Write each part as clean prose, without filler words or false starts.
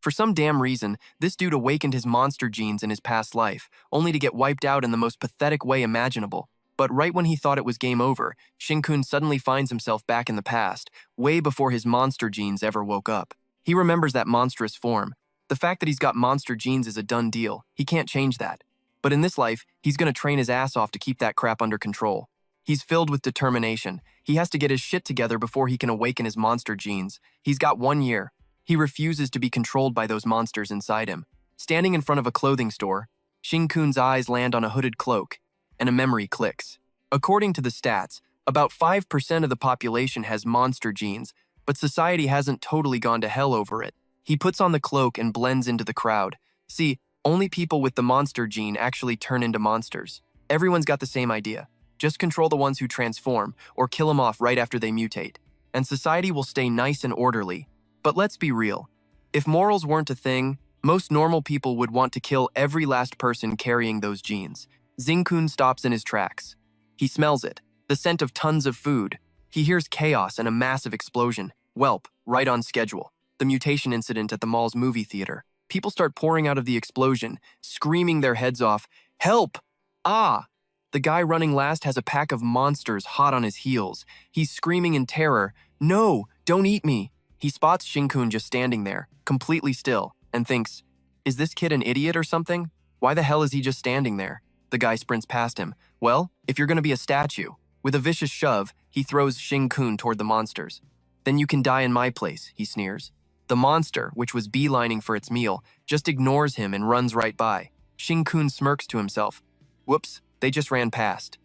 For some damn reason, this dude awakened his monster genes in his past life, only to get wiped out in the most pathetic way imaginable. But right when he thought it was game over, Shinkun suddenly finds himself back in the past, way before his monster genes ever woke up. He remembers that monstrous form. The fact that he's got monster genes is a done deal. He can't change that. But in this life, he's gonna train his ass off to keep that crap under control. He's filled with determination. He has to get his shit together before he can awaken his monster genes. He's got 1 year. He refuses to be controlled by those monsters inside him. Standing in front of a clothing store, Shinkun's eyes land on a hooded cloak, and a memory clicks. According to the stats, about 5% of the population has monster genes, but society hasn't totally gone to hell over it. He puts on the cloak and blends into the crowd. See, only people with the monster gene actually turn into monsters. Everyone's got the same idea. Just control the ones who transform, or kill them off right after they mutate. And society will stay nice and orderly. But let's be real. If morals weren't a thing, most normal people would want to kill every last person carrying those genes. Zinkun stops in his tracks. He smells it, the scent of tons of food. He hears chaos and a massive explosion. Welp, right on schedule. The mutation incident at the mall's movie theater. People start pouring out of the explosion, screaming their heads off. Help! Ah! The guy running last has a pack of monsters hot on his heels. He's screaming in terror. No, don't eat me. He spots Shinkun just standing there, completely still, and thinks, is this kid an idiot or something? Why the hell is he just standing there? The guy sprints past him. Well, if you're gonna be a statue. With a vicious shove, he throws Shinkun toward the monsters. Then you can die in my place, he sneers. The monster, which was beelining for its meal, just ignores him and runs right by. Shinkun smirks to himself. Whoops, they just ran past.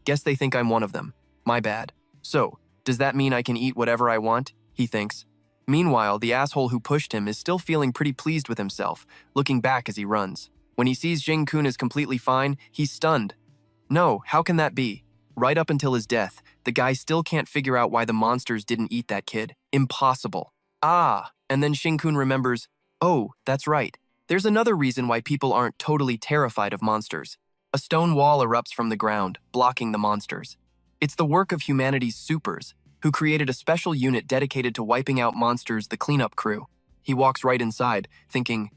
Guess they think I'm one of them. My bad. So, does that mean I can eat whatever I want? He thinks. Meanwhile, the asshole who pushed him is still feeling pretty pleased with himself, looking back as he runs. When he sees Shinkun is completely fine, he's stunned. No, how can that be? Right up until his death, the guy still can't figure out why the monsters didn't eat that kid. Impossible. Ah, and then Shinkun remembers, oh, that's right. There's another reason why people aren't totally terrified of monsters. A stone wall erupts from the ground, blocking the monsters. It's the work of humanity's supers, who created a special unit dedicated to wiping out monsters, the cleanup crew. He walks right inside, thinking,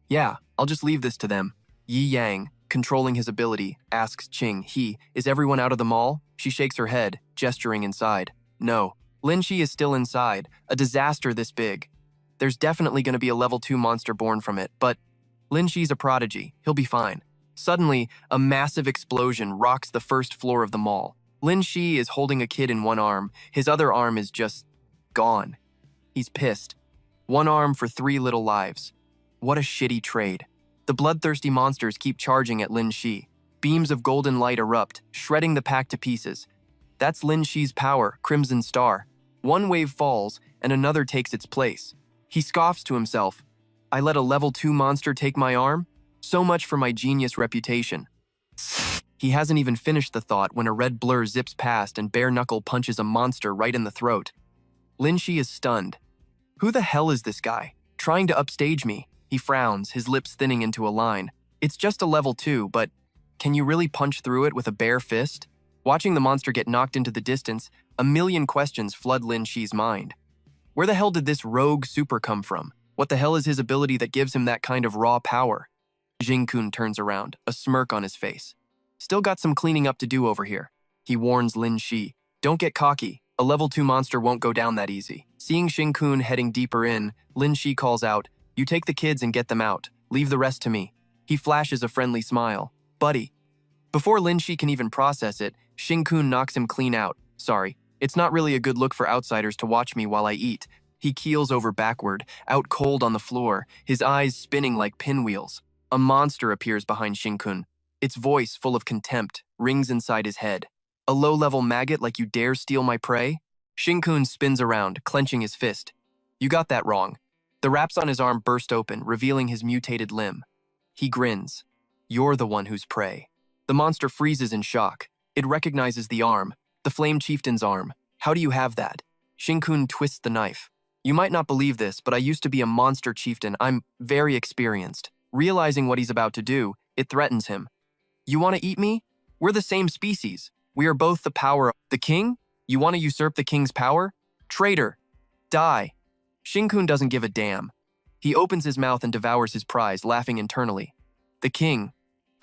yeah, I'll just leave this to them. Yi Yang, controlling his ability, asks Qing, is everyone out of the mall? She shakes her head, gesturing inside. No. Lin Shi is still inside, a disaster this big. There's definitely going to be a level 2 monster born from it, but Lin Shi's a prodigy. He'll be fine. Suddenly, a massive explosion rocks the first floor of the mall. Lin Shi is holding a kid in one arm. His other arm is just gone. He's pissed. One arm for 3 little lives. What a shitty trade. The bloodthirsty monsters keep charging at Lin Shi. Beams of golden light erupt, shredding the pack to pieces. That's Lin Shi's power, Crimson Star. One wave falls, and another takes its place. He scoffs to himself. I let a level 2 monster take my arm? So much for my genius reputation. He hasn't even finished the thought when a red blur zips past and bare knuckle punches a monster right in the throat. Lin Shi is stunned. Who the hell is this guy? Trying to upstage me. He frowns, his lips thinning into a line. It's just a level 2, but can you really punch through it with a bare fist? Watching the monster get knocked into the distance, a million questions flood Lin Shi's mind. Where the hell did this rogue super come from? What the hell is his ability that gives him that kind of raw power? Jinkun turns around, a smirk on his face. Still got some cleaning up to do over here. He warns Lin Shi. Don't get cocky. A level 2 monster won't go down that easy. Seeing Shinkun heading deeper in, Lin Shi calls out, you take the kids and get them out. Leave the rest to me. He flashes a friendly smile. Buddy. Before Lin Shi can even process it, Shinkun knocks him clean out. Sorry, it's not really a good look for outsiders to watch me while I eat. He keels over backward, out cold on the floor, his eyes spinning like pinwheels. A monster appears behind Shinkun. Its voice, full of contempt, rings inside his head. A low-level maggot like you dare steal my prey? Shinkun spins around, clenching his fist. You got that wrong. The wraps on his arm burst open, revealing his mutated limb. He grins. You're the one who's prey. The monster freezes in shock. It recognizes the arm, the Flame Chieftain's arm. How do you have that? Shinkun twists the knife. You might not believe this, but I used to be a monster chieftain. I'm very experienced. Realizing what he's about to do, it threatens him. You want to eat me? We're the same species. We are both the power of the king? You want to usurp the king's power? Traitor! Die! Shinkun doesn't give a damn. He opens his mouth and devours his prize, laughing internally. The king.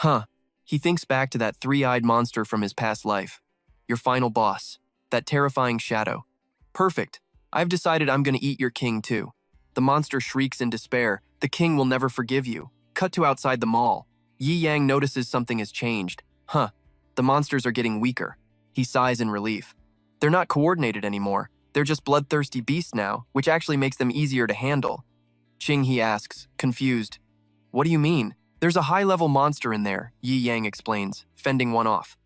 Huh. He thinks back to that three-eyed monster from his past life. Your final boss. That terrifying shadow. Perfect. I've decided I'm gonna eat your king too. The monster shrieks in despair. The king will never forgive you. Cut to outside the mall. Yi Yang notices something has changed. Huh. The monsters are getting weaker. He sighs in relief. They're not coordinated anymore. They're just bloodthirsty beasts now, which actually makes them easier to handle. Ching, he asks, confused. What do you mean? There's a high-level monster in there, Yi Yang explains, fending one off.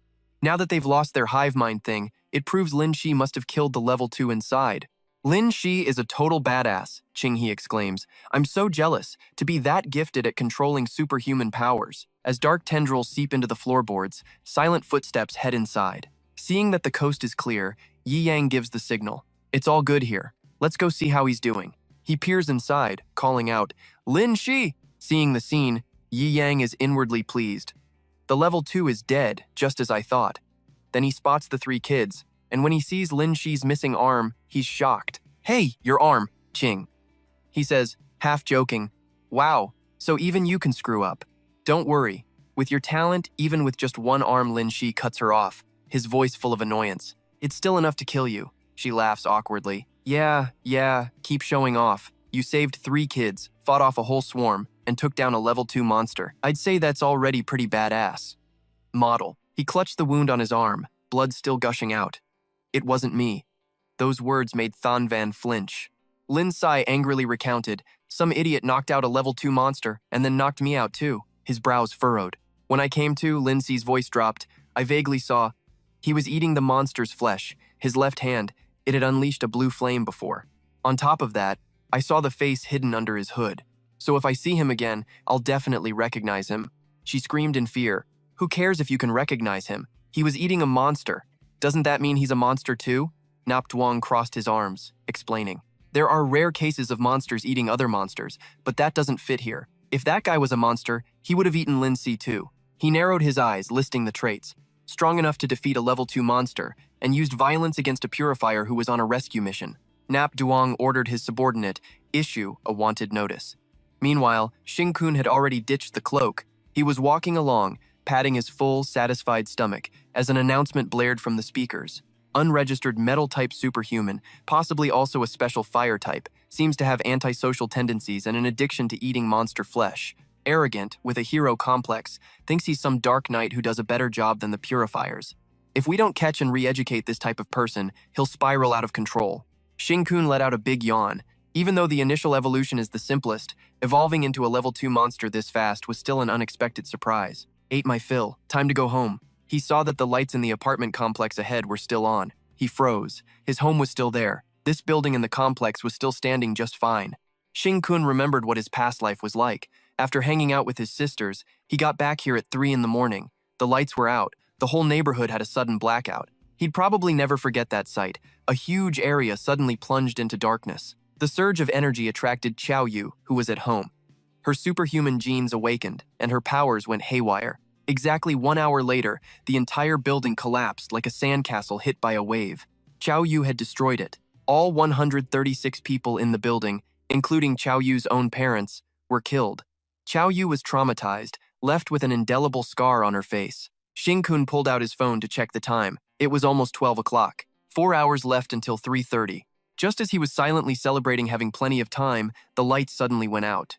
Now that they've lost their hive mind thing, it proves Lin Shi must have killed the level 2 inside. Lin Shi is a total badass, Ching He exclaims. I'm so jealous to be that gifted at controlling superhuman powers. As dark tendrils seep into the floorboards, silent footsteps head inside. Seeing that the coast is clear, Yi Yang gives the signal. It's all good here. Let's go see how he's doing. He peers inside, calling out, Lin Shi! Seeing the scene, Yi Yang is inwardly pleased. The level 2 is dead, just as I thought. Then he spots the 3 kids, and when he sees Lin Shi's missing arm, he's shocked. Hey, your arm, Ching. He says, half joking, wow, so even you can screw up. Don't worry. With your talent, even with just one arm, Lin Shi cuts her off, his voice full of annoyance. It's still enough to kill you. She laughs awkwardly. Yeah, keep showing off. You saved 3 kids, fought off a whole swarm, and took down a level 2 monster. I'd say that's already pretty badass. Model. He clutched the wound on his arm, blood still gushing out. It wasn't me. Those words made Than Van flinch. Lin Sai angrily recounted, some idiot knocked out a level 2 monster, and then knocked me out too. His brows furrowed. When I came to, Lin Sai's voice dropped. I vaguely saw. He was eating the monster's flesh. His left hand, it had unleashed a blue flame before. On top of that, I saw the face hidden under his hood. So if I see him again, I'll definitely recognize him. She screamed in fear. Who cares if you can recognize him? He was eating a monster. Doesn't that mean he's a monster too? Nap Duong crossed his arms, explaining. There are rare cases of monsters eating other monsters, but that doesn't fit here. If that guy was a monster, he would have eaten Lin Si too. He narrowed his eyes, listing the traits. Strong enough to defeat a level 2 monster, and used violence against a purifier who was on a rescue mission. Nap Duong ordered his subordinate, issue a wanted notice. Meanwhile, Xing Kun had already ditched the cloak. He was walking along, patting his full, satisfied stomach, as an announcement blared from the speakers. Unregistered metal-type superhuman, possibly also a special fire type, seems to have antisocial tendencies and an addiction to eating monster flesh. Arrogant, with a hero complex, thinks he's some dark knight who does a better job than the purifiers. If we don't catch and re-educate this type of person, he'll spiral out of control. Xing Kun let out a big yawn. Even though the initial evolution is the simplest, evolving into a level 2 monster this fast was still an unexpected surprise. Ate my fill. Time to go home. He saw that the lights in the apartment complex ahead were still on. He froze. His home was still there. This building in the complex was still standing just fine. Xing Kun remembered what his past life was like. After hanging out with his sisters, he got back here at 3 in the morning. The lights were out. The whole neighborhood had a sudden blackout. He'd probably never forget that sight. A huge area suddenly plunged into darkness. The surge of energy attracted Xiao Yu, who was at home. Her superhuman genes awakened, and her powers went haywire. Exactly 1 hour later, the entire building collapsed like a sandcastle hit by a wave. Xiao Yu had destroyed it. All 136 people in the building, including Xiao Yu's own parents, were killed. Xiao Yu was traumatized, left with an indelible scar on her face. Xing Kun pulled out his phone to check the time. It was almost 12 o'clock. 4 hours left until 3:30. Just as he was silently celebrating having plenty of time, the lights suddenly went out.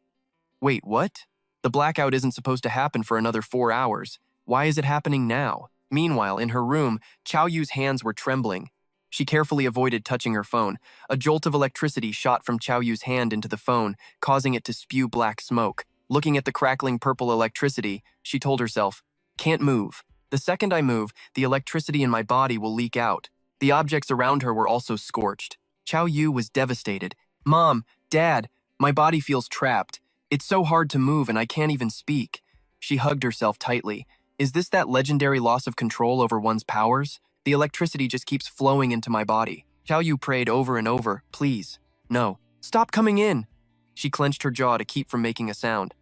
Wait, what? The blackout isn't supposed to happen for another 4 hours. Why is it happening now? Meanwhile, in her room, Xiao Yu's hands were trembling. She carefully avoided touching her phone. A jolt of electricity shot from Xiao Yu's hand into the phone, causing it to spew black smoke. Looking at the crackling purple electricity, she told herself, "Can't move. The second I move, the electricity in my body will leak out." The objects around her were also scorched. Xiao Yu was devastated. "Mom, Dad, my body feels trapped. It's so hard to move and I can't even speak." She hugged herself tightly. Is this that legendary loss of control over one's powers? The electricity just keeps flowing into my body. Xiao Yu prayed over and over, "Please, no, stop coming in." She clenched her jaw to keep from making a sound.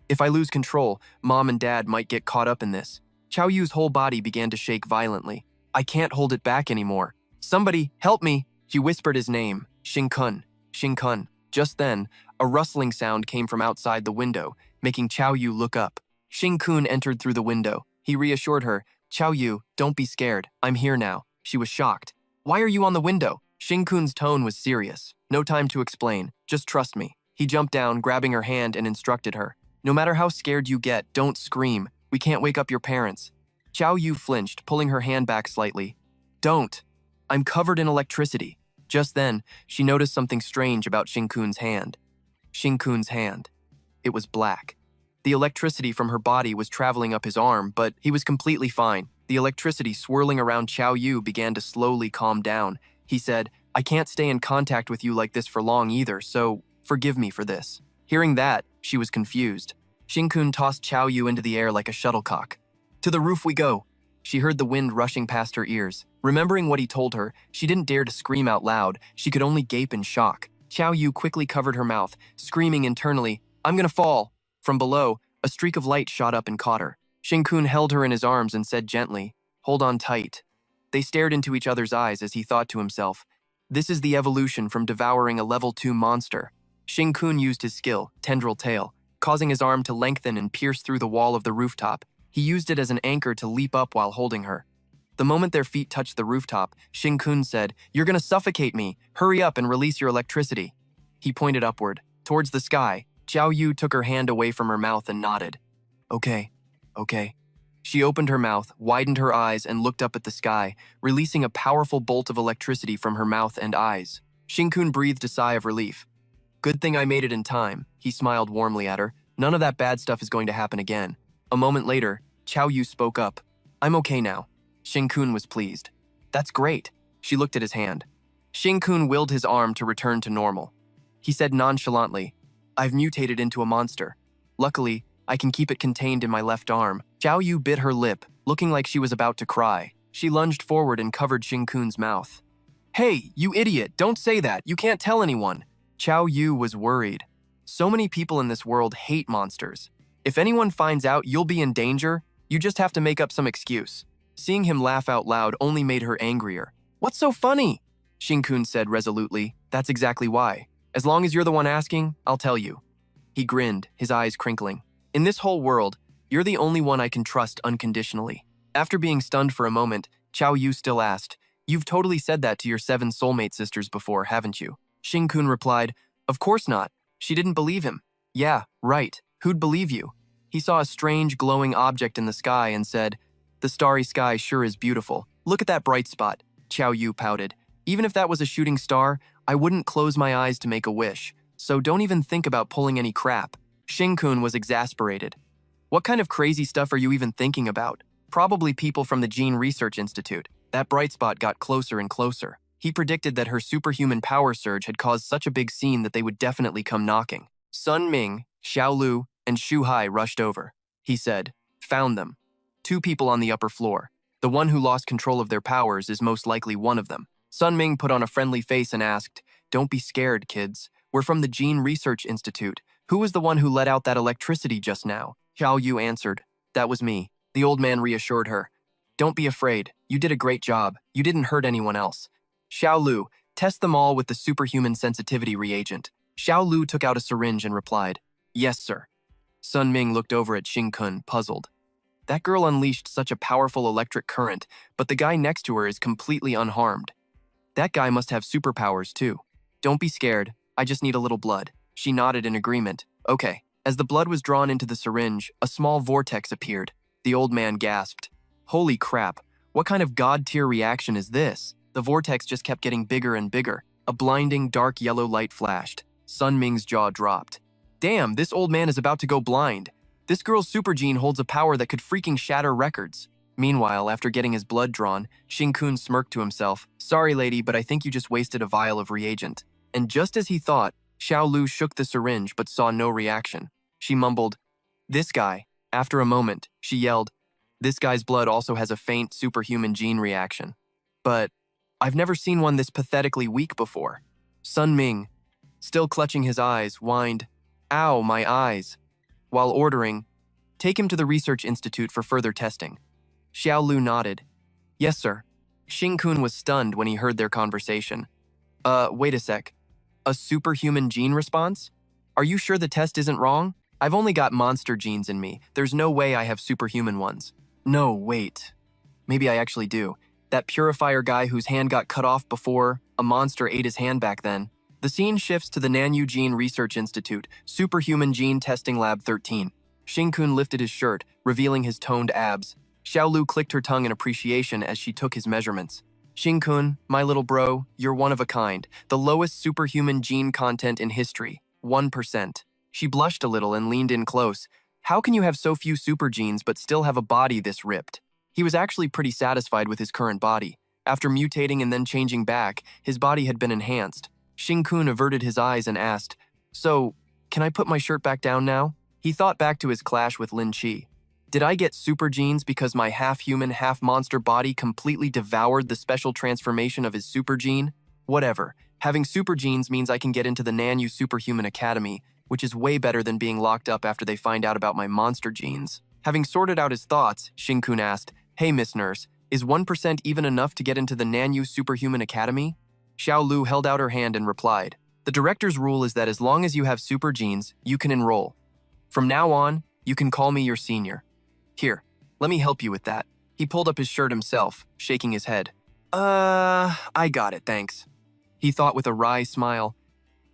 If I lose control, Mom and Dad might get caught up in this. Xiao Yu's whole body began to shake violently. I can't hold it back anymore. Somebody, help me! She whispered his name, Xing Kun. Xing Kun. Just then, A rustling sound came from outside the window, making Qiao Yu look up. Xing-kun entered through the window. He reassured her, "Qiao Yu, don't be scared. I'm here now." She was shocked. "Why are you on the window?" Xing-kun's tone was serious. "No time to explain. Just trust me." He jumped down, grabbing her hand, and instructed her. "No matter how scared you get, don't scream. We can't wake up your parents." Qiao Yu flinched, pulling her hand back slightly. "Don't. I'm covered in electricity." Just then, she noticed something strange about Xing-kun's hand. Xing-kun's hand. It was black. The electricity from her body was traveling up his arm, but he was completely fine. The electricity swirling around Qiao Yu began to slowly calm down. He said, "I can't stay in contact with you like this for long either, so forgive me for this." Hearing that, she was confused. Xing-kun tossed Qiao Yu into the air like a shuttlecock. "To the roof we go." She heard the wind rushing past her ears. Remembering what he told her, she didn't dare to scream out loud. She could only gape in shock. Qiao Yu quickly covered her mouth, screaming internally, "I'm gonna fall." From below, a streak of light shot up and caught her. Xing-kun held her in his arms and said gently, "Hold on tight." They stared into each other's eyes as he thought to himself, "This is the evolution from devouring a level 2 monster." Xing-kun used his skill, Tendril Tail, causing his arm to lengthen and pierce through the wall of the rooftop. He used it as an anchor to leap up while holding her. The moment their feet touched the rooftop, Xing-kun said, "You're gonna suffocate me. Hurry up and release your electricity." He pointed upward, towards the sky. Qiao Yu took her hand away from her mouth and nodded. Okay. She opened her mouth, widened her eyes, and looked up at the sky, releasing a powerful bolt of electricity from her mouth and eyes. Xing-kun breathed a sigh of relief. "Good thing I made it in time." He smiled warmly at her. "None of that bad stuff is going to happen again." A moment later, Qiao Yu spoke up. "I'm okay now." Xing-kun was pleased. "That's great." She looked at his hand. Xing-kun willed his arm to return to normal. He said nonchalantly, "I've mutated into a monster. Luckily, I can keep it contained in my left arm." Qiao Yu bit her lip, looking like she was about to cry. She lunged forward and covered Xing-kun's mouth. "Hey, you idiot, don't say that. You can't tell anyone." Qiao Yu was worried. So many people in this world hate monsters. If anyone finds out you'll be in danger, you just have to make up some excuse. Seeing him laugh out loud only made her angrier. "What's so funny?" Xing-kun said resolutely. "That's exactly why. As long as you're the one asking, I'll tell you." He grinned, his eyes crinkling. "In this whole world, you're the only one I can trust unconditionally." After being stunned for a moment, Qiao Yu still asked, "You've totally said that to your 7 soulmate sisters before, haven't you?" Xing-kun replied, "Of course not." She didn't believe him. "Yeah, right. Who'd believe you?" He saw a strange glowing object in the sky and said, "The starry sky sure is beautiful. Look at that bright spot." Qiao Yu pouted. "Even if that was a shooting star, I wouldn't close my eyes to make a wish, so don't even think about pulling any crap." Xing-kun was exasperated. "What kind of crazy stuff are you even thinking about?" "Probably people from the Gene Research Institute." That bright spot got closer and closer. He predicted that her superhuman power surge had caused such a big scene that they would definitely come knocking. Sun Ming, Xiao Lu, and Shu Hai rushed over. He said, "Found them. 2 people on the upper floor. The one who lost control of their powers is most likely one of them." Sun Ming put on a friendly face and asked, "Don't be scared, kids. We're from the Gene Research Institute. Who was the one who let out that electricity just now?" Xiao Yu answered, "That was me." The old man reassured her, "Don't be afraid. You did a great job. You didn't hurt anyone else." "Xiao Lu, test them all with the superhuman sensitivity reagent." Xiao Lu took out a syringe and replied, "Yes, sir." Sun Ming looked over at Xing-kun, puzzled. That girl unleashed such a powerful electric current, but the guy next to her is completely unharmed. That guy must have superpowers too. "Don't be scared. I just need a little blood." She nodded in agreement. "Okay." As the blood was drawn into the syringe, a small vortex appeared. The old man gasped. "Holy crap, what kind of god-tier reaction is this?" The vortex just kept getting bigger and bigger. A blinding, dark yellow light flashed. Sun Ming's jaw dropped. "Damn, this old man is about to go blind. This girl's super gene holds a power that could freaking shatter records." Meanwhile, after getting his blood drawn, Xing-kun smirked to himself. "Sorry, lady, but I think you just wasted a vial of reagent." And just as he thought, Xiao Lu shook the syringe but saw no reaction. She mumbled, "This guy." After a moment, she yelled, "This guy's blood also has a faint superhuman gene reaction. But I've never seen one this pathetically weak before." Sun Ming, still clutching his eyes, whined, "Ow, my eyes," while ordering, "Take him to the Research Institute for further testing." Xiao Lu nodded. "Yes, sir." Xing-kun was stunned when he heard their conversation. Wait a sec. A superhuman gene response? Are you sure the test isn't wrong? I've only got monster genes in me. There's no way I have superhuman ones. No, wait. Maybe I actually do. That purifier guy whose hand got cut off before a monster ate his hand back then. The scene shifts to the Nanyu Gene Research Institute, Superhuman Gene Testing Lab 13. Xing-kun lifted his shirt, revealing his toned abs. Xiaolu clicked her tongue in appreciation as she took his measurements. Xing-kun, my little bro, you're one of a kind. The lowest superhuman gene content in history, 1%. She blushed a little and leaned in close. How can you have so few super genes but still have a body this ripped? He was actually pretty satisfied with his current body. After mutating and then changing back, his body had been enhanced. Xing-kun averted his eyes and asked, "So, can I put my shirt back down now?" He thought back to his clash with Lin Chi. Did I get super genes because my half-human, half-monster body completely devoured the special transformation of his super gene? Whatever. Having super genes means I can get into the Nanyu Superhuman Academy, which is way better than being locked up after they find out about my monster genes. Having sorted out his thoughts, Xing-kun asked, "Hey, Miss Nurse, is 1% even enough to get into the Nanyu Superhuman Academy?" Xiaolu held out her hand and replied, "The director's rule is that as long as you have super genes, you can enroll. From now on, you can call me your senior. Here, let me help you with that." He pulled up his shirt himself, shaking his head. I got it, thanks." He thought with a wry smile.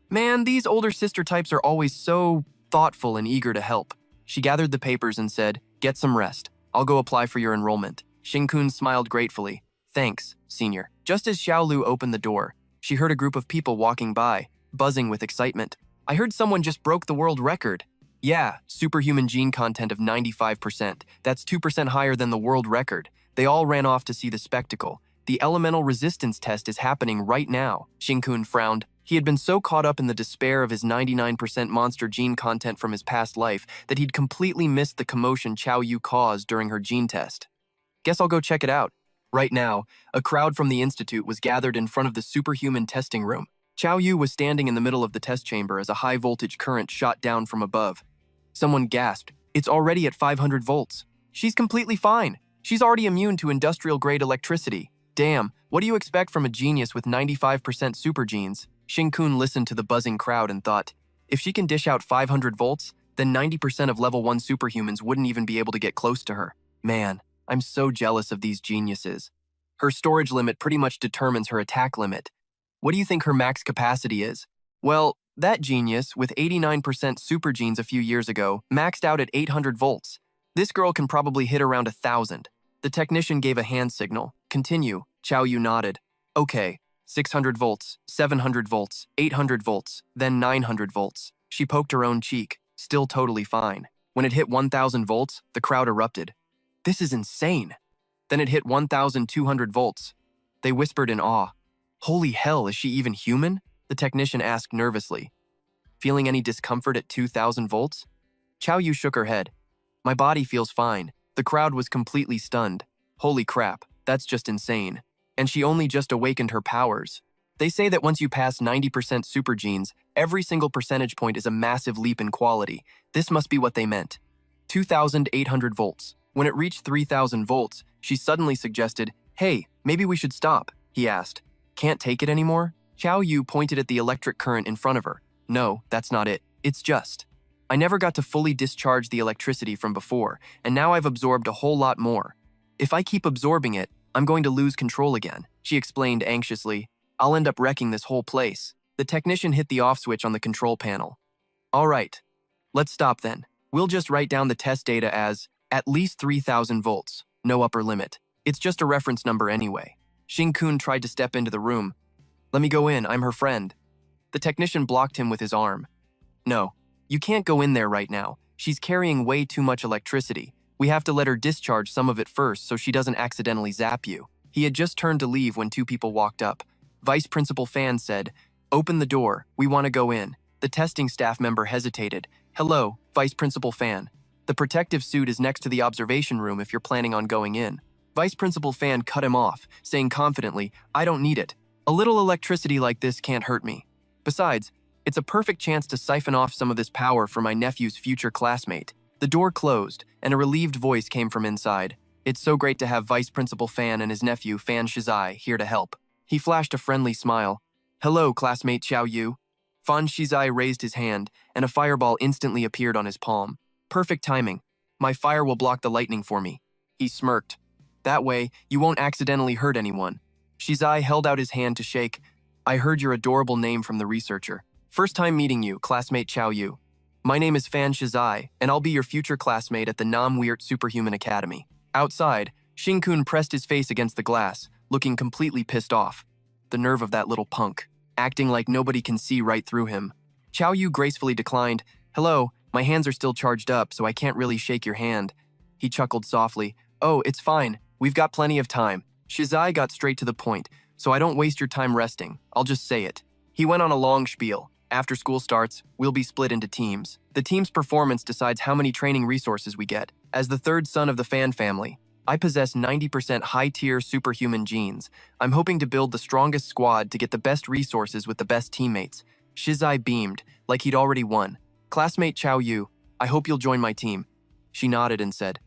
Man, these older sister types are always so thoughtful and eager to help. She gathered the papers and said, "Get some rest. I'll go apply for your enrollment." Xing-kun smiled gratefully. "Thanks, senior." Just as Xiaolu opened the door, she heard a group of people walking by, buzzing with excitement. "I heard someone just broke the world record." "Yeah, superhuman gene content of 95%. That's 2% higher than the world record." They all ran off to see the spectacle. "The elemental resistance test is happening right now." Xing-kun frowned. He had been so caught up in the despair of his 99% monster gene content from his past life that he'd completely missed the commotion Chao Yu caused during her gene test. "Guess I'll go check it out." Right now, a crowd from the institute was gathered in front of the superhuman testing room. Chao Yu was standing in the middle of the test chamber as a high-voltage current shot down from above. Someone gasped, "It's already at 500 volts. She's completely fine. She's already immune to industrial-grade electricity. Damn, what do you expect from a genius with 95% super genes?" Xing-kun listened to the buzzing crowd and thought, if she can dish out 500 volts, then 90% of level 1 superhumans wouldn't even be able to get close to her. Man, I'm so jealous of these geniuses. Her storage limit pretty much determines her attack limit. What do you think her max capacity is? Well, that genius, with 89% super genes a few years ago, maxed out at 800 volts. This girl can probably hit around 1,000. The technician gave a hand signal. "Continue." Chao Yu nodded. "Okay, 600 volts, 700 volts, 800 volts, then 900 volts. She poked her own cheek, still totally fine. When it hit 1,000 volts, the crowd erupted. "This is insane." Then it hit 1,200 volts. They whispered in awe. "Holy hell, is she even human?" The technician asked nervously. "Feeling any discomfort at 2,000 volts?" Chao Yu shook her head. "My body feels fine." The crowd was completely stunned. "Holy crap, that's just insane. And she only just awakened her powers." They say that once you pass 90% super genes, every single percentage point is a massive leap in quality. This must be what they meant. 2,800 volts. When it reached 3,000 volts, she suddenly suggested, "Hey, maybe we should stop." He asked, "Can't take it anymore?" Chao Yu pointed at the electric current in front of her. "No, that's not it. It's just, I never got to fully discharge the electricity from before, and now I've absorbed a whole lot more. If I keep absorbing it, I'm going to lose control again," she explained anxiously. "I'll end up wrecking this whole place." The technician hit the off switch on the control panel. "All right, let's stop then. We'll just write down the test data as at least 3,000 volts, no upper limit. It's just a reference number anyway." Xing-kun tried to step into the room. "Let me go in, I'm her friend." The technician blocked him with his arm. "No, you can't go in there right now. She's carrying way too much electricity. We have to let her discharge some of it first so she doesn't accidentally zap you." He had just turned to leave when two people walked up. Vice Principal Fan said, "Open the door, we want to go in." The testing staff member hesitated. "Hello, Vice Principal Fan. The protective suit is next to the observation room if you're planning on going in." Vice Principal Fan cut him off, saying confidently, "I don't need it. A little electricity like this can't hurt me. Besides, it's a perfect chance to siphon off some of this power for my nephew's future classmate." The door closed, and a relieved voice came from inside. "It's so great to have Vice Principal Fan and his nephew, Fan Shizai, here to help." He flashed a friendly smile. "Hello, classmate Xiao Yu." Fan Shizai raised his hand, and a fireball instantly appeared on his palm. Perfect timing. My fire will block the lightning for me. He smirked. That way, you won't accidentally hurt anyone. Shizai held out his hand to shake. I heard your adorable name from the researcher. First time meeting you, classmate Chao Yu. My name is Fan Shizai, and I'll be your future classmate at the Namweert Superhuman Academy. Outside, Shinkun pressed his face against the glass, looking completely pissed off. The nerve of that little punk, acting like nobody can see right through him. Chao Yu gracefully declined. Hello, my hands are still charged up, so I can't really shake your hand. He chuckled softly. Oh, it's fine. We've got plenty of time. Shizai got straight to the point, so I don't waste your time resting. I'll just say it. He went on a long spiel. After school starts, we'll be split into teams. The team's performance decides how many training resources we get. As the third son of the Fan family, I possess 90% high-tier superhuman genes. I'm hoping to build the strongest squad to get the best resources with the best teammates. Shizai beamed, like he'd already won. Classmate Chao Yu, I hope you'll join my team. She nodded and said,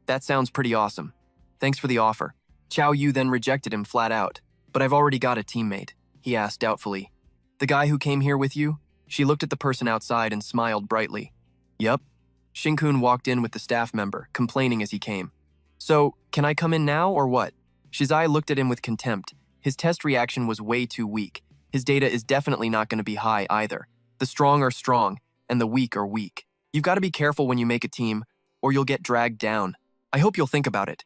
That sounds pretty awesome. Thanks for the offer. Chao Yu then rejected him flat out. But I've already got a teammate, he asked doubtfully. The guy who came here with you? She looked at the person outside and smiled brightly. Yup. Shinkun walked in with the staff member, complaining as he came. So, can I come in now or what? Shizai looked at him with contempt. His test reaction was way too weak. His data is definitely not going to be high either. The strong are strong, and the weak are weak. You've got to be careful when you make a team, or you'll get dragged down. I hope you'll think about it.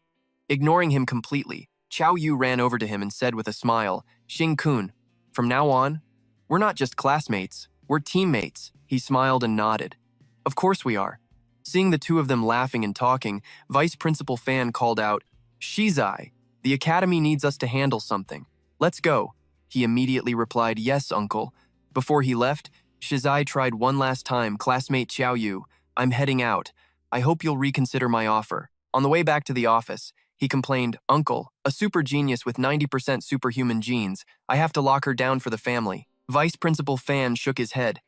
Ignoring him completely, Chao Yu ran over to him and said with a smile, Shinkun, from now on, we're not just classmates, we're teammates. He smiled and nodded. Of course we are. Seeing the two of them laughing and talking, Vice Principal Fan called out, Shizai, the academy needs us to handle something. Let's go. He immediately replied, Yes, uncle. Before he left, Shizai tried one last time, Classmate Chao Yu, I'm heading out. I hope you'll reconsider my offer. On the way back to the office, he complained, Uncle, a super genius with 90% superhuman genes. I have to lock her down for the family. Vice Principal Fan shook his head.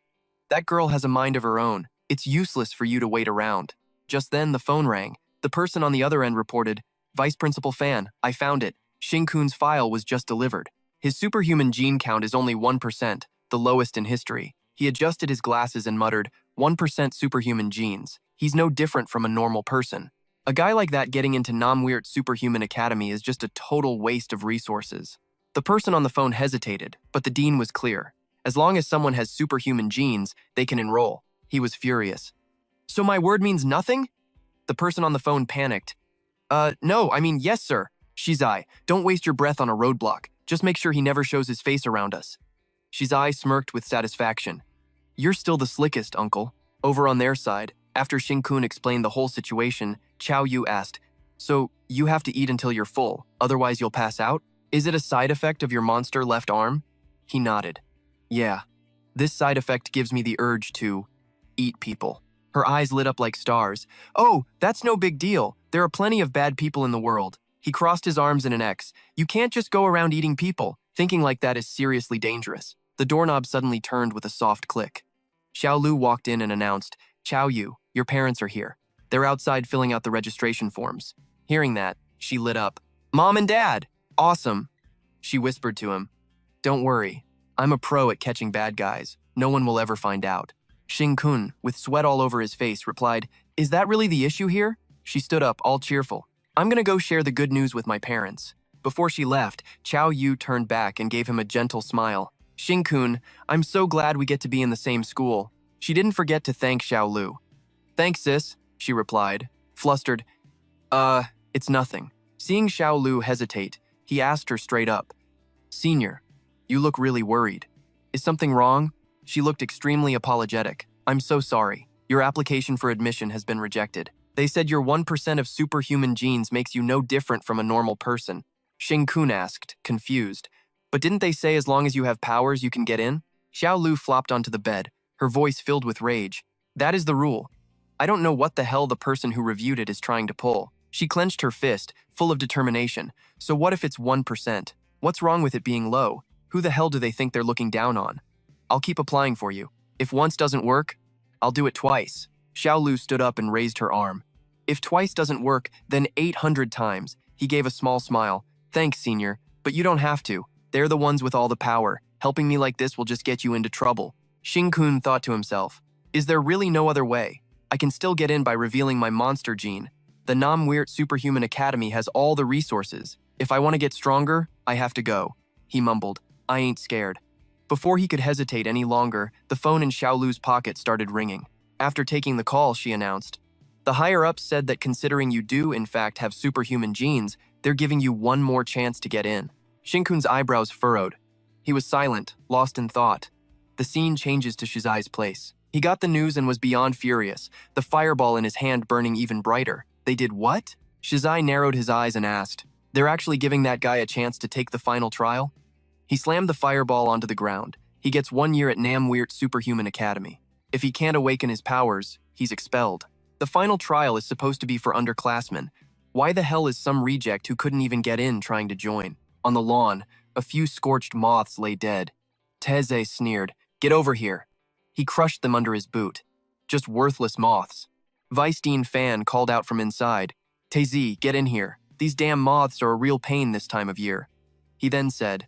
That girl has a mind of her own. It's useless for you to wait around. Just then, the phone rang. The person on the other end reported, Vice Principal Fan, I found it. Shinkun's file was just delivered. His superhuman gene count is only 1%, the lowest in history. He adjusted his glasses and muttered, 1% superhuman genes. He's no different from a normal person. A guy like that getting into Namweert Superhuman Academy is just a total waste of resources. The person on the phone hesitated, but the dean was clear. As long as someone has superhuman genes, they can enroll. He was furious. So my word means nothing? The person on the phone panicked. No, I mean, yes, sir. Shizai, don't waste your breath on a roadblock. Just make sure he never shows his face around us. Shizai smirked with satisfaction. You're still the slickest, uncle. Over on their side, after Shinkun explained the whole situation, Chao Yu asked, So, you have to eat until you're full, otherwise you'll pass out? Is it a side effect of your monster left arm? He nodded. Yeah. This side effect gives me the urge to eat people. Her eyes lit up like stars. Oh, that's no big deal. There are plenty of bad people in the world. He crossed his arms in an X. You can't just go around eating people. Thinking like that is seriously dangerous. The doorknob suddenly turned with a soft click. Xiao Lu walked in and announced, Chao Yu, your parents are here. They're outside filling out the registration forms. Hearing that, she lit up. Mom and Dad! Awesome. She whispered to him. Don't worry. I'm a pro at catching bad guys. No one will ever find out. Shinkun, with sweat all over his face, replied, Is that really the issue here? She stood up, all cheerful. I'm gonna go share the good news with my parents. Before she left, Chao Yu turned back and gave him a gentle smile. Shinkun, I'm so glad we get to be in the same school. She didn't forget to thank Xiao Lu. Thanks, sis, she replied, flustered. It's nothing. Seeing Xiao Lu hesitate, he asked her straight up. Senior, you look really worried. Is something wrong? She looked extremely apologetic. I'm so sorry. Your application for admission has been rejected. They said your 1% of superhuman genes makes you no different from a normal person. Shinkun asked, confused. But didn't they say as long as you have powers, you can get in? Xiao Lu flopped onto the bed, her voice filled with rage. That is the rule. I don't know what the hell the person who reviewed it is trying to pull. She clenched her fist, full of determination. So what if it's 1%? What's wrong with it being low? Who the hell do they think they're looking down on? I'll keep applying for you. If once doesn't work, I'll do it twice. Xiao Lu stood up and raised her arm. If twice doesn't work, then 800 times. He gave a small smile. Thanks, senior, but you don't have to. They're the ones with all the power. Helping me like this will just get you into trouble. Xing-kun thought to himself, is there really no other way? I can still get in by revealing my monster gene. The Namweert Superhuman Academy has all the resources. If I want to get stronger, I have to go. He mumbled, I ain't scared. Before he could hesitate any longer, the phone in Xiaolu's pocket started ringing. After taking the call, she announced, the higher-ups said that considering you do, in fact, have superhuman genes, they're giving you one more chance to get in. Xing-kun's eyebrows furrowed. He was silent, lost in thought. The scene changes to Shizai's place. He got the news and was beyond furious, the fireball in his hand burning even brighter. They did what? Shizai narrowed his eyes and asked, they're actually giving that guy a chance to take the final trial? He slammed the fireball onto the ground. He gets 1 year at Namweert Superhuman Academy. If he can't awaken his powers, he's expelled. The final trial is supposed to be for underclassmen. Why the hell is some reject who couldn't even get in trying to join? On the lawn, a few scorched moths lay dead. Teze sneered, get over here. He crushed them under his boot. Just worthless moths. Vice Dean Fan called out from inside, Teze, get in here. These damn moths are a real pain this time of year. He then said,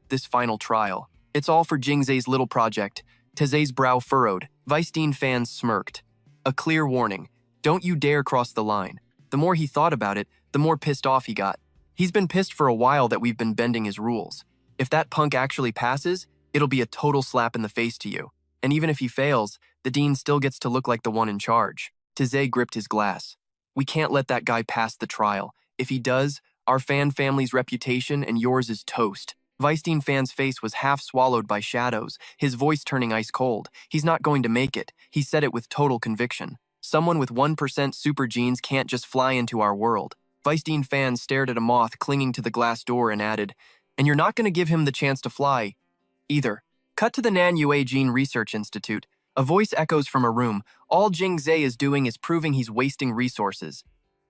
this final trial. It's all for Jingze's little project. Teze's brow furrowed. Vice Dean Fan smirked. A clear warning. Don't you dare cross the line. The more he thought about it, the more pissed off he got. He's been pissed for a while that we've been bending his rules. If that punk actually passes, it'll be a total slap in the face to you. And even if he fails, the dean still gets to look like the one in charge. Teze gripped his glass. We can't let that guy pass the trial. If he does, our Fan family's reputation and yours is toast. Vice Dean Fan's face was half swallowed by shadows, his voice turning ice cold. He's not going to make it. He said it with total conviction. Someone with 1% super genes can't just fly into our world. Vice Dean Fan stared at a moth clinging to the glass door and added, and you're not going to give him the chance to fly either. Cut to the Nanhua Gene Research Institute. A voice echoes from a room. All Jingze is doing is proving he's wasting resources.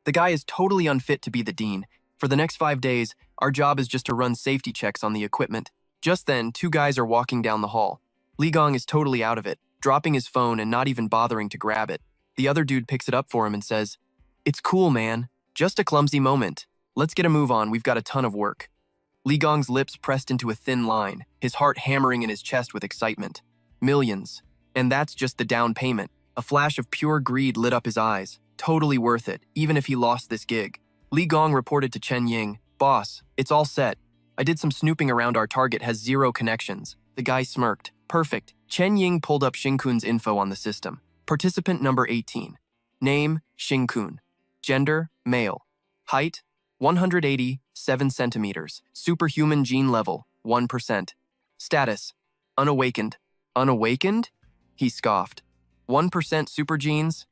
The guy is totally unfit to be the dean. For the next 5 days, our job is just to run safety checks on the equipment. Just then, 2 guys are walking down the hall. Li Gong is totally out of it, dropping his phone and not even bothering to grab it. The other dude picks it up for him and says, it's cool, man. Just a clumsy moment. Let's get a move on, we've got a ton of work. Li Gong's lips pressed into a thin line, his heart hammering in his chest with excitement. Millions. And that's just the down payment. A flash of pure greed lit up his eyes. Totally worth it, even if he lost this gig. Li Gong reported to Chen Ying, boss, it's all set. I did some snooping around, our target has 0 connections. The guy smirked. Perfect. Chen Ying pulled up Xing-kun's info on the system. Participant number 18. Name, Xing-kun. Gender, male. Height, 187 centimeters. Superhuman gene level, 1%. Status, unawakened. Unawakened? He scoffed. 1% super genes?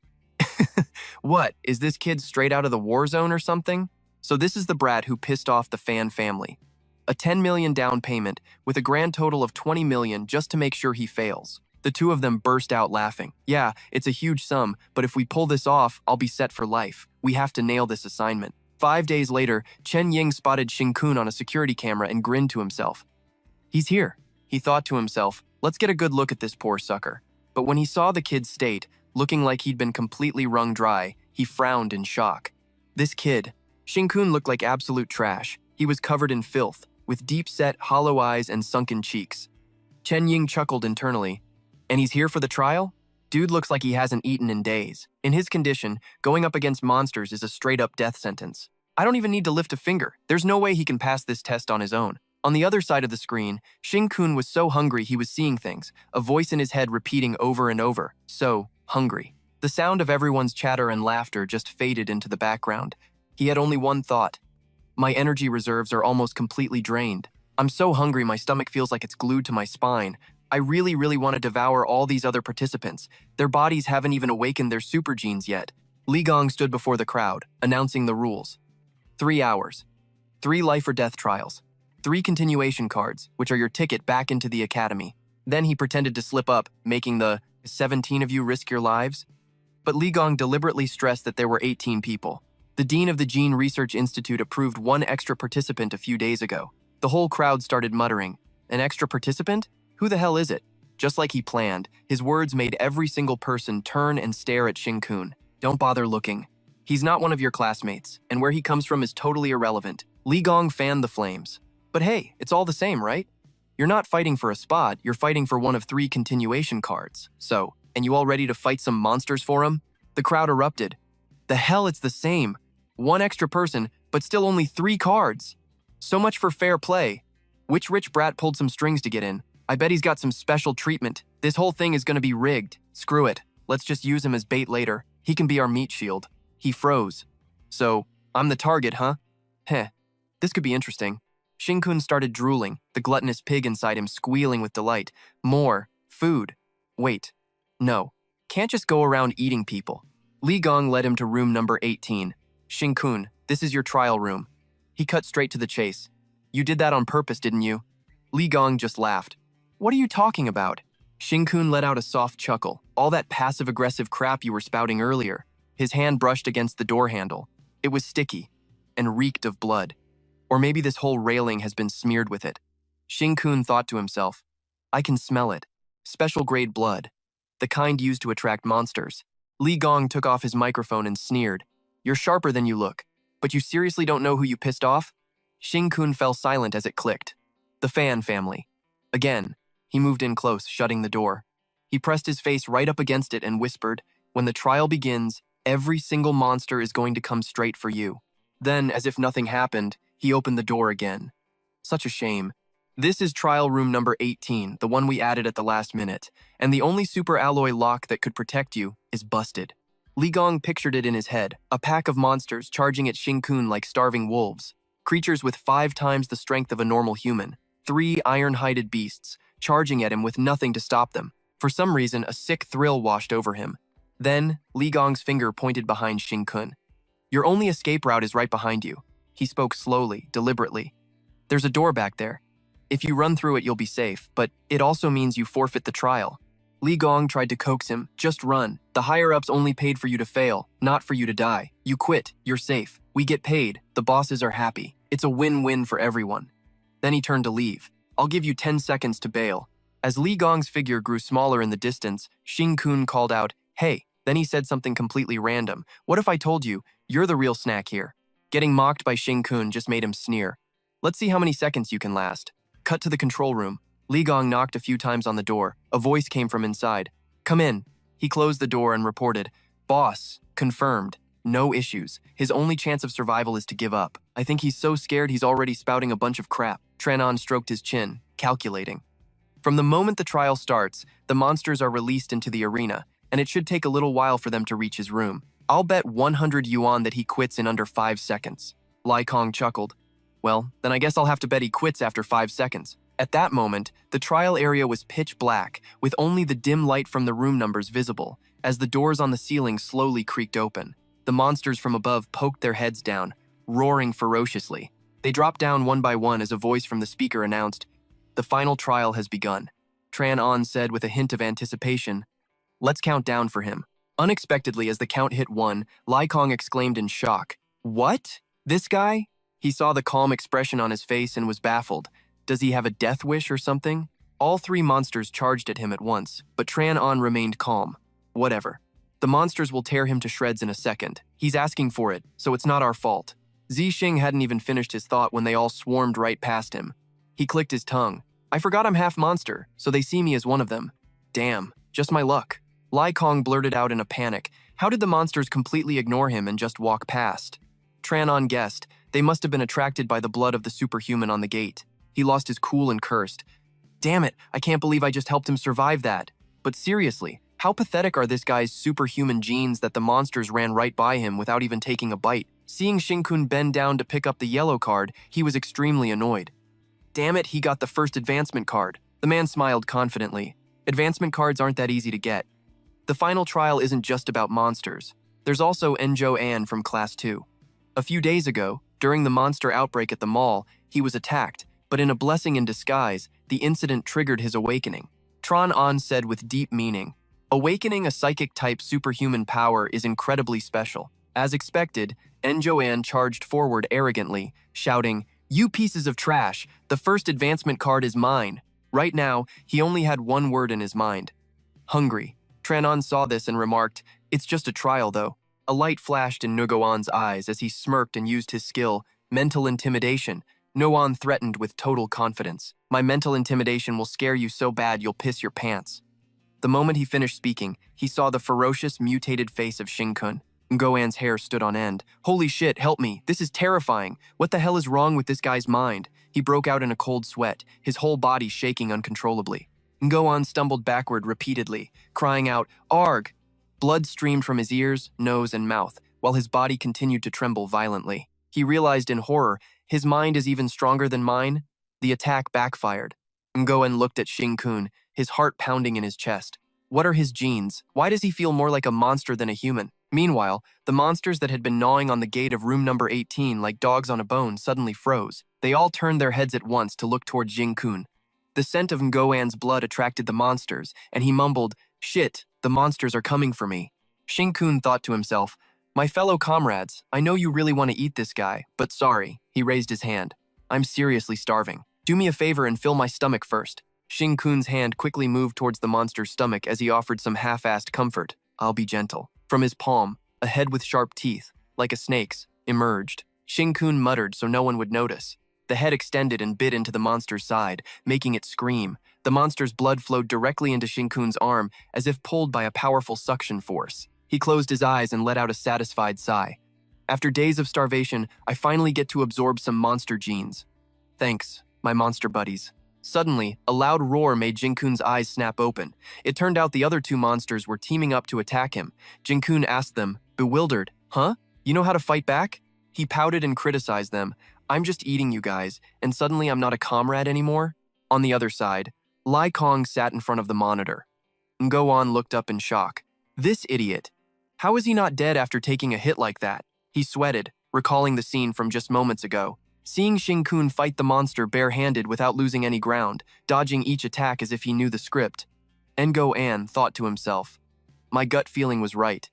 What, is this kid straight out of the war zone or something? So this is the brat who pissed off the Fan family. A 10 million down payment with a grand total of 20 million just to make sure he fails. The two of them burst out laughing. Yeah, it's a huge sum, but if we pull this off, I'll be set for life. We have to nail this assignment. 5 days later, Chen Ying spotted Xing-kun on a security camera and grinned to himself. He's here. He thought to himself, let's get a good look at this poor sucker. But when he saw the kid's state, looking like he'd been completely wrung dry, he frowned in shock. This kid, Xing-kun, looked like absolute trash. He was covered in filth, with deep-set, hollow eyes and sunken cheeks. Chen Ying chuckled internally. And he's here for the trial? Dude looks like he hasn't eaten in days. In his condition, going up against monsters is a straight-up death sentence. I don't even need to lift a finger. There's no way he can pass this test on his own. On the other side of the screen, Xing-kun was so hungry he was seeing things, a voice in his head repeating over and over, so hungry. The sound of everyone's chatter and laughter just faded into the background. He had only one thought. My energy reserves are almost completely drained. I'm so hungry my stomach feels like it's glued to my spine. I really want to devour all these other participants. Their bodies haven't even awakened their super genes yet. Li Gong stood before the crowd, announcing the rules. 3 hours. 3 life or death trials. 3 continuation cards, which are your ticket back into the academy. Then he pretended to slip up, making the 17 of you risk your lives. But Li Gong deliberately stressed that there were 18 people. The dean of the Gene Research Institute approved 1 extra participant a few days ago. The whole crowd started muttering, an extra participant? Who the hell is it? Just like he planned, his words made every single person turn and stare at Xing-kun. Don't bother looking. He's not one of your classmates, and where he comes from is totally irrelevant. Li Gong fanned the flames. But hey, it's all the same, right? You're not fighting for a spot, you're fighting for one of 3 continuation cards. So, and you all ready to fight some monsters for him? The crowd erupted. The hell, it's the same. 1 extra person, but still only 3 cards. So much for fair play. Which rich brat pulled some strings to get in? I bet he's got some special treatment. This whole thing is gonna be rigged. Screw it. Let's just use him as bait later. He can be our meat shield. He froze. So, I'm the target, huh? Heh. This could be interesting. Shin-kun started drooling, the gluttonous pig inside him squealing with delight. More. Food. Wait. No. Can't just go around eating people. Li Gong led him to room number 18. Shin-kun, this is your trial room. He cut straight to the chase. You did that on purpose, didn't you? Li Gong just laughed. What are you talking about? Shin-kun let out a soft chuckle. All that passive-aggressive crap you were spouting earlier. His hand brushed against the door handle. It was sticky and reeked of blood. Or maybe this whole railing has been smeared with it. Shin-kun thought to himself, I can smell it. Special-grade blood. The kind used to attract monsters. Li Gong took off his microphone and sneered. You're sharper than you look. But you seriously don't know who you pissed off? Shin-kun fell silent as it clicked. The Fan family. Again, he moved in close, shutting the door. He pressed his face right up against it and whispered, when the trial begins, every single monster is going to come straight for you. Then, as if nothing happened, he opened the door again. Such a shame. This is trial room number 18, the one we added at the last minute, and the only super alloy lock that could protect you is busted. Li Gong pictured it in his head, a pack of monsters charging at Shin-kun like starving wolves, creatures with 5 times the strength of a normal human, 3 iron-hided beasts, charging at him with nothing to stop them. For some reason, a sick thrill washed over him. Then, Li Gong's finger pointed behind Shin-kun. Your only escape route is right behind you. He spoke slowly, deliberately. There's a door back there. If you run through it, you'll be safe, but it also means you forfeit the trial. Li Gong tried to coax him. Just run. The higher-ups only paid for you to fail, not for you to die. You quit. You're safe. We get paid. The bosses are happy. It's a win-win for everyone. Then he turned to leave. I'll give you 10 seconds to bail. As Li Gong's figure grew smaller in the distance, Shin-kun called out, Hey. Then he said something completely random. What if I told you, you're the real snack here? Getting mocked by Shin-kun just made him sneer. Let's see how many seconds you can last. Cut to the control room. Li Gong knocked a few times on the door. A voice came from inside. Come in. He closed the door and reported, Boss, confirmed. No issues. His only chance of survival is to give up. I think he's so scared he's already spouting a bunch of crap. Tran-on stroked his chin, calculating. From the moment the trial starts, the monsters are released into the arena, and it should take a little while for them to reach his room. I'll bet 100 yuan that he quits in under 5 seconds. Li Gong chuckled. Well, then I guess I'll have to bet he quits after 5 seconds. At that moment, the trial area was pitch black, with only the dim light from the room numbers visible, as the doors on the ceiling slowly creaked open. The monsters from above poked their heads down, roaring ferociously. They dropped down one by one as a voice from the speaker announced, The final trial has begun. Tran-on said with a hint of anticipation, Let's count down for him. Unexpectedly, as the count hit 1, Li Gong exclaimed in shock, What? This guy? He saw the calm expression on his face and was baffled. Does he have a death wish or something? All 3 monsters charged at him at once, but Tran-on remained calm. Whatever. The monsters will tear him to shreds in a second. He's asking for it, so it's not our fault. Zixing hadn't even finished his thought when they all swarmed right past him. He clicked his tongue. I forgot I'm half monster, so they see me as one of them. Damn, just my luck. Li Gong blurted out in a panic. How did the monsters completely ignore him and just walk past? Tran-on guessed. They must have been attracted by the blood of the superhuman on the gate. He lost his cool and cursed. Damn it, I can't believe I just helped him survive that. But seriously, how pathetic are this guy's superhuman genes that the monsters ran right by him without even taking a bite? Seeing Shin-kun bend down to pick up the yellow card, he was extremely annoyed. Damn it, he got the first advancement card. The man smiled confidently. Advancement cards aren't that easy to get. The final trial isn't just about monsters. There's also Enjo An from Class 2. A few days ago, during the monster outbreak at the mall, he was attacked, but in a blessing in disguise, the incident triggered his awakening. Tran-on said with deep meaning, Awakening a psychic-type superhuman power is incredibly special. As expected, Enjo An charged forward arrogantly, shouting, You pieces of trash, the first advancement card is mine. Right now, he only had one word in his mind. Hungry. Tran-on saw this and remarked, It's just a trial, though. A light flashed in Nugoan's eyes as he smirked and used his skill, mental intimidation. Noan threatened with total confidence. My mental intimidation will scare you so bad you'll piss your pants. The moment he finished speaking, he saw the ferocious, mutated face of Shinkun. Ngoan's hair stood on end. Holy shit, help me. This is terrifying. What the hell is wrong with this guy's mind? He broke out in a cold sweat, his whole body shaking uncontrollably. Ngoan stumbled backward repeatedly, crying out, "Arg!" Blood streamed from his ears, nose, and mouth, while his body continued to tremble violently. He realized in horror, his mind is even stronger than mine. The attack backfired. Ngoan looked at Shinkun, his heart pounding in his chest. What are his genes? Why does he feel more like a monster than a human? Meanwhile, the monsters that had been gnawing on the gate of room number 18 like dogs on a bone suddenly froze. They all turned their heads at once to look toward Jingkun. The scent of Ngoan's blood attracted the monsters, and he mumbled, "Shit, the monsters are coming for me." Shinkun thought to himself, "My fellow comrades, I know you really want to eat this guy, but sorry." He raised his hand. "I'm seriously starving. Do me a favor and fill my stomach first." Shinkun's hand quickly moved towards the monster's stomach as he offered some half-assed comfort. "I'll be gentle." From his palm, a head with sharp teeth, like a snake's, emerged. Shinkun muttered so no one would notice. The head extended and bit into the monster's side, making it scream. The monster's blood flowed directly into Shinkun's arm as if pulled by a powerful suction force. He closed his eyes and let out a satisfied sigh. "After days of starvation, I finally get to absorb some monster genes. Thanks, my monster buddies." Suddenly, a loud roar made Jinkun's eyes snap open. It turned out the other two monsters were teaming up to attack him. Jinkun asked them, bewildered, "Huh? You know how to fight back?" He pouted and criticized them. "I'm just eating you guys, and suddenly I'm not a comrade anymore?" On the other side, Lai Kong sat in front of the monitor. Ngoan looked up in shock. "This idiot. How is he not dead after taking a hit like that?" He sweated, recalling the scene from just moments ago. Seeing Shinkun fight the monster barehanded without losing any ground, dodging each attack as if he knew the script. Ngoan thought to himself, "My gut feeling was right.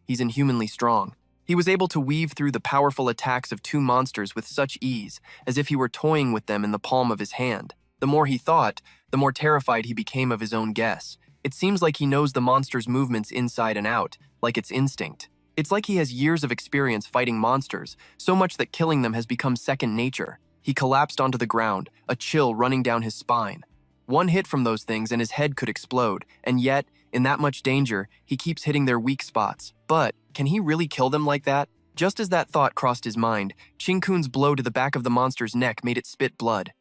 He's inhumanly strong." He was able to weave through the powerful attacks of two monsters with such ease, as if he were toying with them in the palm of his hand. The more he thought, the more terrified he became of his own guess. It seems like he knows the monster's movements inside and out, like it's instinct. It's like he has years of experience fighting monsters, so much that killing them has become second nature. He collapsed onto the ground, a chill running down his spine. One hit from those things and his head could explode, and yet, in that much danger, he keeps hitting their weak spots. But, can he really kill them like that? Just as that thought crossed his mind, Chinkun's blow to the back of the monster's neck made it spit blood.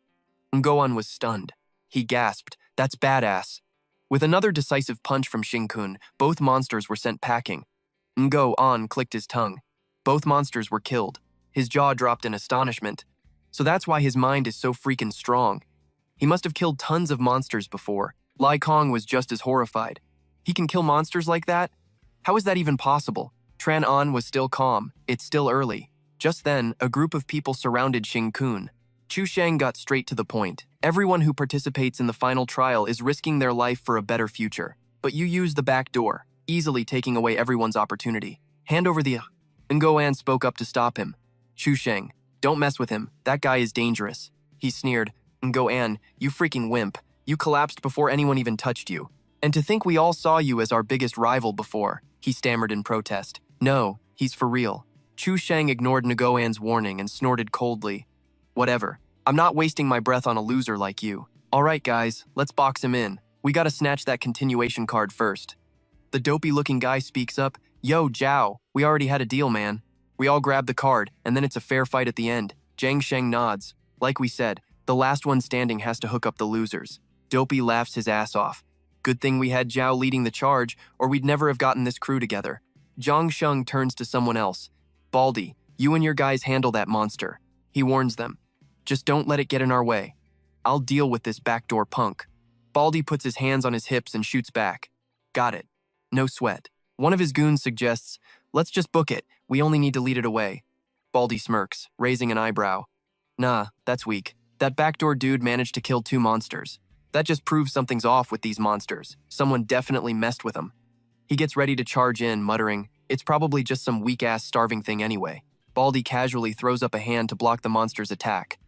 Ngoan was stunned. He gasped, "That's badass." With another decisive punch from Shinkun, both monsters were sent packing. Ngoan clicked his tongue. Both monsters were killed. His jaw dropped in astonishment. So that's why his mind is so freaking strong. He must have killed tons of monsters before. Lai Kong was just as horrified. He can kill monsters like that? How is that even possible? Tran An was still calm. It's still early. Just then, a group of people surrounded Shinkun. Chu Sheng got straight to the point. Everyone who participates in the final trial is risking their life for a better future. But you use the back door, easily taking away everyone's opportunity. Hand over the... Ngoan spoke up to stop him. Chu Sheng, don't mess with him. That guy is dangerous. He sneered. Ngoan, you freaking wimp. You collapsed before anyone even touched you. And to think we all saw you as our biggest rival before, he stammered in protest. No, he's for real. Chu Sheng ignored Ngoan's warning and snorted coldly. Whatever. I'm not wasting my breath on a loser like you. All right, guys, let's box him in. We gotta snatch that continuation card first. The dopey-looking guy speaks up. Yo, Zhao, we already had a deal, man. We all grab the card, and then it's a fair fight at the end. Zhang Sheng nods. Like we said, the last one standing has to hook up the losers. Dopey laughs his ass off. Good thing we had Zhao leading the charge, or we'd never have gotten this crew together. Zhang Sheng turns to someone else. Baldy, you and your guys handle that monster. He warns them. Just don't let it get in our way. I'll deal with this backdoor punk. Baldy puts his hands on his hips and shoots back. Got it. No sweat. One of his goons suggests, let's just book it. We only need to lead it away. Baldy smirks, raising an eyebrow. Nah, that's weak. That backdoor dude managed to kill 2 monsters. That just proves something's off with these monsters. Someone definitely messed with them. He gets ready to charge in, muttering, it's probably just some weak-ass starving thing anyway. Baldy casually throws up a hand to block the monster's attack.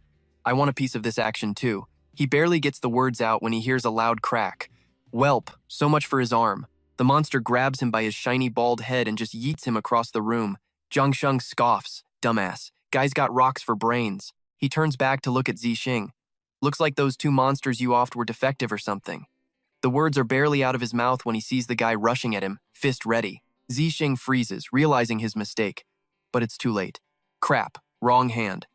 I want a piece of this action too. He barely gets the words out when he hears a loud crack. Welp, so much for his arm. The monster grabs him by his shiny bald head and just yeets him across the room. Zhang Sheng scoffs. Dumbass. Guy's got rocks for brains. He turns back to look at Zixing. Looks like those two monsters you offed were defective or something. The words are barely out of his mouth when he sees the guy rushing at him, fist ready. Zixing freezes, realizing his mistake. But it's too late. Crap, wrong hand.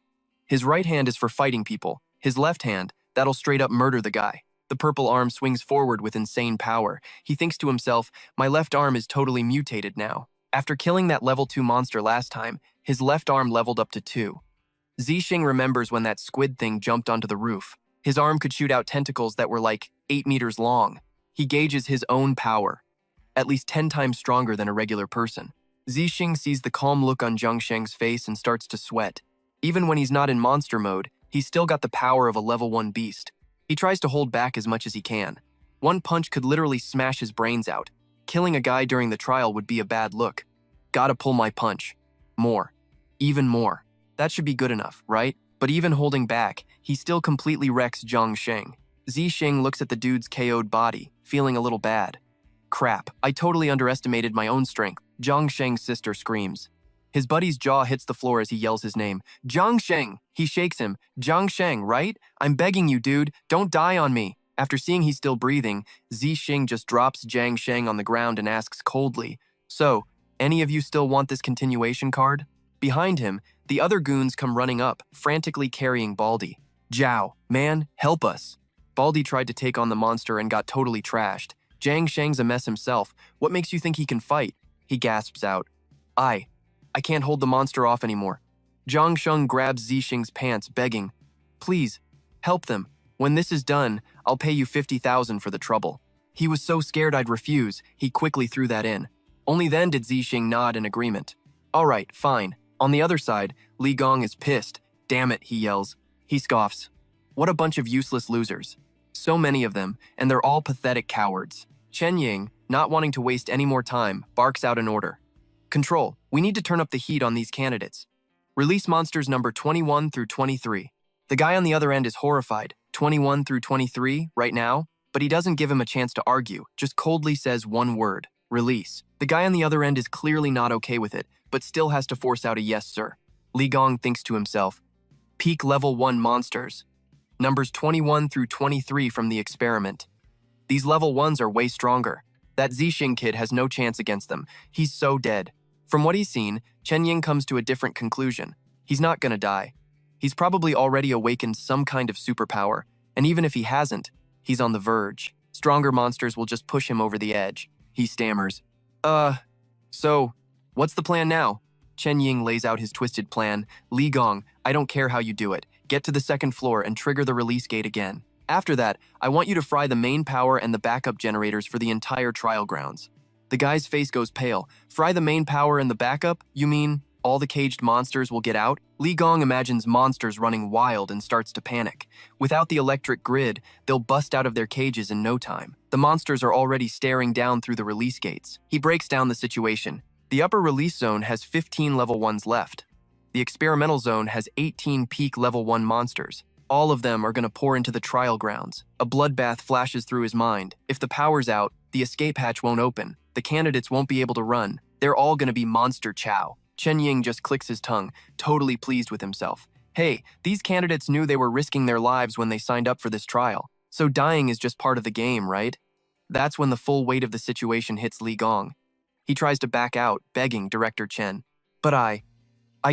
His right hand is for fighting people. His left hand, that'll straight up murder the guy. The purple arm swings forward with insane power. He thinks to himself, my left arm is totally mutated now. After killing that level 2 monster last time, his left arm leveled up to 2. Zixing remembers when that squid thing jumped onto the roof. His arm could shoot out tentacles that were like 8 meters long. He gauges his own power, at least 10 times stronger than a regular person. Zixing sees the calm look on Zhang Sheng's face and starts to sweat. Even when he's not in monster mode, he's still got the power of a level 1 beast. He tries to hold back as much as he can. One punch could literally smash his brains out. Killing a guy during the trial would be a bad look. Gotta pull my punch. More. Even more. That should be good enough, right? But even holding back, he still completely wrecks Zhang Sheng. Zixing looks at the dude's KO'd body, feeling a little bad. Crap, I totally underestimated my own strength. Zhang Sheng's sister screams. His buddy's jaw hits the floor as he yells his name. Zhang Sheng! He shakes him. Zhang Sheng, right? I'm begging you, dude. Don't die on me. After seeing he's still breathing, Zixing just drops Zhang Sheng on the ground and asks coldly, so, any of you still want this continuation card? Behind him, the other goons come running up, frantically carrying Baldy. Zhao, man, help us. Baldy tried to take on the monster and got totally trashed. Zhang Sheng's a mess himself. What makes you think he can fight? He gasps out. I can't hold the monster off anymore. Zhang Sheng grabs Zixing's pants, begging, please, help them. When this is done, I'll pay you 50,000 for the trouble. He was so scared I'd refuse, he quickly threw that in. Only then did Zixing nod in agreement. All right, fine. On the other side, Li Gong is pissed. Damn it, he yells. He scoffs. What a bunch of useless losers. So many of them, and they're all pathetic cowards. Chen Ying, not wanting to waste any more time, barks out an order. Control, we need to turn up the heat on these candidates. Release monsters number 21 through 23. The guy on the other end is horrified. 21 through 23, right now? But he doesn't give him a chance to argue, just coldly says one word. Release. The guy on the other end is clearly not okay with it, but still has to force out a yes, sir. Li Gong thinks to himself, peak level 1 monsters. Numbers 21 through 23 from the experiment. These level 1s are way stronger. That Zixing kid has no chance against them. He's so dead. From what he's seen, Chen Ying comes to a different conclusion. He's not gonna die. He's probably already awakened some kind of superpower, and even if he hasn't, he's on the verge. Stronger monsters will just push him over the edge. He stammers. So, what's the plan now? Chen Ying lays out his twisted plan. Li Gong, I don't care how you do it. Get to the second floor and trigger the release gate again. After that, I want you to fry the main power and the backup generators for the entire trial grounds. The guy's face goes pale. Fry the main power and the backup? You mean all the caged monsters will get out? Li Gong imagines monsters running wild and starts to panic. Without the electric grid, they'll bust out of their cages in no time. The monsters are already staring down through the release gates. He breaks down the situation. The upper release zone has 15 level 1s left. The experimental zone has 18 peak level 1 monsters. All of them are going to pour into the trial grounds. A bloodbath flashes through his mind. If the power's out, the escape hatch won't open. The candidates won't be able to run. They're all going to be monster chow. Chen Ying just clicks his tongue, totally pleased with himself. Hey, these candidates knew they were risking their lives when they signed up for this trial. So dying is just part of the game, right? That's when the full weight of the situation hits Li Gong. He tries to back out, begging Director Chen. But I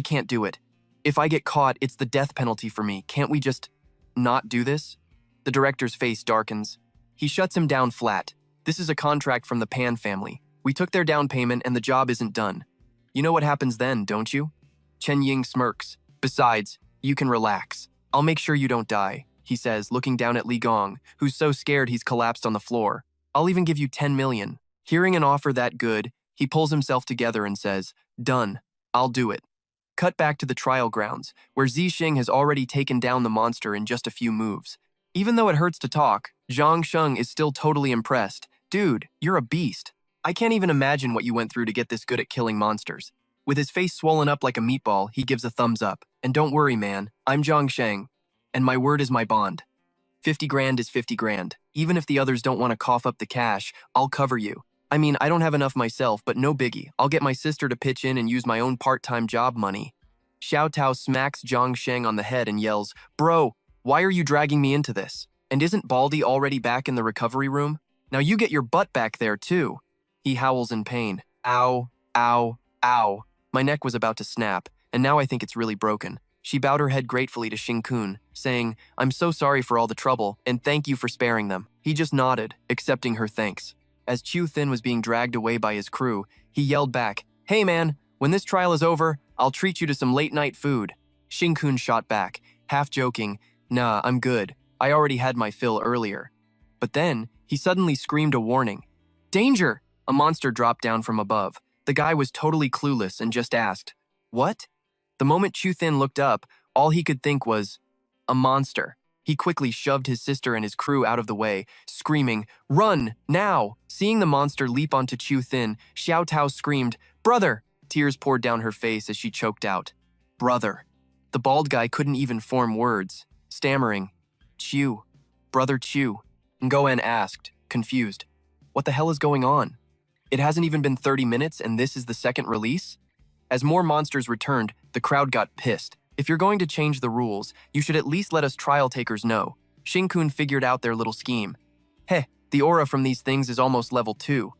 can't do it. If I get caught, it's the death penalty for me. Can't we just not do this? The director's face darkens. He shuts him down flat. This is a contract from the Pan family. We took their down payment and the job isn't done. You know what happens then, don't you? Chen Ying smirks. Besides, you can relax. I'll make sure you don't die, he says, looking down at Li Gong, who's so scared he's collapsed on the floor. I'll even give you 10 million. Hearing an offer that good, he pulls himself together and says, done. I'll do it. Cut back to the trial grounds, where Zixing has already taken down the monster in just a few moves. Even though it hurts to talk, Zhang Sheng is still totally impressed. Dude, you're a beast. I can't even imagine what you went through to get this good at killing monsters. With his face swollen up like a meatball, he gives a thumbs up. And don't worry, man, I'm Zhang Sheng, and my word is my bond. 50 grand is 50 grand. Even if the others don't want to cough up the cash, I'll cover you. I mean, I don't have enough myself, but no biggie. I'll get my sister to pitch in and use my own part-time job money. Xiao Tao smacks Zhang Sheng on the head and yells, "Bro, why are you dragging me into this? And isn't Baldy already back in the recovery room? Now you get your butt back there too." He howls in pain. "Ow, ow, ow." My neck was about to snap, and now I think it's really broken. She bowed her head gratefully to Xing-kun, saying, "I'm so sorry for all the trouble, and thank you for sparing them." He just nodded, accepting her thanks. As Qiu Thin was being dragged away by his crew, he yelled back, "Hey man, when this trial is over, I'll treat you to some late-night food." Xing-kun shot back, half joking, "Nah, I'm good. I already had my fill earlier." But then, he suddenly screamed a warning. "Danger!" A monster dropped down from above. The guy was totally clueless and just asked, "What?" The moment Qiu Thin looked up, all he could think was, "A monster." He quickly shoved his sister and his crew out of the way, screaming, "Run, now!" Seeing the monster leap onto Qiu Thin, Xiao Tao screamed, "Brother!" Tears poured down her face as she choked out, "Brother." The bald guy couldn't even form words, stammering, "Qiu, brother Qiu." Ngoen asked, confused, "What the hell is going on? It hasn't even been 30 minutes and this is the second release?" As more monsters returned, the crowd got pissed. "If you're going to change the rules, you should at least let us trial takers know." Xing-kun figured out their little scheme. "Heh, the aura from these things is almost level 2.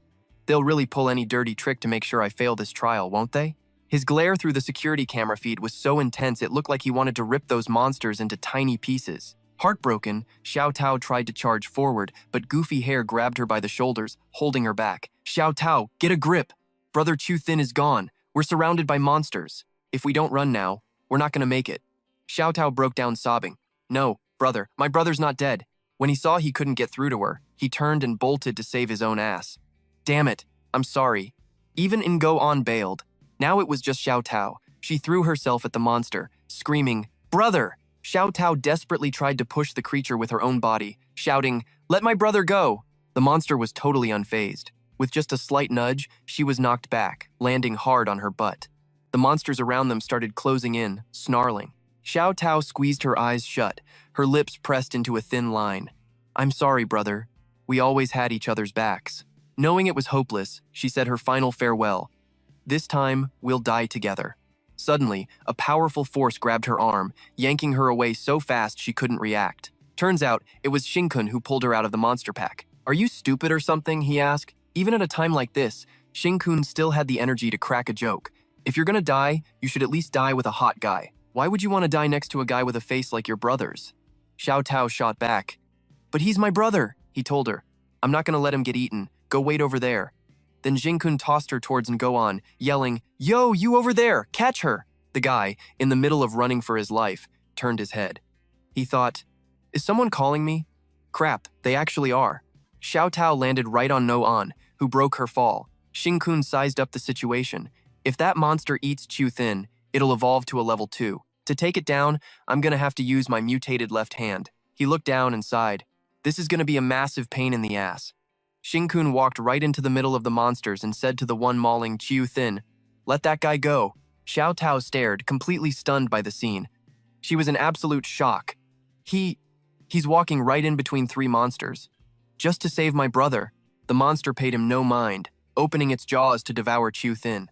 They'll really pull any dirty trick to make sure I fail this trial, won't they?" His glare through the security camera feed was so intense it looked like he wanted to rip those monsters into tiny pieces. Heartbroken, Xiao Tao tried to charge forward, but Goofy Hair grabbed her by the shoulders, holding her back. "Xiao Tao, get a grip! Brother Qiu Thin is gone. We're surrounded by monsters. If we don't run now, we're not gonna make it." Xiao Tao broke down sobbing. "No, brother, my brother's not dead." When he saw he couldn't get through to her, he turned and bolted to save his own ass. "Damn it, I'm sorry." Even Ngo-on bailed. Now it was just Xiao Tao. She threw herself at the monster, screaming, "Brother!" Xiao Tao desperately tried to push the creature with her own body, shouting, "Let my brother go!" The monster was totally unfazed. With just a slight nudge, she was knocked back, landing hard on her butt. The monsters around them started closing in, snarling. Xiao Tao squeezed her eyes shut, her lips pressed into a thin line. "I'm sorry, brother. We always had each other's backs." Knowing it was hopeless, she said her final farewell. "This time, we'll die together." Suddenly, a powerful force grabbed her arm, yanking her away so fast she couldn't react. Turns out, it was Xing-kun who pulled her out of the monster pack. "Are you stupid or something?" he asked. Even at a time like this, Xing-kun still had the energy to crack a joke. "If you're gonna die, you should at least die with a hot guy. Why would you want to die next to a guy with a face like your brother's?" Xiao Tao shot back. "But he's my brother," he told her. "I'm not gonna let him get eaten. Go wait over there." Then Xing-kun tossed her towards Ngo-on, yelling, "Yo, you over there, catch her!" The guy, in the middle of running for his life, turned his head. He thought, "Is someone calling me? Crap, they actually are." Xiao Tao landed right on Ngo-on, who broke her fall. Xing-kun sized up the situation. "If that monster eats Qiu Thin, it'll evolve to a level 2. To take it down, I'm gonna have to use my mutated left hand." He looked down and sighed. "This is gonna be a massive pain in the ass." Xing-kun walked right into the middle of the monsters and said to the one mauling Qiu Thin, "Let that guy go." Xiao Tao stared, completely stunned by the scene. She was in absolute shock. He's walking right in between 3 monsters. Just to save my brother, the monster paid him no mind, opening its jaws to devour Qiu Thin.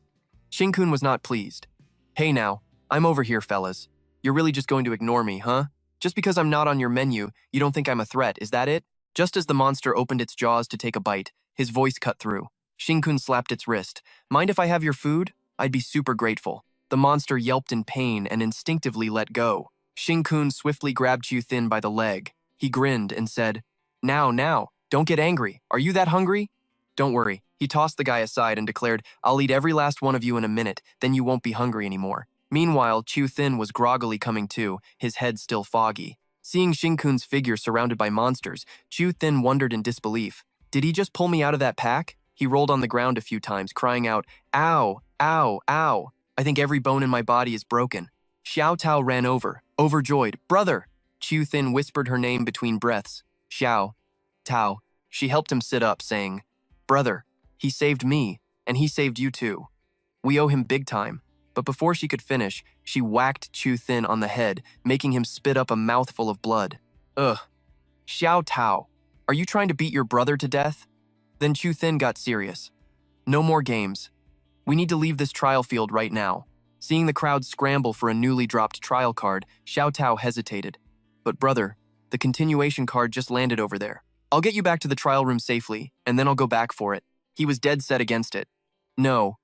Xing-kun was not pleased. "Hey now, I'm over here, fellas. You're really just going to ignore me, huh? Just because I'm not on your menu, you don't think I'm a threat, is that it?" Just as the monster opened its jaws to take a bite, his voice cut through. Xing-kun slapped its wrist. "Mind if I have your food? I'd be super grateful." The monster yelped in pain and instinctively let go. Xing-kun swiftly grabbed Qiu Thin by the leg. He grinned and said, Now, don't get angry. Are you that hungry?" "Don't worry." He tossed the guy aside and declared, "I'll eat every last one of you in a minute, then you won't be hungry anymore." Meanwhile, Qiu Thin was groggily coming to, his head still foggy. Seeing Xing-kun's figure surrounded by monsters, Qiu Thin wondered in disbelief. "Did he just pull me out of that pack?" He rolled on the ground a few times, crying out, "Ow, ow, ow. I think every bone in my body is broken." Xiao Tao ran over, overjoyed. "Brother!" Qiu Thin whispered her name between breaths. "Xiao Tao." She helped him sit up, saying, "Brother, he saved me, and he saved you too. We owe him big time." But before she could finish, she whacked Qiu Thin on the head, making him spit up a mouthful of blood. "Ugh. Xiao Tao, are you trying to beat your brother to death?" Then Qiu Thin got serious. "No more games. We need to leave this trial field right now. Seeing the crowd scramble for a newly dropped trial card, Xiao Tao hesitated. But brother, the continuation card just landed over there. I'll get you back to the trial room safely, and then I'll go back for it. He was dead set against it. No,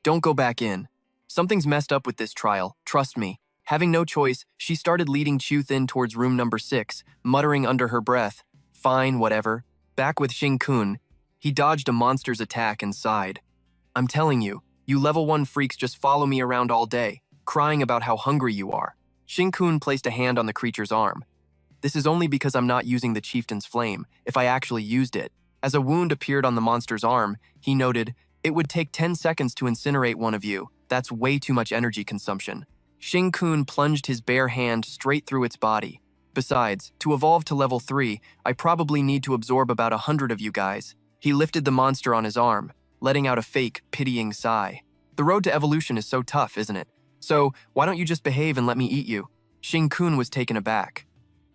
don't go back in. Something's messed up with this trial, trust me. Having no choice, she started leading Chu Thin towards room number 6, muttering under her breath, "Fine, whatever." Back with Xing Kun, he dodged a monster's attack and sighed. I'm telling you, you level 1 freaks just follow me around all day, crying about how hungry you are. Xing Kun placed a hand on the creature's arm. This is only because I'm not using the chieftain's flame. If I actually used it. As a wound appeared on the monster's arm, he noted, it would take 10 seconds to incinerate one of you. That's way too much energy consumption. Xing Kun plunged his bare hand straight through its body. Besides, to evolve to level 3, I probably need to absorb about 100 of you guys. He lifted the monster on his arm, letting out a fake, pitying sigh. The road to evolution is so tough, isn't it? So, why don't you just behave and let me eat you? Xing Kun was taken aback.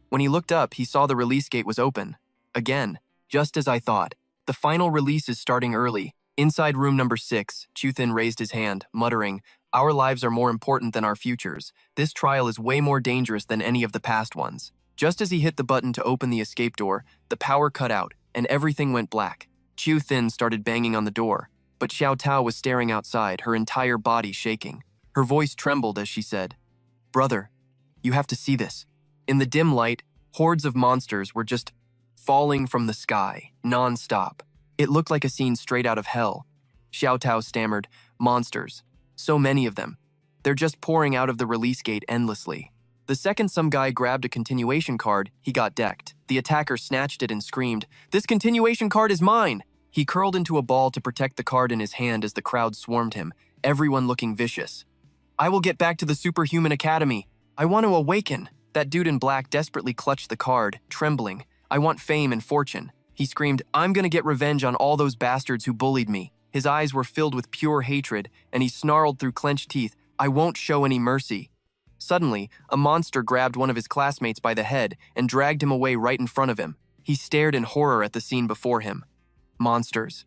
When he looked up, he saw the release gate was open. Again, just as I thought. The final release is starting early. Inside room number 6, Chu Thin raised his hand, muttering, our lives are more important than our futures. This trial is way more dangerous than any of the past ones. Just as he hit the button to open the escape door, the power cut out, and everything went black. Chu Thin started banging on the door, but Xiao Tao was staring outside, her entire body shaking. Her voice trembled as she said, brother, you have to see this. In the dim light, hordes of monsters were just falling from the sky, non-stop. It looked like a scene straight out of hell. Xiao Tao stammered, monsters. So many of them. They're just pouring out of the release gate endlessly. The second some guy grabbed a continuation card, he got decked. The attacker snatched it and screamed, this continuation card is mine! He curled into a ball to protect the card in his hand as the crowd swarmed him, everyone looking vicious. I will get back to the Superhuman Academy. I want to awaken. That dude in black desperately clutched the card, trembling. I want fame and fortune. He screamed, I'm gonna get revenge on all those bastards who bullied me. His eyes were filled with pure hatred, and he snarled through clenched teeth, I won't show any mercy. Suddenly, a monster grabbed one of his classmates by the head and dragged him away right in front of him. He stared in horror at the scene before him. Monsters.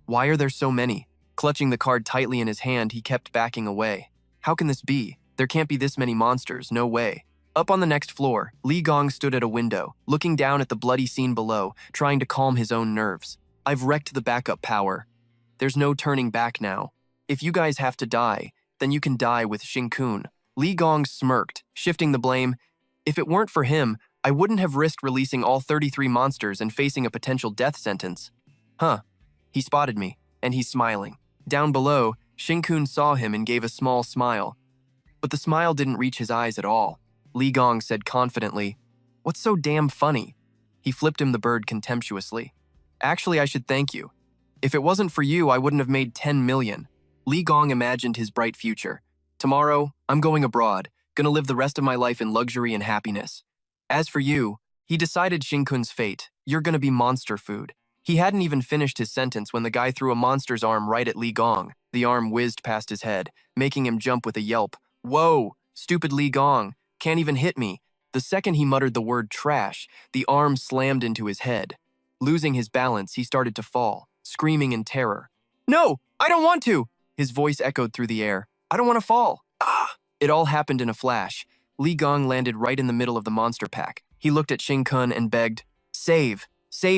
Why are there so many? Clutching the card tightly in his hand, he kept backing away. How can this be? There can't be this many monsters, no way. Up on the next floor, Li Gong stood at a window, looking down at the bloody scene below, trying to calm his own nerves. I've wrecked the backup power. There's no turning back now. If you guys have to die, then you can die with Xing Kun. Li Gong smirked, shifting the blame. If it weren't for him, I wouldn't have risked releasing all 33 monsters and facing a potential death sentence. Huh. He spotted me, and he's smiling. Down below, Xing Kun saw him and gave a small smile. But the smile didn't reach his eyes at all. Li Gong said confidently, what's so damn funny? He flipped him the bird contemptuously. Actually, I should thank you. If it wasn't for you, I wouldn't have made 10 million. Li Gong imagined his bright future. Tomorrow, I'm going abroad, gonna live the rest of my life in luxury and happiness. As for you, he decided Xing Kun's fate. You're gonna be monster food. He hadn't even finished his sentence when the guy threw a monster's arm right at Li Gong. The arm whizzed past his head, making him jump with a yelp. Whoa, stupid Li Gong. Can't even hit me. The second he muttered the word trash, the arm slammed into his head. Losing his balance, he started to fall, screaming in terror. No, I don't want to! His voice echoed through the air. I don't want to fall. Ah! It all happened in a flash. Li Gong landed right in the middle of the monster pack. He looked at Xing Kun and begged, save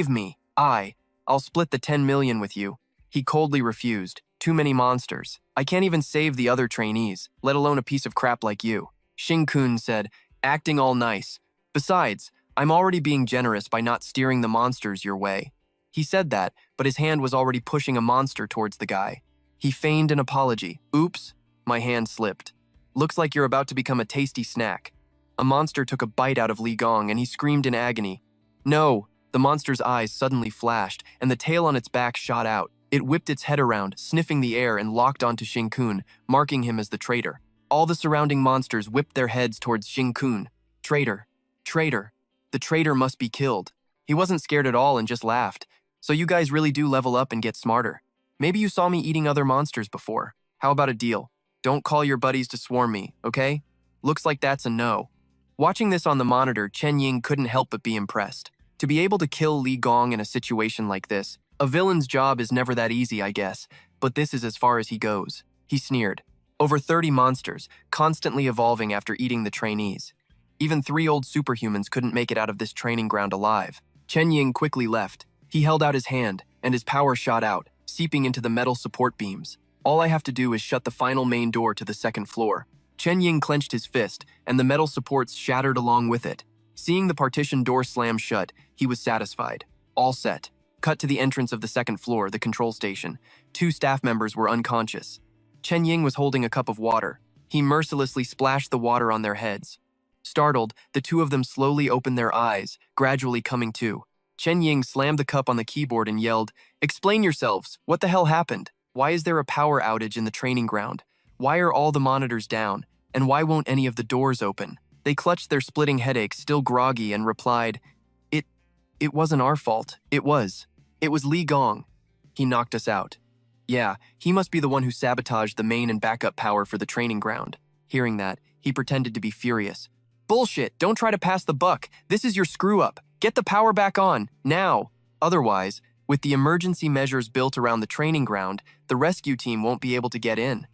me. I'll split the 10 million with you. He coldly refused. Too many monsters. I can't even save the other trainees, let alone a piece of crap like you. Xing Kun said, acting all nice. Besides, I'm already being generous by not steering the monsters your way. He said that, but his hand was already pushing a monster towards the guy. He feigned an apology. Oops, my hand slipped. Looks like you're about to become a tasty snack. A monster took a bite out of Li Gong and he screamed in agony. No! The monster's eyes suddenly flashed and the tail on its back shot out. It whipped its head around, sniffing the air and locked onto Xing Kun, marking him as the traitor. All the surrounding monsters whipped their heads towards Xing Kun. Traitor. Traitor. The traitor must be killed. He wasn't scared at all and just laughed. So you guys really do level up and get smarter. Maybe you saw me eating other monsters before. How about a deal? Don't call your buddies to swarm me, okay? Looks like that's a no. Watching this on the monitor, Chen Ying couldn't help but be impressed. To be able to kill Li Gong in a situation like this, a villain's job is never that easy, I guess, but this is as far as he goes. He sneered. Over 30 monsters, constantly evolving after eating the trainees. Even 3 old superhumans couldn't make it out of this training ground alive. Chen Ying quickly left. He held out his hand, and his power shot out, seeping into the metal support beams. All I have to do is shut the final main door to the 2nd floor. Chen Ying clenched his fist, and the metal supports shattered along with it. Seeing the partition door slam shut, he was satisfied. All set. Cut to the entrance of the 2nd floor, the control station. 2 staff members were unconscious. Chen Ying was holding a cup of water. He mercilessly splashed the water on their heads. Startled, the 2 of them slowly opened their eyes, gradually coming to. Chen Ying slammed the cup on the keyboard and yelled, "Explain yourselves! What the hell happened? Why is there a power outage in the training ground? Why are all the monitors down? And why won't any of the doors open?" They clutched their splitting headaches, still groggy, and replied, It wasn't our fault. It was Li Gong. He knocked us out. Yeah, he must be the one who sabotaged the main and backup power for the training ground." Hearing that, he pretended to be furious. "Bullshit, don't try to pass the buck. This is your screw-up. Get the power back on, now. Otherwise, with the emergency measures built around the training ground, the rescue team won't be able to get in."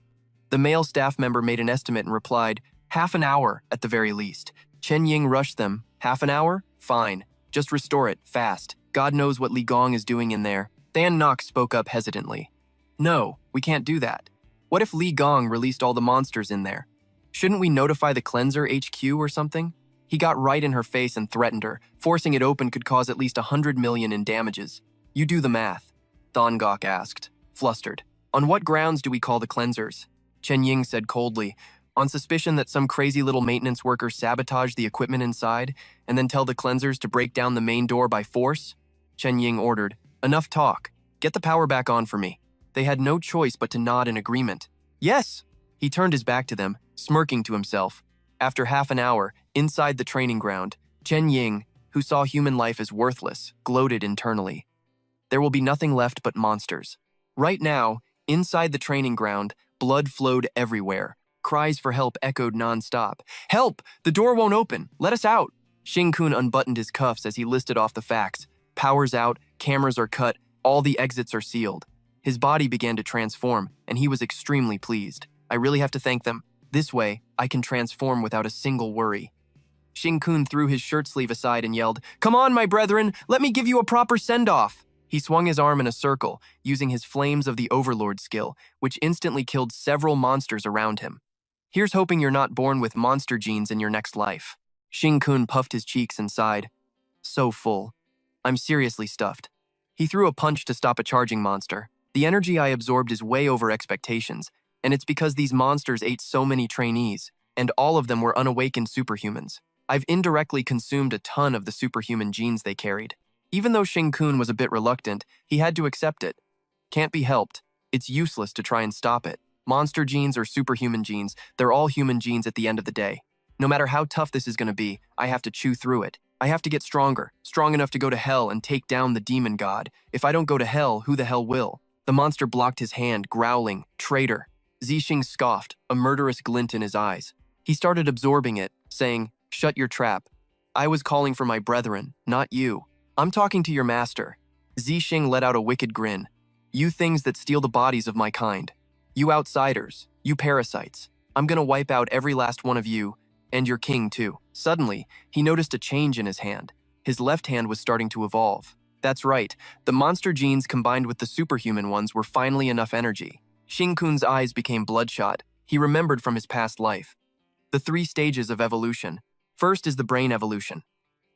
The male staff member made an estimate and replied, "Half an hour, at the very least." Chen Ying rushed them. "Half an hour? Fine. Just restore it, fast. God knows what Li Gong is doing in there." Than Knox spoke up hesitantly. "No, we can't do that. What if Li Gong released all the monsters in there? Shouldn't we notify the cleanser HQ or something?" He got right in her face and threatened her. Forcing it open could cause at least 100 million in damages. "You do the math," Thongok asked, flustered. "On what grounds do we call the cleansers?" Chen Ying said coldly, "On suspicion that some crazy little maintenance worker sabotaged the equipment inside, and then tell the cleansers to break down the main door by force?" Chen Ying ordered, "Enough talk. Get the power back on for me." They had no choice but to nod in agreement. "Yes!" He turned his back to them, smirking to himself. After half an hour, inside the training ground, Chen Ying, who saw human life as worthless, gloated internally. There will be nothing left but monsters. Right now, inside the training ground, blood flowed everywhere. Cries for help echoed non-stop. "Help! The door won't open! Let us out!" Xing-kun unbuttoned his cuffs as he listed off the facts. Power's out, cameras are cut, all the exits are sealed. His body began to transform, and he was extremely pleased. "I really have to thank them. This way, I can transform without a single worry." Xing-kun threw his shirt sleeve aside and yelled, "Come on, my brethren, let me give you a proper send-off." He swung his arm in a circle, using his Flames of the Overlord skill, which instantly killed several monsters around him. "Here's hoping you're not born with monster genes in your next life." Xing-kun puffed his cheeks and sighed. "So full. I'm seriously stuffed." He threw a punch to stop a charging monster. "The energy I absorbed is way over expectations, and it's because these monsters ate so many trainees, and all of them were unawakened superhumans. I've indirectly consumed a ton of the superhuman genes they carried." Even though Xing-kun was a bit reluctant, he had to accept it. Can't be helped. It's useless to try and stop it. Monster genes or superhuman genes, they're all human genes at the end of the day. No matter how tough this is going to be, I have to chew through it. I have to get stronger, strong enough to go to hell and take down the demon god. If I don't go to hell, who the hell will? The monster blocked his hand, growling, "Traitor." Zixing scoffed, a murderous glint in his eyes. He started absorbing it, saying, "Shut your trap. I was calling for my brethren, not you. I'm talking to your master." Zixing let out a wicked grin. "You things that steal the bodies of my kind. You outsiders, you parasites. I'm gonna wipe out every last one of you, and your king too." Suddenly, he noticed a change in his hand. His left hand was starting to evolve. That's right, the monster genes combined with the superhuman ones were finally enough energy. Xing-kun's eyes became bloodshot. He remembered from his past life. The 3 stages of evolution. First is the brain evolution.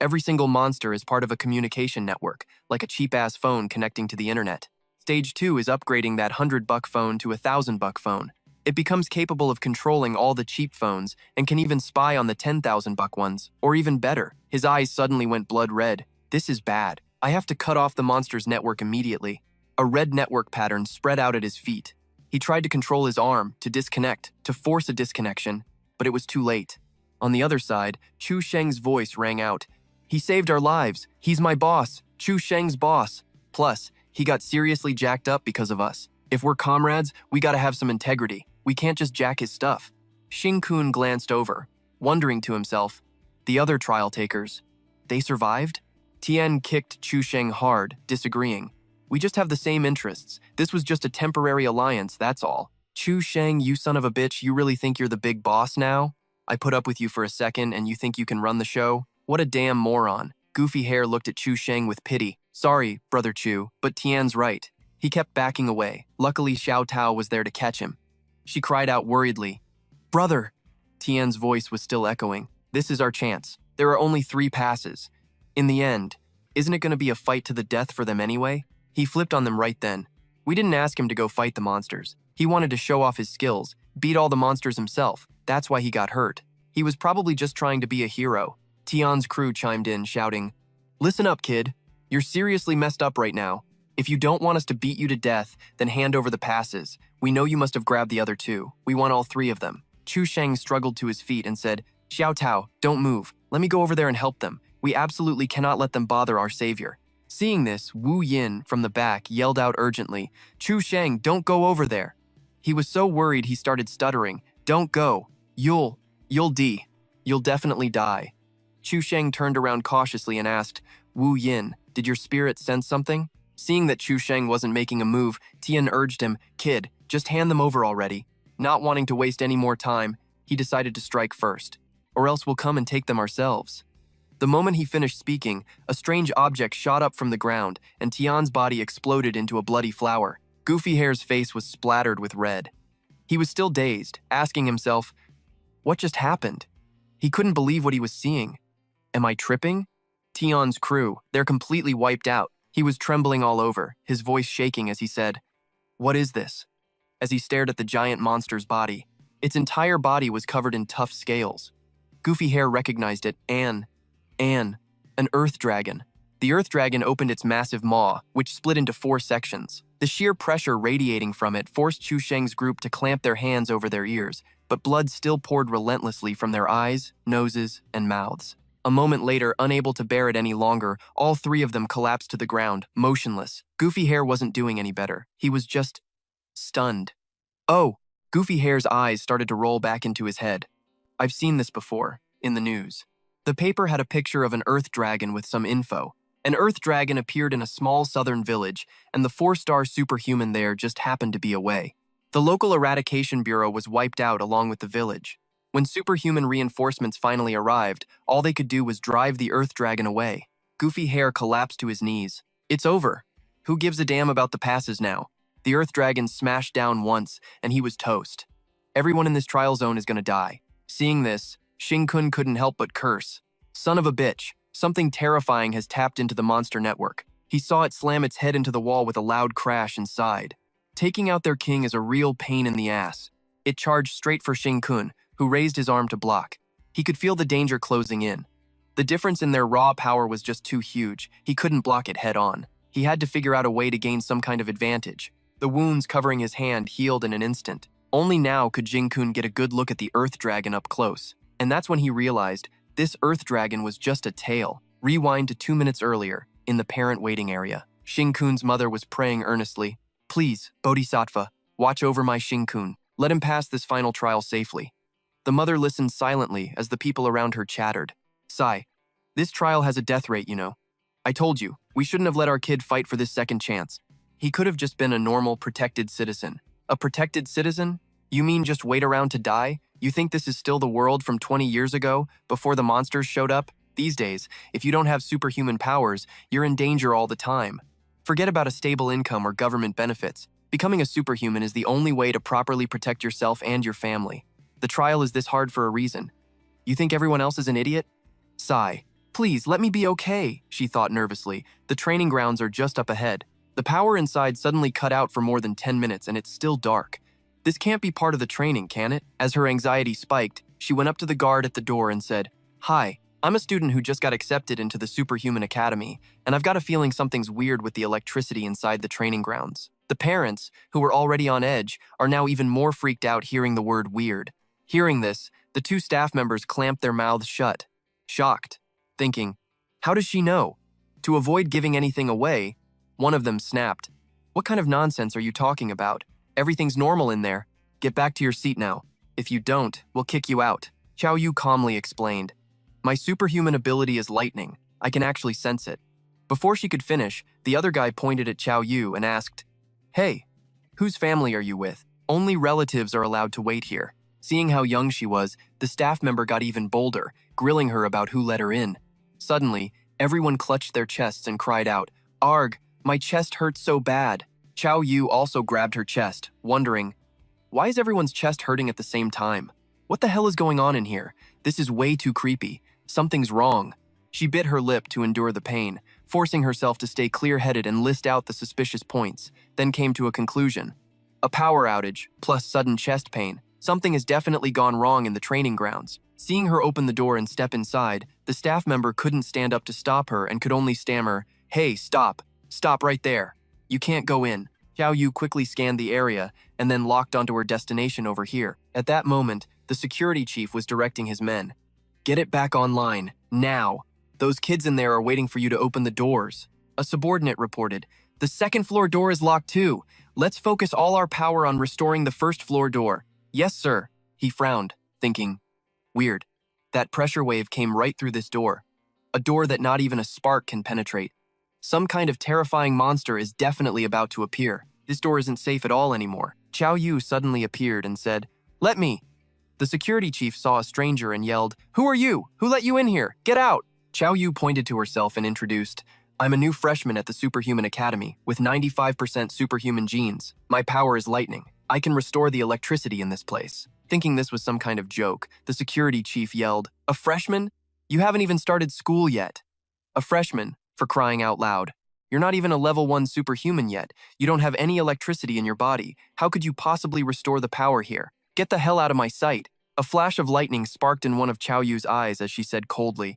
Every single monster is part of a communication network, like a cheap-ass phone connecting to the internet. Stage 2 is upgrading that $100 phone to a $1,000 phone. It becomes capable of controlling all the cheap phones and can even spy on the $10,000 ones, or even better. His eyes suddenly went blood red. This is bad. I have to cut off the monster's network immediately. A red network pattern spread out at his feet. He tried to control his arm, to disconnect, to force a disconnection, but it was too late. On the other side, Chu Sheng's voice rang out. "He saved our lives. He's my boss. Chu Sheng's boss. Plus, he got seriously jacked up because of us. If we're comrades, we gotta have some integrity. We can't just jack his stuff." Xing-kun glanced over, wondering to himself, the other trial takers, they survived? Tian kicked Chu Sheng hard, disagreeing. "We just have the same interests. This was just a temporary alliance, that's all." Chu Sheng, you son of a bitch, you really think you're the big boss now? I put up with you for a second and you think you can run the show? What a damn moron. Goofy Hair looked at Chu Sheng with pity. Sorry, Brother Chu, but Tian's right. He kept backing away. Luckily, Xiao Tao was there to catch him. She cried out worriedly, Brother! Tian's voice was still echoing. This is our chance. There are only 3 passes. In the end, isn't it going to be a fight to the death for them anyway? He flipped on them right then. We didn't ask him to go fight the monsters. He wanted to show off his skills, beat all the monsters himself. That's why he got hurt. He was probably just trying to be a hero. Tian's crew chimed in, shouting, Listen up, kid. You're seriously messed up right now. If you don't want us to beat you to death, then hand over the passes. We know you must have grabbed the other 2. We want all 3 of them. Chu Sheng struggled to his feet and said, Xiao Tao, don't move. Let me go over there and help them. We absolutely cannot let them bother our savior. Seeing this, Wu Yin from the back yelled out urgently, Chu Sheng, don't go over there. He was so worried he started stuttering. Don't go. You'll definitely die. Chu Sheng turned around cautiously and asked, Wu Yin, did your spirit sense something? Seeing that Chu Sheng wasn't making a move, Tian urged him, Kid, just hand them over already. Not wanting to waste any more time, he decided to strike first, or else we'll come and take them ourselves. The moment he finished speaking, a strange object shot up from the ground, and Tian's body exploded into a bloody flower. Goofy Hair's face was splattered with red. He was still dazed, asking himself, what just happened? He couldn't believe what he was seeing. Am I tripping? Tian's crew, they're completely wiped out. He was trembling all over, his voice shaking as he said, What is this? As he stared at the giant monster's body. Its entire body was covered in tough scales. Goofy Hair recognized it, an earth dragon. The earth dragon opened its massive maw, which split into 4 sections. The sheer pressure radiating from it forced Chu Sheng's group to clamp their hands over their ears, but blood still poured relentlessly from their eyes, noses, and mouths. A moment later, unable to bear it any longer, all 3 of them collapsed to the ground, motionless. Goofy Hair wasn't doing any better. He was just stunned. Oh! Goofy Hair's eyes started to roll back into his head. I've seen this before, in the news. The paper had a picture of an earth dragon with some info. An earth dragon appeared in a small southern village, and the 4-star superhuman there just happened to be away. The local eradication bureau was wiped out along with the village. When superhuman reinforcements finally arrived, all they could do was drive the earth dragon away. Goofy Hair collapsed to his knees. It's over. Who gives a damn about the passes now? The earth dragon smashed down once, and he was toast. Everyone in this trial zone is gonna die. Seeing this, Xing-kun couldn't help but curse. Son of a bitch, something terrifying has tapped into the monster network. He saw it slam its head into the wall with a loud crash and sighed. Taking out their king is a real pain in the ass. It charged straight for Xing-kun, who raised his arm to block. He could feel the danger closing in. The difference in their raw power was just too huge. He couldn't block it head on. He had to figure out a way to gain some kind of advantage. The wounds covering his hand healed in an instant. Only now could Xing-kun get a good look at the earth dragon up close. And that's when he realized this earth dragon was just a tail. Rewind to 2 minutes earlier, in the parent waiting area. Xing-kun's mother was praying earnestly, Please, Bodhisattva, watch over my Xing-kun. Let him pass this final trial safely. The mother listened silently as the people around her chattered. Sigh, this trial has a death rate, you know. I told you, we shouldn't have let our kid fight for this second chance. He could have just been a normal, protected citizen. A protected citizen? You mean just wait around to die? You think this is still the world from 20 years ago, before the monsters showed up? These days, if you don't have superhuman powers, you're in danger all the time. Forget about a stable income or government benefits. Becoming a superhuman is the only way to properly protect yourself and your family. The trial is this hard for a reason. You think everyone else is an idiot? Sigh. Please, let me be okay, she thought nervously. The training grounds are just up ahead. The power inside suddenly cut out for more than 10 minutes and it's still dark. This can't be part of the training, can it? As her anxiety spiked, she went up to the guard at the door and said, Hi, I'm a student who just got accepted into the Superhuman Academy, and I've got a feeling something's weird with the electricity inside the training grounds. The parents, who were already on edge, are now even more freaked out hearing the word weird. Hearing this, the 2 staff members clamped their mouths shut, shocked, thinking, how does she know? To avoid giving anything away, one of them snapped, What kind of nonsense are you talking about? Everything's normal in there. Get back to your seat now. If you don't, we'll kick you out. Xiao Yu calmly explained. My superhuman ability is lightning. I can actually sense it. Before she could finish, the other guy pointed at Xiao Yu and asked, Hey, whose family are you with? Only relatives are allowed to wait here. Seeing how young she was, the staff member got even bolder, grilling her about who let her in. Suddenly, everyone clutched their chests and cried out, "Arg, my chest hurts so bad." Chow Yu also grabbed her chest, wondering, why is everyone's chest hurting at the same time? What the hell is going on in here? This is way too creepy. Something's wrong. She bit her lip to endure the pain, forcing herself to stay clear-headed and list out the suspicious points, then came to a conclusion. A power outage, plus sudden chest pain. Something has definitely gone wrong in the training grounds. Seeing her open the door and step inside, the staff member couldn't stand up to stop her and could only stammer, "Hey, stop. Stop right there. You can't go in." Xiao Yu quickly scanned the area and then locked onto her destination over here. At that moment, the security chief was directing his men. "Get it back online, now. Those kids in there are waiting for you to open the doors." A subordinate reported, "The second floor door is locked too. Let's focus all our power on restoring the first floor door." "Yes, sir." He frowned, thinking, weird. That pressure wave came right through this door. A door that not even a spark can penetrate. Some kind of terrifying monster is definitely about to appear. This door isn't safe at all anymore. Chow Yu suddenly appeared and said, "Let me." The security chief saw a stranger and yelled, "Who are you? Who let you in here? Get out!" Chow Yu pointed to herself and introduced, "I'm a new freshman at the Superhuman Academy with 95% superhuman genes. My power is lightning. I can restore the electricity in this place." Thinking this was some kind of joke, the security chief yelled, "A freshman? You haven't even started school yet." "A freshman, for crying out loud. You're not even a level 1 superhuman yet. You don't have any electricity in your body. How could you possibly restore the power here? Get the hell out of my sight." A flash of lightning sparked in one of Chow Yu's eyes as she said coldly,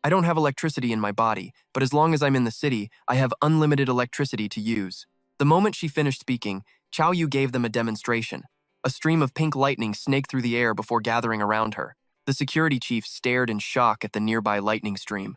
"I don't have electricity in my body, but as long as I'm in the city, I have unlimited electricity to use." The moment she finished speaking, Chow Yu gave them a demonstration. A stream of pink lightning snaked through the air before gathering around her. The security chief stared in shock at the nearby lightning stream.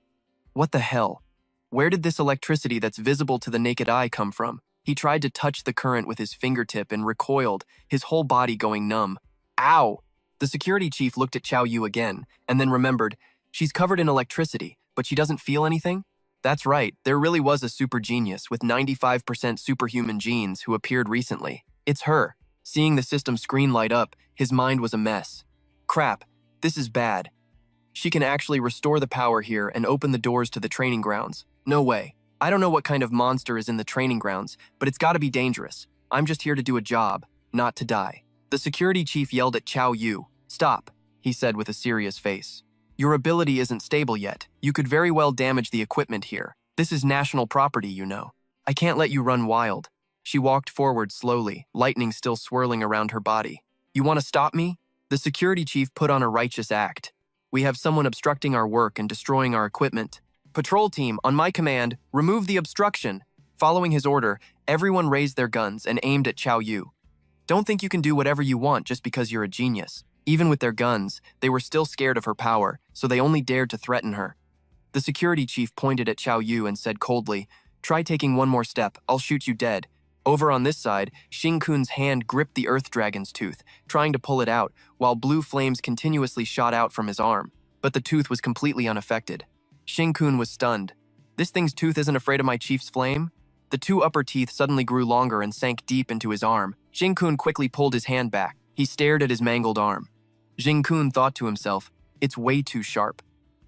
What the hell? Where did this electricity that's visible to the naked eye come from? He tried to touch the current with his fingertip and recoiled, his whole body going numb. Ow! The security chief looked at Chow Yu again, and then remembered, she's covered in electricity, but she doesn't feel anything? That's right, there really was a super genius with 95% superhuman genes who appeared recently. It's her. Seeing the system screen light up, his mind was a mess. Crap, this is bad. She can actually restore the power here and open the doors to the training grounds. No way. I don't know what kind of monster is in the training grounds, but it's gotta be dangerous. I'm just here to do a job, not to die. The security chief yelled at Chow Yu. "Stop," he said with a serious face. "Your ability isn't stable yet. You could very well damage the equipment here. This is national property, you know. I can't let you run wild." She walked forward slowly, lightning still swirling around her body. "You want to stop me?" The security chief put on a righteous act. "We have someone obstructing our work and destroying our equipment. Patrol team, on my command, remove the obstruction." Following his order, everyone raised their guns and aimed at Chow Yu. Don't think you can do whatever you want just because you're a genius. Even with their guns, they were still scared of her power, so they only dared to threaten her. The security chief pointed at Chow Yu and said coldly, "Try taking one more step, I'll shoot you dead." Over on this side, Xing Kun's hand gripped the Earth Dragon's tooth, trying to pull it out, while blue flames continuously shot out from his arm. But the tooth was completely unaffected. Xing Kun was stunned. "This thing's tooth isn't afraid of my chief's flame?" The two upper teeth suddenly grew longer and sank deep into his arm. Xing Kun quickly pulled his hand back. He stared at his mangled arm. Xing Kun thought to himself, "It's way too sharp.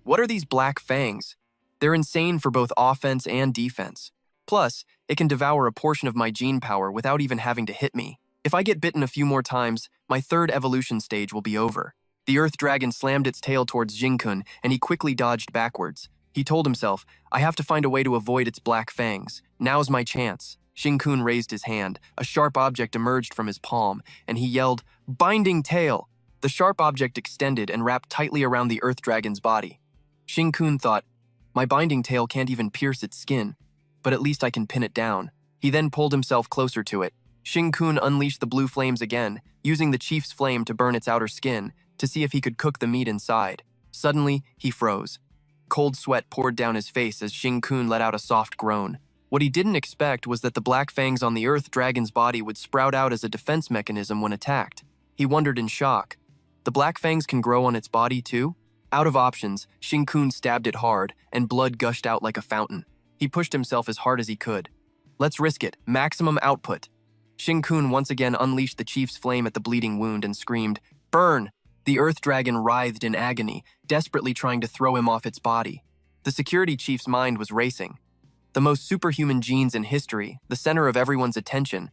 What are these black fangs? They're insane for both offense and defense. Plus, it can devour a portion of my gene power without even having to hit me. If I get bitten a few more times, my third evolution stage will be over." The Earth Dragon slammed its tail towards Xing Kun, and he quickly dodged backwards. He told himself, "I have to find a way to avoid its black fangs. Now's my chance." Xing Kun raised his hand. A sharp object emerged from his palm, and he yelled, "Binding tail!" The sharp object extended and wrapped tightly around the Earth Dragon's body. Xing Kun thought, "My binding tail can't even pierce its skin, but at least I can pin it down." He then pulled himself closer to it. Xing Kun unleashed the blue flames again, using the chief's flame to burn its outer skin, to see if he could cook the meat inside. Suddenly, he froze. Cold sweat poured down his face as Xing Kun let out a soft groan. What he didn't expect was that the black fangs on the Earth Dragon's body would sprout out as a defense mechanism when attacked. He wondered in shock. The black fangs can grow on its body too? Out of options, Xing Kun stabbed it hard, and blood gushed out like a fountain. He pushed himself as hard as he could. "Let's risk it. Maximum output." Shin-kun once again unleashed the chief's flame at the bleeding wound and screamed, "Burn!" The earth dragon writhed in agony, desperately trying to throw him off its body. The security chief's mind was racing. The most superhuman genes in history, the center of everyone's attention.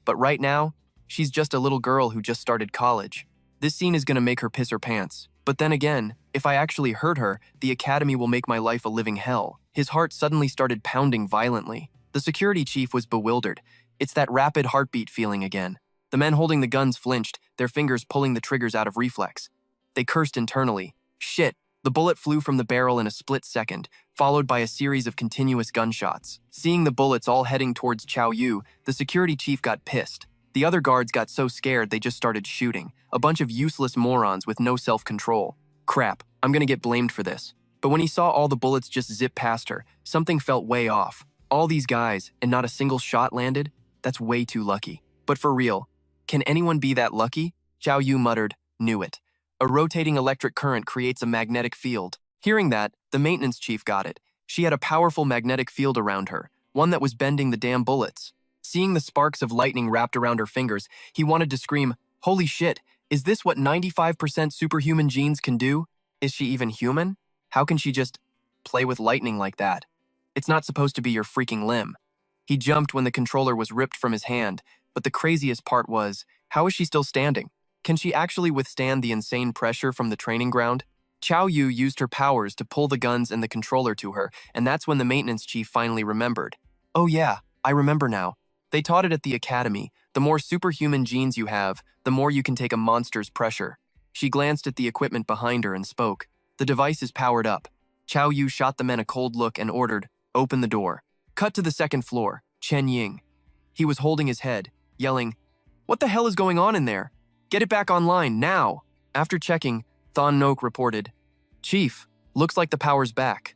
But right now, she's just a little girl who just started college. This scene is gonna make her piss her pants. But then again, if I actually hurt her, the academy will make my life a living hell. His heart suddenly started pounding violently. The security chief was bewildered. It's that rapid heartbeat feeling again. The men holding the guns flinched, their fingers pulling the triggers out of reflex. They cursed internally. Shit! The bullet flew from the barrel in a split second, followed by a series of continuous gunshots. Seeing the bullets all heading towards Chow Yu, the security chief got pissed. The other guards got so scared they just started shooting. A bunch of useless morons with no self-control. Crap, I'm gonna get blamed for this. But when he saw all the bullets just zip past her, something felt way off. All these guys, and not a single shot landed? That's way too lucky. But for real, can anyone be that lucky? Chow Yu muttered, "Knew it. A rotating electric current creates a magnetic field." Hearing that, the maintenance chief got it. She had a powerful magnetic field around her, one that was bending the damn bullets. Seeing the sparks of lightning wrapped around her fingers, he wanted to scream, "Holy shit, is this what 95% superhuman genes can do? Is she even human? How can she just play with lightning like that? It's not supposed to be your freaking limb." He jumped when the controller was ripped from his hand, but the craziest part was, how is she still standing? Can she actually withstand the insane pressure from the training ground? Chow Yu used her powers to pull the guns and the controller to her, and that's when the maintenance chief finally remembered. "Oh yeah, I remember now. They taught it at the academy. The more superhuman genes you have, the more you can take a monster's pressure." She glanced at the equipment behind her and spoke. "The device is powered up." Chow Yu shot the men a cold look and ordered, "Open the door." Cut to the second floor, Chen Ying. He was holding his head, yelling, "What the hell is going on in there? Get it back online, now!" After checking, Thon Nok reported, "Chief, looks like the power's back."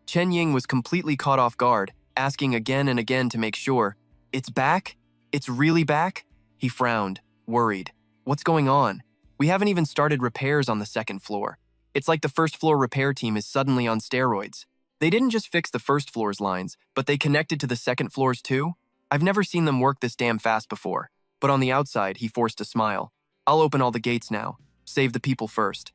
Chen Ying was completely caught off guard, asking again and again to make sure. "It's back? It's really back?" He frowned, worried. "What's going on? We haven't even started repairs on the second floor. It's like the first floor repair team is suddenly on steroids. They didn't just fix the first floor's lines, but they connected to the second floor's too? I've never seen them work this damn fast before." But on the outside, he forced a smile. "I'll open all the gates now. Save the people first."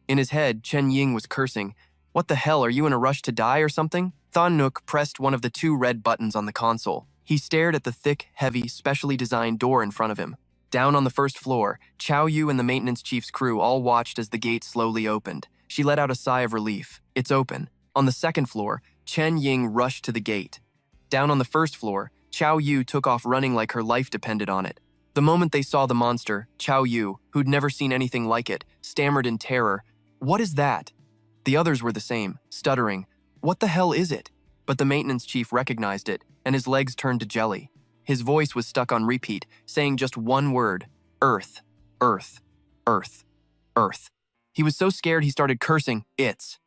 In his head, Chen Ying was cursing. "What the hell, are you in a rush to die or something?" Thon Nook pressed one of the two red buttons on the console. He stared at the thick, heavy, specially designed door in front of him. Down on the first floor, Chow Yu and the maintenance chief's crew all watched as the gate slowly opened. She let out a sigh of relief. It's open. On the second floor, Chen Ying rushed to the gate. Down on the first floor, Chow Yu took off running like her life depended on it. The moment they saw the monster, Chow Yu, who'd never seen anything like it, stammered in terror, "What is that?" The others were the same, stuttering, "What the hell is it?" But the maintenance chief recognized it, and his legs turned to jelly. His voice was stuck on repeat, saying just one word, "Earth, Earth, Earth, Earth." He was so scared he started cursing, It's.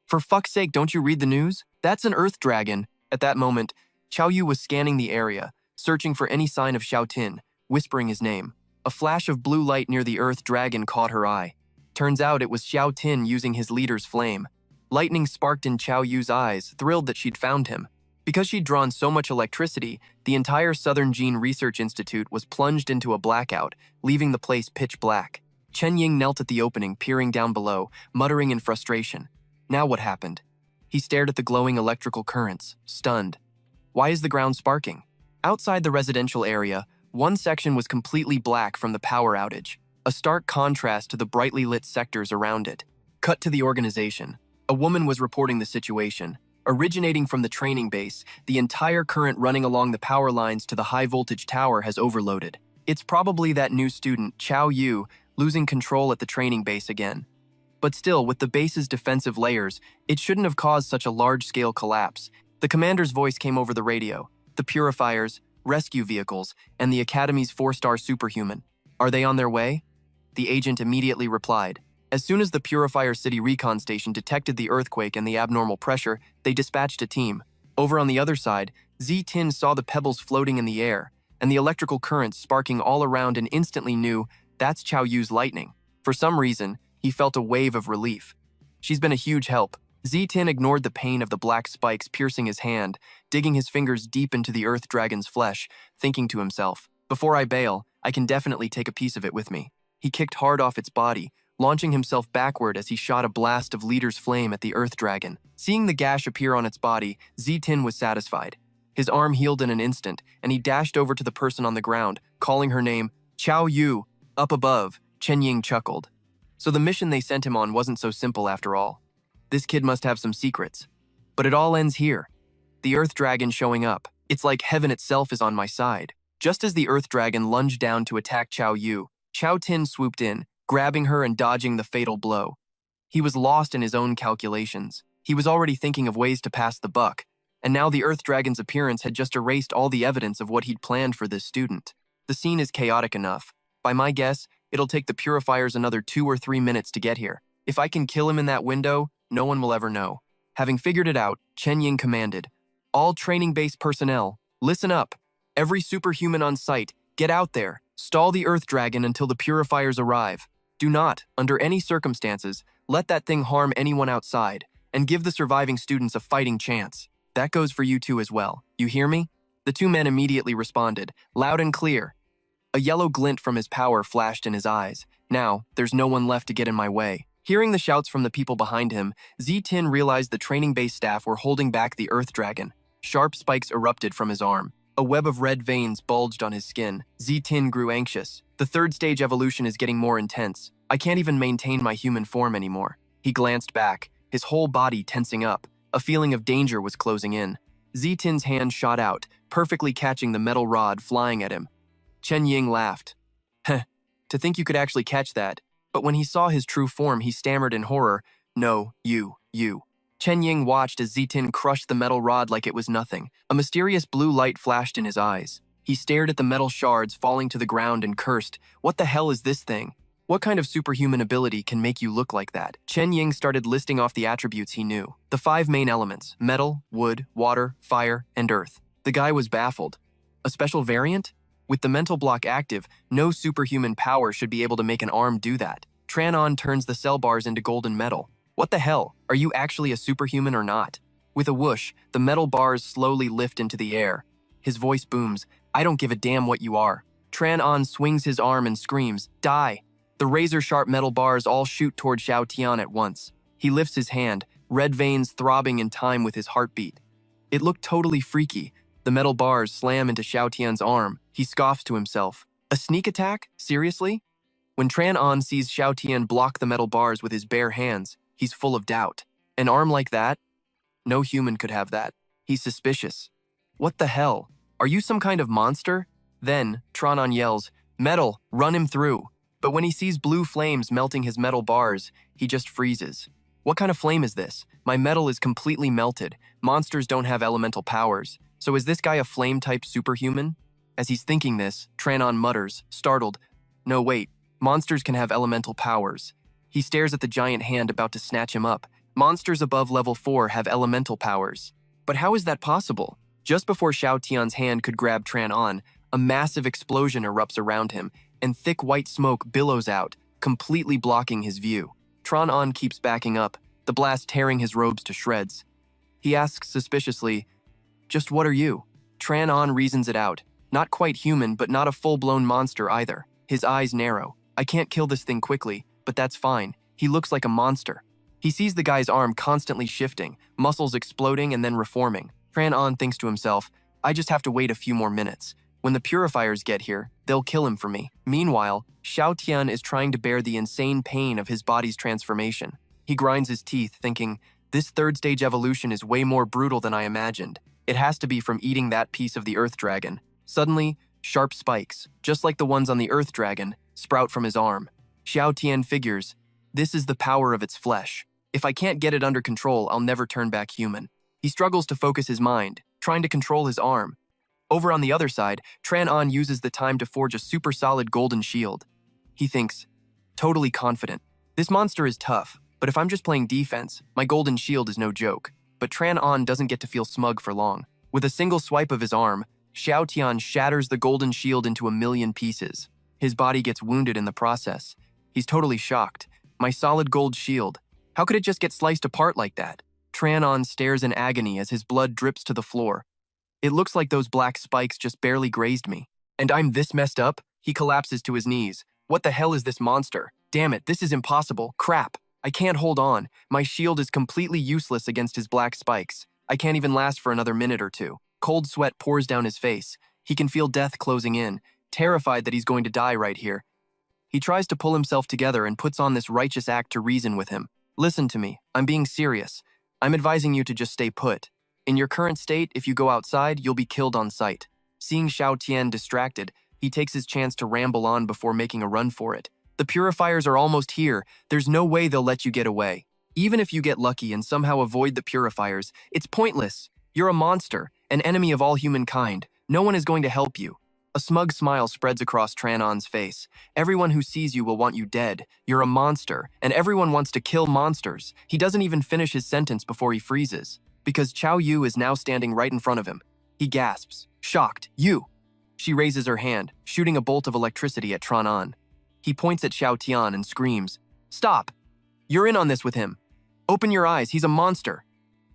For fuck's sake, don't you read the news? That's an earth dragon." At that moment, Chow Yu was scanning the area, searching for any sign of Xiao Tin, whispering his name. A flash of blue light near the earth dragon caught her eye. Turns out it was Xiao Tin using his leader's flame. Lightning sparked in Chow Yu's eyes, thrilled that she'd found him. Because she'd drawn so much electricity, the entire Southern Gene Research Institute was plunged into a blackout, leaving the place pitch black. Chen Ying knelt at the opening, peering down below, muttering in frustration. Now what happened? He stared at the glowing electrical currents, stunned. Why is the ground sparking? Outside the residential area, one section was completely black from the power outage, a stark contrast to the brightly lit sectors around it. Cut to the organization. A woman was reporting the situation. Originating from the training base, the entire current running along the power lines to the high-voltage tower has overloaded. It's probably that new student, Chow Yu, losing control at the training base again. But still, with the base's defensive layers, it shouldn't have caused such a large-scale collapse. The commander's voice came over the radio. The purifiers, rescue vehicles, and the Academy's 4-star superhuman. Are they on their way? The agent immediately replied. As soon as the Purifier City Recon Station detected the earthquake and the abnormal pressure, they dispatched a team. Over on the other side, Z-Tin saw the pebbles floating in the air, and the electrical currents sparking all around and instantly knew that's Chow Yu's lightning. For some reason, he felt a wave of relief. She's been a huge help. Z-Tin ignored the pain of the black spikes piercing his hand, digging his fingers deep into the earth dragon's flesh, thinking to himself, "Before I bail, I can definitely take a piece of it with me." He kicked hard off its body, launching himself backward as he shot a blast of Leader's flame at the earth dragon. Seeing the gash appear on its body, Z-Tin was satisfied. His arm healed in an instant, and he dashed over to the person on the ground, calling her name, "Chao Yu." Up above, Chen Ying chuckled. So the mission they sent him on wasn't so simple after all. This kid must have some secrets. But it all ends here. The earth dragon showing up. It's like heaven itself is on my side. Just as the earth dragon lunged down to attack Chao Yu, Chao Tin swooped in, grabbing her and dodging the fatal blow. He was lost in his own calculations. He was already thinking of ways to pass the buck, and now the earth dragon's appearance had just erased all the evidence of what he'd planned for this student. The scene is chaotic enough. By my guess, it'll take the purifiers another 2 or 3 minutes to get here. If I can kill him in that window, no one will ever know. Having figured it out, Chen Ying commanded, "All training-based personnel, listen up. Every superhuman on site, get out there. Stall the earth dragon until the purifiers arrive. Do not, under any circumstances, let that thing harm anyone outside, and give the surviving students a fighting chance. That goes for you two as well. You hear me?" The two men immediately responded, loud and clear. A yellow glint from his power flashed in his eyes. Now, there's no one left to get in my way. Hearing the shouts from the people behind him, Z-Tin realized the training-based staff were holding back the earth dragon. Sharp spikes erupted from his arm. A web of red veins bulged on his skin. Z-Tin grew anxious. The third stage evolution is getting more intense. I can't even maintain my human form anymore. He glanced back, his whole body tensing up. A feeling of danger was closing in. Z-Tin's hand shot out, perfectly catching the metal rod flying at him. Chen Ying laughed. "Heh, to think you could actually catch that." But when he saw his true form, he stammered in horror, "No, you. Chen Ying watched as Z-Tin crushed the metal rod like it was nothing. A mysterious blue light flashed in his eyes. He stared at the metal shards falling to the ground and cursed, "What the hell is this thing? What kind of superhuman ability can make you look like that?" Chen Ying started listing off the attributes he knew. The 5 main elements: metal, wood, water, fire, and earth. The guy was baffled. A special variant? With the mental block active, no superhuman power should be able to make an arm do that. Tran-On turns the cell bars into golden metal. What the hell? Are you actually a superhuman or not? With a whoosh, the metal bars slowly lift into the air. His voice booms, "I don't give a damn what you are." Tran-On swings his arm and screams, "Die!" The razor-sharp metal bars all shoot toward Xiao Tian at once. He lifts his hand, red veins throbbing in time with his heartbeat. It looked totally freaky. The metal bars slam into Xiao Tian's arm. He scoffs to himself. A sneak attack? Seriously? When Tran-On sees Xiao Tian block the metal bars with his bare hands, he's full of doubt. An arm like that? No human could have that. He's suspicious. What the hell? Are you some kind of monster? Then, Tran-On yells, "Metal, run him through." But when he sees blue flames melting his metal bars, he just freezes. What kind of flame is this? My metal is completely melted. Monsters don't have elemental powers. So is this guy a flame-type superhuman? As he's thinking this, Tran-On mutters, startled, "No, wait. Monsters can have elemental powers." He stares at the giant hand about to snatch him up. Monsters above level 4 have elemental powers. But how is that possible? Just before Xiao Tian's hand could grab Tran-On, a massive explosion erupts around him, and thick white smoke billows out, completely blocking his view. Tran-On keeps backing up, the blast tearing his robes to shreds. He asks suspiciously, "Just what are you?" Tran-On reasons it out. Not quite human, but not a full-blown monster either. His eyes narrow. "I can't kill this thing quickly, but that's fine. He looks like a monster." He sees the guy's arm constantly shifting, muscles exploding and then reforming. Tran-On thinks to himself, "I just have to wait a few more minutes. When the purifiers get here, they'll kill him for me." Meanwhile, Xiao Tian is trying to bear the insane pain of his body's transformation. He grinds his teeth, thinking, "This third-stage evolution is way more brutal than I imagined. It has to be from eating that piece of the earth dragon." Suddenly, sharp spikes, just like the ones on the earth dragon, sprout from his arm. Xiao Tian figures, "This is the power of its flesh. If I can't get it under control, I'll never turn back human." He struggles to focus his mind, trying to control his arm. Over on the other side, Tran-On uses the time to forge a super solid golden shield. He thinks, totally confident, "This monster is tough, but if I'm just playing defense, my golden shield is no joke." But Tran-On doesn't get to feel smug for long. With a single swipe of his arm, Xiao Tian shatters the golden shield into a million pieces. His body gets wounded in the process. He's totally shocked. "My solid gold shield. How could it just get sliced apart like that?" Tran-On stares in agony as his blood drips to the floor. It looks like those black spikes just barely grazed me. And I'm this messed up? He collapses to his knees. What the hell is this monster? Damn it, this is impossible. Crap. I can't hold on. My shield is completely useless against his black spikes. I can't even last for another minute or two. Cold sweat pours down his face. He can feel death closing in, terrified that he's going to die right here. He tries to pull himself together and puts on this righteous act to reason with him. Listen to me. I'm being serious. I'm advising you to just stay put. In your current state, if you go outside, you'll be killed on sight. Seeing Xiao Tian distracted, he takes his chance to ramble on before making a run for it. The purifiers are almost here. There's no way they'll let you get away. Even if you get lucky and somehow avoid the purifiers, it's pointless. You're a monster, an enemy of all humankind. No one is going to help you. A smug smile spreads across Tran-On's face. Everyone who sees you will want you dead. You're a monster, and everyone wants to kill monsters. He doesn't even finish his sentence before he freezes, because Chao Yu is now standing right in front of him. He gasps, shocked. You! She raises her hand, shooting a bolt of electricity at Tran-On. He points at Xiao Tian and screams, "Stop! You're in on this with him. Open your eyes, he's a monster."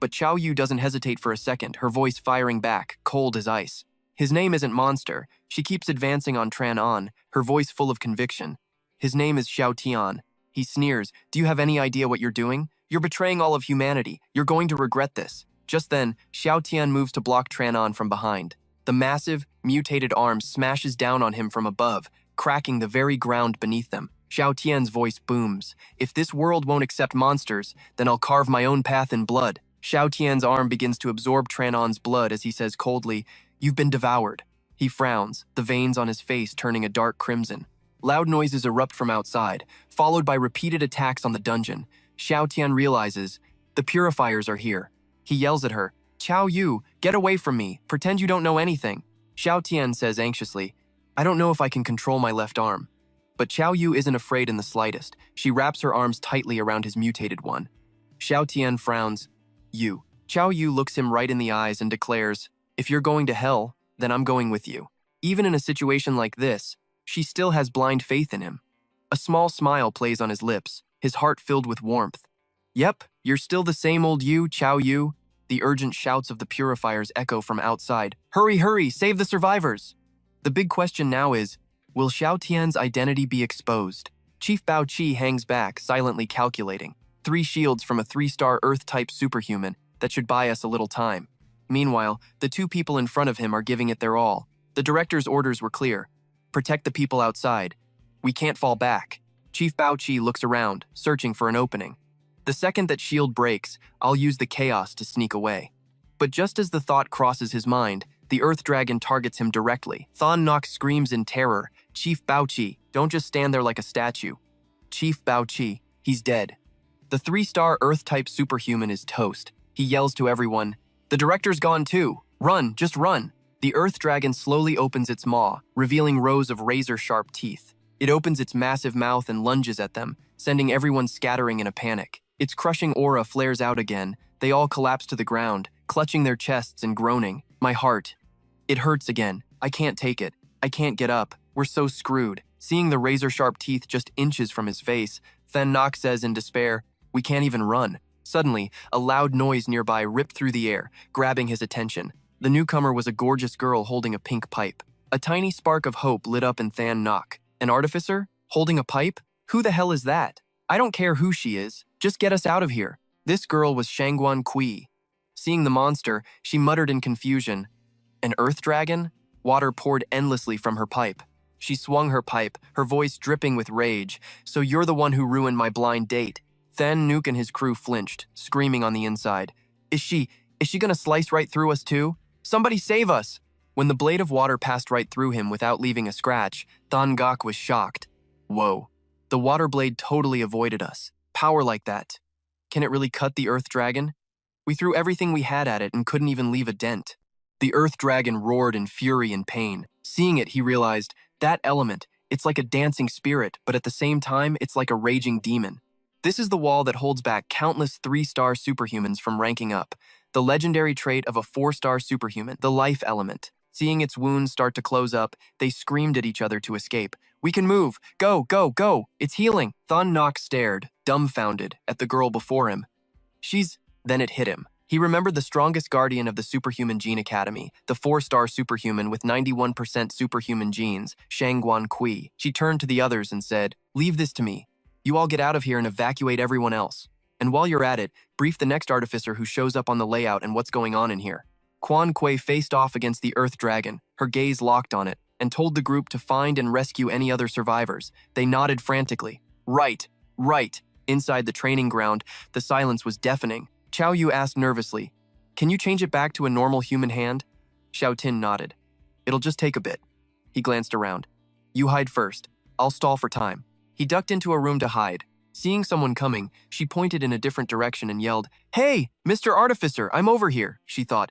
But Chao Yu doesn't hesitate for a second, her voice firing back, cold as ice. His name isn't Monster. She keeps advancing on Tran-On, her voice full of conviction. His name is Xiao Tian. He sneers, "Do you have any idea what you're doing? You're betraying all of humanity. You're going to regret this." Just then, Xiao Tian moves to block Tran-On from behind. The massive, mutated arm smashes down on him from above, cracking the very ground beneath them. Xiao Tian's voice booms. "If this world won't accept monsters, then I'll carve my own path in blood." Xiao Tian's arm begins to absorb Tran-On's blood as he says coldly, "You've been devoured." He frowns, the veins on his face turning a dark crimson. Loud noises erupt from outside, followed by repeated attacks on the dungeon. Xiao Tian realizes, the purifiers are here. He yells at her, "Chao Yu, get away from me. Pretend you don't know anything." Xiao Tian says anxiously, "I don't know if I can control my left arm." But Chao Yu isn't afraid in the slightest. She wraps her arms tightly around his mutated one. Xiao Tian frowns. "You." Chao Yu looks him right in the eyes and declares, "If you're going to hell, then I'm going with you." Even in a situation like this, she still has blind faith in him. A small smile plays on his lips, his heart filled with warmth. "Yep, you're still the same old you, Chao Yu." The urgent shouts of the purifiers echo from outside. "Hurry, hurry, save the survivors!" The big question now is, will Xiao Tian's identity be exposed? Chief Bao Qi hangs back, silently calculating. 3 shields from a 3-star Earth-type superhuman that should buy us a little time. Meanwhile, the 2 people in front of him are giving it their all. The director's orders were clear. Protect the people outside. We can't fall back. Chief Bao Qi looks around, searching for an opening. The second that shield breaks, I'll use the chaos to sneak away. But just as the thought crosses his mind, the Earth Dragon targets him directly. Thon Nok screams in terror, "Chief Bao Qi, don't just stand there like a statue." Chief Bao Qi, he's dead. The 3-star Earth-type superhuman is toast. He yells to everyone, "The director's gone too. Run, just run." The Earth Dragon slowly opens its maw, revealing rows of razor-sharp teeth. It opens its massive mouth and lunges at them, sending everyone scattering in a panic. Its crushing aura flares out again. They all collapse to the ground, clutching their chests and groaning. My heart. It hurts again. I can't take it. I can't get up. We're so screwed. Seeing the razor-sharp teeth just inches from his face, Then Nok says in despair, "We can't even run." Suddenly, a loud noise nearby ripped through the air, grabbing his attention. The newcomer was a gorgeous girl holding a pink pipe. A tiny spark of hope lit up in Than Nok. An artificer? Holding a pipe? Who the hell is that? I don't care who she is. Just get us out of here. This girl was Shangguan Kui. Seeing the monster, she muttered in confusion. An earth dragon? Water poured endlessly from her pipe. She swung her pipe, her voice dripping with rage. "So you're the one who ruined my blind date." Than Nuk and his crew flinched, screaming on the inside. Is she gonna slice right through us too? Somebody save us! When the blade of water passed right through him without leaving a scratch, Than Gok was shocked. Whoa. The water blade totally avoided us. Power like that. Can it really cut the earth dragon? We threw everything we had at it and couldn't even leave a dent. The earth dragon roared in fury and pain. Seeing it, he realized, that element, it's like a dancing spirit, but at the same time, it's like a raging demon. This is the wall that holds back countless 3-star superhumans from ranking up. The legendary trait of a 4-star superhuman, the life element. Seeing its wounds start to close up, they screamed at each other to escape. "We can move! Go, go, go! It's healing!" Than Nok stared, dumbfounded, at the girl before him. She's Then it hit him. He remembered the strongest guardian of the Superhuman Gene Academy, the 4-star superhuman with 91% superhuman genes, Shangguan Kui. She turned to the others and said, "Leave this to me. You all get out of here and evacuate everyone else. And while you're at it, brief the next artificer who shows up on the layout and what's going on in here." Quan Kui faced off against the Earth Dragon, her gaze locked on it, and told the group to find and rescue any other survivors. They nodded frantically. Right, right. Inside the training ground, the silence was deafening. Xiao Yu asked nervously, "Can you change it back to a normal human hand?" Xiao Tin nodded. "It'll just take a bit." He glanced around. "You hide first. I'll stall for time." He ducked into a room to hide. Seeing someone coming, she pointed in a different direction and yelled, "Hey, Mr. Artificer, I'm over here," she thought.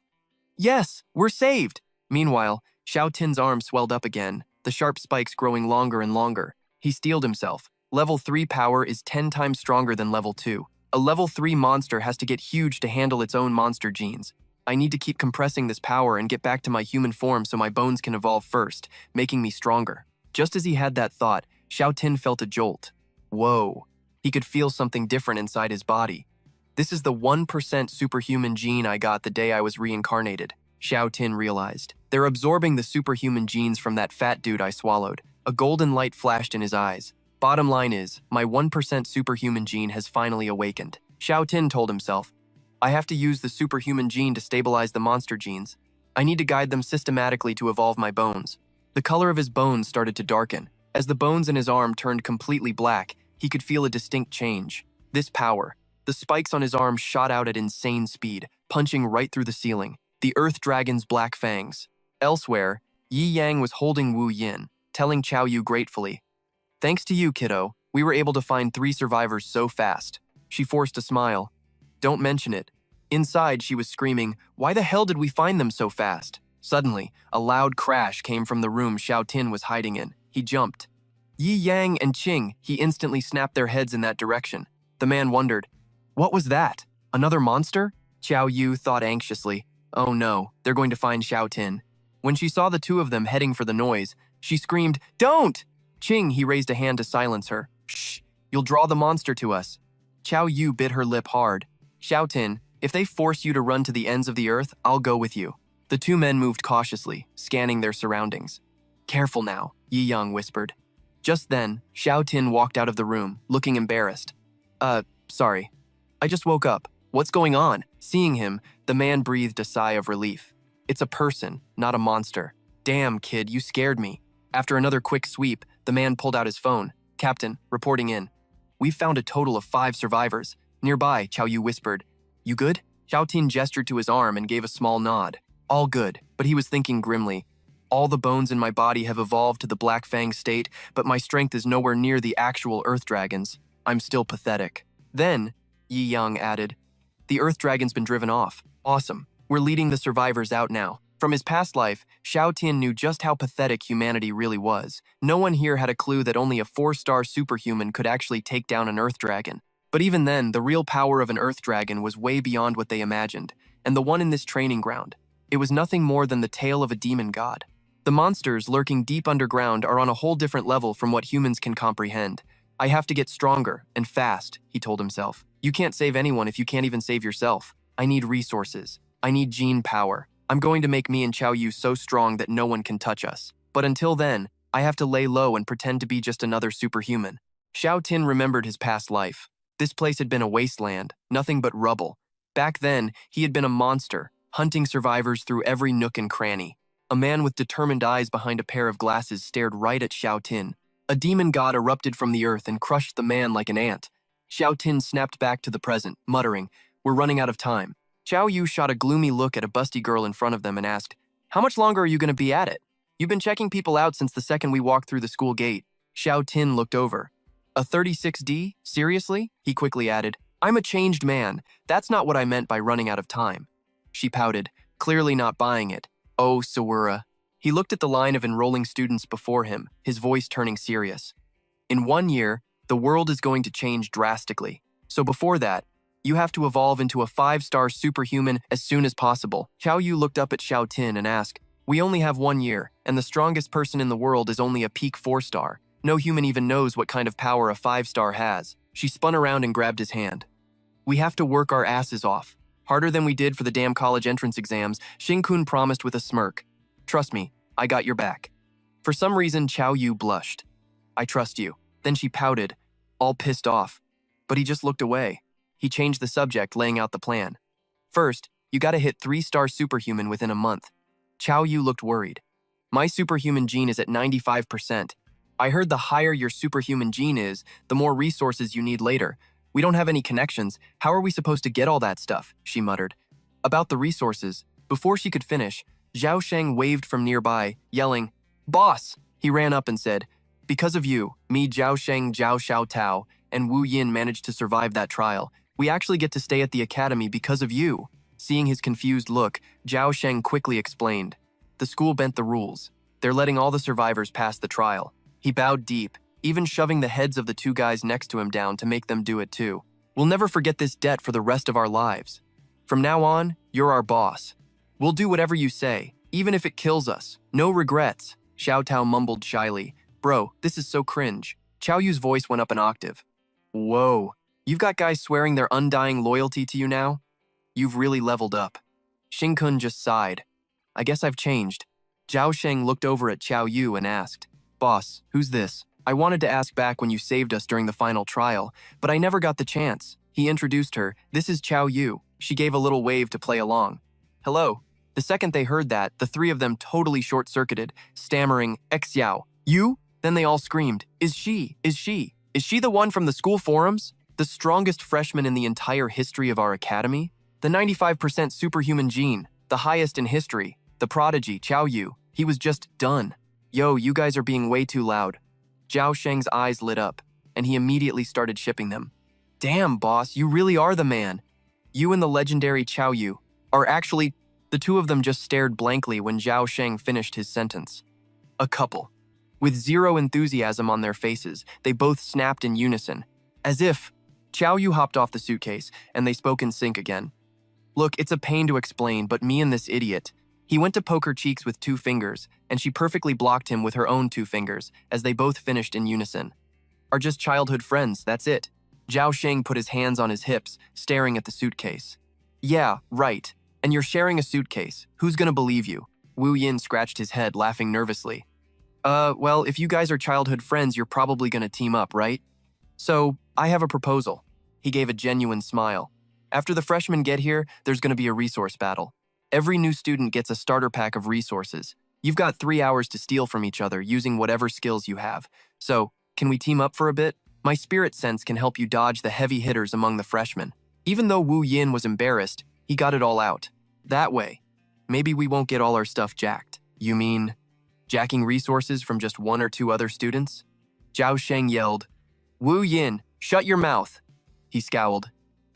"Yes, we're saved." Meanwhile, Xiao Tin's arm swelled up again, the sharp spikes growing longer and longer. He steeled himself. Level 3 power is 10 times stronger than level 2. A level 3 monster has to get huge to handle its own monster genes. I need to keep compressing this power and get back to my human form so my bones can evolve first, making me stronger. Just as he had that thought, Xiao Tin felt a jolt. Whoa. He could feel something different inside his body. "This is the 1% superhuman gene I got the day I was reincarnated," Xiao Tin realized. "They're absorbing the superhuman genes from that fat dude I swallowed." A golden light flashed in his eyes. "Bottom line is, my 1% superhuman gene has finally awakened." Xiao Tin told himself, "I have to use the superhuman gene to stabilize the monster genes. I need to guide them systematically to evolve my bones." The color of his bones started to darken. As the bones in his arm turned completely black, he could feel a distinct change. This power. The spikes on his arm shot out at insane speed, punching right through the ceiling. The Earth Dragon's black fangs. Elsewhere, Yi Yang was holding Wu Yin, telling Qiao Yu gratefully, "Thanks to you, kiddo, we were able to find 3 survivors so fast." She forced a smile. "Don't mention it." Inside, she was screaming, "Why the hell did we find them so fast?" Suddenly, a loud crash came from the room Xiao Tin was hiding in. He jumped. Yi Yang and Qing, he instantly snapped their heads in that direction. The man wondered, "What was that? Another monster?" Qiao Yu thought anxiously, "Oh no, they're going to find Xiao Tin." When she saw the two of them heading for the noise, she screamed, "Don't!" Qing, he raised a hand to silence her. "Shh, you'll draw the monster to us." Qiao Yu bit her lip hard. "Xiao Tin, if they force you to run to the ends of the earth, I'll go with you." The two men moved cautiously, scanning their surroundings. "Careful now," Yi Yang whispered. Just then, Xiao Tin walked out of the room, looking embarrassed. Sorry. I just woke up. What's going on?" Seeing him, the man breathed a sigh of relief. "It's a person, not a monster." "Damn, kid, you scared me." After another quick sweep, the man pulled out his phone. "Captain, reporting in. We've found a total of 5 survivors. Nearby," Qiao Yu whispered. "You good?" Xiao Tin gestured to his arm and gave a small nod. All good, but he was thinking grimly. "All the bones in my body have evolved to the Black Fang state, but my strength is nowhere near the actual Earth Dragons. I'm still pathetic." Then, Yi Yang added, "The Earth Dragon's been driven off. Awesome. We're leading the survivors out now." From his past life, Xiao Tin knew just how pathetic humanity really was. No one here had a clue that only a 4-star superhuman could actually take down an Earth Dragon. But even then, the real power of an Earth Dragon was way beyond what they imagined, and the one in this training ground. It was nothing more than the tail of a demon god. The monsters lurking deep underground are on a whole different level from what humans can comprehend. "I have to get stronger, and fast," he told himself. "You can't save anyone if you can't even save yourself. I need resources. I need gene power. I'm going to make me and Qiao Yu so strong that no one can touch us. But until then, I have to lay low and pretend to be just another superhuman." Xiao Tin remembered his past life. This place had been a wasteland, nothing but rubble. Back then, he had been a monster, hunting survivors through every nook and cranny. A man with determined eyes behind a pair of glasses stared right at Xiao Tin. A demon god erupted from the earth and crushed the man like an ant. Xiao Tin snapped back to the present, muttering, "We're running out of time." Qiao Yu shot a gloomy look at a busty girl in front of them and asked, "How much longer are you going to be at it? You've been checking people out since the second we walked through the school gate." Xiao Tin looked over. "A 36D? Seriously?" He quickly added, "I'm a changed man. That's not what I meant by running out of time." She pouted, clearly not buying it. "Oh, Sawura." He looked at the line of enrolling students before him, his voice turning serious. "In 1 year, the world is going to change drastically. So before that, you have to evolve into a 5-star superhuman as soon as possible." Qiao Yu looked up at Xiao Tin and asked, "We only have 1 year, and the strongest person in the world is only a peak 4-star. No human even knows what kind of power a 5-star has." She spun around and grabbed his hand. "We have to work our asses off. Harder than we did for the damn college entrance exams, Xing-kun promised with a smirk. Trust me, I got your back. For some reason, Qiao Yu blushed. I trust you. Then she pouted, all pissed off. But he just looked away. He changed the subject, laying out the plan. First, you gotta hit 3-star superhuman within a month. Qiao Yu looked worried. My superhuman gene is at 95%. I heard the higher your superhuman gene is, the more resources you need later. We don't have any connections. How are we supposed to get all that stuff? She muttered. About the resources. Before she could finish, Zhao Sheng waved from nearby, yelling, Boss! He ran up and said, Because of you, me Zhao Sheng, Zhao Xiao Tao, and Wu Yin managed to survive that trial. We actually get to stay at the academy because of you. Seeing his confused look, Zhao Sheng quickly explained. The school bent the rules. They're letting all the survivors pass the trial. He bowed deep, even shoving the heads of the 2 guys next to him down to make them do it too. We'll never forget this debt for the rest of our lives. From now on, you're our boss. We'll do whatever you say, even if it kills us. No regrets. Xiao Tao mumbled shyly. Bro, this is so cringe. Qiao Yu's voice went up an octave. Whoa, you've got guys swearing their undying loyalty to you now? You've really leveled up. Xing-kun just sighed. I guess I've changed. Zhao Sheng looked over at Qiao Yu and asked, Boss, who's this? I wanted to ask back when you saved us during the final trial, but I never got the chance. He introduced her. This is Qiao Yu. She gave a little wave to play along. Hello. The second they heard that, the 3 of them totally short-circuited, stammering, Xiao. You? Then they all screamed, Is she? Is she? Is she the one from the school forums? The strongest freshman in the entire history of our academy? The 95% superhuman gene, the highest in history. The prodigy, Qiao Yu. He was just done. Yo, you guys are being way too loud. Zhao Sheng's eyes lit up, and he immediately started shipping them. Damn, boss, you really are the man. You and the legendary Qiao Yu are actually... The 2 of them just stared blankly when Zhao Sheng finished his sentence. A couple. With zero enthusiasm on their faces, they both snapped in unison. As if... Qiao Yu hopped off the suitcase, and they spoke in sync again. Look, it's a pain to explain, but me and this idiot... He went to poke her cheeks with 2 fingers, and she perfectly blocked him with her own 2 fingers, as they both finished in unison. Are just childhood friends, that's it. Zhao Sheng put his hands on his hips, staring at the suitcase. Yeah, right. And you're sharing a suitcase. Who's gonna believe you? Wu Yin scratched his head, laughing nervously. Well, if you guys are childhood friends, you're probably gonna team up, right? So, I have a proposal. He gave a genuine smile. After the freshmen get here, there's gonna be a resource battle. Every new student gets a starter pack of resources. You've got 3 hours to steal from each other using whatever skills you have. So, can we team up for a bit? My spirit sense can help you dodge the heavy hitters among the freshmen. Even though Wu Yin was embarrassed, he got it all out. That way, maybe we won't get all our stuff jacked. You mean, jacking resources from just 1 or 2 other students? Zhao Sheng yelled, Wu Yin, shut your mouth. He scowled.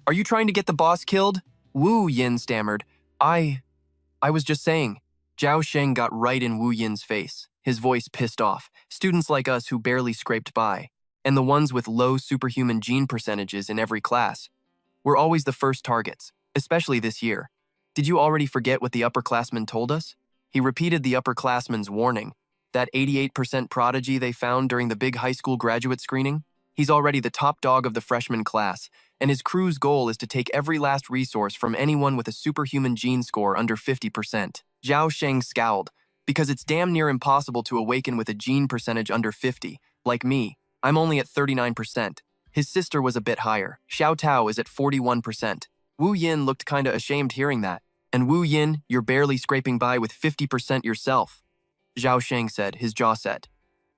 Are you trying to get the boss killed? Wu Yin stammered. I was just saying. Zhao Sheng got right in Wu Yin's face, his voice pissed off. Students like us who barely scraped by, and the ones with low superhuman gene percentages in every class. We're always the first targets, especially this year. Did you already forget what the upperclassman told us? He repeated the upperclassman's warning, that 88% prodigy they found during the big high school graduate screening. He's already the top dog of the freshman class, and his crew's goal is to take every last resource from anyone with a superhuman gene score under 50%. Zhao Sheng scowled, because it's damn near impossible to awaken with a gene percentage under 50. Like me, I'm only at 39%. His sister was a bit higher. Xiao Tao is at 41%. Wu Yin looked kinda ashamed hearing that. And Wu Yin, you're barely scraping by with 50% yourself. Zhao Sheng said, his jaw set.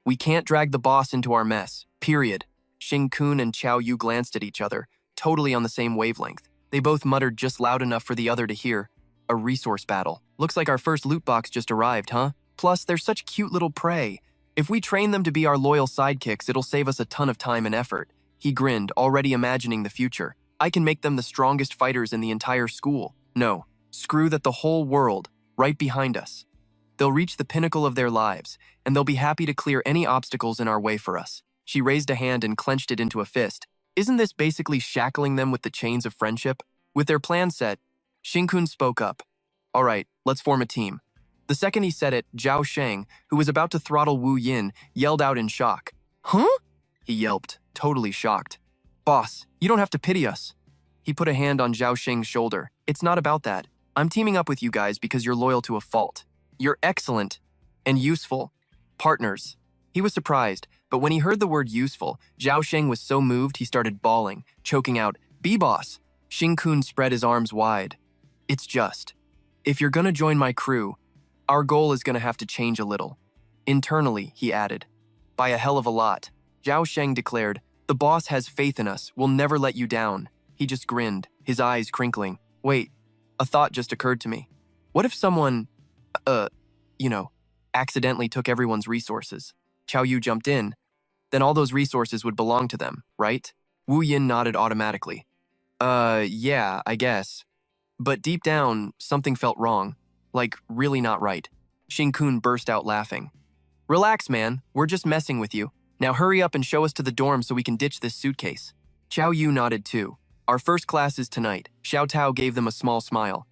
We can't drag the boss into our mess, period. Xing-kun and Qiao Yu glanced at each other, totally on the same wavelength. They both muttered just loud enough for the other to hear. A resource battle. Looks like our first loot box just arrived, huh? Plus, they're such cute little prey. If we train them to be our loyal sidekicks, it'll save us a ton of time and effort. He grinned, already imagining the future. I can make them the strongest fighters in the entire school. No, screw that, the whole world, right behind us. They'll reach the pinnacle of their lives, and they'll be happy to clear any obstacles in our way for us. She raised a hand and clenched it into a fist. Isn't this basically shackling them with the chains of friendship? With their plan set, Xing-kun spoke up. All right, let's form a team. The second he said it, Zhao Sheng, who was about to throttle Wu Yin, yelled out in shock. Huh? He yelped, totally shocked. Boss, you don't have to pity us. He put a hand on Zhao Sheng's shoulder. It's not about that. I'm teaming up with you guys because you're loyal to a fault. You're excellent and useful partners. He was surprised, but when he heard the word useful, Zhao Sheng was so moved he started bawling, choking out, "B-boss!" Xing-kun spread his arms wide. It's just, if you're gonna join my crew, our goal is gonna have to change a little. Internally, he added. By a hell of a lot. Zhao Sheng declared, the boss has faith in us, we'll never let you down. He just grinned, his eyes crinkling. Wait, a thought just occurred to me. What if someone, accidentally took everyone's resources? Qiao Yu jumped in. Then all those resources would belong to them, right? Wu Yin nodded automatically. Yeah, I guess. But deep down, something felt wrong. Like, really not right. Xing-kun burst out laughing. Relax, man. We're just messing with you. Now hurry up and show us to the dorm so we can ditch this suitcase. Qiao Yu nodded too. Our first class is tonight. Xiao Tao gave them a small smile.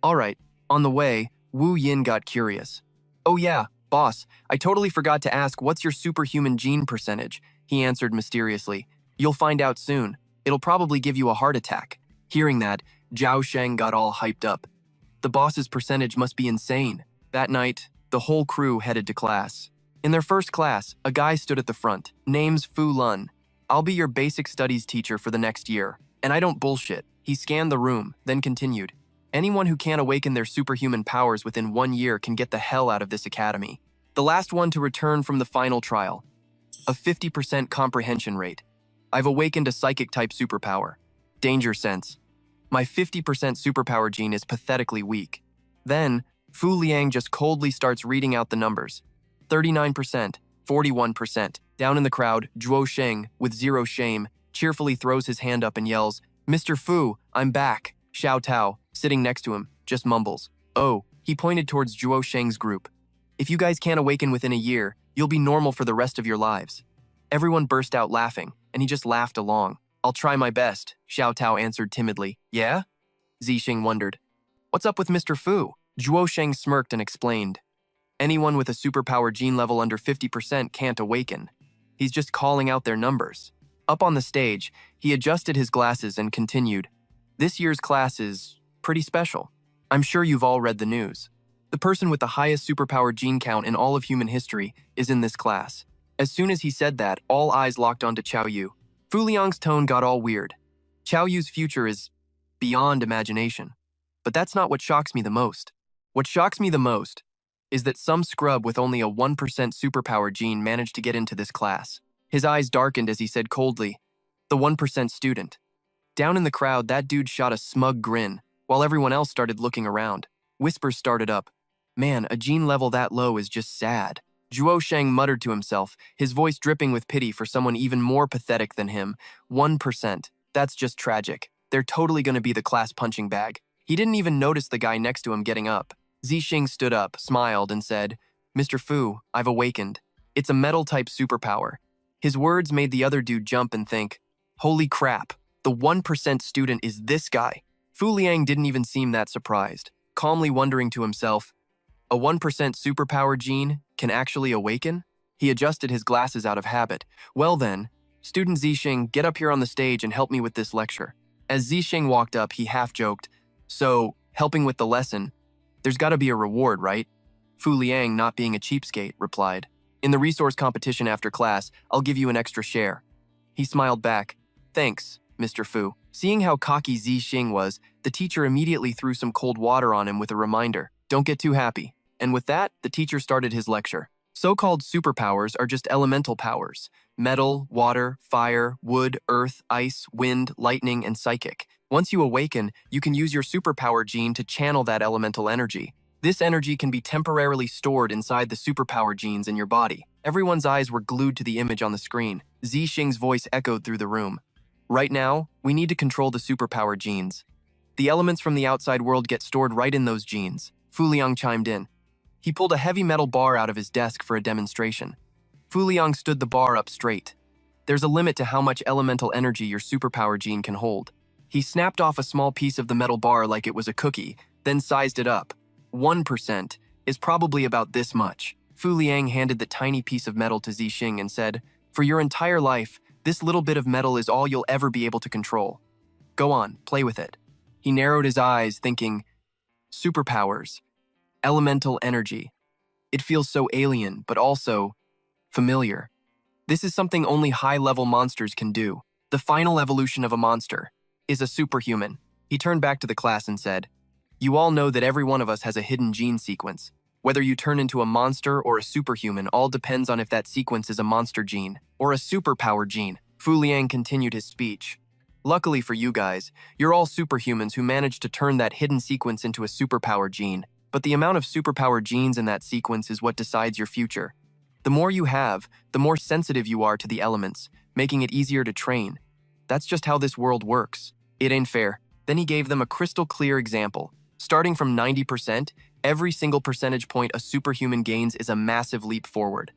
All right. On the way, Wu Yin got curious. Oh yeah, boss, I totally forgot to ask what's your superhuman gene percentage, he answered mysteriously. You'll find out soon. It'll probably give you a heart attack. Hearing that, Zhao Sheng got all hyped up. The boss's percentage must be insane. That night, the whole crew headed to class. In their first class, a guy stood at the front. Name's Fu Lun. I'll be your basic studies teacher for the next year. And I don't bullshit. He scanned the room, then continued. Anyone who can't awaken their superhuman powers within 1 year can get the hell out of this academy. The last one to return from the final trial. A 50% comprehension rate. I've awakened a psychic-type superpower. Danger sense. My 50% superpower gene is pathetically weak. Then, Fu Liang just coldly starts reading out the numbers. 39%, 41%. Down in the crowd, Zhuo Sheng, with zero shame, cheerfully throws his hand up and yells, Mr. Fu, I'm back. Xiao Tao, sitting next to him, just mumbles. Oh, he pointed towards Zhuo Sheng's group. If you guys can't awaken within a year, you'll be normal for the rest of your lives. Everyone burst out laughing, and he just laughed along. I'll try my best, Xiao Tao answered timidly. Yeah? Zixing wondered. What's up with Mr. Fu? Zhuo Sheng smirked and explained. Anyone with a superpower gene level under 50% can't awaken. He's just calling out their numbers. Up on the stage, he adjusted his glasses and continued. This year's class is pretty special. I'm sure you've all read the news. The person with the highest superpower gene count in all of human history is in this class. As soon as he said that, all eyes locked onto Qiao Yu. Fu Liang's tone got all weird. Qiao Yu's future is beyond imagination. But that's not what shocks me the most. What shocks me the most is that some scrub with only a 1% superpower gene managed to get into this class. His eyes darkened as he said coldly, the 1% student. Down in the crowd, that dude shot a smug grin, while everyone else started looking around. Whispers started up. Man, a gene level that low is just sad. Zhuo Sheng muttered to himself, his voice dripping with pity for someone even more pathetic than him. 1%. That's just tragic. They're totally gonna be the class punching bag. He didn't even notice the guy next to him getting up. Zixing stood up, smiled, and said, Mr. Fu, I've awakened. It's a metal-type superpower. His words made the other dude jump and think, holy crap, the 1% student is this guy. Fu Liang didn't even seem that surprised, calmly wondering to himself, a 1% superpower gene can actually awaken? He adjusted his glasses out of habit. Well then, student Zixing, get up here on the stage and help me with this lecture. As Zixing walked up, he half-joked, so, helping with the lesson, there's gotta be a reward, right? Fu Liang, not being a cheapskate, replied. In the resource competition after class, I'll give you an extra share. He smiled back. Thanks, Mr. Fu. Seeing how cocky Zixing was, the teacher immediately threw some cold water on him with a reminder. Don't get too happy. And with that, the teacher started his lecture. So-called superpowers are just elemental powers. Metal, water, fire, wood, earth, ice, wind, lightning, and psychic. Once you awaken, you can use your superpower gene to channel that elemental energy. This energy can be temporarily stored inside the superpower genes in your body. Everyone's eyes were glued to the image on the screen. Zixing's voice echoed through the room. Right now, we need to control the superpower genes. The elements from the outside world get stored right in those genes. Fu Liang chimed in. He pulled a heavy metal bar out of his desk for a demonstration. Fu Liang stood the bar up straight. There's a limit to how much elemental energy your superpower gene can hold. He snapped off a small piece of the metal bar like it was a cookie, then sized it up. 1% is probably about this much. Fu Liang handed the tiny piece of metal to Zixing and said, for your entire life, this little bit of metal is all you'll ever be able to control. Go on, play with it. He narrowed his eyes, thinking, superpowers, elemental energy. It feels so alien, but also familiar. This is something only high-level monsters can do. The final evolution of a monster is a superhuman. He turned back to the class and said, you all know that every one of us has a hidden gene sequence. Whether you turn into a monster or a superhuman all depends on if that sequence is a monster gene or a superpower gene. Fu Liang continued his speech. Luckily for you guys, you're all superhumans who managed to turn that hidden sequence into a superpower gene. But the amount of superpower genes in that sequence is what decides your future. The more you have, the more sensitive you are to the elements, making it easier to train. That's just how this world works. It ain't fair. Then he gave them a crystal clear example. Starting from 90%, every single percentage point a superhuman gains is a massive leap forward.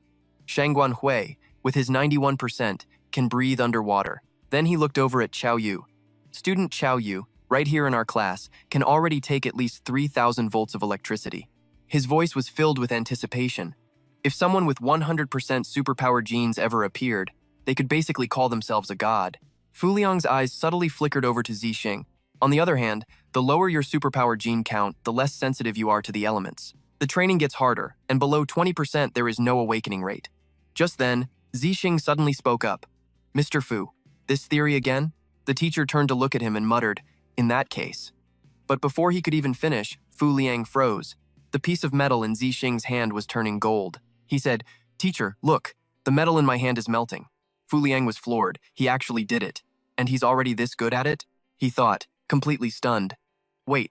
Shangguan Hui, with his 91%, can breathe underwater. Then he looked over at Qiao Yu. Student Qiao Yu, right here in our class, can already take at least 3,000 volts of electricity. His voice was filled with anticipation. If someone with 100% superpower genes ever appeared, they could basically call themselves a god. Fu Liang's eyes subtly flickered over to Zixing. On the other hand, the lower your superpower gene count, the less sensitive you are to the elements. The training gets harder, and below 20% there is no awakening rate. Just then, Zixing suddenly spoke up. Mr. Fu, this theory again? The teacher turned to look at him and muttered, in that case. But before he could even finish, Fu Liang froze. The piece of metal in Zixing's hand was turning gold. He said, Teacher, look, the metal in my hand is melting. Fu Liang was floored. He actually did it. And he's already this good at it? He thought, completely stunned. Wait,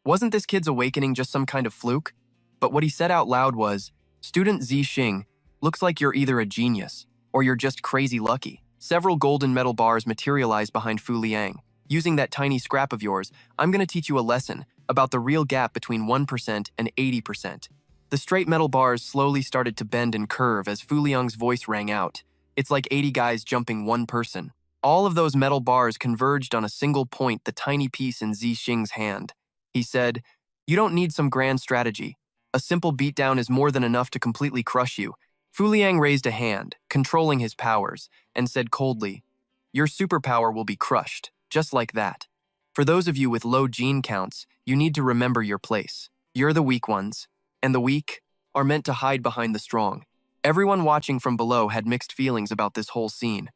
wasn't this kid's awakening just some kind of fluke? But what he said out loud was, Student Zixing, looks like you're either a genius, or you're just crazy lucky. Several golden metal bars materialized behind Fu Liang. Using that tiny scrap of yours, I'm going to teach you a lesson about the real gap between 1% and 80%. The straight metal bars slowly started to bend and curve as Fu Liang's voice rang out. It's like 80 guys jumping one person. All of those metal bars converged on a single point, the tiny piece in Zixing's hand. He said, You don't need some grand strategy. A simple beatdown is more than enough to completely crush you. Fu Liang raised a hand, controlling his powers, and said coldly, Your superpower will be crushed, just like that. For those of you with low gene counts, you need to remember your place. You're the weak ones, and the weak are meant to hide behind the strong. Everyone watching from below had mixed feelings about this whole scene.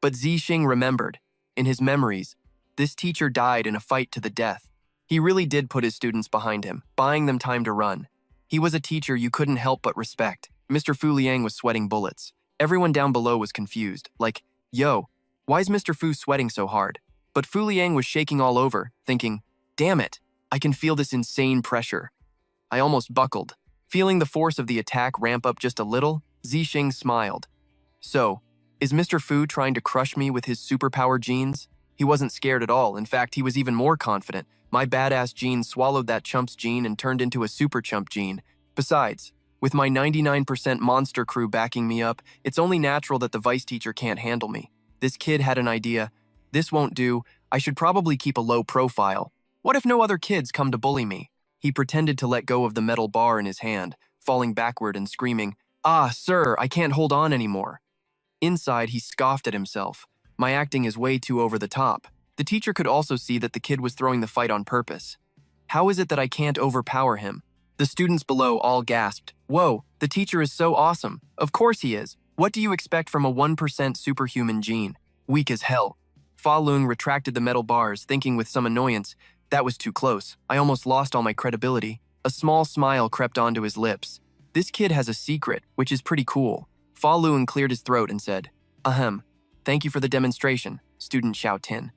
But Zixing remembered. In his memories, this teacher died in a fight to the death. He really did put his students behind him, buying them time to run. He was a teacher you couldn't help but respect. Mr. Fu Liang was sweating bullets. Everyone down below was confused, like, Yo, why's Mr. Fu sweating so hard? But Fu Liang was shaking all over, thinking, Damn it, I can feel this insane pressure. I almost buckled. Feeling the force of the attack ramp up just a little, Zixing smiled. So, is Mr. Fu trying to crush me with his superpower genes? He wasn't scared at all. In fact, he was even more confident. My badass gene swallowed that chump's gene and turned into a super chump gene. Besides, with my 99% monster crew backing me up, it's only natural that the vice teacher can't handle me. This kid had an idea. This won't do. I should probably keep a low profile. What if no other kids come to bully me? He pretended to let go of the metal bar in his hand, falling backward and screaming, Ah, sir, I can't hold on anymore. Inside, he scoffed at himself. My acting is way too over the top. The teacher could also see that the kid was throwing the fight on purpose. How is it that I can't overpower him? The students below all gasped. Whoa, the teacher is so awesome. Of course he is. What do you expect from a 1% superhuman gene? Weak as hell. Fa Lung retracted the metal bars, thinking with some annoyance, that was too close. I almost lost all my credibility. A small smile crept onto his lips. This kid has a secret, which is pretty cool. Fa Lung cleared his throat and said, Ahem. Thank you for the demonstration, student Xiao Tin.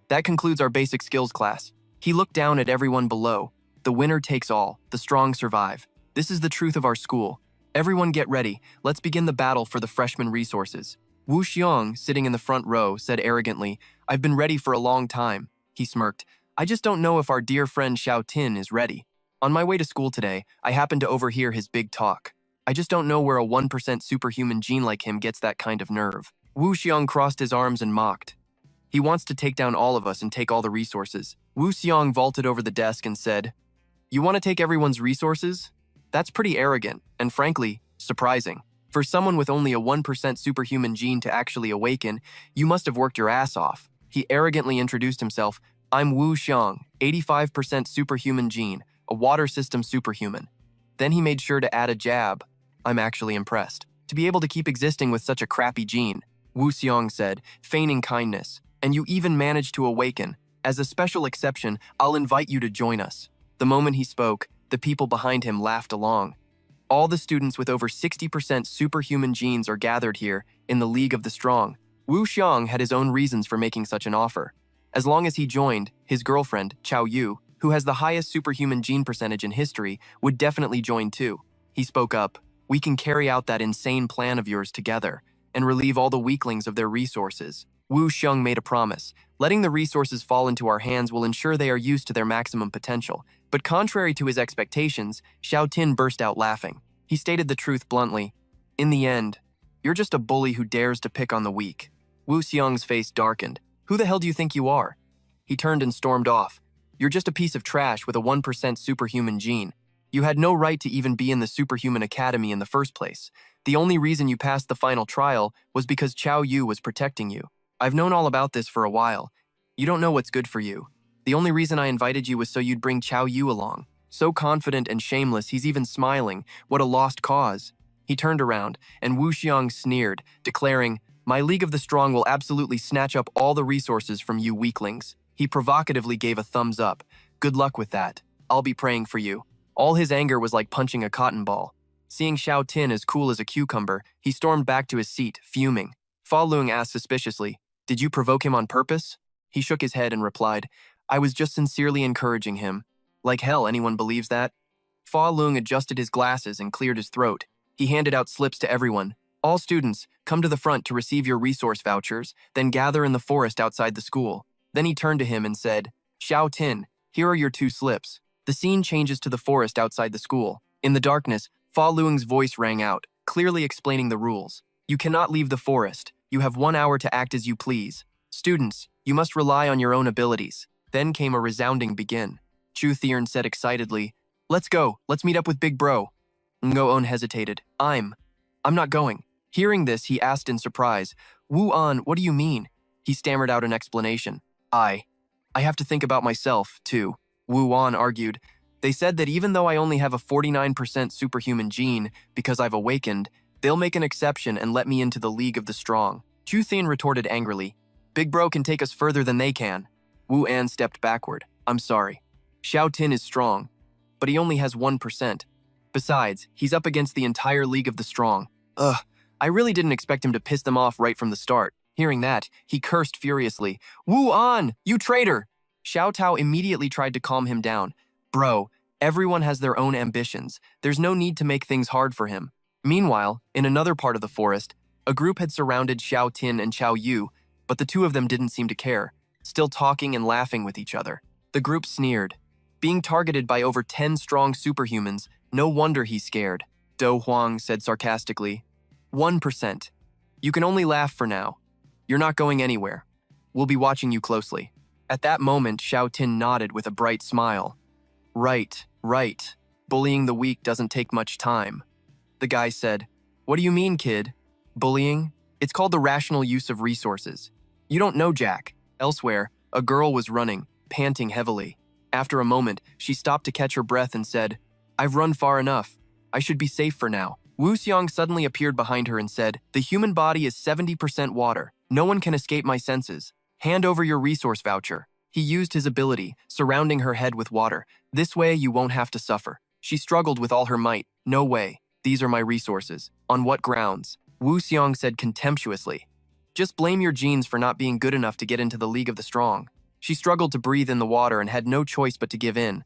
That concludes our basic skills class. He looked down at everyone below. The winner takes all. The strong survive. This is the truth of our school. Everyone get ready. Let's begin the battle for the freshman resources. Wu Xiong, sitting in the front row, said arrogantly, I've been ready for a long time. He smirked. I just don't know if our dear friend Xiao Tin is ready. On my way to school today, I happened to overhear his big talk. I just don't know where a 1% superhuman gene like him gets that kind of nerve. Wu Xiong crossed his arms and mocked. He wants to take down all of us and take all the resources. Wu Xiong vaulted over the desk and said, You want to take everyone's resources? That's pretty arrogant and, frankly, surprising. For someone with only a 1% superhuman gene to actually awaken, you must have worked your ass off. He arrogantly introduced himself. I'm Wu Xiang, 85% superhuman gene, a water system superhuman. Then he made sure to add a jab. I'm actually impressed. To be able to keep existing with such a crappy gene, Wu Xiang said, feigning kindness. And you even managed to awaken. As a special exception, I'll invite you to join us. The moment he spoke, the people behind him laughed along. All the students with over 60% superhuman genes are gathered here in the League of the Strong. Wu Xiang had his own reasons for making such an offer. As long as he joined, his girlfriend, Chao Yu, who has the highest superhuman gene percentage in history, would definitely join too. He spoke up. We can carry out that insane plan of yours together and relieve all the weaklings of their resources. Wu Xiang made a promise. Letting the resources fall into our hands will ensure they are used to their maximum potential. But contrary to his expectations, Xiao Tin burst out laughing. He stated the truth bluntly. In the end, you're just a bully who dares to pick on the weak. Wu Xiang's face darkened. Who the hell do you think you are? He turned and stormed off. You're just a piece of trash with a 1% superhuman gene. You had no right to even be in the Superhuman Academy in the first place. The only reason you passed the final trial was because Chao Yu was protecting you. I've known all about this for a while. You don't know what's good for you. The only reason I invited you was so you'd bring Chao Yu along. So confident and shameless, he's even smiling. What a lost cause. He turned around, and Wu Xiang sneered, declaring, My League of the Strong will absolutely snatch up all the resources from you weaklings. He provocatively gave a thumbs up. Good luck with that. I'll be praying for you. All his anger was like punching a cotton ball. Seeing Xiao Tin as cool as a cucumber, he stormed back to his seat, fuming. Fa Lung asked suspiciously, Did you provoke him on purpose? He shook his head and replied, I was just sincerely encouraging him. Like hell, anyone believes that? Fa Lung adjusted his glasses and cleared his throat. He handed out slips to everyone. All students, come to the front to receive your resource vouchers, then gather in the forest outside the school. Then he turned to him and said, Xiao Tin, here are your 2 slips. The scene changes to the forest outside the school. In the darkness, Fa Lung's voice rang out, clearly explaining the rules. You cannot leave the forest. You have 1 hour to act as you please. Students, you must rely on your own abilities. Then came a resounding begin. Chu Thiern said excitedly, Let's go. Let's meet up with Big Bro. Ngo-on hesitated. I'm not going. Hearing this, he asked in surprise, Wu-on, what do you mean? He stammered out an explanation. I have to think about myself, too. Wu-on argued. They said that even though I only have a 49% superhuman gene because I've awakened, they'll make an exception and let me into the League of the Strong. Chu Thiern retorted angrily. Big Bro can take us further than they can. Wu-an stepped backward. I'm sorry. Xiao Tin is strong, but he only has 1%. Besides, he's up against the entire League of the Strong. Ugh, I really didn't expect him to piss them off right from the start. Hearing that, he cursed furiously. Wu-an, you traitor! Xiao Tao immediately tried to calm him down. Bro, everyone has their own ambitions. There's no need to make things hard for him. Meanwhile, in another part of the forest, a group had surrounded Xiao Tin and Chao Yu, but the 2 of them didn't seem to care, still talking and laughing with each other. The group sneered. Being targeted by over 10 strong superhumans, no wonder he's scared. Do Huang said sarcastically. 1%. You can only laugh for now. You're not going anywhere. We'll be watching you closely. At that moment, Xiao Tin nodded with a bright smile. Right. Bullying the weak doesn't take much time. The guy said, What do you mean, kid? Bullying? It's called the rational use of resources. You don't know, Jack. Elsewhere, a girl was running, panting heavily. After a moment, she stopped to catch her breath and said, I've run far enough. I should be safe for now. Wu Xiang suddenly appeared behind her and said, The human body is 70% water. No one can escape my senses. Hand over your resource voucher. He used his ability, surrounding her head with water. This way you won't have to suffer. She struggled with all her might. No way. These are my resources. On what grounds? Wu Xiang said contemptuously. Just blame your genes for not being good enough to get into the League of the Strong. She struggled to breathe in the water and had no choice but to give in.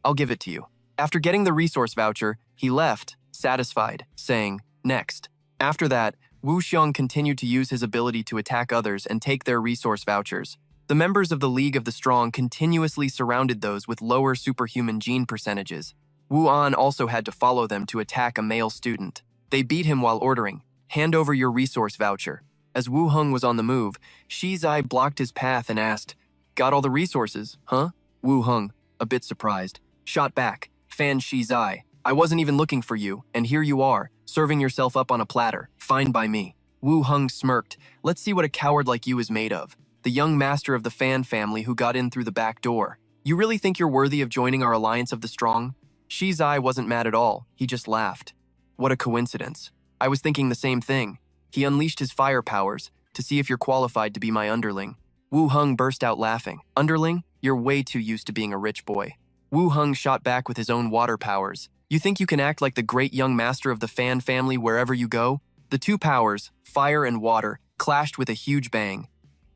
I'll give it to you. After getting the resource voucher, he left, satisfied, saying, Next. After that, Wu Xiang continued to use his ability to attack others and take their resource vouchers. The members of the League of the Strong continuously surrounded those with lower superhuman gene percentages. Wu An also had to follow them to attack a male student. They beat him while ordering, Hand over your resource voucher. As Wu Heng was on the move, Shi Zai blocked his path and asked, Got all the resources, huh? Wu Heng, a bit surprised, shot back, fanned Shi Zai. I wasn't even looking for you, and here you are, serving yourself up on a platter. Fine by me. Wu Heng smirked. Let's see what a coward like you is made of. the young master of the Fan family who got in through the back door. You really think you're worthy of joining our alliance of the strong? Shizai wasn't mad at all, he just laughed. What a coincidence. I was thinking the same thing. He unleashed his fire powers to see if you're qualified to be my underling. Wu Hung burst out laughing. Underling? You're way too used to being a rich boy. Wu Hung shot back with his own water powers. You think you can act like the great young master of the Fan family wherever you go? The two powers, fire and water, clashed with a huge bang.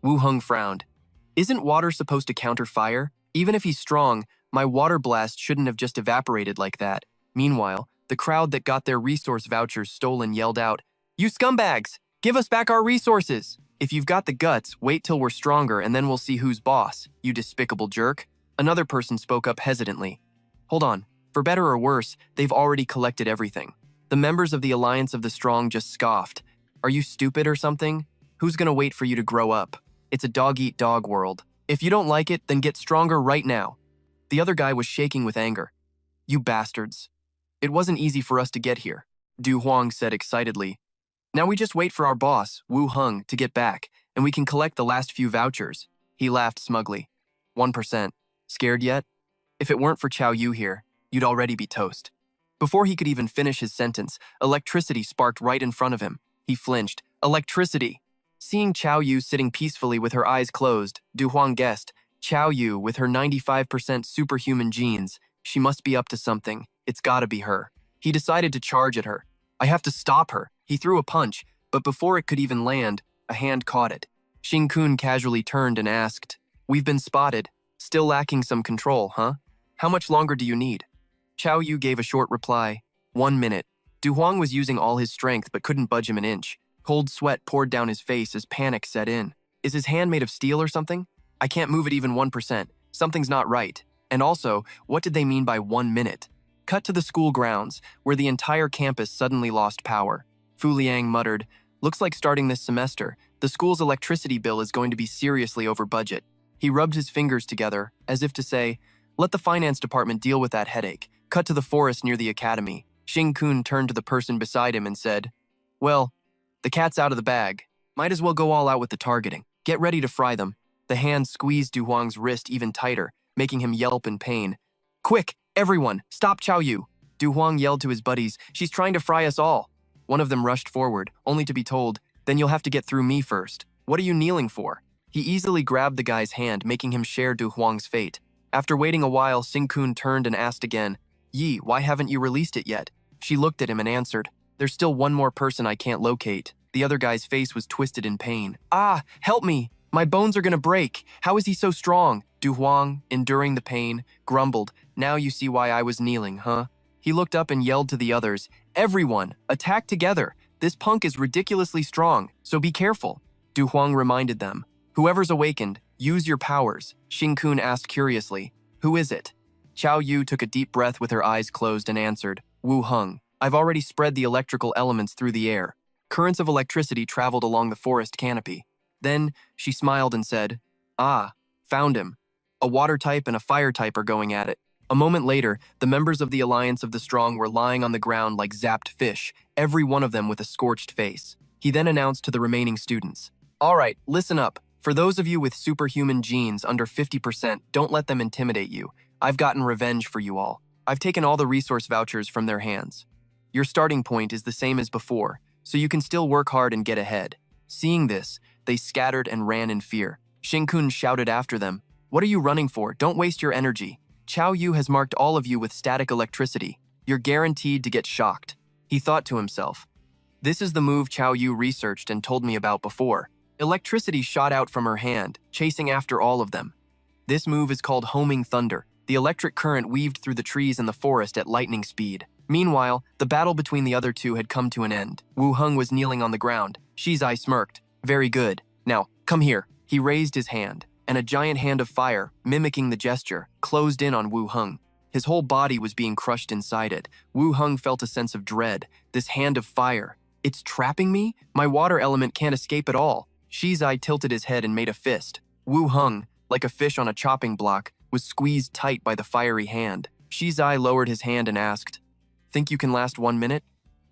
Wu Hung frowned. Isn't water supposed to counter fire? Even if he's strong, my water blast shouldn't have just evaporated like that. Meanwhile, the crowd that got their resource vouchers stolen yelled out, "You scumbags! Give us back our resources! If you've got the guts, wait till we're stronger and then we'll see who's boss, you despicable jerk." Another person spoke up hesitantly. Hold on, for better or worse, they've already collected everything. The members of the Alliance of the Strong just scoffed. Are you stupid or something? Who's gonna wait for you to grow up? It's a dog-eat-dog world. If you don't like it, then get stronger right now. The other guy was shaking with anger. You bastards. It wasn't easy for us to get here, Du Huang said excitedly. Now we just wait for our boss, Wu Hung, to get back, and we can collect the last few vouchers. He laughed smugly. 1%. Scared yet? If it weren't for Chao Yu here, you'd already be toast. Before he could even finish his sentence, electricity sparked right in front of him. He flinched. Electricity! Seeing Chao Yu sitting peacefully with her eyes closed, Du Huang guessed, Chao Yu, with her 95% superhuman genes, she must be up to something. It's gotta be her. He decided to charge at her. I have to stop her. He threw a punch, but before it could even land, a hand caught it. Xing Kun casually turned and asked, We've been spotted. Still lacking some control, huh? How much longer do you need? Chao Yu gave a short reply. 1 minute. Du Huang was using all his strength but couldn't budge him an inch. Cold sweat poured down his face as panic set in. Is his hand made of steel or something? I can't move it even 1%. Something's not right. And also, what did they mean by 1 minute? Cut to the school grounds, where the entire campus suddenly lost power. Fu Liang muttered, Looks like starting this semester, the school's electricity bill is going to be seriously over budget. He rubbed his fingers together, as if to say, Let the finance department deal with that headache. Cut to the forest near the academy. Xing Kun turned to the person beside him and said, Well, the cat's out of the bag. Might as well go all out with the targeting. Get ready to fry them. The hand squeezed Du Huang's wrist even tighter, making him yelp in pain. Quick, everyone, stop Chao Yu. Du Huang yelled to his buddies, She's trying to fry us all. One of them rushed forward, only to be told, Then you'll have to get through me first. What are you kneeling for? He easily grabbed the guy's hand, making him share Du Huang's fate. After waiting a while, Xing Kun turned and asked again, Yi, why haven't you released it yet? She looked at him and answered, There's still one more person I can't locate. The other guy's face was twisted in pain. Ah, help me! My bones are gonna break. How is he so strong? Du Huang, enduring the pain, grumbled, Now you see why I was kneeling, huh? He looked up and yelled to the others, Everyone, attack together. This punk is ridiculously strong, so be careful. Du Huang reminded them, Whoever's awakened, use your powers. Xing Kun asked curiously, Who is it? Chao Yu took a deep breath with her eyes closed and answered, Wu Hung. I've already spread the electrical elements through the air. Currents of electricity traveled along the forest canopy. Then, she smiled and said, Ah, found him. A water type and a fire type are going at it. A moment later, the members of the Alliance of the Strong were lying on the ground like zapped fish, every one of them with a scorched face. He then announced to the remaining students, All right, listen up. For those of you with superhuman genes under 50%, don't let them intimidate you. I've gotten revenge for you all. I've taken all the resource vouchers from their hands. Your starting point is the same as before, so you can still work hard and get ahead. Seeing this, they scattered and ran in fear. Xing Kun shouted after them, What are you running for? Don't waste your energy. Chao Yu has marked all of you with static electricity. You're guaranteed to get shocked. He thought to himself, This is the move Chao Yu researched and told me about before. Electricity shot out from her hand, chasing after all of them. This move is called homing thunder. The electric current weaved through the trees in the forest at lightning speed. Meanwhile, the battle between the other two had come to an end. Wu Hung was kneeling on the ground. Shizai smirked. Very good. Now, come here. He raised his hand, and a giant hand of fire, mimicking the gesture, closed in on Wu Hung. His whole body was being crushed inside it. Wu Hung felt a sense of dread. This hand of fire. It's trapping me? My water element can't escape at all. Shizai tilted his head and made a fist. Wu Hung, like a fish on a chopping block, was squeezed tight by the fiery hand. Shizai lowered his hand and asked, Think you can last 1 minute?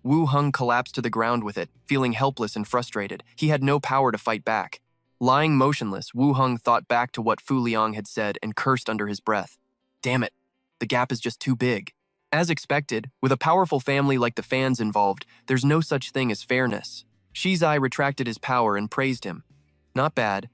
Wu Hung collapsed to the ground with it, feeling helpless and frustrated. He had no power to fight back. Lying motionless, Wu Hung thought back to what Fu Liang had said and cursed under his breath. Damn it, the gap is just too big. As expected, with a powerful family like the fans involved, there's no such thing as fairness. Shizai retracted his power and praised him. Not bad.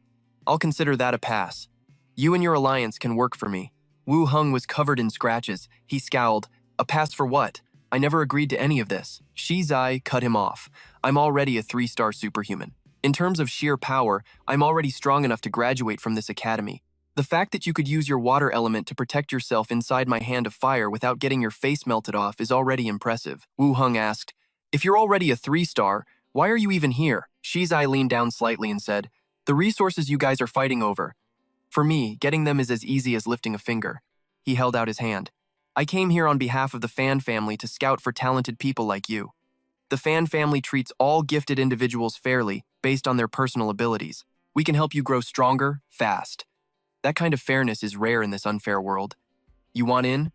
I'll consider that a pass. You and your alliance can work for me. Wu Hung was covered in scratches. He scowled. A pass for what? I never agreed to any of this. Shizai cut him off. I'm already a 3-star superhuman. In terms of sheer power, I'm already strong enough to graduate from this academy. The fact that you could use your water element to protect yourself inside my hand of fire without getting your face melted off is already impressive. Wu Hung asked, if you're already a 3-star, why are you even here? Shizai leaned down slightly and said, the resources you guys are fighting over. For me, getting them is as easy as lifting a finger. He held out his hand. I came here on behalf of the Fan family to scout for talented people like you. The Fan family treats all gifted individuals fairly, based on their personal abilities. We can help you grow stronger, fast. That kind of fairness is rare in this unfair world. You want in?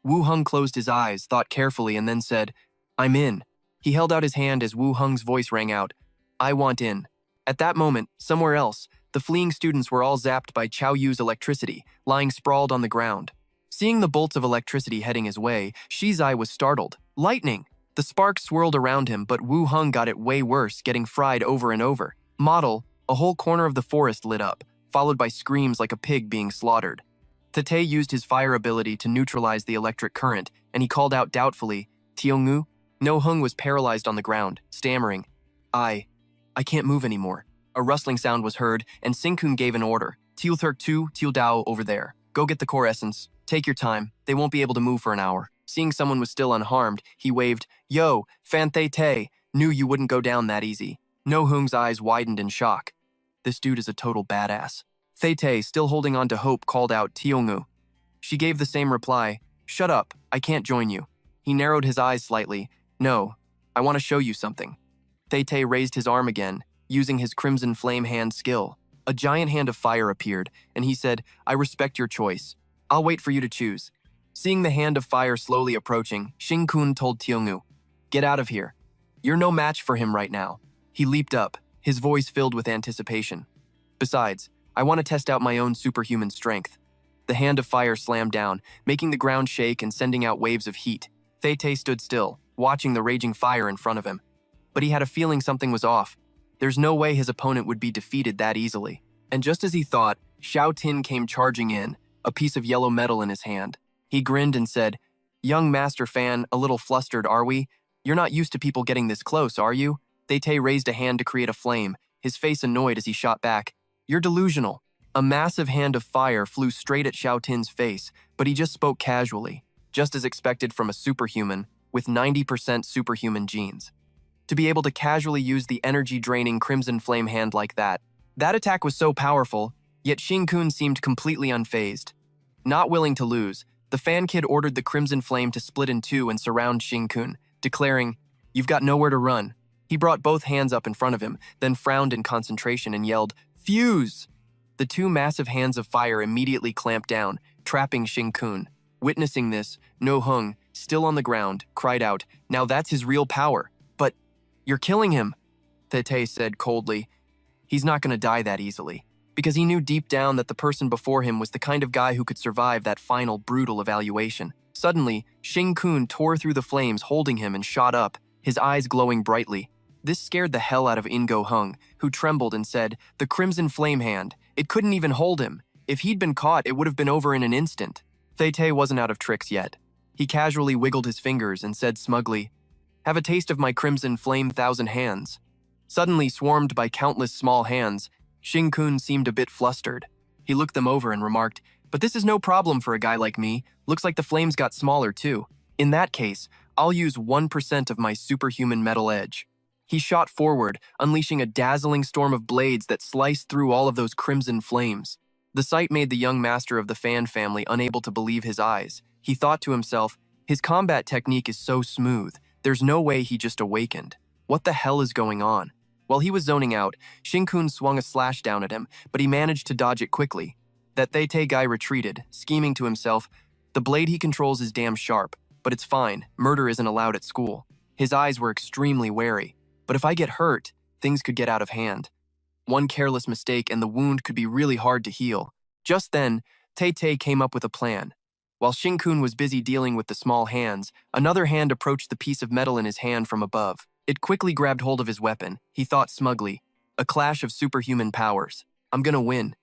Wu Hung closed his eyes, thought carefully, and then said, I'm in. He held out his hand as Wu Hung's voice rang out, I want in. At that moment, somewhere else, the fleeing students were all zapped by Chow Yu's electricity, lying sprawled on the ground. Seeing the bolts of electricity heading his way, Shizai was startled. Lightning! The sparks swirled around him, but Wu Hung got it way worse, getting fried over and over. Model, a whole corner of the forest lit up, followed by screams like a pig being slaughtered. Tate used his fire ability to neutralize the electric current, and he called out doubtfully, Tiongnu? No Hung was paralyzed on the ground, stammering, I can't move anymore. A rustling sound was heard, and Sinkun gave an order. Tilthurk 2, Tildao over there. Go get the core essence. Take your time. They won't be able to move for an hour. Seeing someone was still unharmed, he waved, Yo, Fan Te, knew you wouldn't go down that easy. No Hung's eyes widened in shock. This dude is a total badass. Te, still holding on to hope, called out Tiongnu. She gave the same reply, Shut up, I can't join you. He narrowed his eyes slightly. No, I want to show you something. Te raised his arm again, using his Crimson Flame hand skill. A giant hand of fire appeared, and he said, I respect your choice. I'll wait for you to choose. Seeing the hand of fire slowly approaching, Xing-kun told Tiongnu, Get out of here. You're no match for him right now. He leaped up, his voice filled with anticipation. Besides, I want to test out my own superhuman strength. The hand of fire slammed down, making the ground shake and sending out waves of heat. Te stood still, watching the raging fire in front of him. But he had a feeling something was off. There's no way his opponent would be defeated that easily. And just as he thought, Xiao Tin came charging in, a piece of yellow metal in his hand. He grinned and said, Young Master Fan, a little flustered, are we? You're not used to people getting this close, are you? Te raised a hand to create a flame, his face annoyed as he shot back. You're delusional. A massive hand of fire flew straight at Xiao Tin's face, but he just spoke casually, just as expected from a superhuman, with 90% superhuman genes. To be able to casually use the energy-draining Crimson Flame hand like that. That attack was so powerful, yet Xing-kun seemed completely unfazed. Not willing to lose, the fan kid ordered the Crimson Flame to split in two and surround Xing-kun, declaring, You've got nowhere to run. He brought both hands up in front of him, then frowned in concentration and yelled, Fuse! The two massive hands of fire immediately clamped down, trapping Xing-kun. Witnessing this, No Hung, still on the ground, cried out, Now that's his real power. But you're killing him, Te said coldly. He's not going to die that easily, because he knew deep down that the person before him was the kind of guy who could survive that final brutal evaluation. Suddenly, Xing-kun tore through the flames holding him and shot up, his eyes glowing brightly. This scared the hell out of Ingo Hung, who trembled and said, The Crimson Flame hand. It couldn't even hold him. If he'd been caught, it would have been over in an instant. Te wasn't out of tricks yet. He casually wiggled his fingers and said smugly, Have a taste of my Crimson Flame 1,000 hands. Suddenly swarmed by countless small hands, Xing-kun seemed a bit flustered. He looked them over and remarked, But this is no problem for a guy like me. Looks like the flames got smaller too. In that case, I'll use 1% of my superhuman metal edge. He shot forward, unleashing a dazzling storm of blades that sliced through all of those crimson flames. The sight made the young master of the Fan family unable to believe his eyes. He thought to himself, his combat technique is so smooth, there's no way he just awakened. What the hell is going on? While he was zoning out, Xing-kun swung a slash down at him, but he managed to dodge it quickly. That Te guy retreated, scheming to himself, the blade he controls is damn sharp, but it's fine, murder isn't allowed at school. His eyes were extremely wary. But if I get hurt, things could get out of hand. One careless mistake and the wound could be really hard to heal. Just then, Tay-Tay came up with a plan. While Shin-kun was busy dealing with the small hands, another hand approached the piece of metal in his hand from above. It quickly grabbed hold of his weapon. He thought smugly, a clash of superhuman powers. I'm gonna win.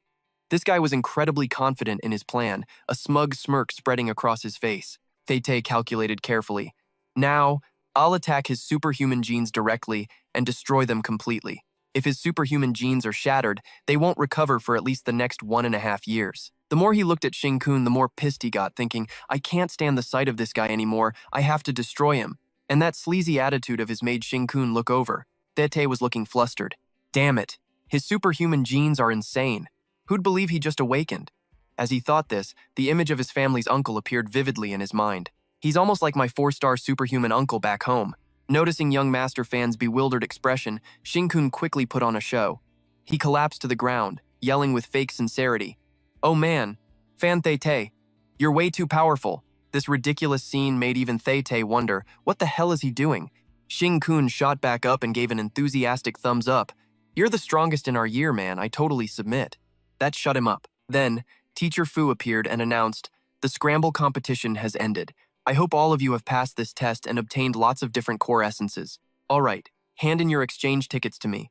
This guy was incredibly confident in his plan, a smug smirk spreading across his face. Tay-Tay calculated carefully. Now, I'll attack his superhuman genes directly and destroy them completely. If his superhuman genes are shattered, they won't recover for at least the next 1.5 years. The more he looked at Shin-kun, the more pissed he got, thinking, I can't stand the sight of this guy anymore, I have to destroy him. And that sleazy attitude of his made Shin-kun look over. Tay-Tay was looking flustered. Damn it, his superhuman genes are insane. Who'd believe he just awakened? As he thought this, the image of his family's uncle appeared vividly in his mind. He's almost like my 4-star superhuman uncle back home. Noticing young Master Fan's bewildered expression, Shin-kun quickly put on a show. He collapsed to the ground, yelling with fake sincerity. Oh man, Fan Tay-Tay, you're way too powerful. This ridiculous scene made even Tay-Tay wonder, what the hell is he doing? Shin-kun shot back up and gave an enthusiastic thumbs up. You're the strongest in our year, man, I totally submit. That shut him up. Then, Teacher Fu appeared and announced, the scramble competition has ended. I hope all of you have passed this test and obtained lots of different core essences. All right, hand in your exchange tickets to me.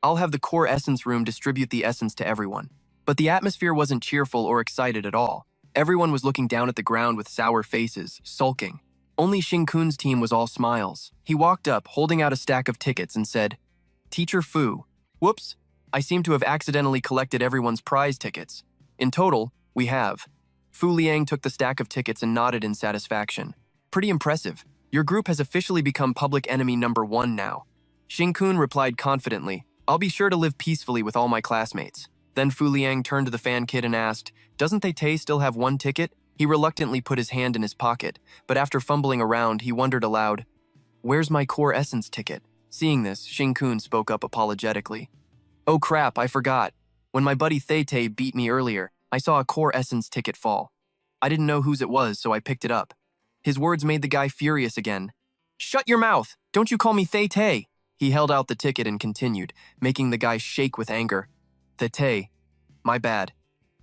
I'll have the core essence room distribute the essence to everyone. But the atmosphere wasn't cheerful or excited at all. Everyone was looking down at the ground with sour faces, sulking. Only Shin-kun's team was all smiles. He walked up, holding out a stack of tickets and said, Teacher Fu, whoops, I seem to have accidentally collected everyone's prize tickets. In total, we have. Fu Liang took the stack of tickets and nodded in satisfaction. Pretty impressive. Your group has officially become public enemy number 1 now. Shin-kun replied confidently, I'll be sure to live peacefully with all my classmates. Then Fu Liang turned to the fan kid and asked, doesn't Tay-Tay still have 1 ticket? He reluctantly put his hand in his pocket, but after fumbling around, he wondered aloud, where's my core essence ticket? Seeing this, Shin-kun spoke up apologetically. Oh crap, I forgot. When my buddy Tay-Tay beat me earlier, I saw a core essence ticket fall. I didn't know whose it was, so I picked it up. His words made the guy furious again. Shut your mouth! Don't you call me Tay-Tay! He held out the ticket and continued, making the guy shake with anger. Tay-Tay, my bad.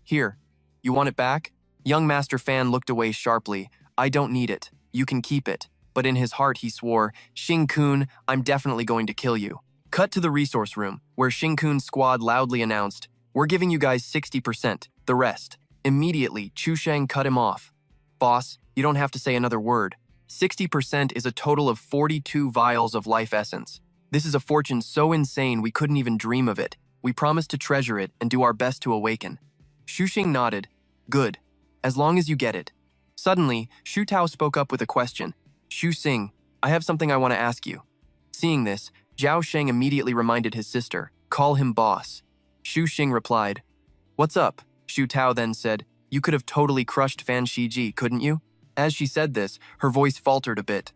Here, you want it back? Young Master Fan looked away sharply. I don't need it. You can keep it. But in his heart he swore, Shin-kun, I'm definitely going to kill you. Cut to the resource room, where Shin-kun's squad loudly announced, we're giving you guys 60%, the rest. Immediately, Chu Sheng cut him off. Boss, you don't have to say another word. 60% is a total of 42 vials of life essence. This is a fortune so insane we couldn't even dream of it. We promise to treasure it and do our best to awaken. Xu Xing nodded. Good. As long as you get it. Suddenly, Xu Tao spoke up with a question. Xu Xing, I have something I want to ask you. Seeing this, Zhao Sheng immediately reminded his sister, call him boss. Xu Xing replied, what's up? Xu Tao then said, you could have totally crushed Fan Shiji, couldn't you? As she said this, her voice faltered a bit.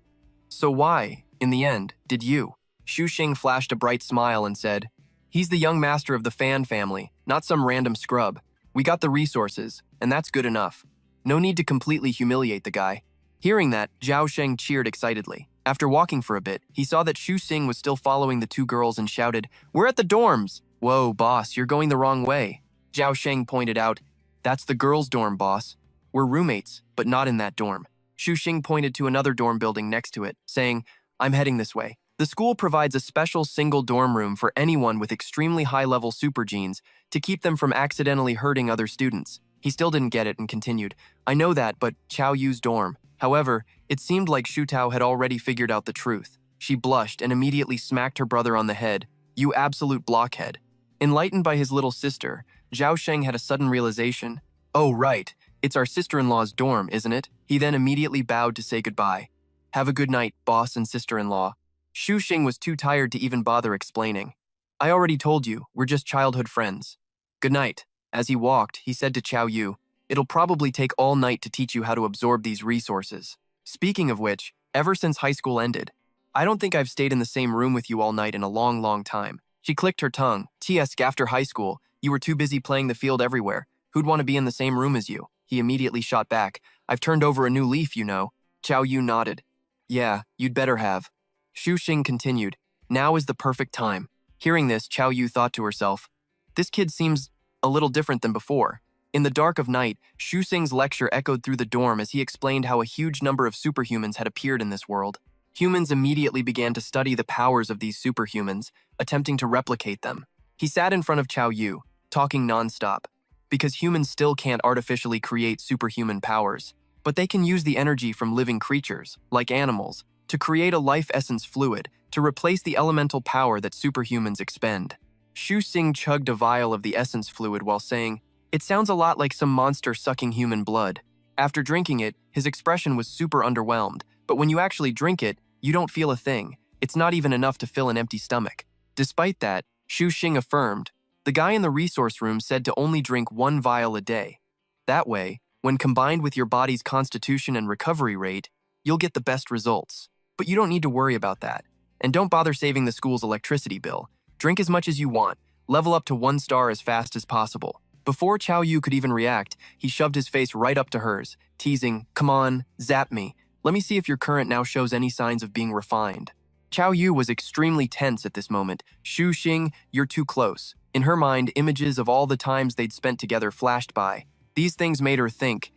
So why, in the end, did you? Xu Xing flashed a bright smile and said, he's the young master of the Fan family, not some random scrub. We got the resources, and that's good enough. No need to completely humiliate the guy. Hearing that, Zhao Sheng cheered excitedly. After walking for a bit, he saw that Xu Xing was still following the 2 girls and shouted, we're at the dorms! Whoa, boss, you're going the wrong way. Zhao Sheng pointed out, that's the girls' dorm, boss. We're roommates, but not in that dorm. Xu Xing pointed to another dorm building next to it, saying, I'm heading this way. The school provides a special single dorm room for anyone with extremely high-level super genes to keep them from accidentally hurting other students. He still didn't get it and continued, I know that, but Chao Yu's dorm. However, it seemed like Xu Tao had already figured out the truth. She blushed and immediately smacked her brother on the head. You absolute blockhead. Enlightened by his little sister, Zhao Sheng had a sudden realization. Oh right, it's our sister-in-law's dorm, isn't it? He then immediately bowed to say goodbye. Have a good night, boss and sister-in-law. Xu Xing was too tired to even bother explaining. I already told you, we're just childhood friends. Good night. As he walked, he said to Chao Yu, it'll probably take all night to teach you how to absorb these resources. Speaking of which, ever since high school ended, I don't think I've stayed in the same room with you all night in a long, long time. She clicked her tongue. TS, after high school, you were too busy playing the field everywhere. Who'd want to be in the same room as you? He immediately shot back. I've turned over a new leaf, you know. Chao Yu nodded. Yeah, you'd better have. Xu Xing continued. Now is the perfect time. Hearing this, Chao Yu thought to herself, This kid seems a little different than before. In the dark of night, Shu Xing's lecture echoed through the dorm as he explained how a huge number of superhumans had appeared in this world. Humans immediately began to study the powers of these superhumans, attempting to replicate them. He sat in front of Chao Yu, talking nonstop, because humans still can't artificially create superhuman powers, but they can use the energy from living creatures, like animals, to create a life essence fluid to replace the elemental power that superhumans expend. Shu Xing chugged a vial of the essence fluid while saying, "It sounds a lot like some monster sucking human blood." After drinking it, his expression was super underwhelmed, but when you actually drink it, you don't feel a thing. It's not even enough to fill an empty stomach. Despite that, Shu Xing affirmed, the guy in the resource room said to only drink 1 vial a day. That way, when combined with your body's constitution and recovery rate, you'll get the best results. But you don't need to worry about that. And don't bother saving the school's electricity bill. Drink as much as you want. Level up to 1 star as fast as possible. Before Chao Yu could even react, he shoved his face right up to hers, teasing, "Come on, zap me. Let me see if your current now shows any signs of being refined." Chao Yu was extremely tense at this moment. "Shu Xing, you're too close." In her mind, images of all the times they'd spent together flashed by. These things made her think,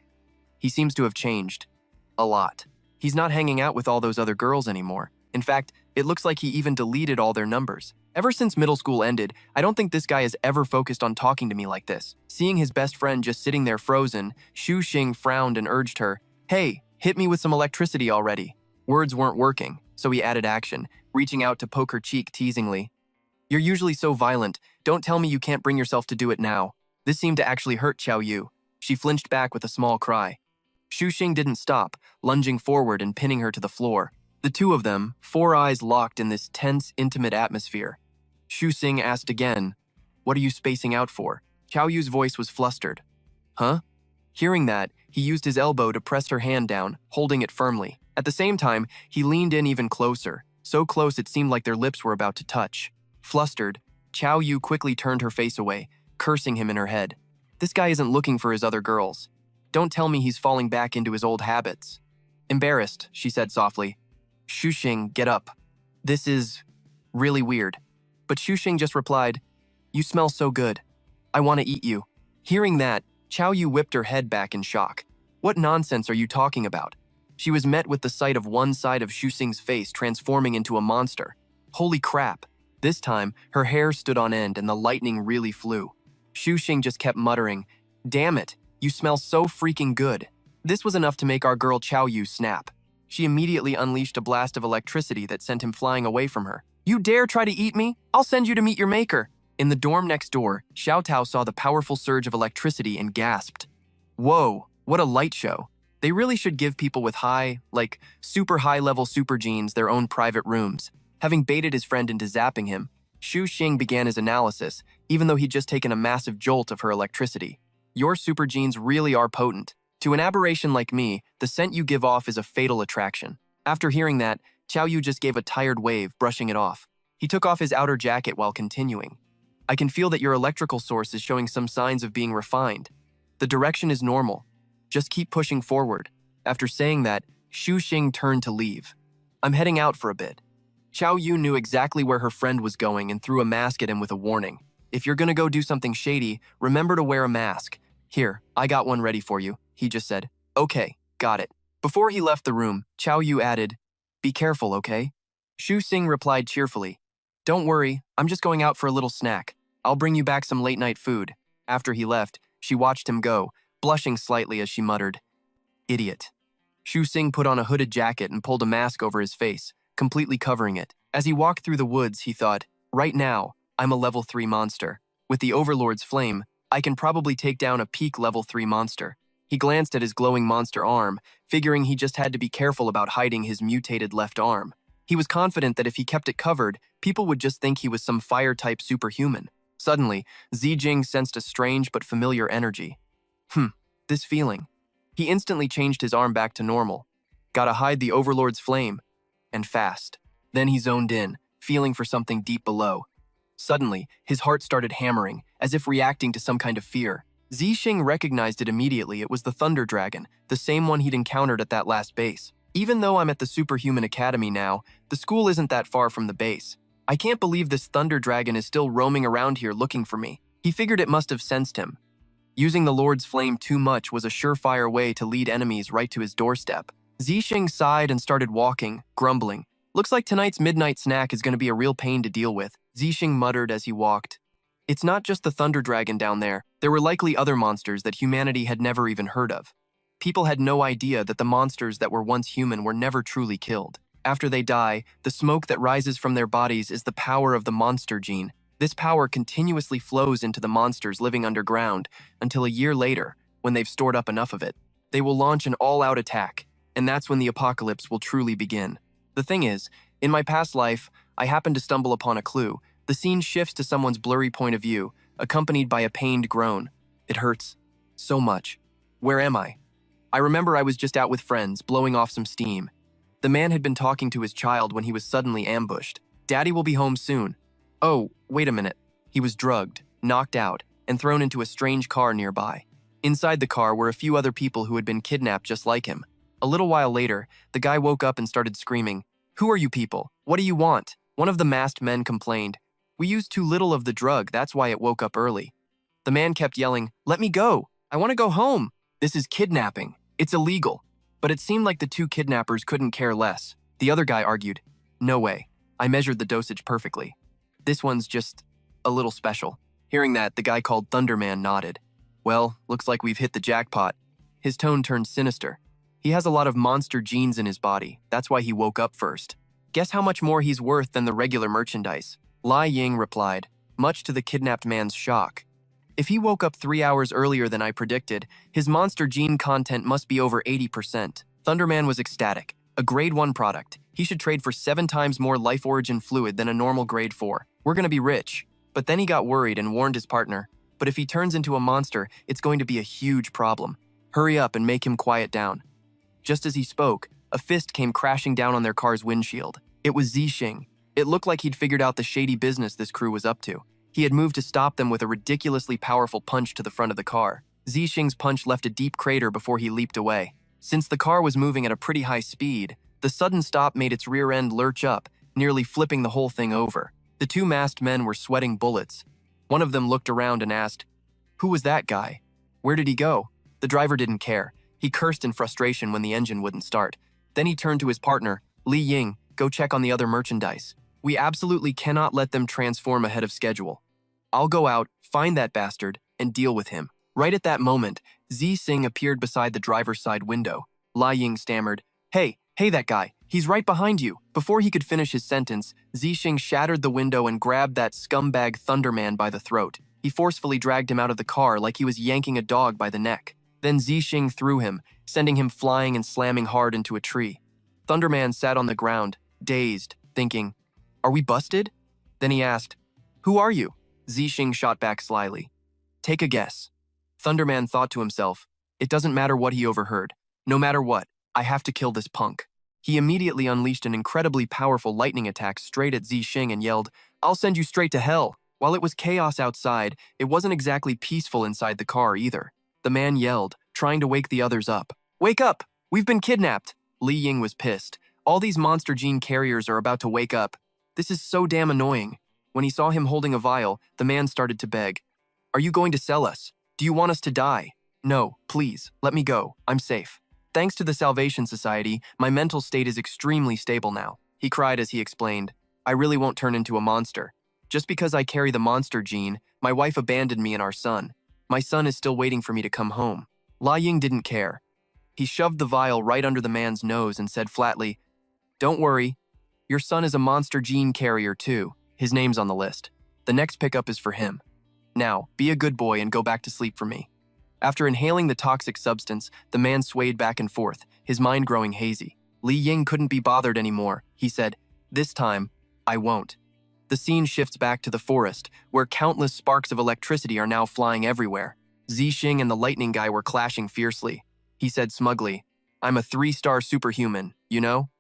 he seems to have changed. A lot. He's not hanging out with all those other girls anymore. In fact, it looks like he even deleted all their numbers. Ever since middle school ended, I don't think this guy has ever focused on talking to me like this. Seeing his best friend just sitting there frozen, Shu Xing frowned and urged her, "Hey, hit me with some electricity already." Words weren't working, so he added action, reaching out to poke her cheek teasingly. "You're usually so violent. Don't tell me you can't bring yourself to do it now." This seemed to actually hurt Chao Yu. She flinched back with a small cry. Shu Xing didn't stop, lunging forward and pinning her to the floor. The two of them, 4 eyes locked in this tense, intimate atmosphere. Shu Xing asked again, "What are you spacing out for?" Chao Yu's voice was flustered. "Huh?" Hearing that, he used his elbow to press her hand down, holding it firmly. At the same time, he leaned in even closer, so close it seemed like their lips were about to touch. Flustered, Chao Yu quickly turned her face away, cursing him in her head. This guy isn't looking for his other girls. Don't tell me he's falling back into his old habits. Embarrassed, she said softly, "Shu Xing, get up. This is really weird." But Shu Xing just replied, "You smell so good. I want to eat you." Hearing that, Chao Yu whipped her head back in shock. What nonsense are you talking about? She was met with the sight of one side of Shu Xing's face transforming into a monster. Holy crap. This time, her hair stood on end and the lightning really flew. Shu Xing just kept muttering, "Damn it, you smell so freaking good." This was enough to make our girl Chao Yu snap. She immediately unleashed a blast of electricity that sent him flying away from her. "You dare try to eat me? I'll send you to meet your maker." In the dorm next door, Xiao Tao saw the powerful surge of electricity and gasped. Whoa, what a light show. They really should give people with super high-level super genes their own private rooms. Having baited his friend into zapping him, Shu Xing began his analysis, even though he'd just taken a massive jolt of her electricity. Your super genes really are potent. To an aberration like me, the scent you give off is a fatal attraction. After hearing that, Chao Yu just gave a tired wave, brushing it off. He took off his outer jacket while continuing. "I can feel that your electrical source is showing some signs of being refined. The direction is normal. Just keep pushing forward." After saying that, Shu Xing turned to leave. "I'm heading out for a bit." Chao Yu knew exactly where her friend was going and threw a mask at him with a warning. "If you're gonna go do something shady, remember to wear a mask. Here, I got one ready for you," he just said. "Okay, got it." Before he left the room, Chao Yu added, "Be careful, okay?" Shu Xing replied cheerfully, "Don't worry, I'm just going out for a little snack. I'll bring you back some late-night food." After he left, she watched him go, blushing slightly as she muttered, "Idiot." Shu Xing put on a hooded jacket and pulled a mask over his face, completely covering it. As he walked through the woods, he thought, "Right now, I'm a level 3 monster. With the Overlord's flame, I can probably take down a peak level 3 monster." He glanced at his glowing monster arm, figuring he just had to be careful about hiding his mutated left arm. He was confident that if he kept it covered, people would just think he was some fire-type superhuman. Suddenly, Zijing sensed a strange but familiar energy. This feeling. He instantly changed his arm back to normal. Gotta hide the Overlord's flame. And fast. Then he zoned in, feeling for something deep below. Suddenly, his heart started hammering, as if reacting to some kind of fear. Zixing recognized it immediately. It was the Thunder Dragon, the same one he'd encountered at that last base. "Even though I'm at the Superhuman Academy now, the school isn't that far from the base. I can't believe this Thunder Dragon is still roaming around here looking for me." He figured it must have sensed him. Using the Lord's flame too much was a surefire way to lead enemies right to his doorstep. Zixing sighed and started walking, grumbling. Looks like tonight's midnight snack is going to be a real pain to deal with, Zixing muttered as he walked. It's not just the Thunder Dragon down there. There were likely other monsters that humanity had never even heard of. People had no idea that the monsters that were once human were never truly killed. After they die, the smoke that rises from their bodies is the power of the monster gene. This power continuously flows into the monsters living underground until a year later, when they've stored up enough of it. They will launch an all-out attack, and that's when the apocalypse will truly begin. The thing is, in my past life, I happened to stumble upon a clue. The scene shifts to someone's blurry point of view, accompanied by a pained groan. It hurts so much. Where am I? I remember I was just out with friends, blowing off some steam. The man had been talking to his child when he was suddenly ambushed. Daddy will be home soon. Oh, wait a minute. He was drugged, knocked out, and thrown into a strange car nearby. Inside the car were a few other people who had been kidnapped just like him. A little while later, the guy woke up and started screaming, "Who are you people? What do you want?" One of the masked men complained, "We used too little of the drug, that's why it woke up early." The man kept yelling, "Let me go! I want to go home! This is kidnapping. It's illegal." But it seemed like the two kidnappers couldn't care less. The other guy argued, "No way. I measured the dosage perfectly. This one's just a little special." Hearing that, the guy called Thunderman nodded. "Well, looks like we've hit the jackpot." His tone turned sinister. "He has a lot of monster genes in his body. That's why he woke up first. Guess how much more he's worth than the regular merchandise?" Lai Ying replied, much to the kidnapped man's shock. "If he woke up 3 hours earlier than I predicted, his monster gene content must be over 80%. Thunderman was ecstatic. A grade 1 product. He should trade for 7 times more life origin fluid than a normal grade 4. We're gonna be rich. But then he got worried and warned his partner. But if he turns into a monster, it's going to be a huge problem. Hurry up and make him quiet down. Just as he spoke, a fist came crashing down on their car's windshield. It was Zixing. It looked like he'd figured out the shady business this crew was up to. He had moved to stop them with a ridiculously powerful punch to the front of the car. Zixing's punch left a deep crater before he leaped away. Since the car was moving at a pretty high speed, the sudden stop made its rear end lurch up, nearly flipping the whole thing over. The two masked men were sweating bullets. One of them looked around and asked, "Who was that guy? Where did he go?" The driver didn't care. He cursed in frustration when the engine wouldn't start. Then he turned to his partner, Li Ying, "Go check on the other merchandise. We absolutely cannot let them transform ahead of schedule. I'll go out, find that bastard, and deal with him." Right at that moment, Zixing appeared beside the driver's side window. Li Ying stammered, Hey, that guy. He's right behind you." Before he could finish his sentence, Zixing shattered the window and grabbed that scumbag Thunderman by the throat. He forcefully dragged him out of the car like he was yanking a dog by the neck. Then Zixing threw him, sending him flying and slamming hard into a tree. Thunderman sat on the ground, dazed, thinking, "Are we busted?" Then he asked, "Who are you?" Zixing shot back slyly, "Take a guess." Thunderman thought to himself, it doesn't matter what he overheard. No matter what, I have to kill this punk. He immediately unleashed an incredibly powerful lightning attack straight at Zixing and yelled, "I'll send you straight to hell." While it was chaos outside, it wasn't exactly peaceful inside the car either. The man yelled, trying to wake the others up. "Wake up! We've been kidnapped!" Li Ying was pissed. All these monster gene carriers are about to wake up. This is so damn annoying. When he saw him holding a vial, the man started to beg. "Are you going to sell us? Do you want us to die?" "No, please, let me go. I'm safe. Thanks to the Salvation Society, my mental state is extremely stable now," he cried as he explained. "I really won't turn into a monster. Just because I carry the monster gene, my wife abandoned me and our son. My son is still waiting for me to come home." Li Ying didn't care. He shoved the vial right under the man's nose and said flatly, "Don't worry. Your son is a monster gene carrier too. His name's on the list. The next pickup is for him. Now, be a good boy and go back to sleep for me." After inhaling the toxic substance, the man swayed back and forth, his mind growing hazy. Li Ying couldn't be bothered anymore. He said, "This time, I won't." The scene shifts back to the forest, where countless sparks of electricity are now flying everywhere. Zixing and the lightning guy were clashing fiercely. He said smugly, "I'm a 3-star superhuman, you know?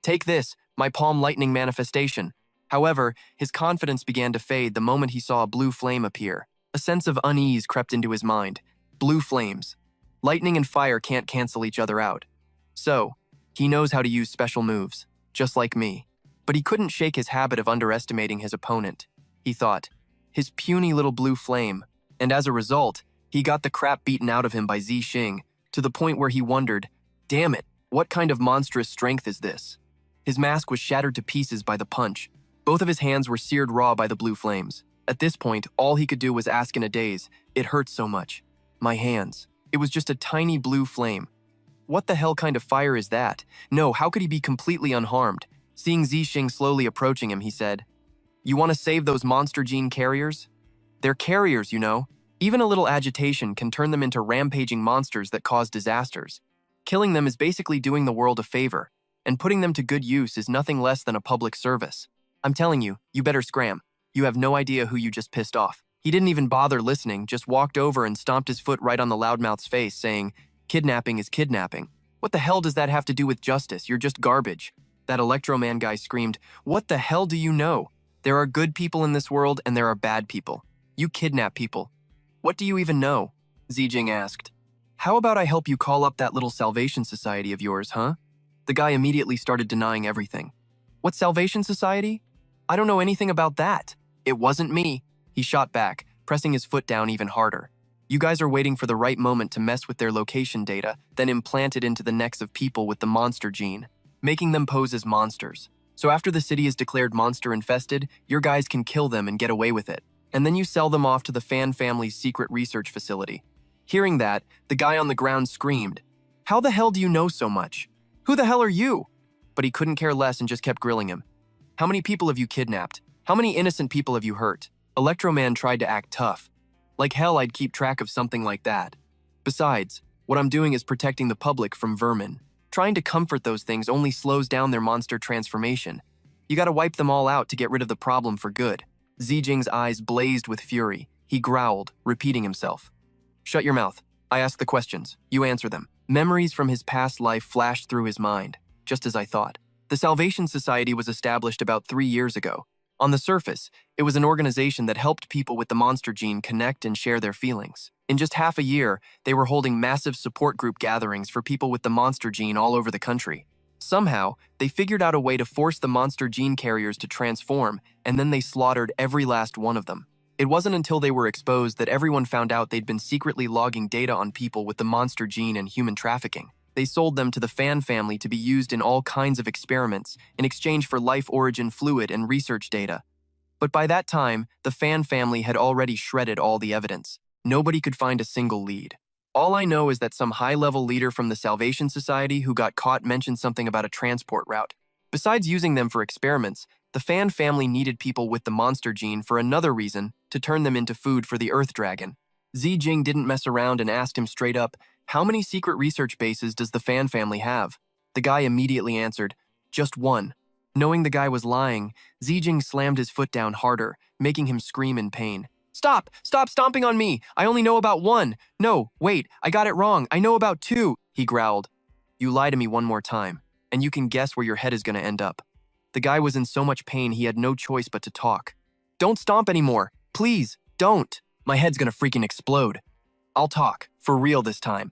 Take this, my palm lightning manifestation." However, his confidence began to fade the moment he saw a blue flame appear. A sense of unease crept into his mind. Blue flames. Lightning and fire can't cancel each other out. So, he knows how to use special moves, just like me. But he couldn't shake his habit of underestimating his opponent. He thought, his puny little blue flame, and as a result, he got the crap beaten out of him by Zixing, to the point where he wondered, damn it, what kind of monstrous strength is this? His mask was shattered to pieces by the punch. Both of his hands were seared raw by the blue flames. At this point, all he could do was ask in a daze, it hurt so much. My hands. It was just a tiny blue flame. What the hell kind of fire is that? No, how could he be completely unharmed? Seeing Zixing slowly approaching him, he said, "You want to save those monster gene carriers? They're carriers, you know. Even a little agitation can turn them into rampaging monsters that cause disasters. Killing them is basically doing the world a favor, and putting them to good use is nothing less than a public service. I'm telling you, you better scram. You have no idea who you just pissed off." He didn't even bother listening, just walked over and stomped his foot right on the loudmouth's face, saying, "Kidnapping is kidnapping. What the hell does that have to do with justice? You're just garbage." That Electro-Man guy screamed, "What the hell do you know? There are good people in this world and there are bad people. You kidnap people. What do you even know?" Zixing asked. "How about I help you call up that little Salvation Society of yours, huh?" The guy immediately started denying everything. "What Salvation Society? I don't know anything about that. It wasn't me," he shot back, pressing his foot down even harder. "You guys are waiting for the right moment to mess with their location data, then implant it into the necks of people with the monster gene, making them pose as monsters. So after the city is declared monster-infested, your guys can kill them and get away with it. And then you sell them off to the Fan family's secret research facility." Hearing that, the guy on the ground screamed, "How the hell do you know so much? Who the hell are you?" But he couldn't care less and just kept grilling him. "How many people have you kidnapped? How many innocent people have you hurt?" Electro-Man tried to act tough. "Like hell I'd keep track of something like that. Besides, what I'm doing is protecting the public from vermin. Trying to comfort those things only slows down their monster transformation. You gotta wipe them all out to get rid of the problem for good." Zixing's eyes blazed with fury. He growled, repeating himself. "Shut your mouth. I ask the questions. You answer them." Memories from his past life flashed through his mind, just as I thought. The Salvation Society was established about 3 years ago. On the surface, it was an organization that helped people with the monster gene connect and share their feelings. In just half a year, they were holding massive support group gatherings for people with the monster gene all over the country. Somehow, they figured out a way to force the monster gene carriers to transform, and then they slaughtered every last one of them. It wasn't until they were exposed that everyone found out they'd been secretly logging data on people with the monster gene and human trafficking. They sold them to the Fan family to be used in all kinds of experiments in exchange for life origin fluid and research data. But by that time, the Fan family had already shredded all the evidence. Nobody could find a single lead. All I know is that some high-level leader from the Salvation Society who got caught mentioned something about a transport route. Besides using them for experiments, the Fan family needed people with the monster gene for another reason, to turn them into food for the Earth Dragon. Zixing didn't mess around and asked him straight up, "How many secret research bases does the Fan family have?" The guy immediately answered, "Just one." Knowing the guy was lying, Zixing slammed his foot down harder, making him scream in pain. "Stop! Stop stomping on me! I only know about one! No, wait, I got it wrong! I know about two!" he growled. "You lie to me one more time, and you can guess where your head is going to end up." The guy was in so much pain he had no choice but to talk. "Don't stomp anymore! Please, don't! My head's going to freaking explode." "I'll talk, for real this time.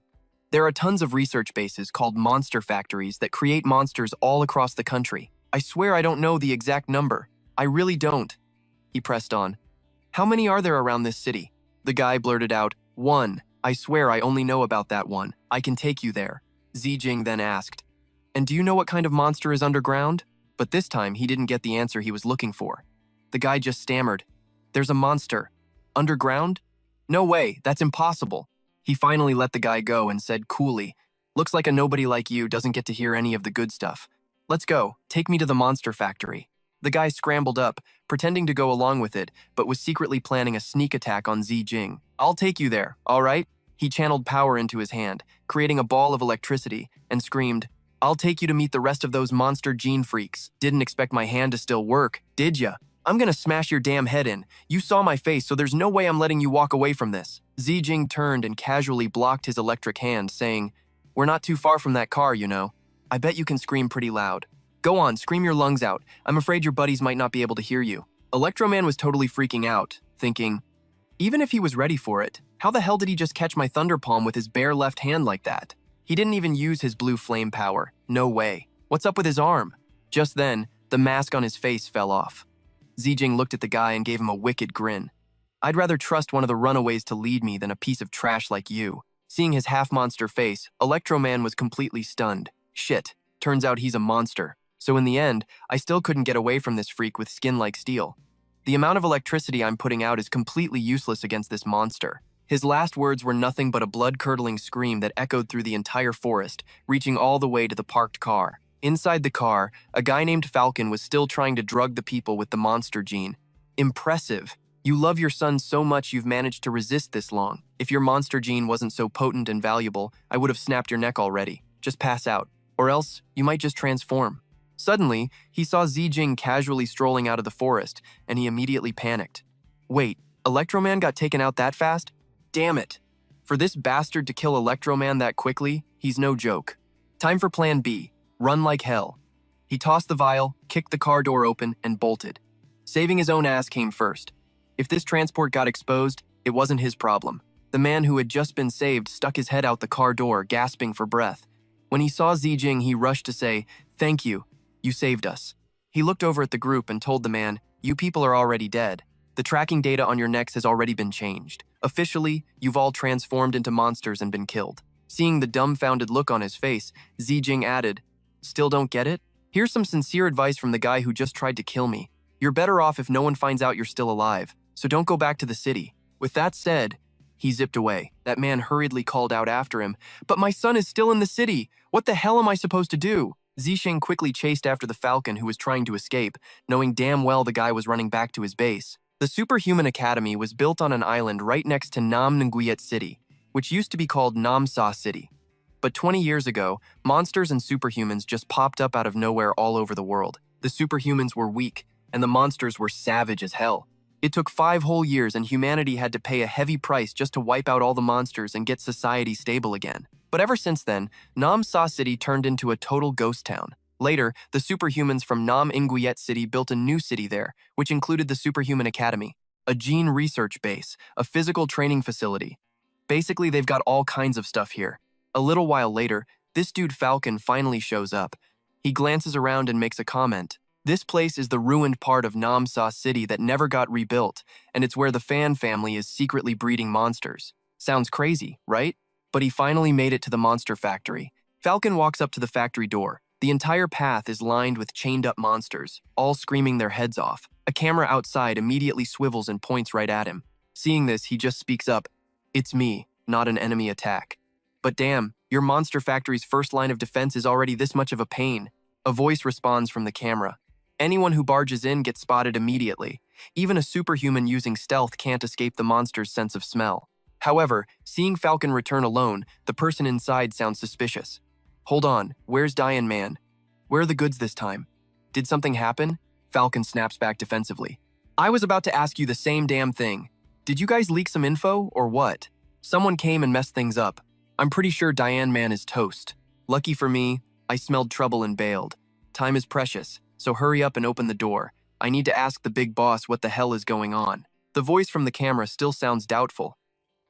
There are tons of research bases called monster factories that create monsters all across the country. I swear I don't know the exact number. I really don't." He pressed on. "How many are there around this city?" The guy blurted out, "One. I swear I only know about that one. I can take you there." Zixing then asked, "And do you know what kind of monster is underground?" But this time he didn't get the answer he was looking for. The guy just stammered, "There's a monster. Underground? No way, that's impossible." He finally let the guy go and said coolly, "Looks like a nobody like you doesn't get to hear any of the good stuff. Let's go, take me to the monster factory." The guy scrambled up, pretending to go along with it, but was secretly planning a sneak attack on Zixing. "I'll take you there, all right?" He channeled power into his hand, creating a ball of electricity, and screamed, "I'll take you to meet the rest of those monster gene freaks. Didn't expect my hand to still work, did ya? I'm gonna smash your damn head in. You saw my face, so there's no way I'm letting you walk away from this." Zixing turned and casually blocked his electric hand, saying, "We're not too far from that car, you know. I bet you can scream pretty loud. Go on, scream your lungs out. I'm afraid your buddies might not be able to hear you." Electro-Man was totally freaking out, thinking, even if he was ready for it, how the hell did he just catch my thunder palm with his bare left hand like that? He didn't even use his blue flame power. No way. What's up with his arm? Just then, the mask on his face fell off. Zixing looked at the guy and gave him a wicked grin. I'd rather trust one of the runaways to lead me than a piece of trash like you. Seeing his half-monster face, Electro Man was completely stunned. Shit, turns out he's a monster. So in the end, I still couldn't get away from this freak with skin like steel. The amount of electricity I'm putting out is completely useless against this monster. His last words were nothing but a blood-curdling scream that echoed through the entire forest, reaching all the way to the parked car. Inside the car, a guy named Falcon was still trying to drug the people with the monster gene. Impressive. You love your son so much you've managed to resist this long. If your monster gene wasn't so potent and valuable, I would have snapped your neck already. Just pass out. Or else, you might just transform. Suddenly, he saw Zijing casually strolling out of the forest, and he immediately panicked. Wait, Electroman got taken out that fast? Damn it. For this bastard to kill Electroman that quickly, he's no joke. Time for plan B. Run like hell. He tossed the vial, kicked the car door open, and bolted. Saving his own ass came first. If this transport got exposed, it wasn't his problem. The man who had just been saved stuck his head out the car door, gasping for breath. When he saw Zijing, he rushed to say, "Thank you. You saved us." He looked over at the group and told the man, "You people are already dead. The tracking data on your necks has already been changed. Officially, you've all transformed into monsters and been killed." Seeing the dumbfounded look on his face, Zijing added, "Still don't get it? Here's some sincere advice from the guy who just tried to kill me. You're better off if no one finds out you're still alive, so don't go back to the city." With that said, he zipped away. That man hurriedly called out after him, "But my son is still in the city. What the hell am I supposed to do?" Zixing quickly chased after the Falcon who was trying to escape, knowing damn well the guy was running back to his base. The Superhuman Academy was built on an island right next to Nam Nguyen City, which used to be called Namsa City. But 20 years ago, monsters and superhumans just popped up out of nowhere all over the world. The superhumans were weak, and the monsters were savage as hell. It took 5 whole years and humanity had to pay a heavy price just to wipe out all the monsters and get society stable again. But ever since then, Nam Sa City turned into a total ghost town. Later, the superhumans from Nam Nguyen City built a new city there, which included the Superhuman Academy, a gene research base, a physical training facility. Basically, they've got all kinds of stuff here. A little while later, this dude Falcon finally shows up. He glances around and makes a comment. This place is the ruined part of Nam Sa City that never got rebuilt, and it's where the Fan family is secretly breeding monsters. Sounds crazy, right? But he finally made it to the monster factory. Falcon walks up to the factory door. The entire path is lined with chained-up monsters, all screaming their heads off. A camera outside immediately swivels and points right at him. Seeing this, he just speaks up, "It's me, not an enemy attack." "But damn, your monster factory's first line of defense is already this much of a pain." A voice responds from the camera. "Anyone who barges in gets spotted immediately. Even a superhuman using stealth can't escape the monster's sense of smell." However, seeing Falcon return alone, the person inside sounds suspicious. "Hold on, where's Diane Man? Where are the goods this time? Did something happen?" Falcon snaps back defensively. "I was about to ask you the same damn thing. Did you guys leak some info, or what? Someone came and messed things up. I'm pretty sure Diane Man is toast. Lucky for me, I smelled trouble and bailed. Time is precious, so hurry up and open the door. I need to ask the big boss what the hell is going on." The voice from the camera still sounds doubtful.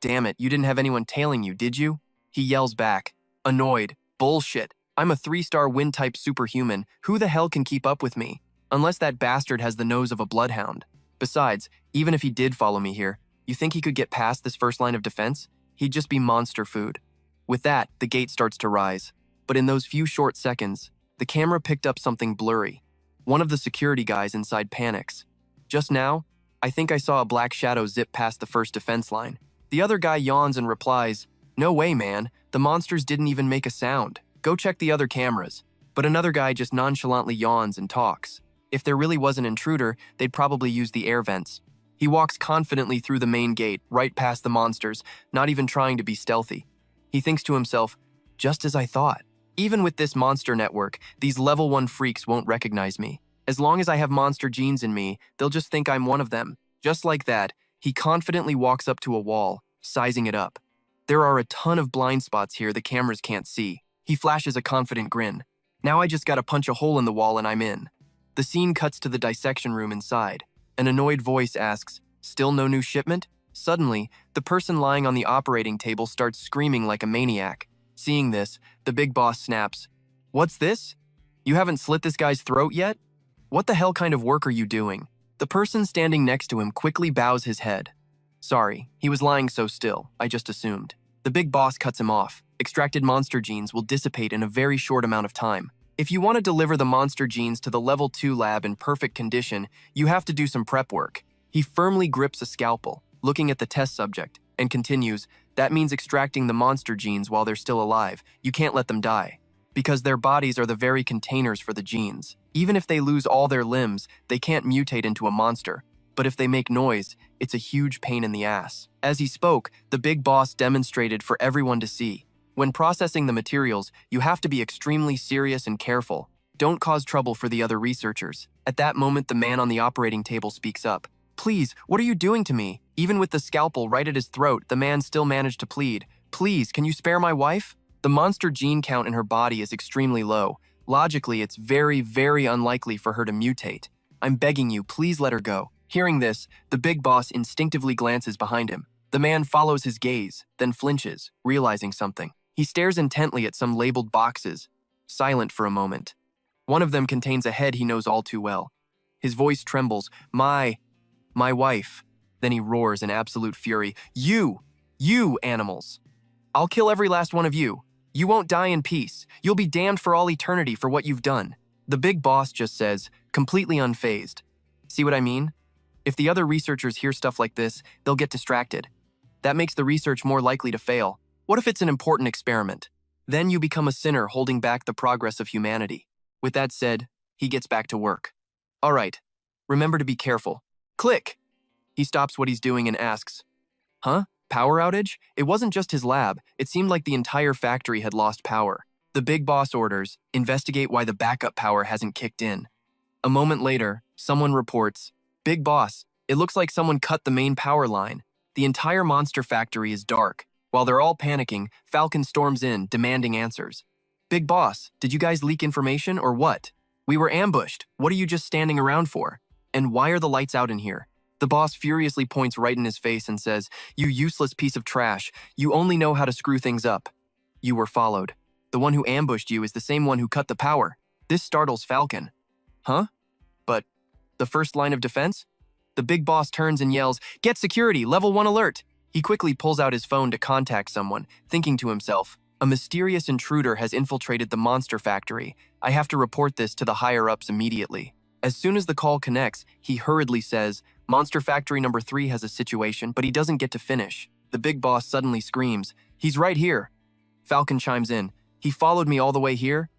"Damn it, you didn't have anyone tailing you, did you?" He yells back, annoyed. "Bullshit. I'm a 3-star wind-type superhuman. Who the hell can keep up with me? Unless that bastard has the nose of a bloodhound. Besides, even if he did follow me here, you think he could get past this first line of defense? He'd just be monster food." With that, the gate starts to rise. But in those few short seconds, the camera picked up something blurry. One of the security guys inside panics. "Just now, I think I saw a black shadow zip past the first defense line." The other guy yawns and replies, "No way, man. The monsters didn't even make a sound. Go check the other cameras." But another guy just nonchalantly yawns and talks. If there really was an intruder, they'd probably use the air vents. He walks confidently through the main gate, right past the monsters, not even trying to be stealthy. He thinks to himself, just as I thought. Even with this monster network, these level 1 freaks won't recognize me. As long as I have monster genes in me, they'll just think I'm one of them. Just like that, he confidently walks up to a wall, sizing it up. There are a ton of blind spots here the cameras can't see. He flashes a confident grin. Now I just gotta punch a hole in the wall and I'm in. The scene cuts to the dissection room inside. An annoyed voice asks, "Still no new shipment?" Suddenly, the person lying on the operating table starts screaming like a maniac. Seeing this, the big boss snaps, "What's this? You haven't slit this guy's throat yet? What the hell kind of work are you doing?" The person standing next to him quickly bows his head. Sorry, he was lying so still, I just assumed. The big boss cuts him off. Extracted monster genes will dissipate in a very short amount of time. If you want to deliver the monster genes to the level 2 lab in perfect condition, you have to do some prep work. He firmly grips a scalpel, looking at the test subject, and continues, that means extracting the monster genes while they're still alive. You can't let them die. Because their bodies are the very containers for the genes. Even if they lose all their limbs, they can't mutate into a monster. But if they make noise, it's a huge pain in the ass. As he spoke, the big boss demonstrated for everyone to see. When processing the materials, you have to be extremely serious and careful. Don't cause trouble for the other researchers. At that moment, the man on the operating table speaks up. Please, what are you doing to me? Even with the scalpel right at his throat, the man still managed to plead. Please, can you spare my wife? The monster gene count in her body is extremely low. Logically, it's very, very unlikely for her to mutate. I'm begging you, please let her go. Hearing this, the big boss instinctively glances behind him. The man follows his gaze, then flinches, realizing something. He stares intently at some labeled boxes, silent for a moment. One of them contains a head he knows all too well. His voice trembles. My wife. Then he roars in absolute fury. You animals. I'll kill every last one of you. You won't die in peace. You'll be damned for all eternity for what you've done. The big boss just says, completely unfazed. See what I mean? If the other researchers hear stuff like this, they'll get distracted. That makes the research more likely to fail. What if it's an important experiment? Then you become a sinner holding back the progress of humanity. With that said, he gets back to work. All right, remember to be careful. Click! He stops what he's doing and asks, huh? Power outage? It wasn't just his lab. It seemed like the entire factory had lost power. The big boss orders, investigate why the backup power hasn't kicked in. A moment later, someone reports, Big boss, it looks like someone cut the main power line. The entire monster factory is dark. While they're all panicking, Falcon storms in, demanding answers. Big boss, did you guys leak information or what? We were ambushed. What are you just standing around for? And why are the lights out in here? The boss furiously points right in his face and says, you useless piece of trash. You only know how to screw things up. You were followed. The one who ambushed you is the same one who cut the power. This startles Falcon. Huh? But the first line of defense? The big boss turns and yells, get security, level 1 alert. He quickly pulls out his phone to contact someone, thinking to himself, a mysterious intruder has infiltrated the monster factory. I have to report this to the higher-ups immediately. As soon as the call connects, he hurriedly says, Monster Factory number 3 has a situation, but he doesn't get to finish. The big boss suddenly screams, he's right here. Falcon chimes in, he followed me all the way here?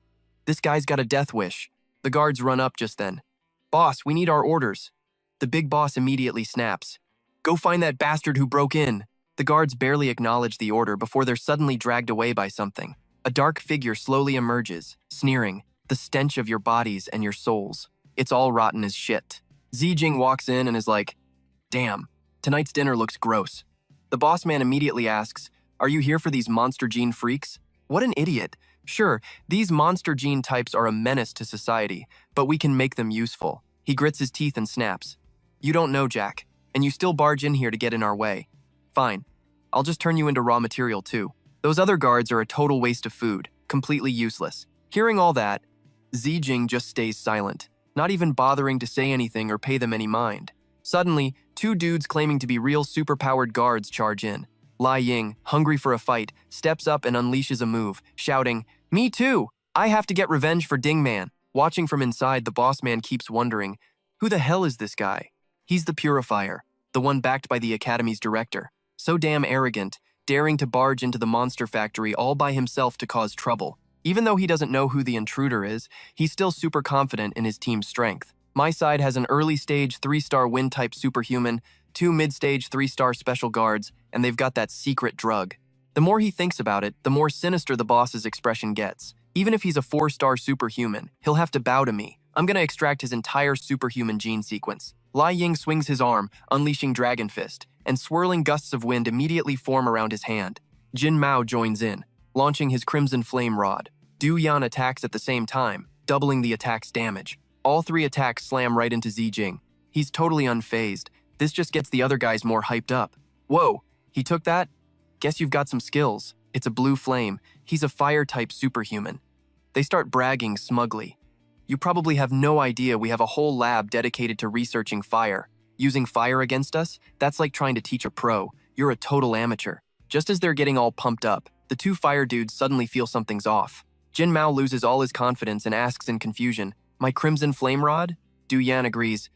This guy's got a death wish. The guards run up just then. Boss, we need our orders. The big boss immediately snaps. Go find that bastard who broke in. The guards barely acknowledge the order before they're suddenly dragged away by something. A dark figure slowly emerges, sneering, the stench of your bodies and your souls. It's all rotten as shit. Zijing walks in and is like, damn, tonight's dinner looks gross. The boss man immediately asks, are you here for these monster gene freaks? What an idiot. Sure, these monster gene types are a menace to society, but we can make them useful. He grits his teeth and snaps. You don't know, Jack, and you still barge in here to get in our way. Fine, I'll just turn you into raw material too. Those other guards are a total waste of food, completely useless. Hearing all that, Zijing just stays silent, not even bothering to say anything or pay them any mind. Suddenly, two dudes claiming to be real superpowered guards charge in. Lai Ying, hungry for a fight, steps up and unleashes a move, shouting, me too! I have to get revenge for Dingman. Watching from inside, the boss man keeps wondering, who the hell is this guy? He's the Purifier, the one backed by the Academy's director. So damn arrogant, daring to barge into the monster factory all by himself to cause trouble. Even though he doesn't know who the intruder is, he's still super confident in his team's strength. My side has an early-stage 3-star wind-type superhuman, 2 mid-stage 3-star special guards, and they've got that secret drug. The more he thinks about it, the more sinister the boss's expression gets. Even if he's a 4-star superhuman, he'll have to bow to me. I'm gonna extract his entire superhuman gene sequence. Lai Ying swings his arm, unleashing Dragon Fist, and swirling gusts of wind immediately form around his hand. Jin Mao joins in, launching his Crimson Flame Rod. Du Yan attacks at the same time, doubling the attack's damage. All 3 attacks slam right into Zijing. He's totally unfazed. This just gets the other guys more hyped up. Whoa, he took that? Guess you've got some skills. It's a blue flame. He's a fire-type superhuman. They start bragging smugly. You probably have no idea we have a whole lab dedicated to researching fire. Using fire against us? That's like trying to teach a pro. You're a total amateur. Just as they're getting all pumped up, the two fire dudes suddenly feel something's off. Jin Mao loses all his confidence and asks in confusion, "My crimson flame rod?" Du Yan agrees,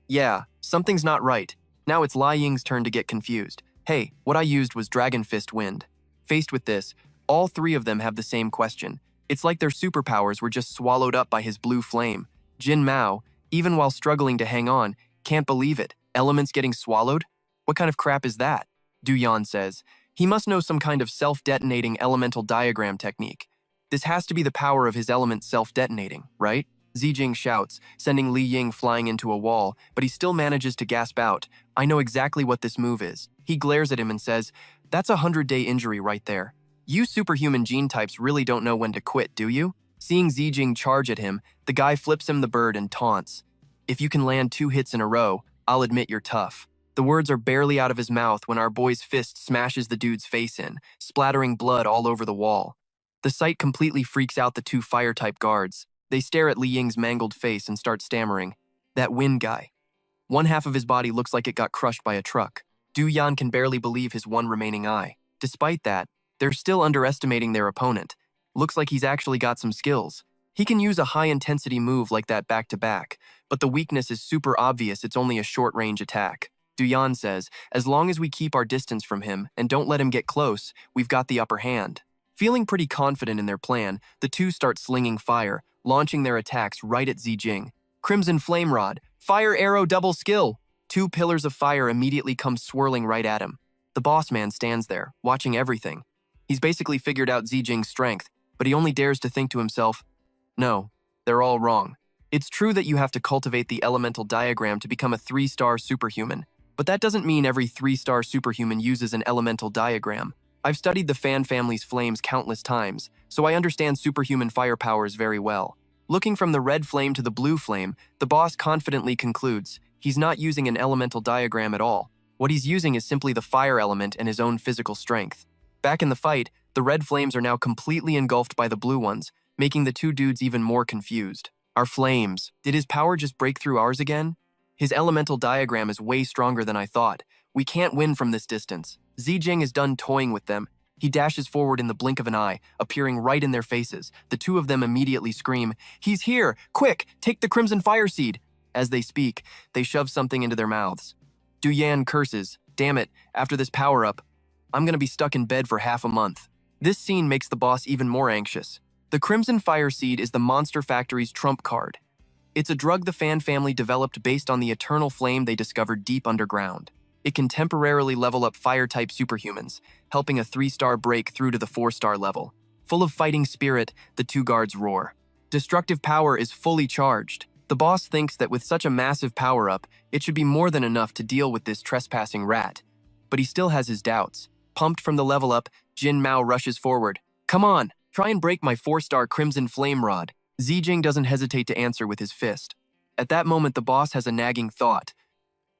"Yeah, something's not right." Now it's Lai Ying's turn to get confused. "Hey, what I used was Dragon Fist Wind." Faced with this, all three of them have the same question. It's like their superpowers were just swallowed up by his blue flame. Jin Mao, even while struggling to hang on, can't believe it. Elements getting swallowed? What kind of crap is that? Du Yan says. He must know some kind of self-detonating elemental diagram technique. This has to be the power of his element self-detonating, right? Zijing shouts, sending Li Ying flying into a wall, but he still manages to gasp out, "I know exactly what this move is." He glares at him and says, "That's a 100-day injury right there. You superhuman gene types really don't know when to quit, do you?" Seeing Zijing charge at him, the guy flips him the bird and taunts, "If you can land 2 hits in a row, I'll admit you're tough." The words are barely out of his mouth when our boy's fist smashes the dude's face in, splattering blood all over the wall. The sight completely freaks out the 2 fire-type guards. They stare at Li Ying's mangled face and start stammering. "That Wind guy. One half of his body looks like it got crushed by a truck." Du Yan can barely believe his one remaining eye. Despite that, they're still underestimating their opponent. Looks like he's actually got some skills. He can use a high-intensity move like that back-to-back, but the weakness is super obvious. It's only a short-range attack. Du Yan says, "As long as we keep our distance from him and don't let him get close, we've got the upper hand." Feeling pretty confident in their plan, the two start slinging fire, launching their attacks right at Zijing. Crimson Flame Rod, Fire Arrow Double Skill! 2 pillars of fire immediately come swirling right at him. The boss man stands there, watching everything. He's basically figured out Zijing's strength, but he only dares to think to himself, "No, they're all wrong. It's true that you have to cultivate the elemental diagram to become a 3-star superhuman, but that doesn't mean every 3-star superhuman uses an elemental diagram. I've studied the Fan family's flames countless times, so I understand superhuman fire powers very well." Looking from the red flame to the blue flame, the boss confidently concludes he's not using an elemental diagram at all. What he's using is simply the fire element and his own physical strength. Back in the fight, the red flames are now completely engulfed by the blue ones, making the two dudes even more confused. "Our flames. Did his power just break through ours again? His elemental diagram is way stronger than I thought. We can't win from this distance." Zijing is done toying with them. He dashes forward in the blink of an eye, appearing right in their faces. The two of them immediately scream, "He's here! Quick, take the Crimson Fire Seed!" As they speak, they shove something into their mouths. Du Yan curses, "Damn it, after this power-up, I'm gonna be stuck in bed for half a month." This scene makes the boss even more anxious. The Crimson Fire Seed is the Monster Factory's trump card. It's a drug the Fan family developed based on the eternal flame they discovered deep underground. It can temporarily level up fire-type superhumans, helping a 3-star break through to the 4-star level. Full of fighting spirit, the two guards roar. Destructive power is fully charged. The boss thinks that with such a massive power-up, it should be more than enough to deal with this trespassing rat. But he still has his doubts. Pumped from the level up, Jin Mao rushes forward. "Come on, try and break my 4-star Crimson Flame Rod." Zijing doesn't hesitate to answer with his fist. At that moment, the boss has a nagging thought.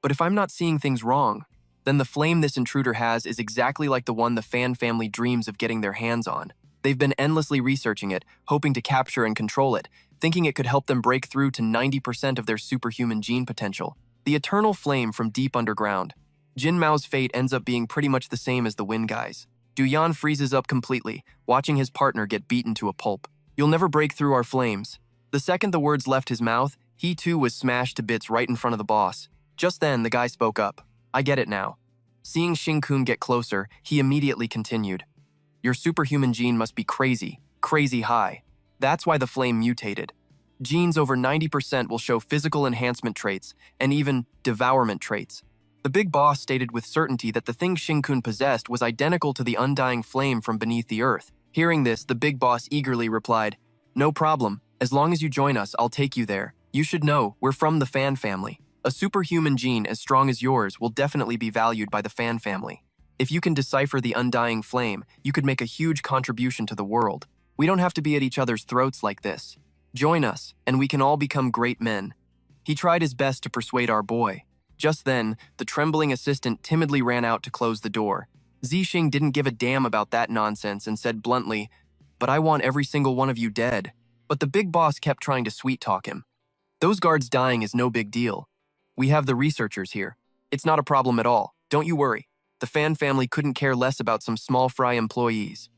But if I'm not seeing things wrong, then the flame this intruder has is exactly like the one the Fan family dreams of getting their hands on. They've been endlessly researching it, hoping to capture and control it, thinking it could help them break through to 90% of their superhuman gene potential. The eternal flame from deep underground. Jin Mao's fate ends up being pretty much the same as the Wind guy's. Du Yan freezes up completely, watching his partner get beaten to a pulp. "You'll never break through our flames." The second the words left his mouth, he too was smashed to bits right in front of the boss. Just then, the guy spoke up. "I get it now." Seeing Shin-kun get closer, he immediately continued. "Your superhuman gene must be crazy, crazy high. That's why the flame mutated. Genes over 90% will show physical enhancement traits, and even devourment traits." The big boss stated with certainty that the thing Shin-kun possessed was identical to the undying flame from beneath the earth. Hearing this, the big boss eagerly replied, "No problem. As long as you join us, I'll take you there. You should know, we're from the Fan family. A superhuman gene as strong as yours will definitely be valued by the Fan family. If you can decipher the undying flame, you could make a huge contribution to the world. We don't have to be at each other's throats like this. Join us, and we can all become great men." He tried his best to persuade our boy. Just then, the trembling assistant timidly ran out to close the door. Zixing didn't give a damn about that nonsense and said bluntly, "But I want every single one of you dead." But the big boss kept trying to sweet-talk him. "Those guards dying is no big deal. We have the researchers here. It's not a problem at all. Don't you worry. The Fan family couldn't care less about some small fry employees.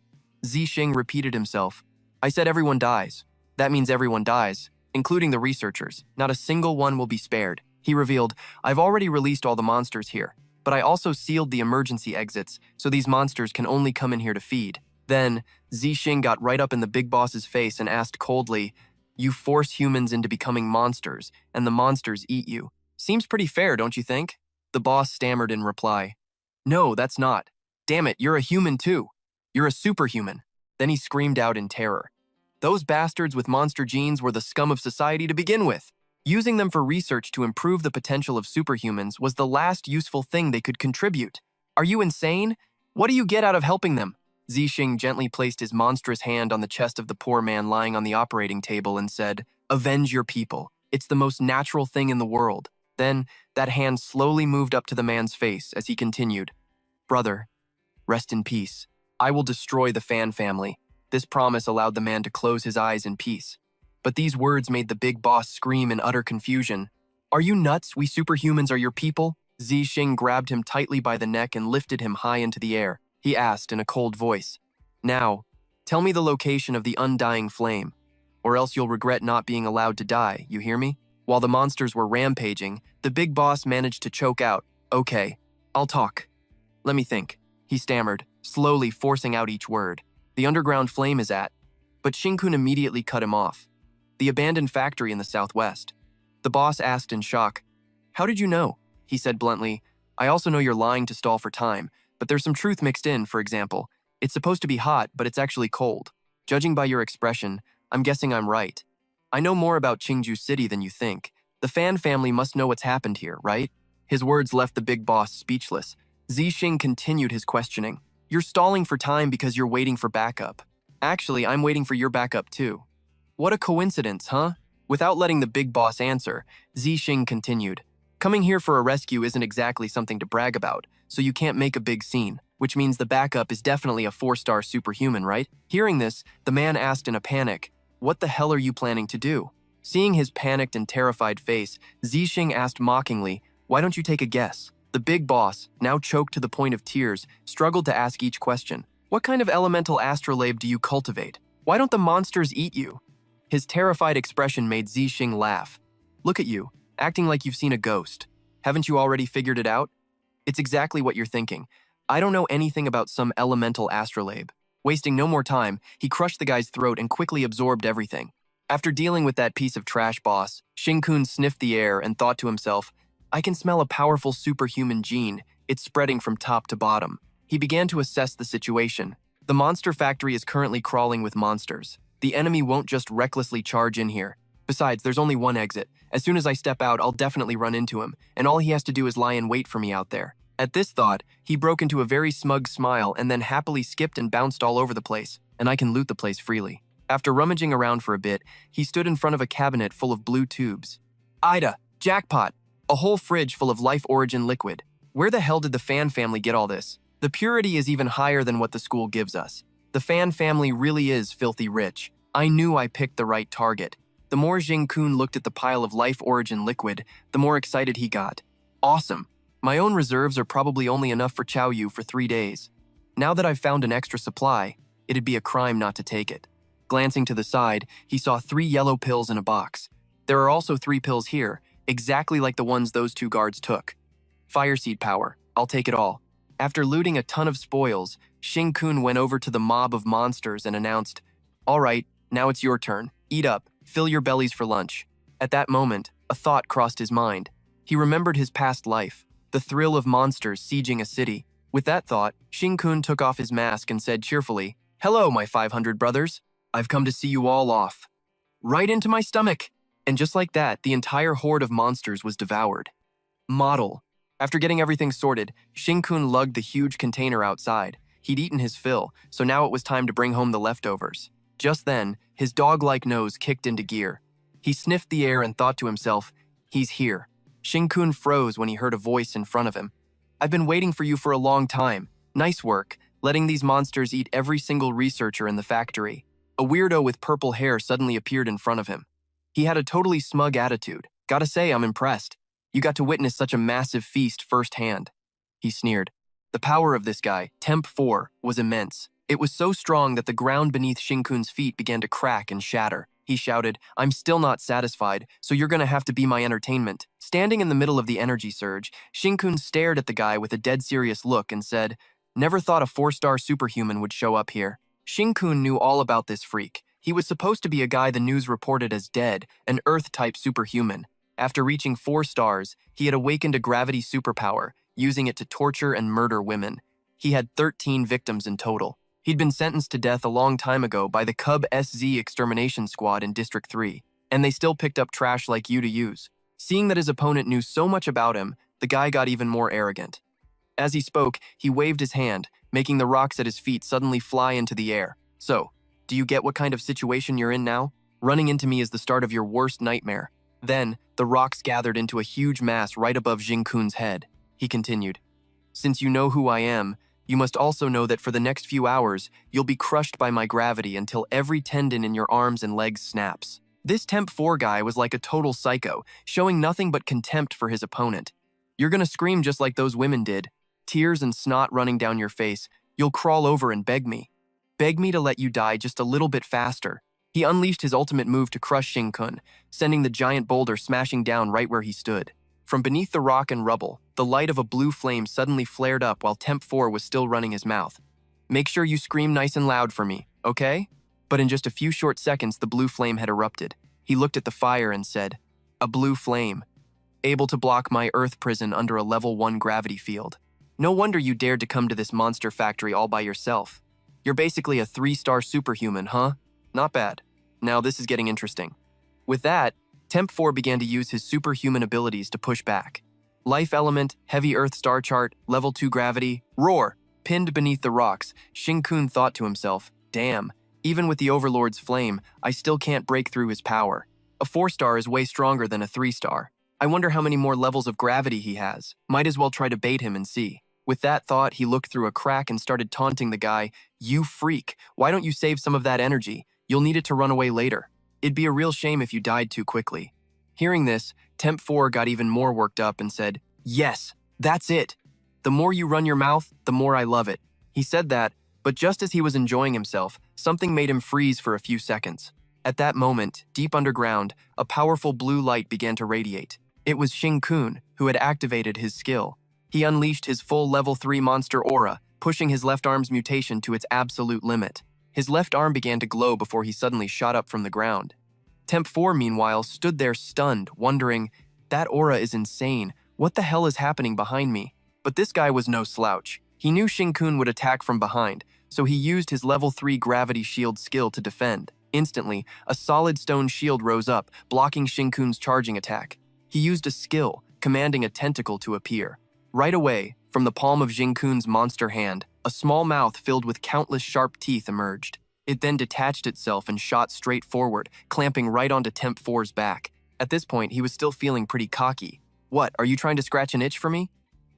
Zixing repeated himself. I said everyone dies. That means everyone dies, including the researchers. Not a single one will be spared. He revealed, I've already released all the monsters here, but I also sealed the emergency exits, so these monsters can only come in here to feed. Then, Zixing got right up in the big boss's face and asked coldly, you force humans into becoming monsters, and the monsters eat you. Seems pretty fair, don't you think? The boss stammered in reply. No, that's not. Damn it, you're a human too. You're a superhuman. Then he screamed out in terror. Those bastards with monster genes were the scum of society to begin with. Using them for research to improve the potential of superhumans was the last useful thing they could contribute. Are you insane? What do you get out of helping them? Zixing gently placed his monstrous hand on the chest of the poor man lying on the operating table and said, Avenge your people. It's the most natural thing in the world. Then, that hand slowly moved up to the man's face as he continued, Brother, rest in peace. I will destroy the Fan family. This promise allowed the man to close his eyes in peace. But these words made the big boss scream in utter confusion. Are you nuts? We superhumans are your people? Zixing grabbed him tightly by the neck and lifted him high into the air. He asked in a cold voice, Now, tell me the location of the undying flame, or else you'll regret not being allowed to die, you hear me? While the monsters were rampaging, the big boss managed to choke out, Okay, I'll talk. Let me think, he stammered, slowly forcing out each word. The underground flame is at. But Shinkun immediately cut him off. The abandoned factory in the southwest. The boss asked in shock, How did you know? He said bluntly, I also know you're lying to stall for time, but there's some truth mixed in, for example. It's supposed to be hot, but it's actually cold. Judging by your expression, I'm guessing I'm right. I know more about Qingju City than you think. The Fan family must know what's happened here, right? His words left the big boss speechless. Zixing continued his questioning. You're stalling for time because you're waiting for backup. Actually, I'm waiting for your backup too. What a coincidence, huh? Without letting the big boss answer, Zixing continued. Coming here for a rescue isn't exactly something to brag about, so you can't make a big scene, which means the backup is definitely a 4-star superhuman, right? Hearing this, the man asked in a panic, What the hell are you planning to do? Seeing his panicked and terrified face, Zixing asked mockingly, Why don't you take a guess? The big boss, now choked to the point of tears, struggled to ask each question. What kind of elemental astrolabe do you cultivate? Why don't the monsters eat you? His terrified expression made Zixing laugh. Look at you, acting like you've seen a ghost. Haven't you already figured it out? It's exactly what you're thinking. I don't know anything about some elemental astrolabe. Wasting no more time, he crushed the guy's throat and quickly absorbed everything. After dealing with that piece of trash boss, Shinkun sniffed the air and thought to himself, I can smell a powerful superhuman gene. It's spreading from top to bottom. He began to assess the situation. The monster factory is currently crawling with monsters. The enemy won't just recklessly charge in here. Besides, there's only one exit. As soon as I step out, I'll definitely run into him, and all he has to do is lie in wait for me out there. At this thought, he broke into a very smug smile and then happily skipped and bounced all over the place, and I can loot the place freely. After rummaging around for a bit, he stood in front of a cabinet full of blue tubes. Ida, jackpot! A whole fridge full of life origin liquid. Where the hell did the Fan family get all this? The purity is even higher than what the school gives us. The Fan family really is filthy rich. I knew I picked the right target. The more Jing-kun looked at the pile of life origin liquid, the more excited he got. Awesome. My own reserves are probably only enough for Chow Yu for 3 days. Now that I've found an extra supply, it'd be a crime not to take it. Glancing to the side, he saw 3 yellow pills in a box. There are also 3 pills here, exactly like the ones those 2 guards took. Fire seed power. I'll take it all. After looting a ton of spoils, Shing-kun went over to the mob of monsters and announced, All right, now it's your turn. Eat up. Fill your bellies for lunch. At that moment, a thought crossed his mind. He remembered his past life, the thrill of monsters sieging a city. With that thought, Shing-kun took off his mask and said cheerfully, Hello, my 500 brothers. I've come to see you all off. Right into my stomach. And just like that, the entire horde of monsters was devoured. Model. After getting everything sorted, Shing-kun lugged the huge container outside. He'd eaten his fill, so now it was time to bring home the leftovers. Just then, his dog-like nose kicked into gear. He sniffed the air and thought to himself, He's here. Shing-kun froze when he heard a voice in front of him. I've been waiting for you for a long time. Nice work, letting these monsters eat every single researcher in the factory. A weirdo with purple hair suddenly appeared in front of him. He had a totally smug attitude. Gotta say, I'm impressed. You got to witness such a massive feast firsthand. He sneered. The power of this guy, Temp 4, was immense. It was so strong that the ground beneath Shinkun's feet began to crack and shatter. He shouted, "I'm still not satisfied, so you're gonna have to be my entertainment." Standing in the middle of the energy surge, Shinkun stared at the guy with a dead serious look and said, "Never thought a 4-star superhuman would show up here." Shinkun knew all about this freak. He was supposed to be a guy the news reported as dead, an Earth-type superhuman. After reaching 4 stars, he had awakened a gravity superpower, using it to torture and murder women. He had 13 victims in total. He'd been sentenced to death a long time ago by the Cub SZ extermination squad in District 3, and they still picked up trash like you to use. Seeing that his opponent knew so much about him, the guy got even more arrogant. As he spoke, he waved his hand, making the rocks at his feet suddenly fly into the air. "So, do you get what kind of situation you're in now? Running into me is the start of your worst nightmare." Then, the rocks gathered into a huge mass right above Jingkun's head. He continued, "Since you know who I am, you must also know that for the next few hours, you'll be crushed by my gravity until every tendon in your arms and legs snaps." This Temp 4 guy was like a total psycho, showing nothing but contempt for his opponent. "You're gonna scream just like those women did. Tears and snot running down your face. You'll crawl over and beg me. Beg me to let you die just a little bit faster." He unleashed his ultimate move to crush Shinkun, sending the giant boulder smashing down right where he stood. From beneath the rock and rubble, the light of a blue flame suddenly flared up while Temp 4 was still running his mouth. "Make sure you scream nice and loud for me, okay?" But in just a few short seconds, the blue flame had erupted. He looked at the fire and said, "A blue flame, able to block my Earth prison under a level 1 gravity field. No wonder you dared to come to this monster factory all by yourself. You're basically a 3-star superhuman, huh? Not bad. Now this is getting interesting." With that, Temp 4 began to use his superhuman abilities to push back. Life element, heavy Earth star chart, level 2 gravity, roar! Pinned beneath the rocks, Shinkun thought to himself, "Damn, even with the Overlord's flame, I still can't break through his power. A 4-star is way stronger than a 3-star. I wonder how many more levels of gravity he has. Might as well try to bait him and see." With that thought, he looked through a crack and started taunting the guy, "You freak, why don't you save some of that energy? You'll need it to run away later. It'd be a real shame if you died too quickly." Hearing this, Temp 4 got even more worked up and said, "Yes, that's it. The more you run your mouth, the more I love it." He said that, but just as he was enjoying himself, something made him freeze for a few seconds. At that moment, deep underground, a powerful blue light began to radiate. It was Shinkun, who had activated his skill. He unleashed his full level 3 monster aura, pushing his left arm's mutation to its absolute limit. His left arm began to glow before he suddenly shot up from the ground. Temp 4, meanwhile, stood there stunned, wondering, "That aura is insane. What the hell is happening behind me?" But this guy was no slouch. He knew Shinkun would attack from behind, so he used his level 3 gravity shield skill to defend. Instantly, a solid stone shield rose up, blocking Shinkun's charging attack. He used a skill, commanding a tentacle to appear. Right away, from the palm of Shinkun's monster hand, a small mouth filled with countless sharp teeth emerged. It then detached itself and shot straight forward, clamping right onto Temp 4's back. At this point, he was still feeling pretty cocky. "What, are you trying to scratch an itch for me?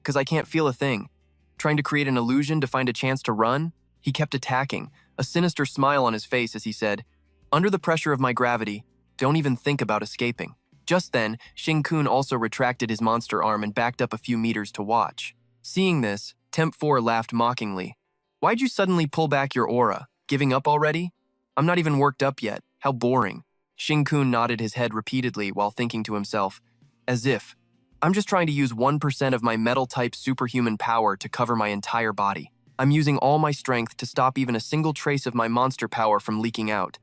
'Cause I can't feel a thing. Trying to create an illusion to find a chance to run?" He kept attacking, a sinister smile on his face as he said, "Under the pressure of my gravity, don't even think about escaping." Just then, Shinkun also retracted his monster arm and backed up a few meters to watch. Seeing this, Temp 4 laughed mockingly. "Why'd you suddenly pull back your aura? Giving up already? I'm not even worked up yet. How boring." Shinkun nodded his head repeatedly while thinking to himself, "As if. I'm just trying to use 1% of my metal-type superhuman power to cover my entire body. I'm using all my strength to stop even a single trace of my monster power from leaking out."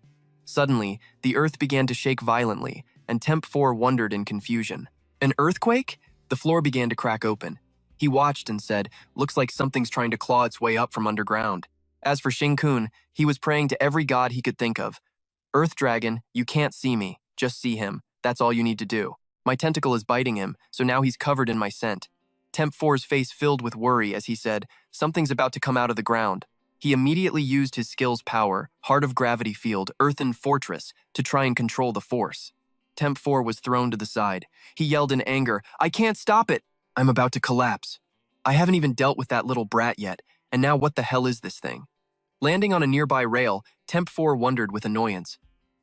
Suddenly, the earth began to shake violently, and Temp 4 wondered in confusion. "An earthquake?" The floor began to crack open. He watched and said, "Looks like something's trying to claw its way up from underground." As for Shinkun, he was praying to every god he could think of. "Earth Dragon, you can't see me. Just see him. That's all you need to do. My tentacle is biting him, so now he's covered in my scent." Temp 4's face filled with worry as he said, "Something's about to come out of the ground." He immediately used his skill's power, Heart of Gravity Field, Earthen Fortress, to try and control the force. Temp 4 was thrown to the side. He yelled in anger, "I can't stop it! I'm about to collapse. I haven't even dealt with that little brat yet, and now what the hell is this thing?" Landing on a nearby rail, Temp 4 wondered with annoyance.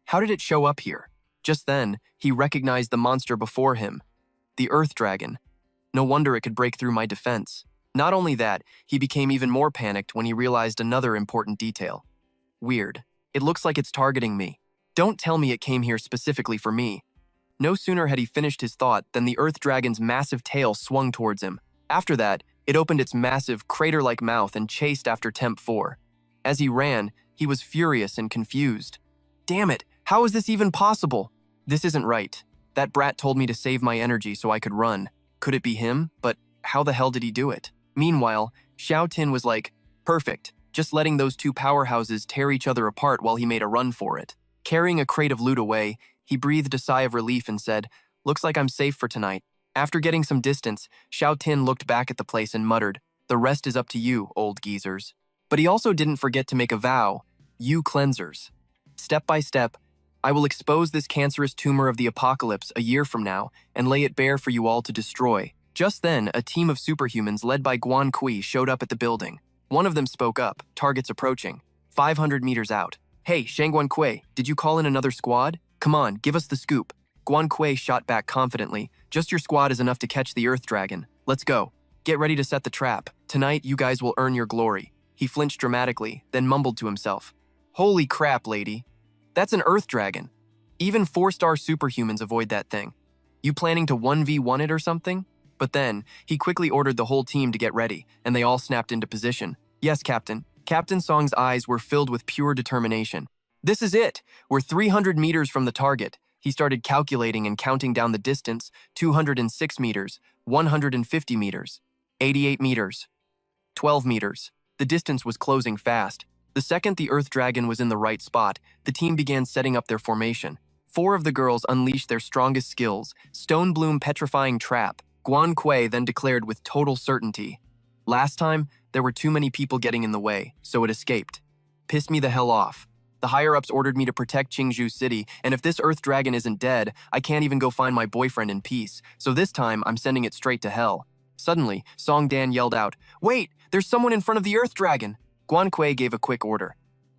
How did it show up here? Just then, he recognized the monster before him. The Earth Dragon. No wonder it could break through my defense. Not only that, he became even more panicked when he realized another important detail. Weird. It looks like it's targeting me. Don't tell me it came here specifically for me. No sooner had he finished his thought than the Earth Dragon's massive tail swung towards him. After that, it opened its massive, crater-like mouth and chased after Temp 4. As he ran, he was furious and confused. Damn it, how is this even possible? This isn't right. That brat told me to save my energy so I could run. Could it be him? But how the hell did he do it? Meanwhile, Xiao Tin was like, perfect, just letting those two powerhouses tear each other apart while he made a run for it. Carrying a crate of loot away, he breathed a sigh of relief and said, looks like I'm safe for tonight. After getting some distance, Xiao Tin looked back at the place and muttered, the rest is up to you, old geezers. But he also didn't forget to make a vow, you cleansers. Step by step, I will expose this cancerous tumor of the apocalypse a year from now and lay it bare for you all to destroy. Just then, a team of superhumans led by Guan Kui showed up at the building. One of them spoke up, targets approaching, 500 meters out. Hey, Shangguan Kui, did you call in another squad? Come on, give us the scoop. Guan Kui shot back confidently. Just your squad is enough to catch the Earth Dragon. Let's go. Get ready to set the trap. Tonight, you guys will earn your glory. He flinched dramatically, then mumbled to himself. Holy crap, lady. That's an Earth Dragon. Even 4-star superhumans avoid that thing. You planning to 1v1 it or something? But then, he quickly ordered the whole team to get ready, and they all snapped into position. Yes, Captain. Captain Song's eyes were filled with pure determination. This is it. We're 300 meters from the target. He started calculating and counting down the distance, 206 meters, 150 meters, 88 meters, 12 meters. The distance was closing fast. The second the Earth Dragon was in the right spot, the team began setting up their formation. 4 of the girls unleashed their strongest skills, Stone Bloom Petrifying Trap. Guan Kui then declared with total certainty, last time, there were too many people getting in the way, so it escaped. Pissed me the hell off. The higher-ups ordered me to protect Qingzhou City, and if this Earth Dragon isn't dead, I can't even go find my boyfriend in peace, so this time I'm sending it straight to hell. Suddenly, Song Dan yelled out, wait, there's someone in front of the Earth Dragon. Guan Kui gave a quick order.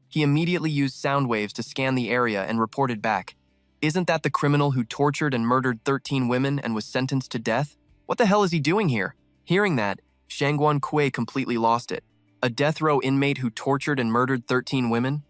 He immediately used sound waves to scan the area and reported back. Isn't that the criminal who tortured and murdered 13 women and was sentenced to death? What the hell is he doing here? Hearing that, Shangguan Kui completely lost it. A death row inmate who tortured and murdered 13 women?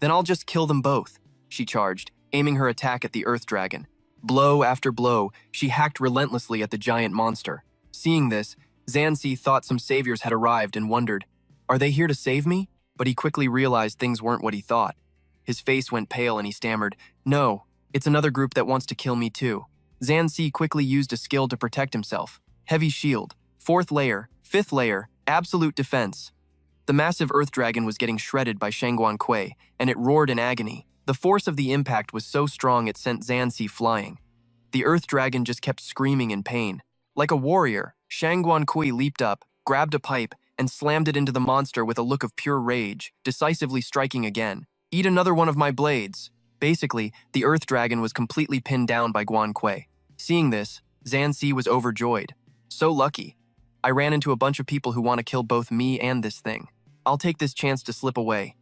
Then I'll just kill them both, she charged, aiming her attack at the Earth Dragon. Blow after blow, she hacked relentlessly at the giant monster. Seeing this, Zanzi thought some saviors had arrived and wondered, are they here to save me? But he quickly realized things weren't what he thought. His face went pale and he stammered, no, it's another group that wants to kill me too. Zanzi quickly used a skill to protect himself. Heavy shield, 4th layer, 5th layer, absolute defense. The massive Earth Dragon was getting shredded by Shangguan Kui, and it roared in agony. The force of the impact was so strong it sent Zanzi flying. The Earth Dragon just kept screaming in pain. Like a warrior, Shangguan Kui leaped up, grabbed a pipe, and slammed it into the monster with a look of pure rage, decisively striking again. Eat another one of my blades. Basically, the Earth Dragon was completely pinned down by Guan Kui. Seeing this, Zanzi was overjoyed. So lucky. I ran into a bunch of people who want to kill both me and this thing. I'll take this chance to slip away.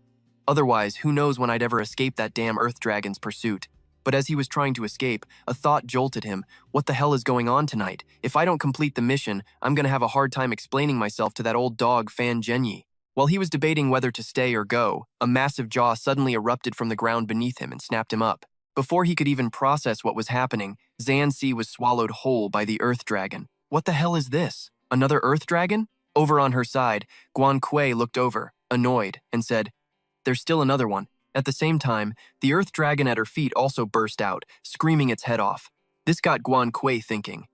Otherwise, who knows when I'd ever escape that damn Earth Dragon's pursuit. But as he was trying to escape, a thought jolted him. What the hell is going on tonight? If I don't complete the mission, I'm gonna have a hard time explaining myself to that old dog Fan Zhenyi. While he was debating whether to stay or go, a massive jaw suddenly erupted from the ground beneath him and snapped him up. Before he could even process what was happening, Zanzi was swallowed whole by the Earth Dragon. What the hell is this? Another Earth Dragon? Over on her side, Guan Kui looked over, annoyed, and said, there's still another one. At the same time, the Earth Dragon at her feet also burst out, screaming its head off. This got Guan Kui thinking,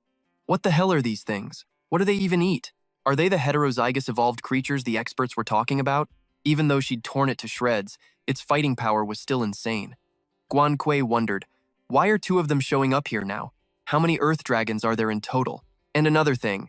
what the hell are these things? What do they even eat? Are they the heterozygous evolved creatures the experts were talking about? Even though she'd torn it to shreds, its fighting power was still insane. Guan Kui wondered, why are 2 of them showing up here now? How many Earth Dragons are there in total? And another thing,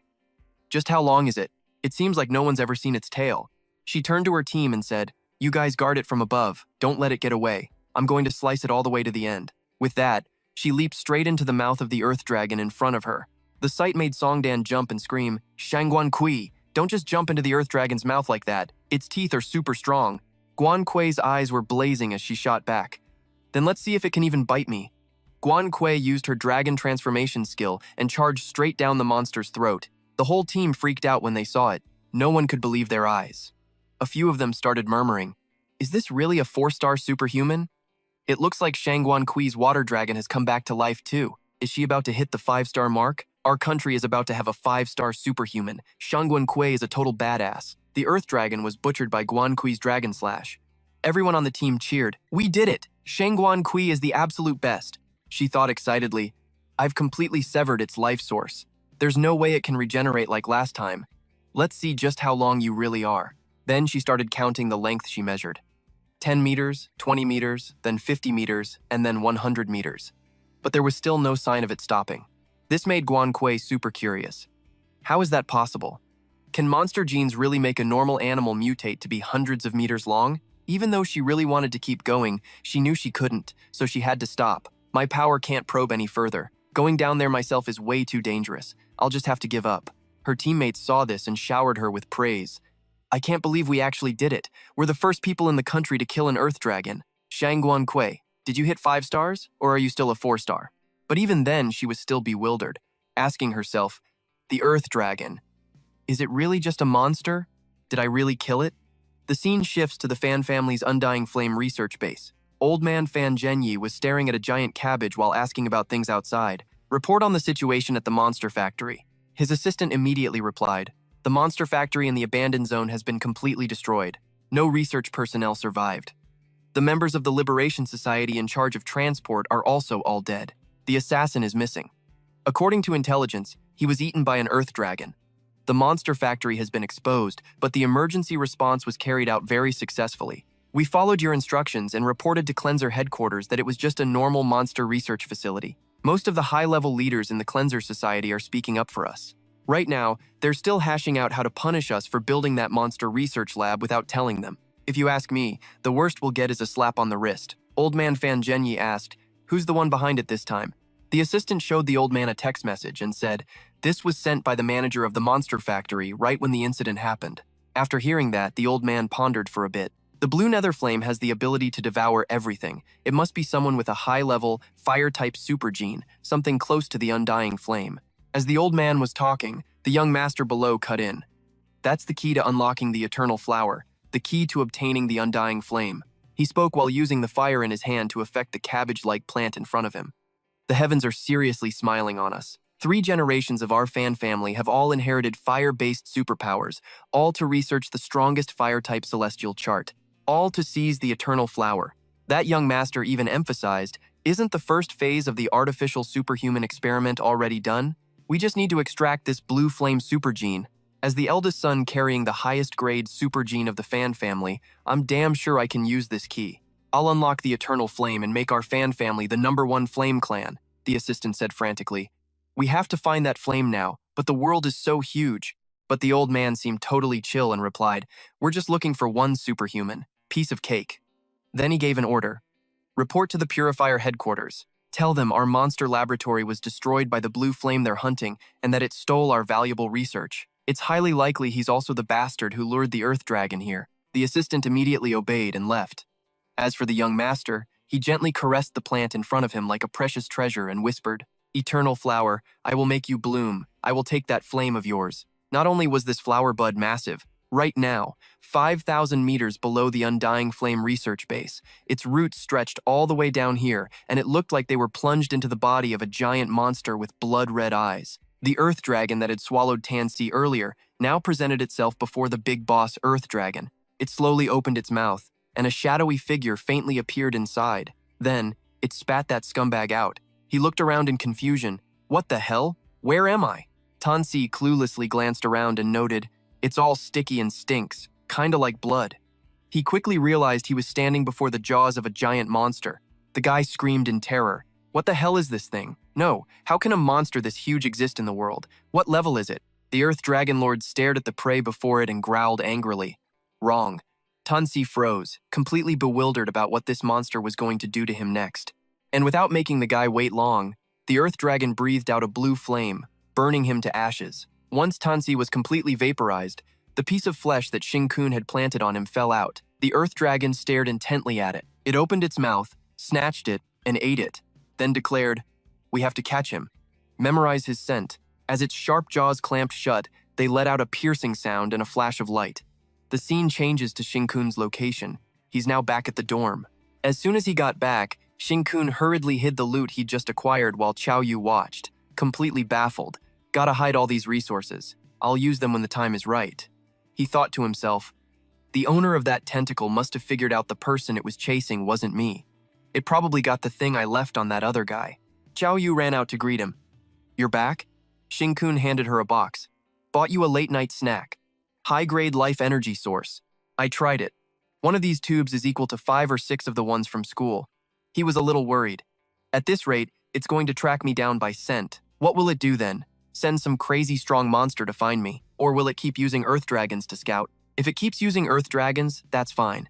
just how long is it? It seems like no one's ever seen its tail. She turned to her team and said, you guys guard it from above, don't let it get away. I'm going to slice it all the way to the end. With that, she leaped straight into the mouth of the Earth Dragon in front of her. The sight made Songdan jump and scream, Shangguan Kui, don't just jump into the Earth Dragon's mouth like that. Its teeth are super strong. Guan Kui's eyes were blazing as she shot back. Then let's see if it can even bite me. Guan Kui used her dragon transformation skill and charged straight down the monster's throat. The whole team freaked out when they saw it. No one could believe their eyes. A few of them started murmuring, "Is this really a 4-star superhuman? It looks like Shangguan Kui's water dragon has come back to life too. Is she about to hit the 5-star mark? Our country is about to have a 5-star superhuman. Shangguan Kui is a total badass." The Earth Dragon was butchered by Guan Kui's Dragon Slash. Everyone on the team cheered. "We did it! Shangguan Kui is the absolute best." She thought excitedly, "I've completely severed its life source. There's no way it can regenerate like last time. Let's see just how long you really are." Then she started counting the length she measured. 10 meters, 20 meters, then 50 meters, and then 100 meters. But there was still no sign of it stopping. This made Guan Kui super curious. How is that possible? Can monster genes really make a normal animal mutate to be hundreds of meters long? Even though she really wanted to keep going, she knew she couldn't, so she had to stop. "My power can't probe any further. Going down there myself is way too dangerous. I'll just have to give up." Her teammates saw this and showered her with praise. "I can't believe we actually did it. We're the first people in the country to kill an Earth Dragon. Shangguan Kui, did you hit 5 stars, or are you still a 4-star? But even then, she was still bewildered, asking herself, "The Earth Dragon. Is it really just a monster? Did I really kill it?" The scene shifts to the Fan family's Undying Flame research base. Old man Fan Zhenyi was staring at a giant cabbage while asking about things outside. "Report on the situation at the monster factory." His assistant immediately replied, "The monster factory in the abandoned zone has been completely destroyed. No research personnel survived. The members of the Liberation Society in charge of transport are also all dead. The assassin is missing. According to intelligence, he was eaten by an Earth Dragon. The monster factory has been exposed, but the emergency response was carried out very successfully. We followed your instructions and reported to Cleanser headquarters that it was just a normal monster research facility. Most of the high-level leaders in the Cleanser Society are speaking up for us. Right now, they're still hashing out how to punish us for building that monster research lab without telling them. If you ask me, the worst we'll get is a slap on the wrist." Old man Fan Zhenyi asked, "Who's the one behind it this time?" The assistant showed the old man a text message and said, "This was sent by the manager of the monster factory right when the incident happened." After hearing that, the old man pondered for a bit. The blue nether flame has the ability to devour everything. It must be someone with a high-level, fire-type super gene, something close to the Undying Flame. As the old man was talking, the young master below cut in. "That's the key to unlocking the Eternal Flower, the key to obtaining the Undying Flame." He spoke while using the fire in his hand to affect the cabbage-like plant in front of him. "The heavens are seriously smiling on us. 3 generations of our Fan family have all inherited fire-based superpowers, all to research the strongest fire-type celestial chart, all to seize the Eternal Flower." That young master even emphasized, "Isn't the first phase of the artificial superhuman experiment already done? We just need to extract this blue flame super gene." As the eldest son carrying the highest grade super gene of the Fan family, I'm damn sure I can use this key. "I'll unlock the Eternal Flame and make our Fan family the #1 flame clan," the assistant said frantically. "We have to find that flame now, but the world is so huge." But the old man seemed totally chill and replied, "We're just looking for one superhuman. Piece of cake." Then he gave an order. "Report to the Purifier headquarters. Tell them our monster laboratory was destroyed by the blue flame they're hunting and that it stole our valuable research. It's highly likely he's also the bastard who lured the Earth Dragon here." The assistant immediately obeyed and left. As for the young master, he gently caressed the plant in front of him like a precious treasure and whispered, "Eternal flower, I will make you bloom. I will take that flame of yours." Not only was this flower bud massive, right now, 5,000 meters below the Undying Flame research base, its roots stretched all the way down here, and it looked like they were plunged into the body of a giant monster with blood-red eyes. The Earth Dragon that had swallowed Tansy earlier now presented itself before the big boss Earth Dragon. It slowly opened its mouth, and a shadowy figure faintly appeared inside. Then, it spat that scumbag out. He looked around in confusion. "What the hell? Where am I?" Tansy cluelessly glanced around and noted, "It's all sticky and stinks, kinda like blood." He quickly realized he was standing before the jaws of a giant monster. The guy screamed in terror. "What the hell is this thing? No, how can a monster this huge exist in the world? What level is it?" The Earth Dragon Lord stared at the prey before it and growled angrily. "Wrong." Tansy froze, completely bewildered about what this monster was going to do to him next. And without making the guy wait long, the Earth Dragon breathed out a blue flame, burning him to ashes. Once Tansy was completely vaporized, the piece of flesh that Shing-kun had planted on him fell out. The Earth Dragon stared intently at it. It opened its mouth, snatched it, and ate it. then declared, "We have to catch him. Memorize his scent." As its sharp jaws clamped shut, they let out a piercing sound and a flash of light. The scene changes to Shin-kun's location. He's now back at the dorm. As soon as he got back, Shin-kun hurriedly hid the loot he'd just acquired while Chow Yu watched, completely baffled. Gotta hide all these resources. I'll use them when the time is right. He thought to himself, the owner of that tentacle must have figured out the person it was chasing wasn't me. It probably got the thing I left on that other guy. Chow Yu ran out to greet him. "You're back?" Shin-kun handed her a box. "Bought you a late-night snack. High-grade life energy source. I tried it. One of these tubes is equal to 5 or 6 of the ones from school." He was a little worried. "At this rate, it's going to track me down by scent. What will it do then? Send some crazy strong monster to find me? Or will it keep using earth dragons to scout? If it keeps using earth dragons, that's fine.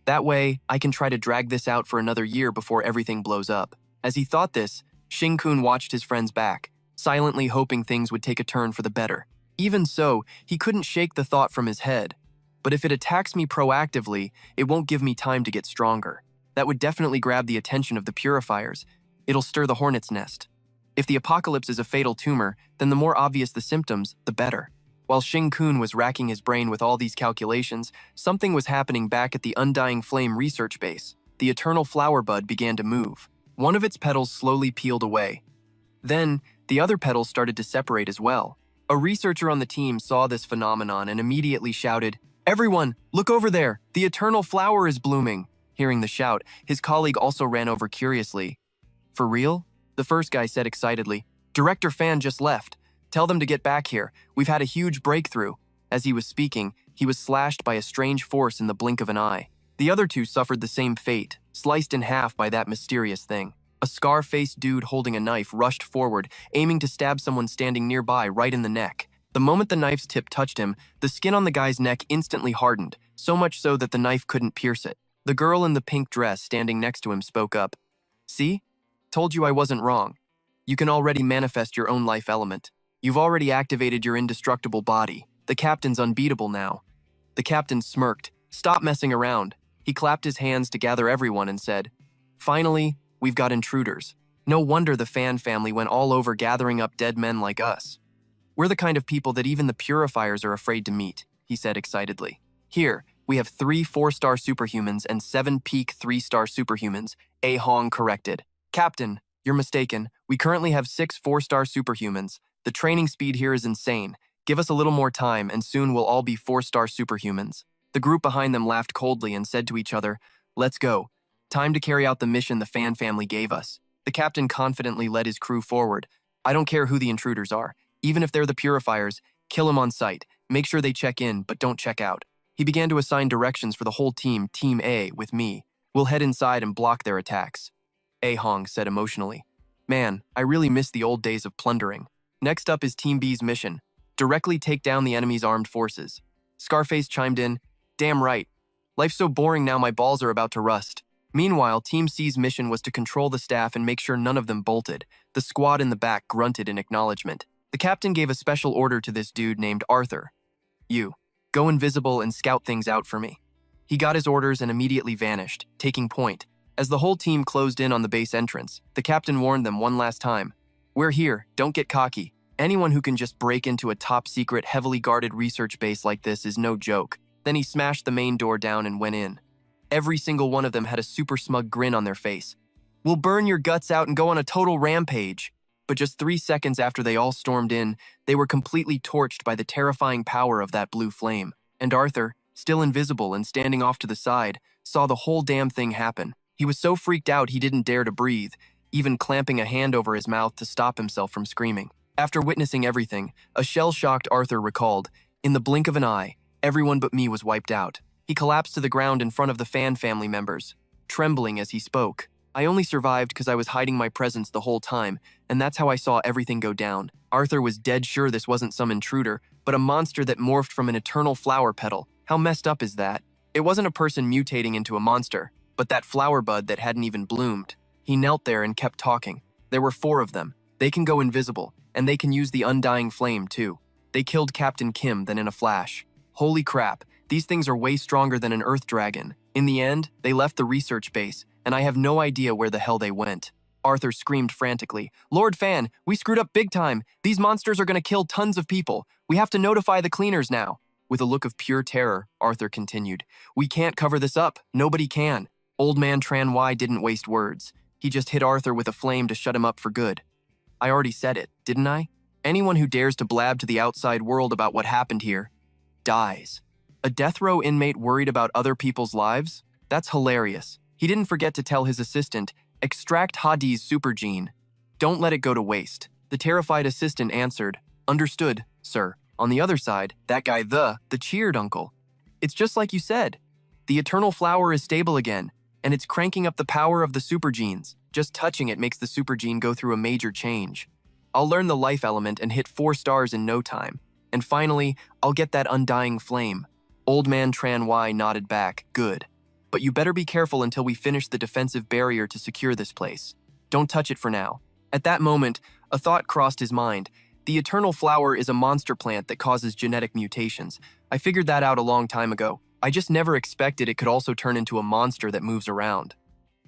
That way, I can try to drag this out for another year before everything blows up." As he thought this, Shin-kun watched his friends back, silently hoping things would take a turn for the better. Even so, he couldn't shake the thought from his head. But if it attacks me proactively, it won't give me time to get stronger. That would definitely grab the attention of the purifiers. It'll stir the hornet's nest. If the apocalypse is a fatal tumor, then the more obvious the symptoms, the better. While Shin-kun was racking his brain with all these calculations, something was happening back at the Undying Flame research base. The eternal flower bud began to move. One of its petals slowly peeled away. Then, the other petals started to separate as well. A researcher on the team saw this phenomenon and immediately shouted, "Everyone, look over there! The eternal flower is blooming!" Hearing the shout, his colleague also ran over curiously. "For real?" the first guy said excitedly. "Director Fan just left. Tell them to get back here. We've had a huge breakthrough." As he was speaking, he was slashed by a strange force in the blink of an eye. The other two suffered the same fate, sliced in half by that mysterious thing. A scar-faced dude holding a knife rushed forward, aiming to stab someone standing nearby right in the neck. The moment the knife's tip touched him, the skin on the guy's neck instantly hardened, so much so that the knife couldn't pierce it. The girl in the pink dress standing next to him spoke up. "See? Told you I wasn't wrong. You can already manifest your own life element. You've already activated your indestructible body. The captain's unbeatable now." The captain smirked. "Stop messing around." He clapped his hands to gather everyone and said, "Finally, we've got intruders. No wonder the Fan family went all over gathering up dead men like us. We're the kind of people that even the purifiers are afraid to meet," he said excitedly. "Here, we have 3 4-star superhumans and 7 peak 3-star superhumans," A. Hong corrected. "Captain, you're mistaken. We currently have 6 4-star superhumans. The training speed here is insane. Give us a little more time and soon we'll all be 4-star superhumans." The group behind them laughed coldly and said to each other, "Let's go. Time to carry out the mission the Fan family gave us." The captain confidently led his crew forward. "I don't care who the intruders are. Even if they're the purifiers, kill them on sight. Make sure they check in, but don't check out." He began to assign directions for the whole team, Team A, with me. "We'll head inside and block their attacks." A. Hong said emotionally. "Man, I really miss the old days of plundering." Next up is Team B's mission. Directly take down the enemy's armed forces. Scarface chimed in, "Damn right. Life's so boring now my balls are about to rust." Meanwhile, Team C's mission was to control the staff and make sure none of them bolted. The squad in the back grunted in acknowledgement. The captain gave a special order to this dude named Arthur. "You, go invisible and scout things out for me." He got his orders and immediately vanished, taking point. As the whole team closed in on the base entrance, the captain warned them one last time. "We're here, don't get cocky. Anyone who can just break into a top-secret, heavily guarded research base like this is no joke." Then he smashed the main door down and went in. Every single one of them had a super smug grin on their face. "We'll burn your guts out and go on a total rampage." But just 3 seconds after they all stormed in, they were completely torched by the terrifying power of that blue flame. And Arthur, still invisible and standing off to the side, saw the whole damn thing happen. He was so freaked out he didn't dare to breathe, even clamping a hand over his mouth to stop himself from screaming. After witnessing everything, a shell-shocked Arthur recalled, "In the blink of an eye, everyone but me was wiped out." He collapsed to the ground in front of the Fan family members, trembling as he spoke. "I only survived because I was hiding my presence the whole time, and that's how I saw everything go down." Arthur was dead sure this wasn't some intruder, but a monster that morphed from an eternal flower petal. How messed up is that? It wasn't a person mutating into a monster, but that flower bud that hadn't even bloomed. He knelt there and kept talking. There were 4 of them. They can go invisible, and they can use the Undying Flame too. They killed Captain Kim then in a flash. Holy crap, these things are way stronger than an Earth Dragon. In the end, they left the research base, and I have no idea where the hell they went. Arthur screamed frantically. Lord Fan, we screwed up big time. These monsters are going to kill tons of people. We have to notify the cleaners now. With a look of pure terror, Arthur continued. We can't cover this up. Nobody can. Old man Tran Y didn't waste words. He just hit Arthur with a flame to shut him up for good. I already said it, didn't I? Anyone who dares to blab to the outside world about what happened here dies. A death row inmate worried about other people's lives? That's hilarious. He didn't forget to tell his assistant, extract Hadi's super gene. Don't let it go to waste. The terrified assistant answered, understood, sir. On the other side, that guy the cheered uncle. It's just like you said. The eternal flower is stable again, and it's cranking up the power of the super genes. Just touching it makes the super gene go through a major change. I'll learn the life element and hit 4 stars in no time. And finally, I'll get that undying flame. Old man Tran Y nodded back, good. But you better be careful until we finish the defensive barrier to secure this place. Don't touch it for now. At that moment, a thought crossed his mind. The eternal flower is a monster plant that causes genetic mutations. I figured that out a long time ago. I just never expected it could also turn into a monster that moves around.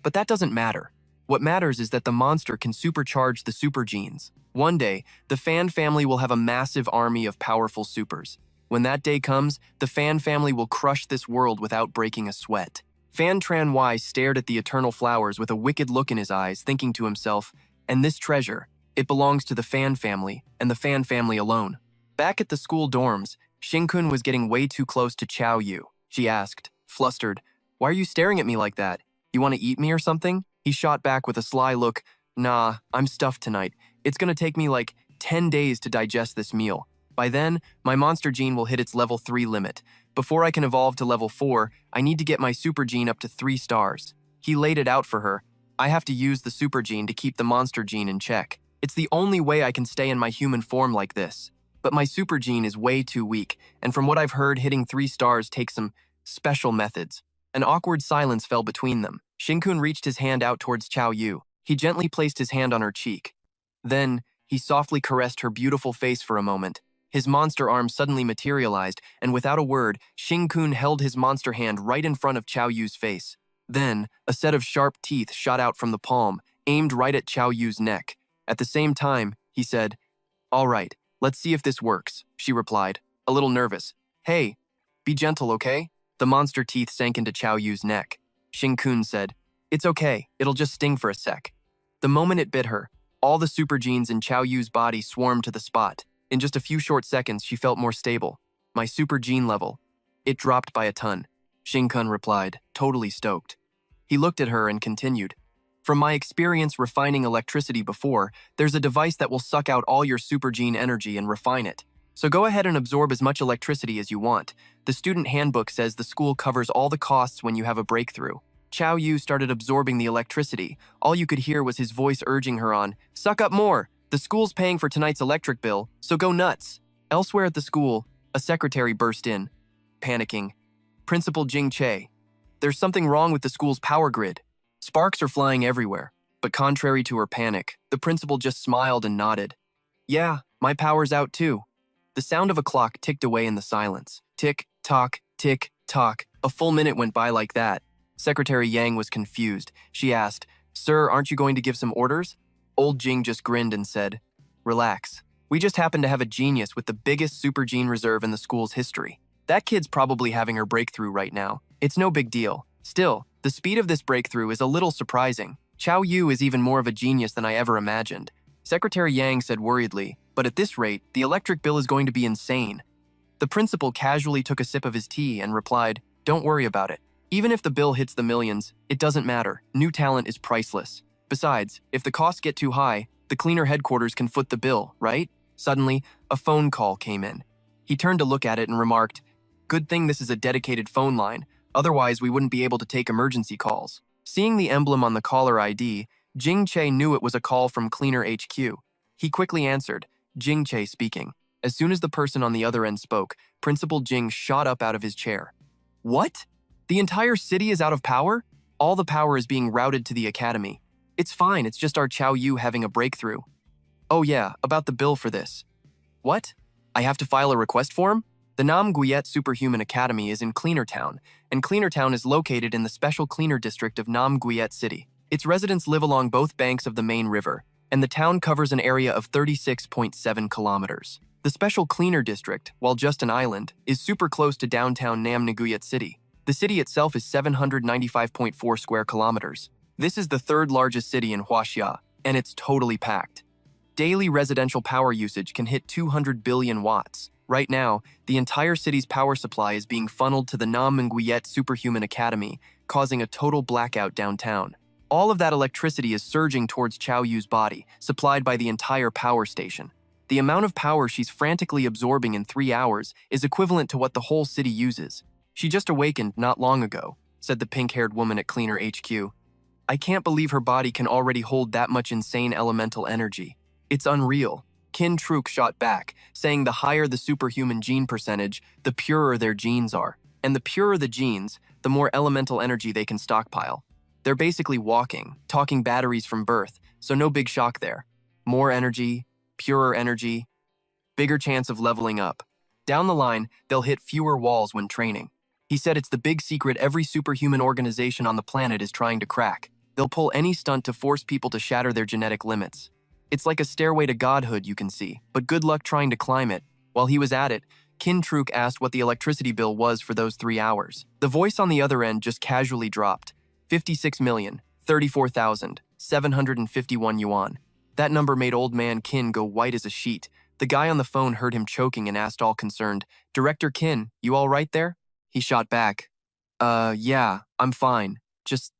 But that doesn't matter. What matters is that the monster can supercharge the super genes. One day, the Fan family will have a massive army of powerful supers. When that day comes, the Fan family will crush this world without breaking a sweat. Fan Tran Y stared at the eternal flowers with a wicked look in his eyes, thinking to himself, and this treasure, it belongs to the Fan family, and the Fan family alone. Back at the school dorms, Xingkun was getting way too close to Qiao Yu. She asked, flustered, why are you staring at me like that? You want to eat me or something? He shot back with a sly look, nah, I'm stuffed tonight. It's gonna take me like 10 days to digest this meal. By then, my monster gene will hit its level 3 limit. Before I can evolve to level 4, I need to get my super gene up to 3 stars. He laid it out for her. I have to use the super gene to keep the monster gene in check. It's the only way I can stay in my human form like this. But my super gene is way too weak, and from what I've heard, hitting 3 stars takes some special methods. An awkward silence fell between them. Xingkun reached his hand out towards Qiao Yu. He gently placed his hand on her cheek. Then, he softly caressed her beautiful face for a moment. His monster arm suddenly materialized, and without a word, Xingkun held his monster hand right in front of Qiao Yu's face. Then, a set of sharp teeth shot out from the palm, aimed right at Qiao Yu's neck. At the same time, he said, all right, let's see if this works, she replied, a little nervous. Hey, be gentle, okay? The monster teeth sank into Qiao Yu's neck. Xingkun said, it's okay, it'll just sting for a sec. The moment it bit her, all the super genes in Qiao Yu's body swarmed to the spot. In just a few short seconds, she felt more stable. My super gene level. It dropped by a ton. Xingkun replied, totally stoked. He looked at her and continued. From my experience refining electricity before, there's a device that will suck out all your super gene energy and refine it. So go ahead and absorb as much electricity as you want. The student handbook says the school covers all the costs when you have a breakthrough. Qiao Yu started absorbing the electricity. All you could hear was his voice urging her on, suck up more! The school's paying for tonight's electric bill, so go nuts. Elsewhere at the school, a secretary burst in, panicking. Principal Jing Che. There's something wrong with the school's power grid. Sparks are flying everywhere. But contrary to her panic, the principal just smiled and nodded. Yeah, my power's out too. The sound of a clock ticked away in the silence. Tick, tock, tick, tock. A full minute went by like that. Secretary Yang was confused. She asked, Sir, aren't you going to give some orders? Old Jing just grinned and said, relax. We just happen to have a genius with the biggest super gene reserve in the school's history. That kid's probably having her breakthrough right now. It's no big deal. Still, the speed of this breakthrough is a little surprising. Qiao Yu is even more of a genius than I ever imagined. Secretary Yang said worriedly, but at this rate, the electric bill is going to be insane. The principal casually took a sip of his tea and replied, don't worry about it. Even if the bill hits the millions, it doesn't matter. New talent is priceless. Besides, if the costs get too high, the cleaner headquarters can foot the bill, right? Suddenly, a phone call came in. He turned to look at it and remarked, good thing this is a dedicated phone line, otherwise we wouldn't be able to take emergency calls. Seeing the emblem on the caller ID, Jing Che knew it was a call from Cleaner HQ. He quickly answered, Jing Che speaking. As soon as the person on the other end spoke, Principal Jing shot up out of his chair. What? The entire city is out of power? All the power is being routed to the academy. It's fine, it's just our Qiao Yu having a breakthrough. Oh yeah, about the bill for this. What? I have to file a request form? The Nam Guyet Superhuman Academy is in Cleaner Town, and Cleaner Town is located in the special cleaner district of Nam Guyet City. Its residents live along both banks of the main river, and the town covers an area of 36.7 kilometers. The special cleaner district, while just an island, is super close to downtown Namnaguyet City. The city itself is 795.4 square kilometers. This is the third largest city in Huaxia, and it's totally packed. Daily residential power usage can hit 200 billion watts. Right now, the entire city's power supply is being funneled to the Namnaguyet Superhuman Academy, causing a total blackout downtown. All of that electricity is surging towards Chao Yu's body, supplied by the entire power station. The amount of power she's frantically absorbing in 3 hours is equivalent to what the whole city uses. She just awakened not long ago, said the pink-haired woman at Cleaner HQ. I can't believe her body can already hold that much insane elemental energy. It's unreal. Kin Truk shot back, saying the higher the superhuman gene percentage, the purer their genes are. And the purer the genes, the more elemental energy they can stockpile. They're basically talking batteries from birth, so no big shock there. More energy, purer energy, bigger chance of leveling up. Down the line, they'll hit fewer walls when training. He said it's the big secret every superhuman organization on the planet is trying to crack. They'll pull any stunt to force people to shatter their genetic limits. It's like a stairway to godhood, you can see, but good luck trying to climb it. While he was at it, Kin Truk asked what the electricity bill was for those 3 hours. The voice on the other end just casually dropped. 56,034,751 yuan. That number made old man Kin go white as a sheet. The guy on the phone heard him choking and asked all concerned, Director Kin, you all right there? He shot back. Yeah, I'm fine. Just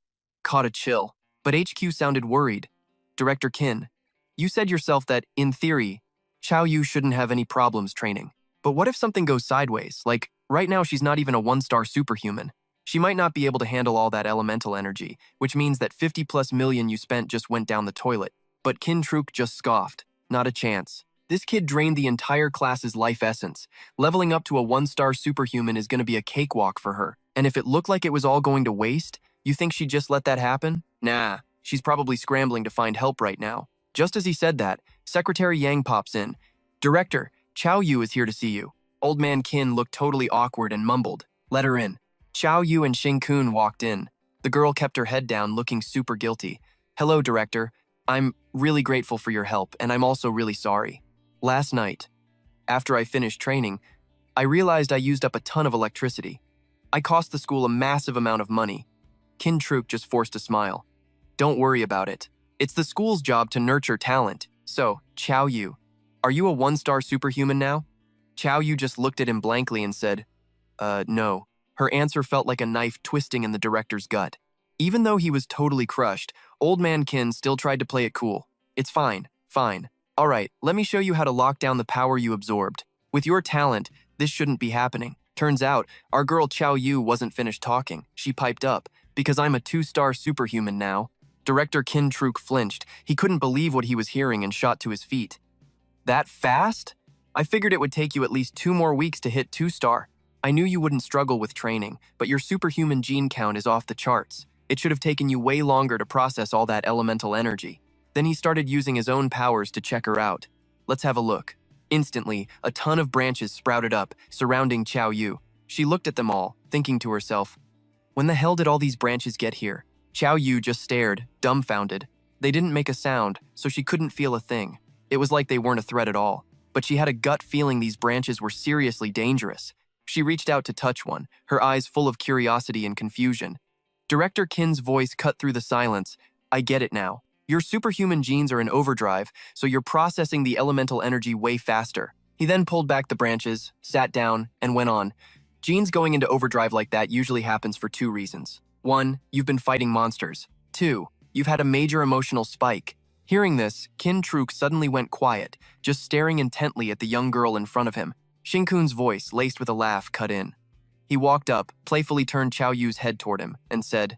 caught a chill. But HQ sounded worried. Director Kin, you said yourself that, in theory, Chao Yu shouldn't have any problems training. But what if something goes sideways? Like, right now she's not even a 1-star superhuman. She might not be able to handle all that elemental energy, which means that 50+ million you spent just went down the toilet. But Kin Truk just scoffed. Not a chance. This kid drained the entire class's life essence. Leveling up to a 1-star superhuman is going to be a cakewalk for her. And if it looked like it was all going to waste, you think she'd just let that happen? Nah, she's probably scrambling to find help right now. Just as he said that, Secretary Yang pops in. Director, Chao Yu is here to see you. Old man Kin looked totally awkward and mumbled. Let her in. Chao Yu and Xing Kun walked in. The girl kept her head down, looking super guilty. Hello, Director. I'm really grateful for your help, and I'm also really sorry. Last night, after I finished training, I realized I used up a ton of electricity. I cost the school a massive amount of money. Kin Truk just forced a smile. Don't worry about it. It's the school's job to nurture talent. So, Chao Yu, are you a 1-star superhuman now? Chao Yu just looked at him blankly and said, no. Her answer felt like a knife twisting in the director's gut. Even though he was totally crushed, old man Kin still tried to play it cool. It's fine. All right, let me show you how to lock down the power you absorbed. With your talent, this shouldn't be happening. Turns out, our girl Chao Yu wasn't finished talking. She piped up, because I'm a 2-star superhuman now. Director Kin Truk flinched. He couldn't believe what he was hearing and shot to his feet. That fast? I figured it would take you at least 2 more weeks to hit 2-star. I knew you wouldn't struggle with training, but your superhuman gene count is off the charts. It should have taken you way longer to process all that elemental energy. Then he started using his own powers to check her out. Let's have a look. Instantly, a ton of branches sprouted up, surrounding Chao Yu. She looked at them all, thinking to herself, when the hell did all these branches get here? Chao Yu just stared, dumbfounded. They didn't make a sound, so she couldn't feel a thing. It was like they weren't a threat at all. But she had a gut feeling these branches were seriously dangerous. She reached out to touch one, her eyes full of curiosity and confusion. Director Kin's voice cut through the silence. I get it now. Your superhuman genes are in overdrive, so you're processing the elemental energy way faster. He then pulled back the branches, sat down, and went on. Genes going into overdrive like that usually happens for 2 reasons. 1, you've been fighting monsters. 2, you've had a major emotional spike. Hearing this, Kin Truk suddenly went quiet, just staring intently at the young girl in front of him. Xing-kun's voice, laced with a laugh, cut in. He walked up, playfully turned Chao Yu's head toward him, and said,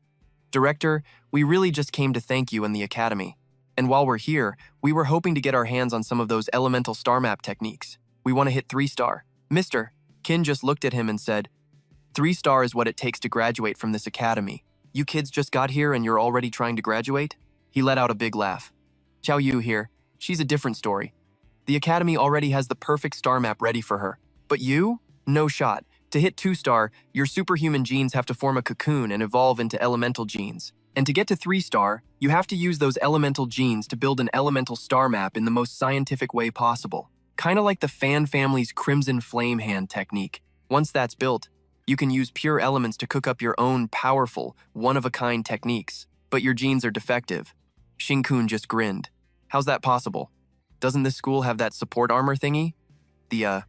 Director, we really just came to thank you and the Academy. And while we're here, we were hoping to get our hands on some of those elemental star map techniques. We want to hit 3-star. Mister, Kin just looked at him and said, 3-star is what it takes to graduate from this academy. You kids just got here and you're already trying to graduate? He let out a big laugh. Chao Yu here. She's a different story. The academy already has the perfect star map ready for her. But you? No shot. To hit 2-star, your superhuman genes have to form a cocoon and evolve into elemental genes. And to get to 3-star, you have to use those elemental genes to build an elemental star map in the most scientific way possible. Kinda like the Fan family's Crimson Flame Hand technique. Once that's built, you can use pure elements to cook up your own powerful, one-of-a-kind techniques. But your genes are defective. Shinkun just grinned. How's that possible? Doesn't this school have that support armor thingy? The,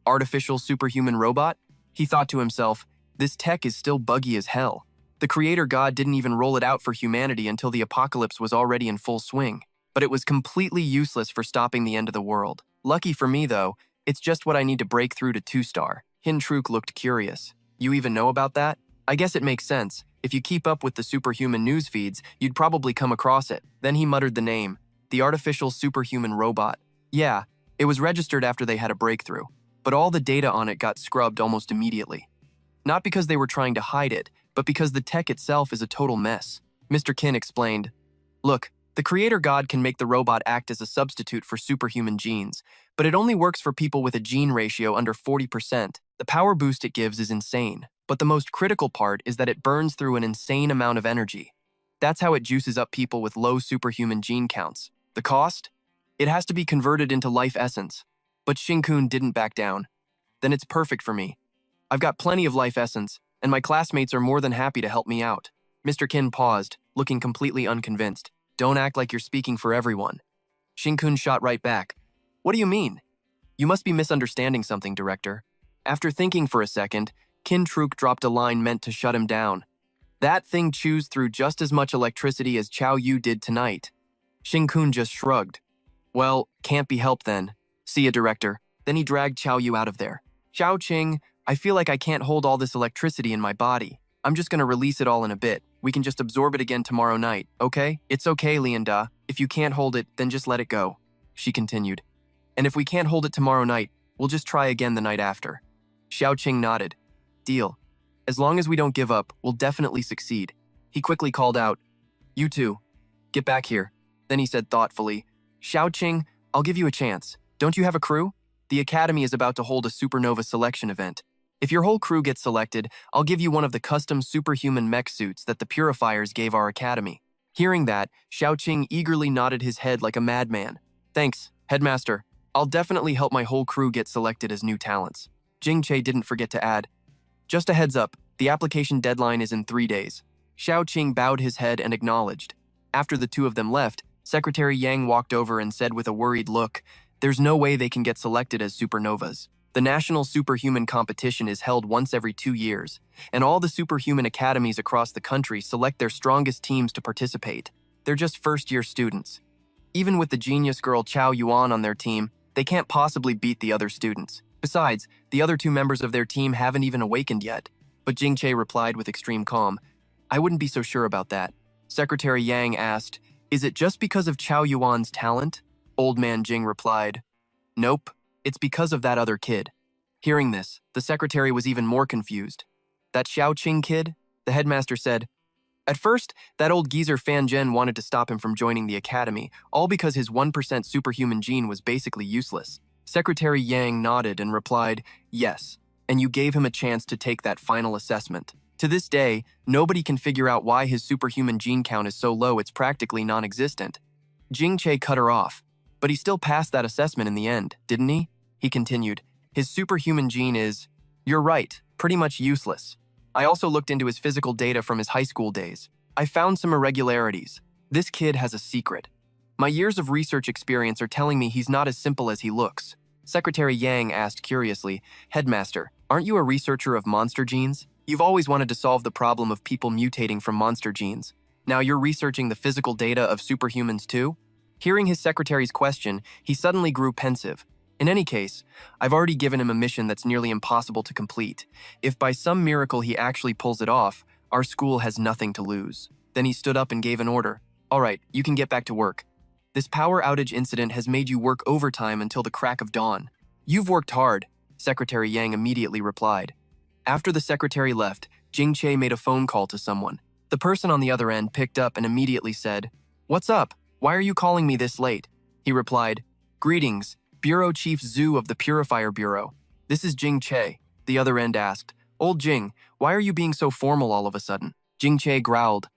artificial superhuman robot? He thought to himself, this tech is still buggy as hell. The creator god didn't even roll it out for humanity until the apocalypse was already in full swing. But it was completely useless for stopping the end of the world. Lucky for me, though, it's just what I need to break through to 2-star. Hintruk looked curious. You even know about that? I guess it makes sense. If you keep up with the superhuman news feeds, you'd probably come across it. Then he muttered the name, the artificial superhuman robot. Yeah, it was registered after they had a breakthrough, but all the data on it got scrubbed almost immediately. Not because they were trying to hide it, but because the tech itself is a total mess. Mr. Kin explained, look, the creator god can make the robot act as a substitute for superhuman genes, but it only works for people with a gene ratio under 40%. The power boost it gives is insane, but the most critical part is that it burns through an insane amount of energy. That's how it juices up people with low superhuman gene counts. The cost? It has to be converted into life essence. But Shinkun didn't back down. Then it's perfect for me. I've got plenty of life essence, and my classmates are more than happy to help me out. Mr. Kin paused, looking completely unconvinced. Don't act like you're speaking for everyone. Shinkun shot right back. What do you mean? You must be misunderstanding something, Director. After thinking for a second, Kintruk dropped a line meant to shut him down. That thing chews through just as much electricity as Chao Yu did tonight. Shinkun just shrugged. Well, can't be helped then. See ya, Director. Then he dragged Chao Yu out of there. Xiao Qing, I feel like I can't hold all this electricity in my body. I'm just gonna release it all in a bit. We can just absorb it again tomorrow night, okay? It's okay, Lianda. If you can't hold it, then just let it go, she continued. And if we can't hold it tomorrow night, we'll just try again the night after. Xiao Qing nodded. Deal. As long as we don't give up, we'll definitely succeed. He quickly called out, You two, get back here. Then he said thoughtfully, Xiao Qing, I'll give you a chance. Don't you have a crew? The Academy is about to hold a supernova selection event. If your whole crew gets selected, I'll give you one of the custom superhuman mech suits that the Purifiers gave our Academy. Hearing that, Xiao Qing eagerly nodded his head like a madman. Thanks, Headmaster. I'll definitely help my whole crew get selected as new talents. Jing Che didn't forget to add, just a heads up, the application deadline is in 3 days. Xiao Qing bowed his head and acknowledged. After the two of them left, Secretary Yang walked over and said with a worried look, there's no way they can get selected as supernovas. The National Superhuman Competition is held once every 2 years, and all the superhuman academies across the country select their strongest teams to participate. They're just first-year students. Even with the genius girl Chao Yuan on their team, they can't possibly beat the other students. Besides, the other 2 members of their team haven't even awakened yet. But Jing Che replied with extreme calm, I wouldn't be so sure about that. Secretary Yang asked, is it just because of Chao Yuan's talent? Old man Jing replied, nope, it's because of that other kid. Hearing this, the secretary was even more confused. That Xiao Qing kid? The headmaster said. At first, that old geezer Fan Zhen wanted to stop him from joining the academy, all because his 1% superhuman gene was basically useless. Secretary Yang nodded and replied, yes, and you gave him a chance to take that final assessment. To this day, nobody can figure out why his superhuman gene count is so low it's practically non-existent. Jing Che cut her off, but he still passed that assessment in the end, didn't he? He continued, his superhuman gene is, you're right, pretty much useless. I also looked into his physical data from his high school days. I found some irregularities. This kid has a secret. My years of research experience are telling me he's not as simple as he looks. Secretary Yang asked curiously, Headmaster, aren't you a researcher of monster genes? You've always wanted to solve the problem of people mutating from monster genes. Now you're researching the physical data of superhumans too? Hearing his secretary's question, he suddenly grew pensive. In any case, I've already given him a mission that's nearly impossible to complete. If by some miracle he actually pulls it off, our school has nothing to lose. Then he stood up and gave an order. All right, you can get back to work. This power outage incident has made you work overtime until the crack of dawn. You've worked hard, Secretary Yang immediately replied. After the secretary left, Jing Che made a phone call to someone. The person on the other end picked up and immediately said, What's up? Why are you calling me this late? He replied, Greetings, Bureau Chief Zhu of the Purifier Bureau. This is Jing Che. The other end asked, Old Jing, why are you being so formal all of a sudden? Jing Che growled,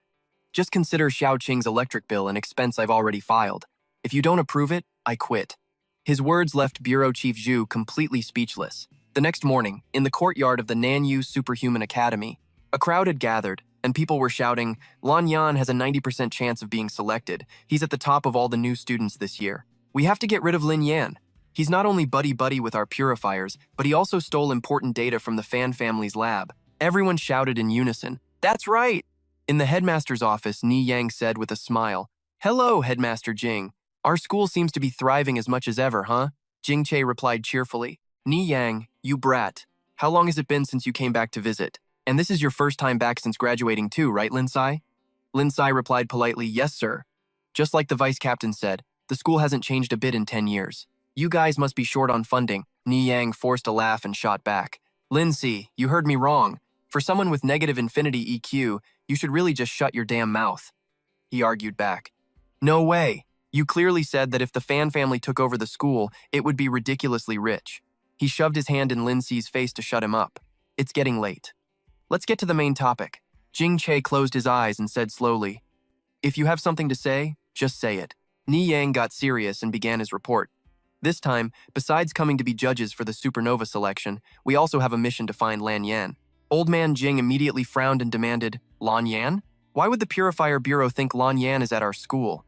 Just consider Xiao Qing's electric bill an expense I've already filed. If you don't approve it, I quit." His words left Bureau Chief Zhu completely speechless. The next morning, in the courtyard of the Nanyu Superhuman Academy, a crowd had gathered, and people were shouting, "Lan Yan has a 90% chance of being selected. He's at the top of all the new students this year. We have to get rid of Lin Yan. He's not only buddy-buddy with our purifiers, but he also stole important data from the Fan family's lab." Everyone shouted in unison, "That's right!" In the headmaster's office, Ni Yang said with a smile, "Hello, Headmaster Jing. Our school seems to be thriving as much as ever, huh?" Jing Che replied cheerfully, "Ni Yang, you brat. How long has it been since you came back to visit? And this is your first time back since graduating too, right, Lin Sai?" Lin Sai replied politely, "Yes, sir." Just like the vice captain said, the school hasn't changed a bit in 10 years. "You guys must be short on funding." Ni Yang forced a laugh and shot back, "Lin Si, you heard me wrong. For someone with negative infinity EQ, you should really just shut your damn mouth." He argued back, "No way. You clearly said that if the Fan family took over the school, it would be ridiculously rich." He shoved his hand in Lin Si's face to shut him up. "It's getting late. Let's get to the main topic." Jing Che closed his eyes and said slowly, "If you have something to say, just say it." Ni Yang got serious and began his report. "This time, besides coming to be judges for the supernova selection, we also have a mission to find Lan Yan." Old man Jing immediately frowned and demanded, "Lan Yan? Why would the Purifier Bureau think Lan Yan is at our school?"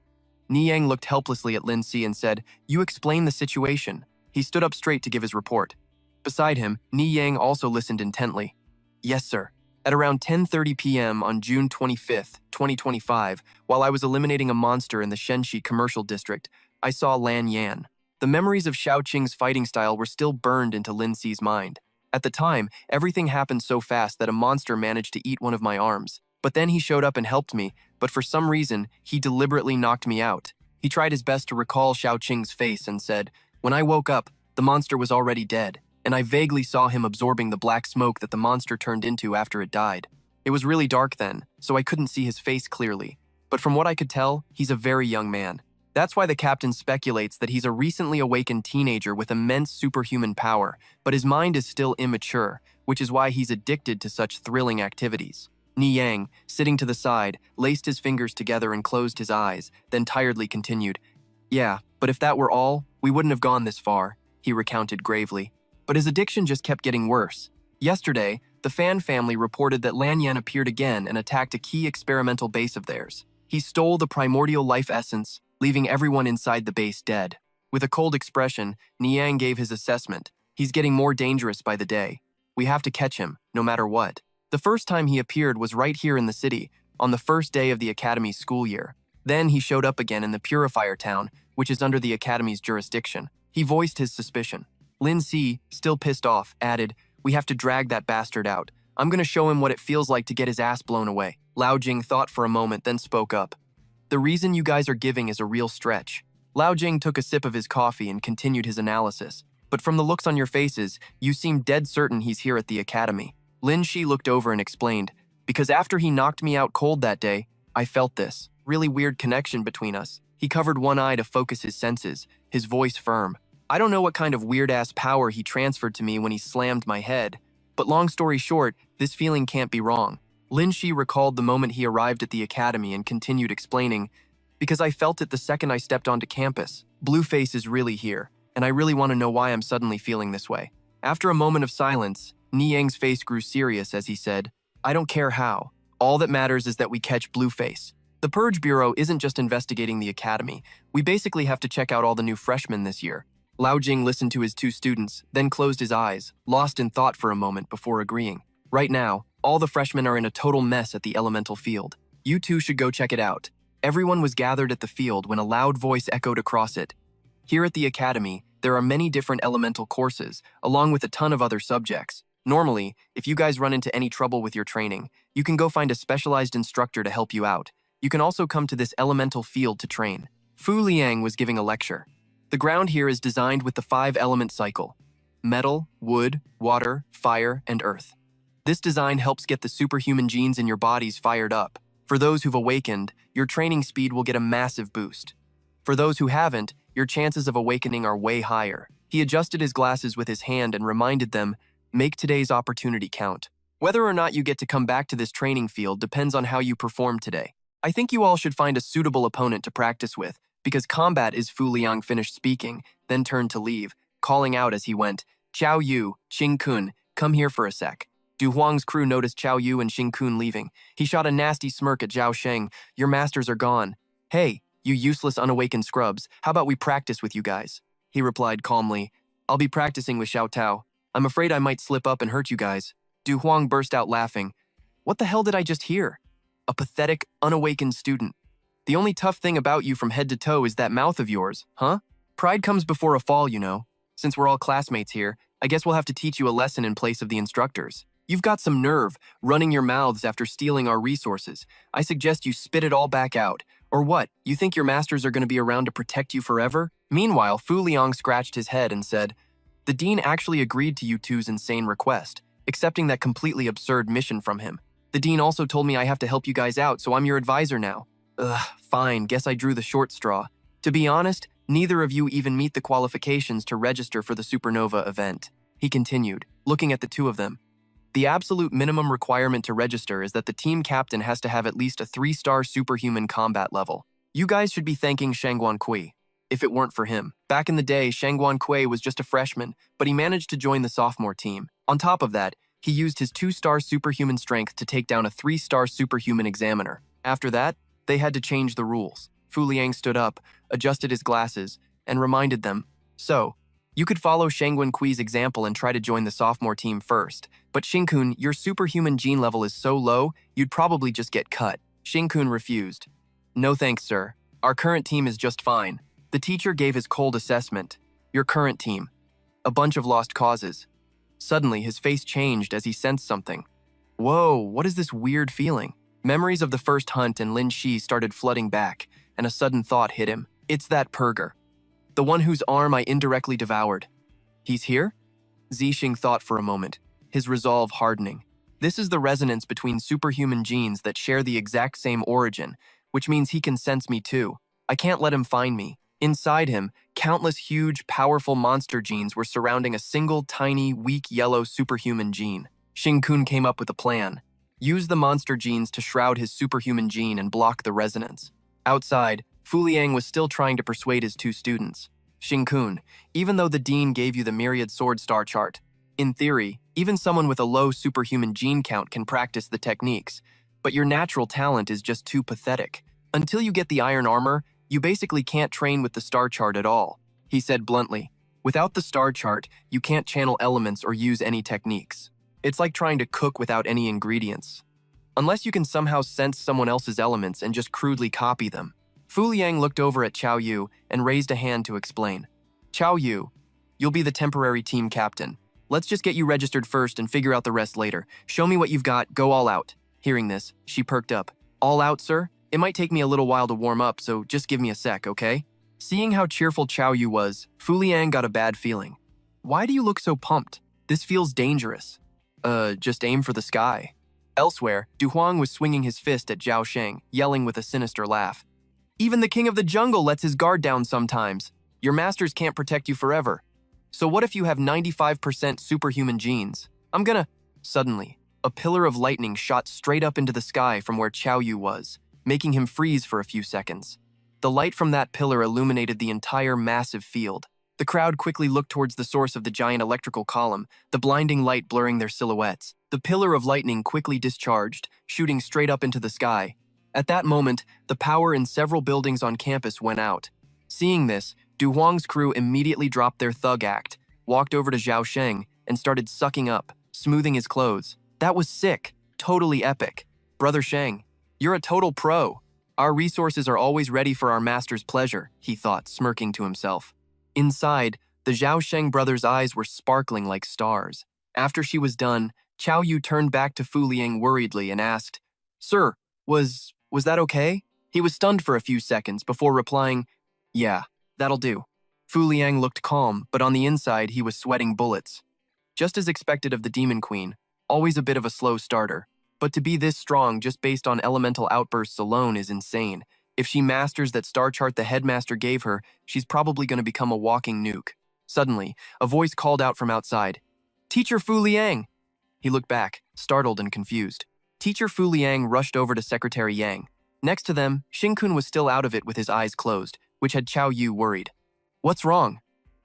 Ni Yang looked helplessly at Lin Si and said, "You explain the situation." He stood up straight to give his report. Beside him, Ni Yang also listened intently. "Yes, sir. At around 10:30 p.m. on June 25th, 2025, while I was eliminating a monster in the Shenxi commercial district, I saw Lan Yan." The memories of Xiao Qing's fighting style were still burned into Lin Si's mind. At the time, everything happened so fast that a monster managed to eat one of my arms. But then he showed up and helped me, but for some reason, he deliberately knocked me out. He tried his best to recall Xiao Qing's face and said, "When I woke up, the monster was already dead, and I vaguely saw him absorbing the black smoke that the monster turned into after it died. It was really dark then, so I couldn't see his face clearly. But from what I could tell, he's a very young man. That's why the captain speculates that he's a recently awakened teenager with immense superhuman power, but his mind is still immature, which is why he's addicted to such thrilling activities." Ni Yang, sitting to the side, laced his fingers together and closed his eyes, then tiredly continued, "Yeah, but if that were all, we wouldn't have gone this far," he recounted gravely. But his addiction just kept getting worse. Yesterday, the Fan family reported that Lan Yan appeared again and attacked a key experimental base of theirs. He stole the primordial life essence, leaving everyone inside the base dead. With a cold expression, Niang gave his assessment. "He's getting more dangerous by the day. We have to catch him, no matter what." The first time he appeared was right here in the city, on the first day of the Academy's school year. Then he showed up again in the Purifier Town, which is under the Academy's jurisdiction. He voiced his suspicion. Lin Si, still pissed off, added, "We have to drag that bastard out. I'm gonna show him what it feels like to get his ass blown away." Lao Jing thought for a moment, then spoke up. "The reason you guys are giving is a real stretch." Lao Jing took a sip of his coffee and continued his analysis. "But from the looks on your faces, you seem dead certain he's here at the Academy." Lin Shi looked over and explained, "Because after he knocked me out cold that day, I felt this really weird connection between us." He covered one eye to focus his senses, his voice firm. "I don't know what kind of weird-ass power he transferred to me when he slammed my head, but long story short, this feeling can't be wrong." Lin Shi recalled the moment he arrived at the Academy and continued explaining, "Because I felt it the second I stepped onto campus. Blueface is really here, and I really want to know why I'm suddenly feeling this way." After a moment of silence, Niang's face grew serious as he said, "I don't care how. All that matters is that we catch Blueface. The Purge Bureau isn't just investigating the Academy. We basically have to check out all the new freshmen this year." Lao Jing listened to his two students, then closed his eyes, lost in thought for a moment before agreeing. "Right now, all the freshmen are in a total mess at the elemental field. You two should go check it out." Everyone was gathered at the field when a loud voice echoed across it. "Here at the Academy, there are many different elemental courses, along with a ton of other subjects. Normally, if you guys run into any trouble with your training, you can go find a specialized instructor to help you out. You can also come to this elemental field to train." Fu Liang was giving a lecture. "The ground here is designed with the 5-element cycle: metal, wood, water, fire, and earth. This design helps get the superhuman genes in your bodies fired up. For those who've awakened, your training speed will get a massive boost. For those who haven't, your chances of awakening are way higher." He adjusted his glasses with his hand and reminded them, "Make today's opportunity count. Whether or not you get to come back to this training field depends on how you perform today." I think you all should find a suitable opponent to practice with, because combat is Fu Liang finished speaking, then turned to leave, calling out as he went, Chao Yu, Xing Kun, come here for a sec. Du Huang's crew noticed Chao Yu and Xing Kun leaving. He shot a nasty smirk at Zhao Sheng. Your masters are gone. Hey, you useless unawakened scrubs, how about we practice with you guys? He replied calmly, I'll be practicing with Xiao Tao. I'm afraid I might slip up and hurt you guys. Du Huang burst out laughing. What the hell did I just hear? A pathetic, unawakened student. The only tough thing about you from head to toe is that mouth of yours, huh? Pride comes before a fall, you know. Since we're all classmates here, I guess we'll have to teach you a lesson in place of the instructors. You've got some nerve, running your mouths after stealing our resources. I suggest you spit it all back out. Or what, you think your masters are going to be around to protect you forever? Meanwhile, Fu Liang scratched his head and said, the dean actually agreed to you two's insane request, accepting that completely absurd mission from him. The dean also told me I have to help you guys out, so I'm your advisor now. Ugh, fine, guess I drew the short straw. To be honest, neither of you even meet the qualifications to register for the Supernova event. He continued, looking at the two of them. The absolute minimum requirement to register is that the team captain has to have at least a 3-star superhuman combat level. You guys should be thanking Shangguan Kui. If it weren't for him. Back in the day, Shangguan Kui was just a freshman, but he managed to join the sophomore team. On top of that, he used his 2-star superhuman strength to take down a 3-star superhuman examiner. After that, they had to change the rules. Fu Liang stood up, adjusted his glasses, and reminded them, so, you could follow Shangguan Kui's example and try to join the sophomore team first, but Xingkun, your superhuman gene level is so low, you'd probably just get cut. Xingkun refused. No thanks, sir. Our current team is just fine. The teacher gave his cold assessment. Your current team. A bunch of lost causes. Suddenly, his face changed as he sensed something. Whoa, what is this weird feeling? Memories of the first hunt and Lin Shi started flooding back, and a sudden thought hit him. It's that Purger. The one whose arm I indirectly devoured. He's here? Zixing thought for a moment, his resolve hardening. This is the resonance between superhuman genes that share the exact same origin, which means he can sense me too. I can't let him find me. Inside him, countless huge, powerful monster genes were surrounding a single, tiny, weak yellow superhuman gene. Xing Kun came up with a plan. Use the monster genes to shroud his superhuman gene and block the resonance. Outside, Fu Liang was still trying to persuade his two students. Xing Kun, even though the dean gave you the myriad sword star chart, in theory, even someone with a low superhuman gene count can practice the techniques, but your natural talent is just too pathetic. Until you get the iron armor, you basically can't train with the star chart at all, he said bluntly. Without the star chart, you can't channel elements or use any techniques. It's like trying to cook without any ingredients. Unless you can somehow sense someone else's elements and just crudely copy them. Fu Liang looked over at Chao Yu and raised a hand to explain. Chao Yu, you'll be the temporary team captain. Let's just get you registered first and figure out the rest later. Show me what you've got, go all out. Hearing this, she perked up. All out, sir? It might take me a little while to warm up, so just give me a sec, okay? Seeing how cheerful Chao Yu was, Fu Liang got a bad feeling. Why do you look so pumped? This feels dangerous. Just aim for the sky. Elsewhere, Du Huang was swinging his fist at Zhao Sheng, yelling with a sinister laugh. Even the king of the jungle lets his guard down sometimes. Your masters can't protect you forever. So what if you have 95% superhuman genes? Suddenly, a pillar of lightning shot straight up into the sky from where Chao Yu was, making him freeze for a few seconds. The light from that pillar illuminated the entire massive field. The crowd quickly looked towards the source of the giant electrical column, the blinding light blurring their silhouettes. The pillar of lightning quickly discharged, shooting straight up into the sky. At that moment, the power in several buildings on campus went out. Seeing this, Du Huang's crew immediately dropped their thug act, walked over to Zhao Sheng, and started sucking up, smoothing his clothes. That was sick, totally epic. Brother Sheng, you're a total pro. Our resources are always ready for our master's pleasure, he thought, smirking to himself. Inside, the Zhao Sheng brothers' eyes were sparkling like stars. After she was done, Chao Yu turned back to Fu Liang worriedly and asked, Sir, was that okay? He was stunned for a few seconds before replying, Yeah, that'll do. Fu Liang looked calm, but on the inside he was sweating bullets. Just as expected of the Demon Queen, always a bit of a slow starter. But to be this strong just based on elemental outbursts alone is insane. If she masters that star chart the headmaster gave her, she's probably going to become a walking nuke. Suddenly, a voice called out from outside. Teacher Fu Liang! He looked back, startled and confused. Teacher Fu Liang rushed over to Secretary Yang. Next to them, Shinkun was still out of it with his eyes closed, which had Qiao Yu worried. What's wrong?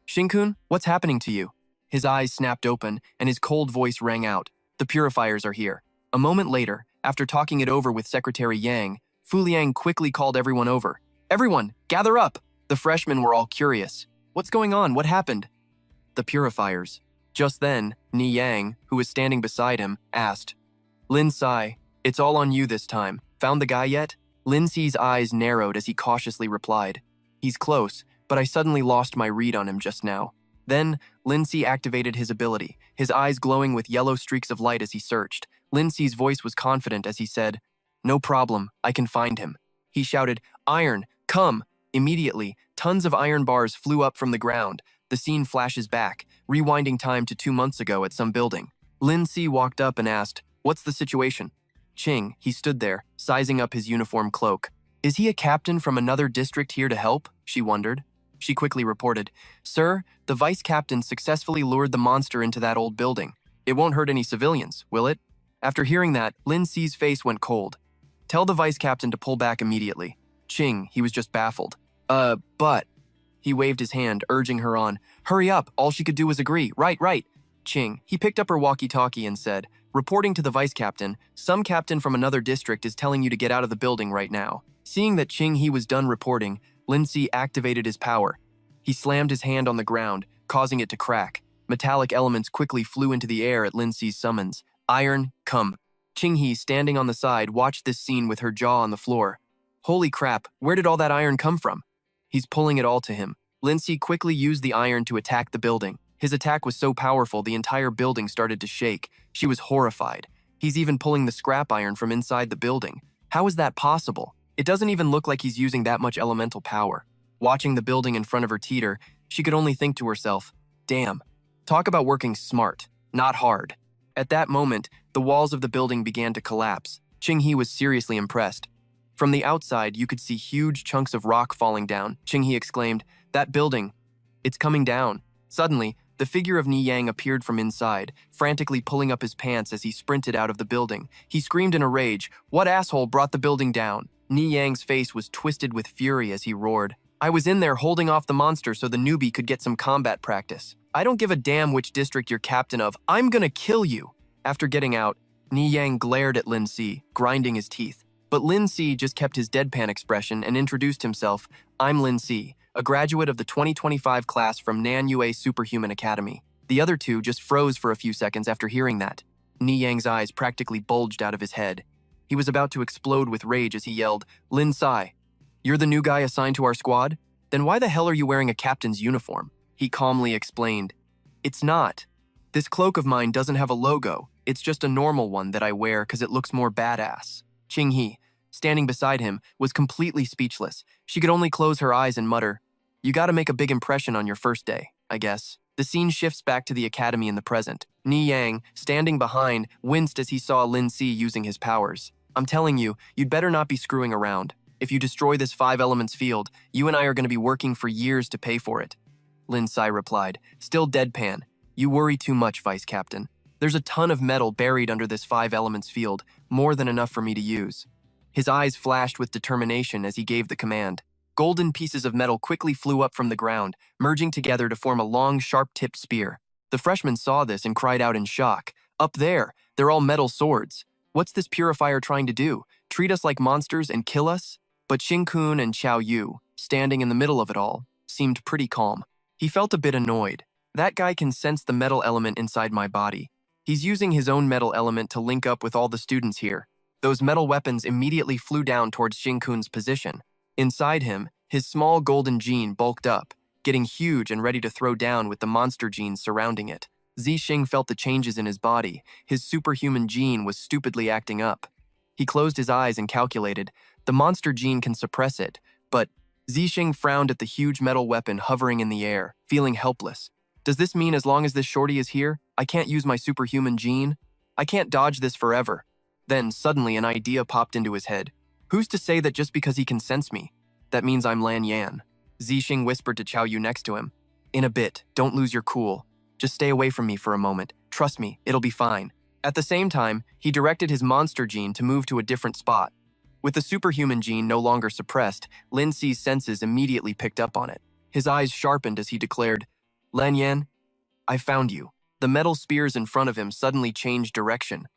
Shinkun, what's happening to you? His eyes snapped open, and his cold voice rang out. The purifiers are here. A moment later, after talking it over with Secretary Yang, Fu Liang quickly called everyone over. Everyone, gather up! The freshmen were all curious. What's going on? What happened? The purifiers. Just then, Ni Yang, who was standing beside him, asked, Lin Sai, it's all on you this time. Found the guy yet? Lin Si's eyes narrowed as he cautiously replied, He's close, but I suddenly lost my read on him just now. Then, Lin Si activated his ability, his eyes glowing with yellow streaks of light as he searched. Lin Si's voice was confident as he said, No problem, I can find him. He shouted, Iron, come! Immediately, tons of iron bars flew up from the ground. The scene flashes back, rewinding time to 2 months ago at some building. Lin Si walked up and asked, What's the situation? Ching, he stood there, sizing up his uniform cloak. Is he a captain from another district here to help? She wondered. She quickly reported, Sir, the vice captain successfully lured the monster into that old building. It won't hurt any civilians, will it? After hearing that, Lin Si's face went cold. Tell the vice captain to pull back immediately. Ching, he was just baffled. But... He waved his hand, urging her on. Hurry up, all she could do was agree. Right. Ching, he picked up her walkie-talkie and said, Reporting to the vice captain, some captain from another district is telling you to get out of the building right now. Seeing that Ching he was done reporting, Lin Si activated his power. He slammed his hand on the ground, causing it to crack. Metallic elements quickly flew into the air at Lin Si's summons. Iron, come. Ching He, standing on the side, watched this scene with her jaw on the floor. Holy crap, where did all that iron come from? He's pulling it all to him. Lin Si quickly used the iron to attack the building. His attack was so powerful the entire building started to shake. She was horrified. He's even pulling the scrap iron from inside the building. How is that possible? It doesn't even look like he's using that much elemental power. Watching the building in front of her teeter, she could only think to herself, damn, talk about working smart, not hard. At that moment, the walls of the building began to collapse. Ching He was seriously impressed. From the outside, you could see huge chunks of rock falling down. Ching He exclaimed, That building, it's coming down. Suddenly, the figure of Ni Yang appeared from inside, frantically pulling up his pants as he sprinted out of the building. He screamed in a rage, What asshole brought the building down? Ni Yang's face was twisted with fury as he roared, I was in there holding off the monster so the newbie could get some combat practice. I don't give a damn which district you're captain of. I'm gonna kill you. After getting out, Ni Yang glared at Lin Si, grinding his teeth. But Lin Si just kept his deadpan expression and introduced himself. I'm Lin Si, a graduate of the 2025 class from Manhwa Superhuman Academy. The other two just froze for a few seconds after hearing that. Ni Yang's eyes practically bulged out of his head. He was about to explode with rage as he yelled, Lin Sai, you're the new guy assigned to our squad? Then why the hell are you wearing a captain's uniform? He calmly explained, It's not. This cloak of mine doesn't have a logo. It's just a normal one that I wear because it looks more badass. Ching He, standing beside him, was completely speechless. She could only close her eyes and mutter, You gotta make a big impression on your first day, I guess. The scene shifts back to the academy in the present. Ni Yang, standing behind, winced as he saw Lin Si using his powers. I'm telling you, you'd better not be screwing around. If you destroy this 5 elements field, you and I are going to be working for years to pay for it. Lin Si replied, still deadpan. You worry too much, Vice Captain. There's a ton of metal buried under this 5 elements field, more than enough for me to use. His eyes flashed with determination as he gave the command. Golden pieces of metal quickly flew up from the ground, merging together to form a long, sharp-tipped spear. The freshmen saw this and cried out in shock. Up there, they're all metal swords. What's this purifier trying to do? Treat us like monsters and kill us? But Shinkun and Qiao Yu, standing in the middle of it all, seemed pretty calm. He felt a bit annoyed. That guy can sense the metal element inside my body. He's using his own metal element to link up with all the students here. Those metal weapons immediately flew down towards Shinkun's position. Inside him, his small golden gene bulked up, getting huge and ready to throw down with the monster genes surrounding it. Zixing felt the changes in his body. His superhuman gene was stupidly acting up. He closed his eyes and calculated, the monster gene can suppress it, but Zixing frowned at the huge metal weapon hovering in the air, feeling helpless. Does this mean as long as this shorty is here, I can't use my superhuman gene? I can't dodge this forever. Then, suddenly, an idea popped into his head. Who's to say that just because he can sense me, that means I'm Lan Yan? Zixing whispered to Qiao Yu next to him. In a bit, don't lose your cool. Just stay away from me for a moment. Trust me, it'll be fine. At the same time, he directed his monster gene to move to a different spot. With the superhuman gene no longer suppressed, Lin Si's senses immediately picked up on it. His eyes sharpened as he declared, "Lan Yan, I found you." The metal spears in front of him suddenly changed direction.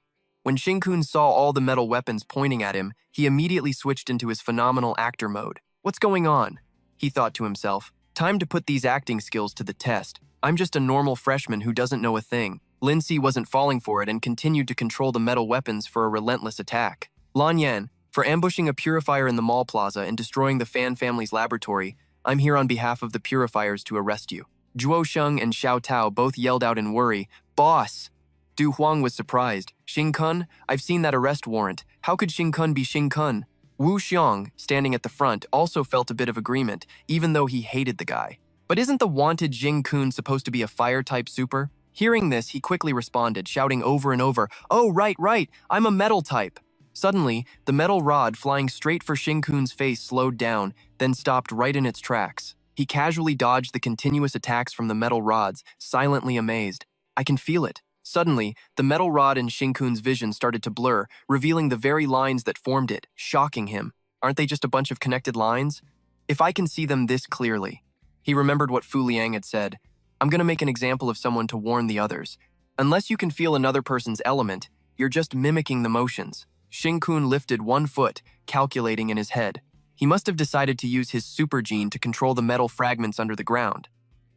When Shinkun saw all the metal weapons pointing at him, he immediately switched into his phenomenal actor mode. "What's going on?" he thought to himself. "Time to put these acting skills to the test. I'm just a normal freshman who doesn't know a thing." Lin Si wasn't falling for it and continued to control the metal weapons for a relentless attack. "Lan Yan, for ambushing a purifier in the mall plaza and destroying the Fan family's laboratory, I'm here on behalf of the purifiers to arrest you." Zhuo Sheng and Xiao Tao both yelled out in worry, "Boss!" Du Huang was surprised. "Xing Kun? I've seen that arrest warrant. How could Xing Kun be Xing Kun?" Wu Xiong, standing at the front, also felt a bit of agreement, even though he hated the guy. "But isn't the wanted Xing Kun supposed to be a fire-type super?" Hearing this, he quickly responded, shouting over and over, "Oh, right, I'm a metal type." Suddenly, the metal rod flying straight for Xing Kun's face slowed down, then stopped right in its tracks. He casually dodged the continuous attacks from the metal rods, silently amazed. "I can feel it." Suddenly, the metal rod in Xing Kun's vision started to blur, revealing the very lines that formed it, shocking him. Aren't they just a bunch of connected lines? If I can see them this clearly. He remembered what Fu Liang had said. "I'm going to make an example of someone to warn the others. Unless you can feel another person's element, you're just mimicking the motions." Xing Kun lifted one foot, calculating in his head. He must have decided to use his super gene to control the metal fragments under the ground.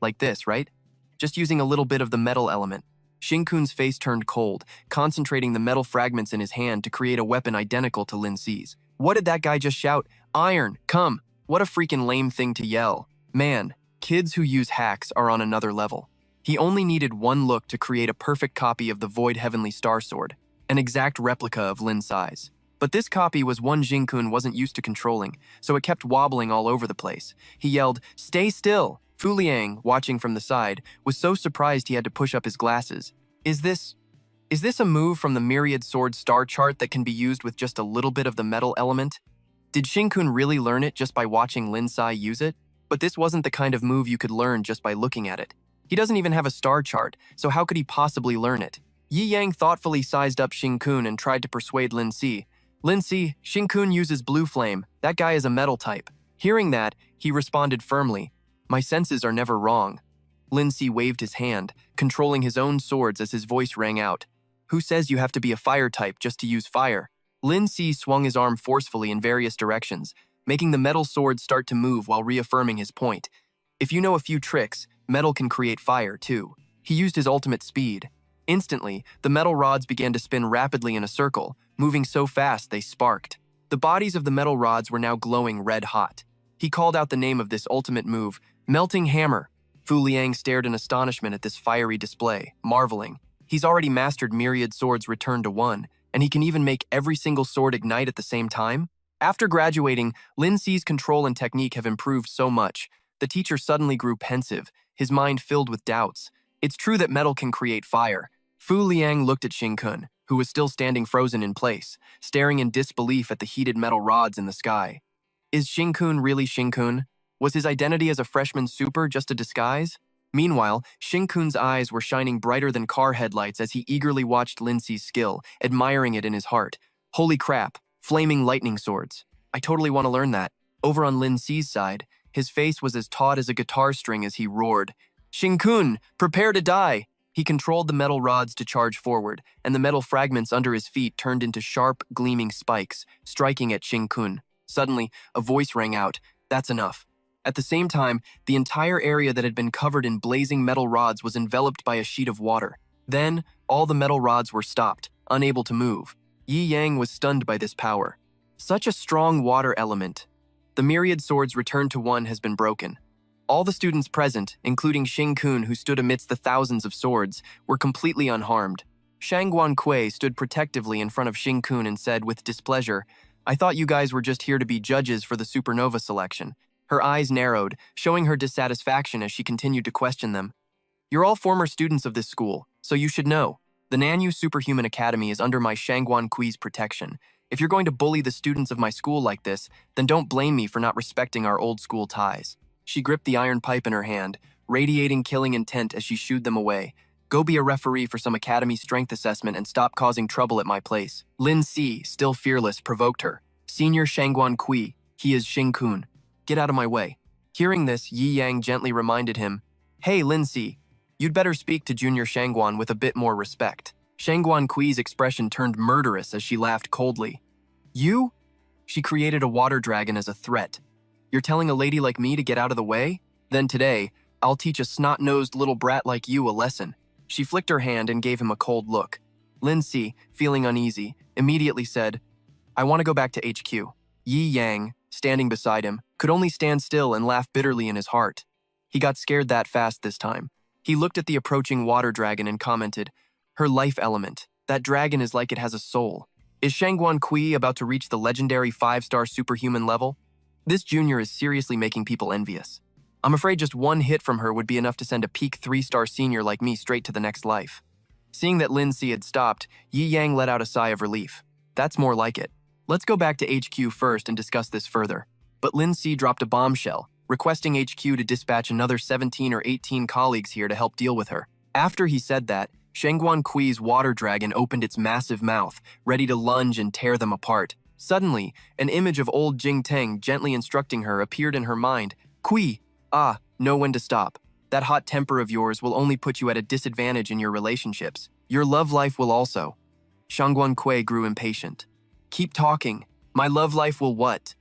Like this, right? Just using a little bit of the metal element. Xing Kun's face turned cold, concentrating the metal fragments in his hand to create a weapon identical to Lin Si's. What did that guy just shout? "Iron, come!" What a freaking lame thing to yell. Man, kids who use hacks are on another level. He only needed one look to create a perfect copy of the Void Heavenly Star Sword, an exact replica of Lin Si's. But this copy was one Xing Kun wasn't used to controlling, so it kept wobbling all over the place. He yelled, "Stay still!" Fu Liang, watching from the side, was so surprised he had to push up his glasses. Is this a move from the Myriad Sword star chart that can be used with just a little bit of the metal element? Did Xing Kun really learn it just by watching Lin Si use it? But this wasn't the kind of move you could learn just by looking at it. He doesn't even have a star chart, so how could he possibly learn it? Yi Yang thoughtfully sized up Xing Kun and tried to persuade Lin Si. "Lin Si, Xing Kun uses blue flame. That guy is a metal type." Hearing that, he responded firmly, "My senses are never wrong." Lin Si waved his hand, controlling his own swords as his voice rang out. "Who says you have to be a fire type just to use fire?" Lin Si swung his arm forcefully in various directions, making the metal sword start to move while reaffirming his point. If you know a few tricks, metal can create fire too. He used his ultimate speed. Instantly, the metal rods began to spin rapidly in a circle, moving so fast they sparked. The bodies of the metal rods were now glowing red hot. He called out the name of this ultimate move, Melting Hammer. Fu Liang stared in astonishment at this fiery display, marveling. He's already mastered Myriad Swords Return to 1, and he can even make every single sword ignite at the same time? After graduating, Lin Si's control and technique have improved so much. The teacher suddenly grew pensive, his mind filled with doubts. It's true that metal can create fire. Fu Liang looked at Xing Kun, who was still standing frozen in place, staring in disbelief at the heated metal rods in the sky. Is Xing Kun really Xing Kun? Was his identity as a freshman super just a disguise? Meanwhile, Xing Kun's eyes were shining brighter than car headlights as he eagerly watched Lin Si's skill, admiring it in his heart. Holy crap, flaming lightning swords. I totally want to learn that. Over on Lin Si's side, his face was as taut as a guitar string as he roared, "Xing Kun, prepare to die!" He controlled the metal rods to charge forward, and the metal fragments under his feet turned into sharp, gleaming spikes, striking at Xing Kun. Suddenly, a voice rang out, "That's enough." At the same time, the entire area that had been covered in blazing metal rods was enveloped by a sheet of water. Then, all the metal rods were stopped, unable to move. Yi Yang was stunned by this power. Such a strong water element. The Myriad Swords Return to 1 has been broken. All the students present, including Xing Kun who stood amidst the thousands of swords, were completely unharmed. Shangguan Kui stood protectively in front of Xing Kun and said with displeasure, "I thought you guys were just here to be judges for the supernova selection." Her eyes narrowed, showing her dissatisfaction as she continued to question them. "You're all former students of this school, so you should know. The Nanyu Superhuman Academy is under my Shangguan Kui's protection. If you're going to bully the students of my school like this, then don't blame me for not respecting our old school ties." She gripped the iron pipe in her hand, radiating killing intent as she shooed them away. "Go be a referee for some academy strength assessment and stop causing trouble at my place." Lin Si, still fearless, provoked her. Senior Shangguan Kui, he is Xing-kun. Get out of my way. Hearing this, Yi Yang gently reminded him, Hey, Lin-Si, you'd better speak to Junior Shangguan with a bit more respect. Shangguan Kui's expression turned murderous as she laughed coldly. You? She created a water dragon as a threat. You're telling a lady like me to get out of the way? Then today, I'll teach a snot-nosed little brat like you a lesson. She flicked her hand and gave him a cold look. Lin-Si, feeling uneasy, immediately said, I want to go back to HQ. Yi Yang, standing beside him, could only stand still and laugh bitterly in his heart. He got scared that fast this time. He looked at the approaching water dragon and commented, Her life element. That dragon is like it has a soul. Is Shangguan Kui about to reach the legendary 5-star superhuman level? This junior is seriously making people envious. I'm afraid just one hit from her would be enough to send a peak 3-star senior like me straight to the next life. Seeing that Lin-Si had stopped, Yi Yang let out a sigh of relief. That's more like it. Let's go back to HQ first and discuss this further. But Lin-Si dropped a bombshell, requesting HQ to dispatch another 17 or 18 colleagues here to help deal with her. After he said that, Shangguan Kui's water dragon opened its massive mouth, ready to lunge and tear them apart. Suddenly, an image of old Jing Teng gently instructing her appeared in her mind. Kui, know when to stop. That hot temper of yours will only put you at a disadvantage in your relationships. Your love life will also. Shangguan Kui grew impatient. Keep talking. My love life will what?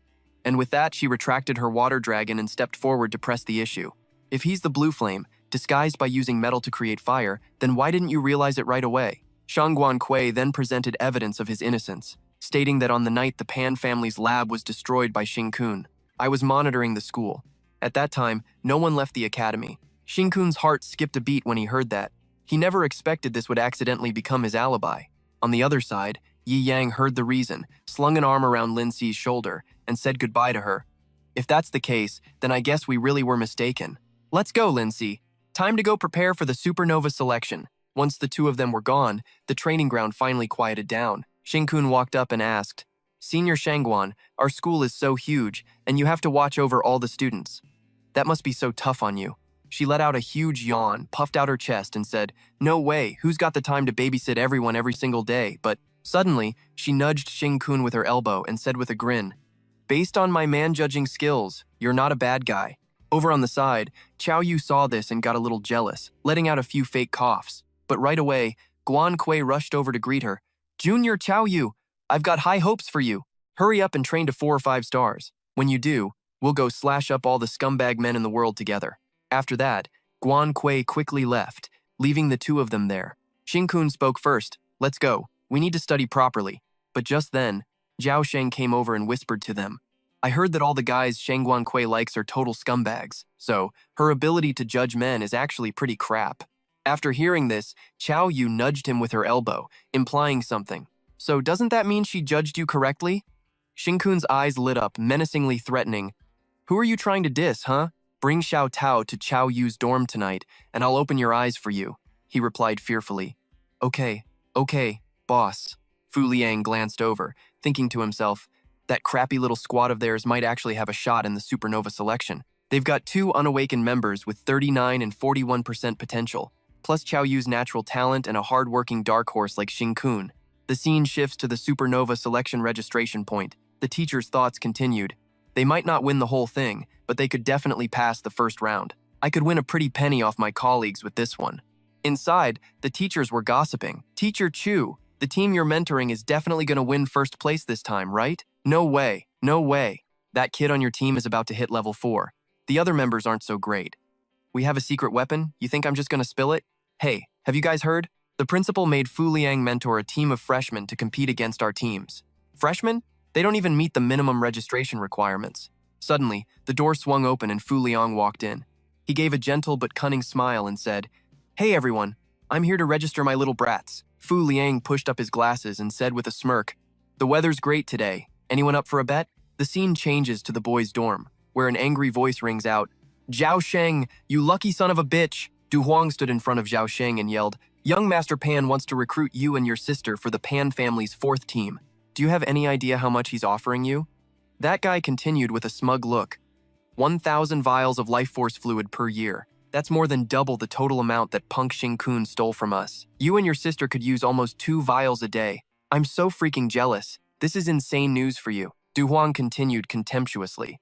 And with that, she retracted her water dragon and stepped forward to press the issue. If he's the blue flame, disguised by using metal to create fire, then why didn't you realize it right away? Shangguan Kui then presented evidence of his innocence, stating that on the night the Pan family's lab was destroyed by Xing-kun, I was monitoring the school. At that time, no one left the academy. Xing-kun's heart skipped a beat when he heard that. He never expected this would accidentally become his alibi. On the other side, Yi Yang heard the reason, slung an arm around Lin-Si's shoulder, and said goodbye to her. If that's the case, then I guess we really were mistaken. Let's go, Lin-Si. Time to go prepare for the supernova selection. Once the two of them were gone, the training ground finally quieted down. Xing-kun walked up and asked, Senior Shangguan, our school is so huge, and you have to watch over all the students. That must be so tough on you. She let out a huge yawn, puffed out her chest, and said, No way, who's got the time to babysit everyone every single day? But suddenly, she nudged Xing-kun with her elbow and said with a grin, Based on my man-judging skills, you're not a bad guy. Over on the side, Chao Yu saw this and got a little jealous, letting out a few fake coughs. But right away, Guan Kui rushed over to greet her. Junior Chao Yu, I've got high hopes for you. Hurry up and train to 4 or 5 stars. When you do, we'll go slash up all the scumbag men in the world together. After that, Guan Kui quickly left, leaving the two of them there. Xing-kun spoke first. Let's go. We need to study properly. But just then, Zhao Sheng came over and whispered to them. I heard that all the guys Shangguan Kui likes are total scumbags, so her ability to judge men is actually pretty crap. After hearing this, Chao Yu nudged him with her elbow, implying something. So doesn't that mean she judged you correctly? Xing-kun's eyes lit up, menacingly threatening. Who are you trying to diss, huh? Bring Xiao Tao to Chao Yu's dorm tonight, and I'll open your eyes for you, he replied fearfully. Okay, boss. Fu Liang glanced over, thinking to himself, that crappy little squad of theirs might actually have a shot in the supernova selection. They've got 2 unawakened members with 39 and 41% potential, plus Chao Yu's natural talent and a hard-working dark horse like Xing-kun. The scene shifts to the supernova selection registration point. The teacher's thoughts continued. They might not win the whole thing, but they could definitely pass the first round. I could win a pretty penny off my colleagues with this one. Inside, the teachers were gossiping. Teacher Chu, the team you're mentoring is definitely going to win first place this time, right? No way. That kid on your team is about to hit level 4. The other members aren't so great. We have a secret weapon? You think I'm just going to spill it? Hey, have you guys heard? The principal made Fu Liang mentor a team of freshmen to compete against our teams. Freshmen? They don't even meet the minimum registration requirements. Suddenly, the door swung open and Fu Liang walked in. He gave a gentle but cunning smile and said, Hey everyone, I'm here to register my little brats. Fu Liang pushed up his glasses and said with a smirk, The weather's great today. Anyone up for a bet? The scene changes to the boys' dorm, where an angry voice rings out, Zhao Sheng, you lucky son of a bitch! Du Huang stood in front of Zhao Sheng and yelled, Young Master Pan wants to recruit you and your sister for the Pan family's 4th team. Do you have any idea how much he's offering you? That guy continued with a smug look. 1,000 vials of life force fluid per year. That's more than double the total amount that Punk Xing-kun stole from us. You and your sister could use almost 2 vials a day. I'm so freaking jealous. This is insane news for you. Du Huang continued contemptuously.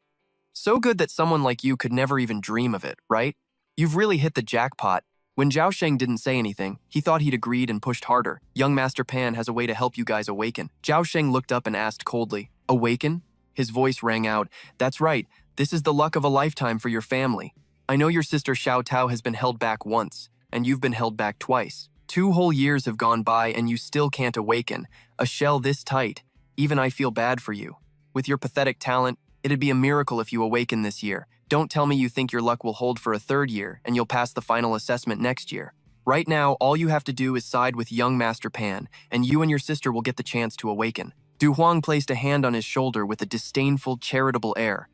So good that someone like you could never even dream of it, right? You've really hit the jackpot. When Zhao Sheng didn't say anything, he thought he'd agreed and pushed harder. Young Master Pan has a way to help you guys awaken. Zhao Sheng looked up and asked coldly, "Awaken?" His voice rang out, "That's right, this is the luck of a lifetime for your family. I know your sister Xiao Tao has been held back once, and you've been held back twice. 2 whole years have gone by and you still can't awaken. A shell this tight. Even I feel bad for you. With your pathetic talent, it'd be a miracle if you awaken this year. Don't tell me you think your luck will hold for a 3rd year and you'll pass the final assessment next year. Right now, all you have to do is side with young Master Pan, and you and your sister will get the chance to awaken." Du Huang placed a hand on his shoulder with a disdainful, charitable air.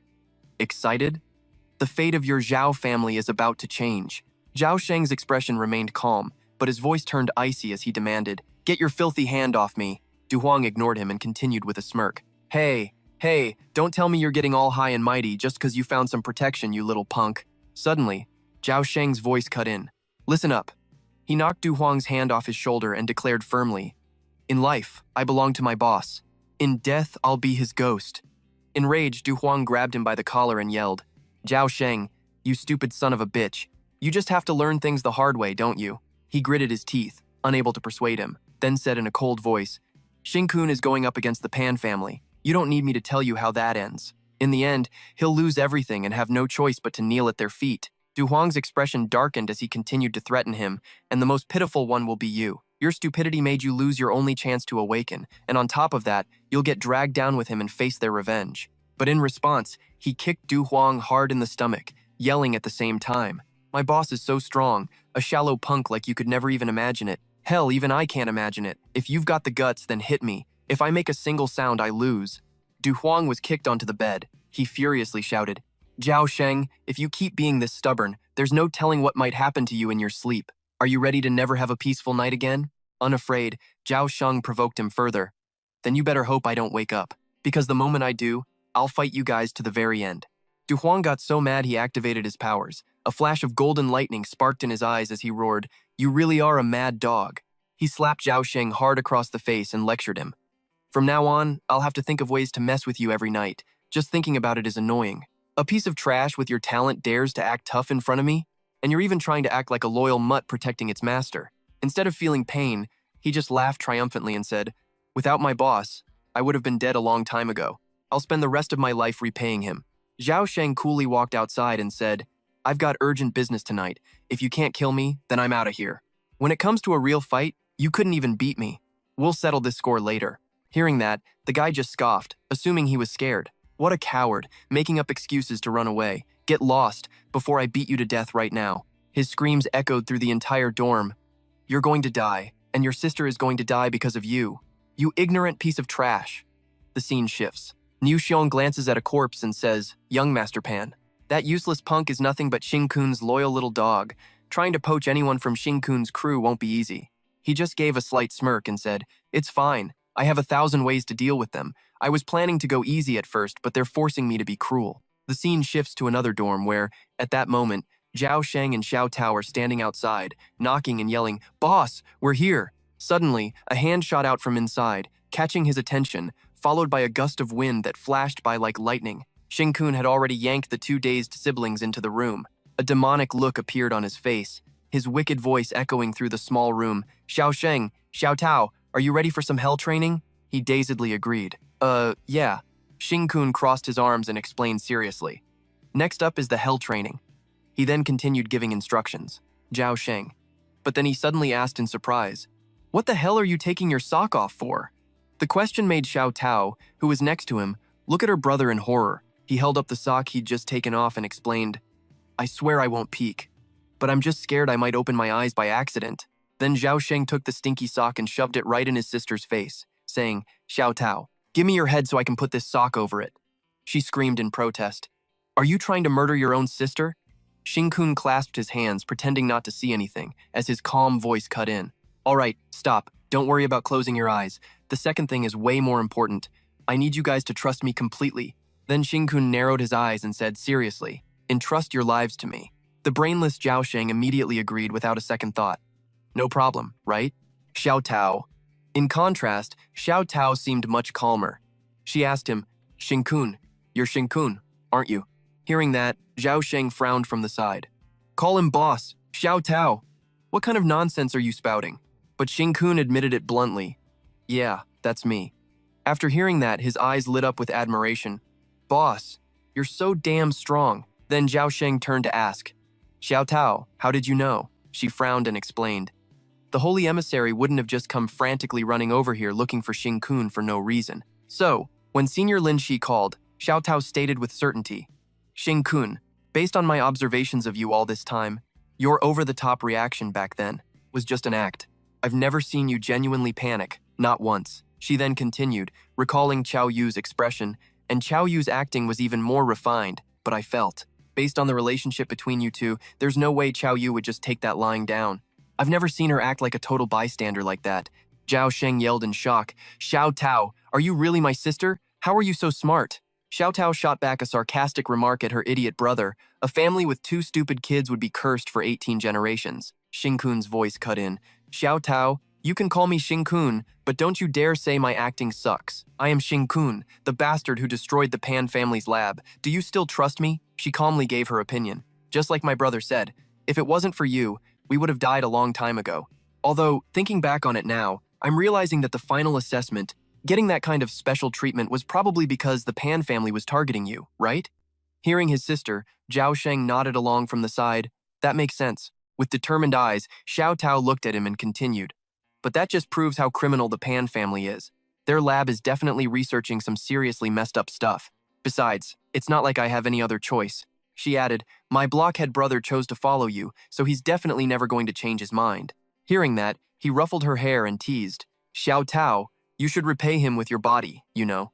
"Excited? The fate of your Zhao family is about to change." Zhao Sheng's expression remained calm, but his voice turned icy as he demanded, "Get your filthy hand off me." Du Huang ignored him and continued with a smirk. Hey, don't tell me you're getting all high and mighty just because you found some protection, you little punk." Suddenly, Zhao Sheng's voice cut in. "Listen up." He knocked Du Huang's hand off his shoulder and declared firmly, "In life, I belong to my boss. In death, I'll be his ghost." Enraged, Du Huang grabbed him by the collar and yelled, "Zhao Sheng, you stupid son of a bitch. You just have to learn things the hard way, don't you?" He gritted his teeth, unable to persuade him, then said in a cold voice, "Xing-kun is going up against the Pan family. You don't need me to tell you how that ends. In the end, he'll lose everything and have no choice but to kneel at their feet." Du Huang's expression darkened as he continued to threaten him, "And the most pitiful one will be you. Your stupidity made you lose your only chance to awaken, and on top of that, you'll get dragged down with him and face their revenge." But in response, he kicked Du Huang hard in the stomach, yelling at the same time, "My boss is so strong, a shallow punk like you could never even imagine it. Hell, even I can't imagine it. If you've got the guts, then hit me. If I make a single sound, I lose." Du Huang was kicked onto the bed. He furiously shouted, "Zhao Sheng, if you keep being this stubborn, there's no telling what might happen to you in your sleep. Are you ready to never have a peaceful night again?" Unafraid, Zhao Sheng provoked him further. "Then you better hope I don't wake up, because the moment I do, I'll fight you guys to the very end." Du Huang got so mad he activated his powers. A flash of golden lightning sparked in his eyes as he roared, "You really are a mad dog." He slapped Zhao Sheng hard across the face and lectured him. "From now on, I'll have to think of ways to mess with you every night. Just thinking about it is annoying. A piece of trash with your talent dares to act tough in front of me? And you're even trying to act like a loyal mutt protecting its master." Instead of feeling pain, he just laughed triumphantly and said, "Without my boss, I would have been dead a long time ago. I'll spend the rest of my life repaying him." Zhao Sheng coolly walked outside and said, "I've got urgent business tonight. If you can't kill me, then I'm out of here. When it comes to a real fight, you couldn't even beat me. We'll settle this score later." Hearing that, the guy just scoffed, assuming he was scared. What a coward, making up excuses to run away. "Get lost, before I beat you to death right now." His screams echoed through the entire dorm. "You're going to die, and your sister is going to die because of you. You ignorant piece of trash." The scene shifts. Niu Xiong glances at a corpse and says, "Young Master Pan, that useless punk is nothing but Xing-kun's loyal little dog. Trying to poach anyone from Xing-kun's crew won't be easy." He just gave a slight smirk and said, "It's fine. I have 1,000 ways to deal with them. I was planning to go easy at first, but they're forcing me to be cruel." The scene shifts to another dorm where, at that moment, Zhao Sheng and Xiao Tao are standing outside, knocking and yelling, "Boss, we're here!" Suddenly, a hand shot out from inside, catching his attention, followed by a gust of wind that flashed by like lightning. Xing-kun had already yanked the 2 dazed siblings into the room. A demonic look appeared on his face, his wicked voice echoing through the small room. "Xiao Sheng, Xiao Tao, are you ready for some hell training?" He dazedly agreed. Yeah." Xing-kun crossed his arms and explained seriously. "Next up is the hell training." He then continued giving instructions. Zhao Sheng. But then he suddenly asked in surprise, "What the hell are you taking your sock off for?" The question made Xiao Tao, who was next to him, look at her brother in horror. He held up the sock he'd just taken off and explained, "I swear I won't peek, but I'm just scared I might open my eyes by accident." Then Zhao Sheng took the stinky sock and shoved it right in his sister's face, saying, "Xiao Tao, give me your head so I can put this sock over it." She screamed in protest. "Are you trying to murder your own sister?" Xing-kun clasped his hands, pretending not to see anything, as his calm voice cut in. "All right, stop. Don't worry about closing your eyes. The second thing is way more important. I need you guys to trust me completely." Then Xing-kun narrowed his eyes and said seriously, "Entrust your lives to me." The brainless Zhao Sheng immediately agreed without a second thought. "No problem, right?" Xiao Tao. In contrast, Xiao Tao seemed much calmer. She asked him, Xing-kun, you're Xing-kun, aren't you? Hearing that, Zhao Sheng frowned from the side. Call him boss, Xiao Tao. What kind of nonsense are you spouting? But Xing-kun admitted it bluntly. Yeah, that's me. After hearing that, his eyes lit up with admiration. Boss, you're so damn strong. Then Zhao Sheng turned to ask, Xiao Tao, how did you know? She frowned and explained. The holy emissary wouldn't have just come frantically running over here looking for Xing-kun for no reason. So, when Senior Lin Shi called, Xiao Tao stated with certainty, Xing-kun, based on my observations of you all this time, your over-the-top reaction back then was just an act. I've never seen you genuinely panic, not once. She then continued, recalling Qiao Yu's expression, and Qiao Yu's acting was even more refined, but I felt, based on the relationship between you two, there's no way Qiao Yu would just take that lying down. I've never seen her act like a total bystander like that. Zhao Sheng yelled in shock, Xiao Tao, are you really my sister? How are you so smart? Xiao Tao shot back a sarcastic remark at her idiot brother. A family with 2 stupid kids would be cursed for 18 generations. Xing-kun's voice cut in. Xiao Tao, you can call me Xing-kun, but don't you dare say my acting sucks. I am Xing-kun, the bastard who destroyed the Pan family's lab. Do you still trust me? She calmly gave her opinion. Just like my brother said, if it wasn't for you, we would have died a long time ago. Although, thinking back on it now, I'm realizing that the final assessment, getting that kind of special treatment was probably because the Pan family was targeting you, right? Hearing his sister, Zhao Sheng nodded along from the side. That makes sense. With determined eyes, Xiao Tao looked at him and continued. But that just proves how criminal the Pan family is. Their lab is definitely researching some seriously messed up stuff. Besides, it's not like I have any other choice. She added, my blockhead brother chose to follow you, so he's definitely never going to change his mind. Hearing that, he ruffled her hair and teased, Xiao Tao, you should repay him with your body, you know.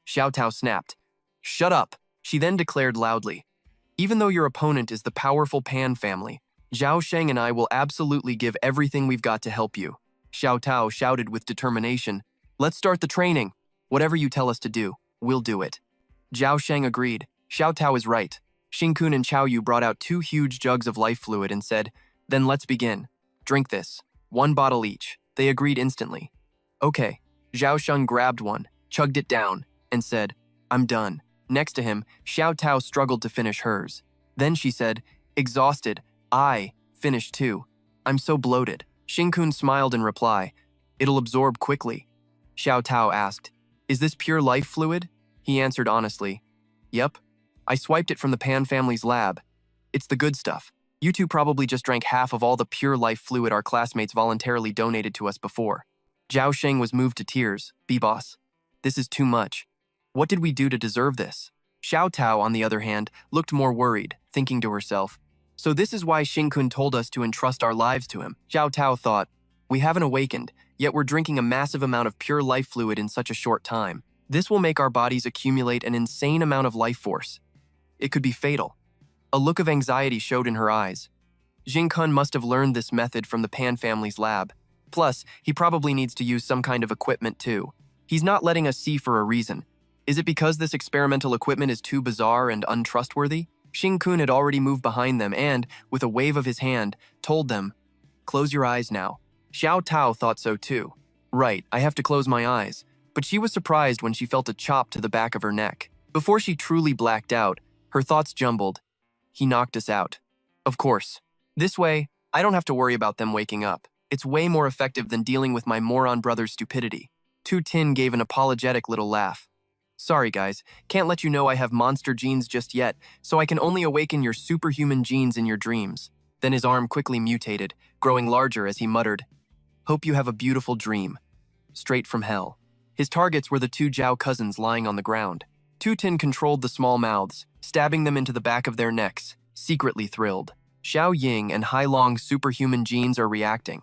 Xiao Tao snapped. Shut up, she then declared loudly. Even though your opponent is the powerful Pan family, Zhao Sheng and I will absolutely give everything we've got to help you. Xiao Tao shouted with determination, let's start the training. Whatever you tell us to do, we'll do it. Zhao Sheng agreed. Xiao Tao is right. Xing-kun and Qiao Yu brought out 2 huge jugs of life fluid and said, then let's begin. Drink this. 1 bottle each. They agreed instantly. Okay. Zhao Sheng grabbed one, chugged it down, and said, I'm done. Next to him, Xiao Tao struggled to finish hers. Then she said, exhausted, I finished too. I'm so bloated. Xing-kun smiled in reply. It'll absorb quickly. Xiao Tao asked, is this pure life fluid? He answered honestly, yep. I swiped it from the Pan family's lab. It's the good stuff. You two probably just drank half of all the pure life fluid our classmates voluntarily donated to us before. Zhao Sheng was moved to tears. B-boss, this is too much. What did we do to deserve this? Xiao Tao, on the other hand, looked more worried, thinking to herself, so this is why Xing-kun told us to entrust our lives to him. Xiao Tao thought, we haven't awakened, yet we're drinking a massive amount of pure life fluid in such a short time. This will make our bodies accumulate an insane amount of life force. It could be fatal. A look of anxiety showed in her eyes. Xing-kun must have learned this method from the Pan family's lab. Plus, he probably needs to use some kind of equipment too. He's not letting us see for a reason. Is it because this experimental equipment is too bizarre and untrustworthy? Xing-kun had already moved behind them and, with a wave of his hand, told them, close your eyes now. Xiao Tao thought so too. Right, I have to close my eyes. But she was surprised when she felt a chop to the back of her neck. Before she truly blacked out, her thoughts jumbled. He knocked us out. Of course. This way, I don't have to worry about them waking up. It's way more effective than dealing with my moron brother's stupidity. Tu Tin gave an apologetic little laugh. Sorry guys, can't let you know I have monster genes just yet, so I can only awaken your superhuman genes in your dreams. Then his arm quickly mutated, growing larger as he muttered, hope you have a beautiful dream. Straight from hell. His targets were the 2 Zhao cousins lying on the ground. Tu Tin controlled the small mouths, stabbing them into the back of their necks, secretly thrilled. Xiao Ying and Hai Long's superhuman genes are reacting.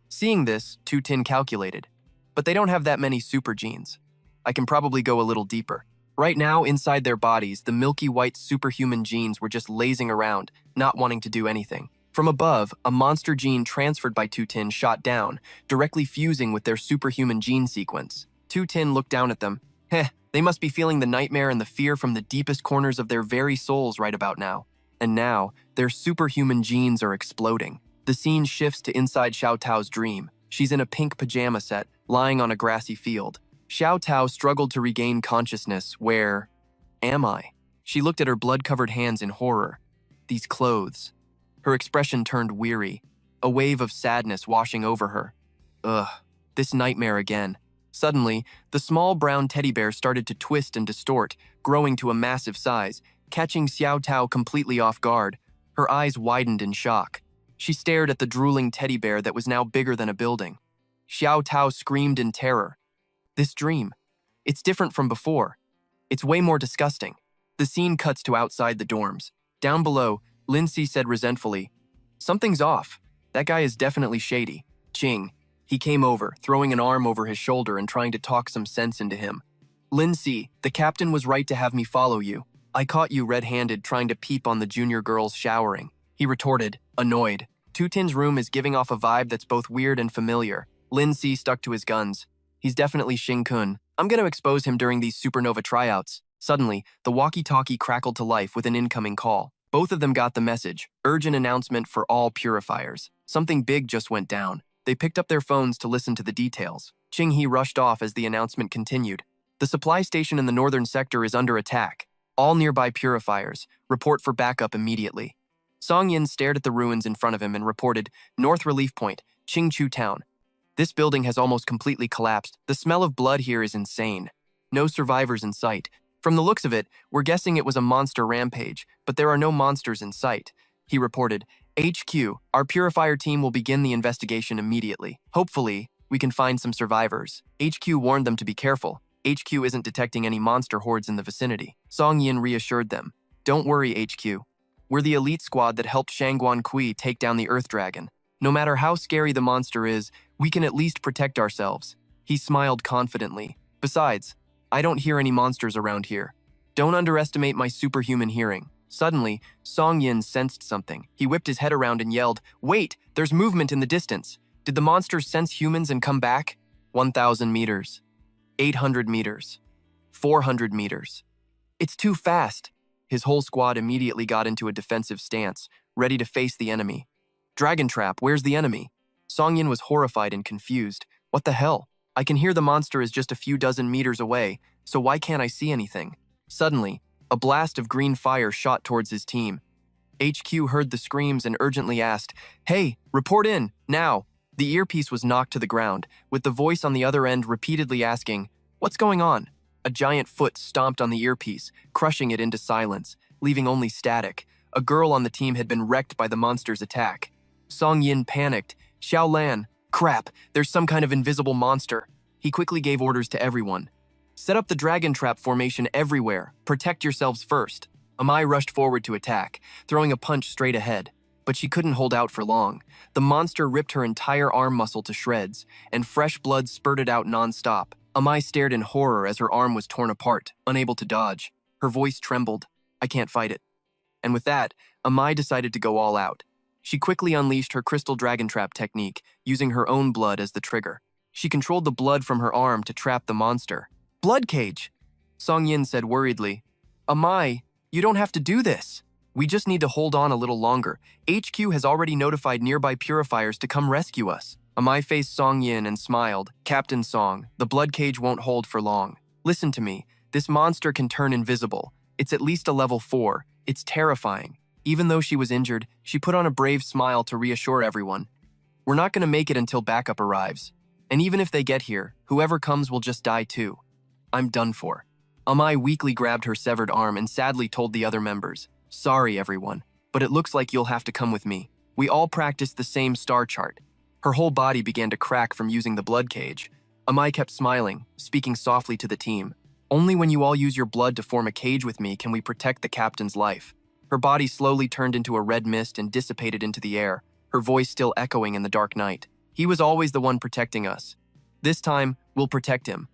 Seeing this, Tu Tin calculated. But they don't have that many super genes. I can probably go a little deeper. Right now, inside their bodies, the milky white superhuman genes were just lazing around, not wanting to do anything. From above, a monster gene transferred by Tu Tin shot down, directly fusing with their superhuman gene sequence. Tu Tin looked down at them. Heh, they must be feeling the nightmare and the fear from the deepest corners of their very souls right about now. And now, their superhuman genes are exploding. The scene shifts to inside Xiao Tao's dream. She's in a pink pajama set, lying on a grassy field. Xiao Tao struggled to regain consciousness. Where am I? She looked at her blood-covered hands in horror. These clothes. Her expression turned weary, a wave of sadness washing over her. Ugh, this nightmare again. Suddenly, the small brown teddy bear started to twist and distort, growing to a massive size, catching Xiao Tao completely off guard. Her eyes widened in shock. She stared at the drooling teddy bear that was now bigger than a building. Xiao Tao screamed in terror. This dream. It's different from before. It's way more disgusting. The scene cuts to outside the dorms. Down below, Lindsay said resentfully, "Something's off. That guy is definitely shady." Ching. He came over, throwing an arm over his shoulder and trying to talk some sense into him. "Lindsay, the captain was right to have me follow you. I caught you red-handed trying to peep on the junior girls showering," he retorted, annoyed. Tutin's room is giving off a vibe that's both weird and familiar. Lindsay stuck to his guns. He's definitely Shin-kun. I'm going to expose him during these supernova tryouts. Suddenly, the walkie-talkie crackled to life with an incoming call. Both of them got the message. Urgent announcement for all purifiers. Something big just went down. They picked up their phones to listen to the details. Ching-hee rushed off as the announcement continued. The supply station in the northern sector is under attack. All nearby purifiers. Report for backup immediately. Song-yin stared at the ruins in front of him and reported, North Relief Point, Qingchu Town. This building has almost completely collapsed. The smell of blood here is insane. No survivors in sight. From the looks of it, we're guessing it was a monster rampage, but there are no monsters in sight. He reported, HQ, our purifier team will begin the investigation immediately. Hopefully, we can find some survivors. HQ warned them to be careful. HQ isn't detecting any monster hordes in the vicinity. Song Yin reassured them. Don't worry, HQ. We're the elite squad that helped Shangguan Kui take down the Earth Dragon. No matter how scary the monster is, we can at least protect ourselves. He smiled confidently. Besides, I don't hear any monsters around here. Don't underestimate my superhuman hearing. Suddenly, Song Yin sensed something. He whipped his head around and yelled, Wait, there's movement in the distance. Did the monsters sense humans and come back? 1,000 meters. 800 meters. 400 meters. It's too fast. His whole squad immediately got into a defensive stance, ready to face the enemy. Dragon Trap, where's the enemy? Song Yin was horrified and confused. What the hell? I can hear the monster is just a few dozen meters away, so why can't I see anything? Suddenly, a blast of green fire shot towards his team. HQ heard the screams and urgently asked, Hey, report in, now! The earpiece was knocked to the ground, with the voice on the other end repeatedly asking, What's going on? A giant foot stomped on the earpiece, crushing it into silence, leaving only static. A girl on the team had been wrecked by the monster's attack. Song Yin panicked. Xiao Lan, crap, there's some kind of invisible monster. He quickly gave orders to everyone. Set up the dragon trap formation everywhere. Protect yourselves first. Amai rushed forward to attack, throwing a punch straight ahead. But she couldn't hold out for long. The monster ripped her entire arm muscle to shreds, and fresh blood spurted out non-stop. Amai stared in horror as her arm was torn apart, unable to dodge. Her voice trembled. I can't fight it. And with that, Amai decided to go all out. She quickly unleashed her crystal dragon trap technique, using her own blood as the trigger. She controlled the blood from her arm to trap the monster. Blood cage! Song Yin said worriedly. Amai, you don't have to do this. We just need to hold on a little longer. HQ has already notified nearby purifiers to come rescue us. Amai faced Song Yin and smiled. Captain Song, the blood cage won't hold for long. Listen to me. This monster can turn invisible. It's at least a level 4. It's terrifying. Even though she was injured, she put on a brave smile to reassure everyone. We're not going to make it until backup arrives. And even if they get here, whoever comes will just die too. I'm done for. Amai weakly grabbed her severed arm and sadly told the other members, Sorry, everyone, but it looks like you'll have to come with me. We all practiced the same star chart. Her whole body began to crack from using the blood cage. Amai kept smiling, speaking softly to the team. Only when you all use your blood to form a cage with me can we protect the captain's life. Her body slowly turned into a red mist and dissipated into the air, her voice still echoing in the dark night. He was always the one protecting us. This time, we'll protect him.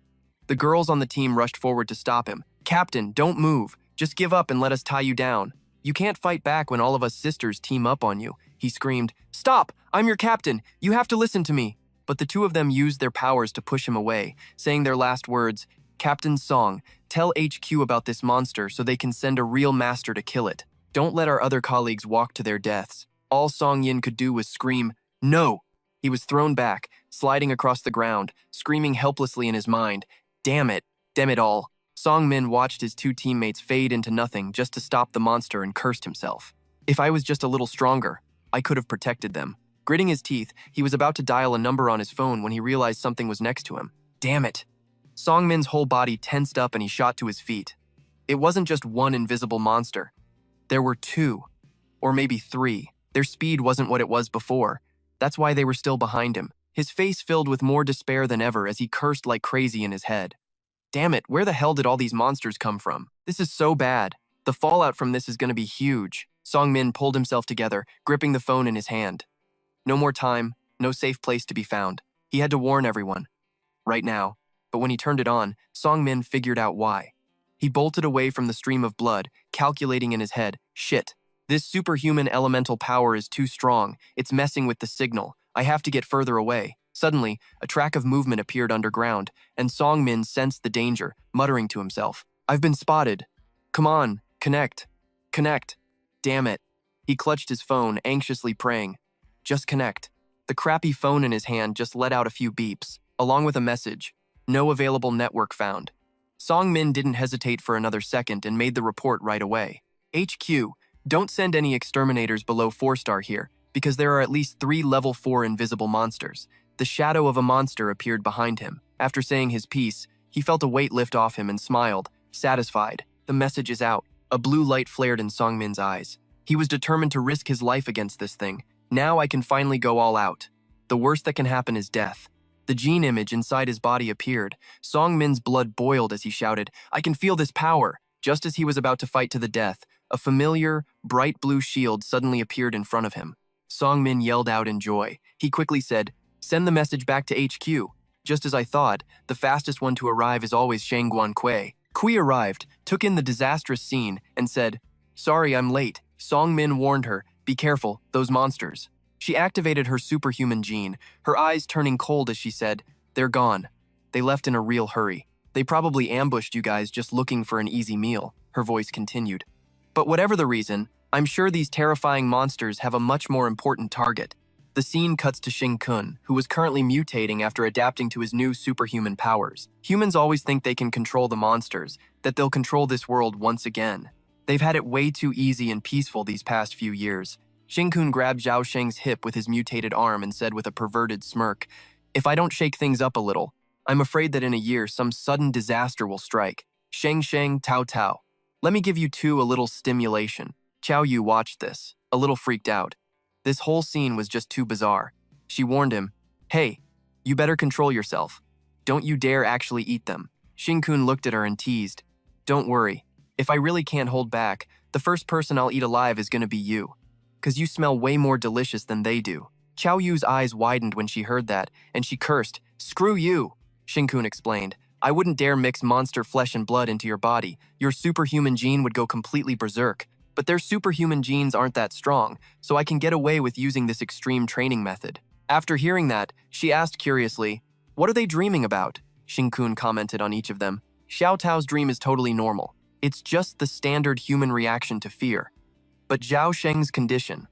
The girls on the team rushed forward to stop him. Captain, don't move. Just give up and let us tie you down. You can't fight back when all of us sisters team up on you. He screamed, Stop! I'm your captain! You have to listen to me! But the two of them used their powers to push him away, saying their last words, Captain Song, tell HQ about this monster so they can send a real master to kill it. Don't let our other colleagues walk to their deaths. All Song Yin could do was scream, No! He was thrown back, sliding across the ground, screaming helplessly in his mind, Damn it. Damn it all. Song Min watched his two teammates fade into nothing just to stop the monster and cursed himself. If I was just a little stronger, I could have protected them. Gritting his teeth, he was about to dial a number on his phone when he realized something was next to him. Damn it. Song Min's whole body tensed up and he shot to his feet. It wasn't just one invisible monster. There were two, or maybe three. Their speed wasn't what it was before. That's why they were still behind him. His face filled with more despair than ever as he cursed like crazy in his head. Damn it, where the hell did all these monsters come from? This is so bad. The fallout from this is going to be huge. Song Min pulled himself together, gripping the phone in his hand. No more time, no safe place to be found. He had to warn everyone. Right now. But when he turned it on, Song Min figured out why. He bolted away from the stream of blood, calculating in his head, shit. This superhuman elemental power is too strong. It's messing with the signal. I have to get further away. Suddenly, a track of movement appeared underground, and Song Min sensed the danger, muttering to himself, I've been spotted. Come on, connect. Connect. Damn it. He clutched his phone, anxiously praying. Just connect. The crappy phone in his hand just let out a few beeps, along with a message. No available network found. Song Min didn't hesitate for another second and made the report right away. HQ, don't send any exterminators below 4-star here, because there are at least 3 level 4 invisible monsters. The shadow of a monster appeared behind him. After saying his piece, he felt a weight lift off him and smiled, satisfied. The message is out. A blue light flared in Song Min's eyes. He was determined to risk his life against this thing. Now I can finally go all out. The worst that can happen is death. The gene image inside his body appeared. Song Min's blood boiled as he shouted, I can feel this power. Just as he was about to fight to the death, a familiar, bright blue shield suddenly appeared in front of him. Song Min yelled out in joy. He quickly said, send the message back to HQ. Just as I thought, the fastest one to arrive is always Shang Guan. Kui arrived, took in the disastrous scene, and said, sorry, I'm late. Song Min warned her, be careful, those monsters. She activated her superhuman gene, her eyes turning cold as she said, they're gone. They left in a real hurry. They probably ambushed you guys just looking for an easy meal, her voice continued. But whatever the reason, I'm sure these terrifying monsters have a much more important target. The scene cuts to Xing Kun, who was currently mutating after adapting to his new superhuman powers. Humans always think they can control the monsters, that they'll control this world once again. They've had it way too easy and peaceful these past few years. Xing Kun grabbed Zhao Sheng's hip with his mutated arm and said with a perverted smirk, if I don't shake things up a little, I'm afraid that in a year some sudden disaster will strike. Sheng, Tao Tao. Let me give you two a little stimulation. Qiao Yu watched this, a little freaked out. This whole scene was just too bizarre. She warned him, hey, you better control yourself. Don't you dare actually eat them. Xing Kun looked at her and teased, don't worry. If I really can't hold back, the first person I'll eat alive is gonna be you. 'Cause you smell way more delicious than they do. Qiao Yu's eyes widened when she heard that, and she cursed, screw you. Xing Kun explained, I wouldn't dare mix monster flesh and blood into your body. Your superhuman gene would go completely berserk. But their superhuman genes aren't that strong, so I can get away with using this extreme training method. After hearing that, she asked curiously, what are they dreaming about? Xing Kun commented on each of them. Xiao Tao's dream is totally normal. It's just the standard human reaction to fear. But Zhao Sheng's condition,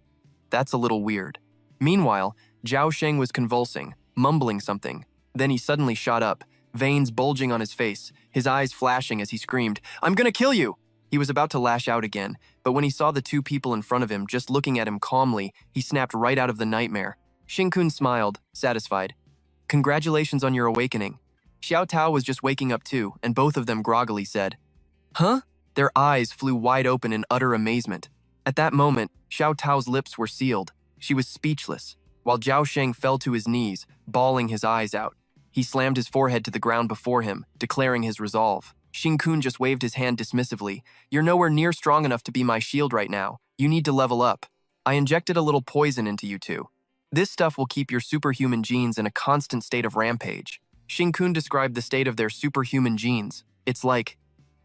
that's a little weird. Meanwhile, Zhao Sheng was convulsing, mumbling something. Then he suddenly shot up, veins bulging on his face, his eyes flashing as he screamed, I'm gonna kill you! He was about to lash out again, but when he saw the two people in front of him just looking at him calmly, he snapped right out of the nightmare. Xing Kun smiled, satisfied. Congratulations on your awakening. Xiao Tao was just waking up too, and both of them groggily said, huh? Their eyes flew wide open in utter amazement. At that moment, Xiao Tao's lips were sealed. She was speechless, while Zhao Sheng fell to his knees, bawling his eyes out. He slammed his forehead to the ground before him, declaring his resolve. Xing Kun just waved his hand dismissively. You're nowhere near strong enough to be my shield right now. You need to level up. I injected a little poison into you two. This stuff will keep your superhuman genes in a constant state of rampage. Xing Kun described the state of their superhuman genes. It's like,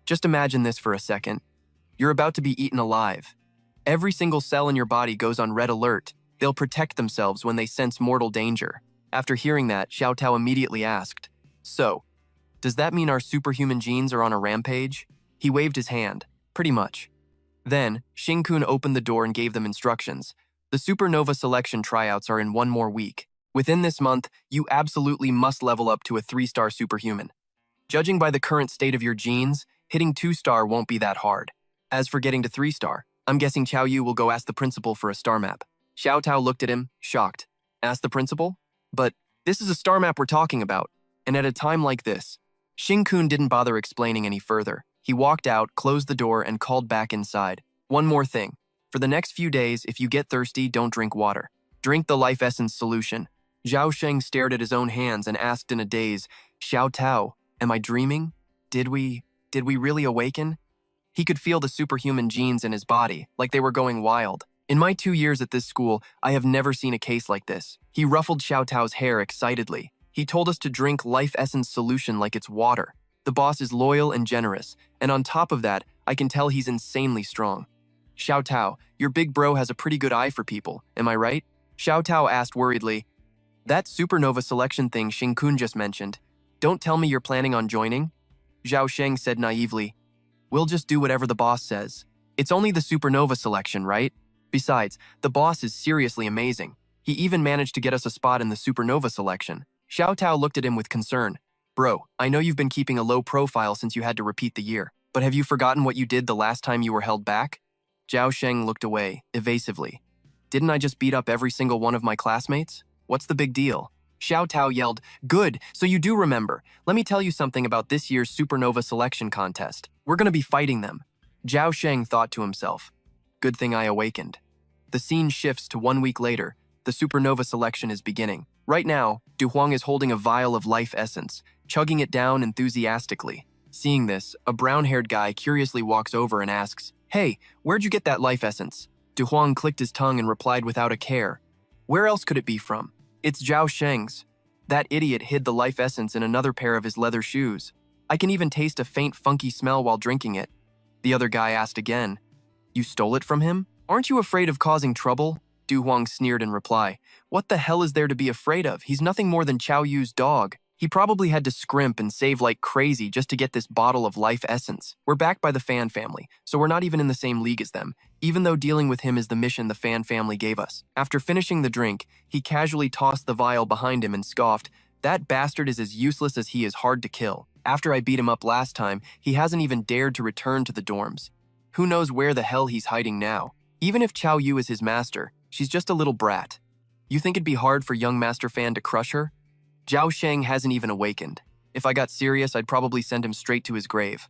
just imagine this for a second. You're about to be eaten alive. Every single cell in your body goes on red alert. They'll protect themselves when they sense mortal danger. After hearing that, Xiao Tao immediately asked, so, does that mean our superhuman genes are on a rampage? He waved his hand, pretty much. Then, Xing Kun opened the door and gave them instructions. The supernova selection tryouts are in 1 more week. Within this month, you absolutely must level up to a 3-star superhuman. Judging by the current state of your genes, hitting 2-star won't be that hard. As for getting to 3-star, I'm guessing Qiao Yu will go ask the principal for a star map. Xiao Tao looked at him, shocked. Ask the principal? But this is a star map we're talking about, and at a time like this. Xing-kun didn't bother explaining any further. He walked out, closed the door, and called back inside. One more thing. For the next few days, if you get thirsty, don't drink water. Drink the life essence solution. Zhao Sheng stared at his own hands and asked in a daze, Xiao Tao, am I dreaming? Did we really awaken? He could feel the superhuman genes in his body, like they were going wild. In my 2 years at this school, I have never seen a case like this. He ruffled Xiao Tao's hair excitedly. He told us to drink life essence solution like it's water. The boss is loyal and generous, and on top of that, I can tell he's insanely strong. Xiao Tao, your big bro has a pretty good eye for people, am I right? Xiao Tao asked worriedly. That supernova selection thing Xing-kun just mentioned. Don't tell me you're planning on joining? Zhao Sheng said naively. We'll just do whatever the boss says. It's only the supernova selection, right? Besides, the boss is seriously amazing. He even managed to get us a spot in the supernova selection. Xiao Tao looked at him with concern. Bro, I know you've been keeping a low profile since you had to repeat the year, but have you forgotten what you did the last time you were held back? Zhao Sheng looked away, evasively. Didn't I just beat up every single one of my classmates? What's the big deal? Xiao Tao yelled, Good, so you do remember. Let me tell you something about this year's supernova selection contest. We're gonna be fighting them. Zhao Sheng thought to himself. Good thing I awakened. The scene shifts to 1 week later. The supernova selection is beginning. Right now, Du Huang is holding a vial of life essence, chugging it down enthusiastically. Seeing this, a brown-haired guy curiously walks over and asks, Hey, where'd you get that life essence? Du Huang clicked his tongue and replied without a care. Where else could it be from? It's Zhao Sheng's. That idiot hid the life essence in another pair of his leather shoes. I can even taste a faint funky smell while drinking it. The other guy asked again, You stole it from him? Aren't you afraid of causing trouble? Du Huang sneered in reply. What the hell is there to be afraid of? He's nothing more than Qiao Yu's dog. He probably had to scrimp and save like crazy just to get this bottle of life essence. We're backed by the Fan family, so we're not even in the same league as them, even though dealing with him is the mission the Fan family gave us. After finishing the drink, he casually tossed the vial behind him and scoffed, That bastard is as useless as he is hard to kill. After I beat him up last time, he hasn't even dared to return to the dorms. Who knows where the hell he's hiding now? Even if Qiao Yu is his master, she's just a little brat. You think it'd be hard for young Master Fan to crush her? Zhao Sheng hasn't even awakened. If I got serious, I'd probably send him straight to his grave.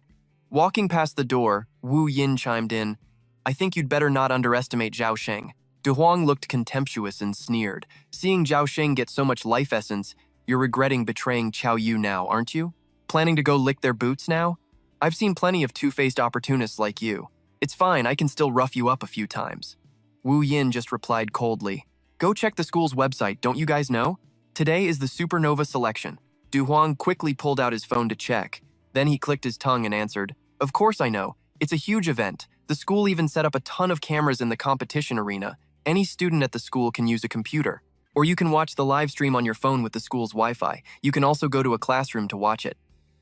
Walking past the door, Wu Yin chimed in, I think you'd better not underestimate Zhao Sheng. Du Huang looked contemptuous and sneered. Seeing Zhao Sheng get so much life essence, you're regretting betraying Qiao Yu now, aren't you? Planning to go lick their boots now? I've seen plenty of two-faced opportunists like you. It's fine, I can still rough you up a few times. Wu Yin just replied coldly. Go check the school's website, don't you guys know? Today is the supernova selection. Du Huang quickly pulled out his phone to check. Then he clicked his tongue and answered, Of course I know. It's a huge event. The school even set up a ton of cameras in the competition arena. Any student at the school can use a computer. Or you can watch the live stream on your phone with the school's Wi-Fi. You can also go to a classroom to watch it.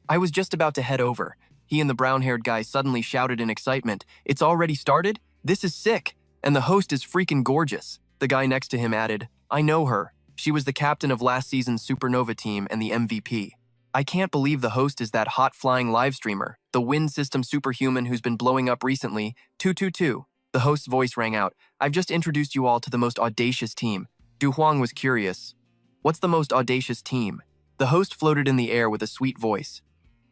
I was just about to head over. He and the brown-haired guy suddenly shouted in excitement, It's already started? This is sick. And the host is freaking gorgeous. The guy next to him added, I know her. She was the captain of last season's Supernova team and the MVP. I can't believe the host is that hot-flying live streamer, the wind system superhuman who's been blowing up recently, 222. The host's voice rang out. I've just introduced you all to the most audacious team. Du Huang was curious. What's the most audacious team? The host floated in the air with a sweet voice.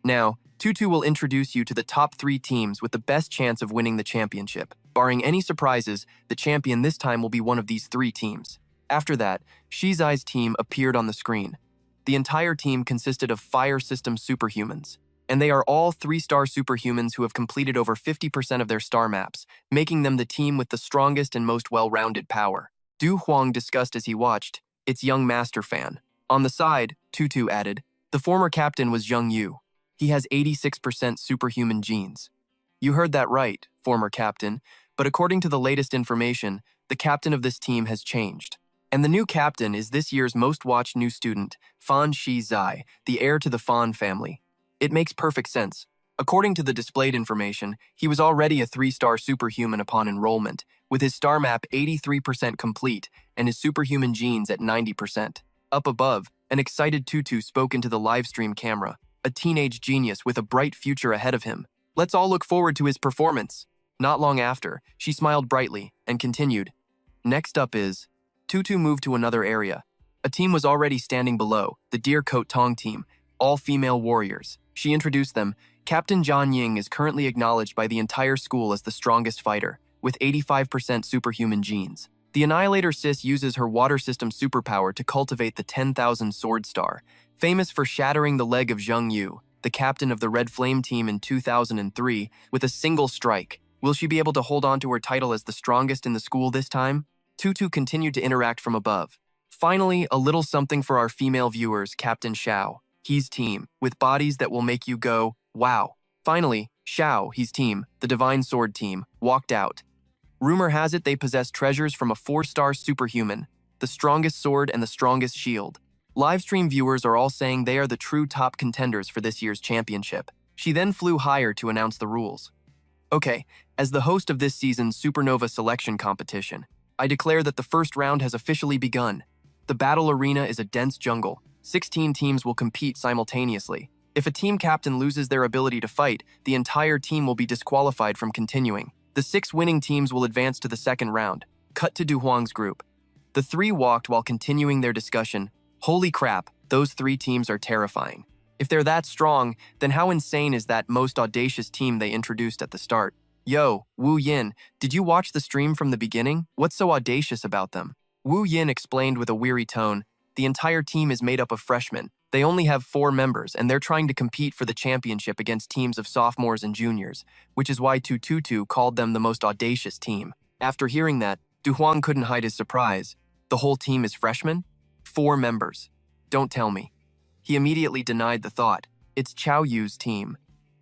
Now, Tutu will introduce you to the top 3 teams with the best chance of winning the championship. Barring any surprises, the champion this time will be one of these 3 teams. After that, Shizai's team appeared on the screen. The entire team consisted of fire system superhumans, and they are all 3-star superhumans who have completed over 50% of their star maps, making them the team with the strongest and most well-rounded power. Du Huang discussed as he watched, It's young Master Fan. On the side, Tutu added, The former captain was Zheng Yu. He has 86% superhuman genes. You heard that right, former captain, but according to the latest information, the captain of this team has changed. And the new captain is this year's most watched new student, Fan Shizai, the heir to the Fan family. It makes perfect sense. According to the displayed information, he was already a 3-star superhuman upon enrollment, with his star map 83% complete and his superhuman genes at 90%. Up above, an excited Tutu spoke into the livestream camera. a teenage genius with a bright future ahead of him. Let's all look forward to his performance. Not long after, she smiled brightly and continued. Next up is… Tutu moved to another area. A team was already standing below, the Deer Coat Tong team, all female warriors. She introduced them. Captain Zhang Ying is currently acknowledged by the entire school as the strongest fighter, with 85% superhuman genes. The Annihilator Sis uses her water system superpower to cultivate the 10,000 Sword Star, famous for shattering the leg of Zheng Yu, the captain of the Red Flame team in 2003, with a single strike. Will she be able to hold on to her title as the strongest in the school this time? Tutu continued to interact from above. Finally, a little something for our female viewers, Captain Xiao. He's team, with bodies that will make you go, wow. Finally, Xiao, his team, the Divine Sword team, walked out. Rumor has it they possess treasures from a 4-star superhuman, the strongest sword and the strongest shield. Livestream viewers are all saying they are the true top contenders for this year's championship. She then flew higher to announce the rules. Okay, as the host of this season's Supernova Selection Competition, I declare that the first round has officially begun. The battle arena is a dense jungle. 16 teams will compete simultaneously. If a team captain loses their ability to fight, the entire team will be disqualified from continuing. The 6 winning teams will advance to the second round. Cut to Du Huang's group. The 3 walked while continuing their discussion. Holy crap, those 3 teams are terrifying. If they're that strong, then how insane is that most audacious team they introduced at the start? Yo, Wu Yin, did you watch the stream from the beginning? What's so audacious about them? Wu Yin explained with a weary tone. The entire team is made up of freshmen. They only have 4 members, and they're trying to compete for the championship against teams of sophomores and juniors, which is why Tututu called them the most audacious team. After hearing that, Du Huang couldn't hide his surprise. The whole team is freshmen? 4 members. Don't tell me. He immediately denied the thought. It's Qiao Yu's team.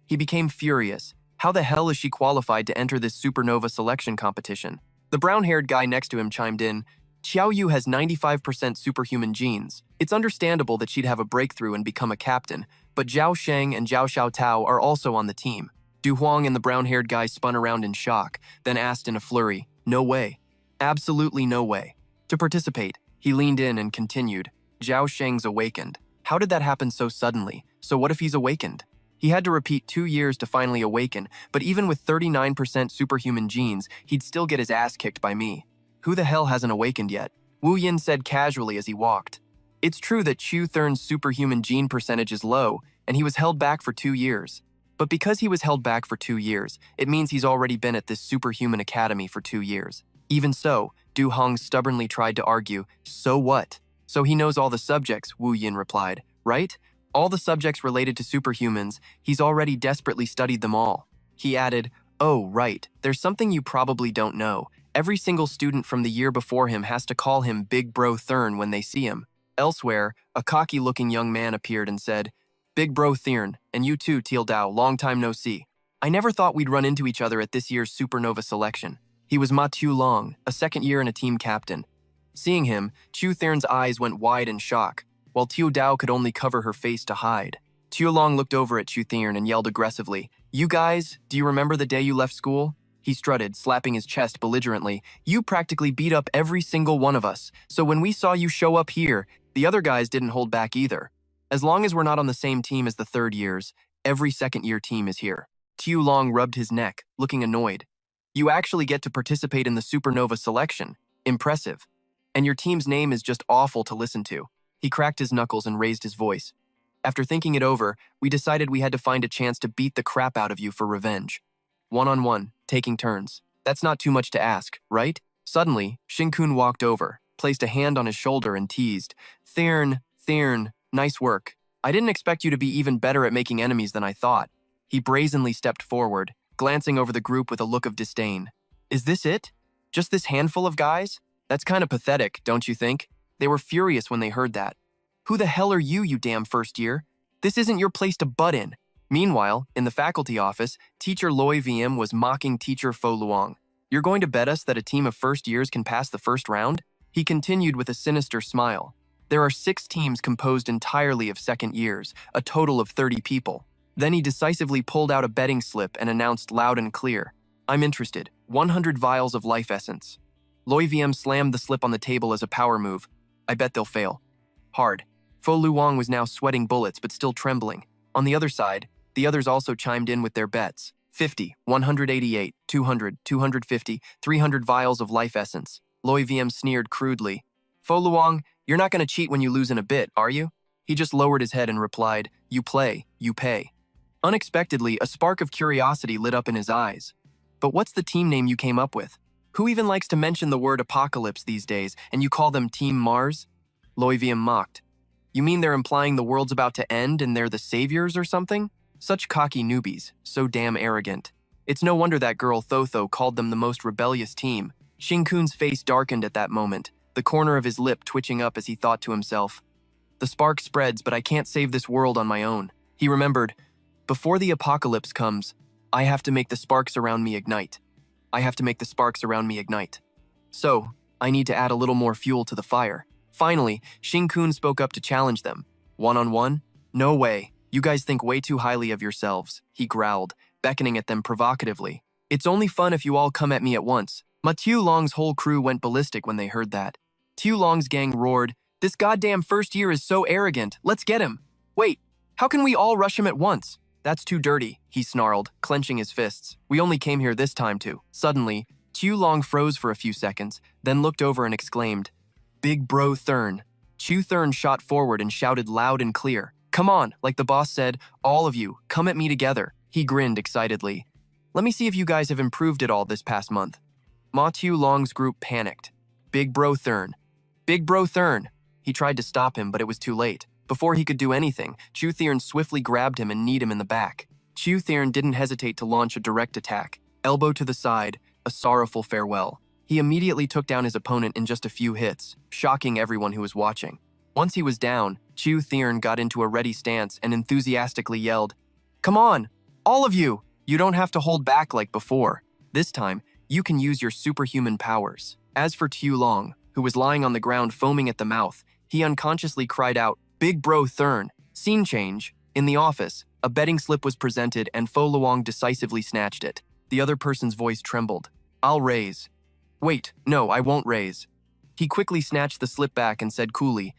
He became furious. How the hell is she qualified to enter this supernova selection competition? The brown-haired guy next to him chimed in. Qiao Yu has 95% superhuman genes. It's understandable that she'd have a breakthrough and become a captain, but Zhao Sheng and Zhao Xiaotao are also on the team. Du Huang and the brown-haired guy spun around in shock, then asked in a flurry, no way. Absolutely no way. To participate, he leaned in and continued, Zhao Sheng's awakened. How did that happen so suddenly? So what if he's awakened? He had to repeat 2 years to finally awaken, but even with 39% superhuman genes, he'd still get his ass kicked by me. Who the hell hasn't awakened yet? Wu Yin said casually as he walked. It's true that Chu Thurn's superhuman gene percentage is low, and he was held back for 2 years. But because he was held back for 2 years, it means he's already been at this superhuman academy for 2 years. Even so, Du Hong stubbornly tried to argue, so what? So he knows all the subjects, Wu Yin replied, right? All the subjects related to superhumans, he's already desperately studied them all. He added, oh, right, there's something you probably don't know. Every single student from the year before him has to call him Big Bro Thurn when they see him. Elsewhere, a cocky-looking young man appeared and said, Big Bro Thurn, and you too, Teal Dao, long time no see. I never thought we'd run into each other at this year's supernova selection. He was Ma Tu Long, a second year and a team captain. Seeing him, Chu Thurn's eyes went wide in shock, while Teal Dao could only cover her face to hide. Tu Long looked over at Chu Thurn and yelled aggressively, you guys, do you remember the day you left school? He strutted, slapping his chest belligerently. You practically beat up every single one of us, so when we saw you show up here, the other guys didn't hold back either. As long as we're not on the same team as the third years, every second-year team is here. Tu Long rubbed his neck, looking annoyed. You actually get to participate in the supernova selection. Impressive. And your team's name is just awful to listen to. He cracked his knuckles and raised his voice. After thinking it over, we decided we had to find a chance to beat the crap out of you for revenge. One-on-one, taking turns. That's not too much to ask, right? Suddenly, Shinkun walked over, placed a hand on his shoulder and teased, Thurn, nice work. I didn't expect you to be even better at making enemies than I thought. He brazenly stepped forward, glancing over the group with a look of disdain. Is this it? Just this handful of guys? That's kind of pathetic, don't you think? They were furious when they heard that. Who the hell are you, you damn first year? This isn't your place to butt in. Meanwhile, in the faculty office, teacher Loi VM was mocking teacher Fo Luong. You're going to bet us that a team of first years can pass the first round? He continued with a sinister smile. There are 6 teams composed entirely of second years, a total of 30 people. Then he decisively pulled out a betting slip and announced loud and clear, I'm interested, 100 vials of life essence. Loi VM slammed the slip on the table as a power move. I bet they'll fail. Hard. Fo Luong was now sweating bullets but still trembling. On the other side, the others also chimed in with their bets. 50, 188, 200, 250, 300 vials of life essence. Loi VM sneered crudely. Fo Luong, you're not going to cheat when you lose in a bit, are you? He just lowered his head and replied, you play, you pay. Unexpectedly, a spark of curiosity lit up in his eyes. But what's the team name you came up with? Who even likes to mention the word apocalypse these days, and you call them Team Mars? Loi VM mocked. You mean they're implying the world's about to end and they're the saviors or something? Such cocky newbies, so damn arrogant. It's no wonder that girl Thotho called them the most rebellious team. Shin-kun's face darkened at that moment, the corner of his lip twitching up as he thought to himself. The spark spreads, but I can't save this world on my own. He remembered, before the apocalypse comes, I have to make the sparks around me ignite. I have to make the sparks around me ignite. So, I need to add a little more fuel to the fire. Finally, Shin-kun spoke up to challenge them. One-on-one? No way. You guys think way too highly of yourselves, he growled, beckoning at them provocatively. It's only fun if you all come at me at once. Ma Tiu Long's whole crew went ballistic when they heard that. Tiu Long's gang roared, this goddamn first year is so arrogant, let's get him. Wait, how can we all rush him at once? That's too dirty, he snarled, clenching his fists. We only came here this time to. Suddenly, Tiu Long froze for a few seconds, then looked over and exclaimed, Big bro Thurn. Chu Thurn shot forward and shouted loud and clear, come on, like the boss said, all of you, come at me together. He grinned excitedly. Let me see if you guys have improved at all this past month. Ma Tiu Long's group panicked. Big bro Thurn. Big bro Thurn. He tried to stop him, but it was too late. Before he could do anything, Chu Thurn swiftly grabbed him and kneed him in the back. Chu Thurn didn't hesitate to launch a direct attack. Elbow to the side, a sorrowful farewell. He immediately took down his opponent in just a few hits, shocking everyone who was watching. Once he was down, Chu Thurn got into a ready stance and enthusiastically yelled, Come on, all of you! You don't have to hold back like before. This time, you can use your superhuman powers. As for Tu Long, who was lying on the ground foaming at the mouth, he unconsciously cried out, Big bro Thurn. Scene change. In the office, a betting slip was presented and Fo Luong decisively snatched it. The other person's voice trembled. I'll raise. Wait, no, I won't raise. He quickly snatched the slip back and said coolly,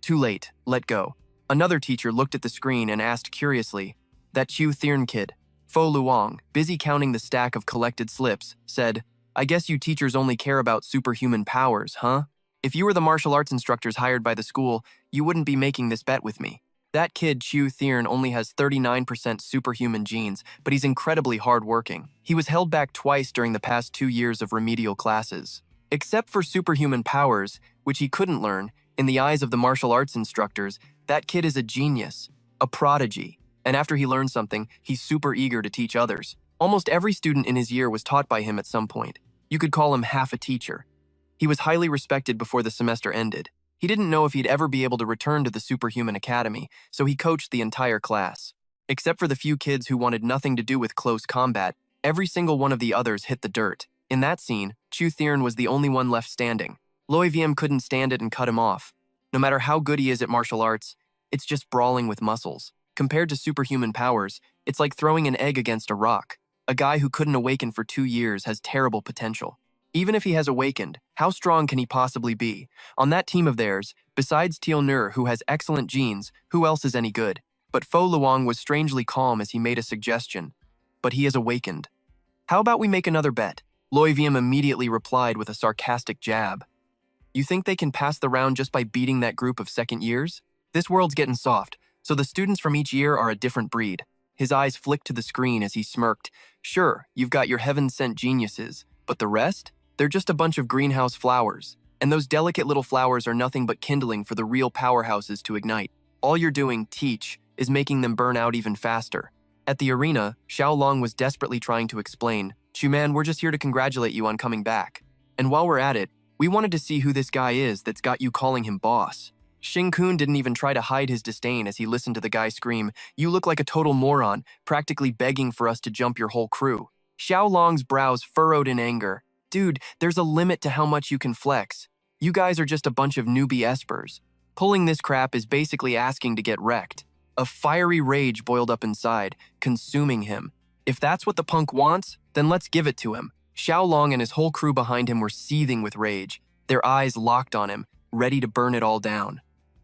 Too late, let go. Another teacher looked at the screen and asked curiously, That Chu Thurn kid. Fo Luong, busy counting the stack of collected slips, said, I guess you teachers only care about superhuman powers, huh? If you were the martial arts instructors hired by the school, you wouldn't be making this bet with me. That kid Chu Thurn only has 39% superhuman genes, but he's incredibly hardworking. He was held back twice during the past 2 years of remedial classes. Except for superhuman powers, which he couldn't learn, in the eyes of the martial arts instructors, that kid is a genius, a prodigy. And after he learns something, he's super eager to teach others. Almost every student in his year was taught by him at some point. You could call him half a teacher. He was highly respected before the semester ended. He didn't know if he'd ever be able to return to the Superhuman Academy, so he coached the entire class. Except for the few kids who wanted nothing to do with close combat, every single one of the others hit the dirt. In that scene, Chu Thurn was the only one left standing. Loi VM couldn't stand it and cut him off. No matter how good he is at martial arts, it's just brawling with muscles. Compared to superhuman powers, it's like throwing an egg against a rock. A guy who couldn't awaken for 2 years has terrible potential. Even if he has awakened, how strong can he possibly be? On that team of theirs, besides Teal Nur, who has excellent genes, who else is any good? But Fo Luong was strangely calm as he made a suggestion. But he has awakened. How about we make another bet? Loi VM immediately replied with a sarcastic jab. You think they can pass the round just by beating that group of second years? This world's getting soft, so the students from each year are a different breed. His eyes flicked to the screen as he smirked. Sure, you've got your heaven-sent geniuses, but the rest? They're just a bunch of greenhouse flowers. And those delicate little flowers are nothing but kindling for the real powerhouses to ignite. All you're doing, teach, is making them burn out even faster. At the arena, Xiao Long was desperately trying to explain, Chuman, we're just here to congratulate you on coming back. And while we're at it, we wanted to see who this guy is that's got you calling him boss. Shin-kun didn't even try to hide his disdain as he listened to the guy scream, you look like a total moron, practically begging for us to jump your whole crew. Xiao Long's brows furrowed in anger. Dude, there's a limit to how much you can flex. You guys are just a bunch of newbie espers. Pulling this crap is basically asking to get wrecked. A fiery rage boiled up inside, consuming him. If that's what the punk wants, then let's give it to him. Xiao Long and his whole crew behind him were seething with rage, their eyes locked on him, ready to burn it all down.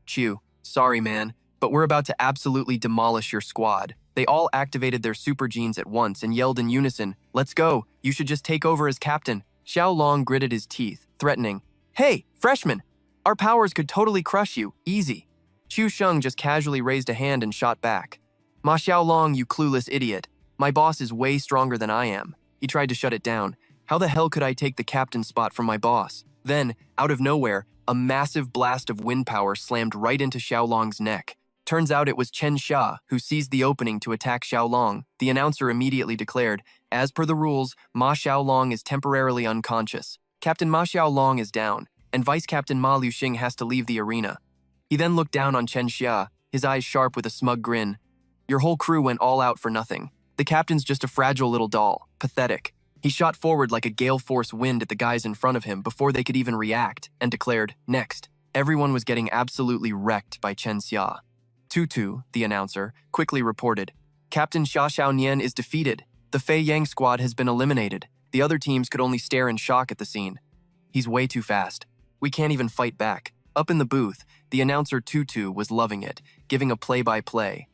Chu, sorry man, but we're about to absolutely demolish your squad. They all activated their super genes at once and yelled in unison, "Let's go, you should just take over as captain." Xiao Long gritted his teeth, threatening, "Hey, freshman, our powers could totally crush you, easy." Chu Sheng just casually raised a hand and shot back. "Ma Xiao Long, you clueless idiot. My boss is way stronger than I am." He tried to shut it down. How the hell could I take the captain spot from my boss? Then, out of nowhere, a massive blast of wind power slammed right into Xiao Long's neck. Turns out it was Chen Xia who seized the opening to attack Xiao Long. The announcer immediately declared, "As per the rules, Ma Xiao Long is temporarily unconscious. Captain Ma Xiao Long is down, and Vice Captain Ma Luxing has to leave the arena." He then looked down on Chen Xia, his eyes sharp with a smug grin. "Your whole crew went all out for nothing. The captain's just a fragile little doll. Pathetic." He shot forward like a gale force wind at the guys in front of him before they could even react, and declared, "Next." Everyone was getting absolutely wrecked by Chen Xia. Tutu, the announcer, quickly reported, "Captain Xia Xiaonian is defeated. The Fei Yang squad has been eliminated." The other teams could only stare in shock at the scene. "He's way too fast. We can't even fight back." Up in the booth, the announcer Tutu was loving it, giving a play-by-play.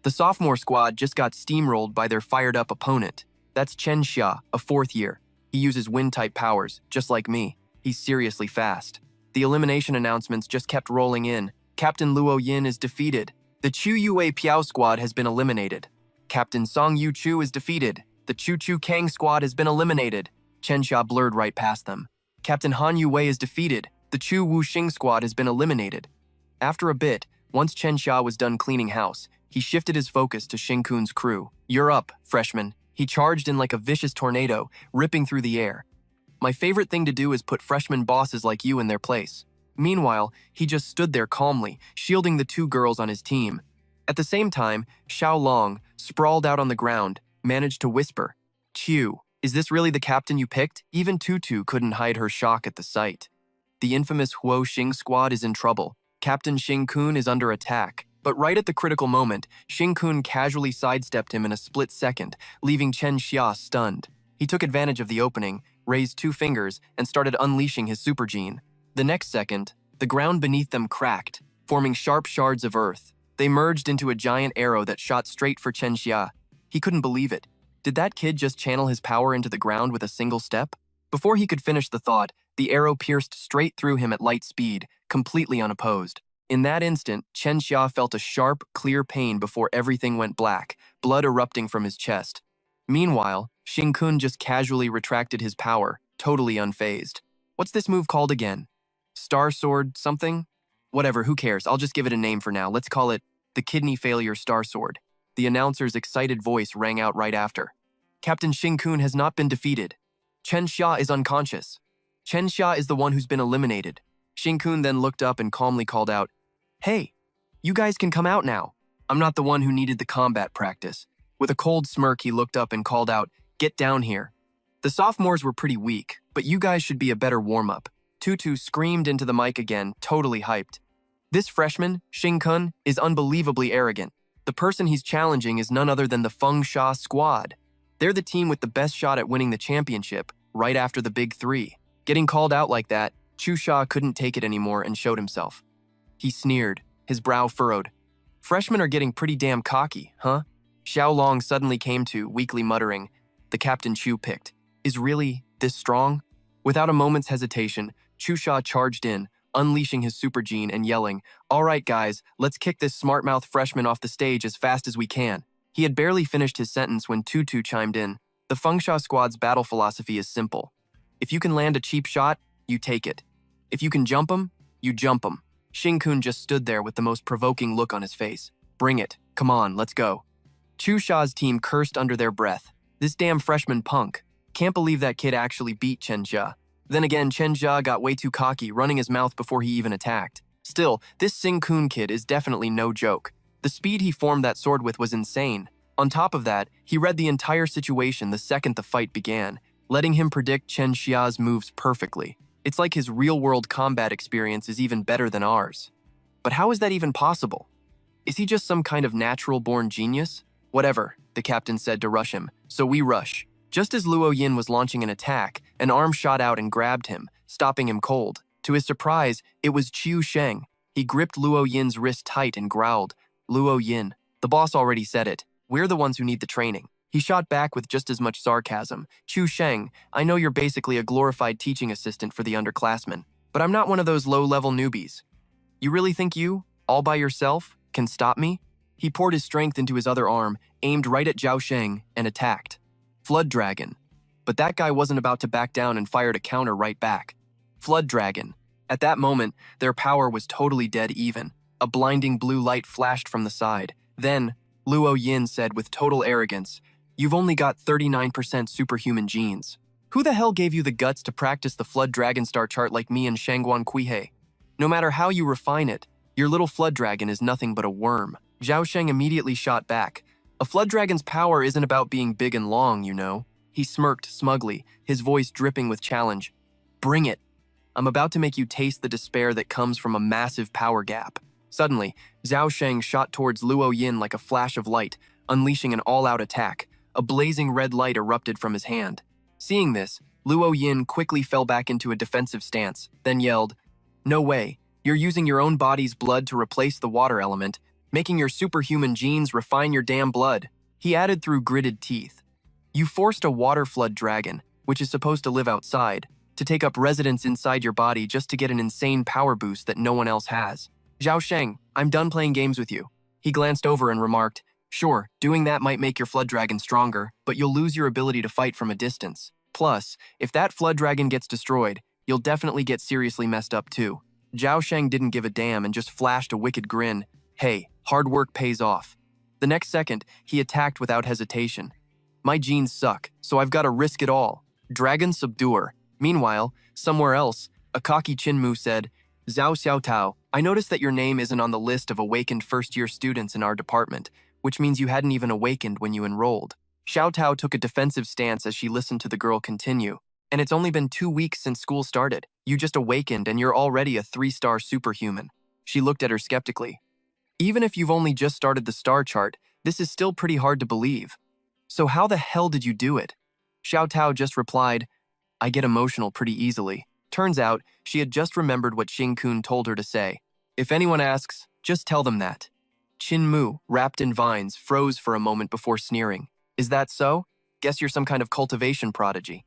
The sophomore squad just got steamrolled by their fired-up opponent. That's Chen Xia, a fourth year. He uses wind-type powers, just like me. He's seriously fast. The elimination announcements just kept rolling in. Captain Luo Yin is defeated. The Chu Yue Piao squad has been eliminated. Captain Song Yu Chu is defeated. The Chu Chu Kang squad has been eliminated. Chen Xia blurred right past them. Captain Han Yue is defeated. The Chu Wu Xing squad has been eliminated. After a bit, once Chen Xia was done cleaning house, he shifted his focus to Xing Kun's crew. "You're up, freshman." He charged in like a vicious tornado, ripping through the air. "My favorite thing to do is put freshman bosses like you in their place." Meanwhile, he just stood there calmly, shielding the two girls on his team. At the same time, Xiao Long, sprawled out on the ground, managed to whisper, "Chu, is this really the captain you picked?" Even Tutu couldn't hide her shock at the sight. The infamous Huo Xing squad is in trouble. Captain Xing Kun is under attack. But right at the critical moment, Xing Kun casually sidestepped him in a split second, leaving Chen Xia stunned. He took advantage of the opening, raised two fingers, and started unleashing his super gene. The next second, the ground beneath them cracked, forming sharp shards of earth. They merged into a giant arrow that shot straight for Chen Xia. He couldn't believe it. Did that kid just channel his power into the ground with a single step? Before he could finish the thought, the arrow pierced straight through him at light speed, completely unopposed. In that instant, Chen Xia felt a sharp, clear pain before everything went black, blood erupting from his chest. Meanwhile, Xing Kun just casually retracted his power, totally unfazed. What's this move called again? Star Sword something? Whatever, who cares? I'll just give it a name for now. Let's call it the Kidney Failure Star Sword. The announcer's excited voice rang out right after. "Captain Xing Kun has not been defeated. Chen Xia is unconscious. Chen Xia is the one who's been eliminated." Xing Kun then looked up and calmly called out, "Hey, you guys can come out now. I'm not the one who needed the combat practice." With a cold smirk, he looked up and called out, "Get down here. The sophomores were pretty weak, but you guys should be a better warm-up." Tutu screamed into the mic again, totally hyped. "This freshman, Xing Kun, is unbelievably arrogant. The person he's challenging is none other than the Feng Sha squad. They're the team with the best shot at winning the championship, right after the Big Three." Getting called out like that, Chu Sha couldn't take it anymore and showed himself. He sneered, his brow furrowed. "Freshmen are getting pretty damn cocky, huh?" Xiao Long suddenly came to, weakly muttering, "The Captain Chu picked is really this strong?" Without a moment's hesitation, Chu Sha charged in, unleashing his super gene and yelling, "All right, guys, let's kick this smart-mouth freshman off the stage as fast as we can." He had barely finished his sentence when Tutu chimed in. "The Feng Sha squad's battle philosophy is simple. If you can land a cheap shot, you take it. If you can jump 'em, you jump 'em." Xing Kun just stood there with the most provoking look on his face. "Bring it. Come on, let's go." Chu Sha's team cursed under their breath. "This damn freshman punk. Can't believe that kid actually beat Chen Xia." Then again, Chen Xia got way too cocky, running his mouth before he even attacked. Still, this Xing Kun kid is definitely no joke. The speed he formed that sword with was insane. On top of that, he read the entire situation the second the fight began, letting him predict Chen Xia's moves perfectly. It's like his real-world combat experience is even better than ours. But how is that even possible? Is he just some kind of natural-born genius? "Whatever," the captain said to rush him, so we rush. Just as Luo Yin was launching an attack, an arm shot out and grabbed him, stopping him cold. To his surprise, it was Qiu Sheng. He gripped Luo Yin's wrist tight and growled, Luo Yin. The boss already said it. We're the ones who need the training. He shot back with just as much sarcasm. Chu Sheng, I know you're basically a glorified teaching assistant for the underclassmen, but I'm not one of those low-level newbies. You really think you, all by yourself, can stop me? He poured his strength into his other arm, aimed right at Zhao Sheng, and attacked. Flood Dragon. But that guy wasn't about to back down and fired a counter right back. Flood Dragon. At that moment, their power was totally dead even. A blinding blue light flashed from the side. Then, Luo Yin said with total arrogance, "You've only got 39% superhuman genes. Who the hell gave you the guts to practice the Flood Dragon star chart like me and Shangguan Kuihei? No matter how you refine it, your little Flood Dragon is nothing but a worm." Zhao Sheng immediately shot back. A Flood Dragon's power isn't about being big and long, you know. He smirked smugly, his voice dripping with challenge. "Bring it. I'm about to make you taste the despair that comes from a massive power gap." Suddenly, Zhao Sheng shot towards Luo Yin like a flash of light, unleashing an all-out attack. A blazing red light erupted from his hand. Seeing this, Luo Yin quickly fell back into a defensive stance, then yelled, "No way, you're using your own body's blood to replace the water element, making your superhuman genes refine your damn blood." He added through gritted teeth, "You forced a water flood dragon, which is supposed to live outside, to take up residence inside your body just to get an insane power boost that no one else has. Zhao Sheng, I'm done playing games with you." He glanced over and remarked, "Sure, doing that might make your flood dragon stronger, but you'll lose your ability to fight from a distance. Plus, if that flood dragon gets destroyed, you'll definitely get seriously messed up too." Zhao Sheng didn't give a damn and just flashed a wicked grin. Hey, hard work pays off. The next second, he attacked without hesitation. "My genes suck, so I've got to risk it all. Dragon Subduer." Meanwhile, somewhere else, a cocky Chinmu said, "Zhao Xiaotao, I noticed that your name isn't on the list of awakened first-year students in our department, which means you hadn't even awakened when you enrolled." Xiaotao took a defensive stance as she listened to the girl continue. "And it's only been 2 weeks since school started. You just awakened and you're already a 3-star superhuman." She looked at her skeptically. "Even if you've only just started the star chart, this is still pretty hard to believe. So how the hell did you do it?" Xiaotao just replied, "I get emotional pretty easily." Turns out, she had just remembered what Xing Kun told her to say. "If anyone asks, just tell them that." Qin Mu, wrapped in vines, froze for a moment before sneering. "Is that so? Guess you're some kind of cultivation prodigy.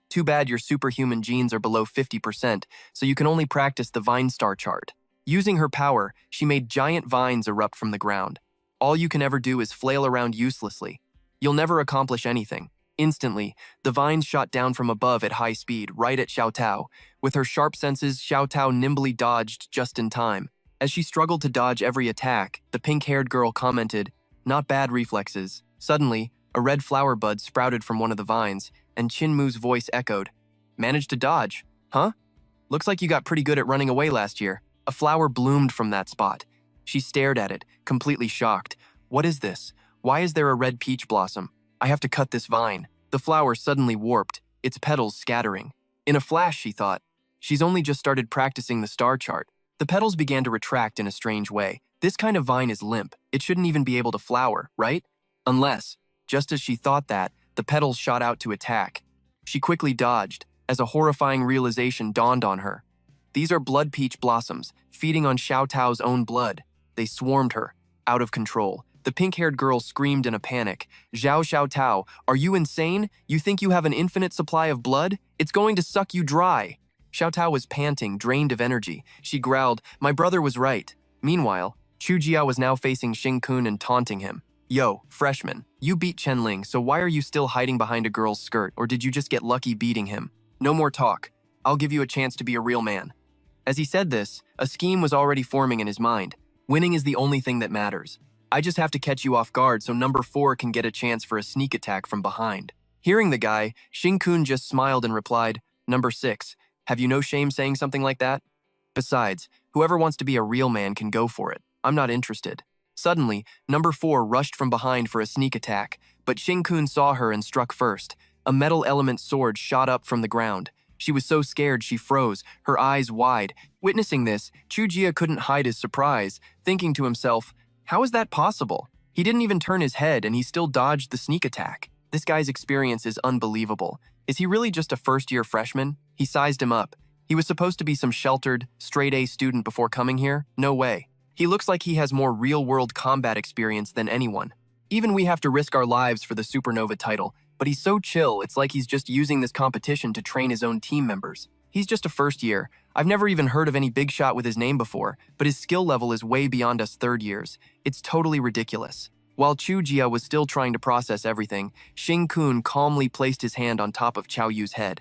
Too bad your superhuman genes are below 50%, so you can only practice the vine star chart." Using her power, she made giant vines erupt from the ground. "All you can ever do is flail around uselessly. You'll never accomplish anything." Instantly, the vines shot down from above at high speed, right at Xiaotao. With her sharp senses, Xiaotao nimbly dodged just in time. As she struggled to dodge every attack, the pink-haired girl commented, "Not bad reflexes." Suddenly, a red flower bud sprouted from one of the vines, and Chinmu's voice echoed, "Managed to dodge, huh? Looks like you got pretty good at running away last year." A flower bloomed from that spot. She stared at it, completely shocked. "What is this? Why is there a red peach blossom? I have to cut this vine." The flower suddenly warped, its petals scattering. In a flash, she thought, she's only just started practicing the star chart. The petals began to retract in a strange way. This kind of vine is limp. It shouldn't even be able to flower, right? Unless, just as she thought that, the petals shot out to attack. She quickly dodged, as a horrifying realization dawned on her. These are blood peach blossoms, feeding on Xiaotao's own blood. They swarmed her, out of control. The pink-haired girl screamed in a panic. "Zhao Xiaotao, are you insane? You think you have an infinite supply of blood? It's going to suck you dry." Xiaotao was panting, drained of energy. She growled, "My brother was right." Meanwhile, Chu Jia was now facing Xing Kun and taunting him. "Yo, freshman, you beat Chen Ling, so why are you still hiding behind a girl's skirt, or did you just get lucky beating him? No more talk. I'll give you a chance to be a real man." As he said this, a scheme was already forming in his mind. Winning is the only thing that matters. I just have to catch you off guard so number 4 can get a chance for a sneak attack from behind. Hearing the guy, Xing Kun just smiled and replied, "Number 6, have you no shame saying something like that? Besides, whoever wants to be a real man can go for it. I'm not interested." Suddenly, number 4 rushed from behind for a sneak attack, but Xing Kun saw her and struck first. A metal element sword shot up from the ground. She was so scared she froze, her eyes wide. Witnessing this, Chu Jia couldn't hide his surprise, thinking to himself, how is that possible? He didn't even turn his head and he still dodged the sneak attack. This guy's experience is unbelievable. Is he really just a first-year freshman? He sized him up. He was supposed to be some sheltered, straight-A student before coming here? No way. He looks like he has more real-world combat experience than anyone. Even we have to risk our lives for the Supernova title, but he's so chill, it's like he's just using this competition to train his own team members. He's just a first year. I've never even heard of any big shot with his name before, but his skill level is way beyond us third years. It's totally ridiculous. While Chu Jia was still trying to process everything, Xing Kun calmly placed his hand on top of Chao Yu's head.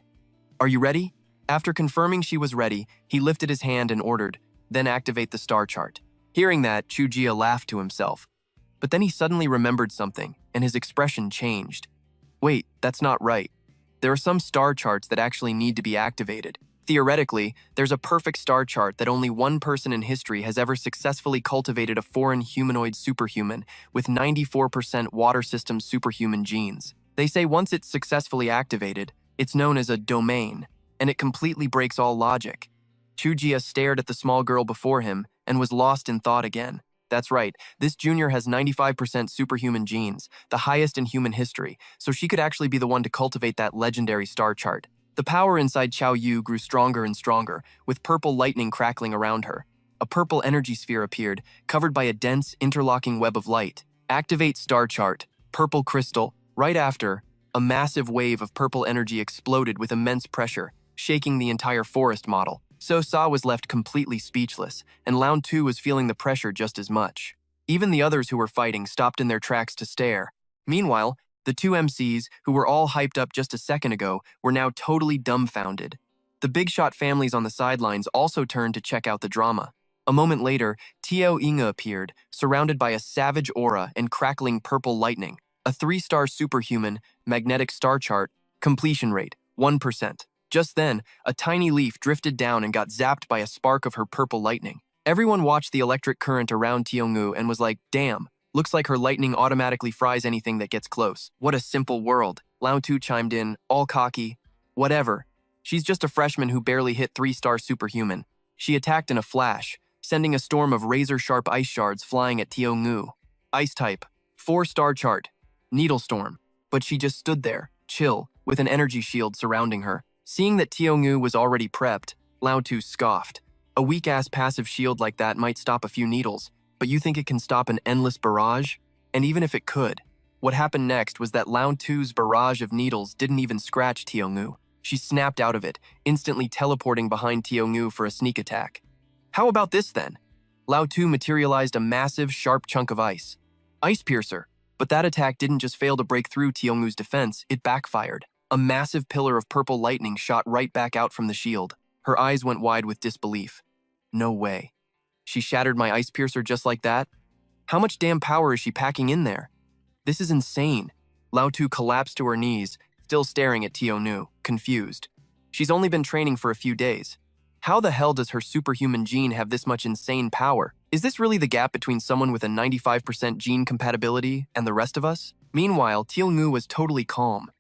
"Are you ready?" After confirming she was ready, he lifted his hand and ordered, "Then activate the star chart." Hearing that, Chu Jia laughed to himself. But then he suddenly remembered something, and his expression changed. Wait, that's not right. There are some star charts that actually need to be activated. Theoretically, there's a perfect star chart that only one person in history has ever successfully cultivated a foreign humanoid superhuman with 94% water system superhuman genes. They say once it's successfully activated, it's known as a domain, and it completely breaks all logic. Chu Jia stared at the small girl before him and was lost in thought again. That's right, this junior has 95% superhuman genes, the highest in human history, so she could actually be the one to cultivate that legendary star chart. The power inside Chao Yu grew stronger and stronger, with purple lightning crackling around her. A purple energy sphere appeared, covered by a dense, interlocking web of light. Activate star chart, purple crystal. Right after, a massive wave of purple energy exploded with immense pressure, shaking the entire forest model. So Sa was left completely speechless, and Lao Tu was feeling the pressure just as much. Even the others who were fighting stopped in their tracks to stare. Meanwhile, the two MCs, who were all hyped up just a second ago, were now totally dumbfounded. The big shot families on the sidelines also turned to check out the drama. A moment later, Tiao Inga appeared, surrounded by a savage aura and crackling purple lightning. A 3-star superhuman, magnetic star chart, completion rate, 1%. Just then, a tiny leaf drifted down and got zapped by a spark of her purple lightning. Everyone watched the electric current around Tiong'u and was like, damn, looks like her lightning automatically fries anything that gets close. What a simple world. Lao Tu chimed in, all cocky. Whatever. She's just a freshman who barely hit 3-star superhuman. She attacked in a flash, sending a storm of razor-sharp ice shards flying at Tiong'u. Ice type, 4-star chart, needle storm. But she just stood there, chill, with an energy shield surrounding her. Seeing that Tiong'u was already prepped, Lao Tu scoffed. A weak-ass passive shield like that might stop a few needles, but you think it can stop an endless barrage? And even if it could, what happened next was that Lao Tu's barrage of needles didn't even scratch Tiong'u. She snapped out of it, instantly teleporting behind Tiong'u for a sneak attack. How about this then? Lao Tu materialized a massive, sharp chunk of ice. Ice Piercer. But that attack didn't just fail to break through Tiong'u's defense, it backfired. A massive pillar of purple lightning shot right back out from the shield. Her eyes went wide with disbelief. No way. She shattered my ice piercer just like that? How much damn power is she packing in there? This is insane. Lao Tu collapsed to her knees, still staring at Tiong'u, confused. She's only been training for a few days. How the hell does her superhuman gene have this much insane power? Is this really the gap between someone with a 95% gene compatibility and the rest of us? Meanwhile, Tiong'u was totally calm.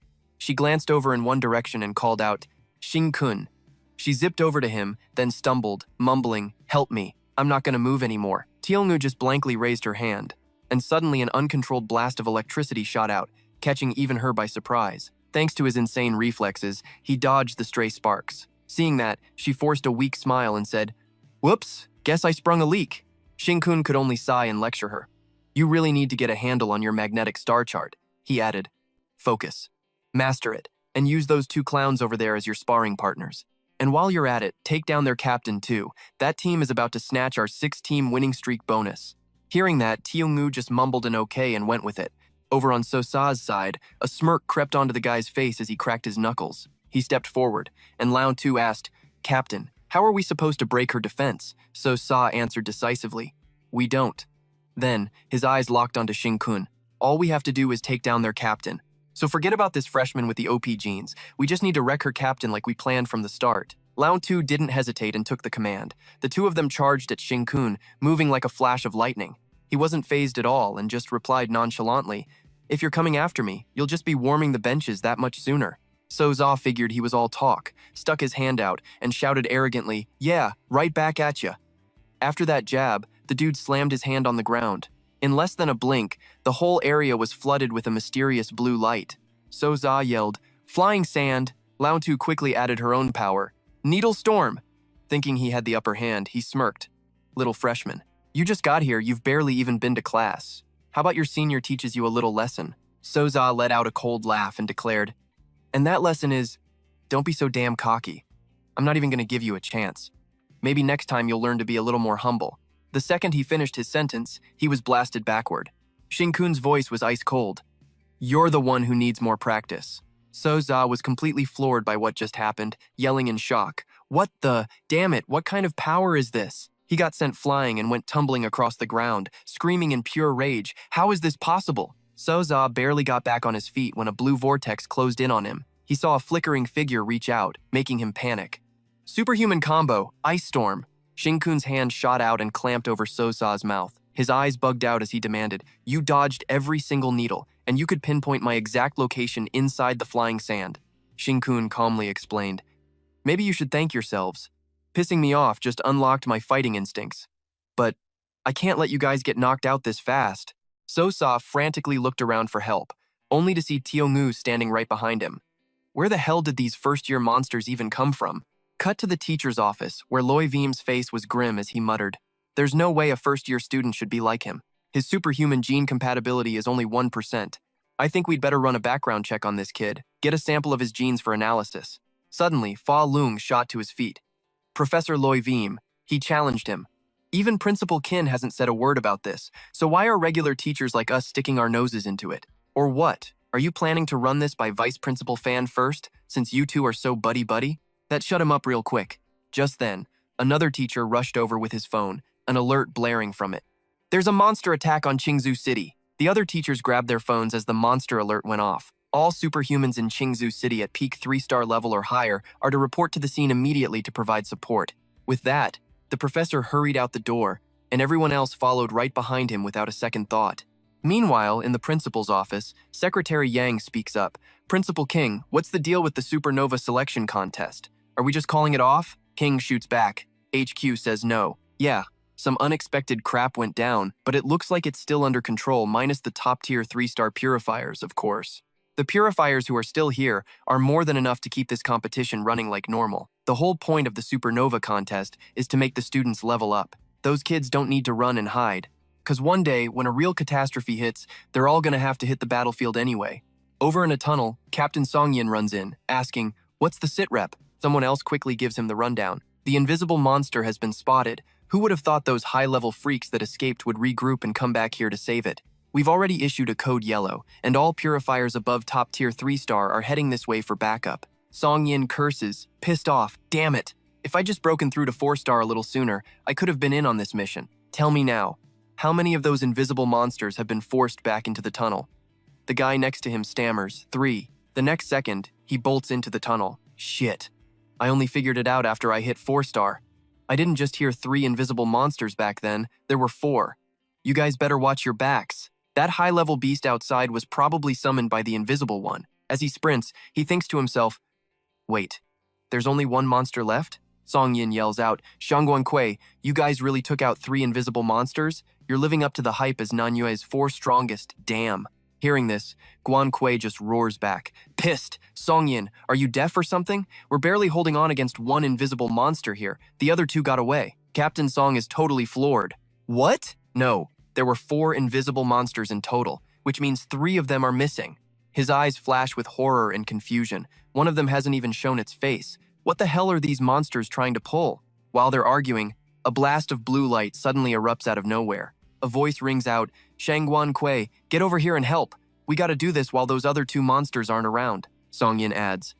She glanced over in one direction and called out, Xing Kun. She zipped over to him, then stumbled, mumbling, help me, I'm not gonna move anymore. Tiong'u just blankly raised her hand, and suddenly an uncontrolled blast of electricity shot out, catching even her by surprise. Thanks to his insane reflexes, he dodged the stray sparks. Seeing that, she forced a weak smile and said, whoops, guess I sprung a leak. Xing Kun could only sigh and lecture her. You really need to get a handle on your magnetic star chart, he added. Focus. Master it, and use those 2 clowns over there as your sparring partners. And while you're at it, take down their captain too. That team is about to snatch our 6-team winning streak bonus. Hearing that, Tiong'u just mumbled an okay and went with it. Over on So-Sa's side, a smirk crept onto the guy's face as he cracked his knuckles. He stepped forward, and Lao Tu asked, Captain, how are we supposed to break her defense? So-Sa answered decisively, we don't. Then, his eyes locked onto Xing Kun. All we have to do is take down their captain. So forget about this freshman with the OP genes. We just need to wreck her captain like we planned from the start. Lao Tu didn't hesitate and took the command. The two of them charged at Xing Kun, moving like a flash of lightning. He wasn't fazed at all and just replied nonchalantly, if you're coming after me, you'll just be warming the benches that much sooner. So Za figured he was all talk, stuck his hand out, and shouted arrogantly, yeah, right back at ya. After that jab, the dude slammed his hand on the ground. In less than a blink, the whole area was flooded with a mysterious blue light. So Za yelled, flying sand. Lao Tu quickly added her own power. Needle storm! Thinking he had the upper hand, he smirked. Little freshman. You just got here, you've barely even been to class. How about your senior teaches you a little lesson? Soza let out a cold laugh and declared, and that lesson is, don't be so damn cocky. I'm not even going to give you a chance. Maybe next time you'll learn to be a little more humble. The second he finished his sentence, he was blasted backward. Shinkun's voice was ice cold. You're the one who needs more practice. Soza was completely floored by what just happened, yelling in shock. What the? Damn it, what kind of power is this? He got sent flying and went tumbling across the ground, screaming in pure rage. How is this possible? Soza barely got back on his feet when a blue vortex closed in on him. He saw a flickering figure reach out, making him panic. Superhuman combo, Ice Storm. Shinkun's hand shot out and clamped over Soza's mouth. His eyes bugged out as he demanded, you dodged every single needle, and you could pinpoint my exact location inside the flying sand. Shinkun calmly explained, maybe you should thank yourselves. Pissing me off just unlocked my fighting instincts. But I can't let you guys get knocked out this fast. Soza frantically looked around for help, only to see Tiongu standing right behind him. Where the hell did these first-year monsters even come from? Cut to the teacher's office, where Loi Vim's face was grim as he muttered, there's no way a first-year student should be like him. His superhuman gene compatibility is only 1%. I think we'd better run a background check on this kid, get a sample of his genes for analysis. Suddenly, Fa Lung shot to his feet. Professor Loi Vim, he challenged him. Even Principal Qin hasn't said a word about this, so why are regular teachers like us sticking our noses into it? Or what? Are you planning to run this by Vice Principal Fan first, since you two are so buddy-buddy? That shut him up real quick. Just then, another teacher rushed over with his phone, an alert blaring from it. There's a monster attack on Qingzhou City. The other teachers grabbed their phones as the monster alert went off. All superhumans in Qingzhou City at peak 3-star level or higher are to report to the scene immediately to provide support. With that, the professor hurried out the door, and everyone else followed right behind him without a second thought. Meanwhile, in the principal's office, Secretary Yang speaks up. Principal King, what's the deal with the supernova selection contest? Are we just calling it off? King shoots back. HQ says no. Yeah, some unexpected crap went down, but it looks like it's still under control minus the top-tier 3-star purifiers, of course. The purifiers who are still here are more than enough to keep this competition running like normal. The whole point of the supernova contest is to make the students level up. Those kids don't need to run and hide. Because one day, when a real catastrophe hits, they're all going to have to hit the battlefield anyway. Over in a tunnel, Captain Songyin runs in, asking, what's the sit rep? Someone else quickly gives him the rundown. The invisible monster has been spotted. Who would have thought those high-level freaks that escaped would regroup and come back here to save it? We've already issued a code yellow, and all purifiers above top-tier 3-star are heading this way for backup. Song Yin curses, pissed off, damn it. If I'd just broken through to 4-star a little sooner, I could have been in on this mission. Tell me now, how many of those invisible monsters have been forced back into the tunnel? The guy next to him stammers, 3. The next second, he bolts into the tunnel. Shit. I only figured it out after I hit 4-star. I didn't just hear 3 invisible monsters back then, there were 4. You guys better watch your backs. That high-level beast outside was probably summoned by the invisible one. As he sprints, he thinks to himself, wait, there's only 1 monster left? Song Yin yells out, Shangguan Kui, you guys really took out 3 invisible monsters? You're living up to the hype as Nanyue's 4 strongest, damn. Hearing this, Guan Kui just roars back. Pissed! Song Yin, are you deaf or something? We're barely holding on against 1 invisible monster here. The other 2 got away. Captain Song is totally floored. What? No, there were 4 invisible monsters in total, which means 3 of them are missing. His eyes flash with horror and confusion. One of them hasn't even shown its face. What the hell are these monsters trying to pull? While they're arguing, a blast of blue light suddenly erupts out of nowhere. A voice rings out, Shangguan Kui, get over here and help. We gotta do this while those other 2 monsters aren't around. Song Yin adds,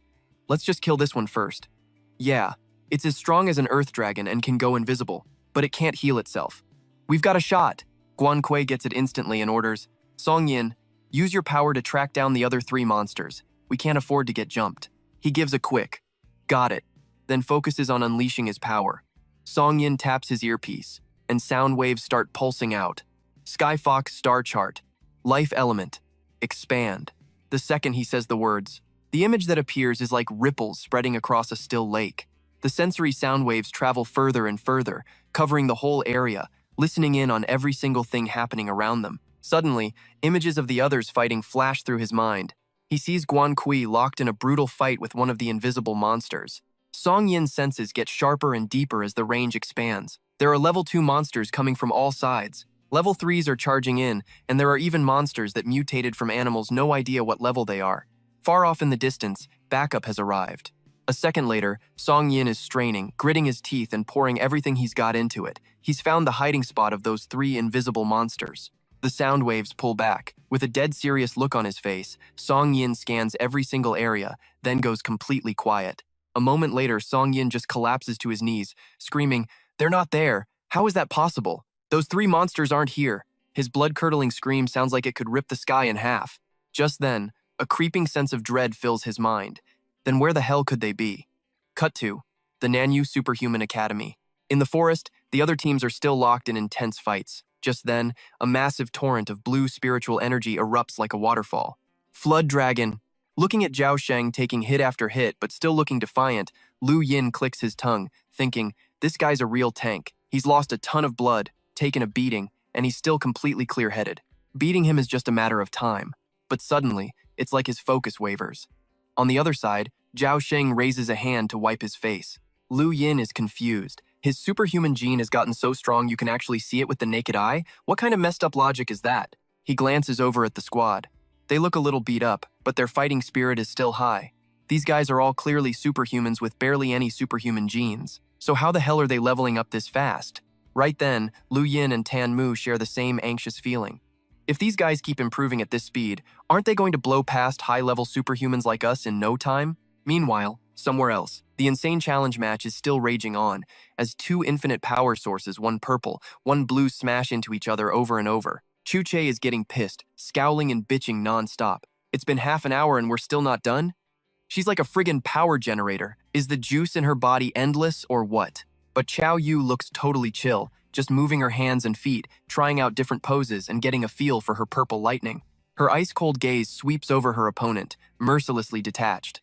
let's just kill this one first. Yeah, it's as strong as an earth dragon and can go invisible, but it can't heal itself. We've got a shot. Guan Kui gets it instantly and orders, Song Yin, use your power to track down the other 3 monsters. We can't afford to get jumped. He gives a quick, got it, then focuses on unleashing his power. Song Yin taps his earpiece, and sound waves start pulsing out. Skyfox star chart, life element, expand. The second he says the words, the image that appears is like ripples spreading across a still lake. The sensory sound waves travel further and further, covering the whole area, listening in on every single thing happening around them. Suddenly, images of the others fighting flash through his mind. He sees Guan Kui locked in a brutal fight with one of the invisible monsters. Song Yin's senses get sharper and deeper as the range expands. There are level 2 monsters coming from all sides. Level 3s are charging in, and there are even monsters that mutated from animals no idea what level they are. Far off in the distance, backup has arrived. A second later, Song Yin is straining, gritting his teeth and pouring everything he's got into it. He's found the hiding spot of those 3 invisible monsters. The sound waves pull back. With a dead serious look on his face, Song Yin scans every single area, then goes completely quiet. A moment later, Song Yin just collapses to his knees, screaming, "They're not there! How is that possible? Those 3 monsters aren't here!" His blood-curdling scream sounds like it could rip the sky in half. Just then, a creeping sense of dread fills his mind. Then where the hell could they be? Cut to the Nanyu Superhuman Academy. In the forest, the other teams are still locked in intense fights. Just then, a massive torrent of blue spiritual energy erupts like a waterfall. Flood Dragon. Looking at Zhao Sheng taking hit after hit but still looking defiant, Lu Yin clicks his tongue, thinking, this guy's a real tank. He's lost a ton of blood, taken a beating, and he's still completely clear-headed. Beating him is just a matter of time. But suddenly, it's like his focus wavers. On the other side, Zhao Sheng raises a hand to wipe his face. Lu Yin is confused. His superhuman gene has gotten so strong you can actually see it with the naked eye? What kind of messed up logic is that? He glances over at the squad. They look a little beat up, but their fighting spirit is still high. These guys are all clearly superhumans with barely any superhuman genes. So how the hell are they leveling up this fast? Right then, Lu Yin and Tan Mu share the same anxious feeling. If these guys keep improving at this speed, aren't they going to blow past high-level superhumans like us in no time? Meanwhile, somewhere else, the insane challenge match is still raging on, as 2 infinite power sources, one purple, one blue, smash into each other over and over. Chu Che is getting pissed, scowling and bitching non-stop. It's been half an hour and we're still not done? She's like a friggin' power generator. Is the juice in her body endless or what? But Chao Yu looks totally chill, just moving her hands and feet, trying out different poses and getting a feel for her purple lightning. Her ice-cold gaze sweeps over her opponent, mercilessly detached.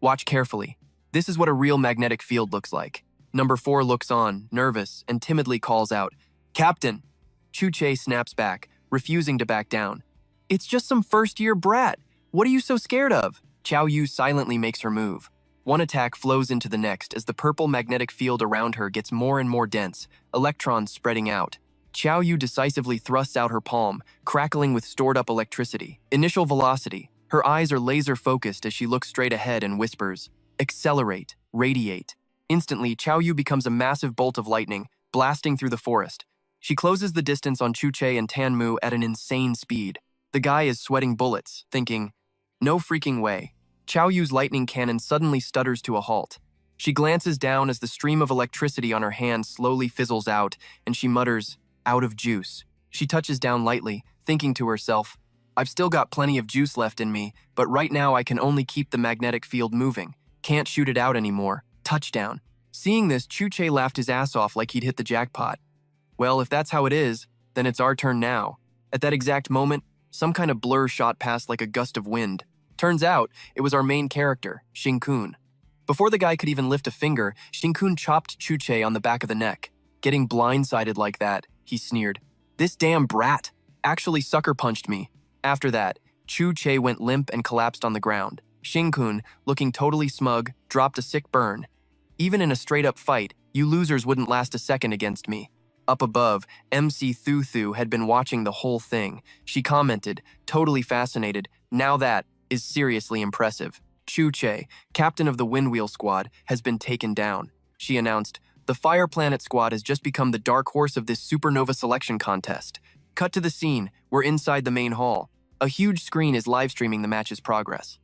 Watch carefully. This is what a real magnetic field looks like. Number 4 looks on, nervous, and timidly calls out, "Captain!" Chu Che snaps back, refusing to back down. "It's just some first-year brat. What are you so scared of?" Chao Yu silently makes her move. One attack flows into the next as the purple magnetic field around her gets more and more dense, electrons spreading out. Chao Yu decisively thrusts out her palm, crackling with stored-up electricity. Initial velocity. Her eyes are laser-focused as she looks straight ahead and whispers, "Accelerate, radiate." Instantly, Chao Yu becomes a massive bolt of lightning, blasting through the forest. She closes the distance on Chu Che and Tan Mu at an insane speed. The guy is sweating bullets, thinking, no freaking way. Chao Yu's lightning cannon suddenly stutters to a halt. She glances down as the stream of electricity on her hand slowly fizzles out, and she mutters, "Out of juice." She touches down lightly, thinking to herself, "I've still got plenty of juice left in me, but right now I can only keep the magnetic field moving. Can't shoot it out anymore. Touchdown." Seeing this, Chu Che laughed his ass off like he'd hit the jackpot. Well, if that's how it is, then it's our turn now. At that exact moment, some kind of blur shot past like a gust of wind. Turns out, it was our main character, Xing-kun. Before the guy could even lift a finger, Xing-kun chopped Chu Che on the back of the neck. Getting blindsided like that, he sneered. "This damn brat actually sucker punched me." After that, Chu Che went limp and collapsed on the ground. Xing-kun, looking totally smug, dropped a sick burn. "Even in a straight-up fight, you losers wouldn't last a second against me." Up above, MC Thu Thu had been watching the whole thing. She commented, totally fascinated, "Now that is seriously impressive. Chu Che, captain of the Windwheel Squad, has been taken down." She announced, "The Fire Planet Squad has just become the dark horse of this supernova selection contest." Cut to the scene, we're inside the main hall. A huge screen is live-streaming the match's progress.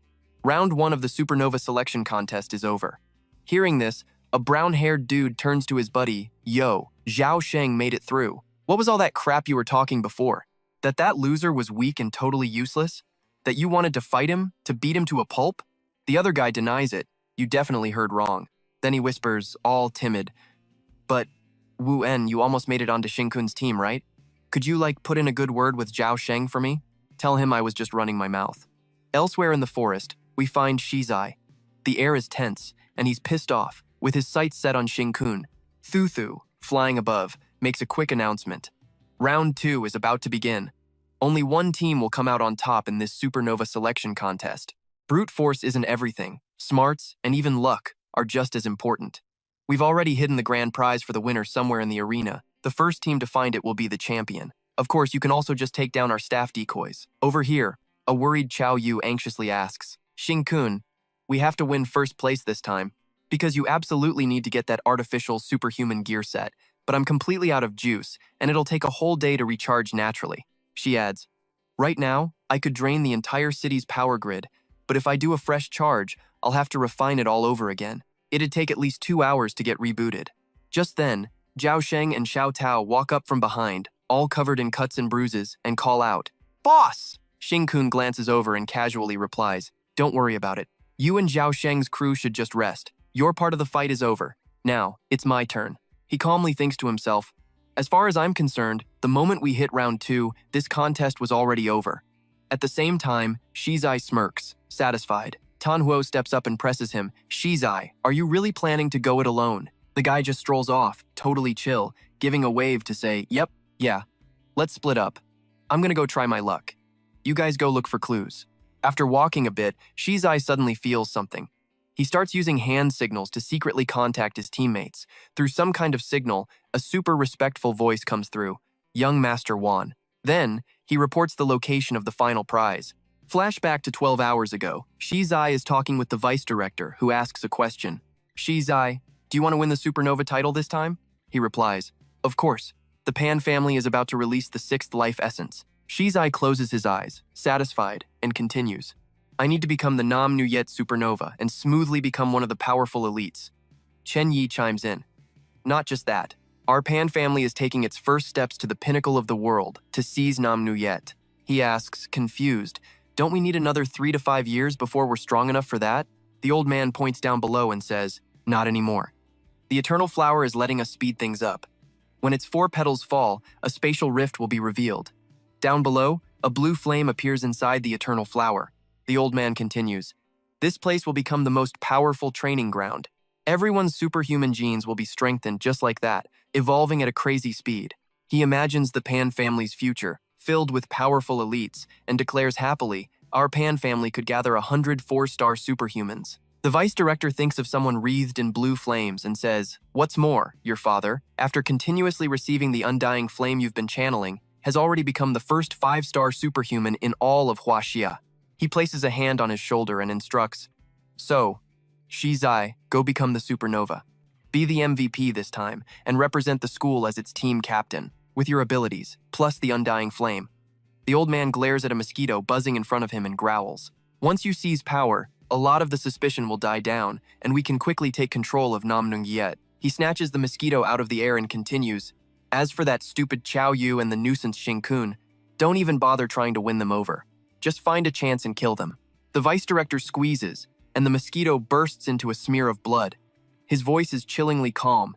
Round 1 of the supernova selection contest is over. Hearing this, a brown-haired dude turns to his buddy, "Yo, Zhao Sheng made it through. What was all that crap you were talking before? That loser was weak and totally useless? That you wanted to fight him, to beat him to a pulp?" The other guy denies it. "You definitely heard wrong." Then he whispers, all timid, "But, Wu En, you almost made it onto Xing-kun's team, right? Could you, put in a good word with Zhao Sheng for me? Tell him I was just running my mouth." Elsewhere in the forest, we find Shizai. The air is tense, and he's pissed off, with his sights set on Xing-kun. Thu Thu, flying above, makes a quick announcement. Round 2 is about to begin. Only one team will come out on top in this supernova selection contest. Brute force isn't everything. Smarts, and even luck, are just as important. We've already hidden the grand prize for the winner somewhere in the arena. The first team to find it will be the champion. Of course, you can also just take down our staff decoys. Over here, a worried Chao Yu anxiously asks, Xing-kun, we have to win first place this time, because you absolutely need to get that artificial superhuman gear set, but I'm completely out of juice, and it'll take a whole day to recharge naturally. She adds, right now, I could drain the entire city's power grid, but if I do a fresh charge, I'll have to refine it all over again. It'd take at least 2 hours to get rebooted. Just then, Zhao Sheng and Xiao Tao walk up from behind, all covered in cuts and bruises, and call out, Boss! Xing-kun glances over and casually replies, don't worry about it. You and Zhao Sheng's crew should just rest. Your part of the fight is over. Now, it's my turn. He calmly thinks to himself, as far as I'm concerned, the moment we hit round 2, this contest was already over. At the same time, Shizai smirks, satisfied. Tanhuo steps up and presses him. Shizai, are you really planning to go it alone? The guy just strolls off, totally chill, giving a wave to say, yep, yeah, let's split up. I'm gonna go try my luck. You guys go look for clues. After walking a bit, Shizai suddenly feels something. He starts using hand signals to secretly contact his teammates. Through some kind of signal, a super respectful voice comes through, young Master Wan. Then, he reports the location of the final prize. Flashback to 12 hours ago, Shizai is talking with the vice director, who asks a question. Shizai, do you want to win the Supernova title this time? He replies, of course. The Pan family is about to release the 6th life essence. Shizai closes his eyes, satisfied, and continues. I need to become the Nam Nuyet Supernova and smoothly become one of the powerful elites. Chen Yi chimes in. Not just that. Our Pan family is taking its first steps to the pinnacle of the world, to seize Nam Nuyet. He asks, confused, don't we need another 3 to 5 years before we're strong enough for that? The old man points down below and says, not anymore. The Eternal Flower is letting us speed things up. When its 4 petals fall, a spatial rift will be revealed. Down below, a blue flame appears inside the Eternal Flower. The old man continues, this place will become the most powerful training ground. Everyone's superhuman genes will be strengthened just like that, evolving at a crazy speed. He imagines the Pan family's future, filled with powerful elites, and declares happily, our Pan family could gather 100 4-star superhumans. The vice director thinks of someone wreathed in blue flames and says, what's more, your father, after continuously receiving the undying flame you've been channeling, has already become the first 5-star superhuman in all of Huaxia. He places a hand on his shoulder and instructs, so, Shizai, go become the supernova. Be the MVP this time and represent the school as its team captain, with your abilities, plus the undying flame. The old man glares at a mosquito buzzing in front of him and growls. Once you seize power, a lot of the suspicion will die down, and we can quickly take control of Nam Nuyet. He snatches the mosquito out of the air and continues, as for that stupid Chao Yu and the nuisance Xing-kun, don't even bother trying to win them over. Just find a chance and kill them. The vice director squeezes, and the mosquito bursts into a smear of blood. His voice is chillingly calm.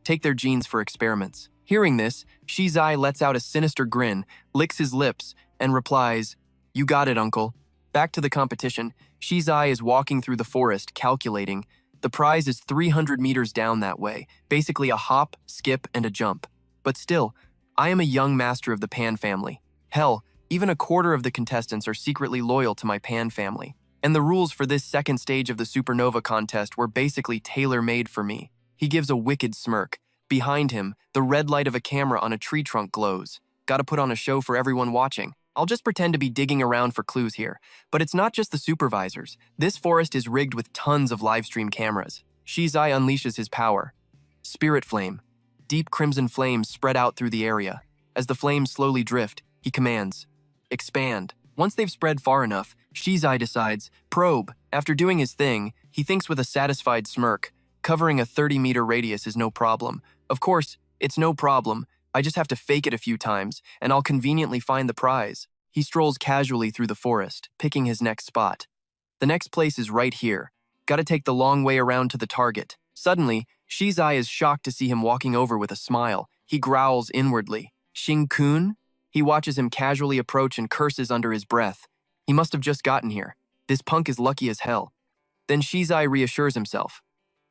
Take their genes for experiments. Hearing this, Shizai lets out a sinister grin, licks his lips, and replies, you got it, uncle. Back to the competition, Shizai is walking through the forest, calculating. The prize is 300 meters down that way, basically a hop, skip, and a jump. But still, I am a young master of the Pan family. Hell, even a quarter of the contestants are secretly loyal to my Pan family. And the rules for this second stage of the Supernova contest were basically tailor-made for me. He gives a wicked smirk. Behind him, the red light of a camera on a tree trunk glows. Gotta put on a show for everyone watching. I'll just pretend to be digging around for clues here. But it's not just the supervisors. This forest is rigged with tons of livestream cameras. Shizai unleashes his power. Spirit Flame. Deep crimson flames spread out through the area. As the flames slowly drift, he commands, expand. Once they've spread far enough, Shizai decides, probe. After doing his thing, he thinks with a satisfied smirk, covering a 30-meter radius is no problem. Of course, it's no problem. I just have to fake it a few times, and I'll conveniently find the prize. He strolls casually through the forest, picking his next spot. The next place is right here. Gotta take the long way around to the target. Suddenly, Shizai is shocked to see him walking over with a smile. He growls inwardly. Xing-kun? He watches him casually approach and curses under his breath. He must have just gotten here. This punk is lucky as hell. Then Shizai reassures himself.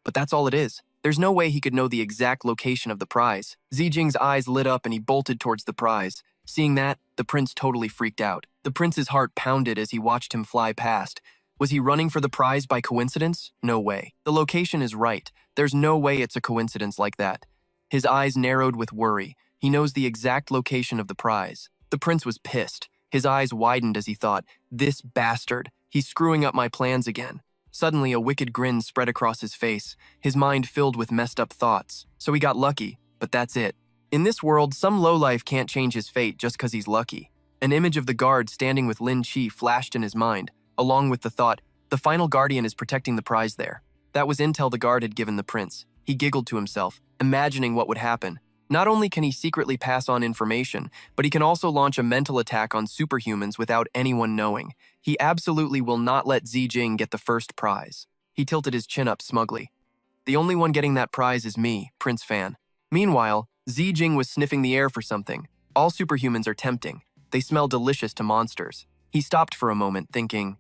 But that's all it is. There's no way he could know the exact location of the prize. Zijing's eyes lit up and he bolted towards the prize. Seeing that, the prince totally freaked out. The prince's heart pounded as he watched him fly past. Was he running for the prize by coincidence? No way. The location is right. There's no way it's a coincidence like that. His eyes narrowed with worry. He knows the exact location of the prize. The prince was pissed. His eyes widened as he thought, "This bastard. He's screwing up my plans again." Suddenly, a wicked grin spread across his face, his mind filled with messed up thoughts. So he got lucky, but that's it. In this world, some lowlife can't change his fate just because he's lucky. An image of the guard standing with Lin Chi flashed in his mind, along with the thought, the final guardian is protecting the prize there. That was intel the guard had given the prince. He giggled to himself, imagining what would happen. Not only can he secretly pass on information, but he can also launch a mental attack on superhumans without anyone knowing. He absolutely will not let Zijing get the first prize. He tilted his chin up smugly. The only one getting that prize is me, Prince Fan. Meanwhile, Zijing was sniffing the air for something. All superhumans are tempting. They smell delicious to monsters. He stopped for a moment, thinking,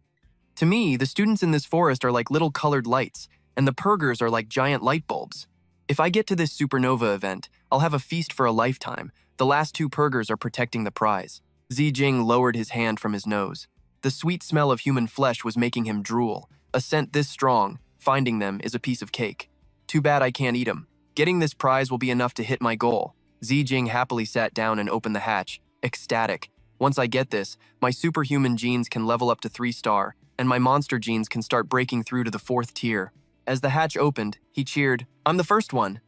to me, the students in this forest are like little colored lights, and the purgers are like giant light bulbs. If I get to this supernova event, I'll have a feast for a lifetime. The last two purgers are protecting the prize. Zijing lowered his hand from his nose. The sweet smell of human flesh was making him drool. A scent this strong, finding them is a piece of cake. Too bad I can't eat them. Getting this prize will be enough to hit my goal. Zijing happily sat down and opened the hatch, ecstatic. Once I get this, my superhuman genes can level up to 3-star, and my monster genes can start breaking through to the 4th tier. As the hatch opened, he cheered, "I'm the first one!"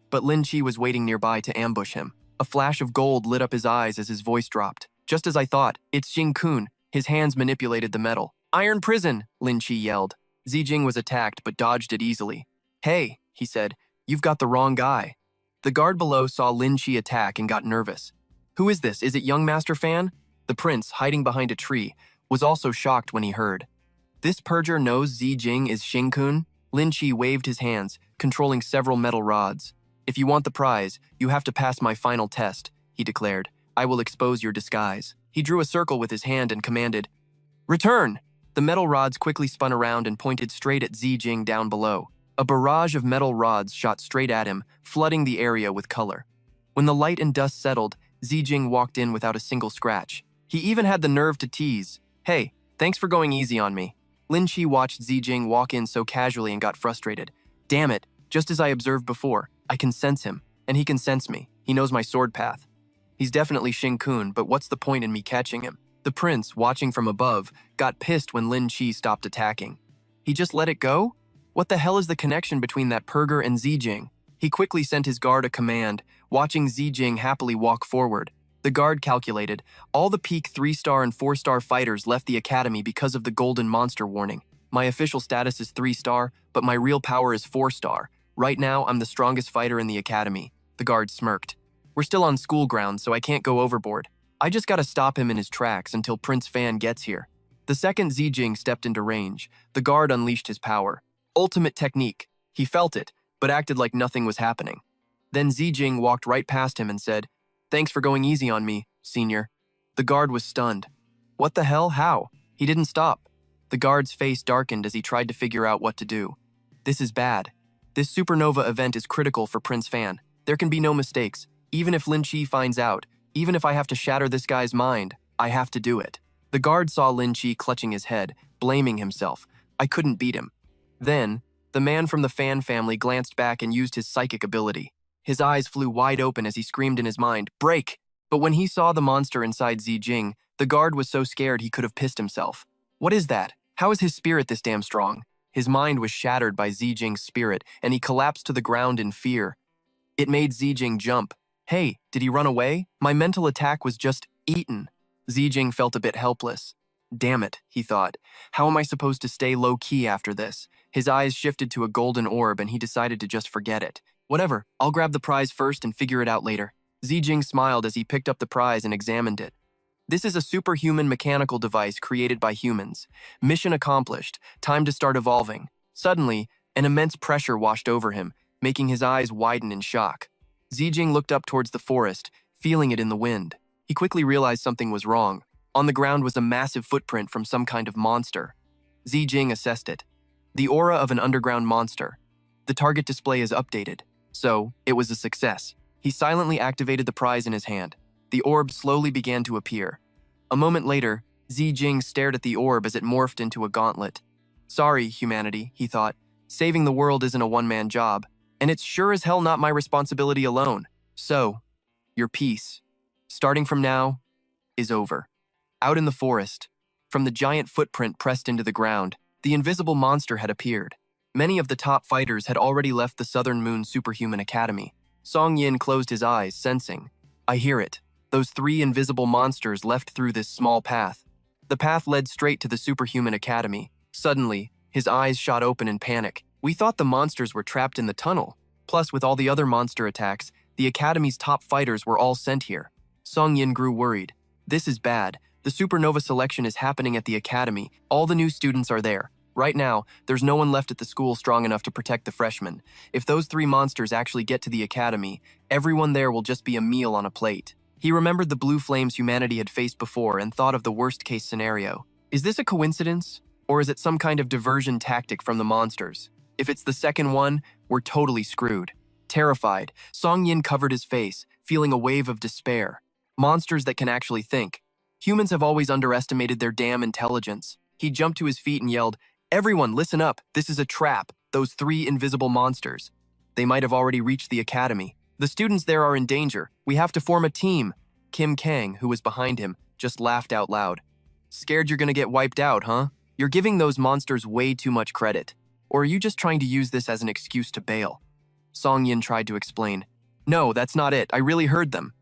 But Lin Chi was waiting nearby to ambush him. A flash of gold lit up his eyes as his voice dropped. Just as I thought, it's Xing-kun. His hands manipulated the metal. "Iron prison!" Lin Chi yelled. Zijing was attacked but dodged it easily. "Hey," he said, "you've got the wrong guy." The guard below saw Lin Chi attack and got nervous. "Who is this? Is it young Master Fan?" The prince, hiding behind a tree, was also shocked when he heard. "This purger knows Zijing is Xing-kun?" Lin Chi waved his hands, controlling several metal rods. "If you want the prize, you have to pass my final test," he declared. "I will expose your disguise." He drew a circle with his hand and commanded, "Return!" The metal rods quickly spun around and pointed straight at Zijing down below. A barrage of metal rods shot straight at him, flooding the area with color. When the light and dust settled, Zijing walked in without a single scratch. He even had the nerve to tease, "Hey, thanks for going easy on me." Lin Chi watched Zijing walk in so casually and got frustrated. "Damn it, just as I observed before, I can sense him, and he can sense me. He knows my sword path. He's definitely Xing-kun, but what's the point in me catching him?" The prince, watching from above, got pissed when Lin Chi stopped attacking. He just let it go? What the hell is the connection between that purger and Zijing? He quickly sent his guard a command, watching Zijing happily walk forward. The guard calculated, all the peak 3-star and 4-star fighters left the academy because of the golden monster warning. My official status is 3-star, but my real power is 4-star. Right now, I'm the strongest fighter in the academy. The guard smirked. We're still on school grounds, so I can't go overboard. I just gotta stop him in his tracks until Prince Fan gets here. The second Zijing stepped into range, the guard unleashed his power. Ultimate technique. He felt it, but acted like nothing was happening. Then Zijing walked right past him and said, "Thanks for going easy on me, senior." The guard was stunned. What the hell? How? He didn't stop. The guard's face darkened as he tried to figure out what to do. This is bad. This supernova event is critical for Prince Fan. There can be no mistakes. Even if Lin Chi finds out, even if I have to shatter this guy's mind, I have to do it. The guard saw Lin Chi clutching his head, blaming himself. I couldn't beat him. Then, the man from the Fan family glanced back and used his psychic ability. His eyes flew wide open as he screamed in his mind, "Break!" But when he saw the monster inside Zijing, the guard was so scared he could have pissed himself. What is that? How is his spirit this damn strong? His mind was shattered by Zijing's spirit, and he collapsed to the ground in fear. It made Zijing jump. Hey, did he run away? My mental attack was just eaten. Zijing felt a bit helpless. Damn it, he thought. How am I supposed to stay low-key after this? His eyes shifted to a golden orb and he decided to just forget it. Whatever, I'll grab the prize first and figure it out later. Zijing smiled as he picked up the prize and examined it. This is a superhuman mechanical device created by humans. Mission accomplished. Time to start evolving. Suddenly, an immense pressure washed over him, making his eyes widen in shock. Zijing looked up towards the forest, feeling it in the wind. He quickly realized something was wrong. On the ground was a massive footprint from some kind of monster. Zijing assessed it. The aura of an underground monster. The target display is updated, so it was a success. He silently activated the prize in his hand. The orb slowly began to appear. A moment later, Zijing stared at the orb as it morphed into a gauntlet. Sorry, humanity, he thought. Saving the world isn't a one-man job. And it's sure as hell not my responsibility alone. So, your peace, starting from now, is over. Out in the forest, from the giant footprint pressed into the ground, the invisible monster had appeared. Many of the top fighters had already left the Southern Moon Superhuman Academy. Song Yin closed his eyes, sensing. I hear it. Those 3 invisible monsters left through this small path. The path led straight to the Superhuman Academy. Suddenly, his eyes shot open in panic. We thought the monsters were trapped in the tunnel. Plus, with all the other monster attacks, the Academy's top fighters were all sent here. Song Yin grew worried. This is bad. The supernova selection is happening at the Academy. All the new students are there. Right now, there's no one left at the school strong enough to protect the freshmen. If those 3 monsters actually get to the Academy, everyone there will just be a meal on a plate. He remembered the blue flames humanity had faced before and thought of the worst-case scenario. Is this a coincidence? Or is it some kind of diversion tactic from the monsters? If it's the second one, we're totally screwed. Terrified, Song Yin covered his face, feeling a wave of despair. Monsters that can actually think. Humans have always underestimated their damn intelligence. He jumped to his feet and yelled, Everyone, listen up. This is a trap. Those 3 invisible monsters. They might have already reached the Academy. The students there are in danger. We have to form a team. Kim Kang, who was behind him, just laughed out loud. Scared you're gonna get wiped out, huh? You're giving those monsters way too much credit. Or are you just trying to use this as an excuse to bail? Song Yin tried to explain. No, that's not it. I really heard them.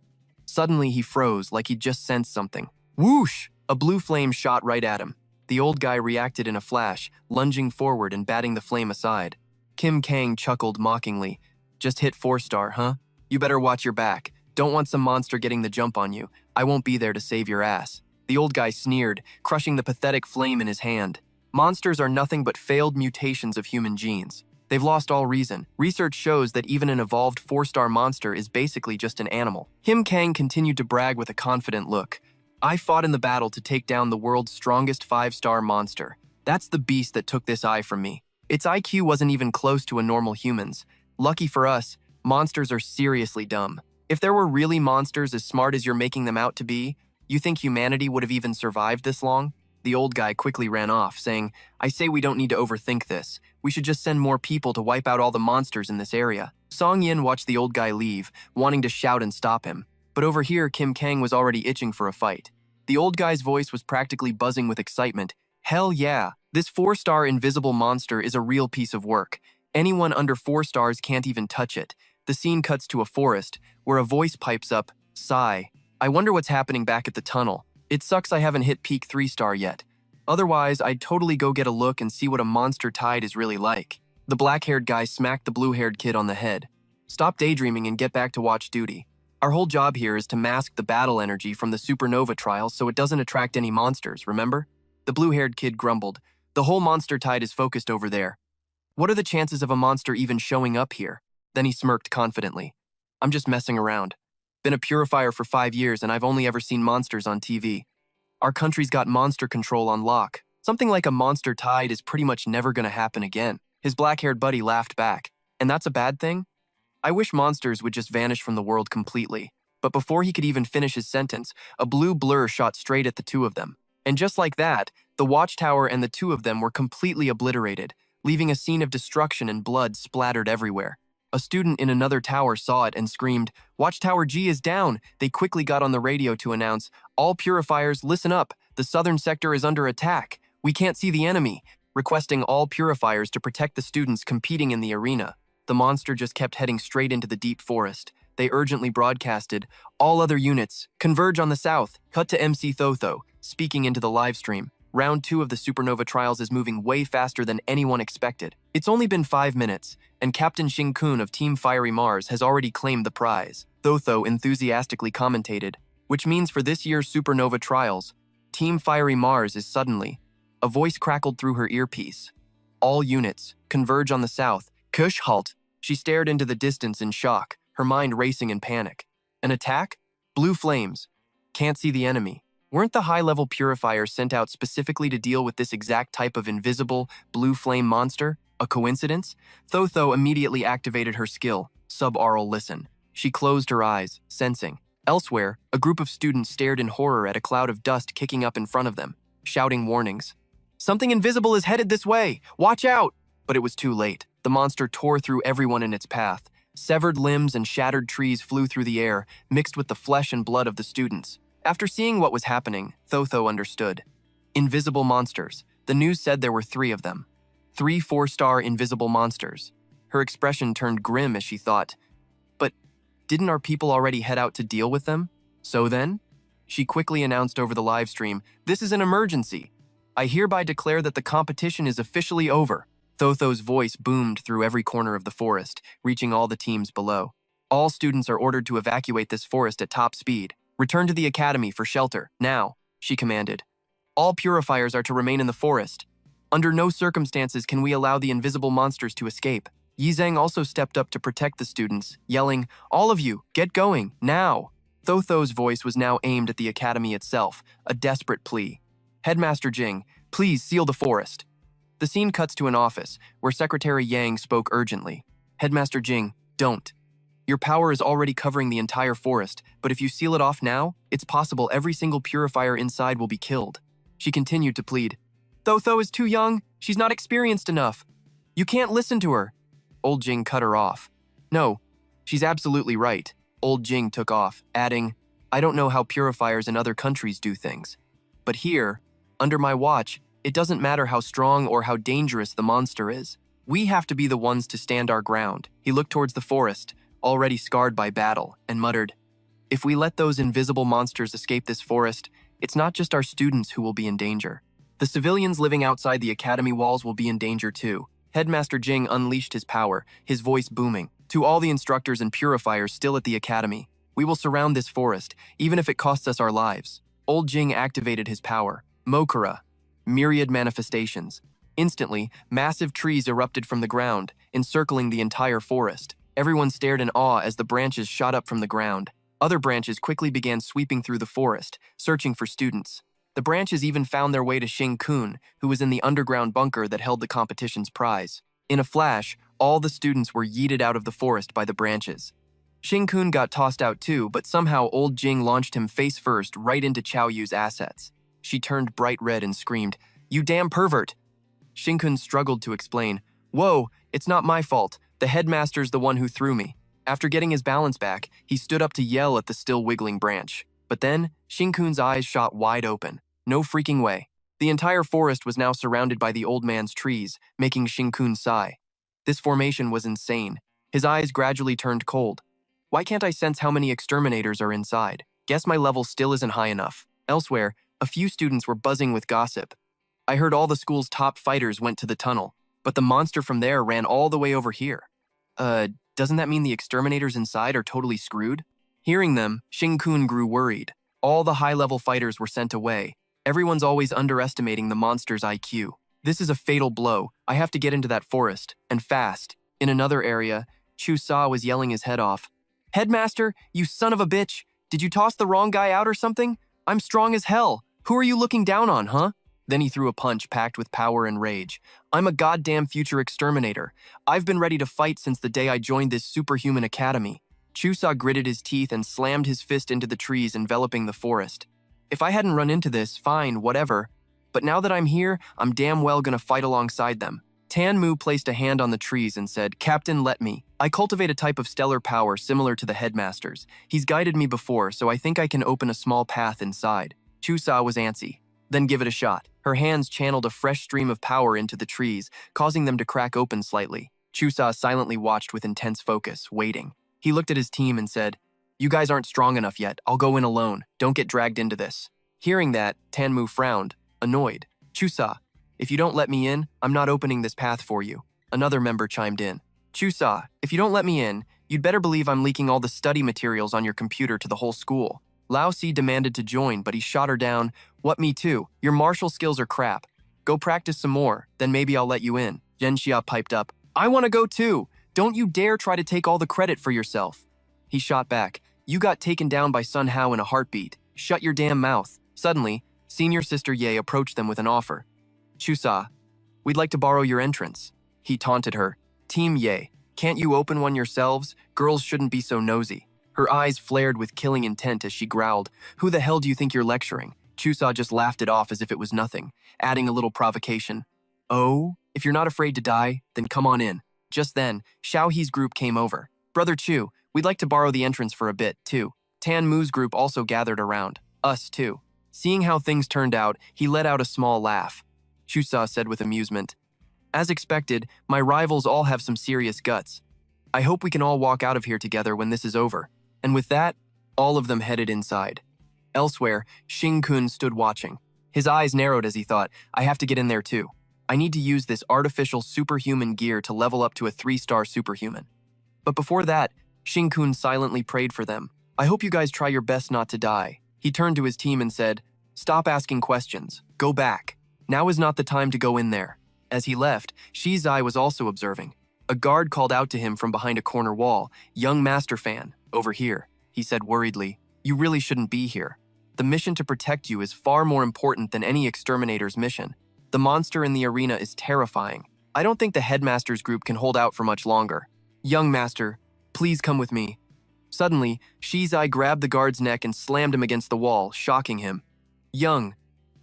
Suddenly he froze like he'd just sensed something. Whoosh! A blue flame shot right at him. The old guy reacted in a flash, lunging forward and batting the flame aside. Kim Kang chuckled mockingly. Just hit 4-star, huh? You better watch your back. Don't want some monster getting the jump on you. I won't be there to save your ass. The old guy sneered, crushing the pathetic flame in his hand. Monsters are nothing but failed mutations of human genes. They've lost all reason. Research shows that even an evolved 4-star monster is basically just an animal. Kim Kang continued to brag with a confident look. I fought in the battle to take down the world's strongest 5-star monster. That's the beast that took this eye from me. Its IQ wasn't even close to a normal human's. Lucky for us, monsters are seriously dumb. If there were really monsters as smart as you're making them out to be, you think humanity would have even survived this long? The old guy quickly ran off, saying, I say we don't need to overthink this. We should just send more people to wipe out all the monsters in this area. Song Yin watched the old guy leave, wanting to shout and stop him. But over here, Kim Kang was already itching for a fight. The old guy's voice was practically buzzing with excitement. Hell yeah, this 4-star invisible monster is a real piece of work. Anyone under 4 stars can't even touch it. The scene cuts to a forest, where a voice pipes up, Sigh. I wonder what's happening back at the tunnel. It sucks I haven't hit peak 3-star yet. Otherwise, I'd totally go get a look and see what a monster tide is really like. The black-haired guy smacked the blue-haired kid on the head. Stop daydreaming and get back to watch duty. Our whole job here is to mask the battle energy from the supernova trials so it doesn't attract any monsters, remember? The blue-haired kid grumbled. The whole monster tide is focused over there. What are the chances of a monster even showing up here? Then he smirked confidently. I'm just messing around. Been a purifier for 5 years and I've only ever seen monsters on TV. Our country's got monster control on lock. Something like a monster tide is pretty much never gonna happen again. His black-haired buddy laughed back. And that's a bad thing? I wish monsters would just vanish from the world completely. But before he could even finish his sentence, a blue blur shot straight at the 2 of them. And just like that, the watchtower and the 2 of them were completely obliterated, leaving a scene of destruction and blood splattered everywhere. A student in another tower saw it and screamed, Watchtower G is down! They quickly got on the radio to announce, All purifiers, listen up! The southern sector is under attack! We can't see the enemy! Requesting all purifiers to protect the students competing in the arena. The monster just kept heading straight into the deep forest. They urgently broadcasted, All other units, converge on the south! Cut to MC Thotho, speaking into the live stream. Round 2 of the supernova trials is moving way faster than anyone expected. It's only been 5 minutes, and Captain Shin-kun of Team Fiery Mars has already claimed the prize. Thotho enthusiastically commentated, which means for this year's supernova trials, Team Fiery Mars is suddenly. A voice crackled through her earpiece. All units, converge on the south. Kush, halt. She stared into the distance in shock, her mind racing in panic. An attack? Blue flames. Can't see the enemy. Weren't the high-level purifiers sent out specifically to deal with this exact type of invisible, blue flame monster? A coincidence? Thotho immediately activated her skill, subaural listen. She closed her eyes, sensing. Elsewhere, a group of students stared in horror at a cloud of dust kicking up in front of them, shouting warnings. Something invisible is headed this way! Watch out! But it was too late. The monster tore through everyone in its path. Severed limbs and shattered trees flew through the air, mixed with the flesh and blood of the students. After seeing what was happening, Thotho understood. Invisible monsters. The news said there were 3 of them. 3 4-star invisible monsters. Her expression turned grim as she thought, but didn't our people already head out to deal with them? So then? She quickly announced over the live stream, "This is an emergency. I hereby declare that the competition is officially over." Thotho's voice boomed through every corner of the forest, reaching all the teams below. "All students are ordered to evacuate this forest at top speed. Return to the academy for shelter, now," she commanded. "All purifiers are to remain in the forest. Under no circumstances can we allow the invisible monsters to escape." Yizhang also stepped up to protect the students, yelling, "All of you, get going, now!" Thotho's voice was now aimed at the academy itself, a desperate plea. "Headmaster Jing, please seal the forest." The scene cuts to an office, where Secretary Yang spoke urgently. "Headmaster Jing, don't. Your power is already covering the entire forest, but if you seal it off now, it's possible every single purifier inside will be killed." She continued to plead. "Thotho is too young, she's not experienced enough. You can't listen to her." Old Jing cut her off. "No, she's absolutely right." Old Jing took off, adding, "I don't know how purifiers in other countries do things. But here, under my watch, it doesn't matter how strong or how dangerous the monster is. We have to be the ones to stand our ground." He looked towards the forest, already scarred by battle, and muttered, "If we let those invisible monsters escape this forest, it's not just our students who will be in danger. The civilians living outside the academy walls will be in danger too." Headmaster Jing unleashed his power, his voice booming. "To all the instructors and purifiers still at the academy, we will surround this forest, even if it costs us our lives." Old Jing activated his power. Mokura. Myriad manifestations. Instantly, massive trees erupted from the ground, encircling the entire forest. Everyone stared in awe as the branches shot up from the ground. Other branches quickly began sweeping through the forest, searching for students. The branches even found their way to Xing Kun, who was in the underground bunker that held the competition's prize. In a flash, all the students were yeeted out of the forest by the branches. Xing Kun got tossed out too, but somehow Old Jing launched him face first right into Chao Yu's assets. She turned bright red and screamed, "You damn pervert!" Xing Kun struggled to explain, "Whoa, it's not my fault. The headmaster's the one who threw me." After getting his balance back, he stood up to yell at the still wiggling branch. But then, Xing Kun's eyes shot wide open. No freaking way. The entire forest was now surrounded by the old man's trees, making Xing Kun sigh. This formation was insane. His eyes gradually turned cold. "Why can't I sense how many exterminators are inside? Guess my level still isn't high enough." Elsewhere, a few students were buzzing with gossip. "I heard all the school's top fighters went to the tunnel, but the monster from there ran all the way over here. Doesn't that mean the exterminators inside are totally screwed?" Hearing them, Xing Kun grew worried. All the high-level fighters were sent away. Everyone's always underestimating the monster's IQ. "This is a fatal blow. I have to get into that forest, and fast." In another area, Chu Sa was yelling his head off. "Headmaster, you son of a bitch! Did you toss the wrong guy out or something? I'm strong as hell. Who are you looking down on, huh?" Then he threw a punch packed with power and rage. "I'm a goddamn future exterminator. I've been ready to fight since the day I joined this superhuman academy." Chusa gritted his teeth and slammed his fist into the trees enveloping the forest. "If I hadn't run into this, fine, whatever. But now that I'm here, I'm damn well gonna fight alongside them." Tan Mu placed a hand on the trees and said, "Captain, let me. I cultivate a type of stellar power similar to the headmaster's. He's guided me before, so I think I can open a small path inside." Chusa was antsy. "Then give it a shot." Her hands channeled a fresh stream of power into the trees, causing them to crack open slightly. Chusa silently watched with intense focus, waiting. He looked at his team and said, "You guys aren't strong enough yet. I'll go in alone. Don't get dragged into this." Hearing that, Tan Mu frowned, annoyed. "Chusa, if you don't let me in, I'm not opening this path for you." Another member chimed in. "Chusa, if you don't let me in, you'd better believe I'm leaking all the study materials on your computer to the whole school." Lao Si demanded to join, but he shot her down. "What, me too? Your martial skills are crap. Go practice some more, then maybe I'll let you in." Zhenxia piped up, "I want to go too. Don't you dare try to take all the credit for yourself." He shot back, "You got taken down by Sun Hao in a heartbeat. Shut your damn mouth." Suddenly, senior sister Ye approached them with an offer. "Chusa, we'd like to borrow your entrance." He taunted her. "Team Ye, can't you open one yourselves? Girls shouldn't be so nosy." Her eyes flared with killing intent as she growled, "Who the hell do you think you're lecturing?" Chusa just laughed it off as if it was nothing, adding a little provocation. "Oh, If you're not afraid to die, then come on in. Just then, Xiaohe's group came over. Brother Chu, we'd like to borrow the entrance for a bit, too. Tan Mu's group also gathered around. Us, too. Seeing how things turned out, he let out a small laugh. Chusa said with amusement. As expected, my rivals all have some serious guts. I hope we can all walk out of here together when this is over. And with that, all of them headed inside. Elsewhere, Xing-kun stood watching. His eyes narrowed as he thought, I have to get in there too. I need to use this artificial superhuman gear to level up to a 3-star superhuman. But before that, Xing-kun silently prayed for them. I hope you guys try your best not to die. He turned to his team and said, stop asking questions. Go back. Now is not the time to go in there. As he left, Shizai was also observing. A guard called out to him from behind a corner wall, young master fan, over here. He said worriedly, you really shouldn't be here. The mission to protect you is far more important than any exterminator's mission. The monster in the arena is terrifying. I don't think the headmaster's group can hold out for much longer. Young master, please come with me. Suddenly, Shizai grabbed the guard's neck and slammed him against the wall, shocking him. Young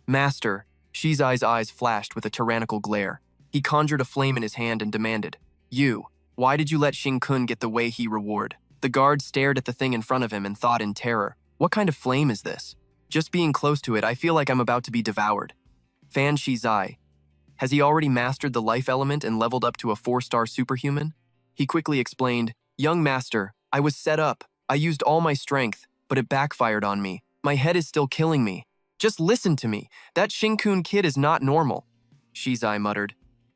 master, Shizai's eyes flashed with a tyrannical glare. He conjured a flame in his hand and demanded, you, why did you let Xing-kun get the way he reward? The guard stared at the thing in front of him and thought in terror, what kind of flame is this? Just being close to it, I feel like I'm about to be devoured. Fan Shizai. Has he already mastered the life element and leveled up to a 4-star superhuman? He quickly explained, young master, I was set up. I used all my strength, but it backfired on me. My head is still killing me. Just listen to me. That Xing-kun kid is not normal. Shizai muttered.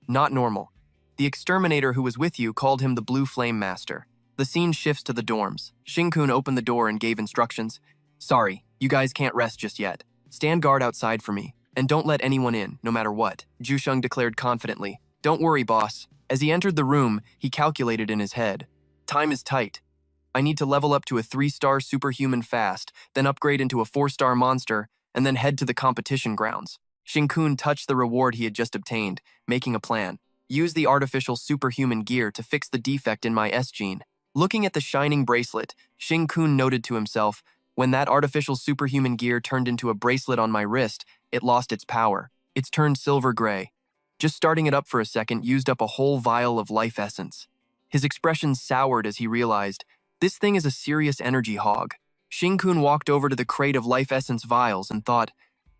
Not normal. The exterminator who was with you called him the Blue Flame Master. The scene shifts to the dorms. Xing-kun opened the door and gave instructions. Sorry, you guys can't rest just yet. Stand guard outside for me, and don't let anyone in, no matter what, Jusheng declared confidently. Don't worry, boss. As he entered the room, he calculated in his head. Time is tight. I need to level up to a 3-star superhuman fast, then upgrade into a 4-star monster, and then head to the competition grounds. Xing-kun touched the reward he had just obtained, making a plan. Use the artificial superhuman gear to fix the defect in my S-gene. Looking at the shining bracelet, Xing-kun noted to himself, when that artificial superhuman gear turned into a bracelet on my wrist, it lost its power. It's turned silver gray. Just starting it up for a second used up a whole vial of life essence. His expression soured as he realized, this thing is a serious energy hog. Xing-kun walked over to the crate of life essence vials and thought,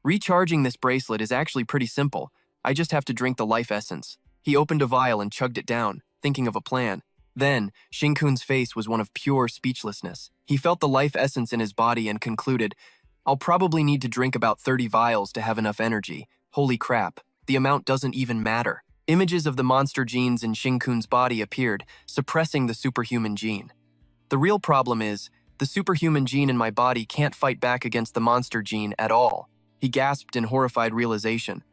recharging this bracelet is actually pretty simple. I just have to drink the life essence. He opened a vial and chugged it down, thinking of a plan. Then, Xing-kun's face was one of pure speechlessness. He felt the life essence in his body and concluded, I'll probably need to drink about 30 vials to have enough energy. Holy crap, the amount doesn't even matter. Images of the monster genes in Xing-kun's body appeared, suppressing the superhuman gene. The real problem is, the superhuman gene in my body can't fight back against the monster gene at all. He gasped in horrified realization.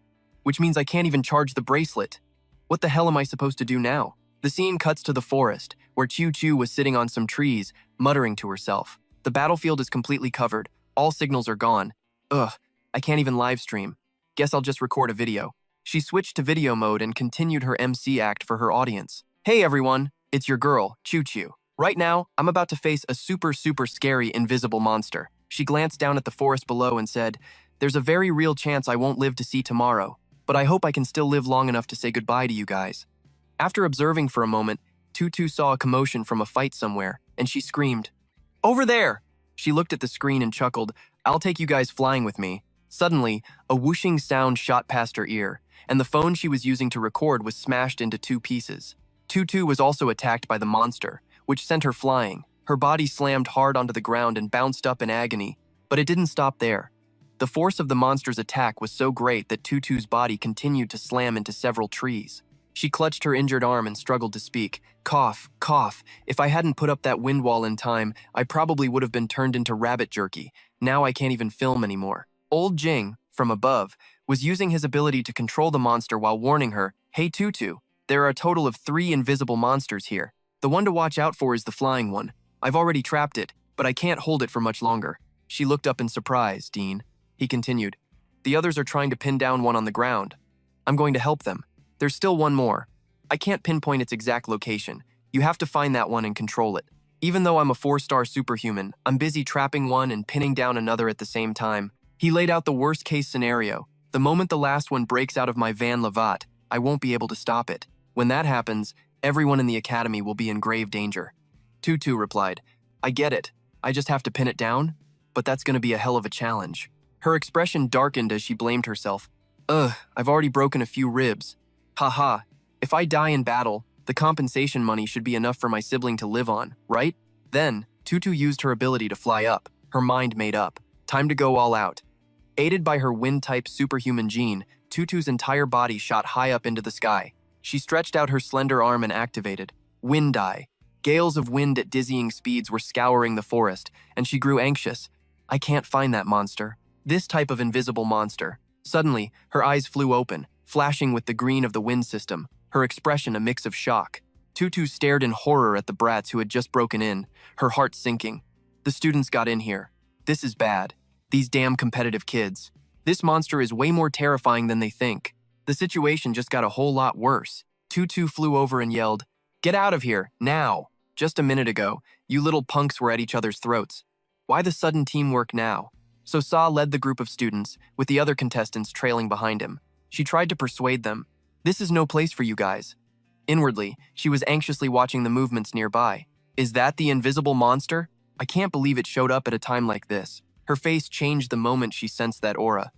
Which means I can't even charge the bracelet. What the hell am I supposed to do now? The scene cuts to the forest, where Chu-Chu was sitting on some trees, muttering to herself. The battlefield is completely covered. All signals are gone. Ugh, I can't even live stream. Guess I'll just record a video. She switched to video mode and continued her MC act for her audience. Hey everyone, it's your girl, Chu-Chu. Right now, I'm about to face a super scary invisible monster. She glanced down at the forest below and said, there's a very real chance I won't live to see tomorrow, but I hope I can still live long enough to say goodbye to you guys. After observing for a moment, Tutu saw a commotion from a fight somewhere, and she screamed, over there! She looked at the screen and chuckled, I'll take you guys flying with me. Suddenly, a whooshing sound shot past her ear, and the phone she was using to record was smashed into 2 pieces. Tutu was also attacked by the monster, which sent her flying. Her body slammed hard onto the ground and bounced up in agony, but it didn't stop there. The force of the monster's attack was so great that Tutu's body continued to slam into several trees. She clutched her injured arm and struggled to speak. Cough, cough. If I hadn't put up that wind wall in time, I probably would have been turned into rabbit jerky. Now I can't even film anymore. Old Jing, from above, was using his ability to control the monster while warning her, hey Tutu, there are a total of 3 invisible monsters here. The one to watch out for is the flying one. I've already trapped it, but I can't hold it for much longer. She looked up in surprise, Dean. He continued, the others are trying to pin down one on the ground. I'm going to help them. There's still one more. I can't pinpoint its exact location. You have to find that one and control it. Even though I'm a 4-star superhuman, I'm busy trapping one and pinning down another at the same time. He laid out the worst-case scenario. The moment the last one breaks out of my Van Lavat, I won't be able to stop it. When that happens, everyone in the academy will be in grave danger. Tutu replied, I get it. I just have to pin it down? But that's gonna be a hell of a challenge. Her expression darkened as she blamed herself. Ugh, I've already broken a few ribs. Haha, if I die in battle, the compensation money should be enough for my sibling to live on, right? Then, Tutu used her ability to fly up, her mind made up. Time to go all out. Aided by her wind-type superhuman gene, Tutu's entire body shot high up into the sky. She stretched out her slender arm and activated Wind Eye. Gales of wind at dizzying speeds were scouring the forest, and she grew anxious. I can't find that monster. This type of invisible monster. Suddenly, her eyes flew open, flashing with the green of the wind system, her expression a mix of shock. Tutu stared in horror at the brats who had just broken in, her heart sinking. The students got in here. This is bad. These damn competitive kids. This monster is way more terrifying than they think. The situation just got a whole lot worse. Tutu flew over and yelled, Get out of here, now! Just a minute ago, you little punks were at each other's throats. Why the sudden teamwork now? So Sa led the group of students, with the other contestants trailing behind him. She tried to persuade them. This is no place for you guys. Inwardly, she was anxiously watching the movements nearby. Is that the invisible monster? I can't believe it showed up at a time like this. Her face changed the moment she sensed that aura.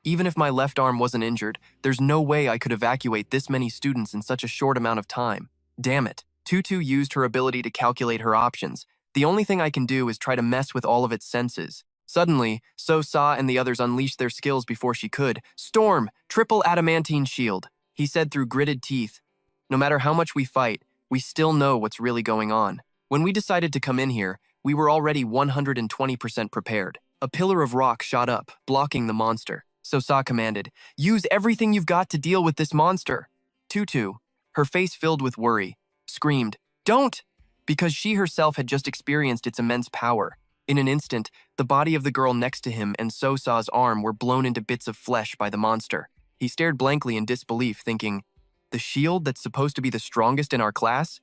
Even if my left arm wasn't injured, there's no way I could evacuate this many students in such a short amount of time. Damn it. Tutu used her ability to calculate her options. The only thing I can do is try to mess with all of its senses. Suddenly, So Sa and the others unleashed their skills before she could. Storm! Triple adamantine shield! He said through gritted teeth. No matter how much we fight, we still know what's really going on. When we decided to come in here, we were already 120% prepared. A pillar of rock shot up, blocking the monster. So Sa commanded, Use everything you've got to deal with this monster. Tutu, her face filled with worry, screamed, Don't! Because she herself had just experienced its immense power. In an instant, the body of the girl next to him and So Sa's arm were blown into bits of flesh by the monster. He stared blankly in disbelief, thinking, The shield that's supposed to be the strongest in our class?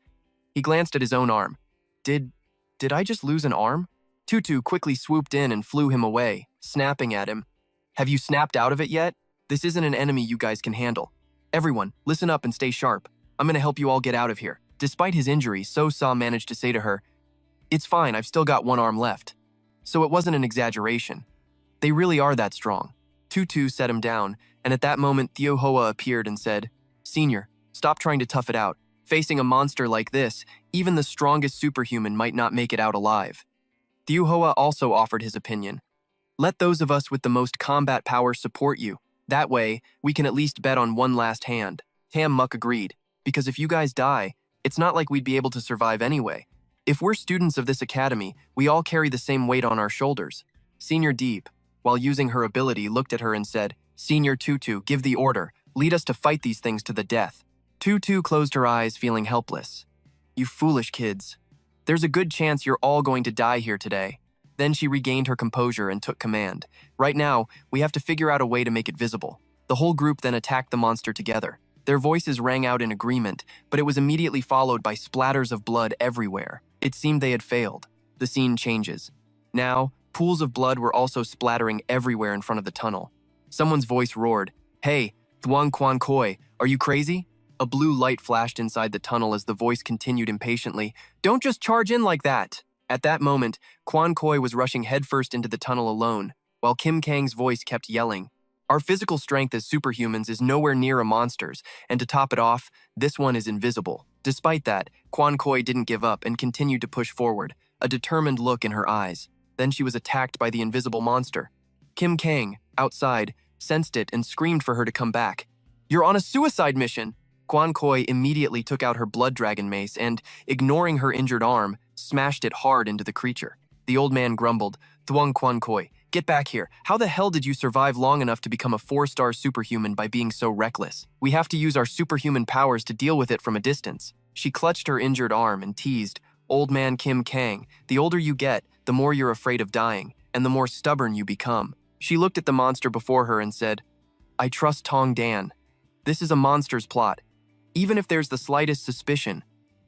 He glanced at his own arm. Did I just lose an arm? Tutu quickly swooped in and flew him away, snapping at him. Have you snapped out of it yet? This isn't an enemy you guys can handle. Everyone, listen up and stay sharp. I'm gonna help you all get out of here. Despite his injury, So Sa managed to say to her, It's fine, I've still got one arm left. So it wasn't an exaggeration. They really are that strong. Tutu set him down, and at that moment Theo Hoa appeared and said, Senior, stop trying to tough it out. Facing a monster like this, even the strongest superhuman might not make it out alive. Theo Hoa also offered his opinion. Let those of us with the most combat power support you. That way, we can at least bet on one last hand. Tam Muck agreed, because if you guys die, it's not like we'd be able to survive anyway. If we're students of this academy, we all carry the same weight on our shoulders. Senior Deep, while using her ability, looked at her and said, Senior Tutu, give the order. Lead us to fight these things to the death. Tutu closed her eyes, feeling helpless. You foolish kids. There's a good chance you're all going to die here today. Then she regained her composure and took command. Right now, we have to figure out a way to make it visible. The whole group then attacked the monster together. Their voices rang out in agreement, but it was immediately followed by splatters of blood everywhere. It seemed they had failed. The scene changes. Now, pools of blood were also splattering everywhere in front of the tunnel. Someone's voice roared, Hey, Thuong Quan Koi, are you crazy? A blue light flashed inside the tunnel as the voice continued impatiently, Don't just charge in like that! At that moment, Quan Koi was rushing headfirst into the tunnel alone, while Kim Kang's voice kept yelling, Our physical strength as superhumans is nowhere near a monster's, and to top it off, this one is invisible. Despite that, Quan Koi didn't give up and continued to push forward, a determined look in her eyes. Then she was attacked by the invisible monster. Kim Kang, outside, sensed it and screamed for her to come back. You're on a suicide mission! Quan Koi immediately took out her blood dragon mace and, ignoring her injured arm, smashed it hard into the creature. The old man grumbled, Thuong Quan Koi, get back here. How the hell did you survive long enough to become a 4-star superhuman by being so reckless? We have to use our superhuman powers to deal with it from a distance. She clutched her injured arm and teased, Old man Kim Kang, the older you get, the more you're afraid of dying, and the more stubborn you become. She looked at the monster before her and said, I trust Tong Dan. This is a monster's plot. Even if there's the slightest suspicion,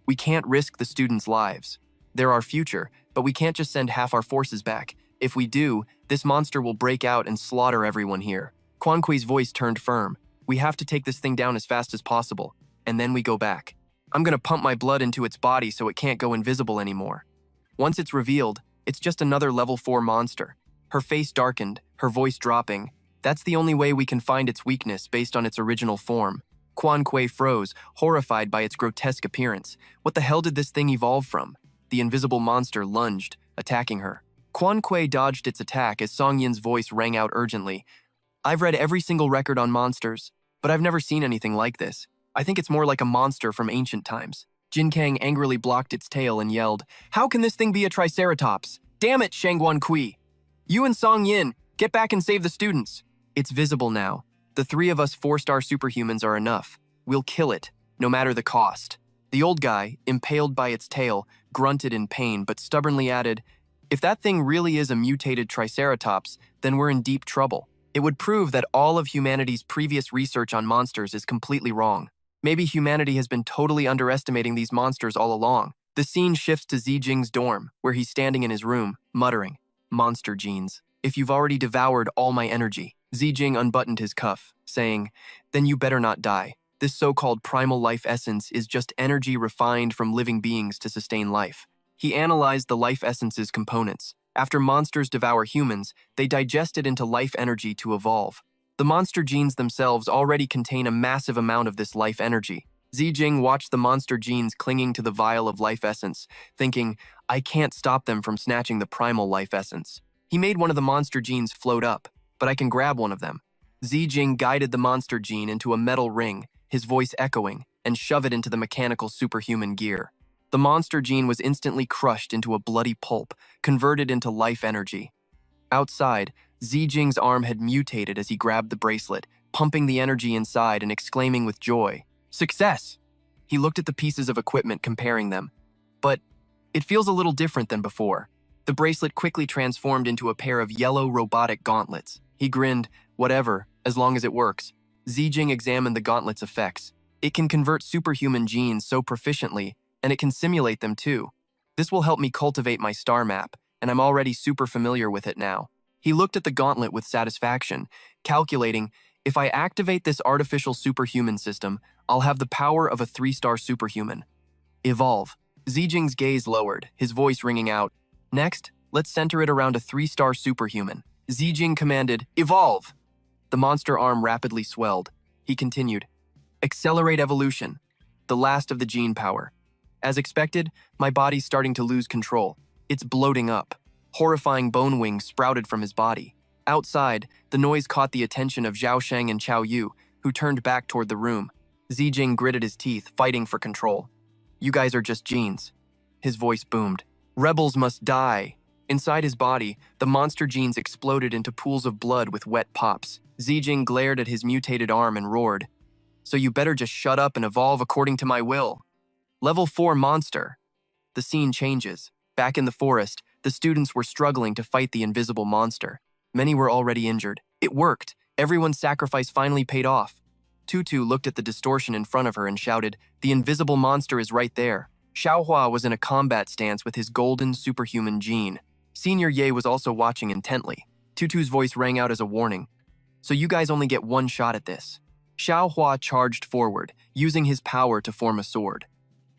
we can't risk the students' lives. They're our future, but we can't just send half our forces back. If we do, this monster will break out and slaughter everyone here. Quan Kui's voice turned firm. We have to take this thing down as fast as possible, and then we go back. I'm gonna pump my blood into its body so it can't go invisible anymore. Once it's revealed, it's just another level 4 monster. Her face darkened, her voice dropping. That's the only way we can find its weakness based on its original form. Quan Kuei froze, horrified by its grotesque appearance. What the hell did this thing evolve from? The invisible monster lunged, attacking her. Quan Kuei dodged its attack as Song Yin's voice rang out urgently. I've read every single record on monsters, but I've never seen anything like this. I think it's more like a monster from ancient times. Jin Kang angrily blocked its tail and yelled, "How can this thing be a triceratops? Damn it, Shangguan Kui! You and Song Yin, get back and save the students." It's visible now. The 3 of us 4-star superhumans are enough. We'll kill it, no matter the cost. The old guy, impaled by its tail, grunted in pain but stubbornly added, "If that thing really is a mutated triceratops, then we're in deep trouble. It would prove that all of humanity's previous research on monsters is completely wrong. Maybe humanity has been totally underestimating these monsters all along." The scene shifts to Zijing's dorm, where he's standing in his room, muttering, "Monster genes. If you've already devoured all my energy." Zijing unbuttoned his cuff, saying, "Then you better not die. This so-called primal life essence is just energy refined from living beings to sustain life." He analyzed the life essence's components. After monsters devour humans, they digest it into life energy to evolve. The monster genes themselves already contain a massive amount of this life energy. Zijing watched the monster genes clinging to the vial of life essence, thinking, "I can't stop them from snatching the primal life essence." He made one of the monster genes float up, but I can grab one of them. Zijing guided the monster gene into a metal ring, his voice echoing, and shove it into the mechanical superhuman gear. The monster gene was instantly crushed into a bloody pulp, converted into life energy. Outside, Zijing's arm had mutated as he grabbed the bracelet, pumping the energy inside and exclaiming with joy, "Success!" He looked at the pieces of equipment, comparing them. But it feels a little different than before. The bracelet quickly transformed into a pair of yellow robotic gauntlets. He grinned, "Whatever, as long as it works." Zijing examined the gauntlet's effects. It can convert superhuman genes so proficiently, and it can simulate them too. This will help me cultivate my star map, and I'm already super familiar with it now. He looked at the gauntlet with satisfaction, calculating, if I activate this artificial superhuman system, I'll have the power of a 3-star superhuman. Evolve. Zijing's gaze lowered, his voice ringing out, "Next, let's center it around a 3-star superhuman." Zijing commanded, "Evolve!" The monster arm rapidly swelled. He continued, "Accelerate evolution." The last of the gene power. As expected, my body's starting to lose control. It's bloating up. Horrifying bone wings sprouted from his body. Outside, the noise caught the attention of Zhao Sheng and Chao Yu, who turned back toward the room. Zijing gritted his teeth, fighting for control. "You guys are just genes." His voice boomed. "Rebels must die." Inside his body, the monster genes exploded into pools of blood with wet pops. Zijing glared at his mutated arm and roared, "So you better just shut up and evolve according to my will." Level 4 monster. The scene changes. Back in the forest, the students were struggling to fight the invisible monster. Many were already injured. It worked. Everyone's sacrifice finally paid off. Tutu looked at the distortion in front of her and shouted, "The invisible monster is right there." Xiaohua was in a combat stance with his golden superhuman gene. Senior Ye was also watching intently. Tutu's voice rang out as a warning. "So you guys only get one shot at this." Xiaohua charged forward, using his power to form a sword.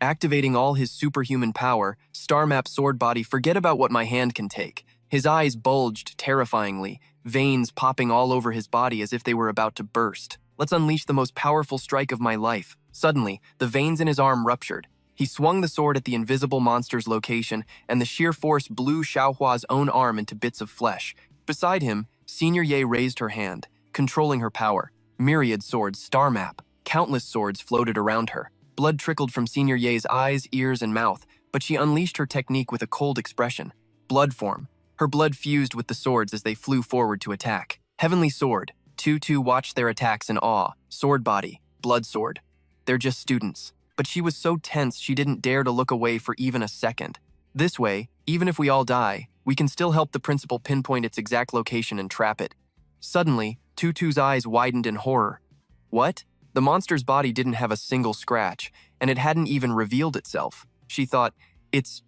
Activating all his superhuman power, Star Map sword body, forget about what my hand can take. His eyes bulged terrifyingly, veins popping all over his body as if they were about to burst. "Let's unleash the most powerful strike of my life." Suddenly, the veins in his arm ruptured. He swung the sword at the invisible monster's location, and the sheer force blew Xiaohua's own arm into bits of flesh. Beside him, Senior Ye raised her hand, controlling her power. Myriad swords, Star Map, countless swords floated around her. Blood trickled from Senior Ye's eyes, ears, and mouth, but she unleashed her technique with a cold expression. Blood form. Her blood fused with the swords as they flew forward to attack. Heavenly Sword. Tutu watched their attacks in awe. Sword body. Blood sword. They're just students. But she was so tense she didn't dare to look away for even a second. This way, even if we all die, we can still help the principal pinpoint its exact location and trap it. Suddenly, Tutu's eyes widened in horror. What? The monster's body didn't have a single scratch, and it hadn't even revealed itself. She thought, "It's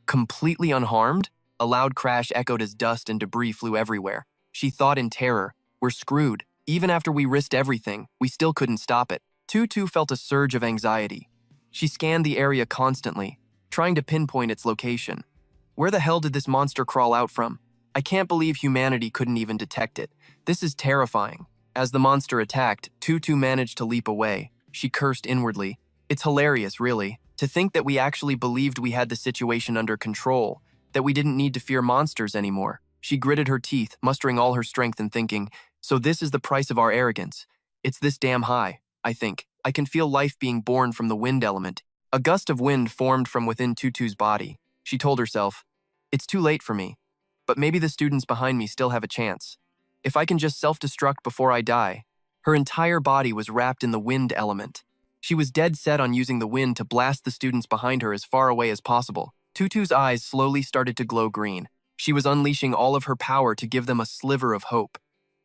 completely unharmed?" A loud crash echoed as dust and debris flew everywhere. She thought in terror, "We're screwed. Even after we risked everything, we still couldn't stop it. Tutu felt a surge of anxiety. She scanned the area constantly, trying to pinpoint its location. Where the hell did this monster crawl out from? I can't believe humanity couldn't even detect it. This is terrifying. As the monster attacked, Tutu managed to leap away. She cursed inwardly. It's hilarious, really, to think that we actually believed we had the situation under control, that we didn't need to fear monsters anymore. She gritted her teeth, mustering all her strength and thinking, so this is the price of our arrogance. It's this damn high, I think. I can feel life being born from the wind element. A gust of wind formed from within Tutu's body. She told herself, it's too late for me, but maybe the students behind me still have a chance. If I can just self-destruct before I die. Her entire body was wrapped in the wind element. She was dead set on using the wind to blast the students behind her as far away as possible. Tutu's eyes slowly started to glow green. She was unleashing all of her power to give them a sliver of hope.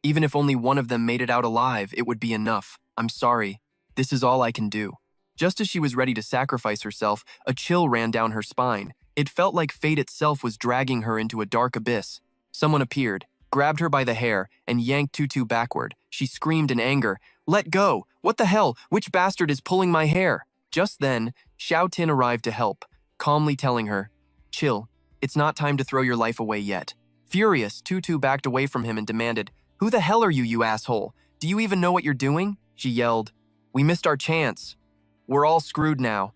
Even if only one of them made it out alive, it would be enough. I'm sorry. This is all I can do. Just as she was ready to sacrifice herself, a chill ran down her spine. It felt like fate itself was dragging her into a dark abyss. Someone appeared, grabbed her by the hair, and yanked Tutu backward. She screamed in anger, "Let go! What the hell? Which bastard is pulling my hair?" Just then, Xiao Tin arrived to help, calmly telling her, "Chill, it's not time to throw your life away yet." Furious, Tutu backed away from him and demanded, "Who the hell are you, you asshole? Do you even know what you're doing?" She yelled, "We missed our chance. We're all screwed now."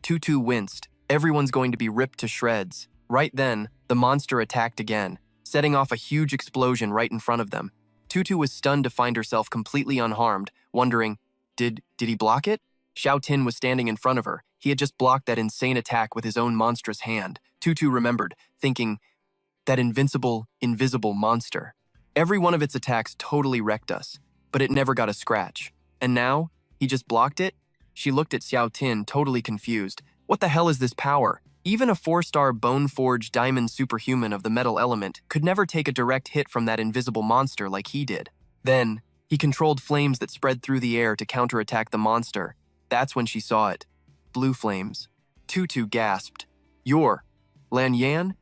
Tutu winced. Everyone's going to be ripped to shreds. Right then, the monster attacked again, setting off a huge explosion right in front of them. Tutu was stunned to find herself completely unharmed, wondering, did he block it? Xiao Tin was standing in front of her. He had just blocked that insane attack with his own monstrous hand. Tutu remembered, thinking, that invisible monster. Every one of its attacks totally wrecked us, but it never got a scratch. And now, he just blocked it? She looked at Xiao Tin, totally confused. What the hell is this power? Even a 4-star bone-forged diamond superhuman of the metal element could never take a direct hit from that invisible monster like he did. Then, he controlled flames that spread through the air to counterattack the monster. That's when she saw it. Blue flames. Tutu gasped. "You're Lan Yan?"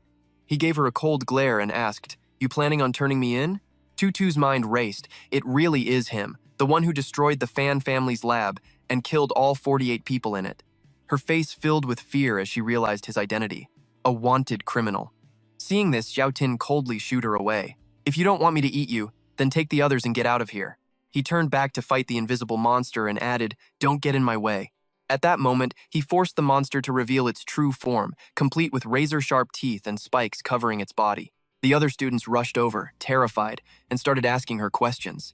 He gave her a cold glare and asked, "You planning on turning me in?" Tutu's mind raced. It really is him, the one who destroyed the Fan family's lab and killed all 48 people in it. Her face filled with fear as she realized his identity. A wanted criminal. Seeing this, Xiao Tin coldly shooed her away. "If you don't want me to eat you, then take the others and get out of here." He turned back to fight the invisible monster and added, "Don't get in my way." At that moment, he forced the monster to reveal its true form, complete with razor-sharp teeth and spikes covering its body. The other students rushed over, terrified, and started asking her questions.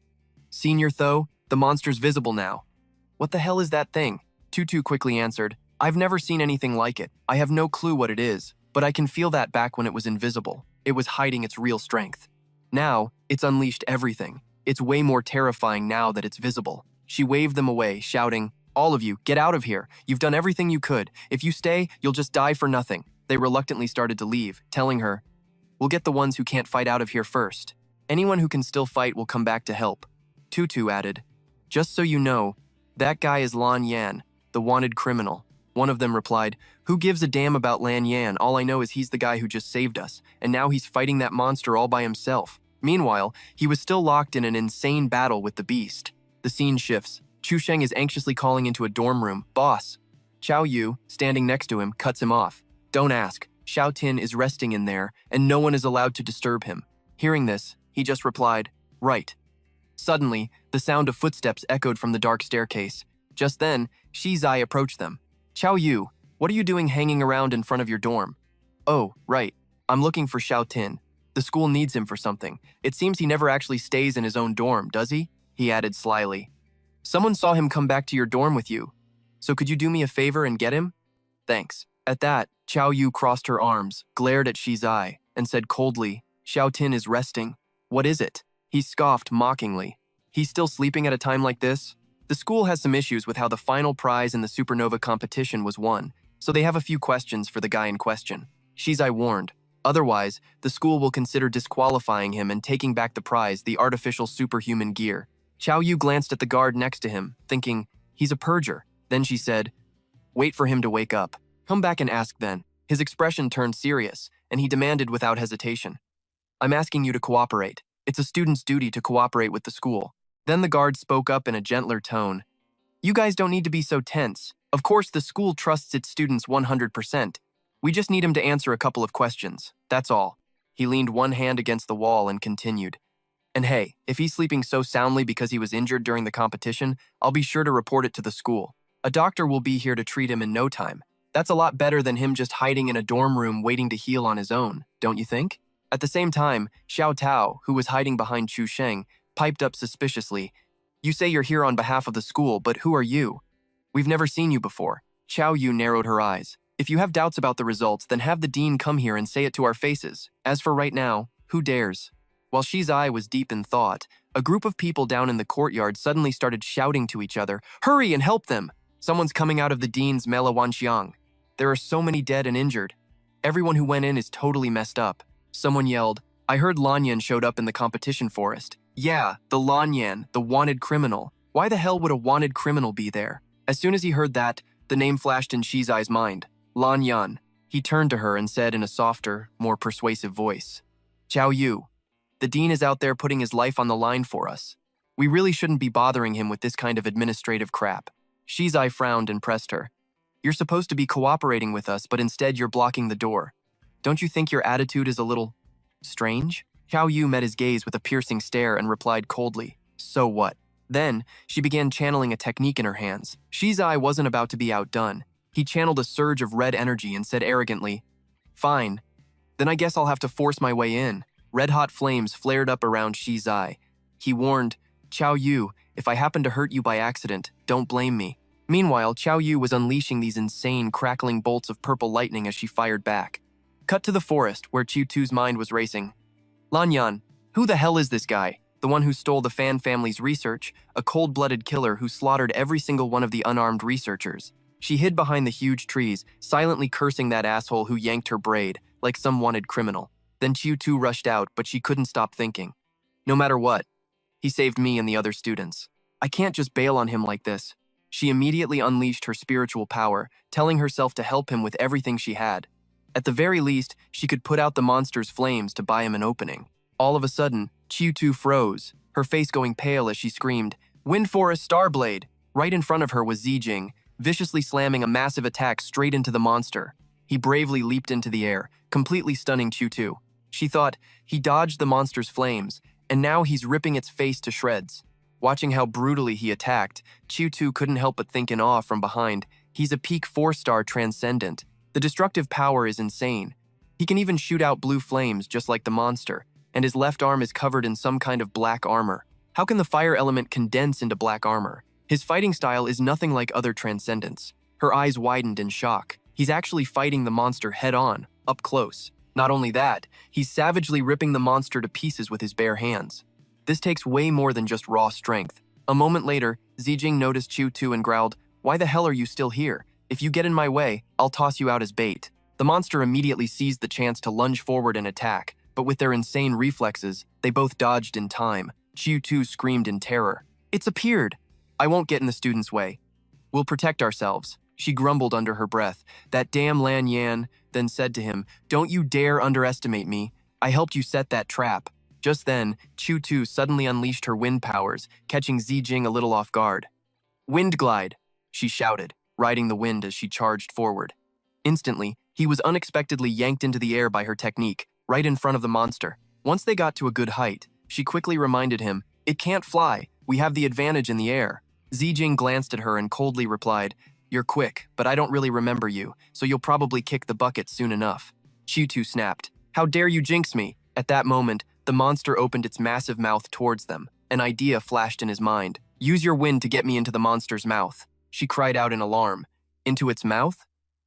"Senior Tho, the monster's visible now." "What the hell is that thing?" Tutu quickly answered, "I've never seen anything like it. I have no clue what it is, but I can feel that back when it was invisible. It was hiding its real strength. Now, it's unleashed everything. It's way more terrifying now that it's visible." She waved them away, shouting, "All of you, get out of here. You've done everything you could. If you stay, you'll just die for nothing." They reluctantly started to leave, telling her, "We'll get the ones who can't fight out of here first. Anyone who can still fight will come back to help." Tutu added, "Just so you know, that guy is Lan Yan, the wanted criminal." One of them replied, "Who gives a damn about Lan Yan? All I know is he's the guy who just saved us, and now he's fighting that monster all by himself." Meanwhile, he was still locked in an insane battle with the beast. The scene shifts. Chu Sheng is anxiously calling into a dorm room, "Boss." Chao Yu, standing next to him, cuts him off. "Don't ask. Xiao Tin is resting in there, and no one is allowed to disturb him." Hearing this, he just replied, "Right." Suddenly, the sound of footsteps echoed from the dark staircase. Just then, Shi Zai approached them. "Chao Yu, what are you doing hanging around in front of your dorm?" "Oh, right. I'm looking for Xiao Tin. The school needs him for something. It seems he never actually stays in his own dorm, does he?" he added slyly. "Someone saw him come back to your dorm with you. So could you do me a favor and get him?" "Thanks." At that, Chao Yu crossed her arms, glared at Shi Zai, and said coldly, "Xiao Tin is resting. What is it?" He scoffed mockingly. "He's still sleeping at a time like this?" The school has some issues with how the final prize in the supernova competition was won, so they have a few questions for the guy in question. Shizai warned. Otherwise, the school will consider disqualifying him and taking back the prize, the artificial superhuman gear. Chao Yu glanced at the guard next to him, thinking, he's a perjure. Then she said, "Wait for him to wake up. Come back and ask then." His expression turned serious, and he demanded without hesitation, "I'm asking you to cooperate. It's a student's duty to cooperate with the school." Then the guard spoke up in a gentler tone. You guys don't need to be so tense. Of course, the school trusts its students 100%. We just need him to answer a couple of questions. That's all. He leaned one hand against the wall and continued. And hey, if he's sleeping so soundly because he was injured during the competition, I'll be sure to report it to the school. A doctor will be here to treat him in no time. That's a lot better than him just hiding in a dorm room waiting to heal on his own, don't you think? At the same time, Xiao Tao, who was hiding behind Chu Sheng, piped up suspiciously. You say you're here on behalf of the school, but who are you? We've never seen you before. Xiao Yu narrowed her eyes. If you have doubts about the results, then have the dean come here and say it to our faces. As for right now, who dares? While Shi's eye was deep in thought, a group of people down in the courtyard suddenly started shouting to each other, Hurry and help them! Someone's coming out of the dean's Mela Wanxiang. There are so many dead and injured. Everyone who went in is totally messed up. Someone yelled, I heard Lanyan showed up in the competition forest. Yeah, the Lanyan, the wanted criminal. Why the hell would a wanted criminal be there? As soon as he heard that, the name flashed in Shi's eye's mind. Lanyan. He turned to her and said in a softer, more persuasive voice, Xiao Yu, the dean is out there putting his life on the line for us. We really shouldn't be bothering him with this kind of administrative crap. Shi's eye frowned and pressed her. You're supposed to be cooperating with us, but instead you're blocking the door. Don't you think your attitude is a little strange? Xiao Yu met his gaze with a piercing stare and replied coldly, So what? Then, she began channeling a technique in her hands. Shi's eye wasn't about to be outdone. He channeled a surge of red energy and said arrogantly, Fine. Then I guess I'll have to force my way in. Red-hot flames flared up around Shi's eye. He warned, Xiao Yu, if I happen to hurt you by accident, don't blame me. Meanwhile, Xiao Yu was unleashing these insane, crackling bolts of purple lightning as she fired back. Cut to the forest, where Qiu Tu's mind was racing. Lanyan, who the hell is this guy? The one who stole the Fan family's research, a cold-blooded killer who slaughtered every single one of the unarmed researchers. She hid behind the huge trees, silently cursing that asshole who yanked her braid, like some wanted criminal. Then Qiu Tu rushed out, but she couldn't stop thinking. No matter what, he saved me and the other students. I can't just bail on him like this. She immediately unleashed her spiritual power, telling herself to help him with everything she had. At the very least, she could put out the monster's flames to buy him an opening. All of a sudden, Qiu Tu froze, her face going pale as she screamed, Wind Forest Starblade! Right in front of her was Zijing, viciously slamming a massive attack straight into the monster. He bravely leaped into the air, completely stunning Qiu Tu. She thought, he dodged the monster's flames, and now he's ripping its face to shreds. Watching how brutally he attacked, Qiu Tu couldn't help but think in awe from behind. He's a peak 4-star transcendent. The destructive power is insane. He can even shoot out blue flames just like the monster, and his left arm is covered in some kind of black armor. How can the fire element condense into black armor? His fighting style is nothing like other transcendents. Her eyes widened in shock. He's actually fighting the monster head-on, up close. Not only that, he's savagely ripping the monster to pieces with his bare hands. This takes way more than just raw strength. A moment later, Zijing noticed Qiu Tu and growled, Why the hell are you still here? If you get in my way, I'll toss you out as bait. The monster immediately seized the chance to lunge forward and attack, but with their insane reflexes, they both dodged in time. Qiu Tu screamed in terror. It's appeared! I won't get in the student's way. We'll protect ourselves. She grumbled under her breath. That damn Lan Yan then said to him, Don't you dare underestimate me. I helped you set that trap. Just then, Qiu Tu suddenly unleashed her wind powers, catching Zijing a little off guard. Wind glide, she shouted, riding the wind as she charged forward. Instantly, he was unexpectedly yanked into the air by her technique, right in front of the monster. Once they got to a good height, she quickly reminded him, It can't fly. We have the advantage in the air. Zijing glanced at her and coldly replied, You're quick, but I don't really remember you, so you'll probably kick the bucket soon enough. Qiu Tu snapped, How dare you jinx me? At that moment, the monster opened its massive mouth towards them. An idea flashed in his mind. Use your wind to get me into the monster's mouth. She cried out in alarm. Into its mouth?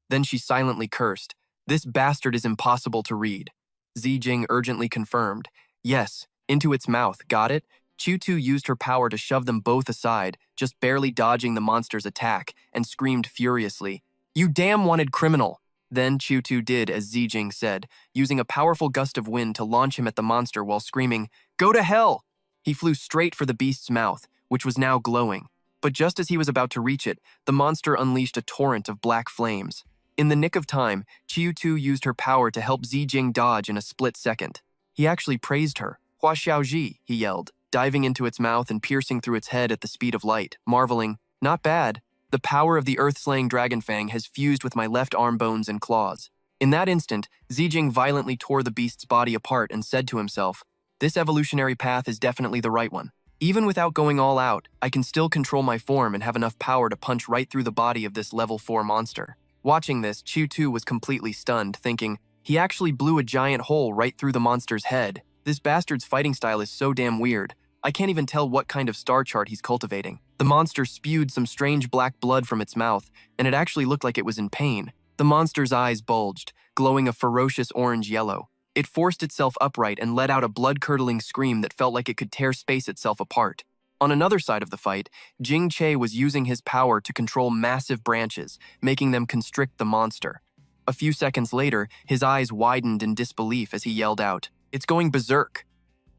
Then she silently cursed. This bastard is impossible to read. Zijing urgently confirmed. Yes, into its mouth, got it? Qiu Tu used her power to shove them both aside, just barely dodging the monster's attack, and screamed furiously, You damn wanted criminal! Then Qiu Tu did as Zijing said, using a powerful gust of wind to launch him at the monster while screaming, Go to hell! He flew straight for the beast's mouth, which was now glowing. But just as he was about to reach it, the monster unleashed a torrent of black flames. In the nick of time, Qiu Tu used her power to help Zijing dodge in a split second. He actually praised her. Hua Xiaoji, he yelled. diving into its mouth and piercing through its head at the speed of light, marveling, "Not bad. The power of the earth-slaying dragon fang has fused with my left arm bones and claws." In that instant, Zijing violently tore the beast's body apart and said to himself, "This evolutionary path is definitely the right one. Even without going all out, I can still control my form and have enough power to punch right through the body of this level 4 monster." Watching this, Chu-Tu was completely stunned, thinking, he actually blew a giant hole right through the monster's head. This bastard's fighting style is so damn weird. I can't even tell what kind of star chart he's cultivating. The monster spewed some strange black blood from its mouth, and it actually looked like it was in pain. The monster's eyes bulged, glowing a ferocious orange-yellow. It forced itself upright and let out a blood-curdling scream that felt like it could tear space itself apart. On another side of the fight, Jing Che was using his power to control massive branches, making them constrict the monster. A few seconds later, his eyes widened in disbelief as he yelled out, "It's going berserk!"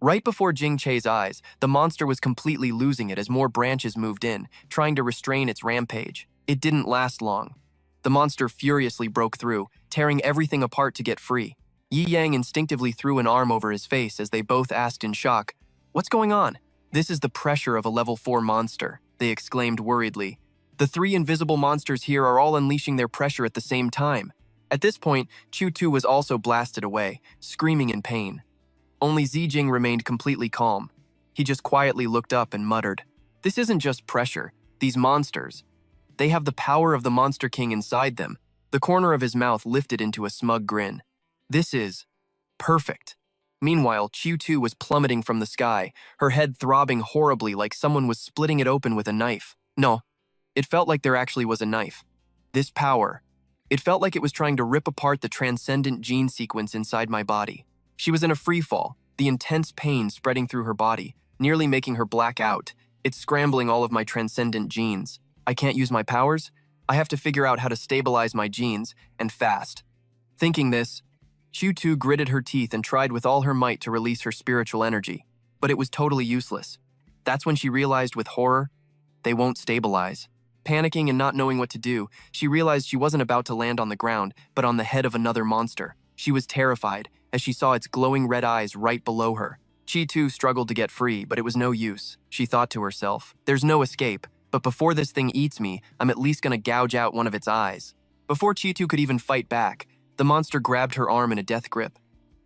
Right before Jing Che's eyes, the monster was completely losing it as more branches moved in, trying to restrain its rampage. It didn't last long. The monster furiously broke through, tearing everything apart to get free. Yi Yang instinctively threw an arm over his face as they both asked in shock, "What's going on?" "This is the pressure of a level 4 monster," they exclaimed worriedly. "The 3 invisible monsters here are all unleashing their pressure at the same time." At this point, Chu-Tu was also blasted away, screaming in pain. Only Zijing remained completely calm. He just quietly looked up and muttered, "This isn't just pressure. These monsters, they have the power of the Monster King inside them." The corner of his mouth lifted into a smug grin. "This is perfect." Meanwhile, Chu-Tu was plummeting from the sky, her head throbbing horribly like someone was splitting it open with a knife. No, it felt like there actually was a knife. This power, it felt like it was trying to rip apart the transcendent gene sequence inside my body. She was in a free fall, the intense pain spreading through her body, nearly making her black out. It's scrambling all of my transcendent genes. I can't use my powers? I have to figure out how to stabilize my genes, and fast. Thinking this, Chu-Tu gritted her teeth and tried with all her might to release her spiritual energy, but it was totally useless. That's when she realized with horror, they won't stabilize. Panicking and not knowing what to do, she realized she wasn't about to land on the ground, but on the head of another monster. She was terrified as she saw its glowing red eyes right below her. Chi-Tu struggled to get free, but it was no use. She thought to herself, "There's no escape, but before this thing eats me, I'm at least gonna gouge out one of its eyes." Before Chi-Tu could even fight back, the monster grabbed her arm in a death grip.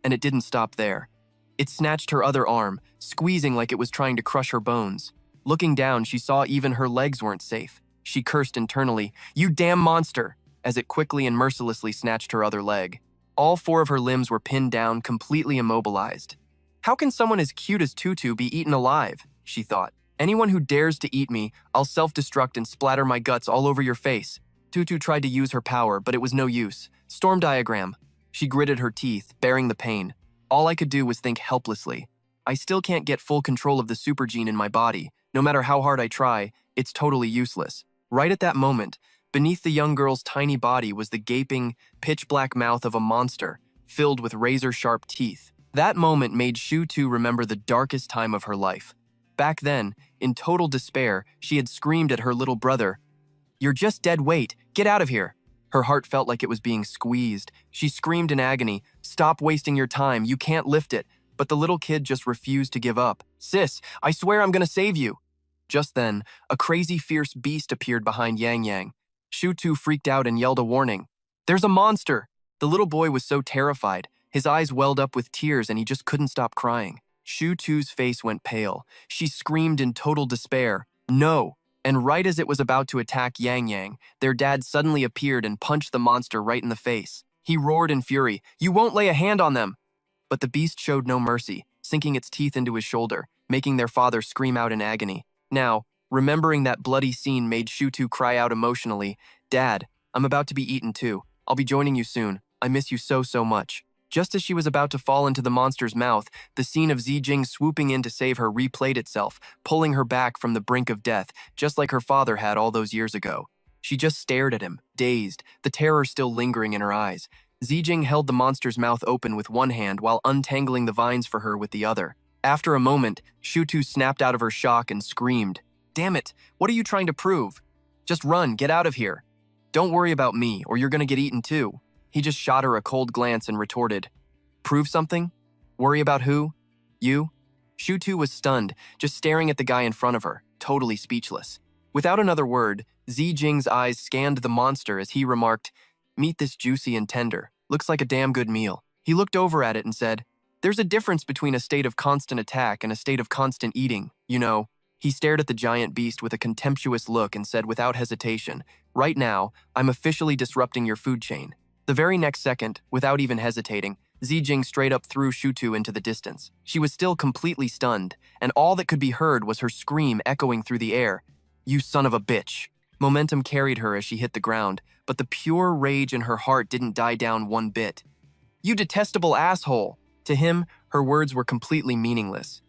And it didn't stop there. It snatched her other arm, squeezing like it was trying to crush her bones. Looking down, she saw even her legs weren't safe. She cursed internally, "You damn monster!" as it quickly and mercilessly snatched her other leg. All 4 of her limbs were pinned down, completely immobilized. "How can someone as cute as Tutu be eaten alive?" she thought. "Anyone who dares to eat me, I'll self-destruct and splatter my guts all over your face." Tutu tried to use her power, but it was no use. Storm diagram. She gritted her teeth, bearing the pain. All I could do was think helplessly. I still can't get full control of the super gene in my body. No matter how hard I try, it's totally useless. Right at that moment, beneath the young girl's tiny body was the gaping, pitch-black mouth of a monster, filled with razor-sharp teeth. That moment made Chu-Tu remember the darkest time of her life. Back then, in total despair, she had screamed at her little brother, "You're just dead weight, get out of here." Her heart felt like it was being squeezed. She screamed in agony, "Stop wasting your time, you can't lift it." But the little kid just refused to give up. "Sis, I swear I'm gonna save you." Just then, a crazy fierce beast appeared behind Yang Yang. Chu-Tu freaked out and yelled a warning. "There's a monster!" The little boy was so terrified. His eyes welled up with tears and he just couldn't stop crying. Chu-Tu's face went pale. She screamed in total despair, "No!" And right as it was about to attack Yang Yang, their dad suddenly appeared and punched the monster right in the face. He roared in fury, "You won't lay a hand on them!" But the beast showed no mercy, sinking its teeth into his shoulder, making their father scream out in agony. Now, remembering that bloody scene made Chu-Tu cry out emotionally, "Dad, I'm about to be eaten too. I'll be joining you soon. I miss you so, so much." Just as she was about to fall into the monster's mouth, the scene of Zijing swooping in to save her replayed itself, pulling her back from the brink of death, just like her father had all those years ago. She just stared at him, dazed, the terror still lingering in her eyes. Zijing held the monster's mouth open with one hand while untangling the vines for her with the other. After a moment, Chu-Tu snapped out of her shock and screamed, "Damn it, what are you trying to prove? Just run, get out of here. Don't worry about me, or you're gonna get eaten too." He just shot her a cold glance and retorted, "Prove something? Worry about who? You?" Shutu was stunned, just staring at the guy in front of her, totally speechless. Without another word, Zijing's eyes scanned the monster as he remarked, "Meat this juicy and tender. Looks like a damn good meal." He looked over at it and said, "There's a difference between a state of constant attack and a state of constant eating, you know." He stared at the giant beast with a contemptuous look and said without hesitation, "Right now, I'm officially disrupting your food chain." The very next second, without even hesitating, Zijing straight up threw Shutu into the distance. She was still completely stunned, and all that could be heard was her scream echoing through the air. "You son of a bitch." Momentum carried her as she hit the ground, but the pure rage in her heart didn't die down one bit. "You detestable asshole!" To him, her words were completely meaningless.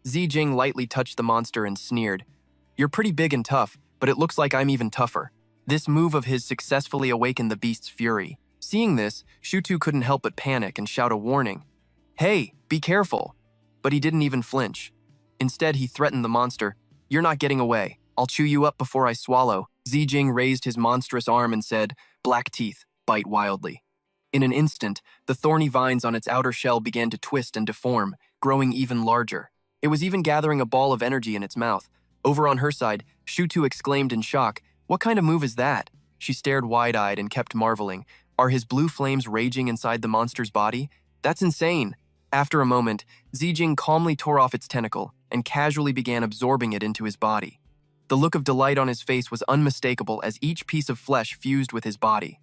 Zijing lightly touched the monster and sneered, "You're pretty big and tough, but it looks like I'm even tougher." This move of his successfully awakened the beast's fury. Seeing this, Shutu couldn't help but panic and shout a warning. "Hey, be careful!" But he didn't even flinch. Instead, he threatened the monster, "You're not getting away. I'll chew you up before I swallow." Zijing raised his monstrous arm and said, "Black teeth, bite wildly." In an instant, the thorny vines on its outer shell began to twist and deform, growing even larger. It was even gathering a ball of energy in its mouth. Over on her side, Shutu exclaimed in shock, "What kind of move is that?" She stared wide-eyed and kept marveling. Are his blue flames raging inside the monster's body? That's insane. After a moment, Zijing calmly tore off its tentacle and casually began absorbing it into his body. The look of delight on his face was unmistakable as each piece of flesh fused with his body.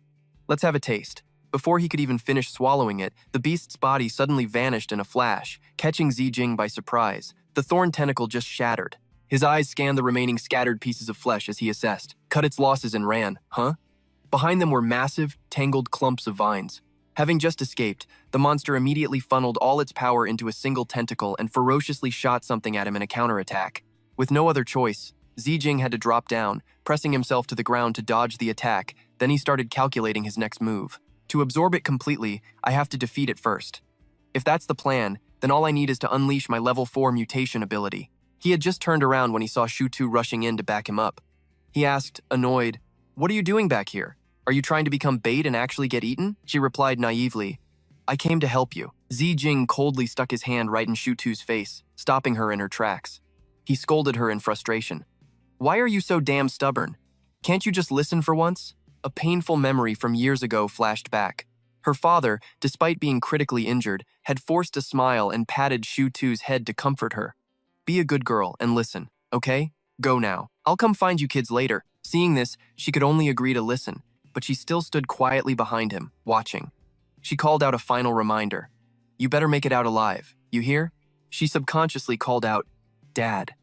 "Let's have a taste." Before he could even finish swallowing it, the beast's body suddenly vanished in a flash, catching Zijing by surprise. The thorn tentacle just shattered. His eyes scanned the remaining scattered pieces of flesh as he assessed, cut its losses and ran. Huh? Behind them were massive, tangled clumps of vines. Having just escaped, the monster immediately funneled all its power into a single tentacle and ferociously shot something at him in a counterattack. With no other choice, Zijing had to drop down, pressing himself to the ground to dodge the attack. Then he started calculating his next move. To absorb it completely, I have to defeat it first. If that's the plan, then all I need is to unleash my level 4 mutation ability. He had just turned around when he saw Shutu rushing in to back him up. He asked, annoyed, "What are you doing back here? Are you trying to become bait and actually get eaten?" She replied naively, "I came to help you." Zijing coldly stuck his hand right in Shutu's face, stopping her in her tracks. He scolded her in frustration. "Why are you so damn stubborn? Can't you just listen for once?" A painful memory from years ago flashed back. Her father, despite being critically injured, had forced a smile and patted Shutu's head to comfort her. "Be a good girl and listen, okay? Go now. I'll come find you kids later." Seeing this, she could only agree to listen, but she still stood quietly behind him, watching. She called out a final reminder. "You better make it out alive, you hear?" She subconsciously called out, "Dad."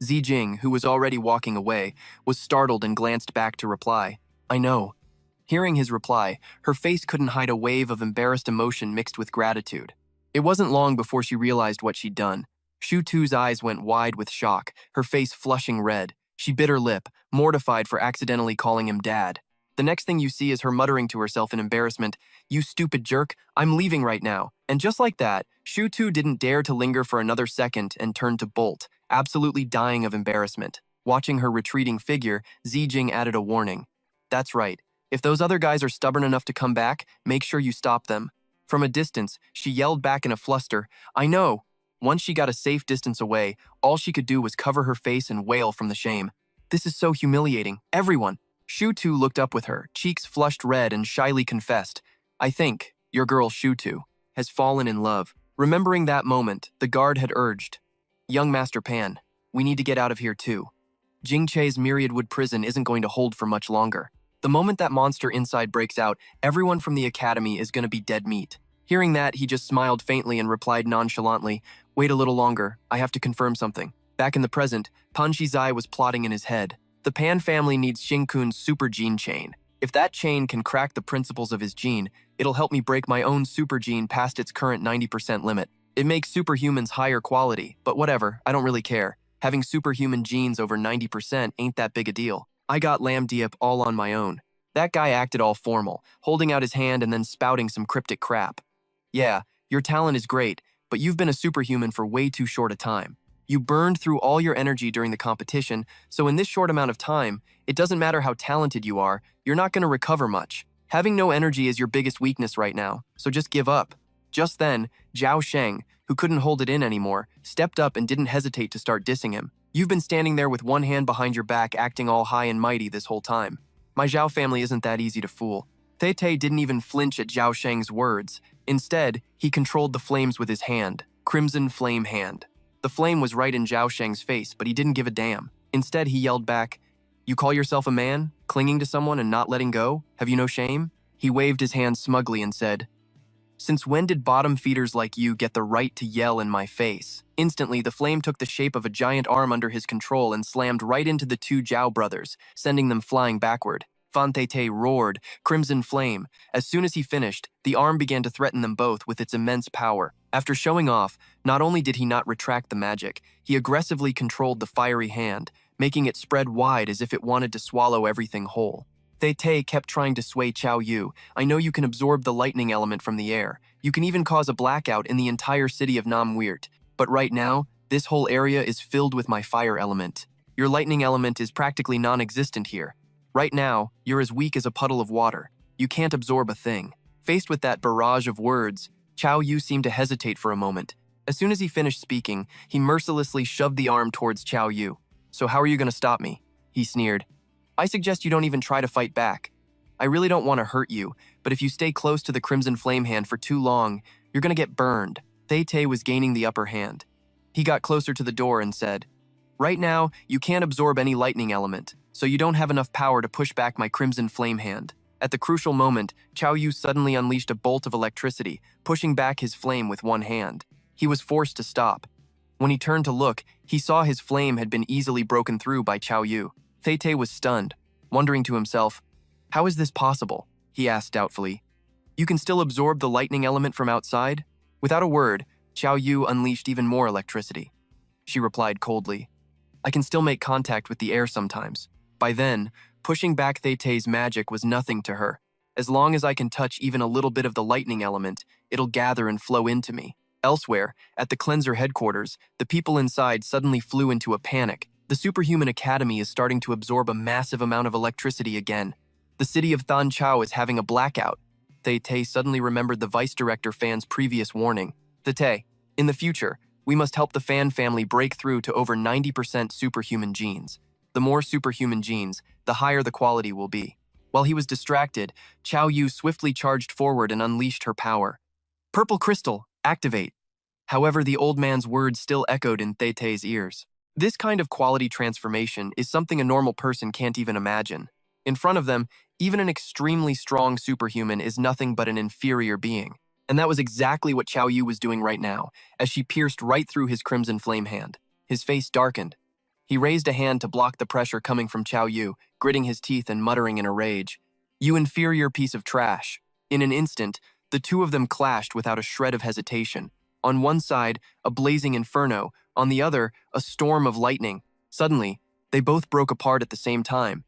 Zijing, who was already walking away, was startled and glanced back to reply, "I know." Hearing his reply, her face couldn't hide a wave of embarrassed emotion mixed with gratitude. It wasn't long before she realized what she'd done. Shutu's eyes went wide with shock, her face flushing red. She bit her lip, mortified for accidentally calling him Dad. The next thing you see is her muttering to herself in embarrassment, "You stupid jerk, I'm leaving right now." And just like that, Shutu didn't dare to linger for another second and turned to bolt, absolutely dying of embarrassment. Watching her retreating figure, Zijing added a warning. "That's right. If those other guys are stubborn enough to come back, make sure you stop them." From a distance, she yelled back in a fluster, "I know." Once she got a safe distance away, all she could do was cover her face and wail from the shame. "This is so humiliating. Everyone." Shutu looked up with her, cheeks flushed red, and shyly confessed, "I think your girl Shutu has fallen in love." Remembering that moment, the guard had urged, "Young Master Pan, we need to get out of here too. Jingche's Myriad Wood prison isn't going to hold for much longer. The moment that monster inside breaks out, everyone from the academy is going to be dead meat." Hearing that, he just smiled faintly and replied nonchalantly, "Wait a little longer, I have to confirm something." Back in the present, Pan Shizai was plotting in his head. The Pan family needs Xingkun's super gene chain. If that chain can crack the principles of his gene, it'll help me break my own super gene past its current 90% limit. It makes superhumans higher quality, but whatever, I don't really care. Having superhuman genes over 90% ain't that big a deal. I got Lam Diep all on my own. That guy acted all formal, holding out his hand and then spouting some cryptic crap. "Yeah, your talent is great, but you've been a superhuman for way too short a time. You burned through all your energy during the competition, so in this short amount of time, it doesn't matter how talented you are, you're not going to recover much. Having no energy is your biggest weakness right now, so just give up." Just then, Zhao Sheng, who couldn't hold it in anymore, stepped up and didn't hesitate to start dissing him. You've been standing there with one hand behind your back acting all high and mighty this whole time. My Zhao family isn't that easy to fool. Tei didn't even flinch at Zhao Sheng's words. Instead, he controlled the flames with his hand, Crimson Flame Hand. The flame was right in Zhao Sheng's face, but he didn't give a damn. Instead, he yelled back, "You call yourself a man, clinging to someone and not letting go? Have you no shame?" He waved his hand smugly and said, "Since when did bottom feeders like you get the right to yell in my face?" Instantly, the flame took the shape of a giant arm under his control and slammed right into the two Zhao brothers, sending them flying backward. Fan Tei roared, "Crimson Flame." As soon as he finished, the arm began to threaten them both with its immense power. After showing off, not only did he not retract the magic, he aggressively controlled the fiery hand, making it spread wide as if it wanted to swallow everything whole. Tei kept trying to sway Qiao Yu. "I know you can absorb the lightning element from the air. You can even cause a blackout in the entire city of Nam Weert. But right now, this whole area is filled with my fire element. Your lightning element is practically non-existent here. Right now, you're as weak as a puddle of water. You can't absorb a thing." Faced with that barrage of words, Qiao Yu seemed to hesitate for a moment. As soon as he finished speaking, he mercilessly shoved the arm towards Qiao Yu. "So how are you going to stop me?" he sneered. "I suggest you don't even try to fight back. I really don't want to hurt you, but if you stay close to the Crimson Flame Hand for too long, you're going to get burned." Tei was gaining the upper hand. He got closer to the door and said, "Right now, you can't absorb any lightning element, so you don't have enough power to push back my Crimson Flame Hand." At the crucial moment, Qiao Yu suddenly unleashed a bolt of electricity, pushing back his flame with one hand. He was forced to stop. When he turned to look, he saw his flame had been easily broken through by Qiao Yu. Tei was stunned, wondering to himself, "How is this possible?" he asked doubtfully. "You can still absorb the lightning element from outside?" Without a word, Qiao Yu unleashed even more electricity. She replied coldly, "I can still make contact with the air sometimes." By then, pushing back Tei's magic was nothing to her. "As long as I can touch even a little bit of the lightning element, it'll gather and flow into me." Elsewhere, at the cleanser headquarters, the people inside suddenly flew into a panic. The Superhuman Academy is starting to absorb a massive amount of electricity again. The city of Thanchao is having a blackout. Tei suddenly remembered the Vice Director Fan's previous warning. "Tei, in the future, we must help the Fan family break through to over 90% superhuman genes. The more superhuman genes, the higher the quality will be." While he was distracted, Qiao Yu swiftly charged forward and unleashed her power. "Purple crystal, activate." However, the old man's words still echoed in Tei's ears. This kind of quality transformation is something a normal person can't even imagine. In front of them, even an extremely strong superhuman is nothing but an inferior being. And that was exactly what Qiao Yu was doing right now, as she pierced right through his Crimson Flame Hand. His face darkened. He raised a hand to block the pressure coming from Qiao Yu, gritting his teeth and muttering in a rage, "You inferior piece of trash." In an instant, the two of them clashed without a shred of hesitation. On one side, a blazing inferno, on the other, a storm of lightning. Suddenly, they both broke apart at the same time,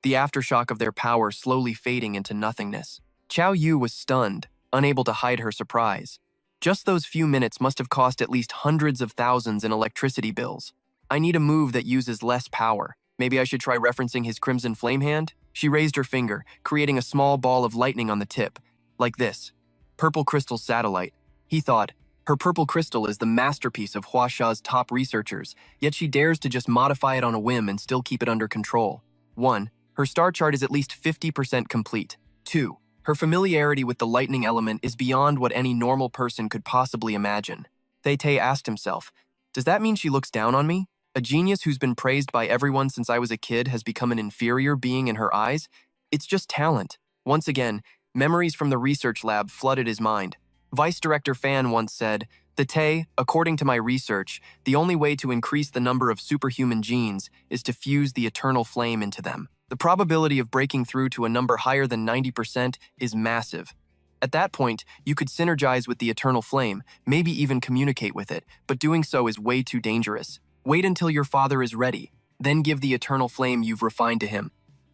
the aftershock of their power slowly fading into nothingness. Qiao Yu was stunned, unable to hide her surprise. Just those few minutes must have cost at least hundreds of thousands in electricity bills. "I need a move that uses less power. Maybe I should try referencing his Crimson Flame Hand?" She raised her finger, creating a small ball of lightning on the tip. Like this. Purple crystal satellite. He thought, her purple crystal is the masterpiece of Huasha's top researchers, yet she dares to just modify it on a whim and still keep it under control. 1. Her star chart is at least 50% complete. 2. Her familiarity with the lightning element is beyond what any normal person could possibly imagine. Tei asked himself, "Does that mean she looks down on me? A genius who's been praised by everyone since I was a kid has become an inferior being in her eyes? It's just talent." Once again, memories from the research lab flooded his mind. Vice Director Fan once said, "Tei, according to my research, the only way to increase the number of superhuman genes is to fuse the eternal flame into them. The probability of breaking through to a number higher than 90% is massive. At that point, you could synergize with the eternal flame, maybe even communicate with it, but doing so is way too dangerous. Wait until your father is ready, then give the eternal flame you've refined to him.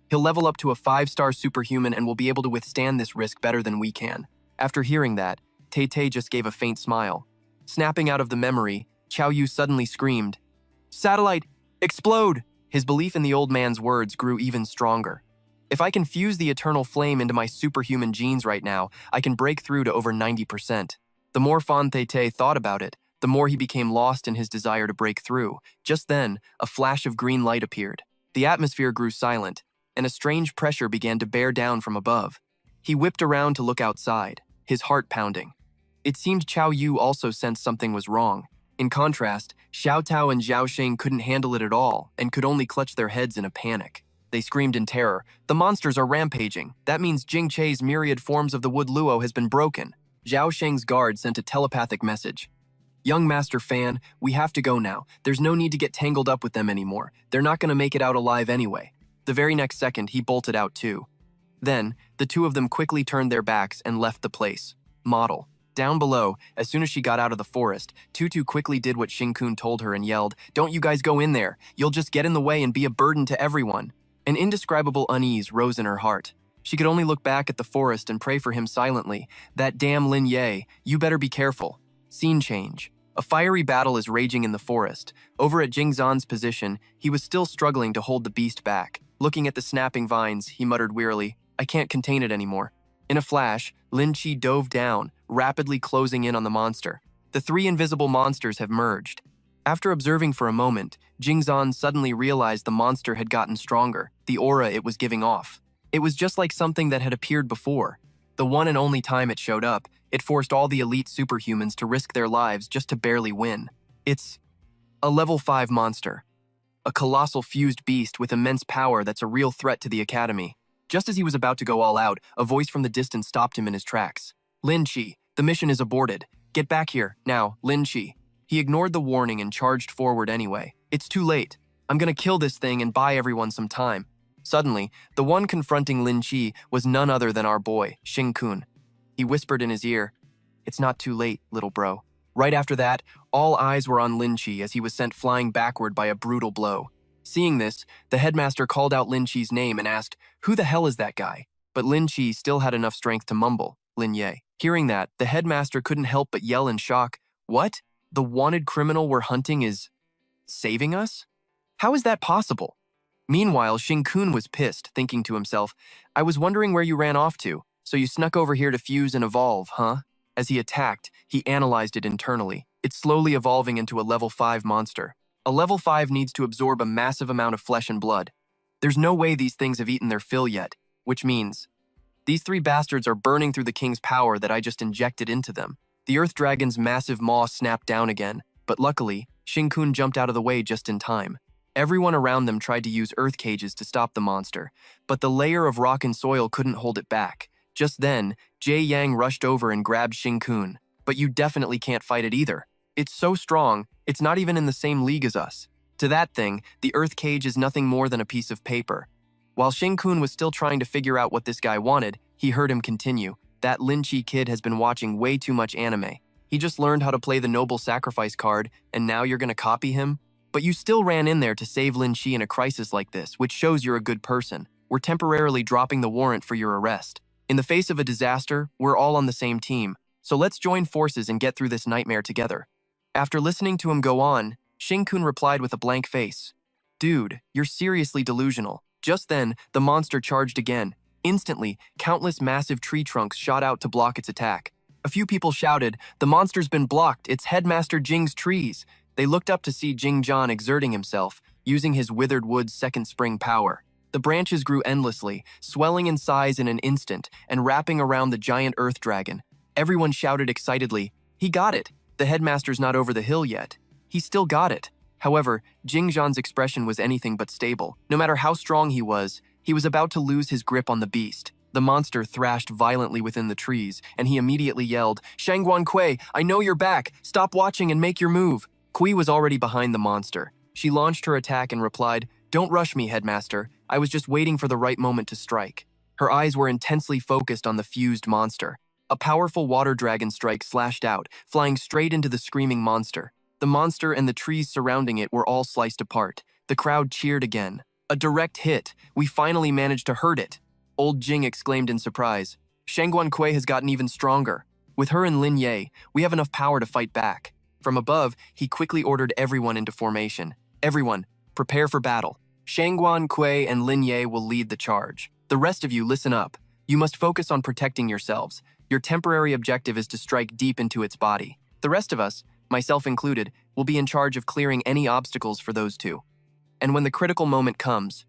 He'll level up to a 5-star superhuman and will be able to withstand this risk better than we can." After hearing that, Tei just gave a faint smile. Snapping out of the memory, Qiao Yu suddenly screamed, "Satellite, explode!" His belief in the old man's words grew even stronger. "If I can fuse the eternal flame into my superhuman genes right now, I can break through to over 90%. The more Fan Tei thought about it, the more he became lost in his desire to break through. Just then, a flash of green light appeared. The atmosphere grew silent, and a strange pressure began to bear down from above. He whipped around to look outside, his heart pounding. It seemed Chao Yu also sensed something was wrong. In contrast, Xiao Tao and Zhao Sheng couldn't handle it at all and could only clutch their heads in a panic. They screamed in terror. The monsters are rampaging. That means Jing Che's myriad forms of the Wood Luo has been broken. Zhao Sheng's guard sent a telepathic message. Young Master Fan, we have to go now. There's no need to get tangled up with them anymore. They're not going to make it out alive anyway. The very next second, he bolted out too. Then, the two of them quickly turned their backs and left the place. Model. Down below, as soon as she got out of the forest, Tutu quickly did what Xing told her and yelled, "Don't you guys go in there. You'll just get in the way and be a burden to everyone." An indescribable unease rose in her heart. She could only look back at the forest and pray for him silently. That damn Lin Ye, you better be careful. Scene change. A fiery battle is raging in the forest. Over at Jing Zan's position, he was still struggling to hold the beast back. Looking at the snapping vines, he muttered wearily, "I can't contain it anymore." In a flash, Lin Qi dove down, rapidly closing in on the monster. The three invisible monsters have merged. After observing for a moment, Jing Zan suddenly realized the monster had gotten stronger, the aura it was giving off. It was just like something that had appeared before. The one and only time it showed up, it forced all the elite superhumans to risk their lives just to barely win. It's a level 5 monster. A colossal fused beast with immense power that's a real threat to the Academy. Just as he was about to go all out, a voice from the distance stopped him in his tracks. "Lin Qi, the mission is aborted. Get back here, now, Lin Qi." He ignored the warning and charged forward anyway. "It's too late. I'm gonna kill this thing and buy everyone some time." Suddenly, the one confronting Lin Qi was none other than our boy, Xing. He whispered in his ear, "It's not too late, little bro." Right after that, all eyes were on Lin Qi as he was sent flying backward by a brutal blow. Seeing this, the headmaster called out Lin Qi's name and asked, "Who the hell is that guy?" But Lin Qi still had enough strength to mumble, "Lin Ye." Hearing that, the headmaster couldn't help but yell in shock, "What? The wanted criminal we're hunting is saving us? How is that possible?" Meanwhile, Xing was pissed, thinking to himself, "I was wondering where you ran off to, so you snuck over here to fuse and evolve, huh?" As he attacked, he analyzed it internally. It's slowly evolving into a level 5 monster. A level 5 needs to absorb a massive amount of flesh and blood. There's no way these things have eaten their fill yet, which means these three bastards are burning through the king's power that I just injected into them. The Earth Dragon's massive maw snapped down again, but luckily, Xing jumped out of the way just in time. Everyone around them tried to use earth cages to stop the monster, but the layer of rock and soil couldn't hold it back. Just then, Jie Yang rushed over and grabbed Xing. "But you definitely can't fight it either. It's so strong, it's not even in the same league as us." To that thing, the earth cage is nothing more than a piece of paper. While Xing was still trying to figure out what this guy wanted, he heard him continue, "That Lin Qi kid has been watching way too much anime. He just learned how to play the noble sacrifice card, and now you're gonna copy him? But you still ran in there to save Lin Qi in a crisis like this, which shows you're a good person. We're temporarily dropping the warrant for your arrest. In the face of a disaster, we're all on the same team, so let's join forces and get through this nightmare together." After listening to him go on, Xing replied with a blank face, "Dude, you're seriously delusional." Just then, the monster charged again. Instantly, countless massive tree trunks shot out to block its attack. A few people shouted, "The monster's been blocked, it's Headmaster Jing's trees." They looked up to see Jing Zhan exerting himself, using his withered wood's second spring power. The branches grew endlessly, swelling in size in an instant and wrapping around the giant earth dragon. Everyone shouted excitedly, "He got it! The headmaster's not over the hill yet. He still got it." However, Jing Zhan's expression was anything but stable. No matter how strong he was about to lose his grip on the beast. The monster thrashed violently within the trees, and he immediately yelled, "Shangguan Kui, I know you're back! Stop watching and make your move!" Kui was already behind the monster. She launched her attack and replied, "Don't rush me, Headmaster. I was just waiting for the right moment to strike." Her eyes were intensely focused on the fused monster. A powerful water dragon strike slashed out, flying straight into the screaming monster. The monster and the trees surrounding it were all sliced apart. The crowd cheered again. "A direct hit! We finally managed to hurt it!" Old Jing exclaimed in surprise. "Shangguan Kui has gotten even stronger. With her and Lin Ye, we have enough power to fight back." From above, he quickly ordered everyone into formation. "Everyone, prepare for battle. Shangguan Kui and Lin Ye will lead the charge. The rest of you, listen up. You must focus on protecting yourselves. Your temporary objective is to strike deep into its body. The rest of us myself included, will be in charge of clearing any obstacles for those two. And when the critical moment comes,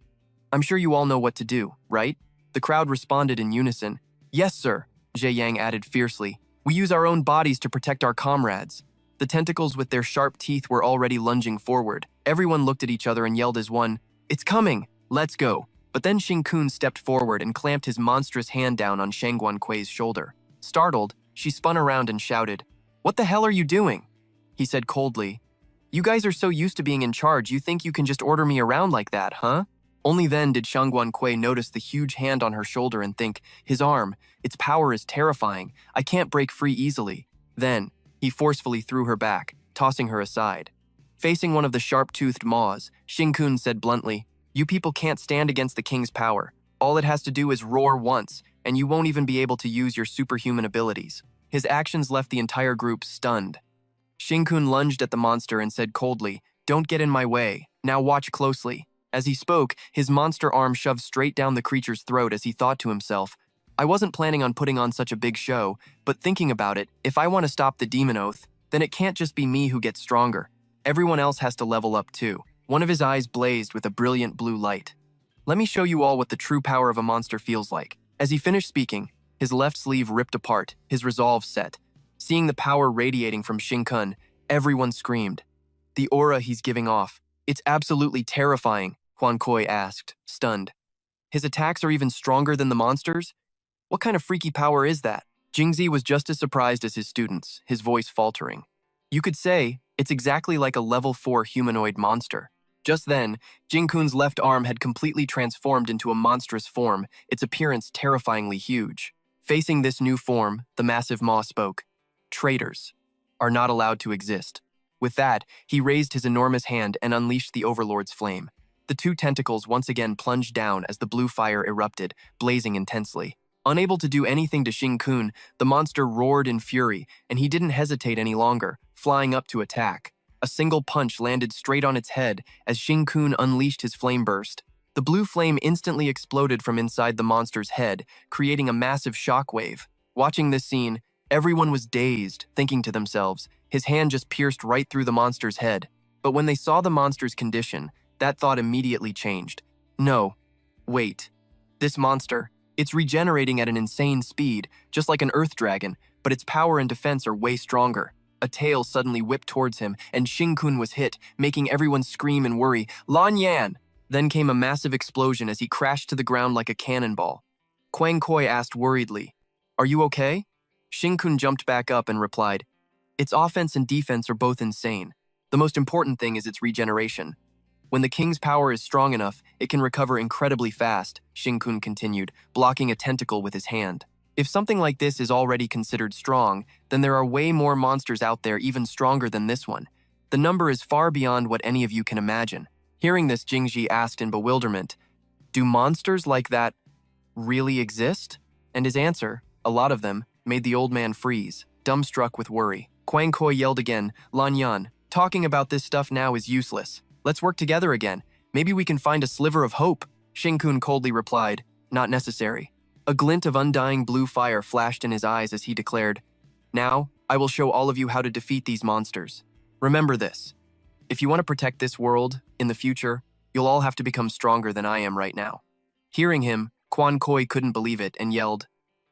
I'm sure you all know what to do, right? The crowd responded in unison. Yes, sir, Zhe Yang added fiercely. We use our own bodies to protect our comrades. The tentacles with their sharp teeth were already lunging forward. Everyone looked at each other and yelled as one, It's coming! Let's go! But then Xing Kun stepped forward and clamped his monstrous hand down on Shang Guankui's shoulder. Startled, she spun around and shouted, What the hell are you doing? He said coldly, You guys are so used to being in charge, you think you can just order me around like that, huh? Only then did Shang Guankui notice the huge hand on her shoulder and think, his arm, its power is terrifying, I can't break free easily. Then, he forcefully threw her back, tossing her aside. Facing one of the sharp-toothed maws, Xing Kun said bluntly, You people can't stand against the king's power. All it has to do is roar once, and you won't even be able to use your superhuman abilities. His actions left the entire group stunned. Xing Kun lunged at the monster and said coldly, Don't get in my way, now watch closely. As he spoke, his monster arm shoved straight down the creature's throat as he thought to himself, I wasn't planning on putting on such a big show, but thinking about it, if I want to stop the demon oath, then it can't just be me who gets stronger. Everyone else has to level up too. One of his eyes blazed with a brilliant blue light. Let me show you all what the true power of a monster feels like. As he finished speaking, his left sleeve ripped apart, his resolve set. Seeing the power radiating from Xing Kun, everyone screamed. The aura he's giving off. It's absolutely terrifying, Huan Kui asked, stunned. His attacks are even stronger than the monsters? What kind of freaky power is that? Jingzi was just as surprised as his students, his voice faltering. You could say, it's exactly like a level 4 humanoid monster. Just then, Jing Kun's left arm had completely transformed into a monstrous form, its appearance terrifyingly huge. Facing this new form, the massive maw spoke. Traitors are not allowed to exist. With that, he raised his enormous hand and unleashed the Overlord's flame. The two tentacles once again plunged down as the blue fire erupted, blazing intensely. Unable to do anything to Xing Kun, the monster roared in fury, and he didn't hesitate any longer, flying up to attack. A single punch landed straight on its head as Xing Kun unleashed his flame burst. The blue flame instantly exploded from inside the monster's head, creating a massive shockwave. Watching this scene, everyone was dazed, thinking to themselves, his hand just pierced right through the monster's head. But when they saw the monster's condition, that thought immediately changed. No, wait. This monster, it's regenerating at an insane speed, just like an earth dragon, but its power and defense are way stronger. A tail suddenly whipped towards him, and Xing Kun was hit, making everyone scream and worry, Lan Yan! Then came a massive explosion as he crashed to the ground like a cannonball. Quang Koi asked worriedly, Are you okay? Xing Kun jumped back up and replied, Its offense and defense are both insane. The most important thing is its regeneration. When the king's power is strong enough, it can recover incredibly fast, Xing Kun continued, blocking a tentacle with his hand. If something like this is already considered strong, then there are way more monsters out there even stronger than this one. The number is far beyond what any of you can imagine. Hearing this, Jingji asked in bewilderment, Do monsters like that really exist? And his answer, a lot of them, made the old man freeze, dumbstruck with worry. Quang Koi yelled again, Lan Yan, talking about this stuff now is useless. Let's work together again. Maybe we can find a sliver of hope. Xing Kun coldly replied, Not necessary. A glint of undying blue fire flashed in his eyes as he declared, Now, I will show all of you how to defeat these monsters. Remember this. If you want to protect this world, in the future, you'll all have to become stronger than I am right now. Hearing him, Quan Koi couldn't believe it and yelled,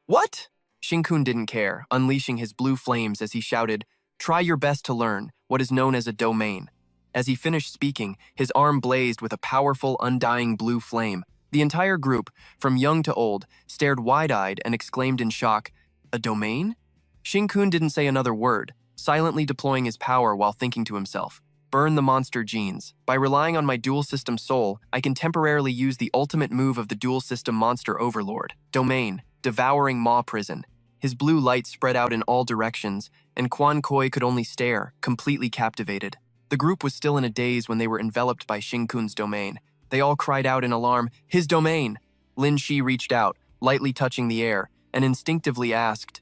What? Xing Kun didn't care, unleashing his blue flames as he shouted, Try your best to learn what is known as a domain. As he finished speaking, his arm blazed with a powerful, undying blue flame. The entire group, from young to old, stared wide-eyed and exclaimed in shock, A domain? Xing Kun didn't say another word, silently deploying his power while thinking to himself, Burn the monster genes. By relying on my dual-system soul, I can temporarily use the ultimate move of the dual-system monster overlord. Domain, devouring maw prison. His blue light spread out in all directions, and Quan Koi could only stare, completely captivated. The group was still in a daze when they were enveloped by Xing Kun's domain. They all cried out in alarm, His domain! Lin Shi reached out, lightly touching the air, and instinctively asked,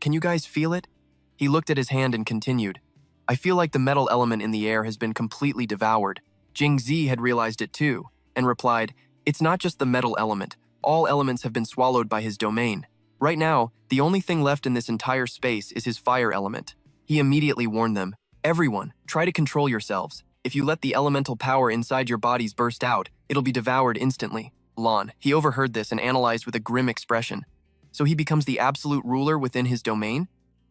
Can you guys feel it? He looked at his hand and continued, I feel like the metal element in the air has been completely devoured. Jing Zi had realized it too, and replied, It's not just the metal element. All elements have been swallowed by his domain. Right now, the only thing left in this entire space is his fire element. He immediately warned them, Everyone, try to control yourselves. If you let the elemental power inside your bodies burst out, it'll be devoured instantly. Lon, he overheard this and analyzed with a grim expression. So he becomes the absolute ruler within his domain?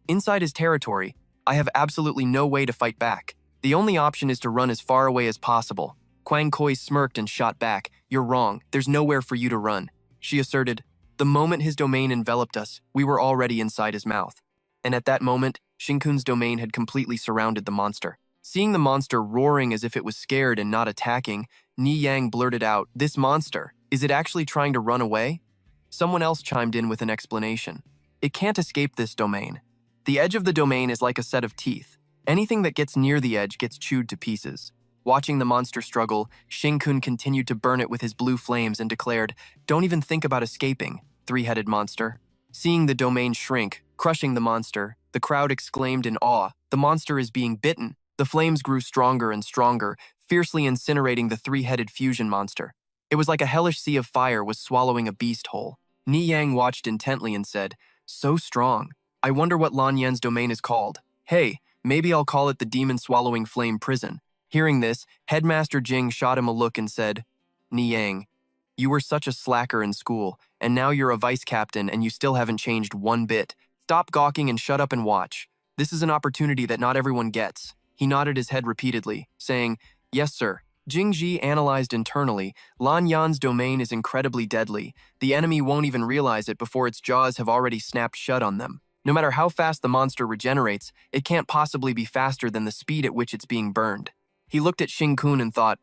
Inside his territory, I have absolutely no way to fight back. The only option is to run as far away as possible. Kwang Koi smirked and shot back. You're wrong, there's nowhere for you to run. She asserted, the moment his domain enveloped us, we were already inside his mouth. And at that moment, Shinkun's domain had completely surrounded the monster. Seeing the monster roaring as if it was scared and not attacking, Ni Yang blurted out, this monster, is it actually trying to run away? Someone else chimed in with an explanation. It can't escape this domain. The edge of the domain is like a set of teeth. Anything that gets near the edge gets chewed to pieces. Watching the monster struggle, Shinkun continued to burn it with his blue flames and declared, don't even think about escaping, three-headed monster. Seeing the domain shrink, crushing the monster, the crowd exclaimed in awe, the monster is being bitten. The flames grew stronger and stronger, fiercely incinerating the three-headed fusion monster. It was like a hellish sea of fire was swallowing a beast whole. Ni Yang watched intently and said, so strong. I wonder what Lan Yan's domain is called. Hey, maybe I'll call it the demon-swallowing flame prison. Hearing this, Headmaster Jing shot him a look and said, Ni Yang, you were such a slacker in school, and now you're a vice captain and you still haven't changed one bit. Stop gawking and shut up and watch. This is an opportunity that not everyone gets. He nodded his head repeatedly, saying, yes, sir. Jingji analyzed internally, Lan Yan's domain is incredibly deadly. The enemy won't even realize it before its jaws have already snapped shut on them. No matter how fast the monster regenerates, it can't possibly be faster than the speed at which it's being burned. He looked at Shinkun and thought,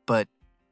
but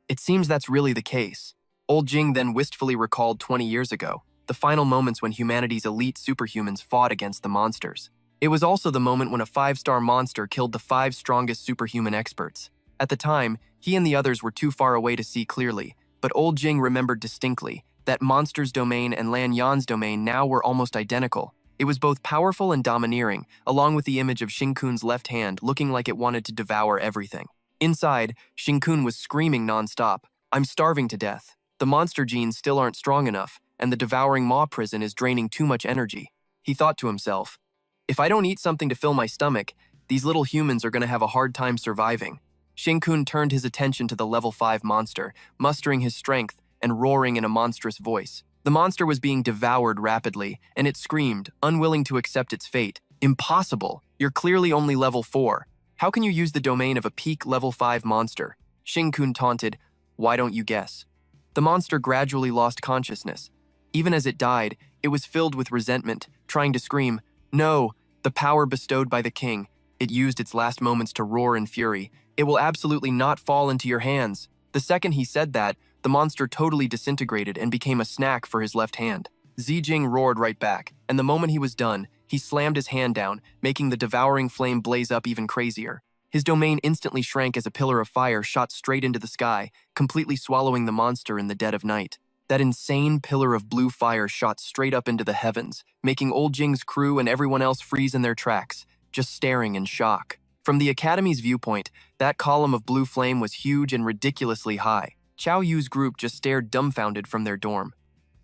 it seems that's really the case. Old Jing then wistfully recalled 20 years ago, the final moments when humanity's elite superhumans fought against the monsters. It was also the moment when a 5-star monster killed the 5 strongest superhuman experts. At the time, he and the others were too far away to see clearly, but Old Jing remembered distinctly that Monster's domain and Lan Yan's domain now were almost identical. It was both powerful and domineering, along with the image of Shinkun's left hand looking like it wanted to devour everything. Inside, Shinkun was screaming nonstop, I'm starving to death. The monster genes still aren't strong enough, and the devouring maw prison is draining too much energy. He thought to himself, if I don't eat something to fill my stomach, these little humans are going to have a hard time surviving. Shinkun turned his attention to the level 5 monster, mustering his strength and roaring in a monstrous voice. The monster was being devoured rapidly, and it screamed, unwilling to accept its fate. Impossible! You're clearly only level 4. How can you use the domain of a peak level 5 monster? Shinkun taunted, why don't you guess? The monster gradually lost consciousness. Even as it died, it was filled with resentment, trying to scream, no, the power bestowed by the king. It used its last moments to roar in fury. It will absolutely not fall into your hands. The second he said that, the monster totally disintegrated and became a snack for his left hand. Zijing roared right back, and the moment he was done, he slammed his hand down, making the devouring flame blaze up even crazier. His domain instantly shrank as a pillar of fire shot straight into the sky, completely swallowing the monster in the dead of night. That insane pillar of blue fire shot straight up into the heavens, making Old Jing's crew and everyone else freeze in their tracks, just staring in shock. From the Academy's viewpoint, that column of blue flame was huge and ridiculously high. Chow Yu's group just stared dumbfounded from their dorm.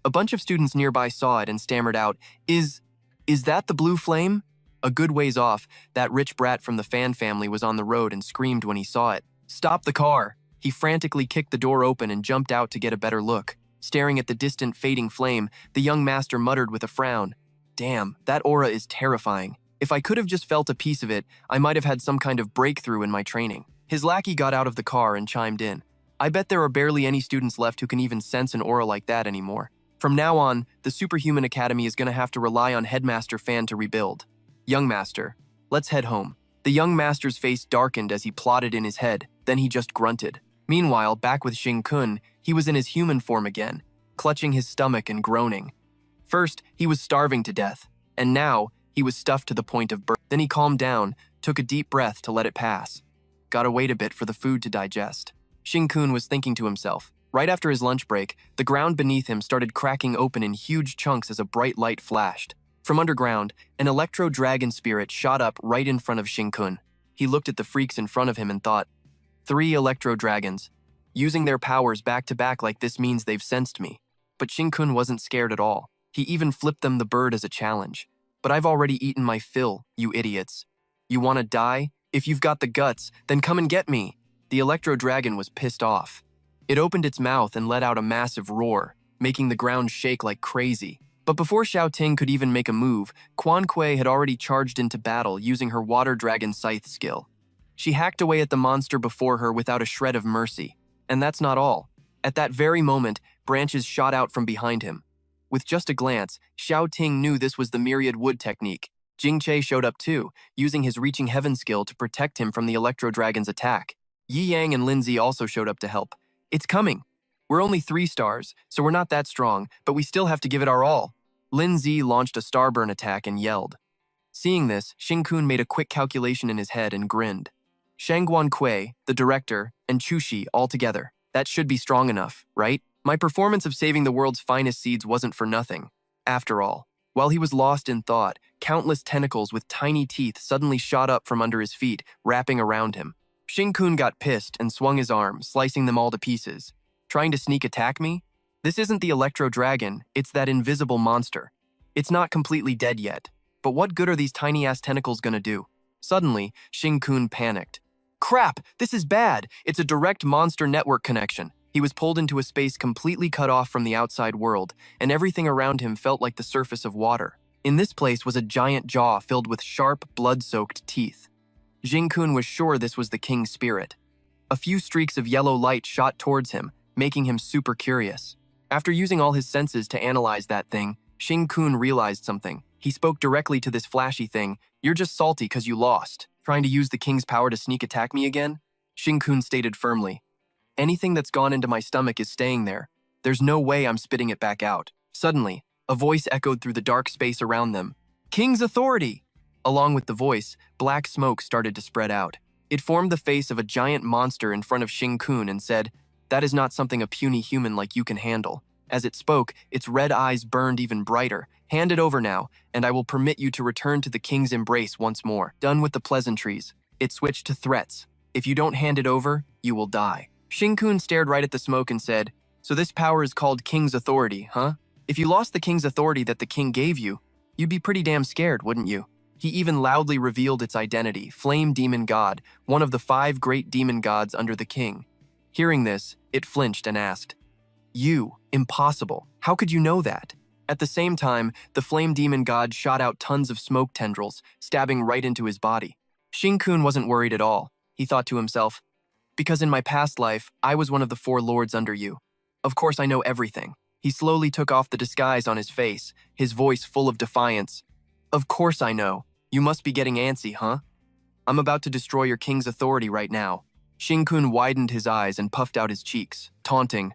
A bunch of students nearby saw it and stammered out, Is that the blue flame? A good ways off, that rich brat from the Fan family was on the road and screamed when he saw it. Stop the car! He frantically kicked the door open and jumped out to get a better look. Staring at the distant fading flame, the young master muttered with a frown, damn, that aura is terrifying. If I could have just felt a piece of it, I might have had some kind of breakthrough in my training. His lackey got out of the car and chimed in. I bet there are barely any students left who can even sense an aura like that anymore. From now on, the Superhuman Academy is going to have to rely on Headmaster Fan to rebuild. Young Master, let's head home. The young master's face darkened as he plotted in his head, then he just grunted. Meanwhile, back with Shinkun, he was in his human form again, clutching his stomach and groaning. First, he was starving to death, and now, he was stuffed to the point of birth. Then he calmed down, took a deep breath to let it pass. Gotta wait a bit for the food to digest. Shinkun was thinking to himself. Right after his lunch break, the ground beneath him started cracking open in huge chunks as a bright light flashed. From underground, an electro-dragon spirit shot up right in front of Shinkun. He looked at the freaks in front of him and thought, 3 electro-dragons. Using their powers back-to-back like this means they've sensed me. But Shinkun wasn't scared at all. He even flipped them the bird as a challenge. But I've already eaten my fill, you idiots. You want to die? If you've got the guts, then come and get me. The Electro Dragon was pissed off. It opened its mouth and let out a massive roar, making the ground shake like crazy. But before Xiao Ting could even make a move, Quan Kui had already charged into battle using her Water Dragon Scythe skill. She hacked away at the monster before her without a shred of mercy. And that's not all. At that very moment, branches shot out from behind him. With just a glance, Xiao Ting knew this was the Myriad Wood technique. Jing Che showed up too, using his Reaching Heaven skill to protect him from the Electro Dragon's attack. Yi Yang and Lindsay also showed up to help. It's coming. We're only 3 stars, so we're not that strong, but we still have to give it our all. Lindsay launched a Starburn attack and yelled. Seeing this, Xing Kun made a quick calculation in his head and grinned. Shangguan Kui, the director, and Chushi all together. That should be strong enough, right? My performance of saving the world's finest seeds wasn't for nothing. After all, while he was lost in thought, countless tentacles with tiny teeth suddenly shot up from under his feet, wrapping around him. Xing Kun got pissed and swung his arm, slicing them all to pieces. Trying to sneak attack me? This isn't the Electro Dragon, it's that invisible monster. It's not completely dead yet, but what good are these tiny-ass tentacles gonna do? Suddenly, Xing Kun panicked. Crap, this is bad. It's a direct monster network connection. He was pulled into a space completely cut off from the outside world, and everything around him felt like the surface of water. In this place was a giant jaw filled with sharp, blood-soaked teeth. Xing Kun was sure this was the king's spirit. A few streaks of yellow light shot towards him, making him super curious. After using all his senses to analyze that thing, Xing Kun realized something. He spoke directly to this flashy thing. You're just salty because you lost. Trying to use the king's power to sneak attack me again? Xing Kun stated firmly. Anything that's gone into my stomach is staying there. There's no way I'm spitting it back out. Suddenly, a voice echoed through the dark space around them. King's authority! Along with the voice, black smoke started to spread out. It formed the face of a giant monster in front of Xing Kun and said, That is not something a puny human like you can handle. As it spoke, its red eyes burned even brighter. Hand it over now, and I will permit you to return to the king's embrace once more. Done with the pleasantries, it switched to threats. If you don't hand it over, you will die. Xing Kun stared right at the smoke and said, So this power is called King's Authority, huh? If you lost the King's authority that the king gave you, you'd be pretty damn scared, wouldn't you? He even loudly revealed its identity, Flame Demon God, one of the 5 great demon gods under the king. Hearing this, it flinched and asked, You, impossible. How could you know that? At the same time, the Flame Demon God shot out tons of smoke tendrils, stabbing right into his body. Xing Kun wasn't worried at all. He thought to himself, Because in my past life, I was one of the 4 lords under you. Of course I know everything. He slowly took off the disguise on his face, his voice full of defiance. Of course I know. You must be getting antsy, huh? I'm about to destroy your king's authority right now. Xing Kun widened his eyes and puffed out his cheeks, taunting,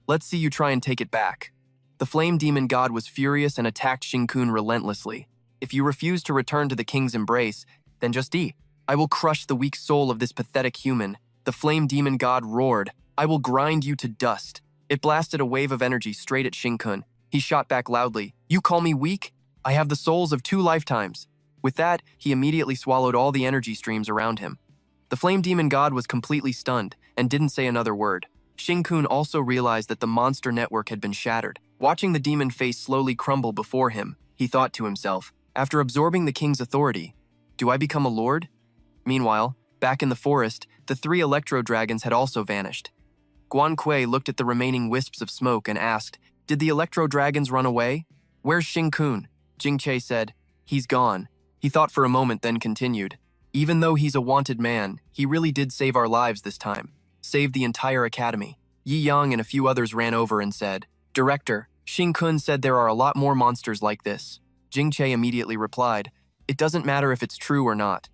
Let's see you try and take it back. The Flame Demon God was furious and attacked Xing Kun relentlessly. If you refuse to return to the king's embrace, then just eat. I will crush the weak soul of this pathetic human. The Flame Demon God roared, I will grind you to dust. It blasted a wave of energy straight at Xing Kun. He shot back loudly, You call me weak? I have the souls of 2 lifetimes. With that, he immediately swallowed all the energy streams around him. The Flame Demon God was completely stunned and didn't say another word. Xing Kun also realized that the monster network had been shattered. Watching the demon face slowly crumble before him, he thought to himself, After absorbing the king's authority, do I become a lord? Meanwhile, back in the forest, the 3 Electro Dragons had also vanished. Guan Kui looked at the remaining wisps of smoke and asked, Did the Electro Dragons run away? Where's Xing Kun? Jing Che said, He's gone. He thought for a moment, then continued, Even though he's a wanted man, he really did save our lives this time. Saved the entire academy. Yi Yang and a few others ran over and said, Director, Xing Kun said there are a lot more monsters like this. Jing Che immediately replied, It doesn't matter if it's true or not.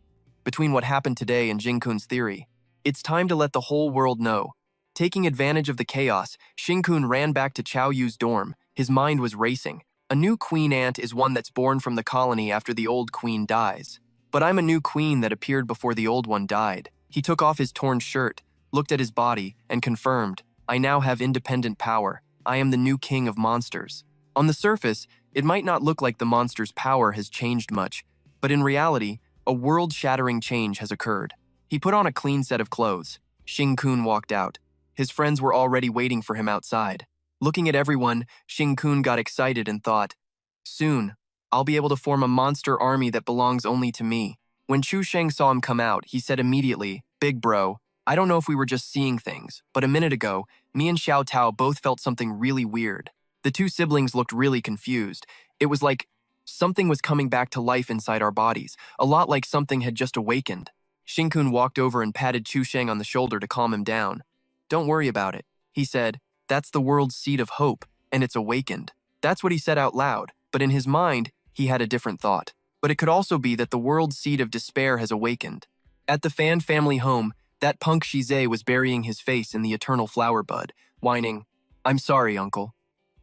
Between what happened today and Xing Kun's theory, it's time to let the whole world know. Taking advantage of the chaos, Xing Kun ran back to Chao Yu's dorm. His mind was racing. A new queen ant is one that's born from the colony after the old queen dies. But I'm a new queen that appeared before the old one died. He took off his torn shirt, looked at his body, and confirmed, I now have independent power. I am the new king of monsters. On the surface, it might not look like the monster's power has changed much, but in reality, a world-shattering change has occurred. He put on a clean set of clothes. Xing Kun walked out. His friends were already waiting for him outside. Looking at everyone, Xing Kun got excited and thought, Soon, I'll be able to form a monster army that belongs only to me. When Chu Sheng saw him come out, he said immediately, "Big bro, I don't know if we were just seeing things, but a minute ago, me and Xiao Tao both felt something really weird." The two siblings looked really confused. It was like something was coming back to life inside our bodies, a lot like something had just awakened. Shinkun walked over and patted Chu Sheng on the shoulder to calm him down. "Don't worry about it," he said. "That's the world's seed of hope, and it's awakened." That's what he said out loud, but in his mind, he had a different thought. But it could also be that the world's seed of despair has awakened. At the Fan family home, that punk Shize was burying his face in the eternal flower bud, whining, "I'm sorry, uncle.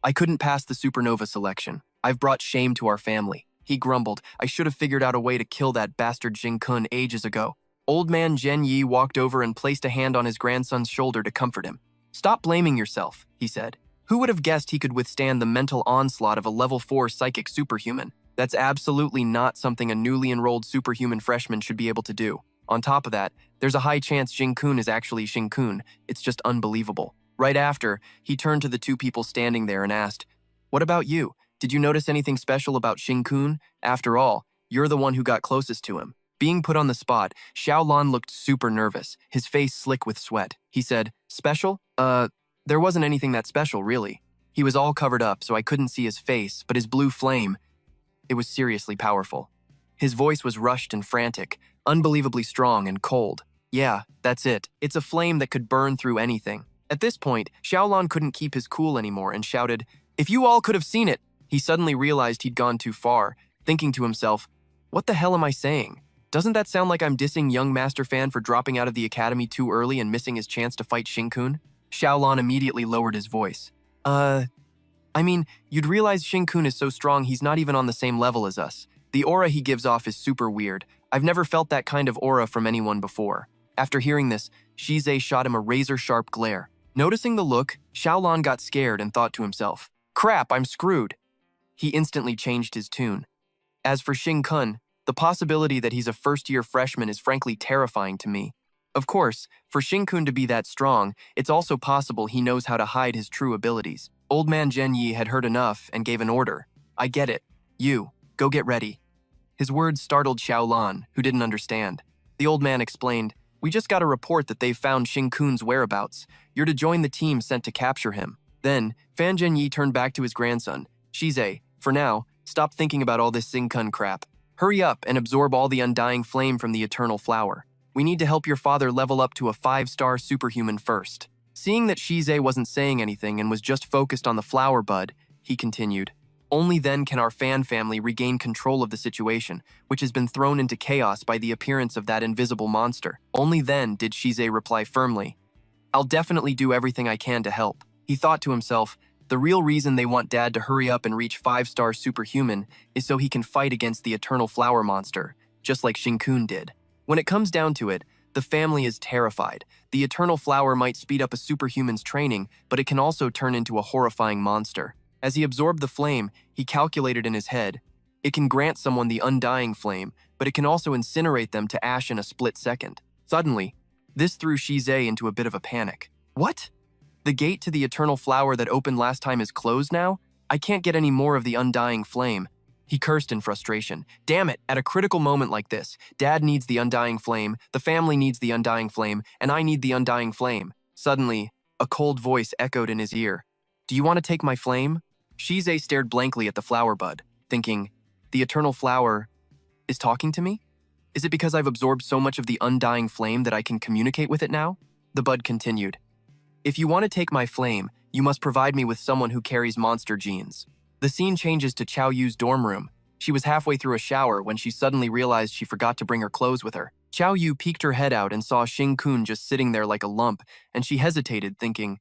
I couldn't pass the supernova selection. I've brought shame to our family." He grumbled, "I should have figured out a way to kill that bastard Jing-kun ages ago." Old man Zhen Yi walked over and placed a hand on his grandson's shoulder to comfort him. "Stop blaming yourself," he said. "Who would have guessed he could withstand the mental onslaught of a level 4 psychic superhuman? That's absolutely not something a newly enrolled superhuman freshman should be able to do. On top of that, there's a high chance Jing-kun is actually Shing-kun. It's just unbelievable." Right after, he turned to the two people standing there and asked, "What about you? Did you notice anything special about Shing-kun? After all, you're the one who got closest to him." Being put on the spot, Xiaolan looked super nervous, his face slick with sweat. He said, "Special? There wasn't anything that special, really. He was all covered up, so I couldn't see his face, but his blue flame, it was seriously powerful." His voice was rushed and frantic, unbelievably strong and cold. "Yeah, that's it. It's a flame that could burn through anything." At this point, Xiaolan couldn't keep his cool anymore and shouted, "If you all could have seen it!" He suddenly realized he'd gone too far, thinking to himself, "What the hell am I saying? Doesn't that sound like I'm dissing young Master Fan for dropping out of the academy too early and missing his chance to fight Shing-kun?" Xiaolan immediately lowered his voice. I mean, you'd realize Shing-kun is so strong he's not even on the same level as us. The aura he gives off is super weird. I've never felt that kind of aura from anyone before." After hearing this, Shize shot him a razor-sharp glare. Noticing the look, Xiaolan got scared and thought to himself, "Crap, I'm screwed." He instantly changed his tune. As for Shing-kun, the possibility that he's a first-year freshman is frankly terrifying to me. Of course, for Shing-kun to be that strong, it's also possible he knows how to hide his true abilities. Old man Zhen Yi had heard enough and gave an order. "I get it. You, go get ready." His words startled Xiaolan, who didn't understand. The old man explained, "We just got a report that they've found Shing-kun's whereabouts. You're to join the team sent to capture him." Then, Fan Zhen Yi turned back to his grandson. "Shize, for now, stop thinking about all this Shing-kun crap. Hurry up and absorb all the undying flame from the eternal flower. We need to help your father level up to a 5-star superhuman first." Seeing that Shize wasn't saying anything and was just focused on the flower bud, he continued, "Only then can our Fan family regain control of the situation, which has been thrown into chaos by the appearance of that invisible monster." Only then did Shize reply firmly, "I'll definitely do everything I can to help." He thought to himself, the real reason they want Dad to hurry up and reach 5-star superhuman is so he can fight against the eternal flower monster, just like Shing-kun did. When it comes down to it, the family is terrified. The eternal flower might speed up a superhuman's training, but it can also turn into a horrifying monster. As he absorbed the flame, he calculated in his head, it can grant someone the undying flame, but it can also incinerate them to ash in a split second. Suddenly, this threw Shize into a bit of a panic. "What? The gate to the eternal flower that opened last time is closed now? I can't get any more of the undying flame." He cursed in frustration. "Damn it, at a critical moment like this, Dad needs the undying flame, the family needs the undying flame, and I need the undying flame." Suddenly, a cold voice echoed in his ear. "Do you want to take my flame?" Shize stared blankly at the flower bud, thinking, the eternal flower is talking to me? Is it because I've absorbed so much of the undying flame that I can communicate with it now? The bud continued, "If you want to take my flame, you must provide me with someone who carries monster genes." The scene changes to Chao Yu's dorm room. She was halfway through a shower when she suddenly realized she forgot to bring her clothes with her. Chao Yu peeked her head out and saw Shing-kun just sitting there like a lump, and she hesitated, thinking,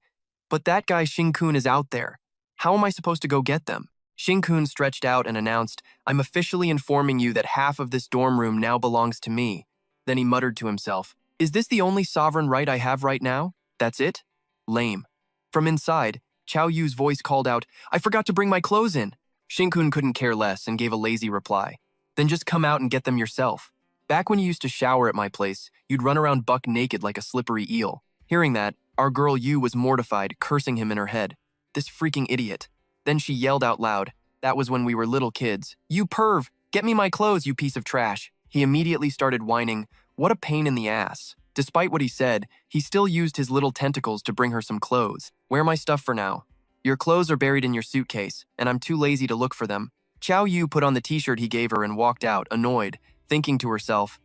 "But that guy Shing-kun is out there. How am I supposed to go get them?" Shing-kun stretched out and announced, "I'm officially informing you that half of this dorm room now belongs to me." Then he muttered to himself, "Is this the only sovereign right I have right now? That's it? Lame." From inside, Chao Yu's voice called out, "I forgot to bring my clothes in." Shing-kun couldn't care less and gave a lazy reply. "Then just come out and get them yourself. Back when you used to shower at my place, you'd run around buck naked like a slippery eel." Hearing that, our girl Yu was mortified, cursing him in her head. This freaking idiot. Then she yelled out loud, "That was when we were little kids. You perv! Get me my clothes, you piece of trash." He immediately started whining, "What a pain in the ass." Despite what he said, he still used his little tentacles to bring her some clothes. "Wear my stuff for now. Your clothes are buried in your suitcase, and I'm too lazy to look for them." Chow Yu put on the t-shirt he gave her and walked out, annoyed, thinking to herself,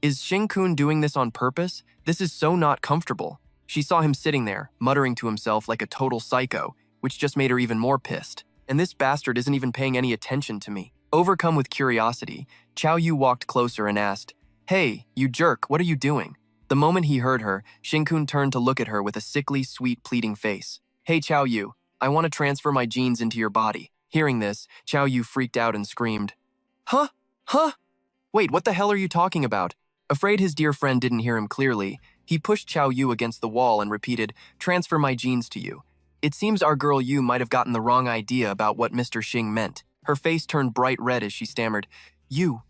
"Is Shin-kun doing this on purpose? This is so not comfortable." She saw him sitting there, muttering to himself like a total psycho, which just made her even more pissed. And this bastard isn't even paying any attention to me. Overcome with curiosity, Chow Yu walked closer and asked, "Hey, you jerk, what are you doing?" The moment he heard her, Shin-kun turned to look at her with a sickly, sweet, pleading face. "Hey, Chow Yu, I want to transfer my genes into your body." Hearing this, Chow Yu freaked out and screamed, "Huh? Huh? Wait, what the hell are you talking about?" Afraid his dear friend didn't hear him clearly, he pushed Chow Yu against the wall and repeated, "Transfer my genes to you." It seems our girl Yu might have gotten the wrong idea about what Mr. Xing meant. Her face turned bright red as she stammered, "You,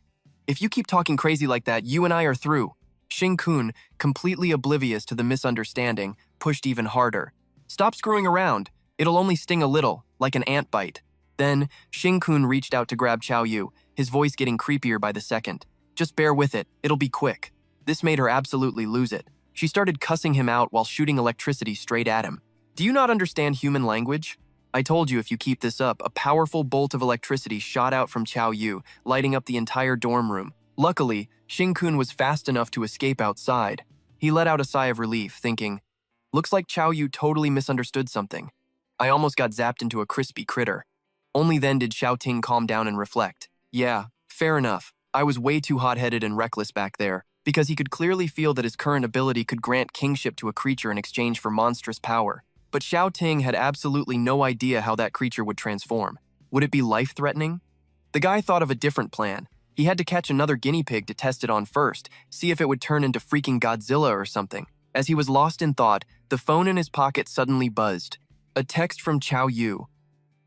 if you keep talking crazy like that, you and I are through." Xing-kun, completely oblivious to the misunderstanding, pushed even harder. "Stop screwing around. It'll only sting a little, like an ant bite." Then, Xing-kun reached out to grab Chow Yu, his voice getting creepier by the second. "Just bear with it, it'll be quick." This made her absolutely lose it. She started cussing him out while shooting electricity straight at him. "Do you not understand human language? I told you if you keep this up." A powerful bolt of electricity shot out from Chow Yu, lighting up the entire dorm room. Luckily, Xing-kun was fast enough to escape outside. He let out a sigh of relief, thinking, "Looks like Chow Yu totally misunderstood something. I almost got zapped into a crispy critter." Only then did Xiao Ting calm down and reflect. Yeah, fair enough. I was way too hot-headed and reckless back there, because he could clearly feel that his current ability could grant kingship to a creature in exchange for monstrous power. But Xiao Ting had absolutely no idea how that creature would transform. Would it be life-threatening? The guy thought of a different plan. He had to catch another guinea pig to test it on first, see if it would turn into freaking Godzilla or something. As he was lost in thought, the phone in his pocket suddenly buzzed. A text from Chow Yu.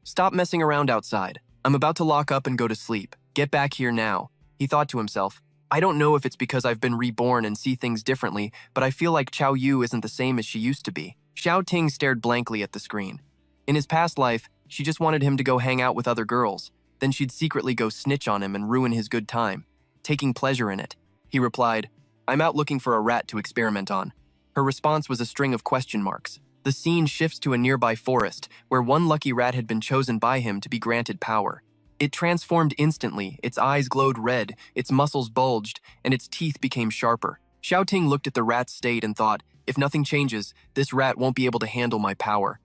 "Stop messing around outside. I'm about to lock up and go to sleep. Get back here now." He thought to himself, "I don't know if it's because I've been reborn and see things differently, but I feel like Chow Yu isn't the same as she used to be." Xiao Ting stared blankly at the screen. In his past life, she just wanted him to go hang out with other girls. Then she'd secretly go snitch on him and ruin his good time, taking pleasure in it. He replied, "I'm out looking for a rat to experiment on." Her response was a string of question marks. The scene shifts to a nearby forest, where one lucky rat had been chosen by him to be granted power. It transformed instantly, its eyes glowed red, its muscles bulged, and its teeth became sharper. Xiao Ting looked at the rat's state and thought, "If nothing changes, this rat won't be able to handle my power."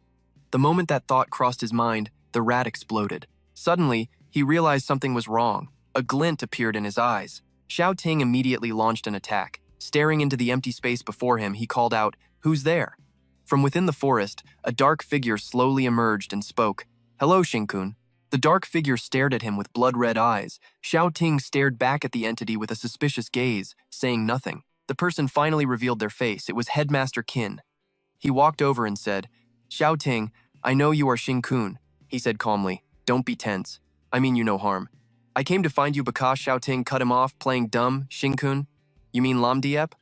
The moment that thought crossed his mind, the rat exploded. Suddenly, he realized something was wrong. A glint appeared in his eyes. Xiao Ting immediately launched an attack. Staring into the empty space before him, he called out, "Who's there?" From within the forest, a dark figure slowly emerged and spoke, "Hello, Shin-kun." The dark figure stared at him with blood-red eyes. Xiao Ting stared back at the entity with a suspicious gaze, saying nothing. The person finally revealed their face. It was Headmaster Qin. He walked over and said, "Xiao Ting, I know you are Shin-kun," he said calmly. "Don't be tense. I mean you no harm." "I came to find you because," Xiao Ting cut him off, playing dumb, "Shin-kun? You mean Lam Diep?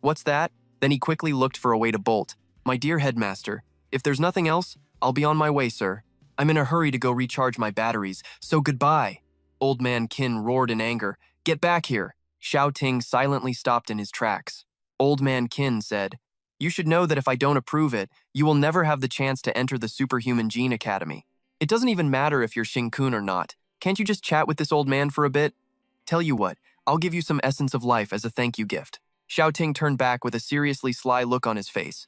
What's that?" Then he quickly looked for a way to bolt. "My dear Headmaster, if there's nothing else, I'll be on my way, sir. I'm in a hurry to go recharge my batteries, so goodbye." Old man Qin roared in anger, "Get back here." Xiao Ting silently stopped in his tracks. Old man Qin said, "You should know that if I don't approve it, you will never have the chance to enter the Superhuman Gene Academy. It doesn't even matter if you're Shin-kun or not. Can't you just chat with this old man for a bit? Tell you what, I'll give you some essence of life as a thank you gift." Xiao Ting turned back with a seriously sly look on his face.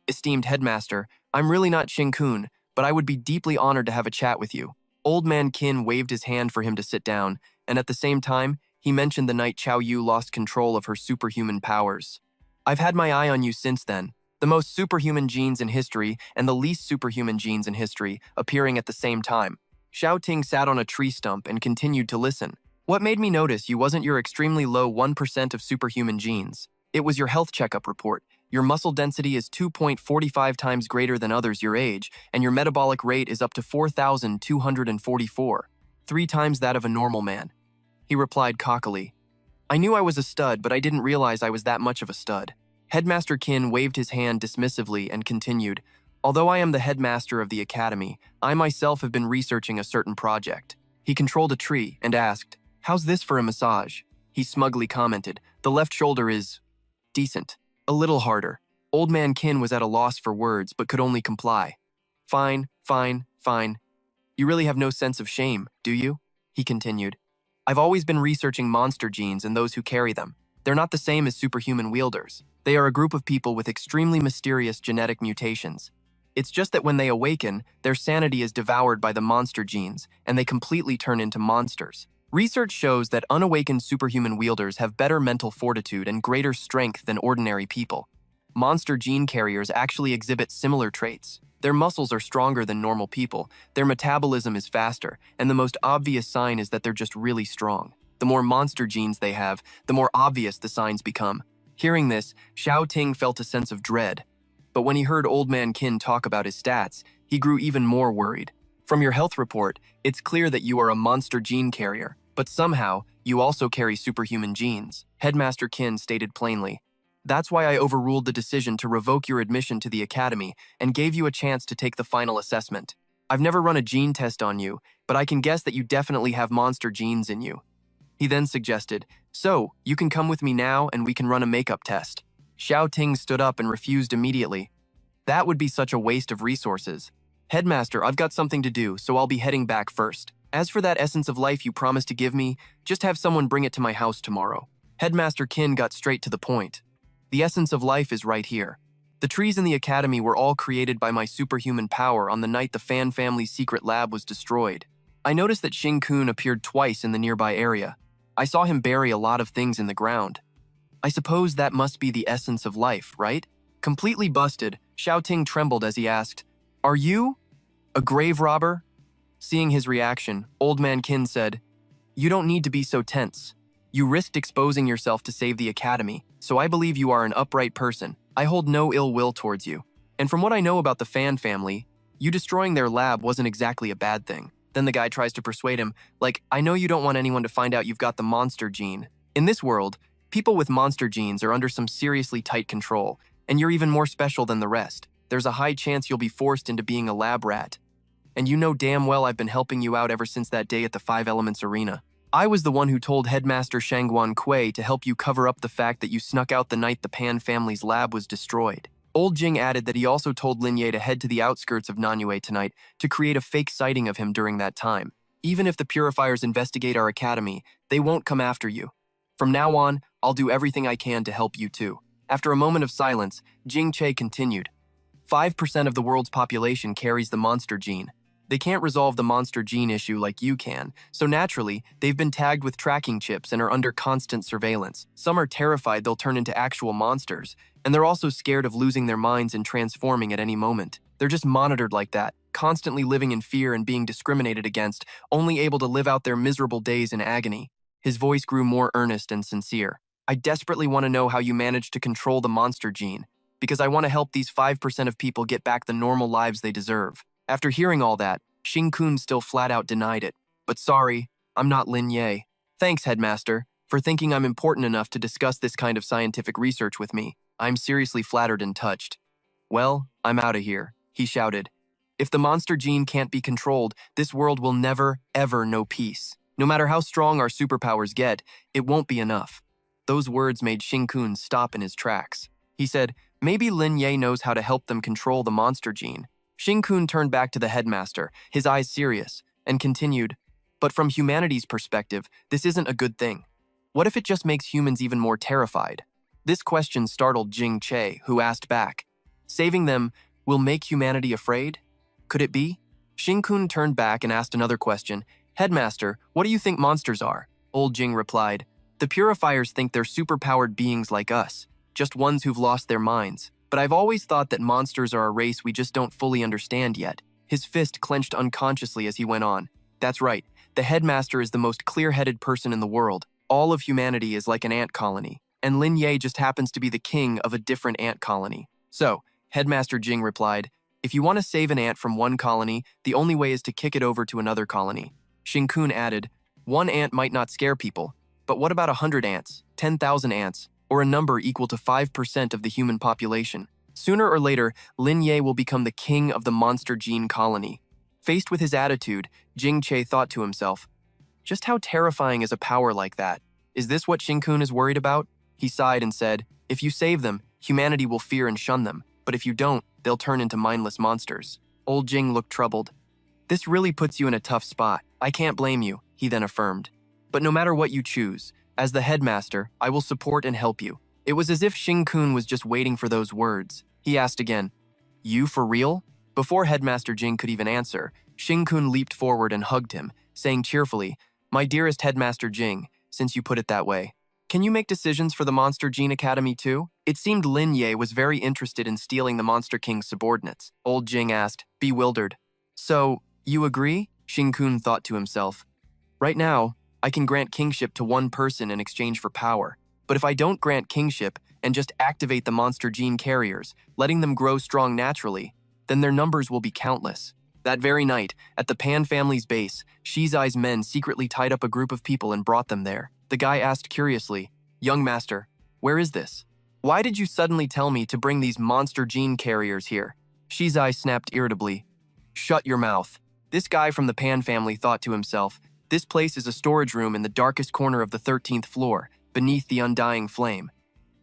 "Esteemed Headmaster, I'm really not Shin-kun, but I would be deeply honored to have a chat with you." Old man Qin waved his hand for him to sit down, and at the same time, he mentioned the night Chow Yu lost control of her superhuman powers. "I've had my eye on you since then. The most superhuman genes in history and the least superhuman genes in history appearing at the same time." Xiao Ting sat on a tree stump and continued to listen. "What made me notice you wasn't your extremely low 1% of superhuman genes. It was your health checkup report. Your muscle density is 2.45 times greater than others your age, and your metabolic rate is up to 4,244, 3 times that of a normal man." He replied cockily, "I knew I was a stud, but I didn't realize I was that much of a stud." Headmaster Qin waved his hand dismissively and continued, "Although I am the headmaster of the academy, I myself have been researching a certain project." He controlled a tree and asked, "How's this for a massage?" he smugly commented. The left shoulder is decent. A little harder. Old man Qin was at a loss for words, but could only comply. Fine, fine, fine. You really have no sense of shame, do you? He continued. I've always been researching monster genes and those who carry them. They're not the same as superhuman wielders. They are a group of people with extremely mysterious genetic mutations. It's just that when they awaken, their sanity is devoured by the monster genes, and they completely turn into monsters. Research shows that unawakened superhuman wielders have better mental fortitude and greater strength than ordinary people. Monster gene carriers actually exhibit similar traits. Their muscles are stronger than normal people, their metabolism is faster, and the most obvious sign is that they're just really strong. The more monster genes they have, the more obvious the signs become. Hearing this, Xiao Ting felt a sense of dread. But when he heard Old Man Qin talk about his stats, he grew even more worried. From your health report, it's clear that you are a monster gene carrier, but somehow, you also carry superhuman genes, Headmaster Qin stated plainly. That's why I overruled the decision to revoke your admission to the academy and gave you a chance to take the final assessment. I've never run a gene test on you, but I can guess that you definitely have monster genes in you. He then suggested, so, you can come with me now and we can run a makeup test. Xiao Ting stood up and refused immediately. That would be such a waste of resources. Headmaster, I've got something to do, so I'll be heading back first. As for that essence of life you promised to give me, just have someone bring it to my house tomorrow. Headmaster Qin got straight to the point. The essence of life is right here. The trees in the academy were all created by my superhuman power on the night the Fan family's secret lab was destroyed. I noticed that Xing Kun appeared twice in the nearby area. I saw him bury a lot of things in the ground. I suppose that must be the essence of life, right? Completely busted, Xiao Ting trembled as he asked, Are you a grave robber? Seeing his reaction, Old Man Qin said, You don't need to be so tense. You risked exposing yourself to save the academy, so I believe you are an upright person. I hold no ill will towards you. And from what I know about the Fan family, you destroying their lab wasn't exactly a bad thing. Then the guy tries to persuade him, like, I know you don't want anyone to find out you've got the monster gene. In this world, people with monster genes are under some seriously tight control, and you're even more special than the rest. There's a high chance you'll be forced into being a lab rat. And you know damn well I've been helping you out ever since that day at the Five Elements Arena. I was the one who told Headmaster Shangguan Kui to help you cover up the fact that you snuck out the night the Pan family's lab was destroyed. Old Jing added that he also told Lin Ye to head to the outskirts of Nanyue tonight to create a fake sighting of him during that time. Even if the Purifiers investigate our academy, they won't come after you. From now on, I'll do everything I can to help you too. After a moment of silence, Jing Che continued. 5% of the world's population carries the monster gene. They can't resolve the monster gene issue like you can, so naturally, they've been tagged with tracking chips and are under constant surveillance. Some are terrified they'll turn into actual monsters, and they're also scared of losing their minds and transforming at any moment. They're just monitored like that, constantly living in fear and being discriminated against, only able to live out their miserable days in agony. His voice grew more earnest and sincere. I desperately want to know how you managed to control the monster gene, because I want to help these 5% of people get back the normal lives they deserve. After hearing all that, Xing Kun still flat out denied it. But sorry, I'm not Lin Ye. Thanks, Headmaster, for thinking I'm important enough to discuss this kind of scientific research with me. I'm seriously flattered and touched. Well, I'm out of here, he shouted. If the monster gene can't be controlled, this world will never, ever know peace. No matter how strong our superpowers get, it won't be enough. Those words made Xing Kun stop in his tracks. He said, maybe Lin Ye knows how to help them control the monster gene. Xing Kun turned back to the headmaster, his eyes serious, and continued, but from humanity's perspective, this isn't a good thing. What if it just makes humans even more terrified? This question startled Jing Che, who asked back, saving them will make humanity afraid? Could it be? Xing Kun turned back and asked another question, Headmaster, what do you think monsters are? Old Jing replied, the Purifiers think they're superpowered beings like us, just ones who've lost their minds. But I've always thought that monsters are a race we just don't fully understand yet. His fist clenched unconsciously as he went on. That's right, the headmaster is the most clear-headed person in the world. All of humanity is like an ant colony, and Lin Ye just happens to be the king of a different ant colony. So, Headmaster Jing replied, if you want to save an ant from one colony, the only way is to kick it over to another colony. Xing Kun added, one ant might not scare people, but what about 100 ants, 10,000 ants, or a number equal to 5% of the human population? Sooner or later, Lin Ye will become the king of the monster gene colony. Faced with his attitude, Jing Che thought to himself, just how terrifying is a power like that? Is this what Shinkun is worried about? He sighed and said, if you save them, humanity will fear and shun them, but if you don't, they'll turn into mindless monsters. Old Jing looked troubled. This really puts you in a tough spot. I can't blame you, he then affirmed. But no matter what you choose, as the headmaster, I will support and help you. It was as if Shinkun was just waiting for those words. He asked again, you for real? Before Headmaster Jing could even answer, Shinkun leaped forward and hugged him, saying cheerfully, my dearest Headmaster Jing, since you put it that way. Can you make decisions for the Monster Gene Academy too? It seemed Lin Ye was very interested in stealing the Monster King's subordinates. Old Jing asked, bewildered. So, you agree? Shinkun thought to himself. Right now, I can grant kingship to one person in exchange for power. But if I don't grant kingship and just activate the Monster Gene carriers, letting them grow strong naturally, then their numbers will be countless. That very night, at the Pan family's base, Shizai's men secretly tied up a group of people and brought them there. The guy asked curiously, young master, where is this? Why did you suddenly tell me to bring these monster gene carriers here? Shizai snapped irritably. Shut your mouth. This guy from the Pan family thought to himself, this place is a storage room in the darkest corner of the 13th floor, beneath the undying flame.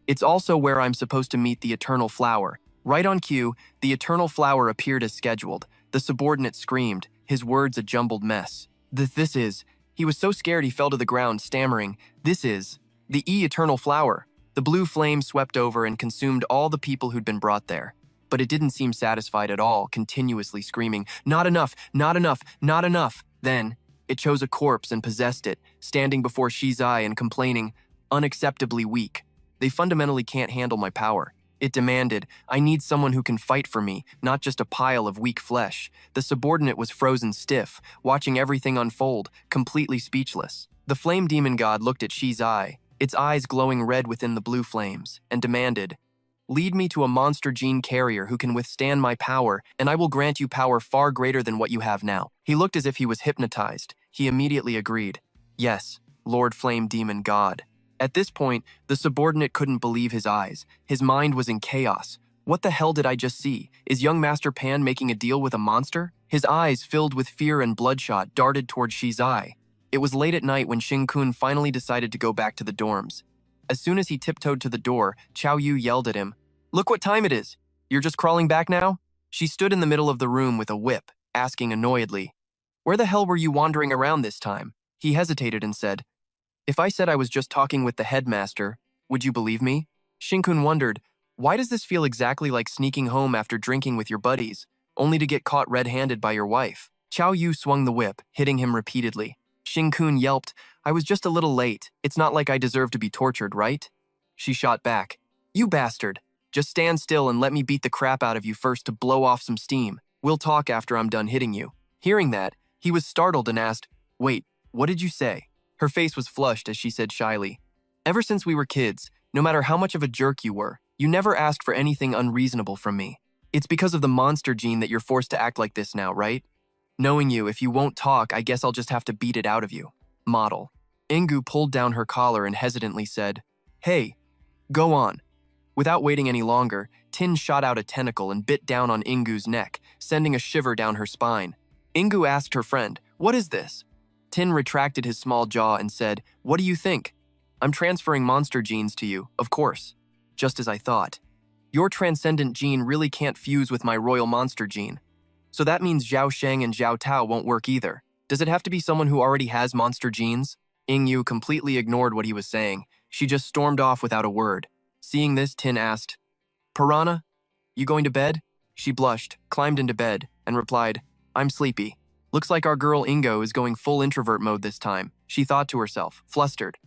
It's also where I'm supposed to meet the Eternal Flower. Right on cue, the Eternal Flower appeared as scheduled. The subordinate screamed, his words a jumbled mess. This is... He was so scared he fell to the ground, stammering, this is... the Eternal Flower. The blue flame swept over and consumed all the people who'd been brought there. But it didn't seem satisfied at all, continuously screaming, not enough, not enough, not enough. Then, it chose a corpse and possessed it, standing before Shizai and complaining, unacceptably weak. They fundamentally can't handle my power. It demanded, I need someone who can fight for me, not just a pile of weak flesh. The subordinate was frozen stiff, watching everything unfold, completely speechless. The flame demon god looked at Shizai, its eyes glowing red within the blue flames, and demanded, lead me to a monster gene carrier who can withstand my power, and I will grant you power far greater than what you have now. He looked as if he was hypnotized. He immediately agreed. Yes, Lord Flame Demon God. At this point, the subordinate couldn't believe his eyes. His mind was in chaos. What the hell did I just see? Is young Master Pan making a deal with a monster? His eyes, filled with fear and bloodshot, darted toward Shizai. It was late at night when Shinkun finally decided to go back to the dorms. As soon as he tiptoed to the door, Chao Yu yelled at him, look what time it is! You're just crawling back now? She stood in the middle of the room with a whip, asking annoyedly, where the hell were you wandering around this time? He hesitated and said, if I said I was just talking with the headmaster, would you believe me? Shinkun wondered, why does this feel exactly like sneaking home after drinking with your buddies, only to get caught red-handed by your wife? Chao Yu swung the whip, hitting him repeatedly. Shinkun yelped, I was just a little late. It's not like I deserve to be tortured, right? She shot back, you bastard. Just stand still and let me beat the crap out of you first to blow off some steam. We'll talk after I'm done hitting you. Hearing that, he was startled and asked, wait, what did you say? Her face was flushed as she said shyly, ever since we were kids, no matter how much of a jerk you were, you never asked for anything unreasonable from me. It's because of the monster gene that you're forced to act like this now, right? Knowing you, if you won't talk, I guess I'll just have to beat it out of you. Model. Ingu pulled down her collar and hesitantly said, hey, go on. Without waiting any longer, Tin shot out a tentacle and bit down on Ingu's neck, sending a shiver down her spine. Ingu asked her friend, what is this? Tin retracted his small jaw and said, what do you think? I'm transferring monster genes to you, of course. Just as I thought. Your transcendent gene really can't fuse with my royal monster gene. So that means Zhao Sheng and Zhao Tao won't work either. Does it have to be someone who already has monster genes? Yu completely ignored what he was saying. She just stormed off without a word. Seeing this, Tin asked, Piranha, you going to bed? She blushed, climbed into bed, and replied, I'm sleepy. Looks like our girl Ingo is going full introvert mode this time, she thought to herself, flustered.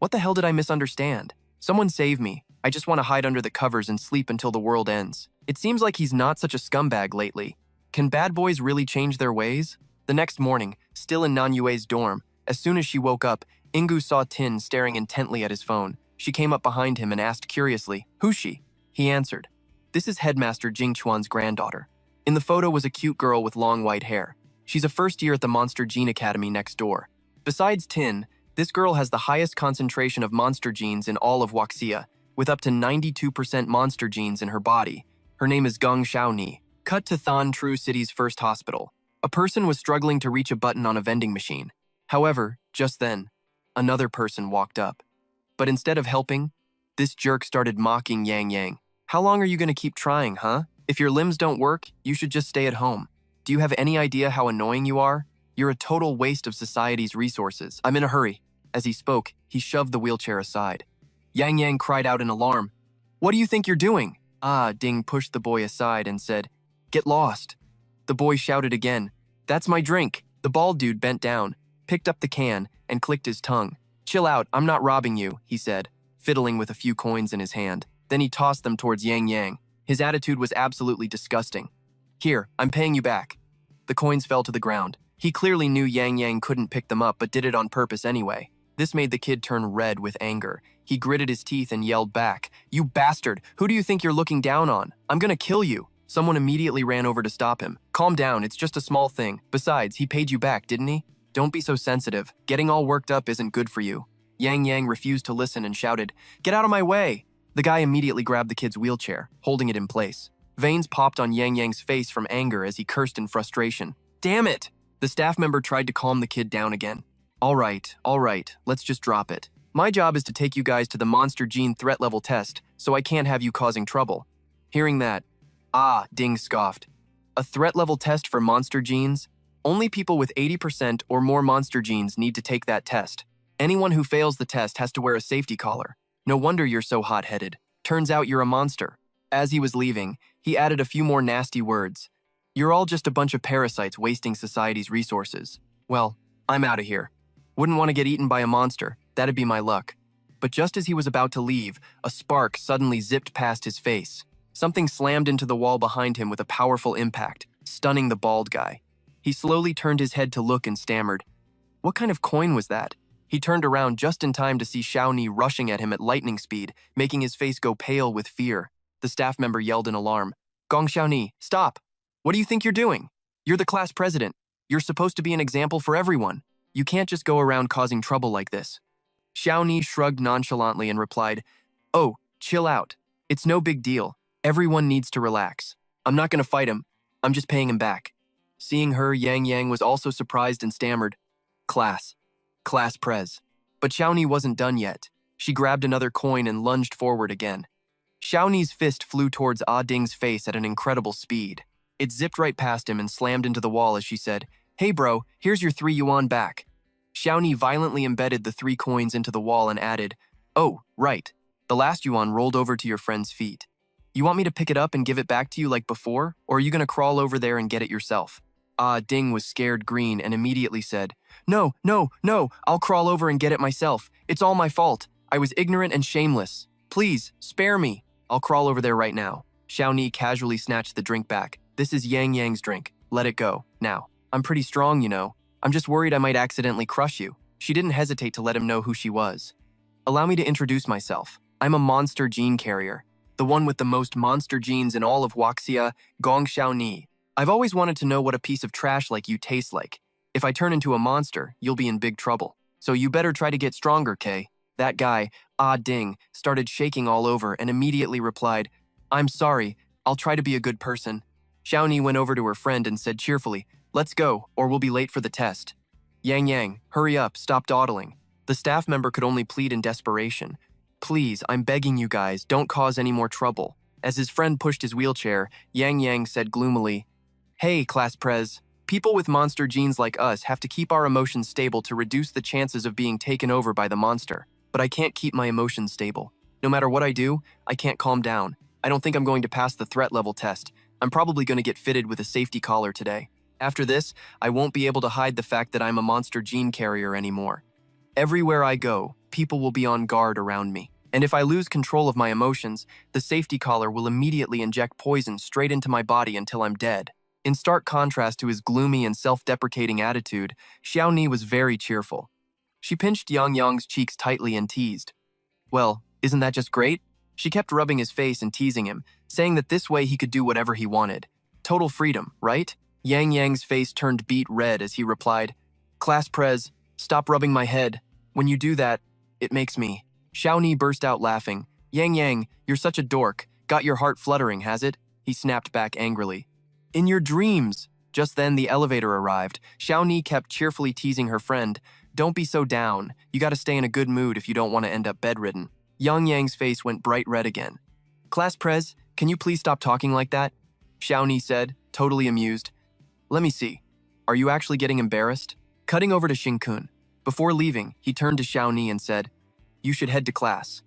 What the hell did I misunderstand? Someone save me. I just want to hide under the covers and sleep until the world ends. It seems like he's not such a scumbag lately. Can bad boys really change their ways? The next morning, still in Nanyue's dorm, as soon as she woke up, Ingu saw Tin staring intently at his phone. She came up behind him and asked curiously, who's she? He answered, this is Headmaster Jing Chuan's granddaughter. In the photo was a cute girl with long white hair. She's a first year at the Monster Gene Academy next door. Besides Tin, this girl has the highest concentration of monster genes in all of Wuxia, with up to 92% monster genes in her body. Her name is Geng Xiaoni. Cut to Than Tru City's first hospital. A person was struggling to reach a button on a vending machine. However, just then, another person walked up. But instead of helping, this jerk started mocking Yang Yang. How long are you going to keep trying, huh? If your limbs don't work, you should just stay at home. Do you have any idea how annoying you are? You're a total waste of society's resources. I'm in a hurry. As he spoke, he shoved the wheelchair aside. Yang Yang cried out in alarm. What do you think you're doing? Ah, Ding pushed the boy aside and said, Get lost. The boy shouted again, That's my drink. The bald dude bent down, picked up the can, and clicked his tongue. Chill out, I'm not robbing you, he said, fiddling with a few coins in his hand. Then he tossed them towards Yang Yang. His attitude was absolutely disgusting. Here, I'm paying you back. The coins fell to the ground. He clearly knew Yang Yang couldn't pick them up but did it on purpose anyway. This made the kid turn red with anger. He gritted his teeth and yelled back, You bastard! Who do you think you're looking down on? I'm gonna kill you! Someone immediately ran over to stop him. Calm down, it's just a small thing. Besides, he paid you back, didn't he? Don't be so sensitive. Getting all worked up isn't good for you. Yang Yang refused to listen and shouted, Get out of my way! The guy immediately grabbed the kid's wheelchair, holding it in place. Veins popped on Yang Yang's face from anger as he cursed in frustration. Damn it! The staff member tried to calm the kid down again. All right, let's just drop it. My job is to take you guys to the monster gene threat level test, so I can't have you causing trouble. Hearing that, Ding scoffed. A threat level test for monster genes? Only people with 80% or more monster genes need to take that test. Anyone who fails the test has to wear a safety collar. No wonder you're so hot-headed. Turns out you're a monster. As he was leaving, he added a few more nasty words. You're all just a bunch of parasites wasting society's resources. Well, I'm out of here. Wouldn't want to get eaten by a monster. That'd be my luck. But just as he was about to leave, a spark suddenly zipped past his face. Something slammed into the wall behind him with a powerful impact, stunning the bald guy. He slowly turned his head to look and stammered. What kind of coin was that? He turned around just in time to see Xiaoni rushing at him at lightning speed, making his face go pale with fear. The staff member yelled in alarm. Gong Xiaoni, stop! What do you think you're doing? You're the class president. You're supposed to be an example for everyone. You can't just go around causing trouble like this. Xiaoni shrugged nonchalantly and replied, Oh, chill out. It's no big deal. Everyone needs to relax. I'm not going to fight him. I'm just paying him back. Seeing her, Yang Yang was also surprised and stammered, Class prez. But Xiaoni wasn't done yet. She grabbed another coin and lunged forward again. Xiaoni's fist flew towards Ding's face at an incredible speed. It zipped right past him and slammed into the wall as she said, Hey bro, here's your 3 yuan back. Xiaoni violently embedded the 3 coins into the wall and added, Oh, right. The last yuan rolled over to your friend's feet. You want me to pick it up and give it back to you like before, or are you going to crawl over there and get it yourself? Ding was scared green and immediately said, No, I'll crawl over and get it myself. It's all my fault. I was ignorant and shameless. Please, spare me. I'll crawl over there right now. Xiaoni casually snatched the drink back. This is Yang Yang's drink. Let it go. Now. I'm pretty strong, you know. I'm just worried I might accidentally crush you. She didn't hesitate to let him know who she was. Allow me to introduce myself. I'm a monster gene carrier. The one with the most monster genes in all of Wuxia, Gong Xiaoni. I've always wanted to know what a piece of trash like you tastes like. If I turn into a monster, you'll be in big trouble. So you better try to get stronger, Kay. That guy, Ding, started shaking all over and immediately replied, I'm sorry, I'll try to be a good person. Xiaoni went over to her friend and said cheerfully, Let's go, or we'll be late for the test. Yang Yang, hurry up, stop dawdling. The staff member could only plead in desperation. Please, I'm begging you guys, don't cause any more trouble. As his friend pushed his wheelchair, Yang Yang said gloomily, Hey, class prez. People with monster genes like us have to keep our emotions stable to reduce the chances of being taken over by the monster. But I can't keep my emotions stable. No matter what I do, I can't calm down. I don't think I'm going to pass the threat level test. I'm probably going to get fitted with a safety collar today. After this, I won't be able to hide the fact that I'm a monster gene carrier anymore. Everywhere I go, people will be on guard around me. And if I lose control of my emotions, the safety collar will immediately inject poison straight into my body until I'm dead. In stark contrast to his gloomy and self-deprecating attitude, Xiaoni was very cheerful. She pinched Yang Yang's cheeks tightly and teased. Well, isn't that just great? She kept rubbing his face and teasing him, saying that this way he could do whatever he wanted. Total freedom, right? Yang Yang's face turned beet red as he replied, Class prez, stop rubbing my head. When you do that, it makes me. Xiaoni burst out laughing. Yang Yang, you're such a dork. Got your heart fluttering, has it? He snapped back angrily. In your dreams. Just then, the elevator arrived. Xiaoni kept cheerfully teasing her friend. Don't be so down. You gotta stay in a good mood if you don't want to end up bedridden. Yang Yang's face went bright red again. Class Prez, can you please stop talking like that? Xiaoni said, totally amused. Let me see. Are you actually getting embarrassed? Cutting over to Xinkun. Before leaving, he turned to Xiaoni and said, you should head to class.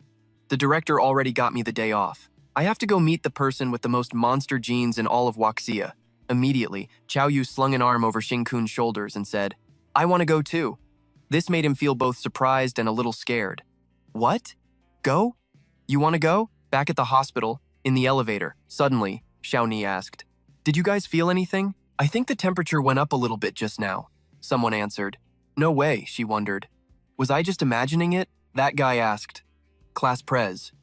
The director already got me the day off. I have to go meet the person with the most monster genes in all of Waxia. Immediately, Chao Yu slung an arm over Xinkun's shoulders and said, I want to go too. This made him feel both surprised and a little scared. What? Go? You want to go? Back at the hospital, in the elevator, suddenly, Xiaoni asked, did you guys feel anything? I think the temperature went up a little bit just now. Someone answered. No way, she wondered. Was I just imagining it? That guy asked. Class Prez,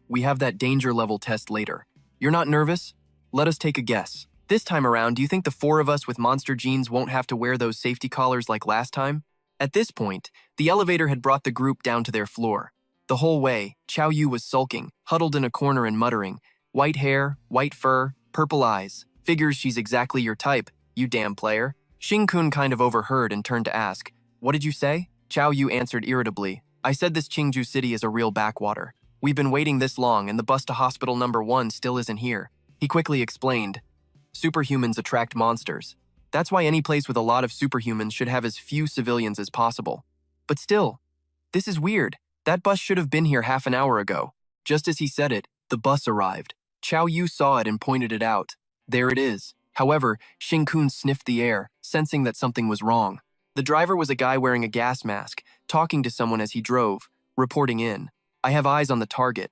we have that danger level test later. You're not nervous? Let us take a guess. This time around, do you think the four of us with monster genes won't have to wear those safety collars like last time? At this point, the elevator had brought the group down to their floor. The whole way, Chao Yu was sulking, huddled in a corner and muttering, white hair, white fur, purple eyes. Figures she's exactly your type, you damn player. Xingkun kind of overheard and turned to ask, what did you say? Chao Yu answered irritably, I said this Qingju city is a real backwater. We've been waiting this long and the bus to hospital number 1 still isn't here. He quickly explained, superhumans attract monsters. That's why any place with a lot of superhumans should have as few civilians as possible. But still, this is weird. That bus should have been here half an hour ago. Just as he said it, the bus arrived. Chao Yu saw it and pointed it out. There it is. However, Xingkun sniffed the air, sensing that something was wrong. The driver was a guy wearing a gas mask, talking to someone as he drove, reporting in. I have eyes on the target.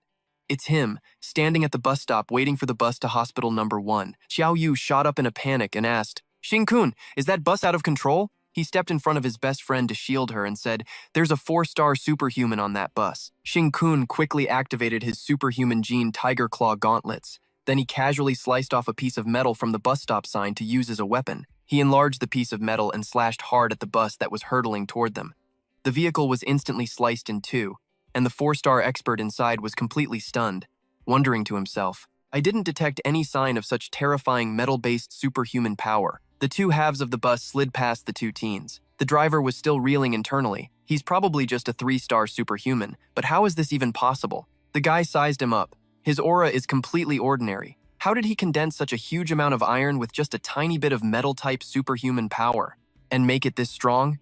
It's him, standing at the bus stop waiting for the bus to hospital number 1. Xiao Yu shot up in a panic and asked, Xingkun, is that bus out of control? He stepped in front of his best friend to shield her and said, there's a 4-star superhuman on that bus. Xingkun quickly activated his superhuman gene Tiger Claw gauntlets. Then he casually sliced off a piece of metal from the bus stop sign to use as a weapon. He enlarged the piece of metal and slashed hard at the bus that was hurtling toward them. The vehicle was instantly sliced in two, and the 4-star expert inside was completely stunned, wondering to himself, I didn't detect any sign of such terrifying metal-based superhuman power. The two halves of the bus slid past the two teens. The driver was still reeling internally. He's probably just a 3-star superhuman, but how is this even possible? The guy sized him up. His aura is completely ordinary. How did he condense such a huge amount of iron with just a tiny bit of metal-type superhuman power? And make it this strong?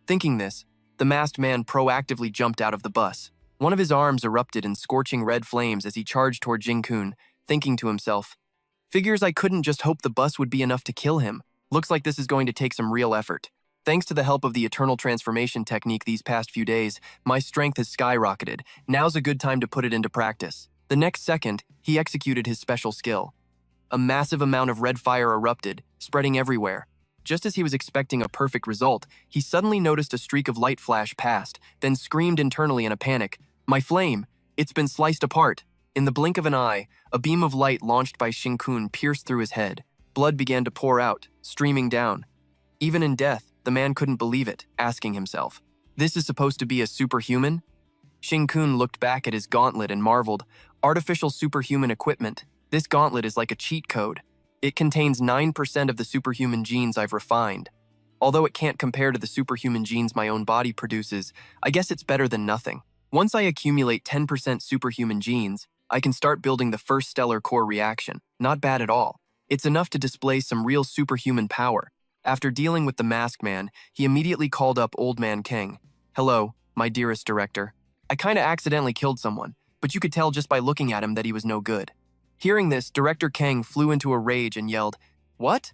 Thinking this, the masked man proactively jumped out of the bus. One of his arms erupted in scorching red flames as he charged toward Jingkun, thinking to himself, figures I couldn't just hope the bus would be enough to kill him. Looks like this is going to take some real effort. Thanks to the help of the eternal transformation technique these past few days, my strength has skyrocketed. Now's a good time to put it into practice. The next second, he executed his special skill. A massive amount of red fire erupted, spreading everywhere. Just as he was expecting a perfect result, he suddenly noticed a streak of light flash past, then screamed internally in a panic, my flame! It's been sliced apart! In the blink of an eye, a beam of light launched by Xingkun pierced through his head. Blood began to pour out, streaming down. Even in death, the man couldn't believe it, asking himself, this is supposed to be a superhuman? Xingkun looked back at his gauntlet and marveled, artificial superhuman equipment. This gauntlet is like a cheat code. It contains 9% of the superhuman genes I've refined. Although it can't compare to the superhuman genes my own body produces, I guess it's better than nothing. Once I accumulate 10% superhuman genes, I can start building the first stellar core reaction. Not bad at all. It's enough to display some real superhuman power. After dealing with the masked man, he immediately called up Old Man King. Hello, my dearest director. I kinda accidentally killed someone, but you could tell just by looking at him that he was no good. Hearing this, Director Kang flew into a rage and yelled, what?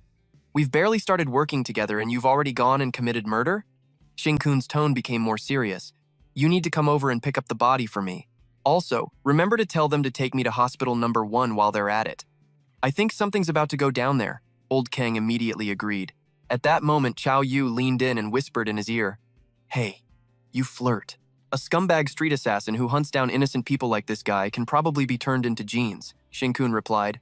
We've barely started working together and you've already gone and committed murder? Xingkun's tone became more serious. You need to come over and pick up the body for me. Also, remember to tell them to take me to hospital number 1 while they're at it. I think something's about to go down there, Old Kang immediately agreed. At that moment, Chao Yu leaned in and whispered in his ear, hey, you flirt. A scumbag street assassin who hunts down innocent people like this guy can probably be turned into genes, Xingkun replied.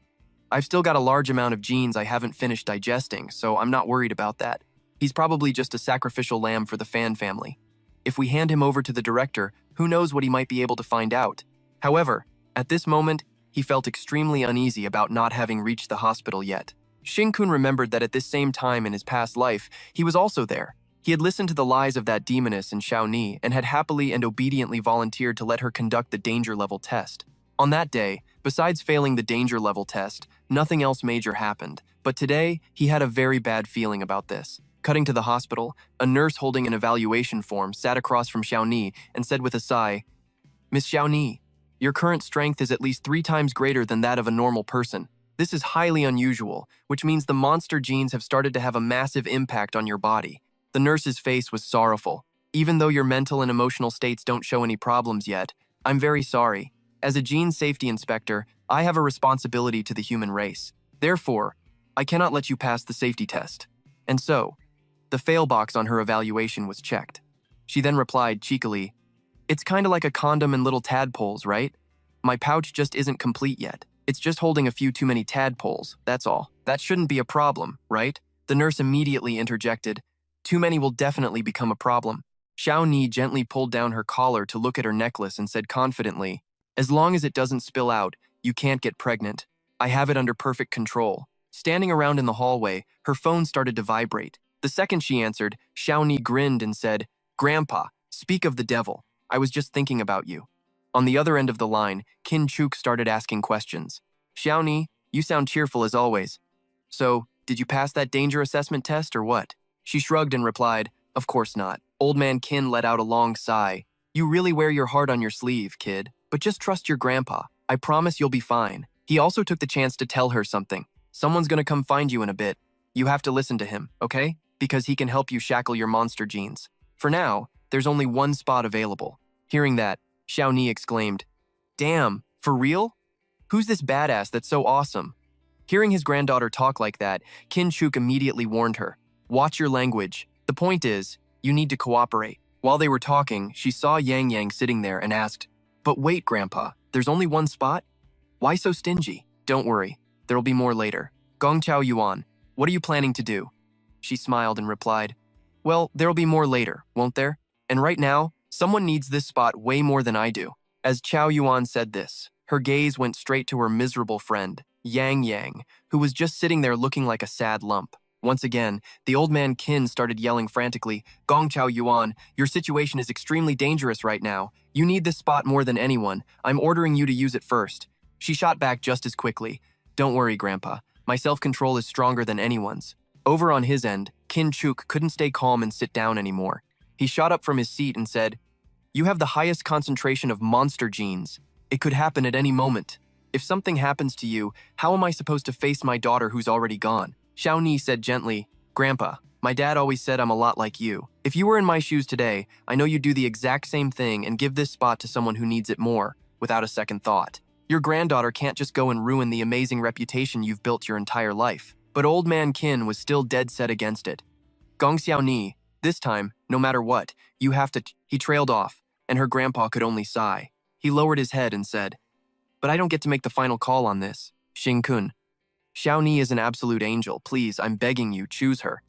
I've still got a large amount of genes I haven't finished digesting, so I'm not worried about that. He's probably just a sacrificial lamb for the Fan family. If we hand him over to the director, who knows what he might be able to find out. However, at this moment, he felt extremely uneasy about not having reached the hospital yet. Xingkun remembered that at this same time in his past life, he was also there. He had listened to the lies of that demoness in Xiaoni and had happily and obediently volunteered to let her conduct the danger level test. On that day, besides failing the danger level test, nothing else major happened, but today he had a very bad feeling about this. Cutting to the hospital, a nurse holding an evaluation form sat across from Xiaoni and said with a sigh, "Miss Xiaoni, your current strength is at least 3 times greater than that of a normal person. This is highly unusual, which means the monster genes have started to have a massive impact on your body." The nurse's face was sorrowful. "Even though your mental and emotional states don't show any problems yet, I'm very sorry. As a gene safety inspector, I have a responsibility to the human race. Therefore, I cannot let you pass the safety test." And so, the fail box on her evaluation was checked. She then replied cheekily, "It's kinda like a condom and little tadpoles, right? My pouch just isn't complete yet. It's just holding a few too many tadpoles, that's all. That shouldn't be a problem, right?" The nurse immediately interjected, "Too many will definitely become a problem." Xiaoni gently pulled down her collar to look at her necklace and said confidently, "As long as it doesn't spill out, you can't get pregnant. I have it under perfect control." Standing around in the hallway, her phone started to vibrate. The second she answered, Xiaoni grinned and said, "Grandpa, speak of the devil. I was just thinking about you." On the other end of the line, Kin Chuk started asking questions. "Xiaoni, you sound cheerful as always. So, did you pass that danger assessment test or what?" She shrugged and replied, "Of course not." Old man Kin let out a long sigh. "You really wear your heart on your sleeve, kid. But just trust your grandpa. I promise you'll be fine." He also took the chance to tell her something. "Someone's gonna come find you in a bit. You have to listen to him, okay? Because he can help you shackle your monster genes. For now, there's only one spot available." Hearing that, Xiaoni exclaimed, "Damn, for real? Who's this badass that's so awesome?" Hearing his granddaughter talk like that, Kin Chuk immediately warned her, "Watch your language. The point is, you need to cooperate." While they were talking, she saw Yang Yang sitting there and asked, "But wait, Grandpa, there's only one spot? Why so stingy?" "Don't worry, there'll be more later." "Gong Chao Yuan, what are you planning to do?" She smiled and replied, "Well, there'll be more later, won't there? And right now, someone needs this spot way more than I do." As Chao Yuan said this, her gaze went straight to her miserable friend, Yang Yang, who was just sitting there looking like a sad lump. Once again, the old man Qin started yelling frantically, "Gong Chao Yuan, your situation is extremely dangerous right now. You need this spot more than anyone. I'm ordering you to use it first." She shot back just as quickly, "Don't worry, Grandpa. My self-control is stronger than anyone's." Over on his end, Kin Chuk couldn't stay calm and sit down anymore. He shot up from his seat and said, "You have the highest concentration of monster genes. It could happen at any moment. If something happens to you, how am I supposed to face my daughter who's already gone?" Xiaoni said gently, "Grandpa, my dad always said I'm a lot like you. If you were in my shoes today, I know you'd do the exact same thing and give this spot to someone who needs it more, without a second thought. Your granddaughter can't just go and ruin the amazing reputation you've built your entire life." But old man Qin was still dead set against it. "Gong Xiaoni, this time, no matter what, you have to." He trailed off, and her grandpa could only sigh. He lowered his head and said, "But I don't get to make the final call on this. Xing-kun, Xiaoni is an absolute angel. Please, I'm begging you, choose her."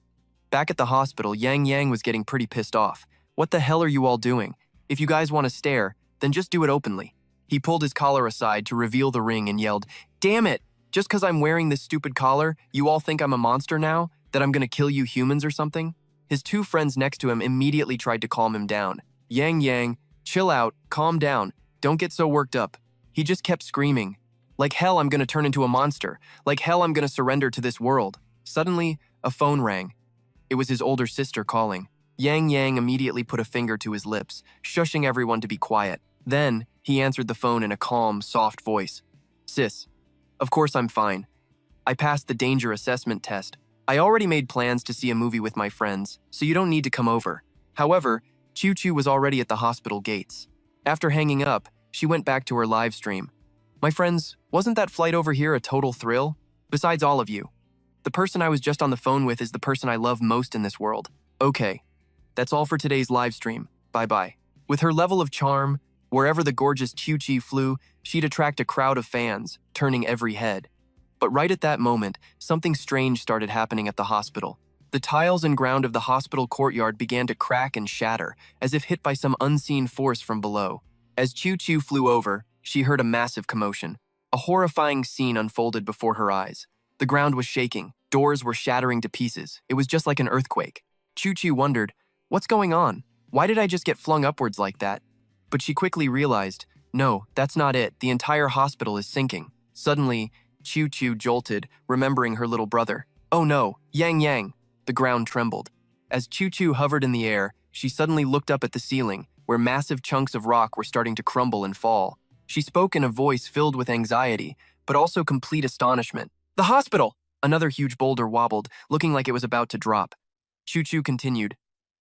Back at the hospital, Yang Yang was getting pretty pissed off. "What the hell are you all doing? If you guys want to stare, then just do it openly." He pulled his collar aside to reveal the ring and yelled, "Damn it! Just because I'm wearing this stupid collar, you all think I'm a monster now? That I'm gonna kill you humans or something?" His two friends next to him immediately tried to calm him down. "Yang Yang, chill out, calm down, don't get so worked up." He just kept screaming, "Like hell I'm gonna turn into a monster. Like hell I'm gonna surrender to this world." Suddenly, a phone rang. It was his older sister calling. Yang Yang immediately put a finger to his lips, shushing everyone to be quiet. Then, he answered the phone in a calm, soft voice. "Sis, of course I'm fine. I passed the danger assessment test. I already made plans to see a movie with my friends, so you don't need to come over." However, Chiu Chiu was already at the hospital gates. After hanging up, she went back to her live stream. "My friends, wasn't that flight over here a total thrill? Besides all of you, the person I was just on the phone with is the person I love most in this world." Okay, that's all for today's live stream. Bye-bye. With her level of charm, wherever the gorgeous Chiu Chi flew, she'd attract a crowd of fans, turning every head. But right at that moment, something strange started happening at the hospital. The tiles and ground of the hospital courtyard began to crack and shatter, as if hit by some unseen force from below. As Chiu Chiu flew over, she heard a massive commotion. A horrifying scene unfolded before her eyes. The ground was shaking, doors were shattering to pieces. It was just like an earthquake. Chiu Chiu wondered, What's going on? Why did I just get flung upwards like that? But she quickly realized, no, that's not it. The entire hospital is sinking. Suddenly, Chu jolted, remembering her little brother. Oh no, Yang! The ground trembled. As Chu hovered in the air, she suddenly looked up at the ceiling, where massive chunks of rock were starting to crumble and fall. She spoke in a voice filled with anxiety, but also complete astonishment. The hospital! Another huge boulder wobbled, looking like it was about to drop. Chu continued.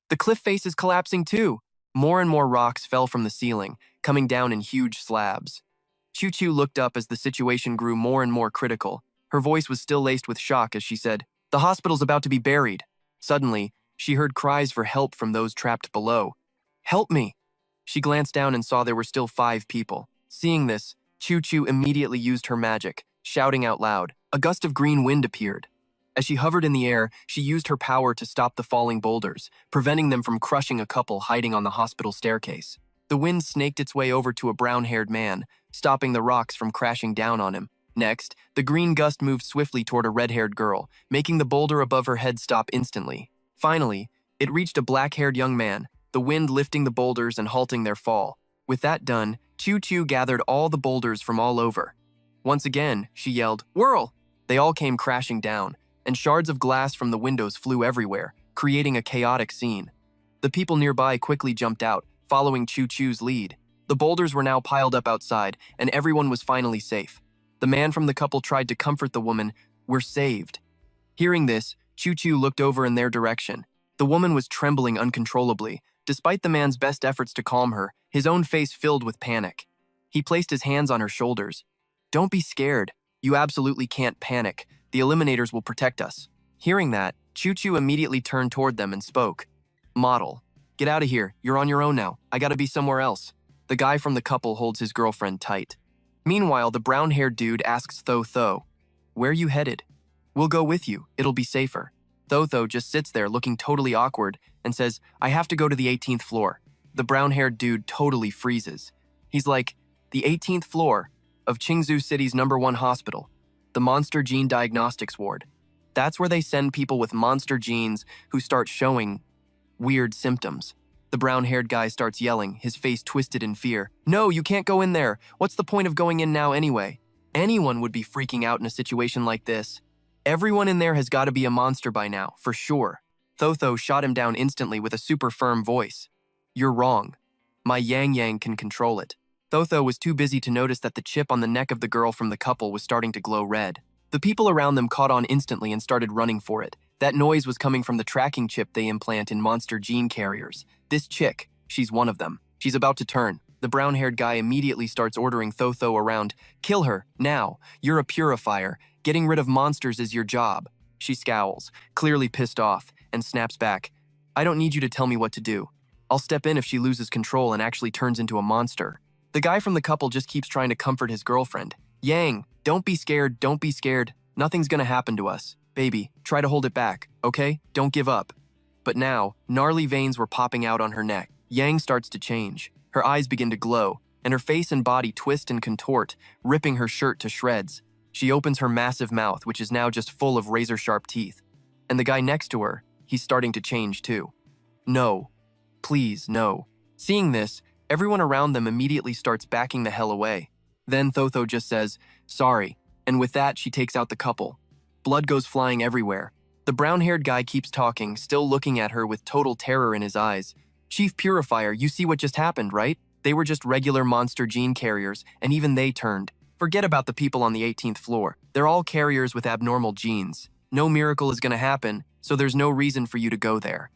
The cliff face is collapsing too. More and more rocks fell from the ceiling, coming down in huge slabs. Chu looked up as the situation grew more and more critical. Her voice was still laced with shock as she said, "The hospital's about to be buried." Suddenly, she heard cries for help from those trapped below. "Help me!" She glanced down and saw there were still 5 people. Seeing this, Chu immediately used her magic, shouting out loud. A gust of green wind appeared. As she hovered in the air, she used her power to stop the falling boulders, preventing them from crushing a couple hiding on the hospital staircase. The wind snaked its way over to a brown-haired man, stopping the rocks from crashing down on him. Next, the green gust moved swiftly toward a red-haired girl, making the boulder above her head stop instantly. Finally, it reached a black-haired young man, the wind lifting the boulders and halting their fall. With that done, Chu gathered all the boulders from all over. Once again, she yelled, "Whirl!" They all came crashing down, and shards of glass from the windows flew everywhere, creating a chaotic scene. The people nearby quickly jumped out, following Chu's lead. The boulders were now piled up outside, and everyone was finally safe. The man from the couple tried to comfort the woman. "We're saved." Hearing this, Chu looked over in their direction. The woman was trembling uncontrollably. Despite the man's best efforts to calm her, his own face filled with panic. He placed his hands on her shoulders. "Don't be scared. You absolutely can't panic. The Eliminators will protect us." Hearing that, Chu immediately turned toward them and spoke. "Model, get out of here. You're on your own now. I gotta be somewhere else." The guy from the couple holds his girlfriend tight. Meanwhile, the brown-haired dude asks Tho, "Where you headed?" "We'll go with you. It'll be safer." Tho just sits there looking totally awkward and says, "I have to go to the 18th floor. The brown-haired dude totally freezes. He's like, "The 18th floor of Qingzhou City's #1 hospital, the Monster Gene Diagnostics Ward. That's where they send people with monster genes who start showing weird symptoms." The brown-haired guy starts yelling, his face twisted in fear. "No, you can't go in there. What's the point of going in now anyway?" Anyone would be freaking out in a situation like this. Everyone in there has got to be a monster by now, for sure. Tho shot him down instantly with a super firm voice. "You're wrong. My Yang can control it." Tho was too busy to notice that the chip on the neck of the girl from the couple was starting to glow red. The people around them caught on instantly and started running for it. That noise was coming from the tracking chip they implant in monster gene carriers. This chick, she's one of them. She's about to turn. The brown-haired guy immediately starts ordering Tho around. "Kill her, now. You're a purifier. Getting rid of monsters is your job." She scowls, clearly pissed off, and snaps back. "I don't need you to tell me what to do. I'll step in if she loses control and actually turns into a monster." The guy from the couple just keeps trying to comfort his girlfriend. "Yang, don't be scared, don't be scared. Nothing's gonna happen to us. Baby, try to hold it back, okay? Don't give up." But now, gnarly veins were popping out on her neck. Yang starts to change. Her eyes begin to glow, and her face and body twist and contort, ripping her shirt to shreds. She opens her massive mouth, which is now just full of razor-sharp teeth. And the guy next to her, he's starting to change too. "No. Please, no." Seeing this, everyone around them immediately starts backing the hell away. Then Tho just says, "Sorry," and with that, she takes out the couple. Blood goes flying everywhere. The brown-haired guy keeps talking, still looking at her with total terror in his eyes. "Chief Purifier, you see what just happened, right? They were just regular monster gene carriers, and even they turned. Forget about the people on the 18th floor. They're all carriers with abnormal genes. No miracle is gonna happen, so there's no reason for you to go there."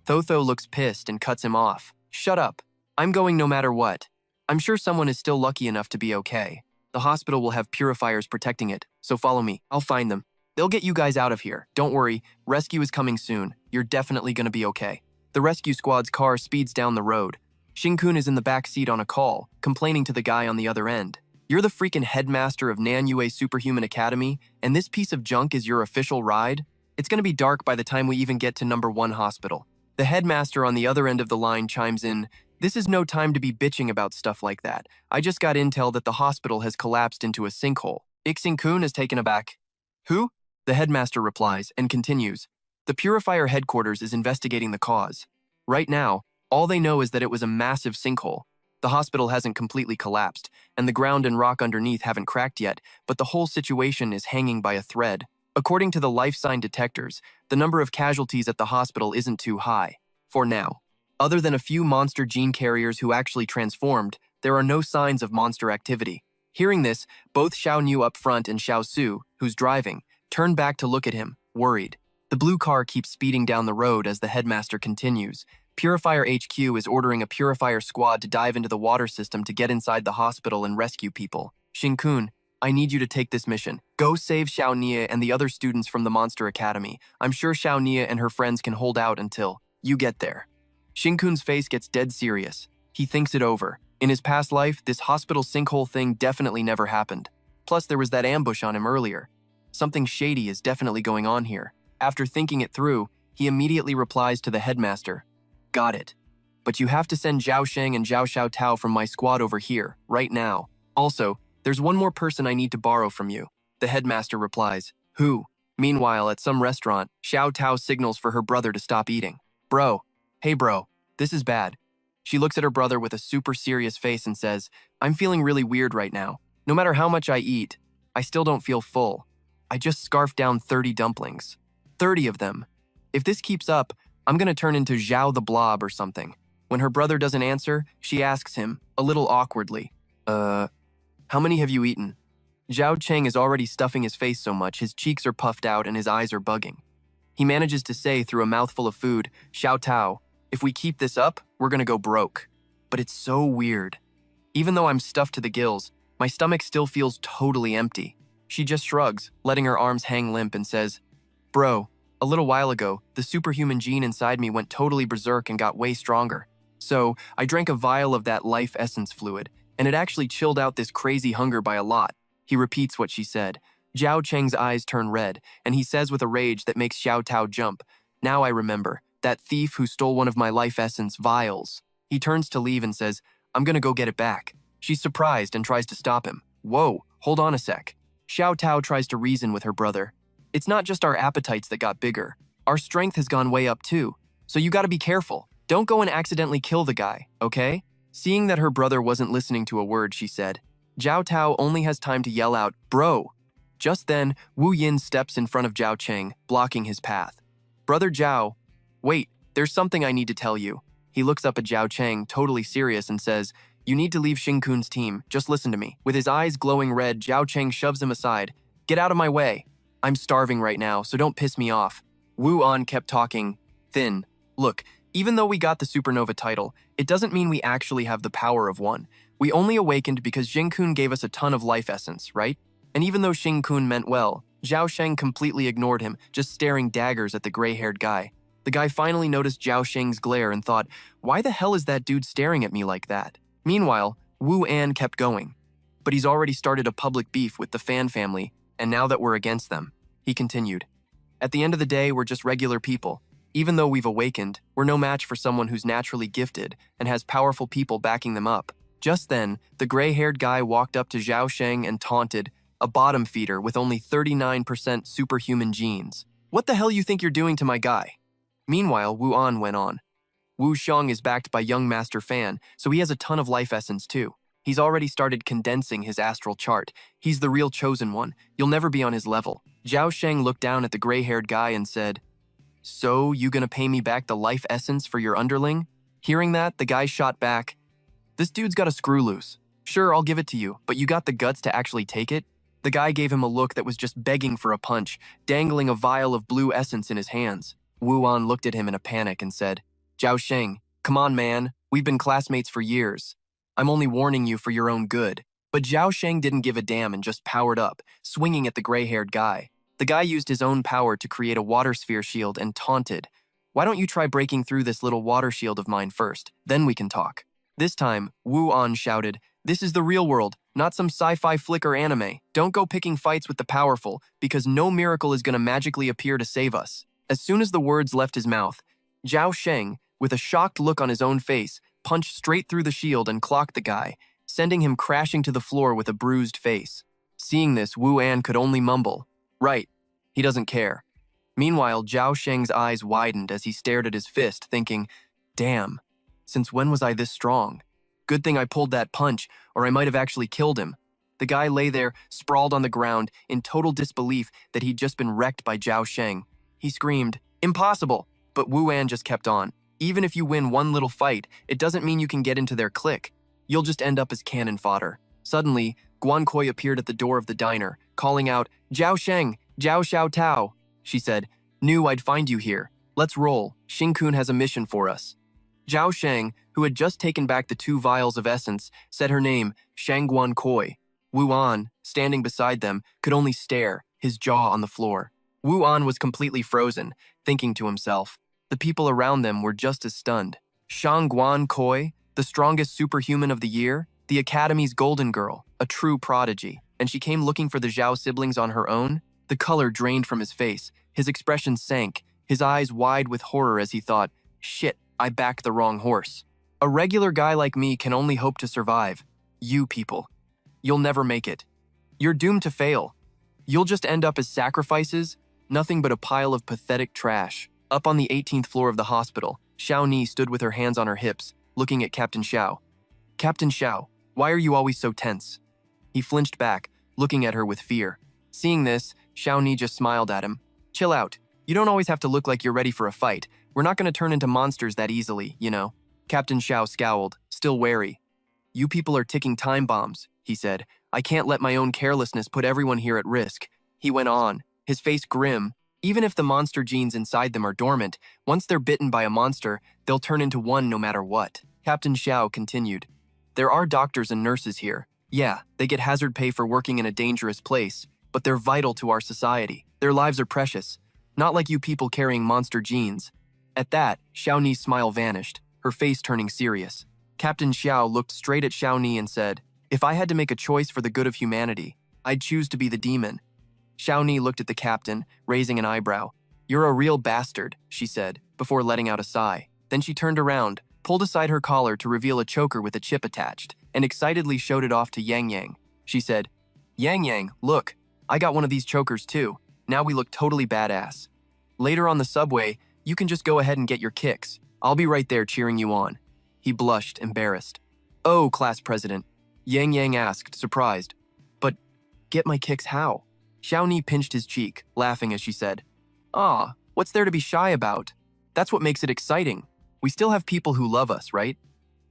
Tho looks pissed and cuts him off. "Shut up. I'm going no matter what. I'm sure someone is still lucky enough to be okay. The hospital will have purifiers protecting it, so follow me. I'll find them. They'll get you guys out of here. Don't worry, rescue is coming soon. You're definitely gonna be okay." The rescue squad's car speeds down the road. Shinkun is in the back seat on a call, complaining to the guy on the other end. "You're the freaking headmaster of Manhwa Superhuman Academy, and this piece of junk is your official ride? It's gonna be dark by the time we even get to #1 hospital." The headmaster on the other end of the line chimes in, "This is no time to be bitching about stuff like that. I just got intel that the hospital has collapsed into a sinkhole." Ixing-kun is taken aback. "Who?" The headmaster replies and continues, "The Purifier headquarters is investigating the cause." Right now, all they know is that it was a massive sinkhole. The hospital hasn't completely collapsed, and the ground and rock underneath haven't cracked yet, but the whole situation is hanging by a thread. According to the life sign detectors, the number of casualties at the hospital isn't too high, for now. Other than a few monster gene carriers who actually transformed, there are no signs of monster activity. Hearing this, both Xiao Nu up front and Xiao Su, who's driving, turn back to look at him, worried. The blue car keeps speeding down the road as the headmaster continues. Purifier HQ is ordering a purifier squad to dive into the water system to get inside the hospital and rescue people. Shin-kun, I need you to take this mission. Go save Xiao Nia and the other students from the Monster Academy. I'm sure Xiao Nia and her friends can hold out until you get there. Shin-kun's face gets dead serious. He thinks it over. In his past life, this hospital sinkhole thing definitely never happened. Plus, there was that ambush on him earlier. Something shady is definitely going on here. After thinking it through, he immediately replies to the headmaster. Got it. But you have to send Zhao Sheng and Zhao Xiaotao from my squad over here, right now. Also, there's one more person I need to borrow from you. The headmaster replies. Who? Meanwhile, at some restaurant, Xiao Tao signals for her brother to stop eating. Bro. Hey bro. This is bad. She looks at her brother with a super serious face and says, I'm feeling really weird right now. No matter how much I eat, I still don't feel full. I just scarfed down 30 dumplings. 30 of them. If this keeps up, I'm gonna turn into Zhao the Blob or something. When her brother doesn't answer, she asks him, a little awkwardly, how many have you eaten? Zhao Cheng is already stuffing his face so much his cheeks are puffed out and his eyes are bugging. He manages to say through a mouthful of food, Xiao Tao, if we keep this up, we're gonna go broke. But it's so weird. Even though I'm stuffed to the gills, my stomach still feels totally empty. She just shrugs, letting her arms hang limp and says, Bro, a little while ago, the superhuman gene inside me went totally berserk and got way stronger. So, I drank a vial of that life essence fluid, and it actually chilled out this crazy hunger by a lot. He repeats what she said. Zhao Cheng's eyes turn red, and he says with a rage that makes Xiao Tao jump, Now I remember, that thief who stole one of my life essence vials. He turns to leave and says, I'm gonna go get it back. She's surprised and tries to stop him. Whoa, hold on a sec. Xiao Tao tries to reason with her brother. It's not just our appetites that got bigger. Our strength has gone way up too. So you gotta be careful. Don't go and accidentally kill the guy, okay? Seeing that her brother wasn't listening to a word she said, Zhao Tao only has time to yell out, Bro! Just then, Wu Yin steps in front of Zhao Cheng, blocking his path. Brother Zhao, wait, there's something I need to tell you. He looks up at Zhao Cheng, totally serious, and says, You need to leave Shin-kun's team, just listen to me. With his eyes glowing red, Zhao Cheng shoves him aside. Get out of my way. I'm starving right now, so don't piss me off. Wu An kept talking, thin. Look, even though we got the supernova title, it doesn't mean we actually have the power of one. We only awakened because Jing-kun gave us a ton of life essence, right? And even though Xing-kun meant well, Zhao Sheng completely ignored him, just staring daggers at the gray-haired guy. The guy finally noticed Zhao Sheng's glare and thought, why the hell is that dude staring at me like that? Meanwhile, Wu An kept going. But he's already started a public beef with the Fan family, and now that we're against them, he continued. At the end of the day, we're just regular people. Even though we've awakened, we're no match for someone who's naturally gifted and has powerful people backing them up. Just then, the gray-haired guy walked up to Zhao Sheng and taunted, a bottom feeder with only 39% superhuman genes. What the hell you think you're doing to my guy? Meanwhile, Wu An went on. Wu Xiong is backed by young Master Fan, so he has a ton of life essence too. He's already started condensing his astral chart. He's the real chosen one. You'll never be on his level. Zhao Sheng looked down at the gray-haired guy and said, So, you gonna pay me back the life essence for your underling? Hearing that, the guy shot back, This dude's got a screw loose. Sure, I'll give it to you, but you got the guts to actually take it? The guy gave him a look that was just begging for a punch, dangling a vial of blue essence in his hands. Wu An looked at him in a panic and said, Zhao Sheng, come on man, we've been classmates for years. I'm only warning you for your own good. But Zhao Sheng didn't give a damn and just powered up, swinging at the gray-haired guy. The guy used his own power to create a water sphere shield and taunted, Why don't you try breaking through this little water shield of mine first, then we can talk. This time, Wu An shouted, This is the real world, not some sci-fi flick or anime. Don't go picking fights with the powerful, because no miracle is gonna magically appear to save us. As soon as the words left his mouth, Zhao Sheng, with a shocked look on his own face, punched straight through the shield and clocked the guy, sending him crashing to the floor with a bruised face. Seeing this, Wu An could only mumble, Right, he doesn't care. Meanwhile, Zhao Sheng's eyes widened as he stared at his fist, thinking, Damn. Since when was I this strong? Good thing I pulled that punch, or I might have actually killed him. The guy lay there, sprawled on the ground, in total disbelief that he'd just been wrecked by Zhao Sheng. He screamed, "Impossible!" But Wu An just kept on. Even if you win one little fight, it doesn't mean you can get into their clique. You'll just end up as cannon fodder. Suddenly, Guan Kui appeared at the door of the diner, calling out, "Zhao Sheng, Zhao Xiao Tao." She said, "Knew I'd find you here. Let's roll. Xing-kun has a mission for us." Zhao Sheng, who had just taken back the 2 vials of essence, said her name, Shang Guan Kui. Wu An, standing beside them, could only stare, his jaw on the floor. Wu An was completely frozen, thinking to himself. The people around them were just as stunned. Shang Guan Kui, the strongest superhuman of the year, the Academy's golden girl, a true prodigy, and she came looking for the Zhao siblings on her own? The color drained from his face, his expression sank, his eyes wide with horror as he thought, "Shit, I backed the wrong horse. A regular guy like me can only hope to survive. You people. You'll never make it. You're doomed to fail. You'll just end up as sacrifices, nothing but a pile of pathetic trash." Up on the 18th floor of the hospital, Xiao Ni stood with her hands on her hips, looking at Captain Xiao. "Captain Xiao, why are you always so tense?" He flinched back, looking at her with fear. Seeing this, Xiao Ni just smiled at him. "Chill out. You don't always have to look like you're ready for a fight. We're not going to turn into monsters that easily, you know." Captain Xiao scowled, still wary. "You people are ticking time bombs," he said. "I can't let my own carelessness put everyone here at risk." He went on, his face grim. Even if the monster genes inside them are dormant, once they're bitten by a monster, they'll turn into one no matter what. Captain Xiao continued. "There are doctors and nurses here. Yeah, they get hazard pay for working in a dangerous place, but they're vital to our society. Their lives are precious. Not like you people carrying monster genes." At that, Xiao Ni's smile vanished, her face turning serious. Captain Xiao looked straight at Xiao Ni and said, "If I had to make a choice for the good of humanity, I'd choose to be the demon." Xiao Ni looked at the captain, raising an eyebrow. "You're a real bastard," she said, before letting out a sigh. Then she turned around, pulled aside her collar to reveal a choker with a chip attached, and excitedly showed it off to Yang Yang. She said, "Yang Yang, look, I got one of these chokers too. Now we look totally badass. Later on the subway, you can just go ahead and get your kicks. I'll be right there cheering you on." He blushed, embarrassed. "Oh, class president," Yang Yang asked, surprised. "But get my kicks how?" Xiao Ni pinched his cheek, laughing as she said, "Ah, what's there to be shy about? That's what makes it exciting. We still have people who love us, right?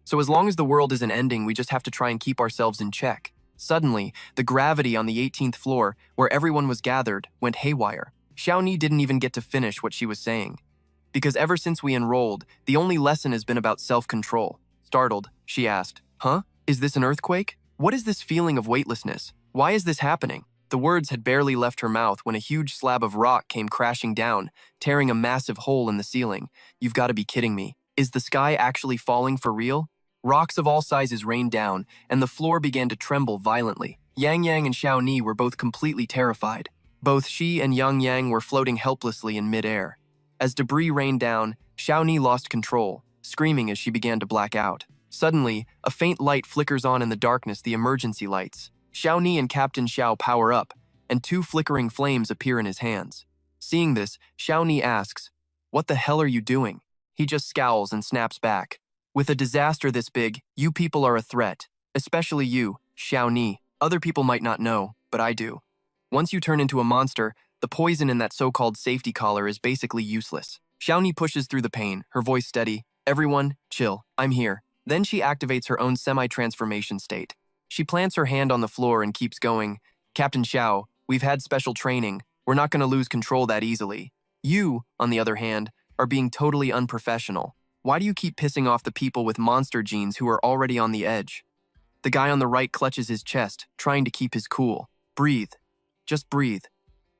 So as long as the world isn't ending, we just have to try and keep ourselves in check." Suddenly, the gravity on the 18th floor, where everyone was gathered, went haywire. Xiao Ni didn't even get to finish what she was saying. "Because ever since we enrolled, the only lesson has been about self-control." Startled, she asked, "Huh? Is this an earthquake? What is this feeling of weightlessness? Why is this happening?" The words had barely left her mouth when a huge slab of rock came crashing down, tearing a massive hole in the ceiling. "You've got to be kidding me. Is the sky actually falling for real?" Rocks of all sizes rained down, and the floor began to tremble violently. Yang Yang and Xiao Ni were both completely terrified. Both she and Yang Yang were floating helplessly in midair. As debris rained down, Xiao Ni lost control, screaming as she began to black out. Suddenly, a faint light flickers on in the darkness, the emergency lights. Xiao Ni and Captain Xiao power up, and 2 flickering flames appear in his hands. Seeing this, Xiao Ni asks, "What the hell are you doing?" He just scowls and snaps back. "With a disaster this big, you people are a threat. Especially you, Xiao Ni. Other people might not know, but I do. Once you turn into a monster, the poison in that so-called safety collar is basically useless." Xiao Ni pushes through the pain, her voice steady. "Everyone, chill. I'm here." Then she activates her own semi-transformation state. She plants her hand on the floor and keeps going. "Captain Xiao, we've had special training. We're not going to lose control that easily. You, on the other hand, are being totally unprofessional. Why do you keep pissing off the people with monster genes who are already on the edge?" The guy on the right clutches his chest, trying to keep his cool. "Breathe. Just breathe."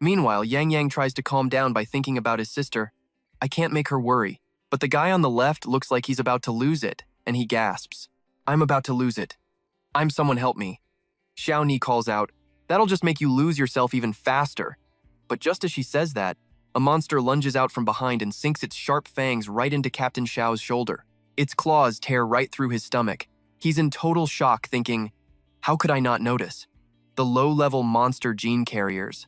Meanwhile, Yang Yang tries to calm down by thinking about his sister. "I can't make her worry." But the guy on the left looks like he's about to lose it, and he gasps. "I'm about to lose it. I'm someone help me." Xiao Ni calls out, "That'll just make you lose yourself even faster." But just as she says that, a monster lunges out from behind and sinks its sharp fangs right into Captain Xiao's shoulder. Its claws tear right through his stomach. He's in total shock, thinking, "How could I not notice?" The low-level monster gene carriers.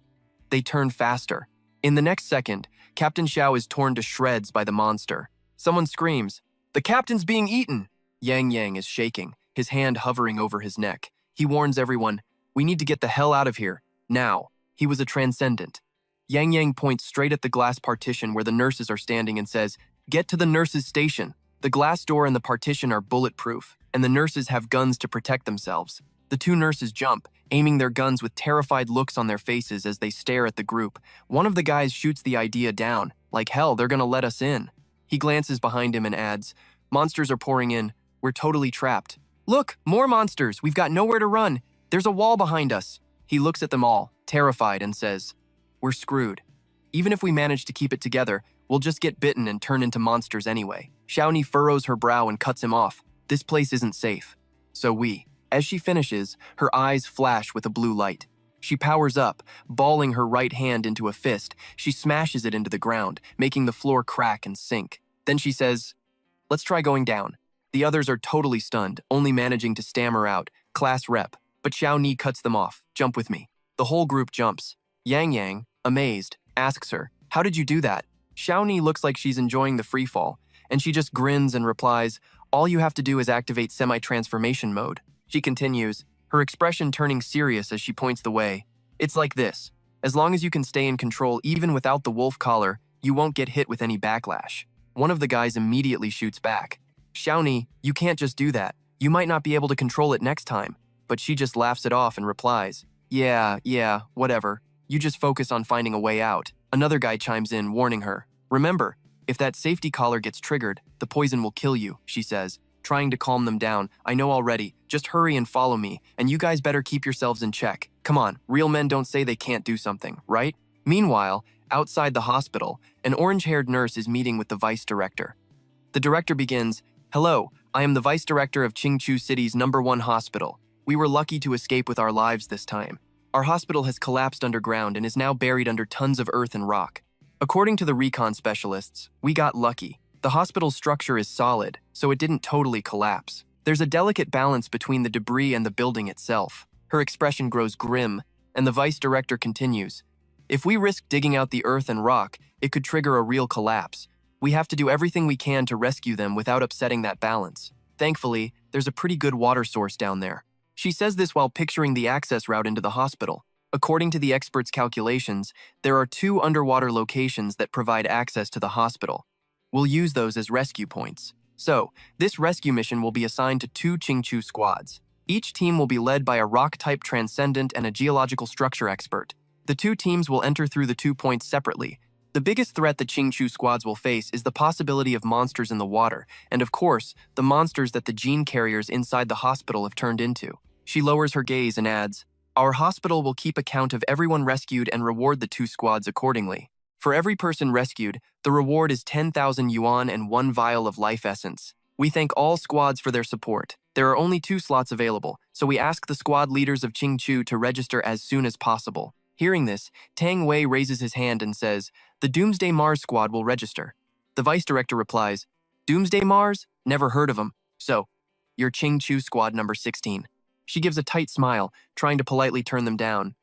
They turn faster. In the next second, Captain Xiao is torn to shreds by the monster. Someone screams. The The captain's being eaten! Yang Yang is shaking, his hand hovering over his neck. He warns everyone, we need to get the hell out of here, now. He was a transcendent. Yang Yang points straight at the glass partition where the nurses are standing and says, get to the nurses' station. The glass door and the partition are bulletproof, and the nurses have guns to protect themselves. The two nurses jump, aiming their guns with terrified looks on their faces as they stare at the group. One of the guys shoots the idea down, like hell, they're gonna let us in. He glances behind him and adds, monsters are pouring in, we're totally trapped. Look, more monsters, we've got nowhere to run. There's a wall behind us. He looks at them all, terrified, and says, we're screwed. Even if we manage to keep it together, we'll just get bitten and turn into monsters anyway. Xiaoni furrows her brow and cuts him off. This place isn't safe. So as she finishes, her eyes flash with a blue light. She powers up, balling her right hand into a fist. She smashes it into the ground, making the floor crack and sink. Then she says, let's try going down. The others are totally stunned, only managing to stammer out, class rep. But Xiaoni cuts them off, jump with me. The whole group jumps. Yang Yang, amazed, asks her, how did you do that? Xiaoni looks like she's enjoying the freefall, and she just grins and replies, all you have to do is activate semi-transformation mode. She continues, her expression turning serious as she points the way. It's like this. As long as you can stay in control even without the wolf collar, you won't get hit with any backlash. One of the guys immediately shoots back. Xiaoni, you can't just do that. You might not be able to control it next time. But she just laughs it off and replies, yeah, whatever. You just focus on finding a way out. Another guy chimes in, warning her. Remember, if that safety collar gets triggered, the poison will kill you, she says, trying to calm them down. I know already, just hurry and follow me, and you guys better keep yourselves in check. Come on, real men don't say they can't do something, right? Meanwhile, outside the hospital, an orange-haired nurse is meeting with the vice director. The director begins, hello, I am the vice director of Qingchu City's #1 hospital. We were lucky to escape with our lives this time. Our hospital has collapsed underground and is now buried under tons of earth and rock. According to the recon specialists, we got lucky. The hospital's structure is solid, so it didn't totally collapse. There's a delicate balance between the debris and the building itself. Her expression grows grim, and the vice director continues. If we risk digging out the earth and rock, it could trigger a real collapse. We have to do everything we can to rescue them without upsetting that balance. Thankfully, there's a pretty good water source down there. She says this while picturing the access route into the hospital. According to the experts' calculations, there are 2 underwater locations that provide access to the hospital. We'll use those as rescue points. So, this rescue mission will be assigned to 2 Qingchu squads. Each team will be led by a rock-type transcendent and a geological structure expert. The 2 teams will enter through the 2 points separately. The biggest threat the Qingchu squads will face is the possibility of monsters in the water, and of course, the monsters that the gene carriers inside the hospital have turned into. She lowers her gaze and adds, our hospital will keep account of everyone rescued and reward the 2 squads accordingly. For every person rescued, the reward is 10,000 yuan and 1 vial of life essence. We thank all squads for their support. There are only 2 slots available, so we ask the squad leaders of Qingchu to register as soon as possible. Hearing this, Tang Wei raises his hand and says, the Doomsday Mars squad will register. The vice director replies, Doomsday Mars? Never heard of him. So, you're Qingchu squad number 16. She gives a tight smile, trying to politely turn them down.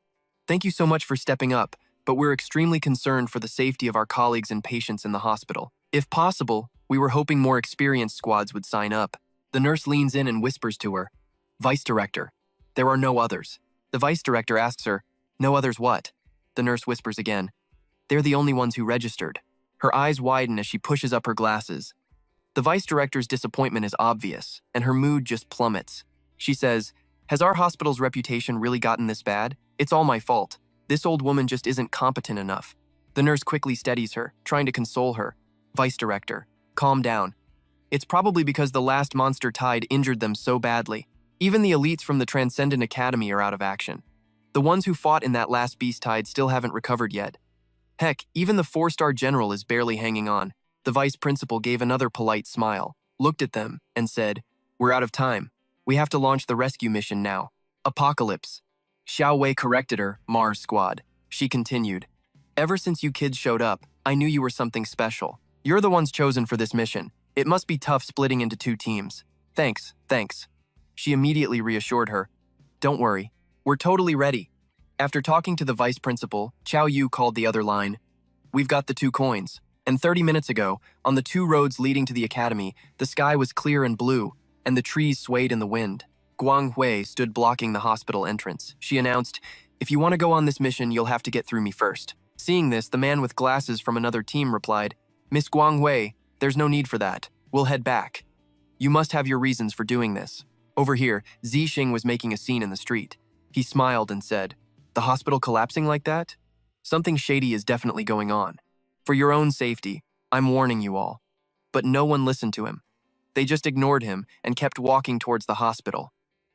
Thank you so much for stepping up, but we're extremely concerned for the safety of our colleagues and patients in the hospital. If possible, we were hoping more experienced squads would sign up. The nurse leans in and whispers to her, Vice Director, there are no others. The vice director asks her, no others what? The nurse whispers again, they're the only ones who registered. Her eyes widen as she pushes up her glasses. The vice director's disappointment is obvious, and her mood just plummets. She says, has our hospital's reputation really gotten this bad? It's all my fault. This old woman just isn't competent enough. The nurse quickly steadies her, trying to console her. Vice director, calm down. It's probably because the last monster tide injured them so badly. Even the elites from the Transcendent Academy are out of action. The ones who fought in that last beast tide still haven't recovered yet. Heck, even the 4-star general is barely hanging on. The vice principal gave another polite smile, looked at them, and said, we're out of time. We have to launch the rescue mission now. Apocalypse. Xiao Wei corrected her, Mars squad. She continued, ever since you kids showed up, I knew you were something special. You're the ones chosen for this mission. It must be tough splitting into 2 teams. Thanks. She immediately reassured her. Don't worry. We're totally ready. After talking to the vice principal, Qiao Yu called the other line. We've got the 2 coins. And 30 minutes ago, on the two roads leading to the academy, the sky was clear and blue, and the trees swayed in the wind. Guang Hui stood blocking the hospital entrance. She announced, "If you want to go on this mission, you'll have to get through me first." Seeing this, the man with glasses from another team replied, "Miss Guang Hui, there's no need for that. We'll head back. You must have your reasons for doing this." Over here, Zixing was making a scene in the street. He smiled and said, "The hospital collapsing like that? Something shady is definitely going on. For your own safety, I'm warning you all." But no one listened to him. They just ignored him and kept walking towards the hospital.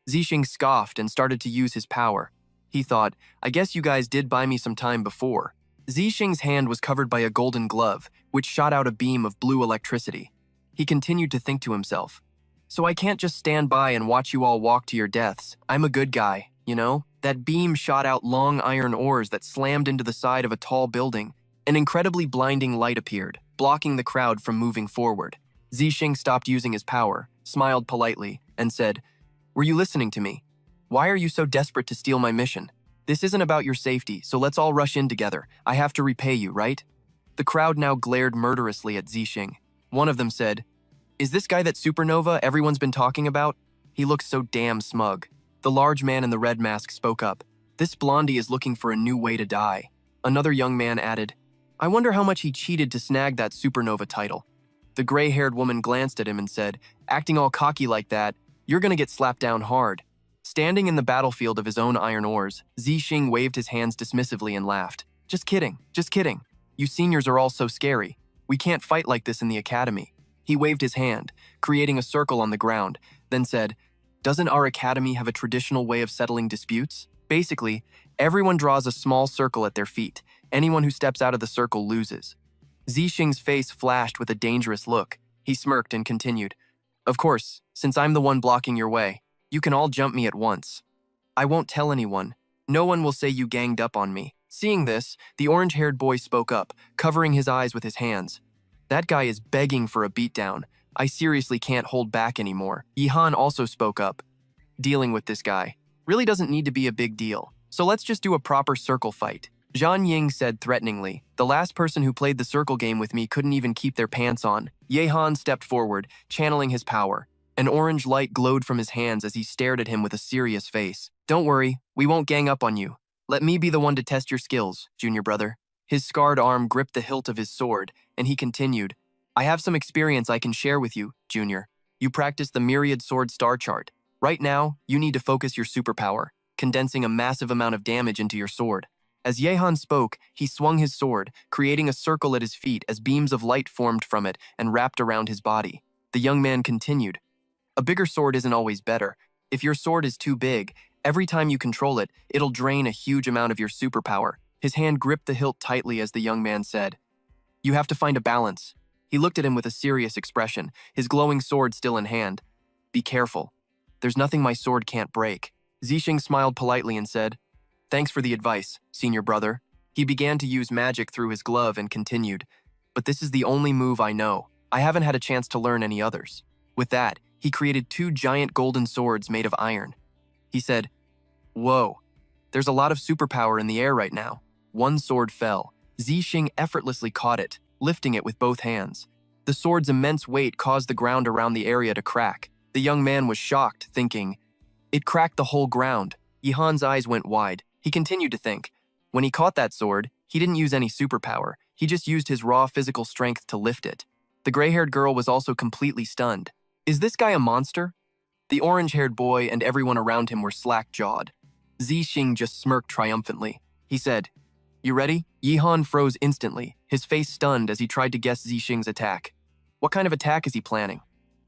Zixing scoffed and started to use his power. He thought, "I guess you guys did buy me some time before." Zixing's hand was covered by a golden glove, which shot out a beam of blue electricity. He continued to think to himself, "So I can't just stand by and watch you all walk to your deaths. I'm a good guy, you know?" That beam shot out long iron ores that slammed into the side of a tall building. An incredibly blinding light appeared, blocking the crowd from moving forward. Zixing stopped using his power, smiled politely, and said, "Were you listening to me? Why are you so desperate to steal my mission? This isn't about your safety, so let's all rush in together. I have to repay you, right?" The crowd now glared murderously at Zixing. One of them said, "Is this guy that supernova everyone's been talking about? He looks so damn smug." The large man in the red mask spoke up, "This blondie is looking for a new way to die." Another young man added, "I wonder how much he cheated to snag that supernova title." The gray-haired woman glanced at him and said, "Acting all cocky like that, you're gonna get slapped down hard." Standing in the battlefield of his own iron ores, Zixing waved his hands dismissively and laughed. Just kidding. You seniors are all so scary. We can't fight like this in the academy." He waved his hand, creating a circle on the ground, then said, "Doesn't our academy have a traditional way of settling disputes? Basically, everyone draws a small circle at their feet. Anyone who steps out of the circle loses." Zixing's face flashed with a dangerous look. He smirked and continued, "Of course, since I'm the one blocking your way, you can all jump me at once. I won't tell anyone. No one will say you ganged up on me." Seeing this, the orange-haired boy spoke up, covering his eyes with his hands. "That guy is begging for a beatdown. I seriously can't hold back anymore." Yihan also spoke up. "Dealing with this guy really doesn't need to be a big deal, so let's just do a proper circle fight." Zhang Ying said threateningly, "The last person who played the circle game with me couldn't even keep their pants on." Yehan stepped forward, channeling his power. An orange light glowed from his hands as he stared at him with a serious face. "Don't worry, we won't gang up on you. Let me be the one to test your skills, junior brother." His scarred arm gripped the hilt of his sword, and he continued, "I have some experience I can share with you, Junior. You practiced the Myriad Sword Star Chart. Right now, you need to focus your superpower, condensing a massive amount of damage into your sword." As Yehan spoke, he swung his sword, creating a circle at his feet as beams of light formed from it and wrapped around his body. The young man continued, "A bigger sword isn't always better. If your sword is too big, every time you control it, it'll drain a huge amount of your superpower." His hand gripped the hilt tightly as the young man said, "You have to find a balance." He looked at him with a serious expression, his glowing sword still in hand. "Be careful. There's nothing my sword can't break." Zixing smiled politely and said, "Thanks for the advice, senior brother." He began to use magic through his glove and continued, "But this is the only move I know. I haven't had a chance to learn any others." With that, he created two giant golden swords made of iron. He said, "Whoa, there's a lot of superpower in the air right now." One sword fell. Zixing effortlessly caught it, lifting it with both hands. The sword's immense weight caused the ground around the area to crack. The young man was shocked, thinking, "It cracked the whole ground." Yihan's eyes went wide. He continued to think, when he caught that sword, he didn't use any superpower. He just used his raw physical strength to lift it. The gray-haired girl was also completely stunned. "Is this guy a monster?" The orange-haired boy and everyone around him were slack-jawed. Zixing just smirked triumphantly. He said, "You ready?" Yihan froze instantly, his face stunned as he tried to guess Zixing's attack. What kind of attack is he planning?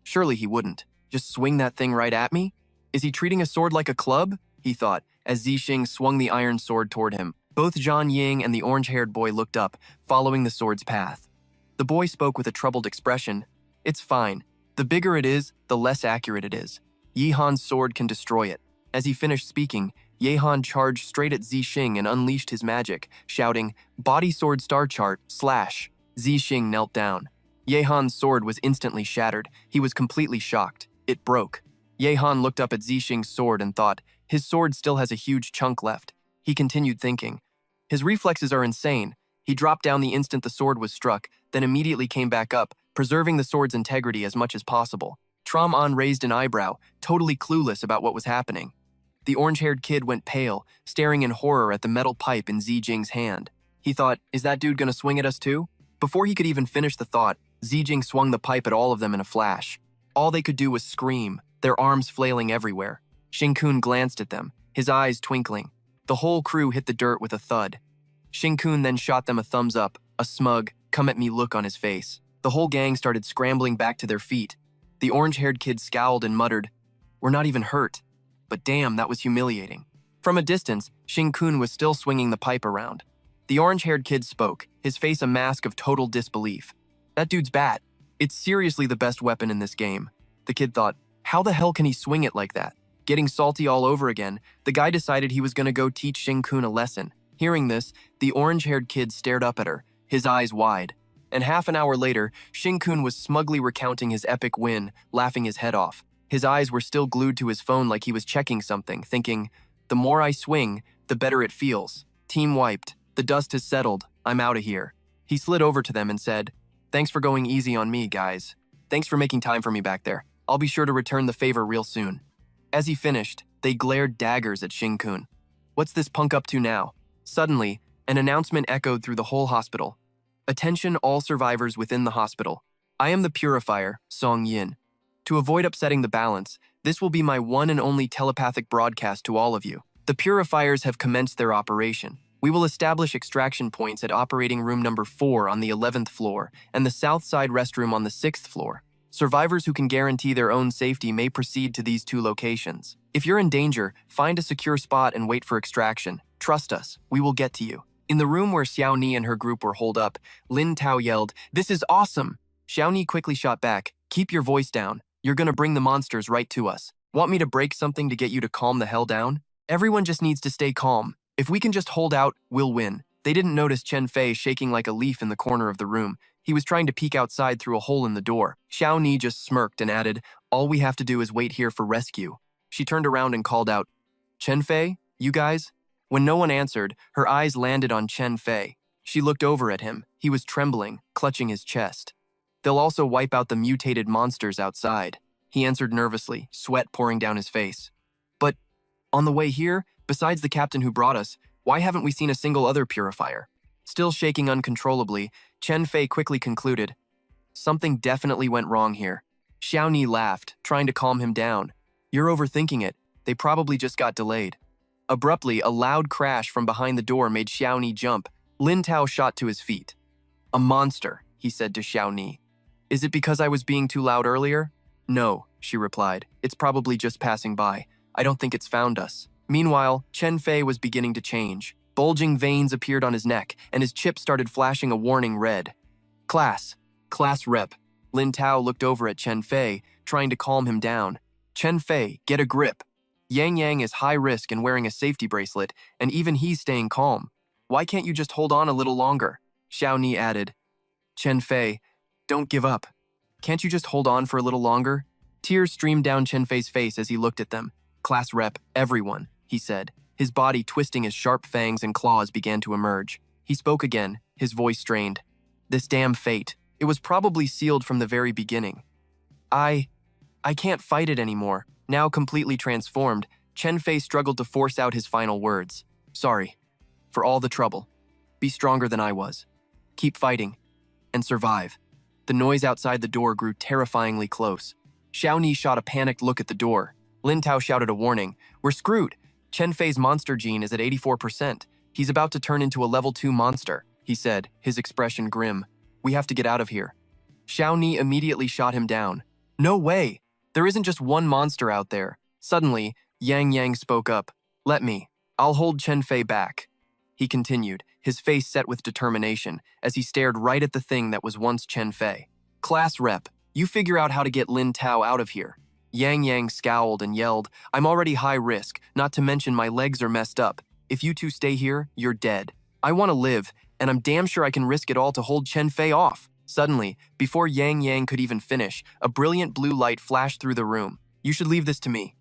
Surely he wouldn't. Just swing that thing right at me? Is he treating a sword like a club? He thought, as Zixing swung the iron sword toward him. Both Zhang Ying and the orange-haired boy looked up, following the sword's path. The boy spoke with a troubled expression. "It's fine. The bigger it is, the less accurate it is. Yihan's sword can destroy it." As he finished speaking, Yehan charged straight at Zixing and unleashed his magic, shouting, "Body Sword Star Chart, slash!" Zixing knelt down. Yehan's sword was instantly shattered. He was completely shocked. It broke. Yehan looked up at Zixing's sword and thought, his sword still has a huge chunk left. He continued thinking, his reflexes are insane. He dropped down the instant the sword was struck, then immediately came back up, preserving the sword's integrity as much as possible. Tram-On raised an eyebrow, totally clueless about what was happening. The orange-haired kid went pale, staring in horror at the metal pipe in Zijing's hand. He thought, is that dude gonna swing at us too? Before he could even finish the thought, Zijing swung the pipe at all of them in a flash. All they could do was scream, their arms flailing everywhere. Shinkun glanced at them, his eyes twinkling. The whole crew hit the dirt with a thud. Shinkun then shot them a thumbs up, a smug, come-at-me look on his face. The whole gang started scrambling back to their feet. The orange-haired kid scowled and muttered, "We're not even hurt." But damn, that was humiliating. From a distance, Shinkun was still swinging the pipe around. The orange-haired kid spoke, his face a mask of total disbelief. "That dude's bat. It's seriously the best weapon in this game." The kid thought, how the hell can he swing it like that? Getting salty all over again, the guy decided he was going to go teach Shinkun a lesson. Hearing this, the orange-haired kid stared up at her, his eyes wide. And half an hour later, Shinkun was smugly recounting his epic win, laughing his head off. His eyes were still glued to his phone like he was checking something, thinking, the more I swing, the better it feels. Team wiped. The dust has settled. I'm out of here. He slid over to them and said, "Thanks for going easy on me, guys. Thanks for making time for me back there. I'll be sure to return the favor real soon." As he finished, they glared daggers at Shinkun. What's this punk up to now? Suddenly, an announcement echoed through the whole hospital. Attention all survivors within the hospital. I am the Purifier, Song Yin. To avoid upsetting the balance, this will be my one and only telepathic broadcast to all of you. The Purifiers have commenced their operation. We will establish extraction points at operating room number 4 on the 11th floor and the south side restroom on the 6th floor. Survivors who can guarantee their own safety may proceed to these 2 locations. If you're in danger, find a secure spot and wait for extraction. Trust us, we will get to you. In the room where Xiaoni and her group were holed up, Lin Tao yelled, "This is awesome!" Xiaoni quickly shot back, "Keep your voice down. You're gonna bring the monsters right to us. Want me to break something to get you to calm the hell down? Everyone just needs to stay calm. If we can just hold out, we'll win." They didn't notice Chen Fei shaking like a leaf in the corner of the room. He was trying to peek outside through a hole in the door. Xiaoni just smirked and added, "All we have to do is wait here for rescue." She turned around and called out, "Chen Fei, you guys?" When no one answered, her eyes landed on Chen Fei. She looked over at him. He was trembling, clutching his chest. "They'll also wipe out the mutated monsters outside," he answered nervously, sweat pouring down his face. "But on the way here, besides the captain who brought us, why haven't we seen a single other purifier?" Still shaking uncontrollably, Chen Fei quickly concluded, "Something definitely went wrong here." Xiaoni laughed, trying to calm him down. "You're overthinking it. They probably just got delayed." Abruptly, a loud crash from behind the door made Xiaoni jump. Lin Tao shot to his feet. "A monster," he said to Xiaoni. "Is it because I was being too loud earlier?" "No," she replied. "It's probably just passing by. I don't think it's found us." Meanwhile, Chen Fei was beginning to change. Bulging veins appeared on his neck, and his chip started flashing a warning red. Class rep." Lin Tao looked over at Chen Fei, trying to calm him down. "Chen Fei, get a grip. Yang Yang is high risk and wearing a safety bracelet, and even he's staying calm. Why can't you just hold on a little longer?" Xiaoni added. "Chen Fei, don't give up. Can't you just hold on for a little longer?" Tears streamed down Chen Fei's face as he looked at them. "Class rep, everyone," he said. His body twisting as sharp fangs and claws began to emerge. He spoke again, his voice strained. "This damn fate. It was probably sealed from the very beginning. I can't fight it anymore." Now completely transformed, Chen Fei struggled to force out his final words. "Sorry. For all the trouble. Be stronger than I was. Keep fighting. And survive." The noise outside the door grew terrifyingly close. Xiaoni shot a panicked look at the door. Lin Tao shouted a warning. "We're screwed. Chen Fei's monster gene is at 84%. He's about to turn into a level 2 monster," he said, his expression grim. "We have to get out of here." Xiaoni immediately shot him down. "No way! There isn't just one monster out there." Suddenly, Yang Yang spoke up. "Let me. I'll hold Chen Fei back." He continued, his face set with determination, as he stared right at the thing that was once Chen Fei. "Class rep, you figure out how to get Lin Tao out of here." Yang Yang scowled and yelled, "I'm already high risk, not to mention my legs are messed up. If you two stay here, you're dead. I want to live, and I'm damn sure I can risk it all to hold Chen Fei off." Suddenly, before Yang Yang could even finish, a brilliant blue light flashed through the room. "You should leave this to me."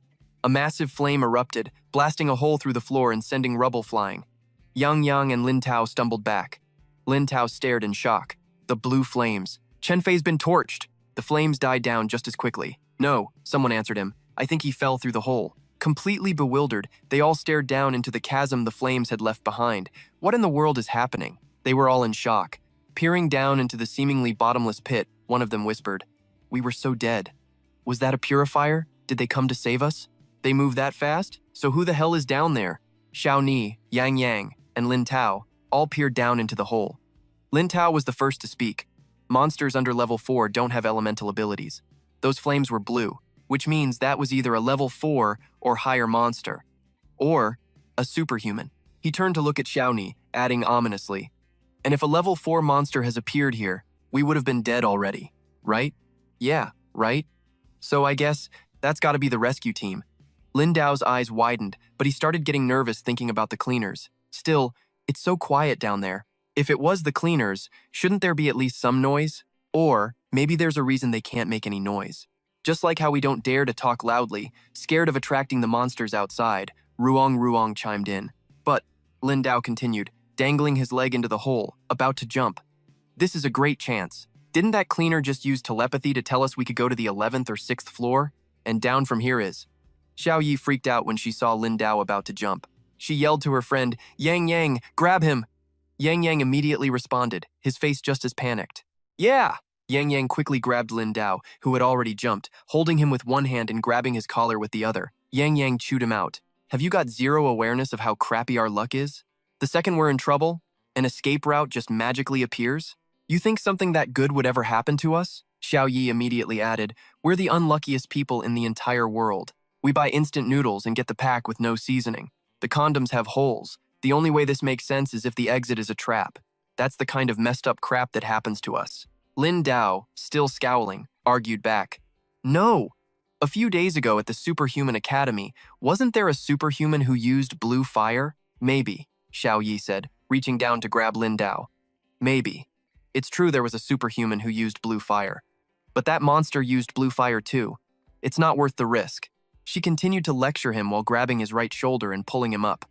A massive flame erupted, blasting a hole through the floor and sending rubble flying. Yang Yang and Lin Tao stumbled back. Lin Tao stared in shock. The blue flames. Chen Fei's been torched. The flames died down just as quickly. No, someone answered him. I think he fell through the hole. Completely bewildered, they all stared down into the chasm the flames had left behind. What in the world is happening? They were all in shock. Peering down into the seemingly bottomless pit, one of them whispered, "We were so dead. Was that a purifier? Did they come to save us? They move that fast? So who the hell is down there?" Xiao Ni, Yang Yang, and Lin Tao all peered down into the hole. Lin Tao was the first to speak. Monsters under level 4 don't have elemental abilities. Those flames were blue, which means that was either a level 4 or higher monster, or a superhuman. He turned to look at Xiao Ni, adding ominously, "And if a level 4 monster has appeared here, we would have been dead already, right?" "Yeah, right? So I guess that's gotta be the rescue team." Lin Dao's eyes widened, but he started getting nervous thinking about the cleaners. Still, it's so quiet down there. If it was the cleaners, shouldn't there be at least some noise? Or maybe there's a reason they can't make any noise. Just like how we don't dare to talk loudly, scared of attracting the monsters outside, Ruong chimed in. "But," Lin Dao continued, dangling his leg into the hole, about to jump, "this is a great chance. Didn't that cleaner just use telepathy to tell us we could go to the 11th or 6th floor? And down from here is..." Xiao Yi freaked out when she saw Lin Dao about to jump. She yelled to her friend, "Yang Yang, grab him!" Yang Yang immediately responded, his face just as panicked. "Yeah!" Yang Yang quickly grabbed Lin Dao, who had already jumped, holding him with one hand and grabbing his collar with the other. Yang Yang chewed him out. "Have you got zero awareness of how crappy our luck is? The second we're in trouble, an escape route just magically appears? You think something that good would ever happen to us?" Xiao Yi immediately added, "We're the unluckiest people in the entire world. We buy instant noodles and get the pack with no seasoning. The condoms have holes. The only way this makes sense is if the exit is a trap. That's the kind of messed up crap that happens to us." Lin Dao, still scowling, argued back, "No! A few days ago at the Superhuman Academy, wasn't there a superhuman who used blue fire?" "Maybe," Xiao Yi said, reaching down to grab Lin Dao. "Maybe. It's true there was a superhuman who used blue fire. But that monster used blue fire too. It's not worth the risk." She continued to lecture him while grabbing his right shoulder and pulling him up.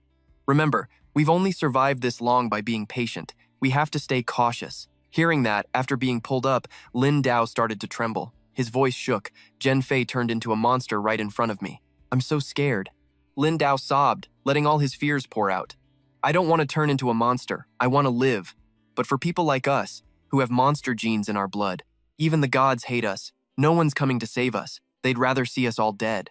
"Remember, we've only survived this long by being patient. We have to stay cautious." Hearing that, after being pulled up, Lin Dao started to tremble. His voice shook. "Chen Fei turned into a monster right in front of me. I'm so scared." Lin Dao sobbed, letting all his fears pour out. "I don't want to turn into a monster. I want to live. But for people like us, who have monster genes in our blood, even the gods hate us. No one's coming to save us. They'd rather see us all dead."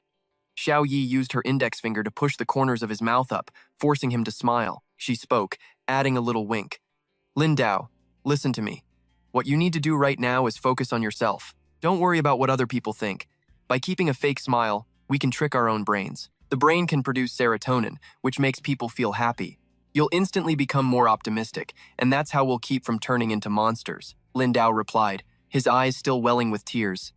Xiao Yi used her index finger to push the corners of his mouth up, forcing him to smile. She spoke, adding a little wink. "Lin Dao, listen to me. What you need to do right now is focus on yourself. Don't worry about what other people think. By keeping a fake smile, we can trick our own brains. The brain can produce serotonin, which makes people feel happy. You'll instantly become more optimistic, and that's how we'll keep from turning into monsters," Lin Dao replied, his eyes still welling with tears.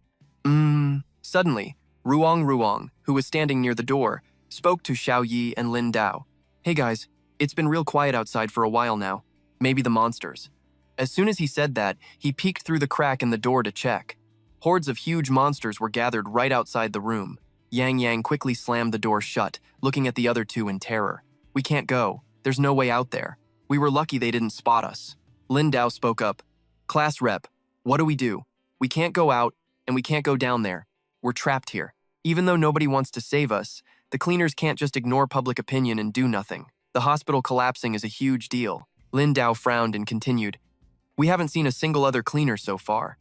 Suddenly, Ruong, who was standing near the door, spoke to Xiao Yi and Lin Dao. "Hey guys, it's been real quiet outside for a while now. Maybe the monsters." As soon as he said that, he peeked through the crack in the door to check. Hordes of huge monsters were gathered right outside the room. Yang Yang quickly slammed the door shut, looking at the other two in terror. "We can't go. There's no way out there. We were lucky they didn't spot us." Lin Dao spoke up. "Class rep, what do? We can't go out, and we can't go down there. We're trapped here. Even though nobody wants to save us, the cleaners can't just ignore public opinion and do nothing. The hospital collapsing is a huge deal." Lin Dao frowned and continued, "We haven't seen a single other cleaner so far.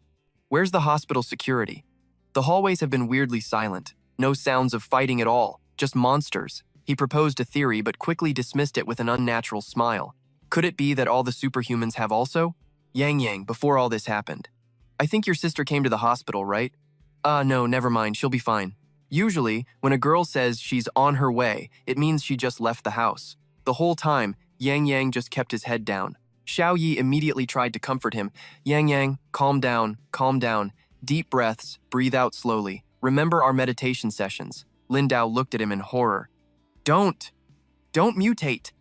Where's the hospital security? The hallways have been weirdly silent. No sounds of fighting at all, just monsters." He proposed a theory but quickly dismissed it with an unnatural smile. Could it be that all the superhumans have also? "Yang Yang, before all this happened, I think your sister came to the hospital, right?" No, never mind, she'll be fine. Usually, when a girl says she's on her way, it means she just left the house. The whole time, Yang Yang just kept his head down. Xiao Yi immediately tried to comfort him. "Yang Yang, calm down, calm down. Deep breaths, breathe out slowly. Remember our meditation sessions." Lin Dao looked at him in horror. Don't mutate.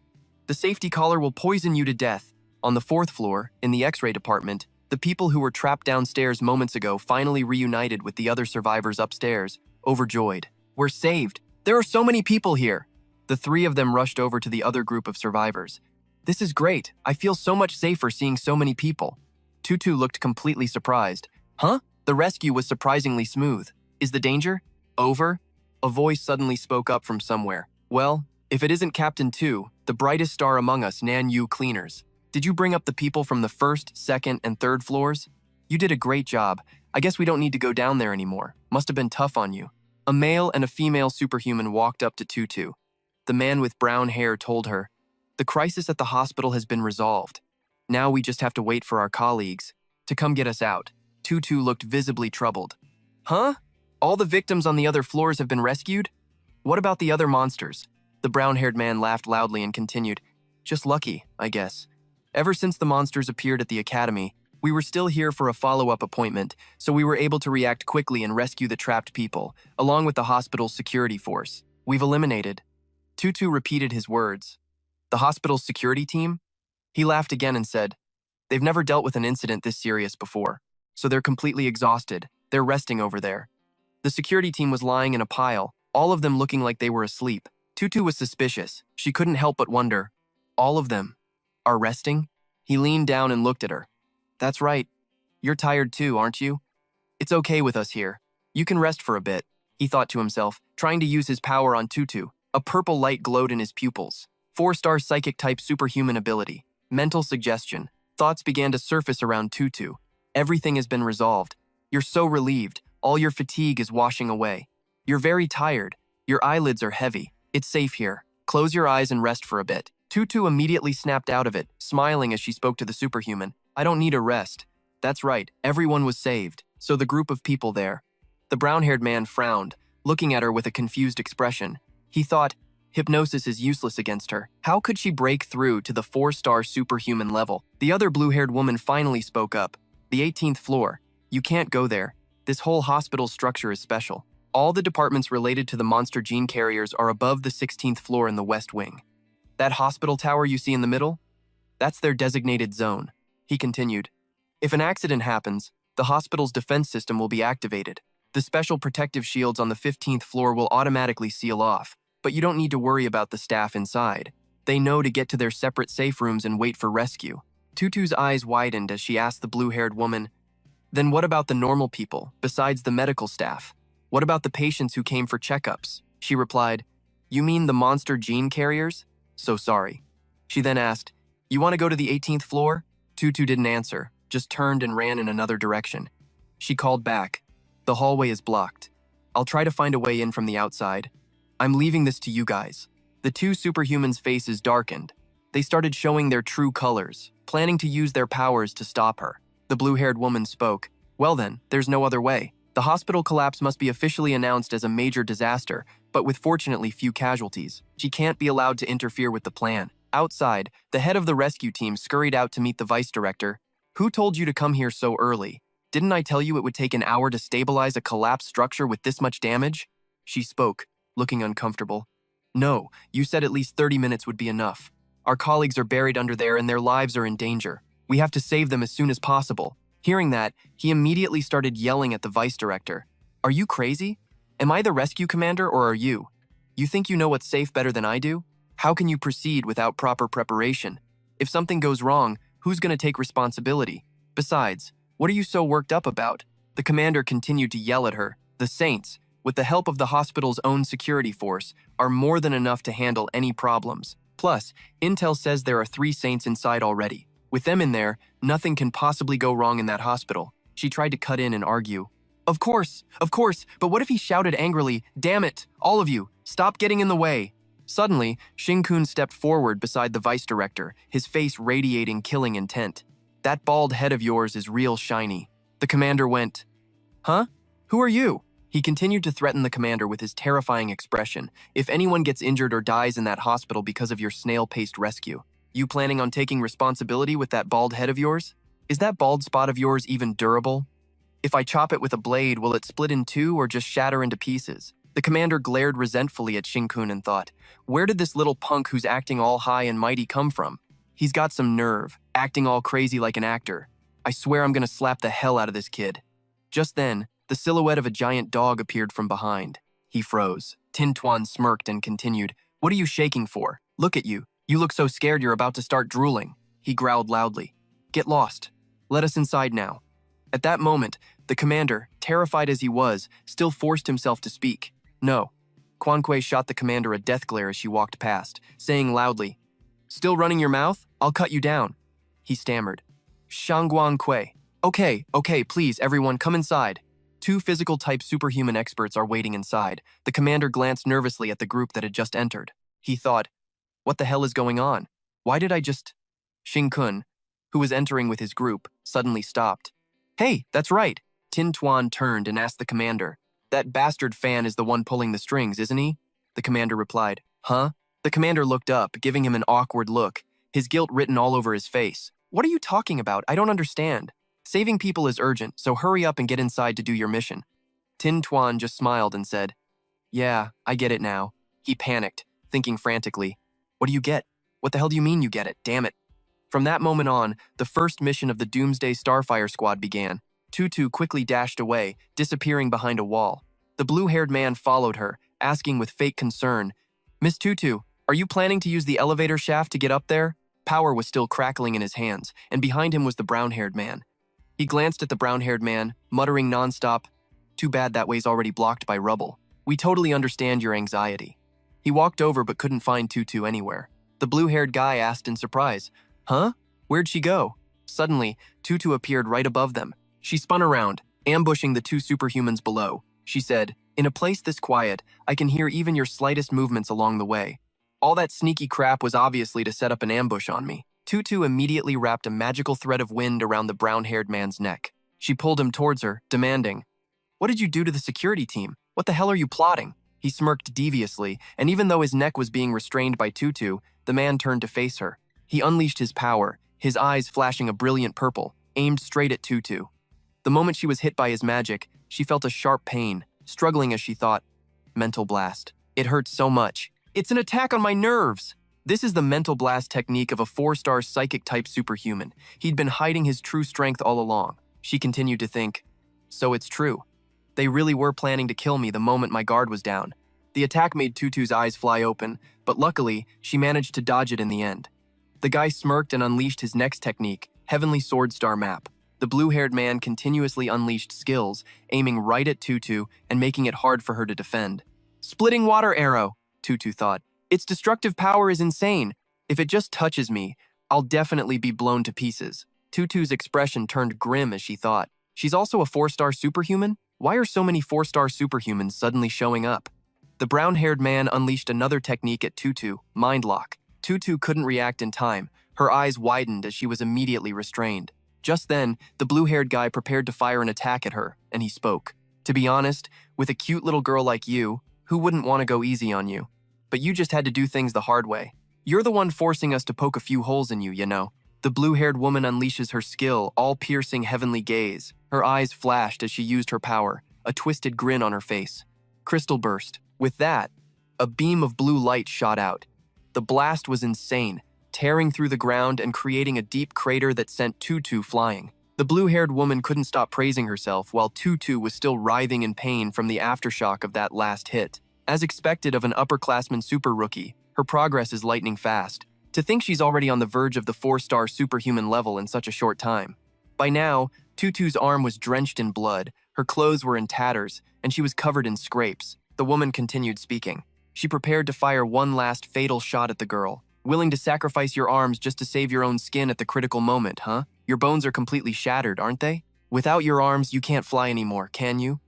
The safety collar will poison you to death." On the 4th floor, in the X-ray department, the people who were trapped downstairs moments ago finally reunited with the other survivors upstairs, overjoyed. "We're saved. There are so many people here." The three of them rushed over to the other group of survivors. This is great. I feel so much safer seeing so many people. Tutu looked completely surprised. Huh? The rescue was surprisingly smooth. Is the danger over? A voice suddenly spoke up from somewhere. Well, if it isn't Captain 2, the brightest star among us, Nan Yu cleaners. Did you bring up the people from the first, second, and third floors? You did a great job. I guess we don't need to go down there anymore. Must have been tough on you. A male and a female superhuman walked up to Tutu. The man with brown hair told her, the crisis at the hospital has been resolved. Now we just have to wait for our colleagues to come get us out. Tutu looked visibly troubled. Huh? All the victims on the other floors have been rescued? What about the other monsters? The brown-haired man laughed loudly and continued, just lucky, I guess. Ever since the monsters appeared at the academy, we were still here for a follow-up appointment, so we were able to react quickly and rescue the trapped people, along with the hospital's security force. We've eliminated. Tutu repeated his words. The hospital's security team? He laughed again and said, they've never dealt with an incident this serious before, so they're completely exhausted. They're resting over there. The security team was lying in a pile, all of them looking like they were asleep. Tutu was suspicious. She couldn't help but wonder, all of them are resting? He leaned down and looked at her. That's right. You're tired too, aren't you? It's okay with us here. You can rest for a bit, he thought to himself, trying to use his power on Tutu. A purple light glowed in his pupils. 4-star psychic-type superhuman ability. Mental suggestion. Thoughts began to surface around Tutu. Everything has been resolved. You're so relieved. All your fatigue is washing away. You're very tired. Your eyelids are heavy. It's safe here. Close your eyes and rest for a bit. Tutu immediately snapped out of it, smiling as she spoke to the superhuman. I don't need a rest. That's right, everyone was saved. So the group of people there. The brown-haired man frowned, looking at her with a confused expression. He thought, hypnosis is useless against her. How could she break through to the 4-star superhuman level? The other blue-haired woman finally spoke up. The 18th floor. You can't go there. This whole hospital structure is special. All the departments related to the monster gene carriers are above the 16th floor in the west wing. That hospital tower you see in the middle? That's their designated zone. He continued. If an accident happens, the hospital's defense system will be activated. The special protective shields on the 15th floor will automatically seal off, but you don't need to worry about the staff inside. They know to get to their separate safe rooms and wait for rescue. Tutu's eyes widened as she asked the blue-haired woman, then what about the normal people, besides the medical staff? What about the patients who came for checkups? She replied, you mean the monster gene carriers? So sorry. She then asked, you want to go to the 18th floor? Tutu didn't answer, just turned and ran in another direction. She called back, the hallway is blocked. I'll try to find a way in from the outside. I'm leaving this to you guys. The two superhumans' faces darkened. They started showing their true colors, planning to use their powers to stop her. The blue-haired woman spoke. Well then, there's no other way. The hospital collapse must be officially announced as a major disaster, but with fortunately few casualties. She can't be allowed to interfere with the plan. Outside, the head of the rescue team scurried out to meet the vice director. Who told you to come here so early? Didn't I tell you it would take an hour to stabilize a collapsed structure with this much damage? She spoke, looking uncomfortable. No, you said at least 30 minutes would be enough. Our colleagues are buried under there and their lives are in danger. We have to save them as soon as possible. Hearing that, he immediately started yelling at the vice director. Are you crazy? Am I the rescue commander or are you? You think you know what's safe better than I do? How can you proceed without proper preparation? If something goes wrong, who's going to take responsibility? Besides, what are you so worked up about? The commander continued to yell at her. The Saints, with the help of the hospital's own security force, are more than enough to handle any problems. Plus, Intel says there are 3 Saints inside already. With them in there, nothing can possibly go wrong in that hospital. She tried to cut in and argue. Of course, but what if he shouted angrily, damn it, all of you, stop getting in the way. Suddenly, Shin-kun stepped forward beside the vice director, his face radiating killing intent. That bald head of yours is real shiny. The commander went, huh? Who are you? He continued to threaten the commander with his terrifying expression. If anyone gets injured or dies in that hospital because of your snail-paced rescue, you planning on taking responsibility with that bald head of yours? Is that bald spot of yours even durable? If I chop it with a blade, will it split in 2 or just shatter into pieces? The commander glared resentfully at Shin-kun and thought, where did this little punk who's acting all high and mighty come from? He's got some nerve, acting all crazy like an actor. I swear I'm gonna slap the hell out of this kid. Just then, the silhouette of a giant dog appeared from behind. He froze. Tin Tuan smirked and continued, what are you shaking for? Look at you. You look so scared you're about to start drooling, he growled loudly. Get lost. Let us inside now. At that moment, the commander, terrified as he was, still forced himself to speak. No. Quan Kui shot the commander a death glare as she walked past, saying loudly, Still running your mouth? I'll cut you down. He stammered. Shangguan Kui. Okay, please, everyone, come inside. Two physical-type superhuman experts are waiting inside. The commander glanced nervously at the group that had just entered. He thought, what the hell is going on? Why did I just… Xing Kun, who was entering with his group, suddenly stopped. Hey, that's right. Tin Tuan turned and asked the commander. That bastard fan is the one pulling the strings, isn't he? The commander replied. Huh? The commander looked up, giving him an awkward look, his guilt written all over his face. What are you talking about? I don't understand. Saving people is urgent, so hurry up and get inside to do your mission. Tin Tuan just smiled and said, Yeah, I get it now. He panicked, thinking frantically, What do you get? What the hell do you mean you get it? Damn it. From that moment on, the first mission of the Doomsday Starfire Squad began. Tutu quickly dashed away, disappearing behind a wall. The blue-haired man followed her, asking with fake concern, Miss Tutu, are you planning to use the elevator shaft to get up there? Power was still crackling in his hands, and behind him was the brown-haired man. He glanced at the brown-haired man, muttering nonstop, Too bad that way's already blocked by rubble. We totally understand your anxiety. He walked over but couldn't find Tutu anywhere. The blue-haired guy asked in surprise, Huh? Where'd she go? Suddenly, Tutu appeared right above them. She spun around, ambushing the two superhumans below. She said, In a place this quiet, I can hear even your slightest movements along the way. All that sneaky crap was obviously to set up an ambush on me. Tutu immediately wrapped a magical thread of wind around the brown-haired man's neck. She pulled him towards her, demanding, What did you do to the security team? What the hell are you plotting? He smirked deviously, and even though his neck was being restrained by Tutu, the man turned to face her. He unleashed his power, his eyes flashing a brilliant purple, aimed straight at Tutu. The moment she was hit by his magic, she felt a sharp pain, struggling as she thought, Mental blast. It hurts so much. It's an attack on my nerves. This is the mental blast technique of a 4-star psychic-type superhuman. He'd been hiding his true strength all along. She continued to think, So it's true. They really were planning to kill me the moment my guard was down. The attack made Tutu's eyes fly open, but luckily, she managed to dodge it in the end. The guy smirked and unleashed his next technique, Heavenly Sword Star Map. The blue-haired man continuously unleashed skills, aiming right at Tutu and making it hard for her to defend. Splitting water arrow, Tutu thought. Its destructive power is insane. If it just touches me, I'll definitely be blown to pieces. Tutu's expression turned grim as she thought. She's also a 4-star superhuman? Why are so many 4-star superhumans suddenly showing up? The brown-haired man unleashed another technique at Tutu, Mind Lock. Tutu couldn't react in time. Her eyes widened as she was immediately restrained. Just then, the blue-haired guy prepared to fire an attack at her, and he spoke. To be honest, with a cute little girl like you, who wouldn't want to go easy on you? But you just had to do things the hard way. You're the one forcing us to poke a few holes in you, you know. The blue-haired woman unleashes her skill, all-piercing heavenly gaze. Her eyes flashed as she used her power, a twisted grin on her face. Crystal burst. With that, a beam of blue light shot out. The blast was insane, tearing through the ground and creating a deep crater that sent Tutu flying. The blue-haired woman couldn't stop praising herself while Tutu was still writhing in pain from the aftershock of that last hit. As expected of an upperclassman super rookie, her progress is lightning fast. To think she's already on the verge of the 4-star superhuman level in such a short time. By now, Tutu's arm was drenched in blood, her clothes were in tatters, and she was covered in scrapes. The woman continued speaking. She prepared to fire one last fatal shot at the girl. Willing to sacrifice your arms just to save your own skin at the critical moment, huh? Your bones are completely shattered, aren't they? Without your arms, you can't fly anymore, can you?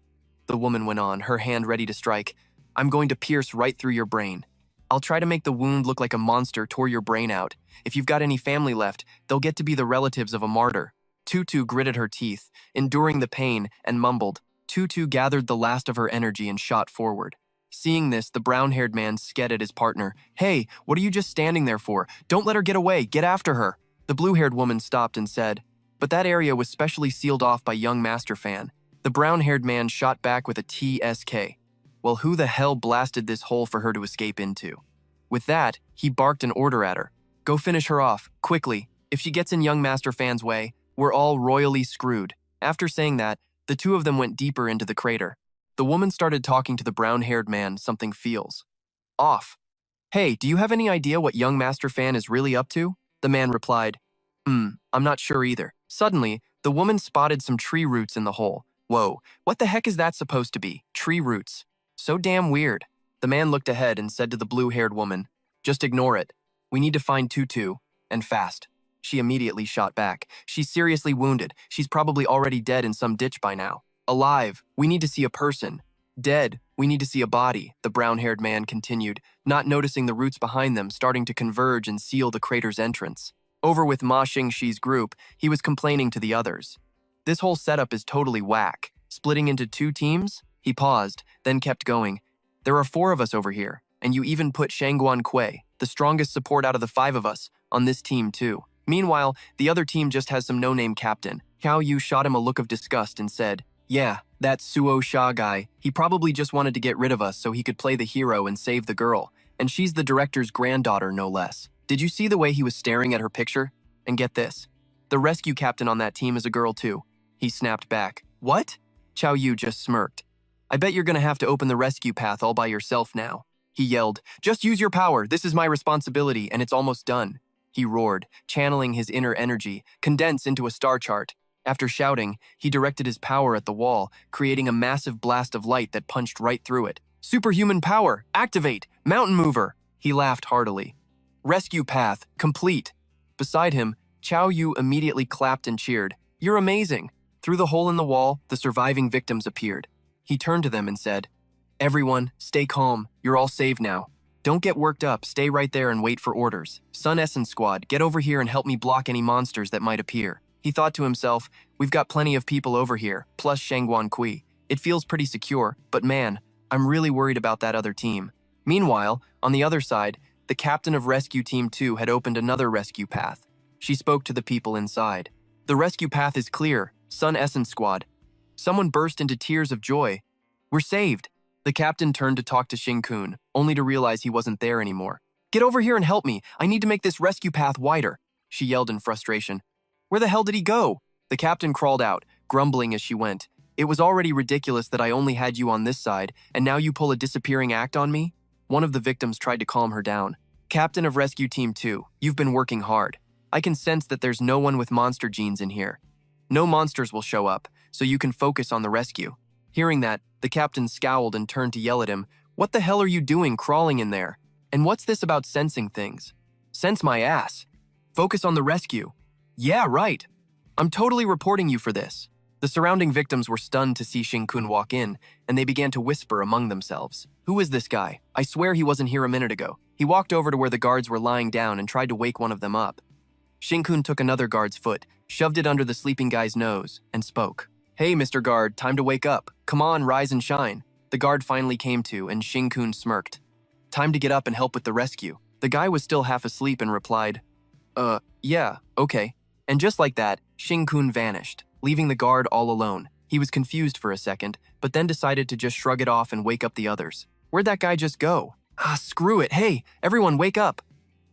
The woman went on, her hand ready to strike. I'm going to pierce right through your brain. I'll try to make the wound look like a monster tore your brain out. If you've got any family left, they'll get to be the relatives of a martyr. Tutu gritted her teeth, enduring the pain, and mumbled. Tutu gathered the last of her energy and shot forward. Seeing this, the brown-haired man sked at his partner. Hey, what are you just standing there for? Don't let her get away. Get after her. The blue-haired woman stopped and said, But that area was specially sealed off by young Master Fan. The brown-haired man shot back with a TSK. Well, who the hell blasted this hole for her to escape into? With that, he barked an order at her. Go finish her off, quickly. If she gets in young Master Fan's way, we're all royally screwed. After saying that, the two of them went deeper into the crater. The woman started talking to the brown-haired man, something feels off. Hey, do you have any idea what young Master Fan is really up to? The man replied, I'm not sure either. Suddenly, the woman spotted some tree roots in the hole. Whoa, what the heck is that supposed to be? Tree roots. So damn weird. The man looked ahead and said to the blue-haired woman, just ignore it. We need to find Tutu, and fast. She immediately shot back. She's seriously wounded. She's probably already dead in some ditch by now. Alive, we need to see a person. Dead, we need to see a body, the brown-haired man continued, not noticing the roots behind them starting to converge and seal the crater's entrance. Over with Ma Xingxi's group, he was complaining to the others. This whole setup is totally whack. Splitting into 2 teams? He paused, then kept going. There are 4 of us over here, and you even put Shangguan Kui, the strongest support out of the 5 of us, on this team too. Meanwhile, the other team just has some no-name captain. Xiao Yu shot him a look of disgust and said, yeah, that Suo Sha guy. He probably just wanted to get rid of us so he could play the hero and save the girl. And she's the director's granddaughter, no less. Did you see the way he was staring at her picture? And get this. The rescue captain on that team is a girl too. He snapped back. What? Xiao Yu just smirked. I bet you're gonna have to open the rescue path all by yourself now. He yelled, just use your power. This is my responsibility and it's almost done. He roared, channeling his inner energy, condensed into a star chart. After shouting, he directed his power at the wall, creating a massive blast of light that punched right through it. Superhuman power! Activate! Mountain mover! He laughed heartily. Rescue path, complete. Beside him, Xiao Yu immediately clapped and cheered. You're amazing! Through the hole in the wall, the surviving victims appeared. He turned to them and said, everyone, stay calm. You're all saved now. Don't get worked up, stay right there and wait for orders. Sun Essence Squad, get over here and help me block any monsters that might appear. He thought to himself, we've got plenty of people over here, plus Shangguan Kui. It feels pretty secure, but man, I'm really worried about that other team. Meanwhile, on the other side, the captain of Rescue Team 2 had opened another rescue path. She spoke to the people inside. The rescue path is clear, Sun Essence Squad. Someone burst into tears of joy. We're saved. The captain turned to talk to Xing-kun, only to realize he wasn't there anymore. Get over here and help me. I need to make this rescue path wider, she yelled in frustration. Where the hell did he go? The captain crawled out, grumbling as she went. It was already ridiculous that I only had you on this side, and now you pull a disappearing act on me? One of the victims tried to calm her down. Captain of Rescue Team 2, you've been working hard. I can sense that there's no one with monster genes in here. No monsters will show up, so you can focus on the rescue. Hearing that, the captain scowled and turned to yell at him. What the hell are you doing crawling in there? And what's this about sensing things? Sense my ass. Focus on the rescue. Yeah, right. I'm totally reporting you for this. The surrounding victims were stunned to see Xing-kun walk in, and they began to whisper among themselves. Who is this guy? I swear he wasn't here a minute ago. He walked over to where the guards were lying down and tried to wake one of them up. Xing-kun took another guard's foot, shoved it under the sleeping guy's nose, and spoke. Hey, Mr. Guard, time to wake up. Come on, rise and shine. The guard finally came to, and Xing-kun smirked. Time to get up and help with the rescue. The guy was still half asleep and replied, yeah, okay. And just like that, Xing-kun vanished, leaving the guard all alone. He was confused for a second, but then decided to just shrug it off and wake up the others. Where'd that guy just go? Ah, screw it. Hey, everyone wake up.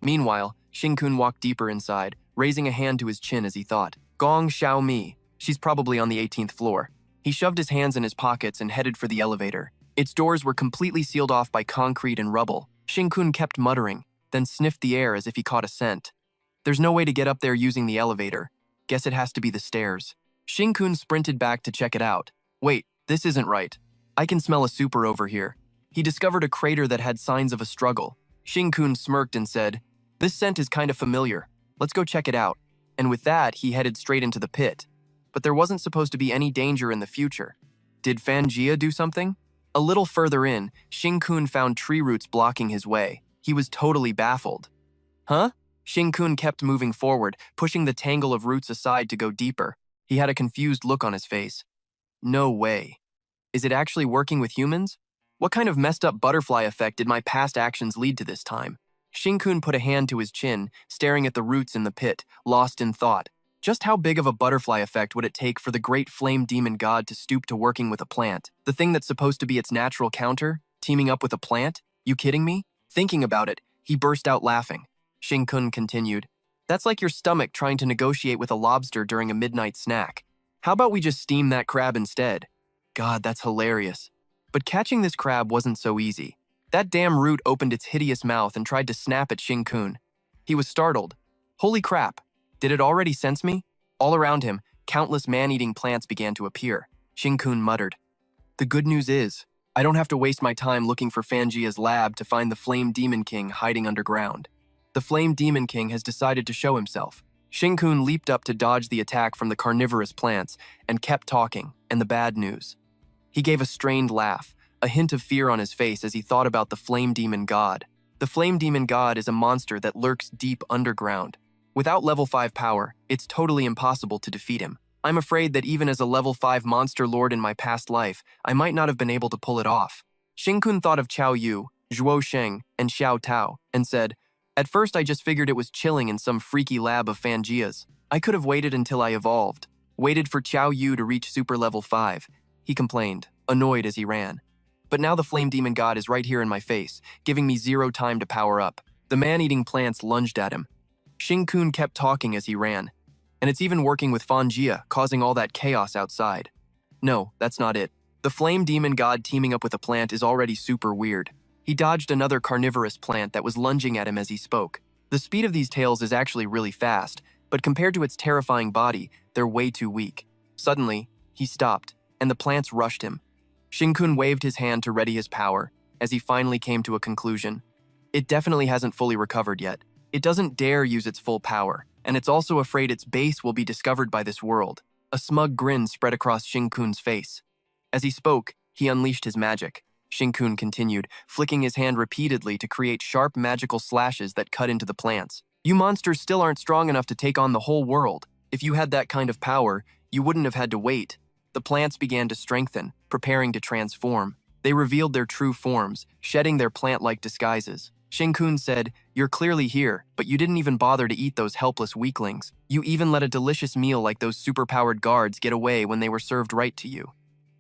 Meanwhile, Xing-kun walked deeper inside, raising a hand to his chin as he thought. Gong Xiaomi. She's probably on the 18th floor. He shoved his hands in his pockets and headed for the elevator. Its doors were completely sealed off by concrete and rubble. Xing-kun kept muttering, then sniffed the air as if he caught a scent. There's no way to get up there using the elevator. Guess it has to be the stairs. Xing-kun sprinted back to check it out. Wait, this isn't right. I can smell a super over here. He discovered a crater that had signs of a struggle. Xing-kun smirked and said, this scent is kind of familiar. Let's go check it out. And with that, he headed straight into the pit. But there wasn't supposed to be any danger in the future. Did Fanjia do something? A little further in, Xing-kun found tree roots blocking his way. He was totally baffled. Huh? Xing-kun kept moving forward, pushing the tangle of roots aside to go deeper. He had a confused look on his face. No way. Is it actually working with humans? What kind of messed up butterfly effect did my past actions lead to this time? Xing-kun put a hand to his chin, staring at the roots in the pit, lost in thought. Just how big of a butterfly effect would it take for the great flame demon god to stoop to working with a plant? The thing that's supposed to be its natural counter? Teaming up with a plant? You kidding me? Thinking about it, he burst out laughing. Xing-kun continued, that's like your stomach trying to negotiate with a lobster during a midnight snack. How about we just steam that crab instead? God, that's hilarious. But catching this crab wasn't so easy. That damn root opened its hideous mouth and tried to snap at Xing-kun. He was startled. Holy crap! Did it already sense me? All around him, countless man-eating plants began to appear. Xing-kun muttered. The good news is, I don't have to waste my time looking for Fangia's lab to find the Flame Demon King hiding underground. The Flame Demon King has decided to show himself. Xing-kun leaped up to dodge the attack from the carnivorous plants and kept talking, and the bad news. He gave a strained laugh, a hint of fear on his face as he thought about the Flame Demon God. The Flame Demon God is a monster that lurks deep underground. Without level 5 power, it's totally impossible to defeat him. I'm afraid that even as a level 5 monster lord in my past life, I might not have been able to pull it off. Xing-kun thought of Qiao Yu, Zhuo Sheng, and Xiao Tao, and said, At first I just figured it was chilling in some freaky lab of Fangia's. I could have waited until I evolved. Waited for Qiao Yu to reach super level 5. He complained, annoyed as he ran. But now the Flame Demon God is right here in my face, giving me 0 time to power up. The man-eating plants lunged at him. Xing-kun kept talking as he ran. And it's even working with Fangia, causing all that chaos outside. No, that's not it. The Flame Demon God teaming up with a plant is already super weird. He dodged another carnivorous plant that was lunging at him as he spoke. The speed of these tails is actually really fast, but compared to its terrifying body, they're way too weak. Suddenly, he stopped, and the plants rushed him. Xing-kun waved his hand to ready his power, as he finally came to a conclusion. It definitely hasn't fully recovered yet. It doesn't dare use its full power, and it's also afraid its base will be discovered by this world. A smug grin spread across Xing-kun's face. As he spoke, he unleashed his magic. Xing-kun continued, flicking his hand repeatedly to create sharp magical slashes that cut into the plants. You monsters still aren't strong enough to take on the whole world. If you had that kind of power, you wouldn't have had to wait. The plants began to strengthen, preparing to transform. They revealed their true forms, shedding their plant-like disguises. Xing-kun said, You're clearly here, but you didn't even bother to eat those helpless weaklings. You even let a delicious meal like those superpowered guards get away when they were served right to you.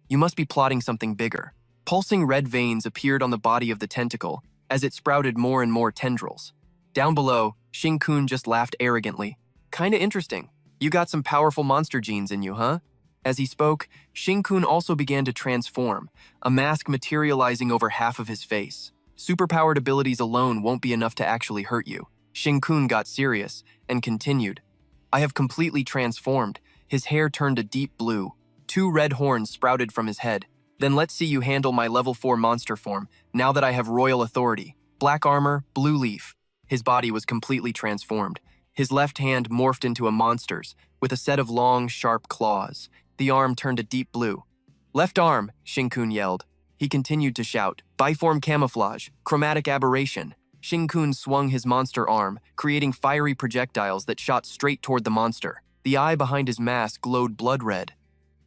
You must be plotting something bigger. Pulsing red veins appeared on the body of the tentacle as it sprouted more and more tendrils. Down below, Xing-kun just laughed arrogantly. Kinda interesting. You got some powerful monster genes in you, huh? As he spoke, Xing-kun also began to transform, a mask materializing over half of his face. Superpowered abilities alone won't be enough to actually hurt you. Xing-kun got serious and continued. I have completely transformed. His hair turned a deep blue. 2 red horns sprouted from his head. Then let's see you handle my level 4 monster form, now that I have royal authority. Black armor, blue leaf. His body was completely transformed. His left hand morphed into a monster's, with a set of long, sharp claws. The arm turned a deep blue. Left arm, Xing-kun yelled. He continued to shout, Biform camouflage, chromatic aberration. Xing-kun swung his monster arm, creating fiery projectiles that shot straight toward the monster. The eye behind his mask glowed blood red.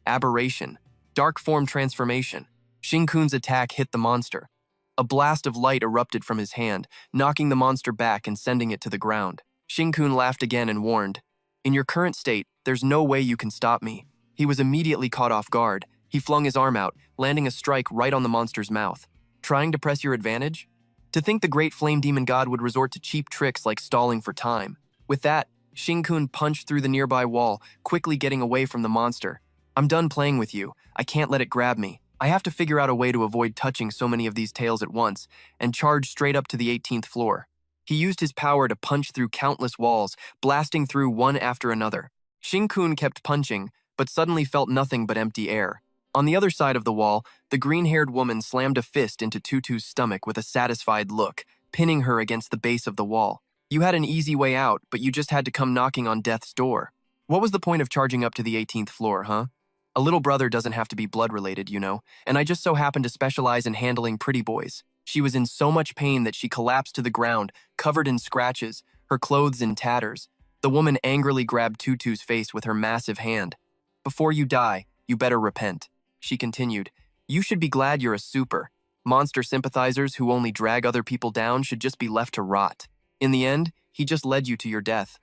Aberration. Dark form transformation. Xing-kun's attack hit the monster. A blast of light erupted from his hand, knocking the monster back and sending it to the ground. Xing-kun laughed again and warned, In your current state, there's no way you can stop me. He was immediately caught off guard. He flung his arm out, landing a strike right on the monster's mouth. Trying to press your advantage? To think the great Flame Demon God would resort to cheap tricks like stalling for time. With that, Xing-kun punched through the nearby wall, quickly getting away from the monster. I'm done playing with you. I can't let it grab me. I have to figure out a way to avoid touching so many of these tails at once, and charge straight up to the 18th floor. He used his power to punch through countless walls, blasting through one after another. Xing-kun kept punching, but suddenly felt nothing but empty air. On the other side of the wall, the green-haired woman slammed a fist into Tutu's stomach with a satisfied look, pinning her against the base of the wall. You had an easy way out, but you just had to come knocking on death's door. What was the point of charging up to the 18th floor, huh? A little brother doesn't have to be blood-related, you know, and I just so happened to specialize in handling pretty boys. She was in so much pain that she collapsed to the ground, covered in scratches, her clothes in tatters. The woman angrily grabbed Tutu's face with her massive hand. Before you die, you better repent. She continued, You should be glad you're a super. Monster sympathizers who only drag other people down should just be left to rot. In the end, he just led you to your death.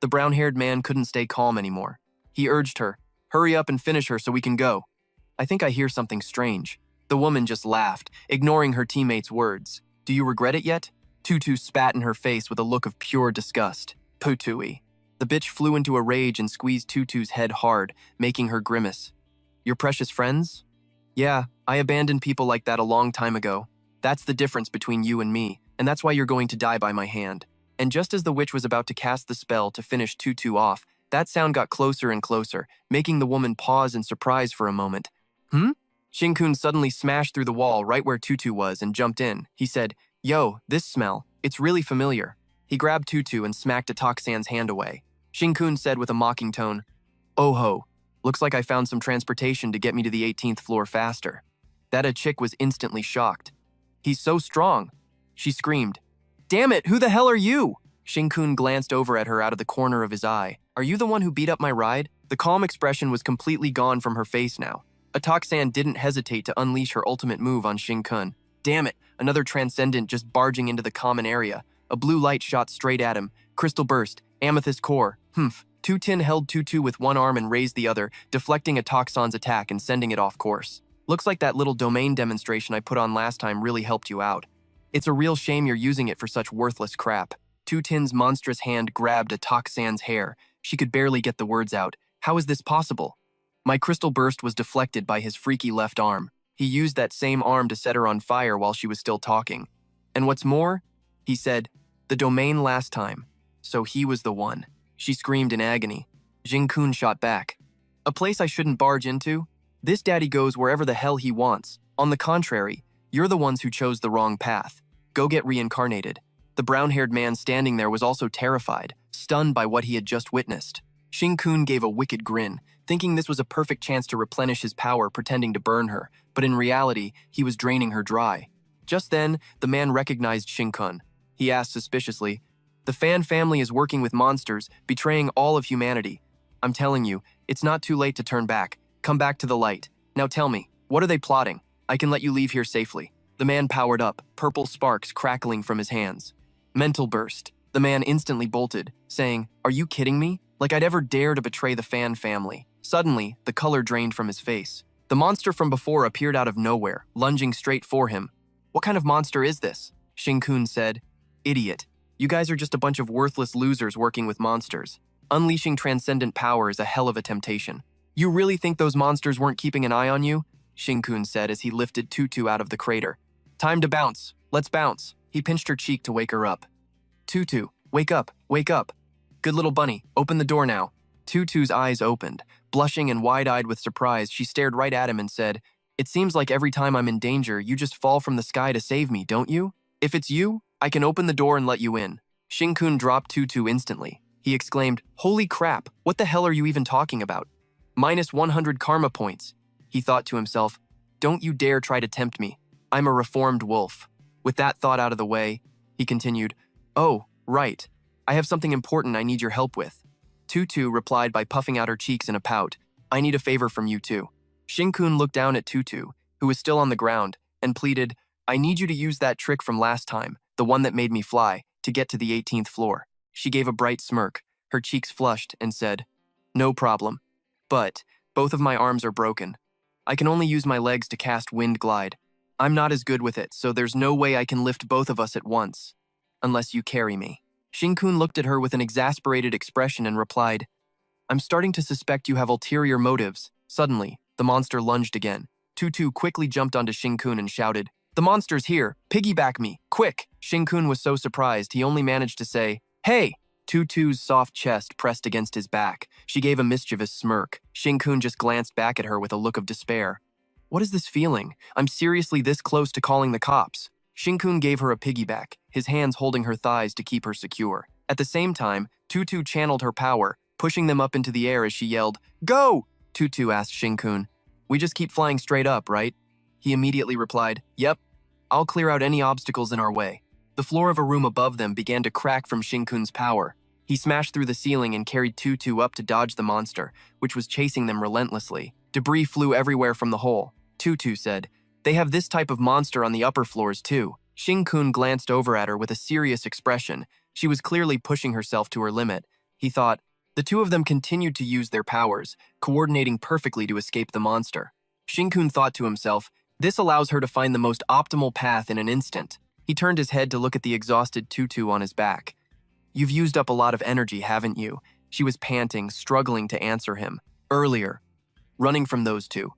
The brown-haired man couldn't stay calm anymore. He urged her, Hurry up and finish her so we can go. I think I hear something strange. The woman just laughed, ignoring her teammate's words. Do you regret it yet? Tutu spat in her face with a look of pure disgust. Putui. The bitch flew into a rage and squeezed Tutu's head hard, making her grimace. Your precious friends? Yeah, I abandoned people like that a long time ago. That's the difference between you and me, and that's why you're going to die by my hand. And just as the witch was about to cast the spell to finish Tutu off, that sound got closer and closer, making the woman pause in surprise for a moment. Shinkun suddenly smashed through the wall right where Tutu was and jumped in. He said, "Yo, this smell, it's really familiar." He grabbed Tutu and smacked Atok-san's hand away. Shinkun said with a mocking tone, "Oh ho, looks like I found some transportation to get me to the 18th floor faster." That a chick was instantly shocked. "He's so strong," she screamed. "Damn it, who the hell are you?" Shinkun glanced over at her out of the corner of his eye. "Are you the one who beat up my ride?" The calm expression was completely gone from her face now. Atok-san didn't hesitate to unleash her ultimate move on Shinkun. Damn it, another transcendent just barging into the common area. A blue light shot straight at him. Crystal burst, amethyst core. Tutin held Tutu with one arm and raised the other, deflecting Atok-san's attack and sending it off course. "Looks like that little domain demonstration I put on last time really helped you out. It's a real shame you're using it for such worthless crap." Tutin's monstrous hand grabbed Atok-san's hair. She could barely get the words out. "How is this possible?" My crystal burst was deflected by his freaky left arm. He used that same arm to set her on fire while she was still talking. "And what's more," he said, "the domain last time. So he was the one." She screamed in agony. Shinkun shot back. "A place I shouldn't barge into? This daddy goes wherever the hell he wants. On the contrary, you're the ones who chose the wrong path. Go get reincarnated." The brown-haired man standing there was also terrified, stunned by what he had just witnessed. Shinkun gave a wicked grin, thinking this was a perfect chance to replenish his power pretending to burn her, but in reality, he was draining her dry. Just then, the man recognized Shinkun. He asked suspiciously, "The Fan family is working with monsters, betraying all of humanity. I'm telling you, it's not too late to turn back. Come back to the light. Now tell me, what are they plotting? I can let you leave here safely." The man powered up, purple sparks crackling from his hands. Mental burst. The man instantly bolted, saying, "Are you kidding me? Like I'd ever dare to betray the Fan family." Suddenly, the color drained from his face. The monster from before appeared out of nowhere, lunging straight for him. "What kind of monster is this?" Shinkun said. "Idiot. You guys are just a bunch of worthless losers working with monsters. Unleashing transcendent power is a hell of a temptation. You really think those monsters weren't keeping an eye on you?" Shinkun said as he lifted Tutu out of the crater. "Time to bounce. Let's bounce." He pinched her cheek to wake her up. "Tutu, wake up, wake up. Good little bunny, open the door now." Tutu's eyes opened. Blushing and wide-eyed with surprise, she stared right at him and said, "It seems like every time I'm in danger, you just fall from the sky to save me, don't you? If it's you, I can open the door and let you in." Shinkun dropped Tutu instantly. He exclaimed, "Holy crap, what the hell are you even talking about? Minus 100 karma points." He thought to himself, "Don't you dare try to tempt me. I'm a reformed wolf." With that thought out of the way, he continued, "Oh, right. I have something important I need your help with." Tutu replied by puffing out her cheeks in a pout. "I need a favor from you too." Shinkun looked down at Tutu, who was still on the ground, and pleaded, "I need you to use that trick from last time, the one that made me fly, to get to the 18th floor." She gave a bright smirk, her cheeks flushed, and said, "No problem. But both of my arms are broken. I can only use my legs to cast Wind Glide. I'm not as good with it, so there's no way I can lift both of us at once, unless you carry me." Shinkun looked at her with an exasperated expression and replied, "I'm starting to suspect you have ulterior motives." Suddenly, the monster lunged again. Tutu quickly jumped onto Shinkun and shouted, "The monster's here! Piggyback me! Quick!" Shinkun was so surprised he only managed to say, "Hey!" Tutu's soft chest pressed against his back. She gave a mischievous smirk. Shinkun just glanced back at her with a look of despair. "What is this feeling? I'm seriously this close to calling the cops." Shinkun gave her a piggyback, his hands holding her thighs to keep her secure. At the same time, Tutu channeled her power, pushing them up into the air as she yelled, "Go!" Tutu asked Shinkun, "We just keep flying straight up, right?" He immediately replied, "Yep. I'll clear out any obstacles in our way." The floor of a room above them began to crack from Shinkun's power. He smashed through the ceiling and carried Tutu up to dodge the monster, which was chasing them relentlessly. Debris flew everywhere from the hole. Tutu said, "They have this type of monster on the upper floors too." Shinkun glanced over at her with a serious expression. She was clearly pushing herself to her limit. He thought, the two of them continued to use their powers, coordinating perfectly to escape the monster. Shinkun thought to himself, this allows her to find the most optimal path in an instant. He turned his head to look at the exhausted Tutu on his back. "You've used up a lot of energy, haven't you?" She was panting, struggling to answer him. "Earlier, running from those two.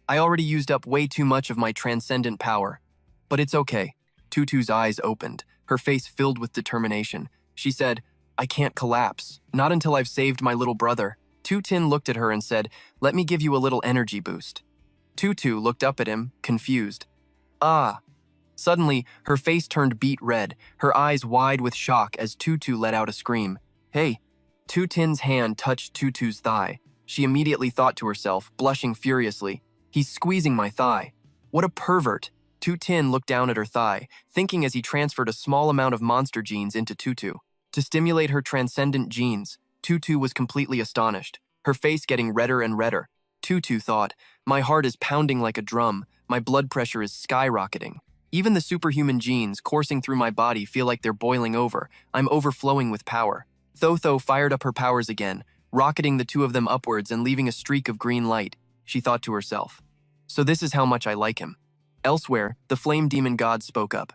I already used up way too much of my transcendent power." But it's okay. Tutu's eyes opened, her face filled with determination. She said, I can't collapse, not until I've saved my little brother. Tutin looked at her and said, let me give you a little energy boost. Tutu looked up at him, confused. Ah. Suddenly, her face turned beet red, her eyes wide with shock as Tutu let out a scream. Hey. Tutin's hand touched Tutu's thigh. She immediately thought to herself, blushing furiously, he's squeezing my thigh. What a pervert. Tutin looked down at her thigh, thinking as he transferred a small amount of monster genes into Tutu. To stimulate her transcendent genes, Tutu was completely astonished, her face getting redder and redder. Tutu thought, my heart is pounding like a drum, my blood pressure is skyrocketing. Even the superhuman genes coursing through my body feel like they're boiling over, I'm overflowing with power. Thotho fired up her powers again, rocketing the two of them upwards and leaving a streak of green light. She thought to herself, so this is how much I like him. Elsewhere, the flame demon god spoke up.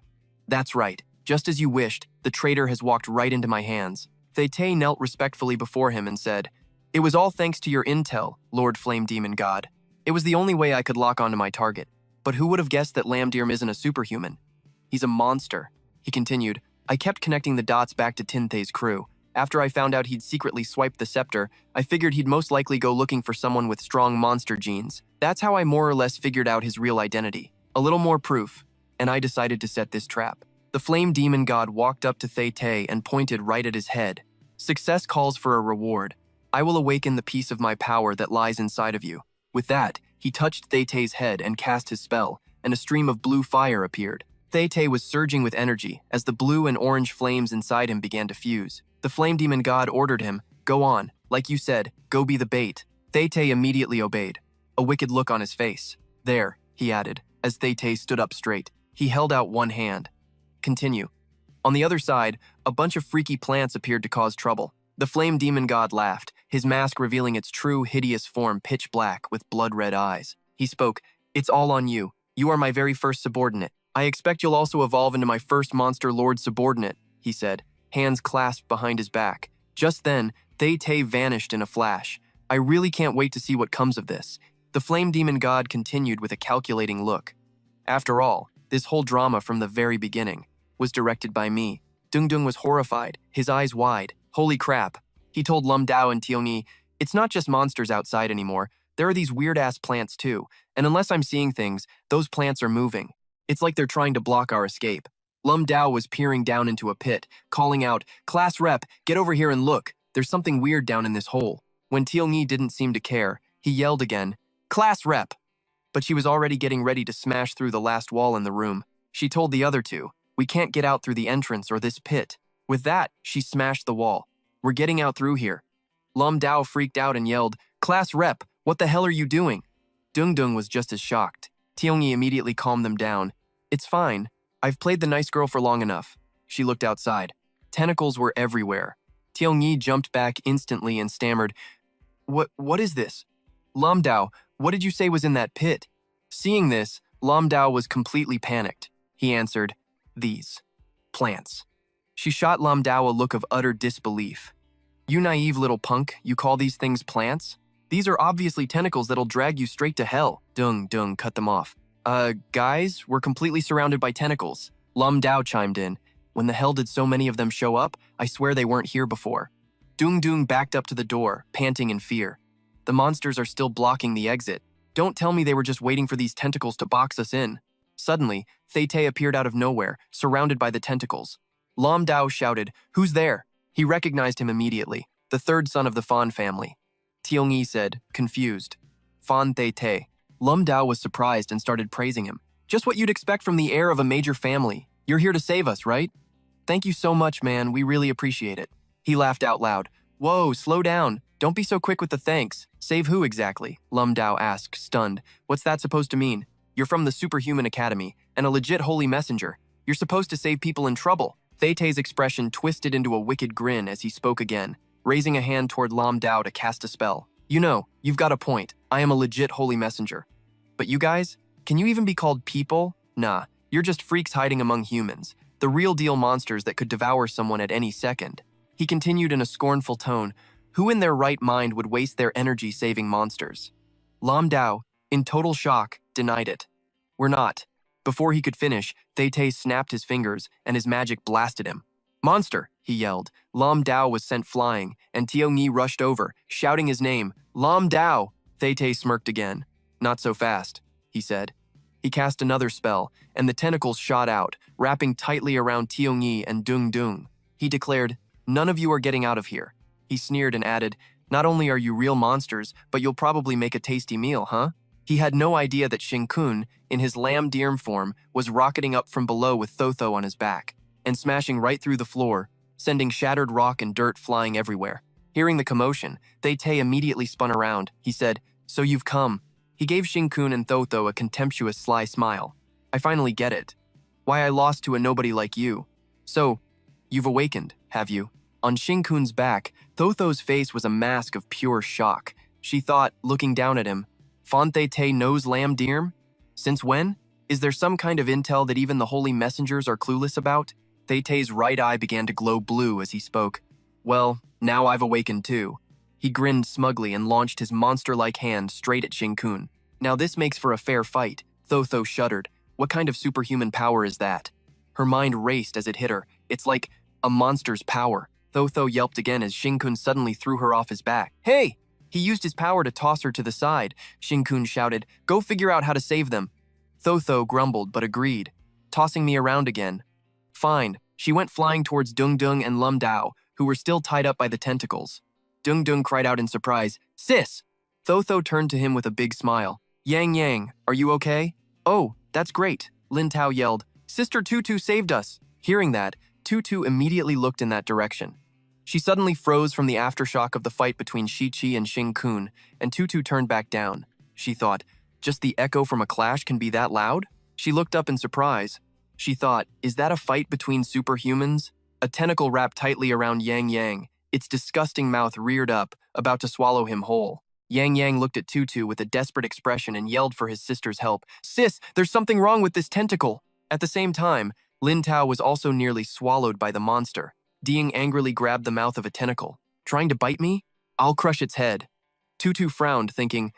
That's right, just as you wished, the traitor has walked right into my hands. Thete knelt respectfully before him and said, it was all thanks to your intel, Lord Flame Demon God. It was the only way I could lock onto my target. But who would have guessed that Lamdirm isn't a superhuman? He's a monster. He continued, I kept connecting the dots back to Tinthe's crew. After I found out he'd secretly swiped the scepter, I figured he'd most likely go looking for someone with strong monster genes. That's how I more or less figured out his real identity. A little more proof, and I decided to set this trap. The Flame Demon God walked up to Thete and pointed right at his head. Success calls for a reward. I will awaken the piece of my power that lies inside of you. With that, he touched Thete's head and cast his spell, and a stream of blue fire appeared. Thete was surging with energy as the blue and orange flames inside him began to fuse. The Flame Demon God ordered him, go on, like you said, go be the bait. Thete immediately obeyed, a wicked look on his face. There, he added, as Thete stood up straight. He held out one hand. Continue. On the other side, a bunch of freaky plants appeared to cause trouble. The Flame Demon God laughed, his mask revealing its true, hideous form pitch black with blood-red eyes. He spoke, it's all on you. You are my very first subordinate. I expect you'll also evolve into my first monster lord subordinate, he said, hands clasped behind his back. Just then, Thete vanished in a flash. I really can't wait to see what comes of this. The Flame Demon God continued with a calculating look. After all, this whole drama from the very beginning was directed by me. Dung Dung was horrified, his eyes wide. Holy crap. He told Lum Dao and Tiongyi, it's not just monsters outside anymore, there are these weird-ass plants too, and unless I'm seeing things, those plants are moving. It's like they're trying to block our escape. Lum Dao was peering down into a pit, calling out, Class Rep, get over here and look, there's something weird down in this hole. When Tiongyi didn't seem to care, he yelled again, Class Rep! But she was already getting ready to smash through the last wall in the room. She told the other two, we can't get out through the entrance or this pit. With that, she smashed the wall. We're getting out through here. Lum Dao freaked out and yelled, Class Rep, what the hell are you doing? Dung Dung was just as shocked. Tiongyi immediately calmed them down. It's fine. I've played the nice girl for long enough. She looked outside. Tentacles were everywhere. Tiongyi jumped back instantly and stammered, What is this? Lum Dao, what did you say was in that pit? Seeing this, Lum Dao was completely panicked. He answered, these plants. She shot Lum Dao a look of utter disbelief. You naive little punk, you call these things plants? These are obviously tentacles that'll drag you straight to hell. Dung Dung cut them off. Guys, we're completely surrounded by tentacles. Lum Dao chimed in. When the hell did so many of them show up? I swear they weren't here before. Dung Dung backed up to the door, panting in fear. The monsters are still blocking the exit. Don't tell me they were just waiting for these tentacles to box us in. Suddenly, Thete appeared out of nowhere, surrounded by the tentacles. Lum Dao shouted, Who's there? He recognized him immediately, the third son of the Fan family. Tiongyi said, confused, Fan Thete. Lum Dao was surprised and started praising him. Just what you'd expect from the heir of a major family. You're here to save us, right? Thank you so much, man. We really appreciate it. He laughed out loud. Whoa, slow down. Don't be so quick with the thanks. Save who exactly? Lum Dao asked, stunned. What's that supposed to mean? You're from the Superhuman Academy, and a legit holy messenger. You're supposed to save people in trouble. Thete's expression twisted into a wicked grin as he spoke again, raising a hand toward Lum Dao to cast a spell. You know, you've got a point. I am a legit holy messenger. But you guys? Can you even be called people? Nah, you're just freaks hiding among humans. The real deal monsters that could devour someone at any second. He continued in a scornful tone, who in their right mind would waste their energy saving monsters? Lum Dao, in total shock, denied it. We're not. Before he could finish, Thay snapped his fingers and his magic blasted him. "Monster!" he yelled. Lam Dao was sent flying, and Tiongyi rushed over, shouting his name. "Lam Dao!" Thay smirked again. "Not so fast," he said. He cast another spell, and the tentacles shot out, wrapping tightly around Tiongyi and Dung Dung. He declared, "None of you are getting out of here." He sneered and added, "Not only are you real monsters, but you'll probably make a tasty meal, huh?" He had no idea that Shinkun, in his lamb deerm form, was rocketing up from below with Thotho on his back, and smashing right through the floor, sending shattered rock and dirt flying everywhere. Hearing the commotion, Thay immediately spun around. He said, "So you've come." He gave Shinkun and Thotho a contemptuous sly smile. "I finally get it. Why I lost to a nobody like you. So, you've awakened, have you?" On Shinkun's back, Thotho's face was a mask of pure shock. She thought, looking down at him, "Fonte Tay knows lamb deerm? Since when? Is there some kind of intel that even the holy messengers are clueless about?" Thay's right eye began to glow blue as he spoke. "Well, now I've awakened too." He grinned smugly and launched his monster-like hand straight at Shinkun. "Now this makes for a fair fight." Thotho shuddered. "What kind of superhuman power is that?" Her mind raced as it hit her. "It's like a monster's power." Thotho yelped again as Shinkun suddenly threw her off his back. "Hey!" He used his power to toss her to the side. Shinkun shouted, "Go figure out how to save them." Thotho grumbled but agreed, tossing me around again. "Fine." She went flying towards Dung Dung and Lum Dao, who were still tied up by the tentacles. Dung Dung cried out in surprise, "Sis!" Thotho turned to him with a big smile. "Yang Yang, are you okay?" "Oh, that's great," Lin Tao yelled. "Sister Tutu saved us." Hearing that, Tutu immediately looked in that direction. She suddenly froze from the aftershock of the fight between Shichi and Shinkun, and Tutu turned back down. She thought, just the echo from a clash can be that loud? She looked up in surprise. She thought, is that a fight between superhumans? A tentacle wrapped tightly around Yang Yang, its disgusting mouth reared up, about to swallow him whole. Yang Yang looked at Tutu with a desperate expression and yelled for his sister's help. "Sis, there's something wrong with this tentacle!" At the same time, Lin Tao was also nearly swallowed by the monster. Ding angrily grabbed the mouth of a tentacle. "Trying to bite me? I'll crush its head." Tutu frowned, thinking,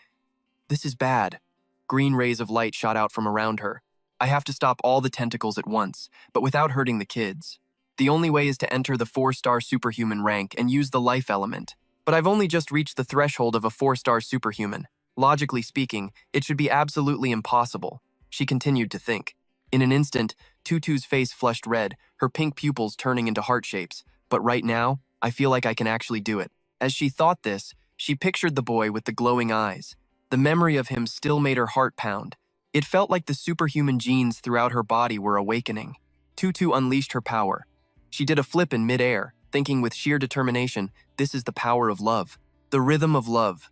"This is bad." Green rays of light shot out from around her. "I have to stop all the tentacles at once, but without hurting the kids. The only way is to enter the 4-star superhuman rank and use the life element. But I've only just reached the threshold of a 4-star superhuman. Logically speaking, it should be absolutely impossible." She continued to think. In an instant, Tutu's face flushed red, her pink pupils turning into heart shapes. "But right now, I feel like I can actually do it." As she thought this, she pictured the boy with the glowing eyes. The memory of him still made her heart pound. It felt like the superhuman genes throughout her body were awakening. Tutu unleashed her power. She did a flip in midair, thinking with sheer determination, this is the power of love. The rhythm of love.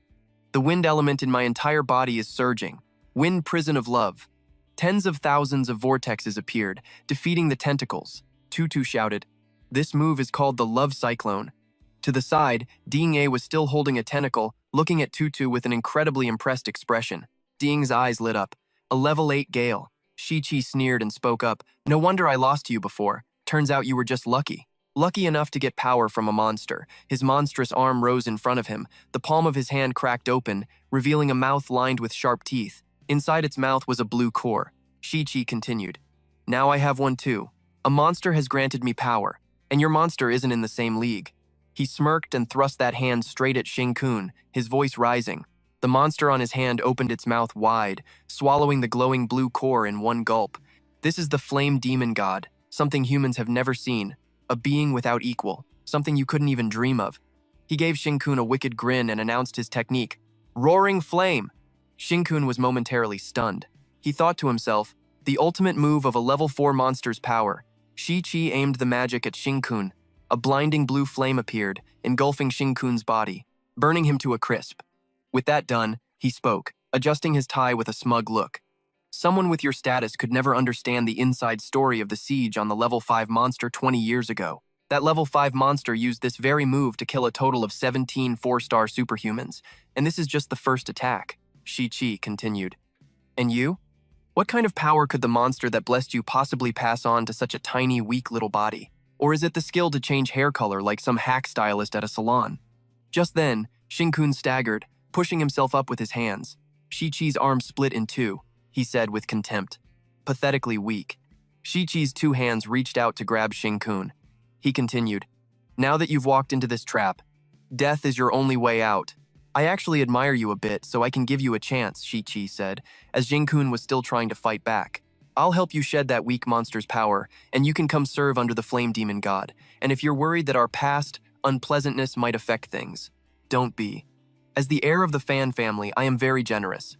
The wind element in my entire body is surging. Wind prison of love. Tens of thousands of vortexes appeared, defeating the tentacles. Tutu shouted, "This move is called the love cyclone." To the side, Ding was still holding a tentacle, looking at Tutu with an incredibly impressed expression. Ding's eyes lit up. "A level 8 gale." Shichi sneered and spoke up, "No wonder I lost to you before. Turns out you were just lucky." Lucky enough to get power from a monster. His monstrous arm rose in front of him. The palm of his hand cracked open, revealing a mouth lined with sharp teeth. Inside its mouth was a blue core. Shichi continued, "Now I have one too. A monster has granted me power, and your monster isn't in the same league." He smirked and thrust that hand straight at Shinkun, his voice rising. The monster on his hand opened its mouth wide, swallowing the glowing blue core in one gulp. This is the flame demon god, something humans have never seen. A being without equal, something you couldn't even dream of. He gave Shinkun a wicked grin and announced his technique, Roaring Flame. Shinkun was momentarily stunned. He thought to himself, the ultimate move of a level 4 monster's power. Shichi aimed the magic at Shinkun. A blinding blue flame appeared, engulfing Shinkun's body, burning him to a crisp. With that done, he spoke, adjusting his tie with a smug look. "Someone with your status could never understand the inside story of the siege on the level 5 monster 20 years ago. That level 5 monster used this very move to kill a total of 17 4-star superhumans, and this is just the first attack," Shichi continued. "And you? What kind of power could the monster that blessed you possibly pass on to such a tiny, weak little body? Or is it the skill to change hair color like some hack stylist at a salon?" Just then, Shinkun staggered, pushing himself up with his hands. Shichi's arm split in two. He said with contempt, pathetically weak. Shichi's two hands reached out to grab Shinkun. He continued, "Now that you've walked into this trap, death is your only way out. I actually admire you a bit, so I can give you a chance," Shichi said, as Shinkun was still trying to fight back. "I'll help you shed that weak monster's power, and you can come serve under the Flame Demon God. And if you're worried that our past unpleasantness might affect things, don't be. As the heir of the Fan family, I am very generous."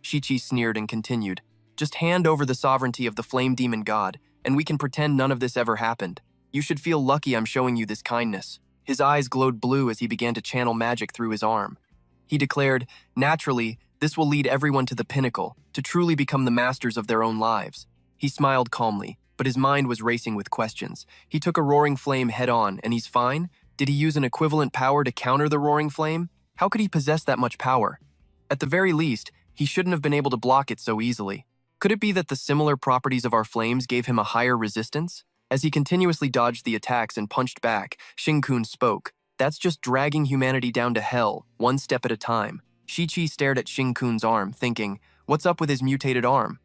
Shichi sneered and continued, "Just hand over the sovereignty of the Flame Demon God, and we can pretend none of this ever happened. You should feel lucky I'm showing you this kindness." His eyes glowed blue as he began to channel magic through his arm. He declared, "Naturally, this will lead everyone to the pinnacle, to truly become the masters of their own lives." He smiled calmly, but his mind was racing with questions. He took a roaring flame head-on, and he's fine? Did he use an equivalent power to counter the roaring flame? How could he possess that much power? At the very least, he shouldn't have been able to block it so easily. Could it be that the similar properties of our flames gave him a higher resistance? As he continuously dodged the attacks and punched back, Shinkun spoke, "That's just dragging humanity down to hell, one step at a time." Shichi stared at Shinkun's arm, thinking, what's up with his mutated arm?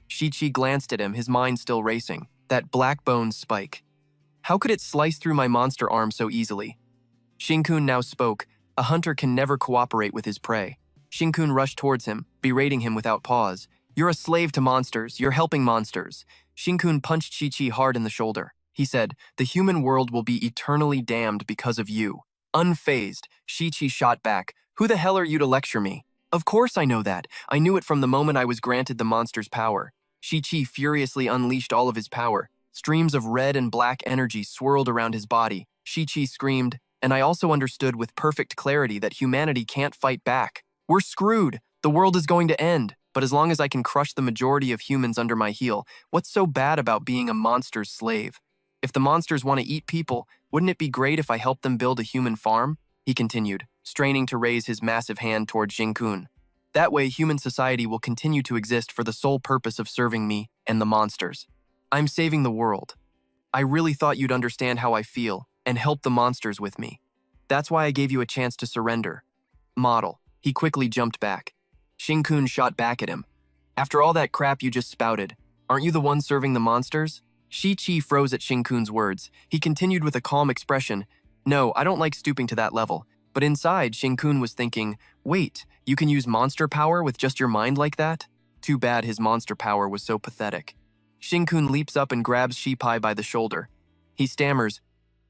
Shichi glanced at him, his mind still racing. That black bone spike. How could it slice through my monster arm so easily? Shinkun now spoke, "A hunter can never cooperate with his prey." Shinkun rushed towards him, berating him without pause. "You're a slave to monsters, you're helping monsters." Shinkun punched Shichi hard in the shoulder. He said, "The human world will be eternally damned because of you." Unfazed, Shichi shot back, "Who the hell are you to lecture me?" "Of course I know that. I knew it from the moment I was granted the monster's power." Shichi furiously unleashed all of his power. Streams of red and black energy swirled around his body. Shichi screamed, "And I also understood with perfect clarity that humanity can't fight back. We're screwed. The world is going to end. But as long as I can crush the majority of humans under my heel, what's so bad about being a monster's slave? If the monsters want to eat people, wouldn't it be great if I helped them build a human farm?" He continued, straining to raise his massive hand toward Shinkun. "That way, human society will continue to exist for the sole purpose of serving me and the monsters. I'm saving the world. I really thought you'd understand how I feel and help the monsters with me. That's why I gave you a chance to surrender." Model. He quickly jumped back. Shinkun shot back at him. "After all that crap you just spouted, aren't you the one serving the monsters?" Shichi froze at Shinkun's words. He continued with a calm expression, "No, I don't like stooping to that level." But inside, Shinkun was thinking, "Wait, you can use monster power with just your mind like that?" Too bad his monster power was so pathetic. Shinkun leaps up and grabs Shipai by the shoulder. He stammers,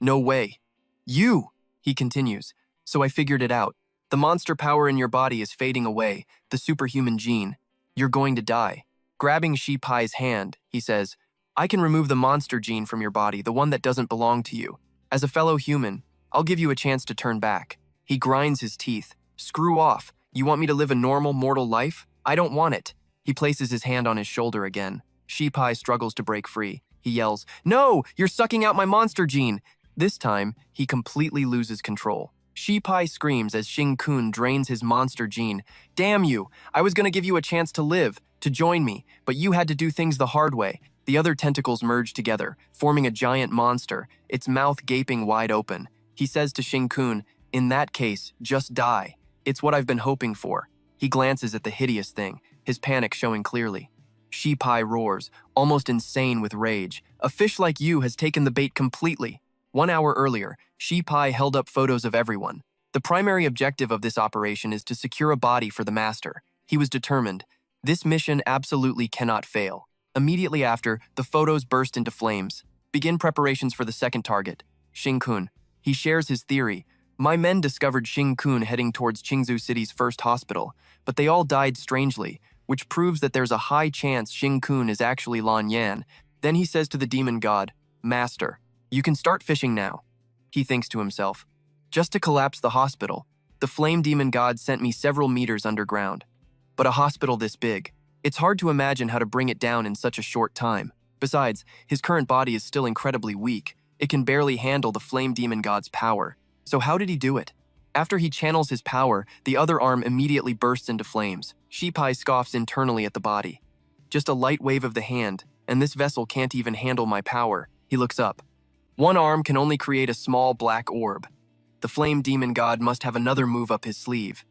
"No way." "You!" He continues, "So I figured it out. The monster power in your body is fading away, the superhuman gene. You're going to die." Grabbing Shipai's hand, he says, "I can remove the monster gene from your body, the one that doesn't belong to you. As a fellow human, I'll give you a chance to turn back." He grinds his teeth. "Screw off. You want me to live a normal mortal life? I don't want it." He places his hand on his shoulder again. Shipai struggles to break free. He yells, "No, you're sucking out my monster gene." This time, he completely loses control. Shipai screams as Shinkun drains his monster gene. "Damn you! I was going to give you a chance to live, to join me, but you had to do things the hard way." The other tentacles merge together, forming a giant monster, its mouth gaping wide open. He says to Shinkun, "In that case, just die. It's what I've been hoping for." He glances at the hideous thing, his panic showing clearly. Shipai roars, almost insane with rage. "A fish like you has taken the bait completely." 1 hour earlier, Shipai held up photos of everyone. The primary objective of this operation is to secure a body for the master. He was determined. This mission absolutely cannot fail. Immediately after, the photos burst into flames. Begin preparations for the second target, Shinkun. He shares his theory. "My men discovered Shinkun heading towards Qingzhou City's first hospital, but they all died strangely, which proves that there's a high chance Shinkun is actually Lan Yan." Then he says to the demon god, "Master, you can start fishing now." He thinks to himself, "Just to collapse the hospital, the flame demon god sent me several meters underground. But a hospital this big, it's hard to imagine how to bring it down in such a short time. Besides, his current body is still incredibly weak. It can barely handle the flame demon god's power. So how did he do it?" After he channels his power, the other arm immediately bursts into flames. Shipai scoffs internally at the body. "Just a light wave of the hand, and this vessel can't even handle my power." He looks up. One arm can only create a small black orb. The flame demon god must have another move up his sleeve.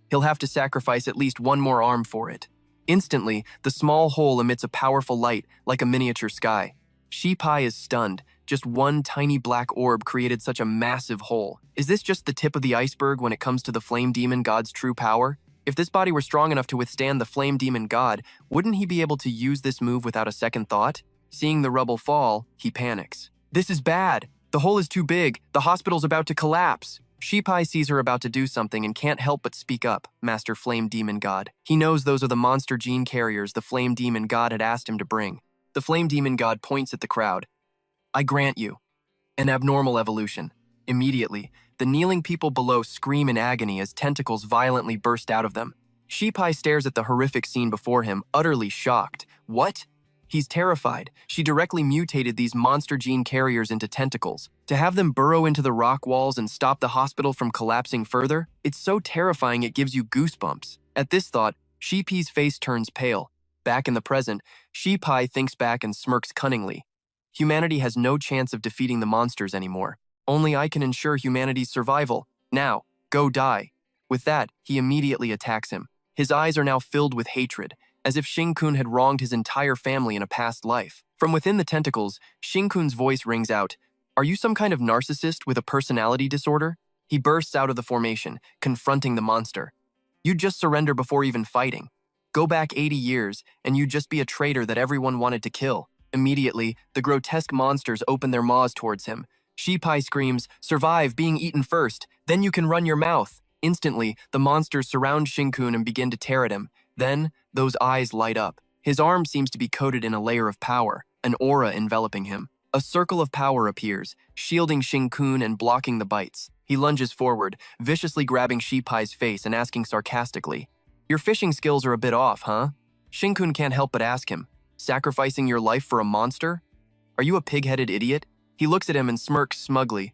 He'll have to sacrifice at least one more arm for it. Instantly, the small hole emits a powerful light, like a miniature sky. Shipai is stunned. Just one tiny black orb created such a massive hole. Is this just the tip of the iceberg when it comes to the flame demon god's true power? If this body were strong enough to withstand the flame demon god, wouldn't he be able to use this move without a second thought? Seeing the rubble fall, he panics. This is bad. The hole is too big. The hospital's about to collapse. Shipai sees her about to do something and can't help but speak up, Master Flame Demon God. He knows those are the monster gene carriers the Flame Demon God had asked him to bring. The Flame Demon God points at the crowd. I grant you an abnormal evolution. Immediately, the kneeling people below scream in agony as tentacles violently burst out of them. Shipai stares at the horrific scene before him, utterly shocked. What? He's terrified. She directly mutated these monster gene carriers into tentacles. To have them burrow into the rock walls and stop the hospital from collapsing further, it's so terrifying it gives you goosebumps. At this thought, Shipai's face turns pale. Back in the present, Shipai thinks back and smirks cunningly. Humanity has no chance of defeating the monsters anymore. Only I can ensure humanity's survival. Now, go die. With that, he immediately attacks him. His eyes are now filled with hatred, as if Shinkun had wronged his entire family in a past life. From within the tentacles, Shinkun's voice rings out, Are you some kind of narcissist with a personality disorder? He bursts out of the formation, confronting the monster. You'd just surrender before even fighting. Go back 80 years, and you'd just be a traitor that everyone wanted to kill. Immediately, the grotesque monsters open their maws towards him. Shipai screams, Survive being eaten first, then you can run your mouth. Instantly, the monsters surround Shinkun and begin to tear at him. Then, those eyes light up. His arm seems to be coated in a layer of power, an aura enveloping him. A circle of power appears, shielding Shinkun and blocking the bites. He lunges forward, viciously grabbing Shipai's face and asking sarcastically, Your fishing skills are a bit off, huh? Shinkun can't help but ask him, Sacrificing your life for a monster? Are you a pig-headed idiot? He looks at him and smirks smugly.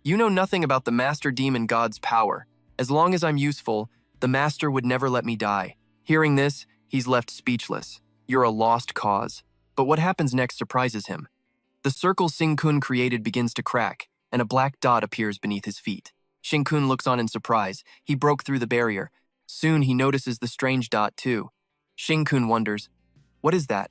You know nothing about the Master Demon God's power. As long as I'm useful, the Master would never let me die. Hearing this, he's left speechless. You're a lost cause. But what happens next surprises him. The circle Shinkun created begins to crack, and a black dot appears beneath his feet. Shinkun looks on in surprise. He broke through the barrier. Soon he notices the strange dot too. Shinkun wonders, What is that?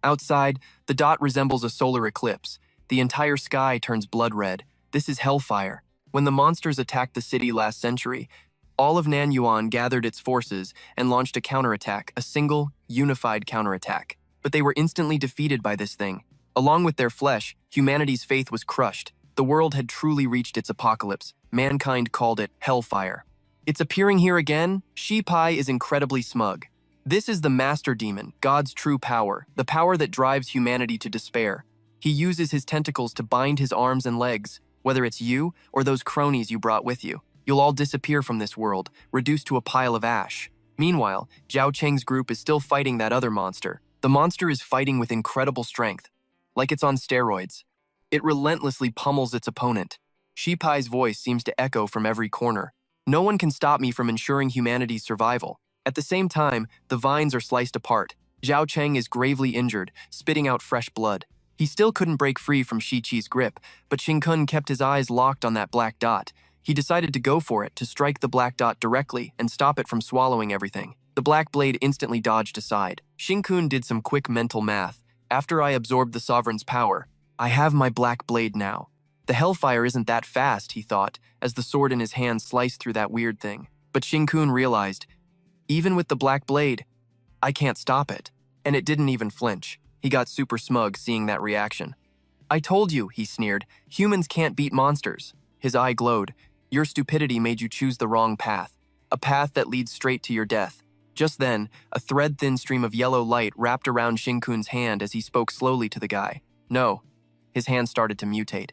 Outside, the dot resembles a solar eclipse. The entire sky turns blood red. This is hellfire. When the monsters attacked the city last century, all of Nanyuan gathered its forces and launched a counterattack, a single, unified counterattack. But they were instantly defeated by this thing. Along with their flesh, humanity's faith was crushed. The world had truly reached its apocalypse. Mankind called it hellfire. It's appearing here again? Shipai is incredibly smug. This is the Master Demon, God's true power, the power that drives humanity to despair. He uses his tentacles to bind his arms and legs. Whether it's you or those cronies you brought with you, you'll all disappear from this world, reduced to a pile of ash. Meanwhile, Zhao Cheng's group is still fighting that other monster. The monster is fighting with incredible strength, like it's on steroids. It relentlessly pummels its opponent. Shipai's voice seems to echo from every corner. No one can stop me from ensuring humanity's survival. At the same time, the vines are sliced apart. Zhao Cheng is gravely injured, spitting out fresh blood. He still couldn't break free from Shichi's grip, but Shinkun kept his eyes locked on that black dot. He decided to go for it, to strike the black dot directly and stop it from swallowing everything. The black blade instantly dodged aside. Shinkun did some quick mental math. After I absorbed the sovereign's power, I have my black blade now. The hellfire isn't that fast, he thought, as the sword in his hand sliced through that weird thing. But Shinkun realized, even with the black blade, I can't stop it. And it didn't even flinch. He got super smug seeing that reaction. I told you, he sneered, humans can't beat monsters. His eye glowed. Your stupidity made you choose the wrong path. A path that leads straight to your death. Just then, a thread-thin stream of yellow light wrapped around Shinkun's hand as he spoke slowly to the guy. No. His hand started to mutate.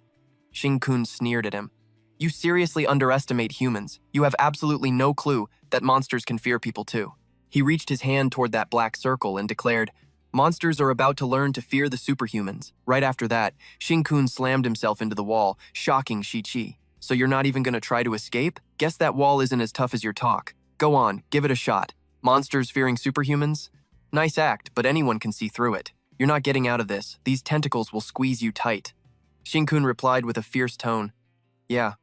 Shinkun sneered at him. You seriously underestimate humans. You have absolutely no clue that monsters can fear people too. He reached his hand toward that black circle and declared, Monsters are about to learn to fear the superhumans. Right after that, Shinkun slammed himself into the wall, shocking Shichi. So you're not even going to try to escape? Guess that wall isn't as tough as your talk. Go on, give it a shot. Monsters fearing superhumans? Nice act, but anyone can see through it. You're not getting out of this. These tentacles will squeeze you tight. Shinkun replied with a fierce tone. Yeah.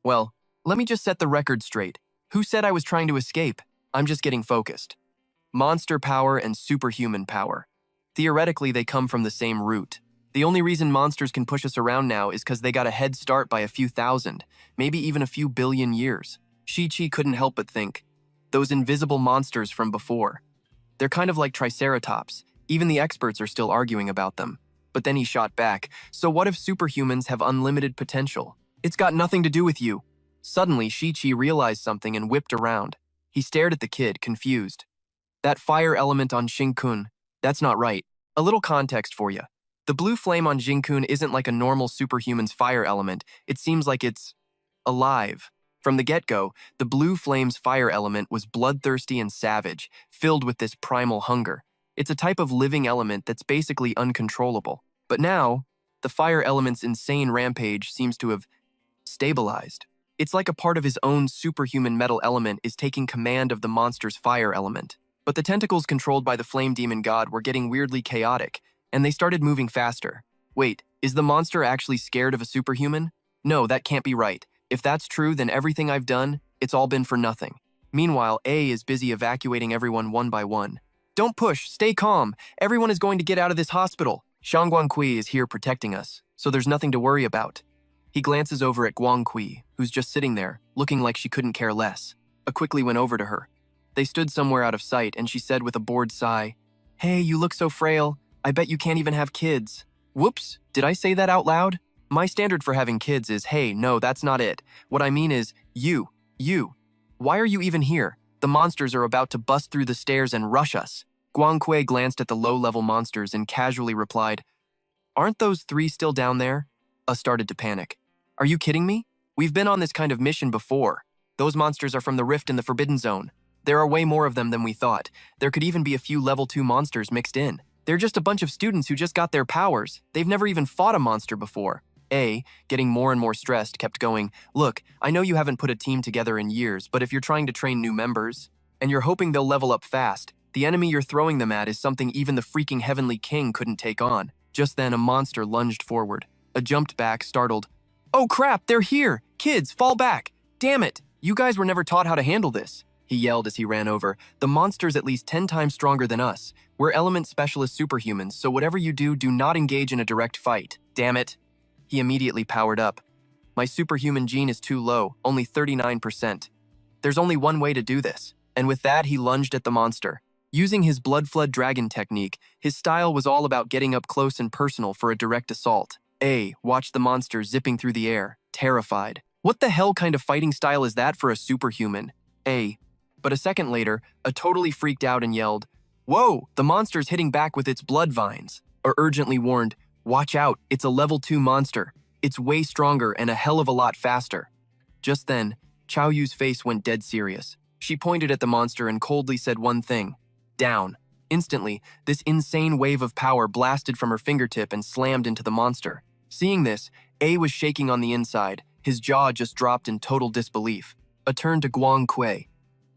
Well, let me just set the record straight. Who said I was trying to escape? I'm just getting focused. monster power and superhuman power. Theoretically, they come from the same root. The only reason monsters can push us around now is because they got a head start by a few thousand, maybe even a few billion years. Shi-Chi couldn't help but think, those invisible monsters from before. They're kind of like Triceratops. Even the experts are still arguing about them. But then he shot back, so what if superhumans have unlimited potential? It's got nothing to do with you. Suddenly, Shi-Chi realized something and whipped around. He stared at the kid, confused. That fire element on Xing-kun, that's not right. A little context for you. The blue flame on Xing-kun isn't like a normal superhuman's fire element. It seems like it's alive. From the get-go, the blue flame's fire element was bloodthirsty and savage, filled with this primal hunger. It's a type of living element that's basically uncontrollable. But now, the fire element's insane rampage seems to have stabilized. It's like a part of his own superhuman metal element is taking command of the monster's fire element. But the tentacles controlled by the flame demon god were getting weirdly chaotic, and they started moving faster. Wait, is the monster actually scared of a superhuman? No, that can't be right. If that's true, then everything I've done, it's all been for nothing. Meanwhile, A is busy evacuating everyone one by one. Don't push, stay calm. Everyone is going to get out of this hospital. Shang Guangqi is here protecting us, so there's nothing to worry about. He glances over at Guangqi, who's just sitting there, looking like she couldn't care less. A quickly went over to her. They stood somewhere out of sight, and she said with a bored sigh, "Hey, you look so frail. I bet you can't even have kids." Whoops, did I say that out loud? My standard for having kids is, hey, no, that's not it. What I mean is, you. Why are you even here? The monsters are about to bust through the stairs and rush us. Guangqi glanced at the low-level monsters and casually replied, "Aren't those three still down there?" Started to panic. "Are you kidding me? We've been on this kind of mission before. Those monsters are from the rift in the Forbidden Zone. There are way more of them than we thought. There could even be a few level 2 monsters mixed in. They're just a bunch of students who just got their powers. They've never even fought a monster before." A, getting more and more stressed, kept going, "Look, I know you haven't put a team together in years, but if you're trying to train new members, and you're hoping they'll level up fast, the enemy you're throwing them at is something even the freaking Heavenly King couldn't take on." Just then, a monster lunged forward. A jumped back, startled. "Oh crap, they're here! Kids, fall back! Damn it! You guys were never taught how to handle this," he yelled as he ran over. "The monster's at least 10 times stronger than us. We're element specialist superhumans, so whatever you do, do not engage in a direct fight. Damn it." He immediately powered up. "My superhuman gene is too low, only 39%. There's only one way to do this." And with that, he lunged at the monster. Using his blood flood dragon technique, his style was all about getting up close and personal for a direct assault. A watched the monster zipping through the air, terrified. What the hell kind of fighting style is that for a superhuman? But a second later, a totally freaked out and yelled, "Whoa, the monster's hitting back with its blood vines," or urgently warned, "Watch out, it's a level 2 monster. It's way stronger and a hell of a lot faster." Just then, Chao Yu's face went dead serious. She pointed at the monster and coldly said one thing, "Down." Instantly, this insane wave of power blasted from her fingertip and slammed into the monster. Seeing this, A was shaking on the inside. His jaw just dropped in total disbelief. A turn to Guangqi.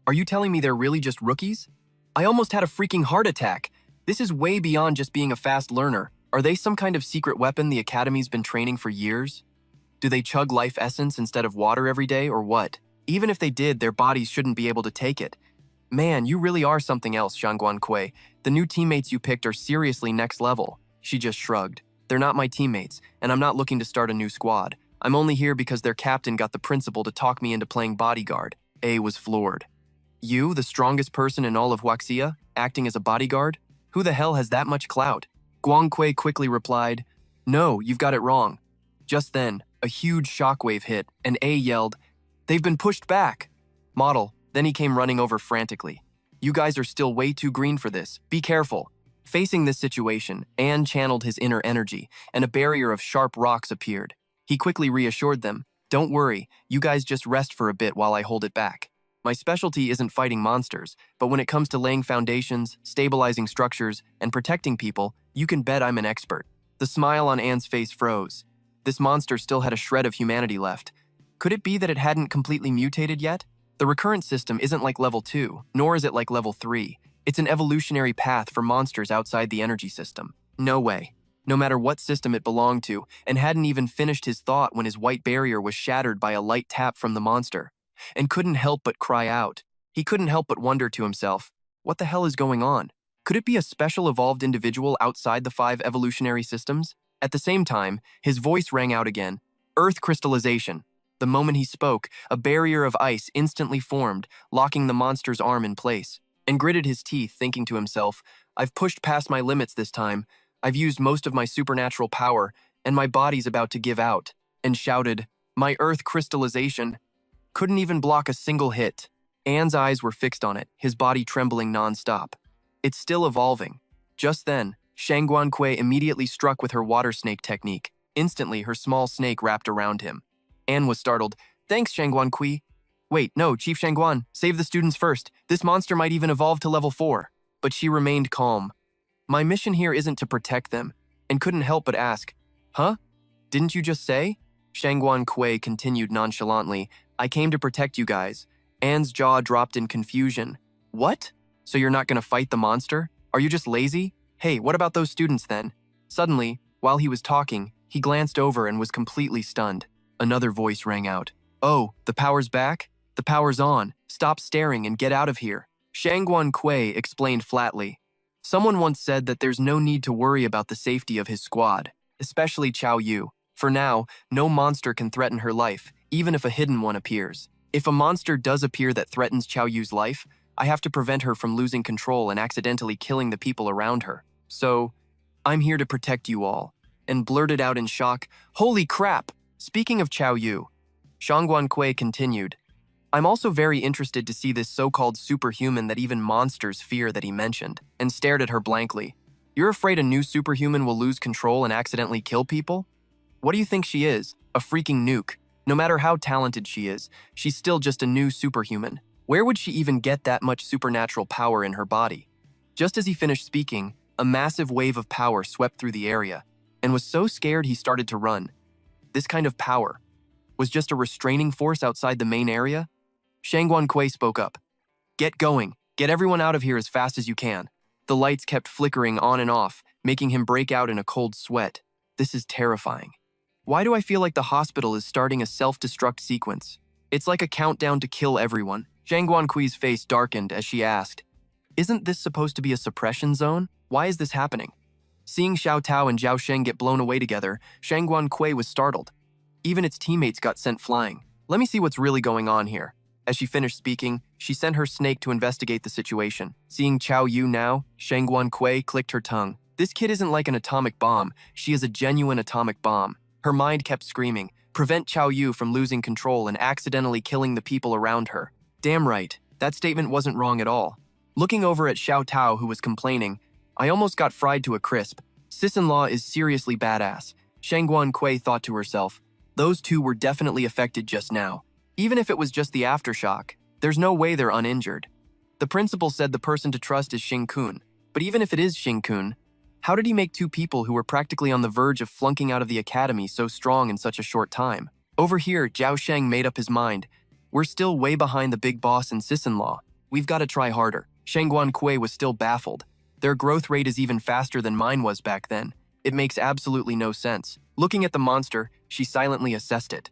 "Are you telling me they're really just rookies? I almost had a freaking heart attack. This is way beyond just being a fast learner. Are they some kind of secret weapon the Academy's been training for years? Do they chug life essence instead of water every day, or what? Even if they did, their bodies shouldn't be able to take it. Man, you really are something else, Shang Guangqi. The new teammates you picked are seriously next level." She just shrugged. "They're not my teammates, and I'm not looking to start a new squad. I'm only here because their captain got the principal to talk me into playing bodyguard." A was floored. "You, the strongest person in all of Huaxia, acting as a bodyguard? Who the hell has that much clout?" Guangqi quickly replied, "No, you've got it wrong." Just then, a huge shockwave hit, and A yelled, "They've been pushed back!" Model. Then he came running over frantically. "You guys are still way too green for this. Be careful." Facing this situation, An channeled his inner energy, and a barrier of sharp rocks appeared. He quickly reassured them, "Don't worry, you guys just rest for a bit while I hold it back. My specialty isn't fighting monsters, but when it comes to laying foundations, stabilizing structures, and protecting people, you can bet I'm an expert." The smile on Anne's face froze. This monster still had a shred of humanity left. Could it be that it hadn't completely mutated yet? The recurrent system isn't like level 2, nor is it like level 3. It's an evolutionary path for monsters outside the energy system. No way. No matter what system it belonged to, and hadn't even finished his thought when his white barrier was shattered by a light tap from the monster. And couldn't help but cry out. He couldn't help but wonder to himself, What the hell is going on? Could it be a special evolved individual outside the 5 evolutionary systems? At the same time, his voice rang out again. Earth crystallization. The moment he spoke, a barrier of ice instantly formed, locking the monster's arm in place, and gritted his teeth, thinking to himself, I've pushed past my limits this time. I've used most of my supernatural power, and my body's about to give out. And shouted, my earth crystallization. Couldn't even block a single hit. Anne's eyes were fixed on it, his body trembling non-stop. It's still evolving. Just then, Shangguan Kui immediately struck with her water snake technique. Instantly, her small snake wrapped around him. Anne was startled. Thanks, Shangguan Kui. Wait, no, Chief Shangguan, save the students first. This monster might even evolve to level 4. But she remained calm. My mission here isn't to protect them, and couldn't help but ask, huh? Didn't you just say? Shangguan Kui continued nonchalantly, I came to protect you guys. Anne's jaw dropped in confusion. What? So you're not gonna fight the monster? Are you just lazy? Hey, what about those students then? Suddenly, while he was talking, he glanced over and was completely stunned. Another voice rang out. Oh, the power's back? The power's on. Stop staring and get out of here. Shangguan Kui explained flatly. Someone once said that there's no need to worry about the safety of his squad, especially Chao Yu. For now, no monster can threaten her life, even if a hidden one appears. If a monster does appear that threatens Chao Yu's life, I have to prevent her from losing control and accidentally killing the people around her. So, I'm here to protect you all. And blurted out in shock, holy crap! Speaking of Chao Yu, Shangguan Kui continued, I'm also very interested to see this so-called superhuman that even monsters fear that he mentioned, and stared at her blankly. You're afraid a new superhuman will lose control and accidentally kill people? What do you think she is? A freaking nuke. No matter how talented she is, she's still just a new superhuman. Where would she even get that much supernatural power in her body? Just as he finished speaking, a massive wave of power swept through the area, and was so scared he started to run. This kind of power was just a restraining force outside the main area? Shangguan Kui spoke up. Get going. Get everyone out of here as fast as you can. The lights kept flickering on and off, making him break out in a cold sweat. This is terrifying. Why do I feel like the hospital is starting a self-destruct sequence? It's like a countdown to kill everyone. Shangguan Kui's face darkened as she asked, Isn't this supposed to be a suppression zone? Why is this happening? Seeing Xiao Tao and Zhao Sheng get blown away together, Shangguan Kui was startled. Even its teammates got sent flying. Let me see what's really going on here. As she finished speaking, she sent her snake to investigate the situation. Seeing Chao Yu now, Shangguan Kui clicked her tongue. This kid isn't like an atomic bomb. She is a genuine atomic bomb. Her mind kept screaming, prevent Chao Yu from losing control and accidentally killing the people around her. Damn right, that statement wasn't wrong at all. Looking over at Xiao Tao, who was complaining, I almost got fried to a crisp. Sis-in-law is seriously badass. Shangguan Kui thought to herself. Those two were definitely affected just now. Even if it was just the aftershock, there's no way they're uninjured. The principal said the person to trust is Xing Kun, but even if it is Xing Kun, how did he make two people who were practically on the verge of flunking out of the academy so strong in such a short time? Over here, Zhao Sheng made up his mind. We're still way behind the big boss and sis-in-law. We've got to try harder. Shangguan Kui was still baffled. Their growth rate is even faster than mine was back then. It makes absolutely no sense. Looking at the monster, she silently assessed it.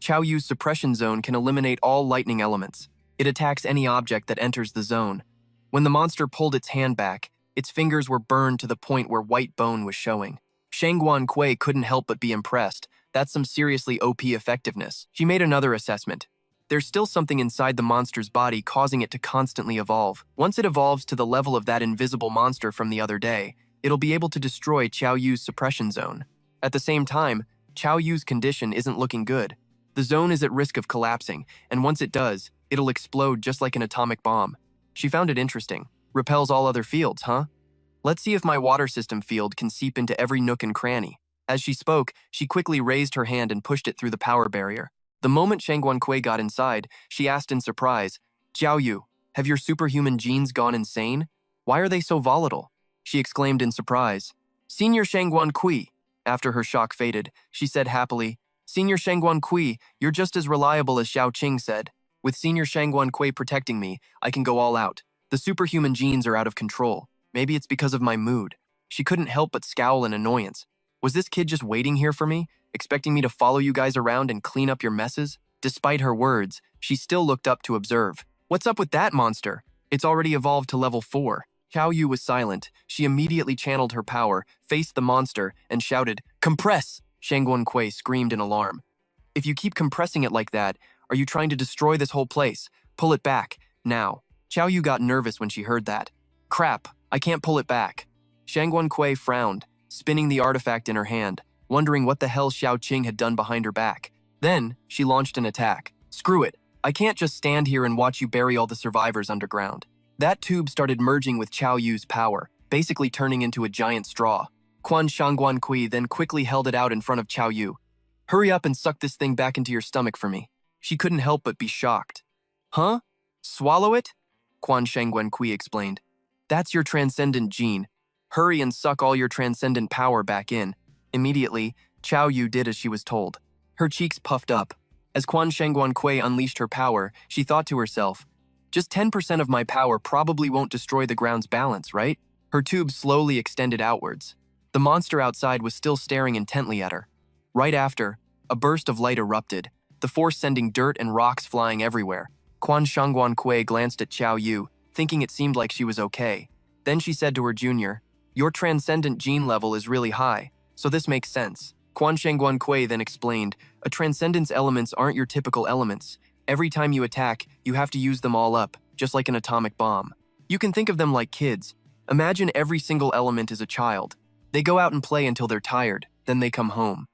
Chao Yu's suppression zone can eliminate all lightning elements. It attacks any object that enters the zone. When the monster pulled its hand back, its fingers were burned to the point where white bone was showing. Shangguan Kui couldn't help but be impressed. That's some seriously OP effectiveness. She made another assessment. There's still something inside the monster's body causing it to constantly evolve. Once it evolves to the level of that invisible monster from the other day, it'll be able to destroy Chao Yu's suppression zone. At the same time, Chao Yu's condition isn't looking good. The zone is at risk of collapsing, and once it does, it'll explode just like an atomic bomb. She found it interesting. Repels all other fields, huh? Let's see if my water system field can seep into every nook and cranny. As she spoke, she quickly raised her hand and pushed it through the power barrier. The moment Shangguan Kui got inside, she asked in surprise, Jiao Yu, have your superhuman genes gone insane? Why are they so volatile? She exclaimed in surprise. Senior Shangguan Kui. After her shock faded, she said happily, Senior Shangguan Kui, you're just as reliable as Xiao Qing said. With Senior Shangguan Kui protecting me, I can go all out. The superhuman genes are out of control. Maybe it's because of my mood. She couldn't help but scowl in annoyance. Was this kid just waiting here for me, expecting me to follow you guys around and clean up your messes? Despite her words, she still looked up to observe. What's up with that monster? It's already evolved to level 4. Xiao Yu was silent. She immediately channeled her power, faced the monster, and shouted, "Compress!" Shangguan Kui screamed in alarm. "If you keep compressing it like that, are you trying to destroy this whole place? Pull it back, now." Xiao Yu got nervous when she heard that. "Crap, I can't pull it back." Shangguan Kui frowned, spinning the artifact in her hand, wondering what the hell Xiao Qing had done behind her back. Then, she launched an attack. "Screw it. I can't just stand here and watch you bury all the survivors underground." That tube started merging with Xiao Yu's power, basically turning into a giant straw. Quan Shangguan Kui then quickly held it out in front of Xiao Yu. "Hurry up and suck this thing back into your stomach for me." She couldn't help but be shocked. "Huh? Swallow it?" Quan Shangguan Kui explained. "That's your transcendent gene. Hurry and suck all your transcendent power back in." Immediately, Xiao Yu did as she was told. Her cheeks puffed up. As Quan Shangguan Kui unleashed her power, she thought to herself, "Just 10% of my power probably won't destroy the ground's balance, right?" Her tube slowly extended outwards. The monster outside was still staring intently at her. Right after, a burst of light erupted, the force sending dirt and rocks flying everywhere. Quan Shangguan Kui glanced at Xiao Yu, thinking it seemed like she was okay. Then she said to her junior, "Your transcendent gene level is really high, so this makes sense." Quan Shangguan Kui then explained, "A transcendence elements aren't your typical elements. Every time you attack, you have to use them all up, just like an atomic bomb. You can think of them like kids. Imagine every single element is a child. They go out and play until they're tired, then they come home.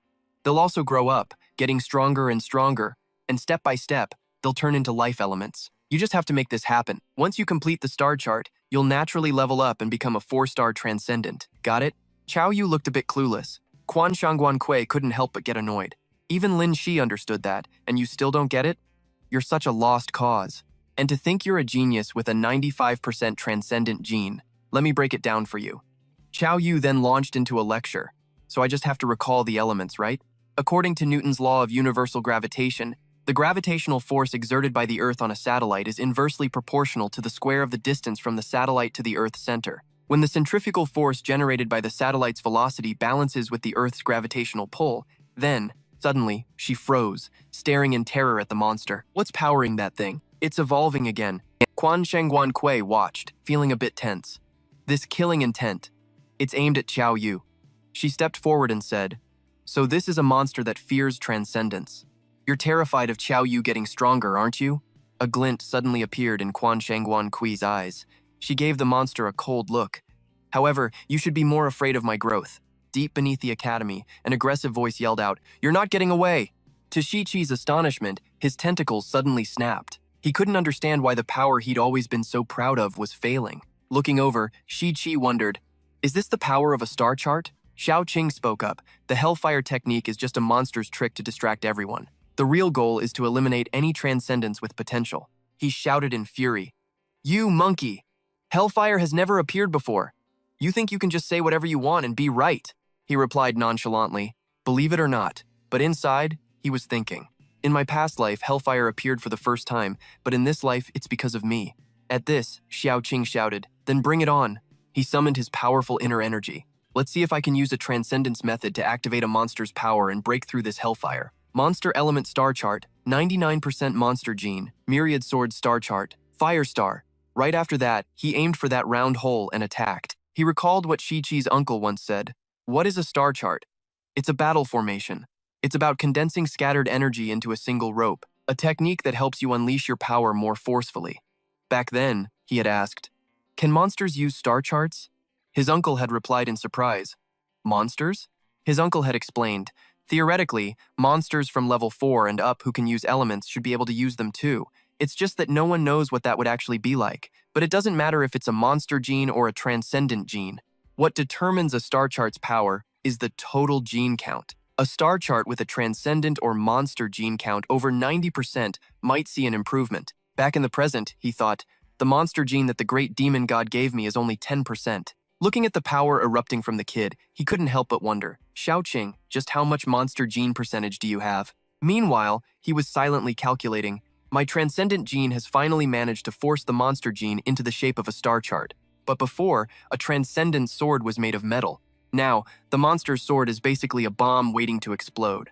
They'll also grow up, getting stronger and stronger, and step by step, they'll turn into life elements. You just have to make this happen. Once you complete the star chart, you'll naturally level up and become a 4-star transcendent. Got it?" Xiao Yu looked a bit clueless. Quan Shangguan Kui couldn't help but get annoyed. Even Lin Shi understood that, and you still don't get it? You're such a lost cause. And to think you're a genius with a 95% transcendent gene. Let me break it down for you. Xiao Yu then launched into a lecture. So I just have to recall the elements, right? According to Newton's law of universal gravitation, the gravitational force exerted by the Earth on a satellite is inversely proportional to the square of the distance from the satellite to the Earth's center. When the centrifugal force generated by the satellite's velocity balances with the Earth's gravitational pull, then, suddenly, she froze, staring in terror at the monster. What's powering that thing? It's evolving again. Quan Shangguan Kui watched, feeling a bit tense. This killing intent. It's aimed at Xiao Yu. She stepped forward and said, "So this is a monster that fears transcendence. You're terrified of Xiao Yu getting stronger, aren't you?" A glint suddenly appeared in Quan Shangguan Kui's eyes. She gave the monster a cold look. "However, you should be more afraid of my growth." Deep beneath the academy, an aggressive voice yelled out, "You're not getting away!" To Shi-Chi's astonishment, his tentacles suddenly snapped. He couldn't understand why the power he'd always been so proud of was failing. Looking over, Shi-Chi wondered, "Is this the power of a star chart?" Xiao Qing spoke up, "The Hellfire technique is just a monster's trick to distract everyone. The real goal is to eliminate any transcendence with potential." He shouted in fury, "You monkey! Hellfire has never appeared before. You think you can just say whatever you want and be right?" He replied nonchalantly, "Believe it or not, but inside, he was thinking. In my past life, Hellfire appeared for the first time, but in this life, it's because of me." At this, Xiao Qing shouted, "Then bring it on." He summoned his powerful inner energy. "Let's see if I can use a transcendence method to activate a monster's power and break through this Hellfire." Monster Element Star Chart, 99% Monster Gene, Myriad Sword Star Chart, Fire Star. Right after that, he aimed for that round hole and attacked. He recalled what Shi-Chi's uncle once said, "What is a star chart? It's a battle formation. It's about condensing scattered energy into a single rope, a technique that helps you unleash your power more forcefully." Back then, he had asked, "Can monsters use star charts?" His uncle had replied in surprise, "Monsters?" His uncle had explained, "Theoretically, monsters from level 4 and up who can use elements should be able to use them too. It's just that no one knows what that would actually be like. But it doesn't matter if it's a monster gene or a transcendent gene. What determines a star chart's power is the total gene count. A star chart with a transcendent or monster gene count over 90% might see an improvement. Back in the present, he thought, the monster gene that the great demon god gave me is only 10%. Looking at the power erupting from the kid, he couldn't help but wonder, "Xiao Qing, just how much monster gene percentage do you have?" Meanwhile, he was silently calculating, "My transcendent gene has finally managed to force the monster gene into the shape of a star chart. But before, a transcendent sword was made of metal. Now, the monster's sword is basically a bomb waiting to explode."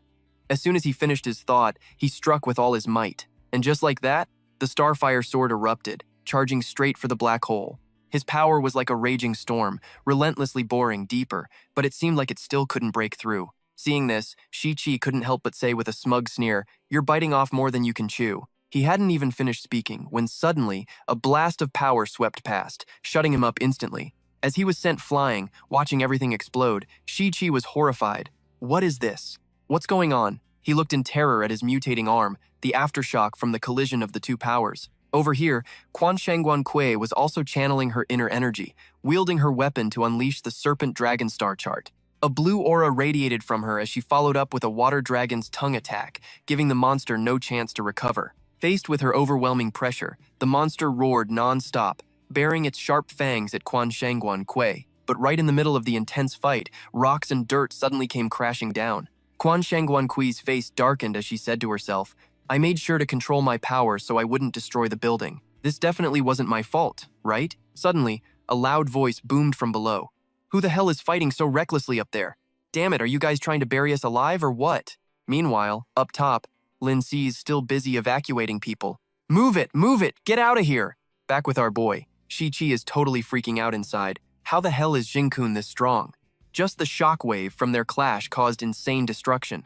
As soon as he finished his thought, he struck with all his might. And just like that, the Starfire sword erupted. charging straight for the black hole. His power was like a raging storm, relentlessly boring deeper, but it seemed like it still couldn't break through. Seeing this, Shi-Chi couldn't help but say with a smug sneer, "You're biting off more than you can chew." He hadn't even finished speaking when suddenly a blast of power swept past, shutting him up instantly. As he was sent flying, watching everything explode, Shi-Chi was horrified. What is this? What's going on? He looked in terror at his mutating arm, the aftershock from the collision of the two powers. Over here, Quan Shangguan Kui was also channeling her inner energy, wielding her weapon to unleash the Serpent Dragon Star chart. A blue aura radiated from her as she followed up with a water dragon's tongue attack, giving the monster no chance to recover. Faced with her overwhelming pressure, the monster roared non-stop, baring its sharp fangs at Quan Shangguan Kui. But right in the middle of the intense fight, rocks and dirt suddenly came crashing down. Quan Shangguan Kui's face darkened as she said to herself, "I made sure to control my power so I wouldn't destroy the building. This definitely wasn't my fault, right?" Suddenly, a loud voice boomed from below. "Who the hell is fighting so recklessly up there? Damn it, are you guys trying to bury us alive or what?" Meanwhile, up top, Lin Si's still busy evacuating people. Move it, get out of here!" Back with our boy, Shi-Chi is totally freaking out inside. How the hell is Jin-kun this strong? Just the shockwave from their clash caused insane destruction.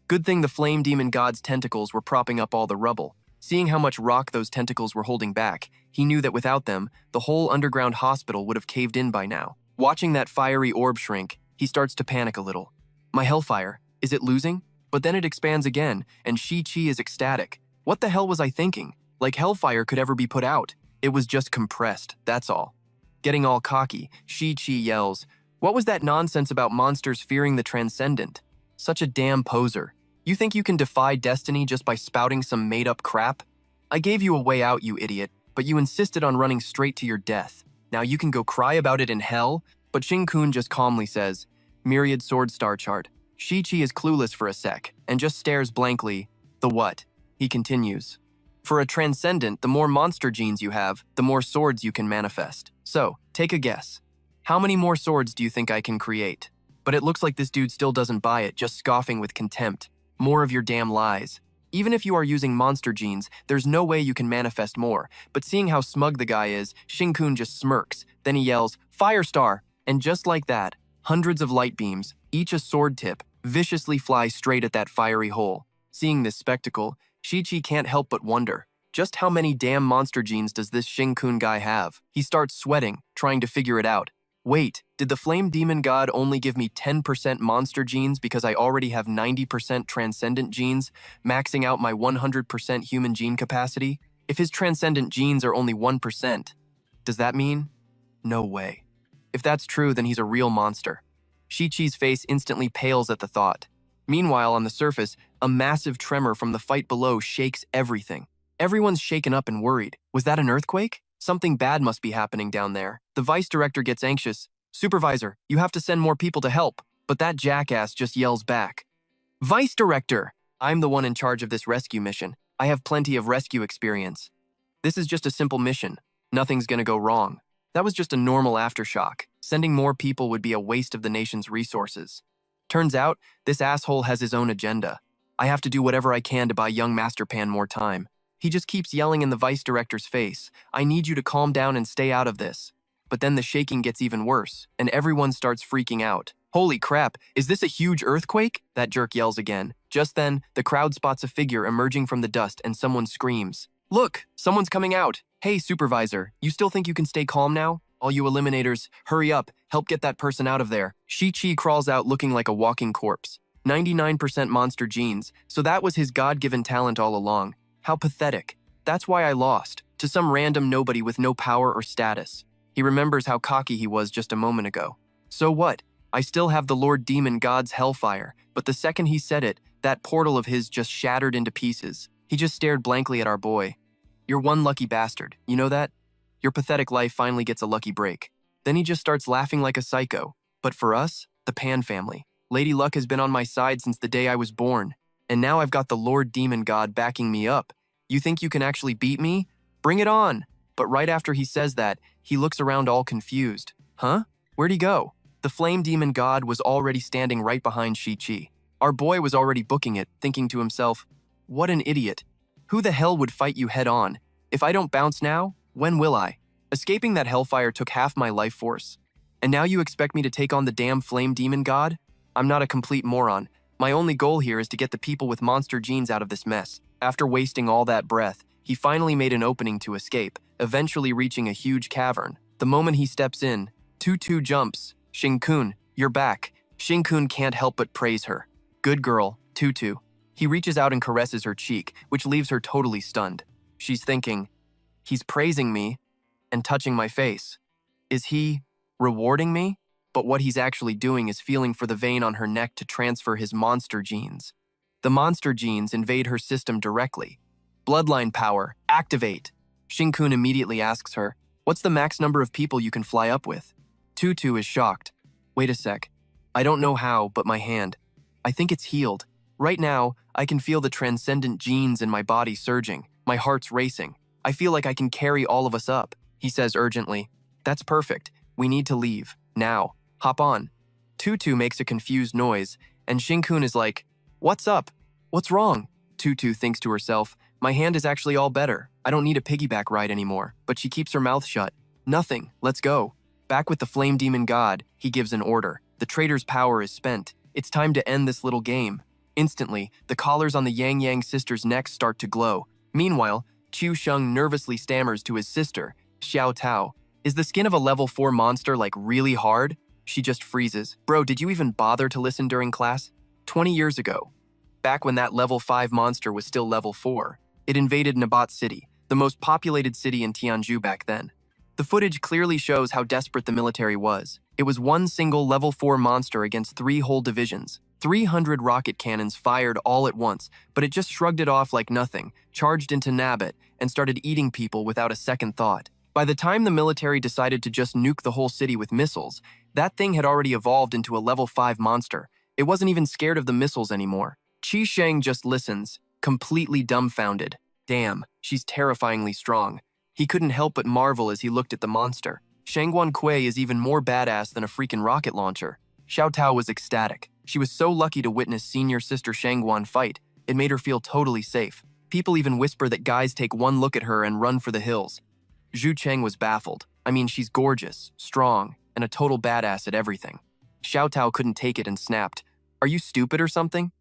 Good thing the flame demon god's tentacles were propping up all the rubble. Seeing how much rock those tentacles were holding back, he knew that without them, the whole underground hospital would have caved in by now. Watching that fiery orb shrink, he starts to panic a little. My hellfire, is it losing? But then it expands again, and Shi-Chi is ecstatic. What the hell was I thinking? Like hellfire could ever be put out. It was just compressed, that's all. Getting all cocky, Shi-Chi yells, "What was that nonsense about monsters fearing the transcendent? Such a damn poser. You think you can defy destiny just by spouting some made-up crap? I gave you a way out, you idiot, but you insisted on running straight to your death. Now you can go cry about it in hell?" But Jin-kun just calmly says, "Myriad sword star chart." Shi-Chi is clueless for a sec, and just stares blankly. "The what?" He continues. "For a transcendent, the more monster genes you have, the more swords you can manifest. So, take a guess. How many more swords do you think I can create?" But it looks like this dude still doesn't buy it, just scoffing with contempt. "More of your damn lies. Even if you are using monster genes, there's no way you can manifest more." But seeing how smug the guy is, Jin-kun just smirks. Then he yells, "Firestar!" And just like that, hundreds of light beams, each a sword tip, viciously fly straight at that fiery hole. Seeing this spectacle, Shi-Chi can't help but wonder, just how many damn monster genes does this Jin-kun guy have? He starts sweating, trying to figure it out. Wait, did the flame demon god only give me 10% monster genes because I already have 90% transcendent genes, maxing out my 100% human gene capacity? If his transcendent genes are only 1%, does that mean? No way. If that's true, then he's a real monster. Shi-Chi's face instantly pales at the thought. Meanwhile, on the surface, a massive tremor from the fight below shakes everything. Everyone's shaken up and worried. Was that an earthquake? Something bad must be happening down there. The vice director gets anxious. "Supervisor, you have to send more people to help." But that jackass just yells back, "Vice director, I'm the one in charge of this rescue mission. I have plenty of rescue experience. This is just a simple mission. Nothing's gonna go wrong. That was just a normal aftershock. Sending more people would be a waste of the nation's resources. Turns out, this asshole has his own agenda. I have to do whatever I can to buy young Master Pan more time. He just keeps yelling in the vice director's face, 'I need you to calm down and stay out of this.' But then the shaking gets even worse, and everyone starts freaking out. 'Holy crap, is this a huge earthquake?' That jerk yells again. Just then, the crowd spots a figure emerging from the dust and someone screams, 'Look, someone's coming out! Hey, Supervisor, you still think you can stay calm now? All you eliminators, hurry up, help get that person out of there.' Shi-Chi crawls out looking like a walking corpse. 99% monster genes, so that was his God-given talent all along. How pathetic. That's why I lost, to some random nobody with no power or status. He remembers how cocky he was just a moment ago. So what? I still have the Lord Demon God's hellfire, but the second he said it, that portal of his just shattered into pieces. He just stared blankly at our boy. You're one lucky bastard, you know that? Your pathetic life finally gets a lucky break. Then he just starts laughing like a psycho. But for us, the Pan family, Lady Luck has been on my side since the day I was born. And now I've got the Lord Demon God backing me up. You think you can actually beat me? Bring it on! But right after he says that, he looks around all confused. Huh? Where'd he go? The Flame Demon God was already standing right behind Shi-Chi. Our boy was already booking it, thinking to himself, what an idiot. Who the hell would fight you head on? If I don't bounce now, When will I? Escaping that hellfire took half my life force. And now you expect me to take on the damn flame demon god? I'm not a complete moron. My only goal here is to get the people with monster genes out of this mess. After wasting all that breath, he finally made an opening to escape, eventually reaching a huge cavern. The moment he steps in, Tutu jumps. Shing-kun, you're back. Shing-kun can't help but praise her. Good girl, Tutu. He reaches out and caresses her cheek, which leaves her totally stunned. She's thinking, he's praising me and touching my face. Is he rewarding me? But what he's actually doing is feeling for the vein on her neck to transfer his monster genes. The monster genes invade her system directly. Bloodline power, activate. Shing-kun immediately asks her, what's the max number of people you can fly up with? Tutu is shocked. Wait a sec. I don't know how, but my hand. I think it's healed. Right now, I can feel the transcendent genes in my body surging. My heart's racing. I feel like I can carry all of us up. He says urgently, that's perfect. We need to leave. Now. Hop on. Tutu makes a confused noise, and Shing-kun is like, what's up? What's wrong? Tutu thinks to herself, my hand is actually all better. I don't need a piggyback ride anymore. But she keeps her mouth shut. Nothing. Let's go. Back with the flame demon god, he gives an order. The traitor's power is spent. It's time to end this little game. Instantly, the collars on the Yang Yang sisters' necks start to glow. Meanwhile, Chu Sheng nervously stammers to his sister, Xiao Tao, is the skin of a level 4 monster like really hard? She just freezes. Bro, did you even bother to listen during class? 20 years ago, back when that level 5 monster was still level 4, it invaded Nabat City, the most populated city in Tianzhu back then. The footage clearly shows how desperate the military was. It was one single level 4 monster against 3 whole divisions. 300 rocket cannons fired all at once, but it just shrugged it off like nothing, charged into Nabat, and started eating people without a second thought. By the time the military decided to just nuke the whole city with missiles, that thing had already evolved into a level 5 monster. It wasn't even scared of the missiles anymore. Qi Sheng just listens, completely dumbfounded. Damn, she's terrifyingly strong. He couldn't help but marvel as he looked at the monster. Shangguan Kui is even more badass than a freaking rocket launcher. Xiao Tao was ecstatic. She was so lucky to witness senior sister Shangguan fight. It made her feel totally safe. People even whisper that guys take one look at her and run for the hills. Zhu Cheng was baffled. I mean, she's gorgeous, strong, and a total badass at everything. Xiao Tao couldn't take it and snapped, are you stupid or something?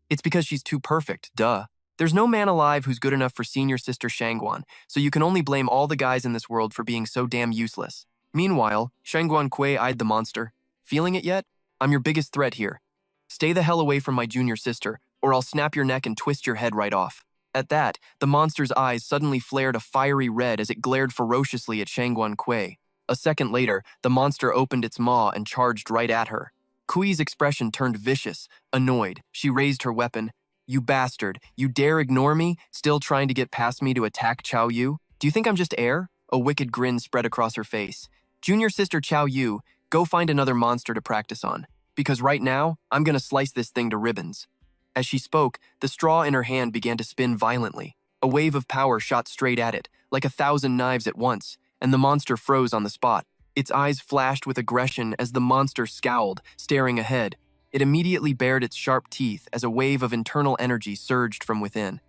It's because she's too perfect, duh. There's no man alive who's good enough for senior sister Shangguan, so you can only blame all the guys in this world for being so damn useless. Meanwhile, Shangguan Kui eyed the monster. Feeling it yet? I'm your biggest threat here. Stay the hell away from my junior sister, or I'll snap your neck and twist your head right off. At that, the monster's eyes suddenly flared a fiery red as it glared ferociously at Shangguan Kui. A second later, the monster opened its maw and charged right at her. Kui's expression turned vicious, annoyed. She raised her weapon. You bastard, you dare ignore me, still trying to get past me to attack Chao Yu? Do you think I'm just air? A wicked grin spread across her face. Junior sister Chao Yu, go find another monster to practice on. Because right now, I'm gonna slice this thing to ribbons. As she spoke, the straw in her hand began to spin violently. A wave of power shot straight at it, like 1,000 knives at once, and the monster froze on the spot. Its eyes flashed with aggression as the monster scowled, staring ahead. It immediately bared its sharp teeth as a wave of internal energy surged from within.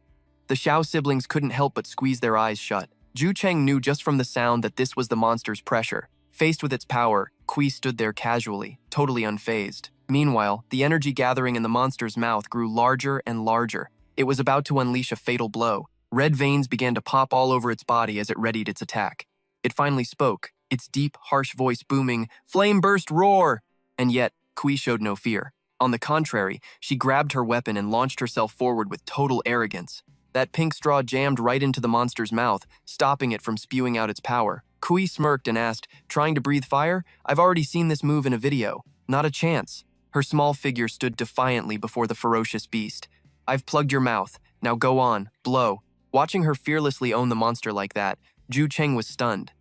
The Xiao siblings couldn't help but squeeze their eyes shut. Zhu Cheng knew just from the sound that this was the monster's pressure. Faced with its power, Kui stood there casually, totally unfazed. Meanwhile, the energy gathering in the monster's mouth grew larger and larger. It was about to unleash a fatal blow. Red veins began to pop all over its body as it readied its attack. It finally spoke, its deep, harsh voice booming, "Flame burst roar!" And yet, Kui showed no fear. On the contrary, she grabbed her weapon and launched herself forward with total arrogance. That pink straw jammed right into the monster's mouth, stopping it from spewing out its power. Kui smirked and asked, trying to breathe fire? I've already seen this move in a video. Not a chance. Her small figure stood defiantly before the ferocious beast. I've plugged your mouth. Now go on, blow. Watching her fearlessly own the monster like that, Zhu Cheng was stunned.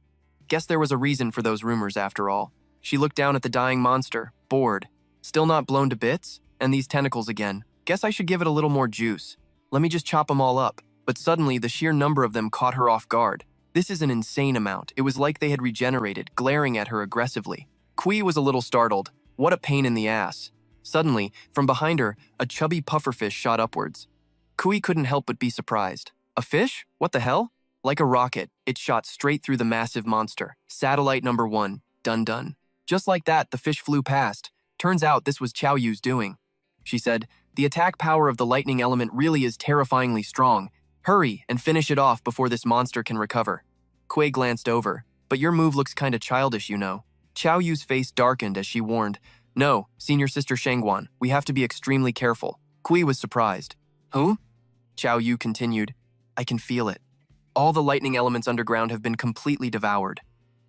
Guess there was a reason for those rumors after all. She looked down at the dying monster, bored. Still not blown to bits? And these tentacles again. Guess I should give it a little more juice. Let me just chop them all up. But suddenly, the sheer number of them caught her off guard. This is an insane amount. It was like they had regenerated, glaring at her aggressively. Kui was a little startled. What a pain in the ass. Suddenly, from behind her, a chubby pufferfish shot upwards. Kui couldn't help but be surprised. A fish? What the hell? Like a rocket, it shot straight through the massive monster. Satellite number 1, done done. Just like that, the fish flew past. Turns out this was Qiao Yu's doing. She said, the attack power of the lightning element really is terrifyingly strong. Hurry and finish it off before this monster can recover. Kuei glanced over. But your move looks kinda childish, you know. Qiao Yu's face darkened as she warned, no, senior sister Shangguan, we have to be extremely careful. Kui was surprised. Who? Qiao Yu continued, I can feel it. All the lightning elements underground have been completely devoured.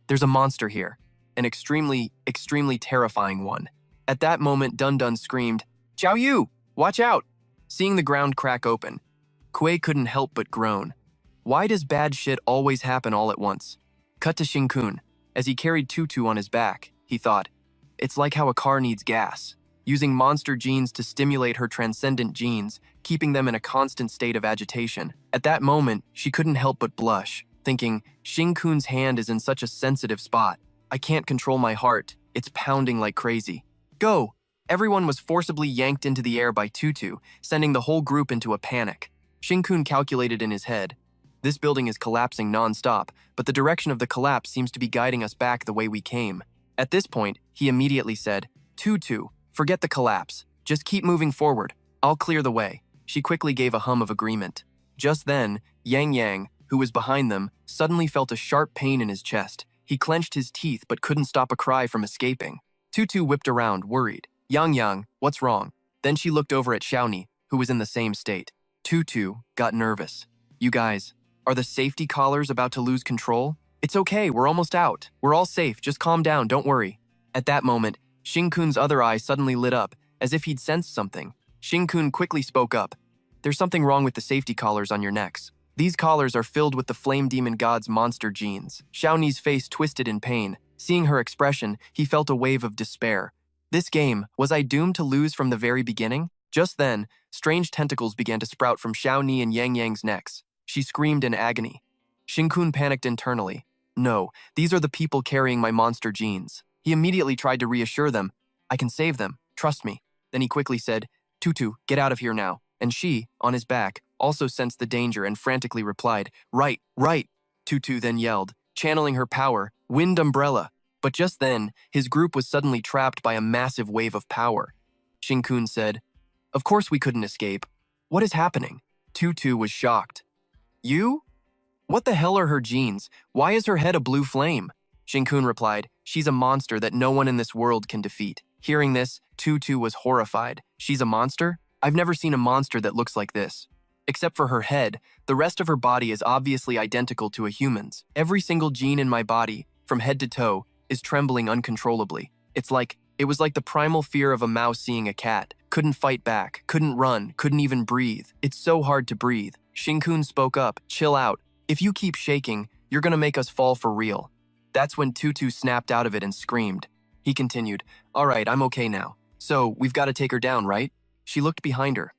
There's a monster here, an extremely terrifying one. At that moment, Dun Dun screamed, Qiao Yu, watch out! Seeing the ground crack open, Kuei couldn't help but groan. Why does bad shit always happen all at once? Cut to Shinkun. As he carried Tutu on his back, he thought, it's like how a car needs gas, using monster genes to stimulate her transcendent genes, keeping them in a constant state of agitation. At that moment, she couldn't help but blush, thinking, Shinkun's hand is in such a sensitive spot. I can't control my heart. It's pounding like crazy. Go! Everyone was forcibly yanked into the air by Tutu, sending the whole group into a panic. Shinkun calculated in his head. This building is collapsing non-stop, but the direction of the collapse seems to be guiding us back the way we came. At this point, he immediately said, Tutu, forget the collapse. Just keep moving forward. I'll clear the way. She quickly gave a hum of agreement. Just then, Yang Yang, who was behind them, suddenly felt a sharp pain in his chest. He clenched his teeth but couldn't stop a cry from escaping. Tutu whipped around, worried. Yang Yang, what's wrong? Then she looked over at Xiaoni, who was in the same state. Tutu got nervous. You guys, are the safety collars about to lose control? It's okay, we're almost out. We're all safe, just calm down, don't worry. At that moment, Shinkun's other eye suddenly lit up, as if he'd sensed something. Shinkun quickly spoke up. There's something wrong with the safety collars on your necks. These collars are filled with the flame demon god's monster genes. Xiaoni's face twisted in pain. Seeing her expression, he felt a wave of despair. This game, was I doomed to lose from the very beginning? Just then, strange tentacles began to sprout from Xiaoni and Yang Yang's necks. She screamed in agony. Shinkun panicked internally. No, these are the people carrying my monster genes. He immediately tried to reassure them. I can save them, trust me. Then he quickly said, Tutu, get out of here now. And she, on his back, also sensed the danger and frantically replied, right, right. Tutu then yelled, channeling her power, Wind Umbrella. But just then, his group was suddenly trapped by a massive wave of power. Shinkun said, of course we couldn't escape. What is happening? Tutu was shocked. You? What the hell are her genes? Why is her head a blue flame? Shinkun replied, she's a monster that no one in this world can defeat. Hearing this, Tutu was horrified. She's a monster? I've never seen a monster that looks like this. Except for her head, the rest of her body is obviously identical to a human's. Every single gene in my body, from head to toe, is trembling uncontrollably. It was like the primal fear of a mouse seeing a cat. Couldn't fight back, couldn't run, couldn't even breathe. It's so hard to breathe. Shinkun spoke up, chill out. If you keep shaking, you're gonna make us fall for real. That's when Tutu snapped out of it and screamed. He continued, all right, I'm okay now. So, we've got to take her down, right? She looked behind her.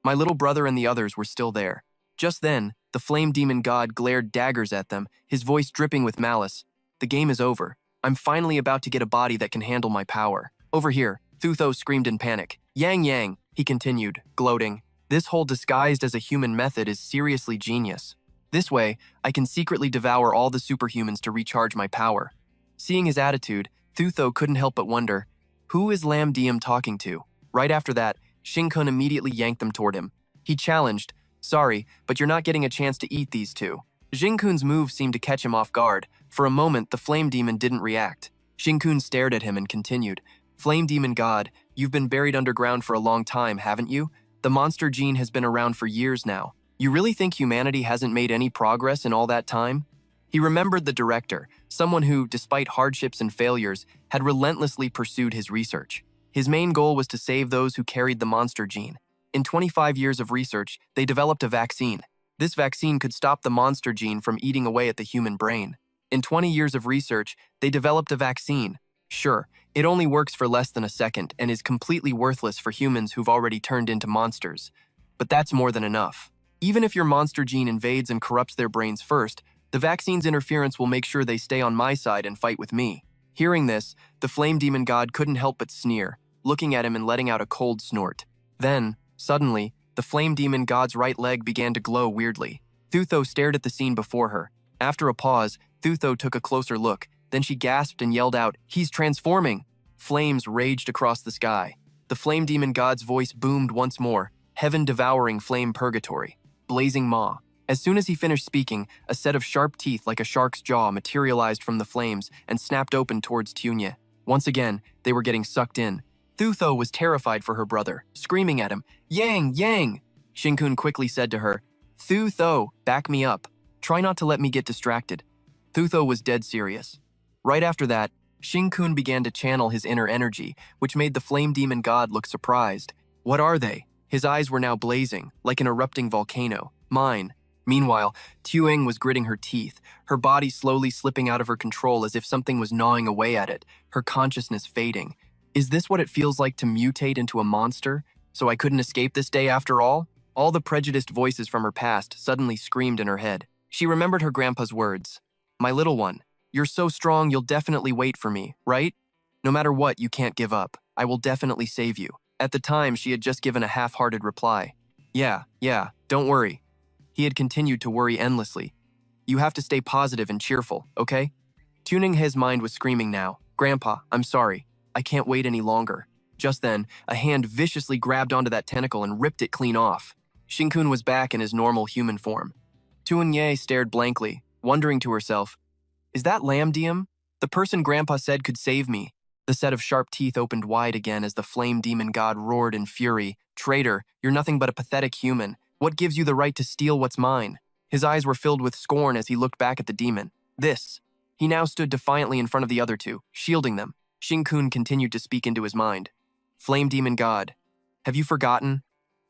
My little brother and the others were still there. Just then, the flame demon god glared daggers at them, his voice dripping with malice. The game is over. I'm finally about to get a body that can handle my power. Over here, Thutho screamed in panic. Yang Yang, he continued, gloating. This whole disguised as a human method is seriously genius. This way, I can secretly devour all the superhumans to recharge my power. Seeing his attitude, Thutho couldn't help but wonder, who is Lam Diem talking to? Right after that, Shinkun immediately yanked them toward him. He challenged, sorry, but you're not getting a chance to eat these two. Shinkun's move seemed to catch him off guard. For a moment, the flame demon didn't react. Shinkun stared at him and continued, Flame demon god, you've been buried underground for a long time, haven't you? The monster gene has been around for years now. You really think humanity hasn't made any progress in all that time? He remembered the director, someone who, despite hardships and failures, had relentlessly pursued his research. His main goal was to save those who carried the monster gene. In 25 years of research, they developed a vaccine. This vaccine could stop the monster gene from eating away at the human brain. In 20 years of research, they developed a vaccine. Sure, it only works for less than a second and is completely worthless for humans who've already turned into monsters. But that's more than enough. Even if your monster gene invades and corrupts their brains first, the vaccine's interference will make sure they stay on my side and fight with me. Hearing this, the flame demon god couldn't help but sneer, looking at him and letting out a cold snort. Then, suddenly, the flame demon god's right leg began to glow weirdly. Thutho stared at the scene before her. After a pause, Thutho took a closer look. Then she gasped and yelled out, "He's transforming!" Flames raged across the sky. The flame demon god's voice boomed once more, heaven-devouring flame purgatory. Blazing maw. As soon as he finished speaking, a set of sharp teeth like a shark's jaw materialized from the flames and snapped open towards Tunya. Once again, they were getting sucked in. Thutho was terrified for her brother, screaming at him, "Yang! Yang!" Shinkun quickly said to her, "Thutho, back me up. Try not to let me get distracted." Thutho was dead serious. Right after that, Shinkun began to channel his inner energy, which made the flame demon god look surprised. "What are they?" His eyes were now blazing, like an erupting volcano. "Mine." Meanwhile, Tuang was gritting her teeth, her body slowly slipping out of her control as if something was gnawing away at it, her consciousness fading. Is this what it feels like to mutate into a monster? So I couldn't escape this day after all? All the prejudiced voices from her past suddenly screamed in her head. She remembered her grandpa's words. "My little one, you're so strong you'll definitely wait for me, right? No matter what, you can't give up. I will definitely save you." At the time, she had just given a half-hearted reply. Yeah, don't worry." He had continued to worry endlessly. "You have to stay positive and cheerful, okay?" Tuning his mind was screaming now, "Grandpa, I'm sorry. I can't wait any longer." Just then, a hand viciously grabbed onto that tentacle and ripped it clean off. Shinkun was back in his normal human form. Tuanye stared blankly, wondering to herself, "Is that Lamdium? The person Grandpa said could save me?" The set of sharp teeth opened wide again as the flame demon god roared in fury. "Traitor, you're nothing but a pathetic human. What gives you the right to steal what's mine?" His eyes were filled with scorn as he looked back at the demon. "This." He now stood defiantly in front of the other two, shielding them. Shinkun continued to speak into his mind. "Flame demon god, have you forgotten?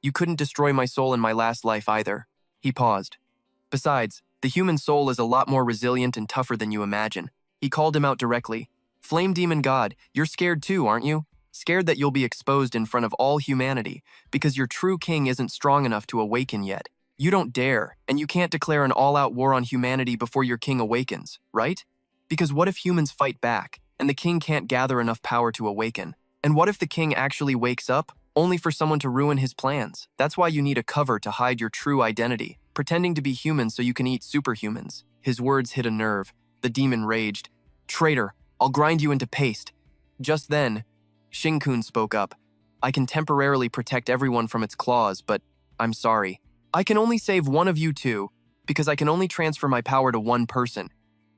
You couldn't destroy my soul in my last life either." He paused. "Besides, the human soul is a lot more resilient and tougher than you imagine." He called him out directly. "Flame demon god, you're scared too, aren't you? Scared that you'll be exposed in front of all humanity because your true king isn't strong enough to awaken yet. You don't dare, and you can't declare an all-out war on humanity before your king awakens, right? Because what if humans fight back, and the king can't gather enough power to awaken? And what if the king actually wakes up, only for someone to ruin his plans? That's why you need a cover to hide your true identity, pretending to be human so you can eat superhumans." His words hit a nerve. The demon raged. "Traitor, I'll grind you into paste." Just then, Shinkun spoke up. "I can temporarily protect everyone from its claws, but I'm sorry. I can only save one of you two, because I can only transfer my power to one person."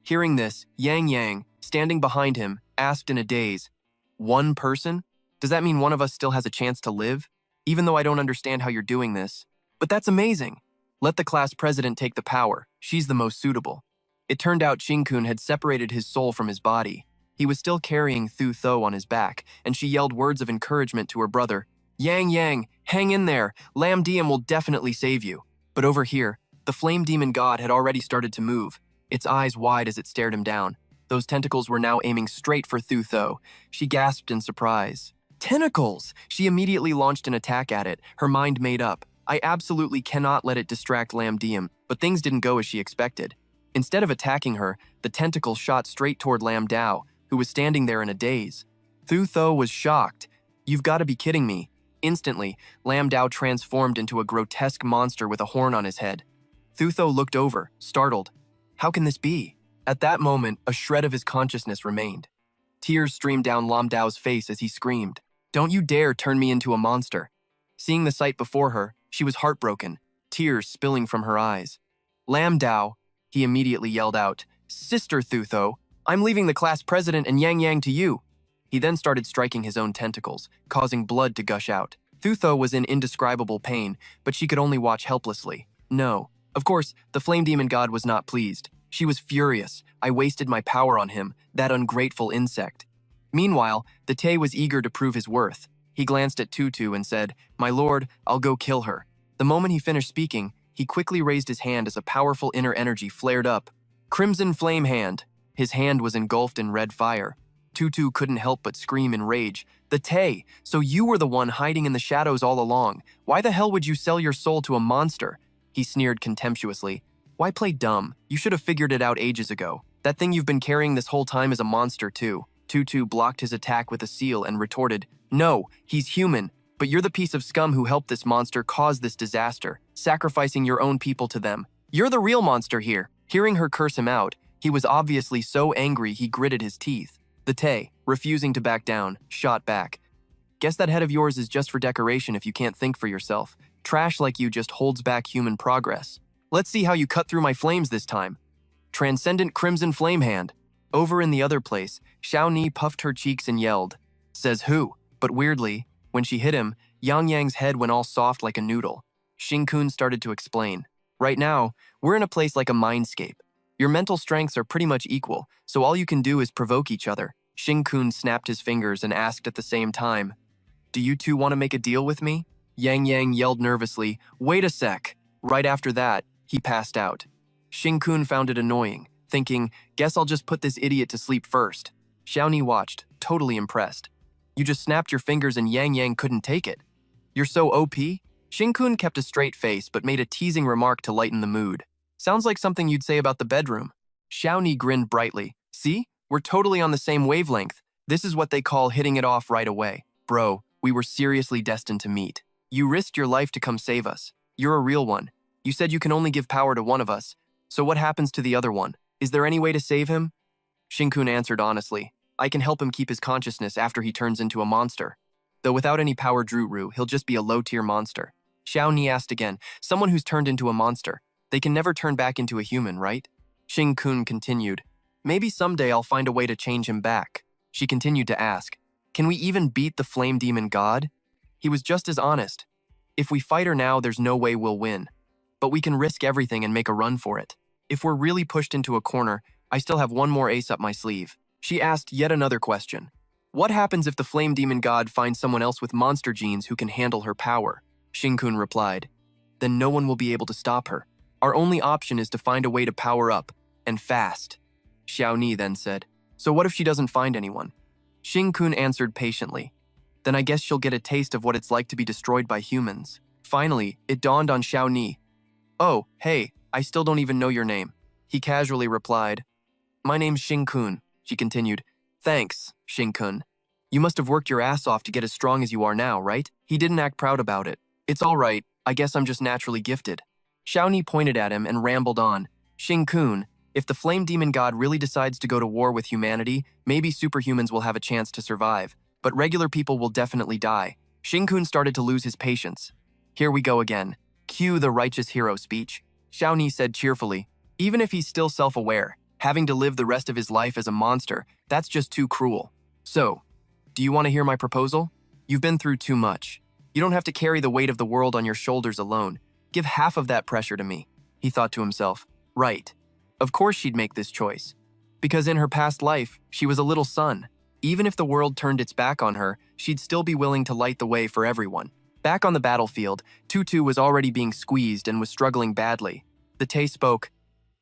Hearing this, Yang, standing behind him, asked in a daze, "One person? Does that mean one of us still has a chance to live? Even though I don't understand how you're doing this. But that's amazing. Let the class president take the power. She's the most suitable." It turned out Shinkun had separated his soul from his body. He was still carrying Thutho on his back, and she yelled words of encouragement to her brother. Yang, hang in there. Lamdium will definitely save you." But over here, the flame demon god had already started to move, its eyes wide as it stared him down. Those tentacles were now aiming straight for Thutho. She gasped in surprise. "Tentacles!" She immediately launched an attack at it, her mind made up. I absolutely cannot let it distract Lamdium, but things didn't go as she expected. Instead of attacking her, the tentacle shot straight toward Lamdao, who was standing there in a daze. Thutho was shocked. "You've got to be kidding me." Instantly, Lamdao transformed into a grotesque monster with a horn on his head. Thutho looked over, startled. How can this be? At that moment, a shred of his consciousness remained. Tears streamed down Lamdao's face as he screamed, "Don't you dare turn me into a monster." Seeing the sight before her, she was heartbroken, tears spilling from her eyes. "Lamdao," he immediately yelled out, "Sister Thutho, I'm leaving the class president and Yang to you." He then started striking his own tentacles, causing blood to gush out. Thutho was in indescribable pain, but she could only watch helplessly. No. Of course, the flame demon god was not pleased. She was furious. I wasted my power on him, that ungrateful insect. Meanwhile, the Te was eager to prove his worth. He glanced at Tutu and said, "My lord, I'll go kill her." The moment he finished speaking, he quickly raised his hand as a powerful inner energy flared up. Crimson Flame Hand. His hand was engulfed in red fire. Tutu couldn't help but scream in rage. "The Te, so you were the one hiding in the shadows all along. Why the hell would you sell your soul to a monster?" He sneered contemptuously. "Why play dumb? You should have figured it out ages ago. That thing you've been carrying this whole time is a monster too." Tutu blocked his attack with a seal and retorted, "No, he's human, but you're the piece of scum who helped this monster cause this disaster, sacrificing your own people to them. You're the real monster here. Hearing her curse him out, he was obviously so angry he gritted his teeth. The Tay, refusing to back down, shot back. Guess that head of yours is just for decoration if you can't think for yourself. Trash like you just holds back human progress. Let's see how you cut through my flames this time. Transcendent Crimson Flame Hand. Over in the other place, Xiao Ni puffed her cheeks and yelled. Says who? But weirdly, when she hit him, Yang Yang's head went all soft like a noodle. Xing-kun started to explain. Right now, we're in a place like a mindscape. Your mental strengths are pretty much equal, so all you can do is provoke each other. Xing-kun snapped his fingers and asked at the same time, Do you two want to make a deal with me? Yang Yang yelled nervously, Wait a sec. Right after that, he passed out. Xing-kun found it annoying, thinking, Guess I'll just put this idiot to sleep first. Xiaoni watched, totally impressed. You just snapped your fingers and Yang Yang couldn't take it. You're so OP? Xing-kun kept a straight face but made a teasing remark to lighten the mood. Sounds like something you'd say about the bedroom. Xiaoni grinned brightly. See? We're totally on the same wavelength. This is what they call hitting it off right away. Bro, we were seriously destined to meet. You risked your life to come save us. You're a real one. You said you can only give power to one of us. So what happens to the other one? Is there any way to save him? Xing-kun answered honestly. I can help him keep his consciousness after he turns into a monster. Though without any power Dru-Ru, he'll just be a low-tier monster. Xiao Ni asked again, someone who's turned into a monster. They can never turn back into a human, right? Xing-kun continued. Maybe someday I'll find a way to change him back. She continued to ask, Can we even beat the flame demon god? He was just as honest. If we fight her now, there's no way we'll win. But we can risk everything and make a run for it. If we're really pushed into a corner, I still have one more ace up my sleeve. She asked yet another question. What happens if the flame demon god finds someone else with monster genes who can handle her power? Xing-kun replied. Then no one will be able to stop her. Our only option is to find a way to power up, and fast. Xiao Ni then said, So what if she doesn't find anyone? Xing-kun answered patiently. Then I guess she'll get a taste of what it's like to be destroyed by humans. Finally, it dawned on Xiao Ni. Oh, hey, I still don't even know your name. He casually replied. My name's Xing-kun, she continued. Thanks, Xing-kun. You must have worked your ass off to get as strong as you are now, right? He didn't act proud about it. It's all right, I guess I'm just naturally gifted. Xiao Ni pointed at him and rambled on. Xing-kun, if the flame demon god really decides to go to war with humanity, maybe superhumans will have a chance to survive, but regular people will definitely die. Xing-kun started to lose his patience. Here we go again. Cue the righteous hero speech. Xiao Ni said cheerfully, even if he's still self-aware, having to live the rest of his life as a monster, that's just too cruel. So, do you want to hear my proposal? You've been through too much. You don't have to carry the weight of the world on your shoulders alone. Give half of that pressure to me, he thought to himself. Right. Of course she'd make this choice. Because in her past life, she was a little sun. Even if the world turned its back on her, she'd still be willing to light the way for everyone. Back on the battlefield, Tutu was already being squeezed and was struggling badly. The Tay spoke.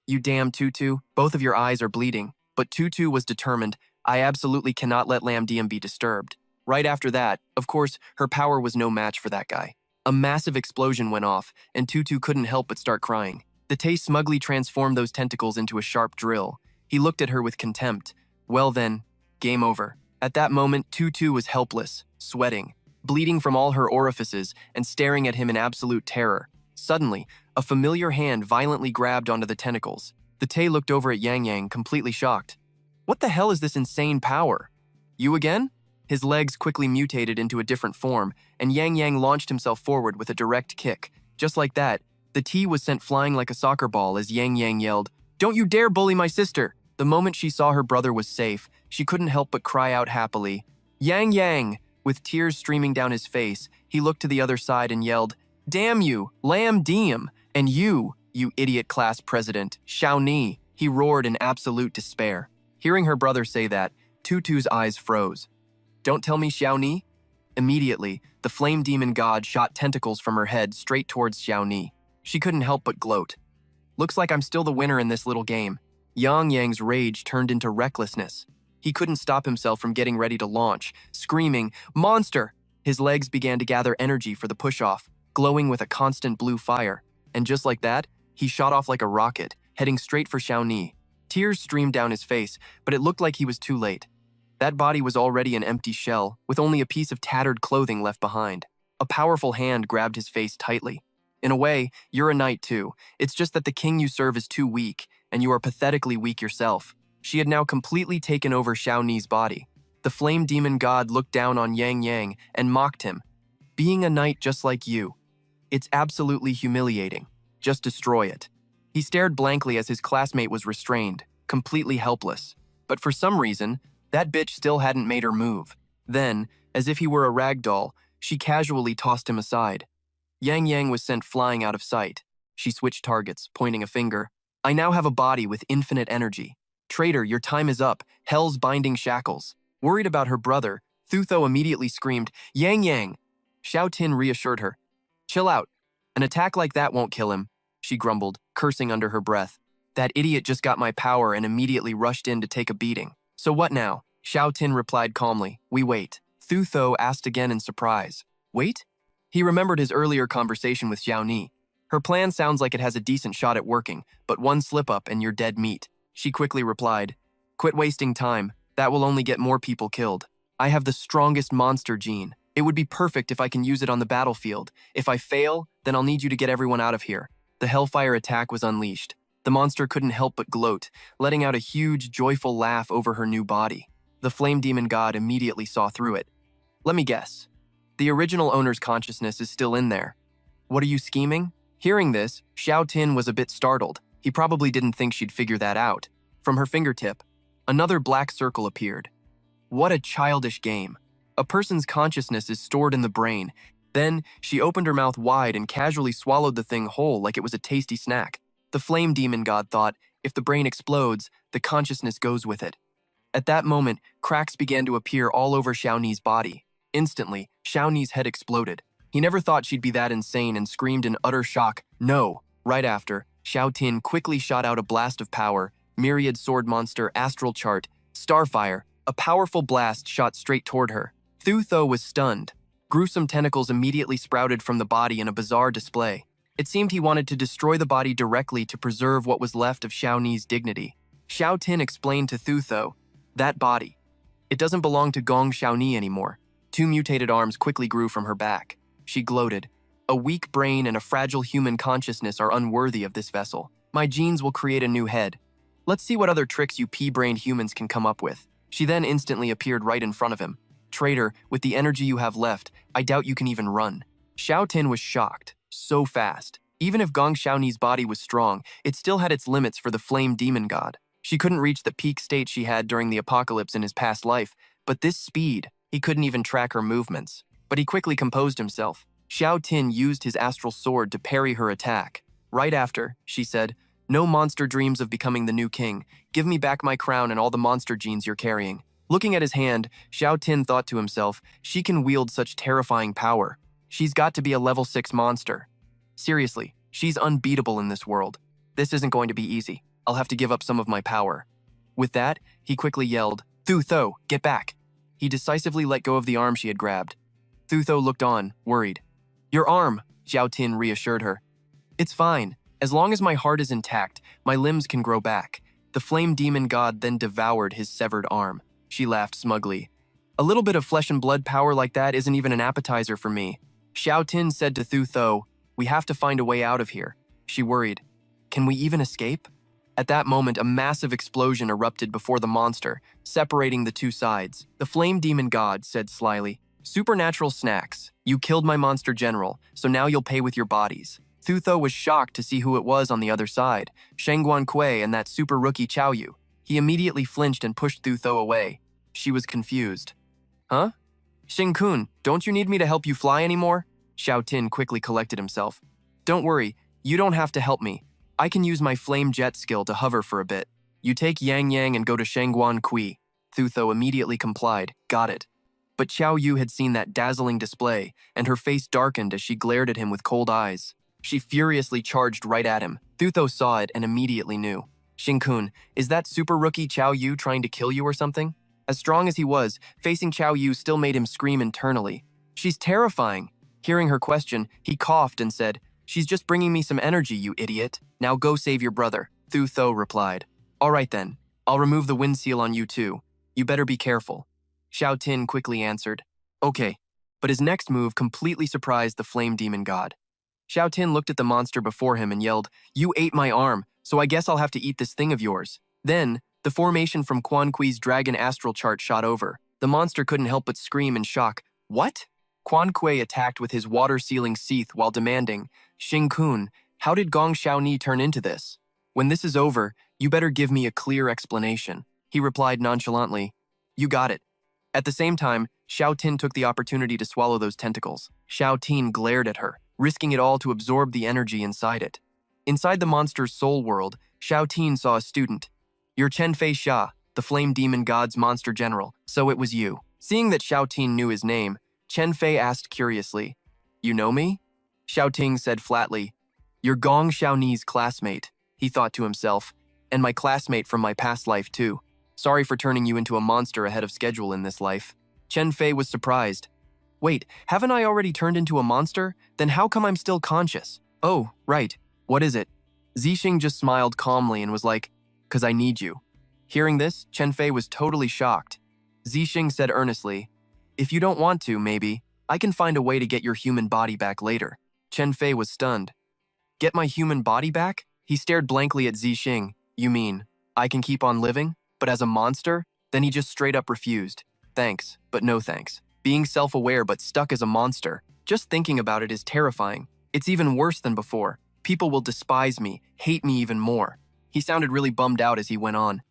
You damn Tutu, both of your eyes are bleeding. But Tutu was determined. I absolutely cannot let Lam Diem be disturbed. Right after that, of course, her power was no match for that guy. A massive explosion went off, and Tutu couldn't help but start crying. The Tay smugly transformed those tentacles into a sharp drill. He looked at her with contempt. Well then, game over. At that moment, Tutu was helpless, sweating, bleeding from all her orifices, and staring at him in absolute terror. Suddenly, a familiar hand violently grabbed onto the tentacles. The Tay looked over at Yang Yang, completely shocked. What the hell is this insane power? You again? His legs quickly mutated into a different form, and Yang Yang launched himself forward with a direct kick. Just like that, the T was sent flying like a soccer ball as Yang Yang yelled, Don't you dare bully my sister! The moment she saw her brother was safe, she couldn't help but cry out happily. Yang Yang! With tears streaming down his face, he looked to the other side and yelled, Damn you, Lam Diem! And you idiot class president, Xiao Ni! He roared in absolute despair. Hearing her brother say that, Tutu's eyes froze. Don't tell me Xiao Ni? Immediately, the flame demon god shot tentacles from her head straight towards Xiao Ni. She couldn't help but gloat. Looks like I'm still the winner in this little game. Yang Yang's rage turned into recklessness. He couldn't stop himself from getting ready to launch, screaming, Monster! His legs began to gather energy for the push-off, glowing with a constant blue fire. And just like that, he shot off like a rocket, heading straight for Xiao Ni. Tears streamed down his face, but it looked like he was too late. That body was already an empty shell, with only a piece of tattered clothing left behind. A powerful hand grabbed his face tightly. In a way, you're a knight too. It's just that the king you serve is too weak, and you are pathetically weak yourself. She had now completely taken over Xiao Ni's body. The flame demon god looked down on Yang Yang and mocked him. Being a knight just like you. It's absolutely humiliating. Just destroy it. He stared blankly as his classmate was restrained, completely helpless. But for some reason, that bitch still hadn't made her move. Then, as if he were a rag doll, she casually tossed him aside. Yang Yang was sent flying out of sight. She switched targets, pointing a finger. I now have a body with infinite energy. Traitor, your time is up. Hell's binding shackles. Worried about her brother, Thutho immediately screamed, Yang Yang! Xiao Tin reassured her. Chill out. An attack like that won't kill him, she grumbled, cursing under her breath. That idiot just got my power and immediately rushed in to take a beating. So what now? Xiao Tin replied calmly. We wait. Thutho asked again in surprise. Wait? He remembered his earlier conversation with Xiao Ni. Her plan sounds like it has a decent shot at working, but one slip-up and you're dead meat. She quickly replied, Quit wasting time. That will only get more people killed. I have the strongest monster gene. It would be perfect if I can use it on the battlefield. If I fail, then I'll need you to get everyone out of here. The Hellfire attack was unleashed. The monster couldn't help but gloat, letting out a huge, joyful laugh over her new body. The flame demon god immediately saw through it. Let me guess. The original owner's consciousness is still in there. What are you scheming? Hearing this, Xiao Tin was a bit startled. He probably didn't think she'd figure that out. From her fingertip, another black circle appeared. What a childish game. A person's consciousness is stored in the brain. Then, she opened her mouth wide and casually swallowed the thing whole like it was a tasty snack. The flame demon god thought, if the brain explodes, the consciousness goes with it. At that moment, cracks began to appear all over Xiao Ni's body. Instantly, Xiao Ni's head exploded. He never thought she'd be that insane and screamed in utter shock, no. Right after, Xiao Tin quickly shot out a blast of power, myriad sword monster, astral chart, starfire. A powerful blast shot straight toward her. Thutho was stunned. Gruesome tentacles immediately sprouted from the body in a bizarre display. It seemed he wanted to destroy the body directly to preserve what was left of Xiao Ni's dignity. Xiao Tin explained to Thutho, that body. It doesn't belong to Gong Xiao Ni anymore. Two mutated arms quickly grew from her back. She gloated. A weak brain and a fragile human consciousness are unworthy of this vessel. My genes will create a new head. Let's see what other tricks you pea-brained humans can come up with. She then instantly appeared right in front of him. Traitor, with the energy you have left, I doubt you can even run. Xiao Tin was shocked. So fast. Even if Gong Xiaoni's body was strong, it still had its limits for the flame demon god. She couldn't reach the peak state she had during the apocalypse in his past life, but this speed, he couldn't even track her movements. But he quickly composed himself. Xiao Tin used his astral sword to parry her attack. Right after, she said, No monster dreams of becoming the new king. Give me back my crown and all the monster genes you're carrying. Looking at his hand, Xiao Tin thought to himself, she can wield such terrifying power. She's got to be a level 6 monster. Seriously, she's unbeatable in this world. This isn't going to be easy. I'll have to give up some of my power. With that, he quickly yelled, Thutho, get back. He decisively let go of the arm she had grabbed. Thutho looked on, worried. Your arm, Xiao Tin reassured her. It's fine. As long as my heart is intact, my limbs can grow back. The flame demon god then devoured his severed arm. She laughed smugly. A little bit of flesh and blood power like that isn't even an appetizer for me. Xiao Tin said to Thutho, we have to find a way out of here. She worried. Can we even escape? At that moment, a massive explosion erupted before the monster, separating the two sides. The flame demon god said slyly, Supernatural snacks. You killed my monster general, so now you'll pay with your bodies. Thutho was shocked to see who it was on the other side, Shengguan Kui and that super rookie Chao Yu. He immediately flinched and pushed Thutho away. She was confused. Huh? Xing-kun, don't you need me to help you fly anymore? Xiao Tin quickly collected himself. Don't worry, you don't have to help me. I can use my flame jet skill to hover for a bit. You take Yang Yang and go to Shengguan Kui. Thutho immediately complied. Got it. But Chao Yu had seen that dazzling display, and her face darkened as she glared at him with cold eyes. She furiously charged right at him. Thutho saw it and immediately knew. Xing-kun, is that super rookie Chao Yu trying to kill you or something? As strong as he was, facing Chao Yu still made him scream internally. She's terrifying. Hearing her question, he coughed and said, She's just bringing me some energy, you idiot. Now go save your brother. Thutho replied. All right then. I'll remove the wind seal on you too. You better be careful. Xiao Tin quickly answered. Okay. But his next move completely surprised the flame demon god. Xiao Tin looked at the monster before him and yelled, "You ate my arm, so I guess I'll have to eat this thing of yours." Then, the formation from Quan Kui's dragon astral chart shot over. The monster couldn't help but scream in shock. What? Quan Kui attacked with his water-sealing Seath while demanding, "Xing Kun, how did Gong Xiaoni turn into this? When this is over, you better give me a clear explanation." He replied nonchalantly, "You got it." At the same time, Xiao Tin took the opportunity to swallow those tentacles. Xiao Tin glared at her, risking it all to absorb the energy inside it. Inside the monster's soul world, Xiao Tin saw a student. "You're Chen Fei Xia, the Flame Demon God's monster general, so it was you." Seeing that Xiao Tin knew his name, Chen Fei asked curiously, "You know me?" Xiao Ting said flatly, "You're Gong Xiaoni's classmate," he thought to himself, "and my classmate from my past life too. Sorry for turning you into a monster ahead of schedule in this life." Chen Fei was surprised. "Wait, haven't I already turned into a monster? Then how come I'm still conscious?" "Oh, right. What is it?" Zixing just smiled calmly and was like, "'Cause I need you." Hearing this, Chen Fei was totally shocked. Zixing said earnestly, "If you don't want to, maybe, I can find a way to get your human body back later." Chen Fei was stunned. "Get my human body back?" He stared blankly at Zixing. "You mean, I can keep on living? But as a monster?" Then he just straight up refused. "Thanks, but no thanks. Being self-aware but stuck as a monster. Just thinking about it is terrifying. It's even worse than before. People will despise me, hate me even more." He sounded really bummed out as he went on.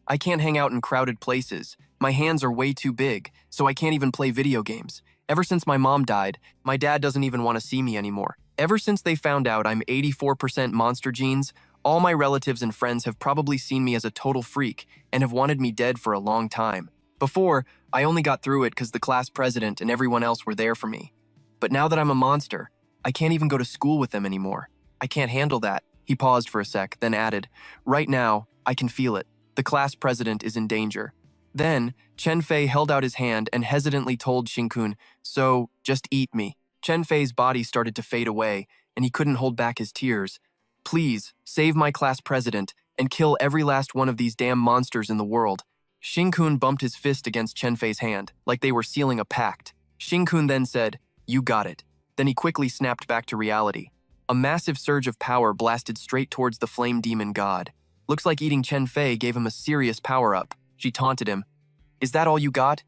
"I can't hang out in crowded places. My hands are way too big, so I can't even play video games. Ever since my mom died, my dad doesn't even want to see me anymore. Ever since they found out I'm 84% monster genes, all my relatives and friends have probably seen me as a total freak and have wanted me dead for a long time. Before, I only got through it because the class president and everyone else were there for me. But now that I'm a monster, I can't even go to school with them anymore. I can't handle that." He paused for a sec, then added, "Right now, I can feel it. The class president is in danger." Then, Chen Fei held out his hand and hesitantly told Xingkun, "So, just eat me." Chen Fei's body started to fade away, and he couldn't hold back his tears. "Please, save my class president and kill every last one of these damn monsters in the world." Xingkun bumped his fist against Chen Fei's hand, like they were sealing a pact. Xingkun then said, "You got it." Then he quickly snapped back to reality. A massive surge of power blasted straight towards the Flame Demon God. Looks like eating Chen Fei gave him a serious power-up. She taunted him. "Is that all you got?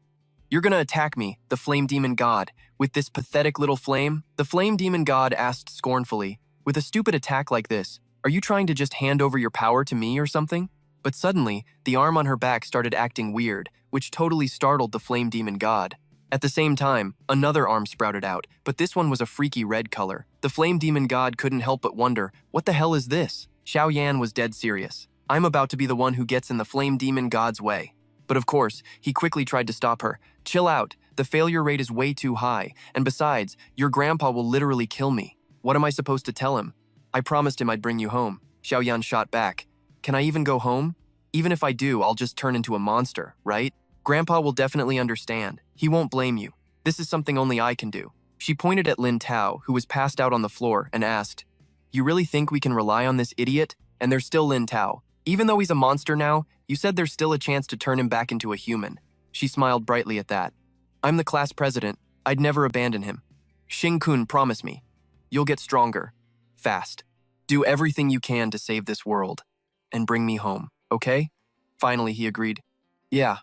You're gonna attack me, the Flame Demon God, with this pathetic little flame?" The Flame Demon God asked scornfully, "With a stupid attack like this, are you trying to just hand over your power to me or something?" But suddenly, the arm on her back started acting weird, which totally startled the Flame Demon God. At the same time, another arm sprouted out, but this one was a freaky red color. The Flame Demon God couldn't help but wonder, what the hell is this? Xiao Yan was dead serious. "I'm about to be the one who gets in the Flame Demon God's way." But of course, he quickly tried to stop her. "Chill out, the failure rate is way too high, and besides, your grandpa will literally kill me." "What am I supposed to tell him?" "I promised him I'd bring you home." Xiao Yan shot back. "Can I even go home? Even if I do, I'll just turn into a monster, right? Grandpa will definitely understand. He won't blame you. This is something only I can do." She pointed at Lin Tao, who was passed out on the floor, and asked, "You really think we can rely on this idiot?" And there's still Lin Tao. "Even though he's a monster now, you said there's still a chance to turn him back into a human." She smiled brightly at that. "I'm the class president. I'd never abandon him. Xing-kun, promise me. You'll get stronger. Fast. Do everything you can to save this world. And bring me home, okay?" Finally, he agreed. "Yeah,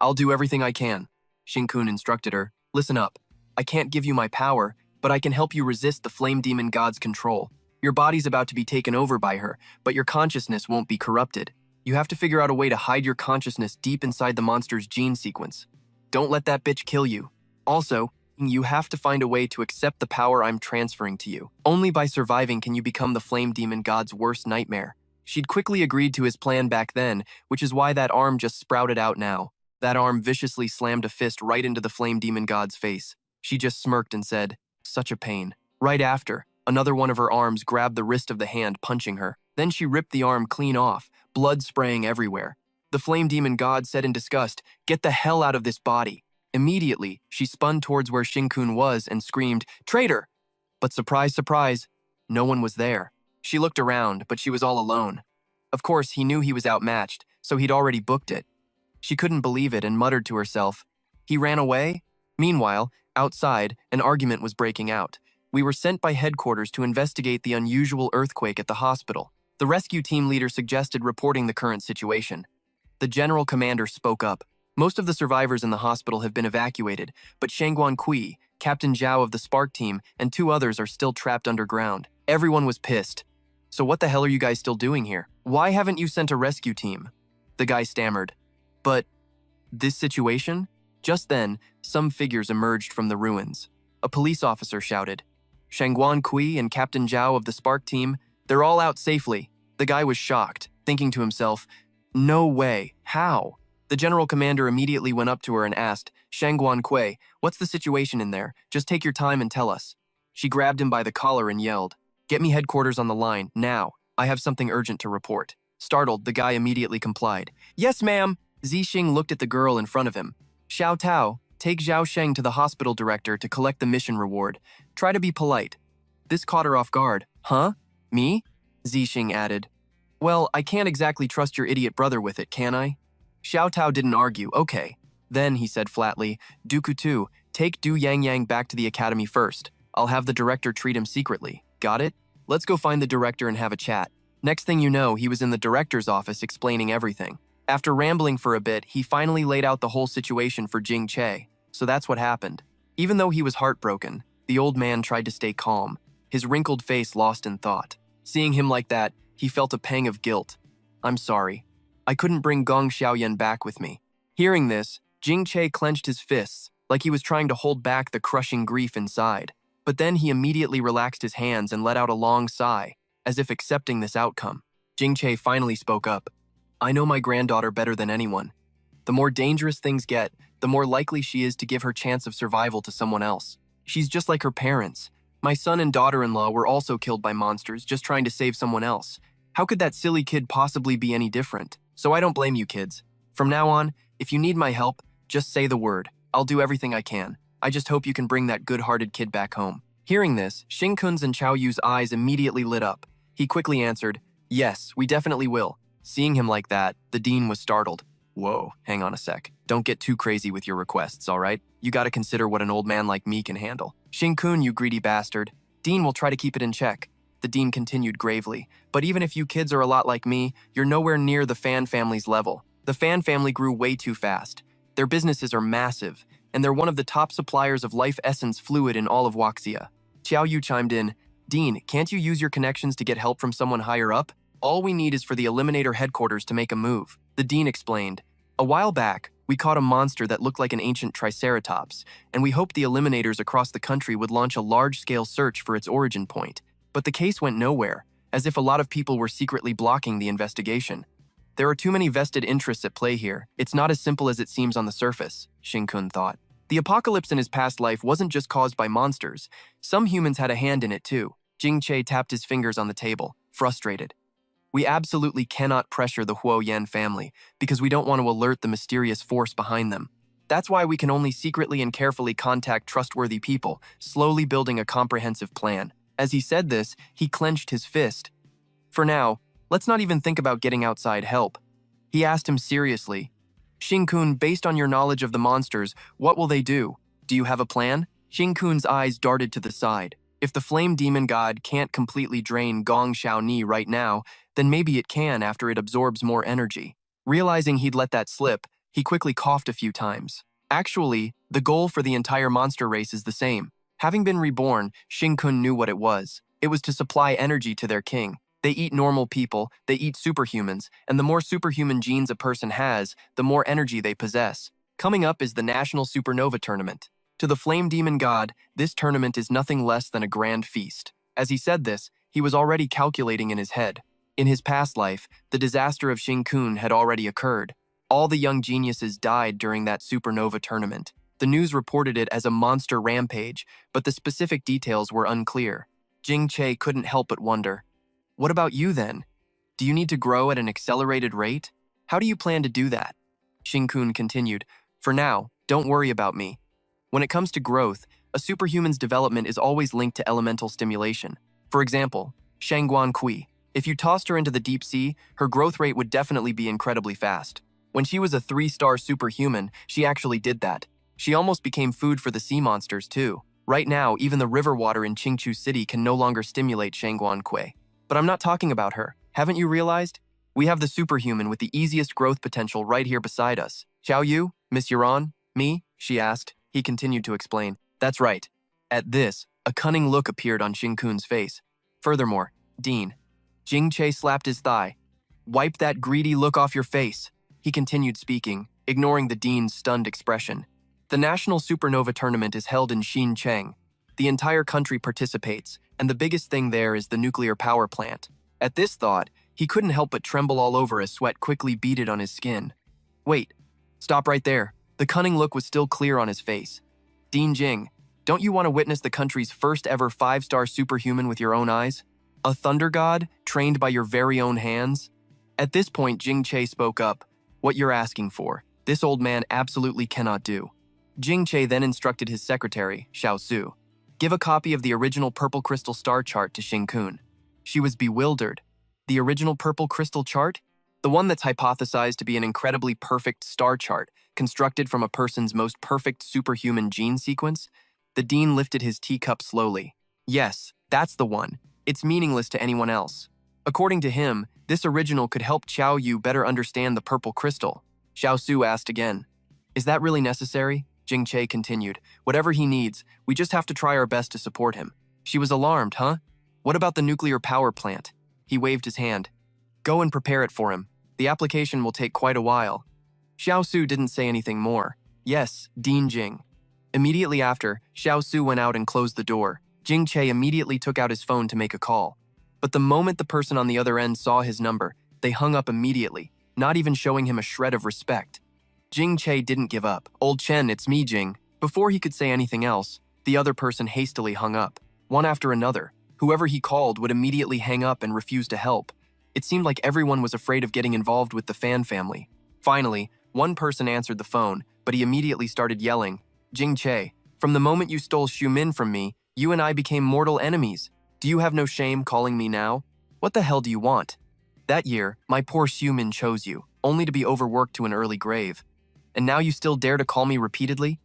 I'll do everything I can." Xing-kun instructed her, "Listen up. I can't give you my power, but I can help you resist the Flame Demon God's control. Your body's about to be taken over by her, but your consciousness won't be corrupted. You have to figure out a way to hide your consciousness deep inside the monster's gene sequence. Don't let that bitch kill you. Also, you have to find a way to accept the power I'm transferring to you. Only by surviving can you become the Flame Demon God's worst nightmare." She'd quickly agreed to his plan back then, which is why that arm just sprouted out now. That arm viciously slammed a fist right into the Flame Demon God's face. She just smirked and said, "Such a pain." Right after, another one of her arms grabbed the wrist of the hand punching her. Then she ripped the arm clean off, blood spraying everywhere. The Flame Demon God said in disgust, "Get the hell out of this body." Immediately, she spun towards where Xing-kun was and screamed, "Traitor!" But surprise, surprise, no one was there. She looked around, but she was all alone. Of course, he knew he was outmatched, so he'd already booked it. She couldn't believe it and muttered to herself, "He ran away?" Meanwhile, outside, an argument was breaking out. We were sent by headquarters to investigate the unusual earthquake at the hospital. The rescue team leader suggested reporting the current situation. The general commander spoke up. Most of the survivors in the hospital have been evacuated, but Shangguan Kui, Captain Zhao of the Spark team, and 2 others are still trapped underground. Everyone was pissed. So what the hell are you guys still doing here? Why haven't you sent a rescue team? The guy stammered. But this situation? Just then, some figures emerged from the ruins. A police officer shouted, Shangguan Kui and Captain Zhao of the Spark team, they're all out safely. The guy was shocked, thinking to himself, no way, how? The general commander immediately went up to her and asked, Shangguan Kui, what's the situation in there? Just take your time and tell us. She grabbed him by the collar and yelled, get me headquarters on the line, now. I have something urgent to report. Startled, the guy immediately complied. Yes, ma'am. Zixing looked at the girl in front of him. Xiao Tao, take Zhao Sheng to the hospital director to collect the mission reward. Try to be polite. This caught her off guard. Huh? Me? Zixing added. Well, I can't exactly trust your idiot brother with it, can I? Xiao Tao didn't argue. Okay. Then, he said flatly, Dooku 2, take Du Yang back to the academy first. I'll have the director treat him secretly. Got it? Let's go find the director and have a chat. Next thing you know, he was in the director's office explaining everything. After rambling for a bit, he finally laid out the whole situation for Jing Che. So that's what happened. Even though he was heartbroken, the old man tried to stay calm, his wrinkled face lost in thought. Seeing him like that, he felt a pang of guilt. I'm sorry. I couldn't bring Gong Xiaoyan back with me. Hearing this, Jing Che clenched his fists, like he was trying to hold back the crushing grief inside. But then he immediately relaxed his hands and let out a long sigh, as if accepting this outcome. Jing Che finally spoke up. I know my granddaughter better than anyone. The more dangerous things get, the more likely she is to give her chance of survival to someone else. She's just like her parents. My son and daughter-in-law were also killed by monsters just trying to save someone else. How could that silly kid possibly be any different? So I don't blame you kids. From now on, if you need my help, just say the word. I'll do everything I can. I just hope you can bring that good-hearted kid back home. Hearing this, Xing Kun's and Chao Yu's eyes immediately lit up. He quickly answered, yes, we definitely will. Seeing him like that, the dean was startled. Whoa, hang on a sec. Don't get too crazy with your requests, all right? You gotta consider what an old man like me can handle. Xing Kun, you greedy bastard. Dean will try to keep it in check. The dean continued gravely. But even if you kids are a lot like me, you're nowhere near the Fan family's level. The Fan family grew way too fast. Their businesses are massive, and they're one of the top suppliers of life essence fluid in all of Wuxia. Xiao Yu chimed in, Dean, can't you use your connections to get help from someone higher up? All we need is for the Eliminator headquarters to make a move. The dean explained, a while back, we caught a monster that looked like an ancient triceratops, and we hoped the Eliminators across the country would launch a large-scale search for its origin point. But the case went nowhere, as if a lot of people were secretly blocking the investigation. There are too many vested interests at play here. It's not as simple as it seems on the surface, Xing Kun thought. The apocalypse in his past life wasn't just caused by monsters. Some humans had a hand in it too. Jing Che tapped his fingers on the table, frustrated. We absolutely cannot pressure the Huo Yan family because we don't want to alert the mysterious force behind them. That's why we can only secretly and carefully contact trustworthy people, slowly building a comprehensive plan. As he said this, he clenched his fist. For now, let's not even think about getting outside help. He asked him seriously, Xing Kun, based on your knowledge of the monsters, what will they do? Do you have a plan? Xing Kun's eyes darted to the side. If the flame demon god can't completely drain Gong Xiaoni right now, then maybe it can after it absorbs more energy. Realizing he'd let that slip, he quickly coughed a few times. Actually, the goal for the entire monster race is the same. Having been reborn, Xing Kun knew what it was. It was to supply energy to their king. They eat normal people, they eat superhumans, and the more superhuman genes a person has, the more energy they possess. Coming up is the National Supernova Tournament. To the Flame Demon God, this tournament is nothing less than a grand feast. As he said this, he was already calculating in his head. In his past life, the disaster of Xing Kun had already occurred. All the young geniuses died during that supernova tournament. The news reported it as a monster rampage, but the specific details were unclear. Jing Che couldn't help but wonder, what about you then? Do you need to grow at an accelerated rate? How do you plan to do that? Xing Kun continued, for now, don't worry about me. When it comes to growth, a superhuman's development is always linked to elemental stimulation. For example, Shangguan Kui. If you tossed her into the deep sea, her growth rate would definitely be incredibly fast. When she was a 3-star superhuman, she actually did that. She almost became food for the sea monsters too. Right now, even the river water in Qingchu City can no longer stimulate Shangguan Kui. But I'm not talking about her. Haven't you realized? We have the superhuman with the easiest growth potential right here beside us. Xiao Yu, Miss Yuran, me? She asked. He continued to explain. That's right. At this, a cunning look appeared on Xing-kun's face. Furthermore, Dean. Jing Che slapped his thigh. Wipe that greedy look off your face. He continued speaking, ignoring the dean's stunned expression. The National Supernova Tournament is held in Xincheng. The entire country participates, and the biggest thing there is the nuclear power plant. At this thought, he couldn't help but tremble all over as sweat quickly beaded on his skin. Wait, stop right there. The cunning look was still clear on his face. Dean Jing, don't you want to witness the country's first ever 5-star superhuman with your own eyes? A thunder god, trained by your very own hands? At this point, Jing Che spoke up. What you're asking for, this old man absolutely cannot do. Jing Che then instructed his secretary, Xiao Su, give a copy of the original purple crystal star chart to Xing-kun. She was bewildered. The original purple crystal chart? The one that's hypothesized to be an incredibly perfect star chart, constructed from a person's most perfect superhuman gene sequence? The dean lifted his teacup slowly. Yes, that's the one. It's meaningless to anyone else. According to him, this original could help Xiao Yu better understand the purple crystal. Xiao Su asked again. Is that really necessary? Jing Che continued. Whatever he needs, we just have to try our best to support him. She was alarmed, huh? What about the nuclear power plant? He waved his hand. Go and prepare it for him. The application will take quite a while. Xiao Su didn't say anything more. Yes, Dean Jing. Immediately after, Xiao Su went out and closed the door. Jing Che immediately took out his phone to make a call. But the moment the person on the other end saw his number, they hung up immediately, not even showing him a shred of respect. Jing Che didn't give up. Old Chen, it's me, Jing. Before he could say anything else, the other person hastily hung up. One after another, whoever he called would immediately hang up and refuse to help. It seemed like everyone was afraid of getting involved with the Fan family. Finally, one person answered the phone, but he immediately started yelling, Jing Che, from the moment you stole Xiumin from me, you and I became mortal enemies. Do you have no shame calling me now? What the hell do you want? That year, my poor Xiumin chose you, only to be overworked to an early grave. And now you still dare to call me repeatedly?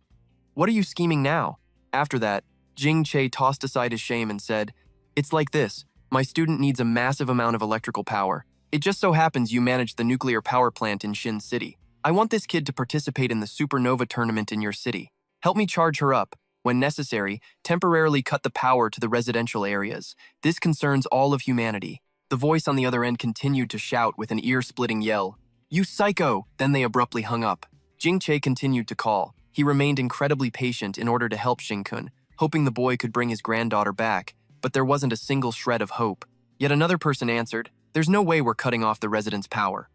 What are you scheming now? After that, Jing Che tossed aside his shame and said, It's like this. My student needs a massive amount of electrical power. It just so happens you manage the nuclear power plant in Xin City. I want this kid to participate in the supernova tournament in your city. Help me charge her up. When necessary, temporarily cut the power to the residential areas. This concerns all of humanity. The voice on the other end continued to shout with an ear-splitting yell. You psycho! Then they abruptly hung up. Jing Che continued to call. He remained incredibly patient in order to help Xing-kun, hoping the boy could bring his granddaughter back, but there wasn't a single shred of hope. Yet another person answered, There's no way we're cutting off the residents' power.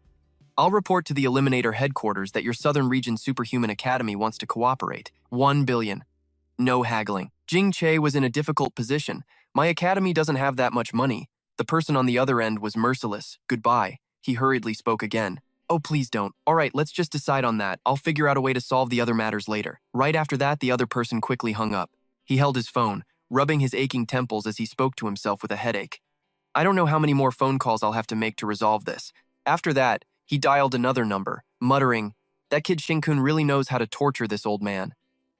I'll report to the Eliminator headquarters that your Southern Region Superhuman Academy wants to cooperate. 1 billion. No haggling. Jing Che was in a difficult position. My academy doesn't have that much money. The person on the other end was merciless. Goodbye. He hurriedly spoke again. Oh, please don't. All right, let's just decide on that. I'll figure out a way to solve the other matters later. Right after that, the other person quickly hung up. He held his phone, rubbing his aching temples as he spoke to himself with a headache. I don't know how many more phone calls I'll have to make to resolve this. After that, he dialed another number, muttering, That kid Xing-kun really knows how to torture this old man.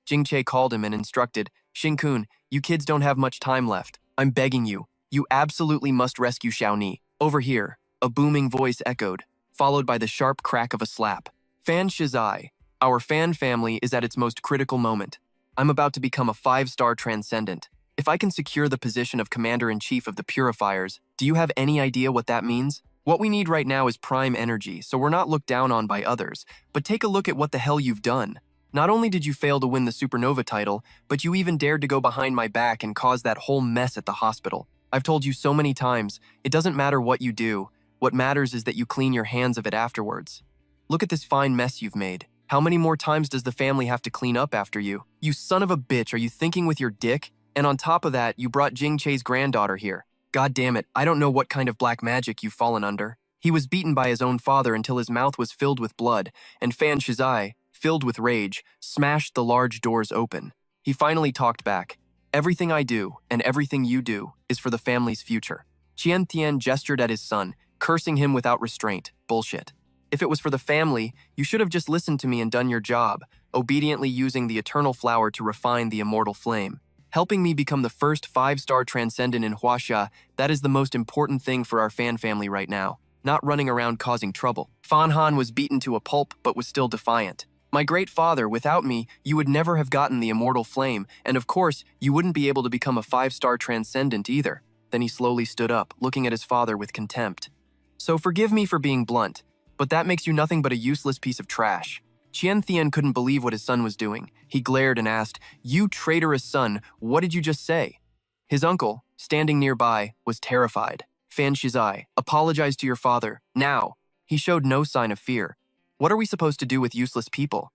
Jing Che called him and instructed, Xing-kun, you kids don't have much time left. I'm begging you. You absolutely must rescue Xiaoni. Over here, a booming voice echoed, followed by the sharp crack of a slap. Fan Shizai, our fan family is at its most critical moment. I'm about to become a 5-star transcendent. If I can secure the position of Commander-in-Chief of the Purifiers, do you have any idea what that means? What we need right now is prime energy, so we're not looked down on by others. But take a look at what the hell you've done. Not only did you fail to win the Supernova title, but you even dared to go behind my back and cause that whole mess at the hospital. I've told you so many times, it doesn't matter what you do. What matters is that you clean your hands of it afterwards. Look at this fine mess you've made. How many more times does the family have to clean up after you? You son of a bitch, are you thinking with your dick? And on top of that, you brought Jing Che's granddaughter here. God damn it, I don't know what kind of black magic you've fallen under. He was beaten by his own father until his mouth was filled with blood, and Fan Shizai, filled with rage, smashed the large doors open. He finally talked back. Everything I do, and everything you do, is for the family's future. Qian Tian gestured at his son, cursing him without restraint. Bullshit. If it was for the family, you should have just listened to me and done your job, obediently using the eternal flower to refine the immortal flame. Helping me become the first 5-star transcendent in Huaxia, that is the most important thing for our fan family right now. Not running around causing trouble. Fan Han was beaten to a pulp but was still defiant. My great father, without me, you would never have gotten the immortal flame, and of course, you wouldn't be able to become a 5-star transcendent either. Then he slowly stood up, looking at his father with contempt. So forgive me for being blunt, but that makes you nothing but a useless piece of trash. Qian Thian couldn't believe what his son was doing. He glared and asked, "You traitorous son, what did you just say?" His uncle, standing nearby, was terrified. Fan Shizai, apologize to your father, now. He showed no sign of fear. What are we supposed to do with useless people?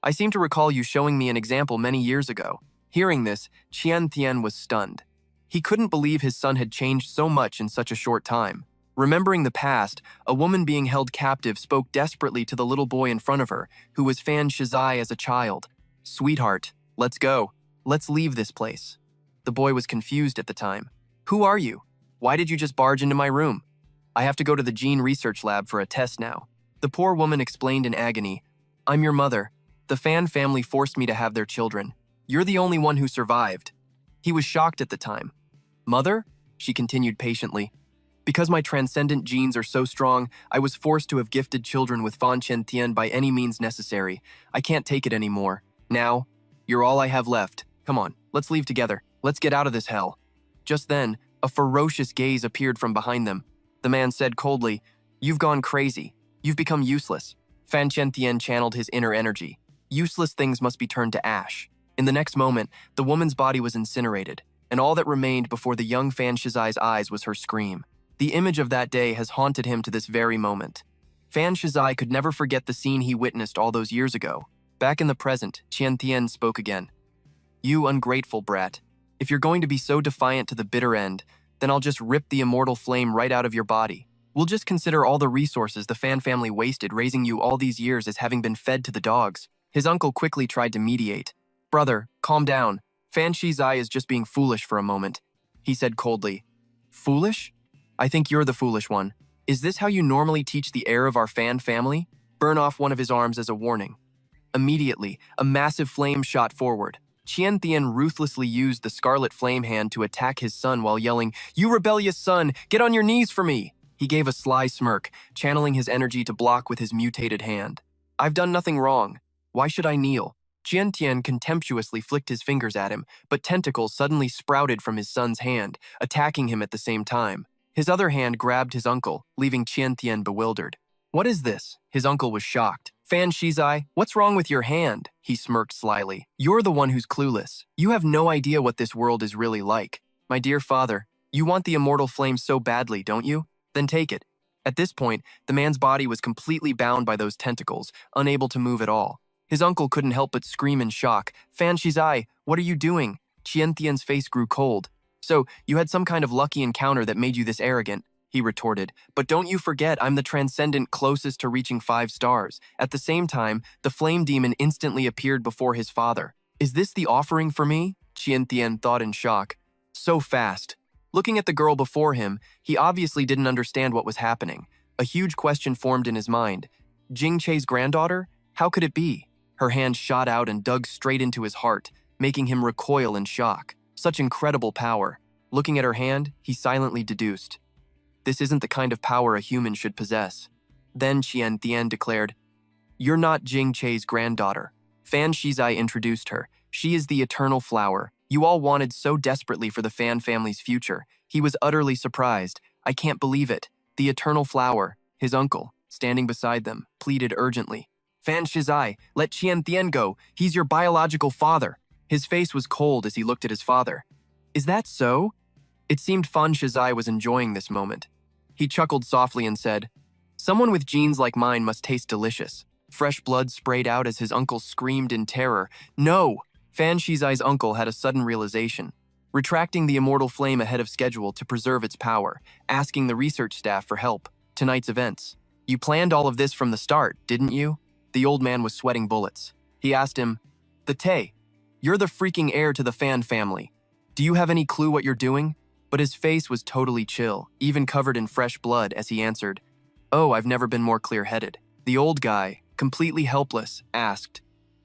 I seem to recall you showing me an example many years ago. Hearing this, Qian Thian was stunned. He couldn't believe his son had changed so much in such a short time. Remembering the past, a woman being held captive spoke desperately to the little boy in front of her, who was Fan Shizai as a child. "Sweetheart, let's go. Let's leave this place." The boy was confused at the time. "Who are you? Why did you just barge into my room?" "I have to go to the gene research lab for a test now." The poor woman explained in agony. "I'm your mother. The Fan family forced me to have their children. You're the only one who survived." He was shocked at the time. "Mother?" she continued patiently. "Because my transcendent genes are so strong, I was forced to have gifted children with Fan Chen Tian by any means necessary. I can't take it anymore. Now, you're all I have left. Come on, let's leave together. Let's get out of this hell." Just then, a ferocious gaze appeared from behind them. The man said coldly, "You've gone crazy. You've become useless." Fan Chen Tian channeled his inner energy. Useless things must be turned to ash. In the next moment, the woman's body was incinerated, and all that remained before the young Fan Shizai's eyes was her scream. The image of that day has haunted him to this very moment. Fan Shizai could never forget the scene he witnessed all those years ago. Back in the present, Qian Thian spoke again. "You ungrateful brat. If you're going to be so defiant to the bitter end, then I'll just rip the immortal flame right out of your body. We'll just consider all the resources the Fan family wasted raising you all these years as having been fed to the dogs." His uncle quickly tried to mediate. "Brother, calm down. Fan Shizai is just being foolish for a moment," he said coldly. "Foolish? I think you're the foolish one. Is this how you normally teach the heir of our Fan family?" Burn off one of his arms as a warning. Immediately, a massive flame shot forward. Qian Thian ruthlessly used the scarlet flame hand to attack his son while yelling, "You rebellious son, get on your knees for me!" He gave a sly smirk, channeling his energy to block with his mutated hand. "I've done nothing wrong. Why should I kneel?" Qian Tian contemptuously flicked his fingers at him, but tentacles suddenly sprouted from his son's hand, attacking him at the same time. His other hand grabbed his uncle, leaving Qian Tian bewildered. "What is this?" His uncle was shocked. "Fan Shizai, what's wrong with your hand?" He smirked slyly. "You're the one who's clueless. You have no idea what this world is really like. My dear father, you want the immortal flame so badly, don't you? Then take it." At this point, the man's body was completely bound by those tentacles, unable to move at all. His uncle couldn't help but scream in shock. "Fan Shizai, what are you doing?" Qian Thian's face grew cold. "So, you had some kind of lucky encounter that made you this arrogant," he retorted. "But don't you forget I'm the transcendent closest to reaching 5 stars. At the same time, the flame demon instantly appeared before his father. Is this the offering for me?" Qian Thian thought in shock. So fast. Looking at the girl before him, he obviously didn't understand what was happening. A huge question formed in his mind. Jing Che's granddaughter? How could it be? Her hand shot out and dug straight into his heart, making him recoil in shock. Such incredible power. Looking at her hand, he silently deduced. This isn't the kind of power a human should possess. Then Qian Thian declared, "You're not Jing Che's granddaughter." Fan Shizai introduced her. "She is the eternal flower. You all wanted so desperately for the Fan family's future." He was utterly surprised. "I can't believe it. The eternal flower." His uncle, standing beside them, pleaded urgently. "Fan Shizai, let Qian Thian go. He's your biological father." His face was cold as he looked at his father. "Is that so?" It seemed Fan Shizai was enjoying this moment. He chuckled softly and said, "Someone with genes like mine must taste delicious." Fresh blood sprayed out as his uncle screamed in terror. "No!" Fan Shizai's uncle had a sudden realization. Retracting the immortal flame ahead of schedule to preserve its power, asking the research staff for help. Tonight's events. "You planned all of this from the start, didn't you?" The old man was sweating bullets. He asked him, "The Tay, you're the freaking heir to the Fan family. Do you have any clue what you're doing?" But his face was totally chill, even covered in fresh blood as he answered, "Oh, I've never been more clear-headed." The old guy, completely helpless, asked,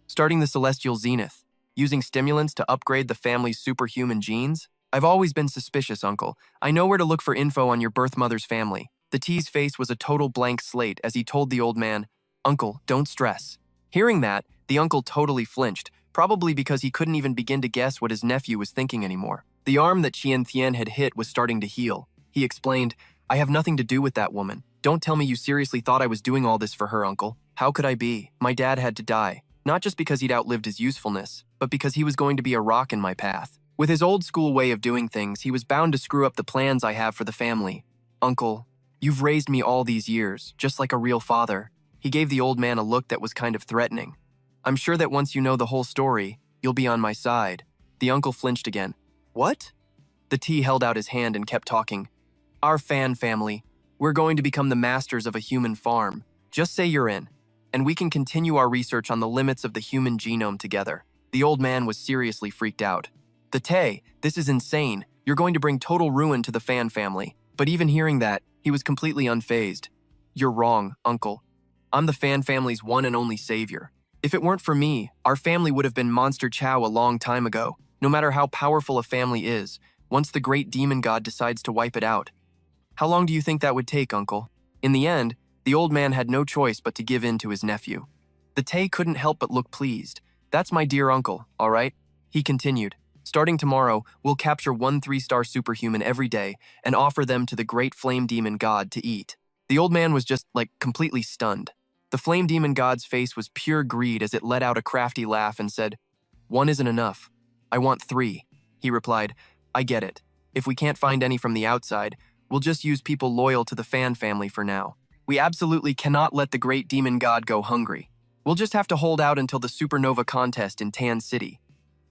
"Starting the celestial zenith, Using stimulants to upgrade the family's superhuman genes? I've always been suspicious, Uncle. I know where to look for info on your birth mother's family. The T's face was a total blank slate as he told the old man, Uncle, don't stress. Hearing that, the uncle totally flinched, probably because he couldn't even begin to guess what his nephew was thinking anymore. The arm that Qian Tian had hit was starting to heal. He explained, I have nothing to do with that woman. Don't tell me you seriously thought I was doing all this for her, Uncle. How could I be? My dad had to die. Not just because he'd outlived his usefulness, but because he was going to be a rock in my path. With his old school way of doing things, he was bound to screw up the plans I have for the family. Uncle, you've raised me all these years, just like a real father. He gave the old man a look that was kind of threatening. I'm sure that once you know the whole story, you'll be on my side. The uncle flinched again. What? The T held out his hand and kept talking. Our fan family. We're going to become the masters of a human farm. Just say you're in, and we can continue our research on the limits of the human genome together. The old man was seriously freaked out. The Tay, this is insane. You're going to bring total ruin to the fan family. But even hearing that, he was completely unfazed. You're wrong, Uncle. I'm the fan family's one and only savior. If it weren't for me, our family would have been Monster Chow a long time ago. No matter how powerful a family is, once the great demon god decides to wipe it out. How long do you think that would take, Uncle? In the end, the old man had no choice but to give in to his nephew. The Tay couldn't help but look pleased. That's my dear uncle, all right? He continued. Starting tomorrow, we'll capture 1 3-star superhuman every day and offer them to the great flame demon god to eat. The old man was just, completely stunned. The flame demon god's face was pure greed as it let out a crafty laugh and said, 1 isn't enough. I want 3. He replied, I get it. If we can't find any from the outside, we'll just use people loyal to the fan family for now. We absolutely cannot let the great demon god go hungry. We'll just have to hold out until the supernova contest in Tan City.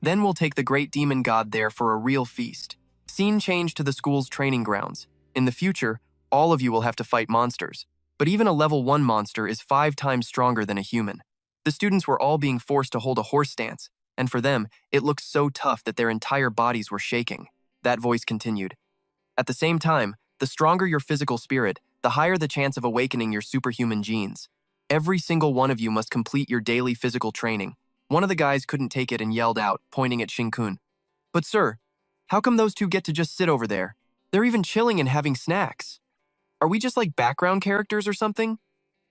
Then we'll take the great demon god there for a real feast. Scene change to the school's training grounds. In the future, all of you will have to fight monsters. But even a level 1 monster is 5 times stronger than a human. The students were all being forced to hold a horse stance, and for them, it looked so tough that their entire bodies were shaking. That voice continued. At the same time, the stronger your physical spirit, the higher the chance of awakening your superhuman genes. Every single one of you must complete your daily physical training. One of the guys couldn't take it and yelled out, pointing at Shinkun. But sir, how come those two get to just sit over there? They're even chilling and having snacks. Are we just like background characters or something?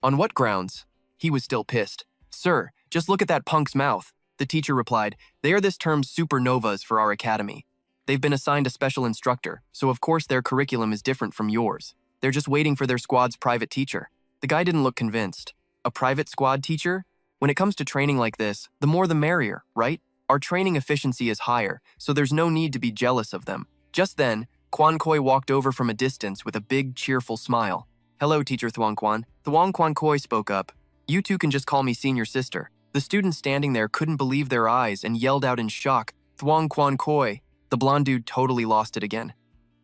On what grounds? He was still pissed. Sir, just look at that punk's mouth. The teacher replied, they are this term's supernovas for our academy. They've been assigned a special instructor, so of course their curriculum is different from yours. They're just waiting for their squad's private teacher. The guy didn't look convinced. A private squad teacher? When it comes to training like this, the more the merrier, right? Our training efficiency is higher, so there's no need to be jealous of them. Just then, Quan Koi walked over from a distance with a big, cheerful smile. Hello, Teacher Thuong Quan. Thuong Quan Koi spoke up. You two can just call me senior sister. The students standing there couldn't believe their eyes and yelled out in shock, Thuong Quan Koi. The blonde dude totally lost it again.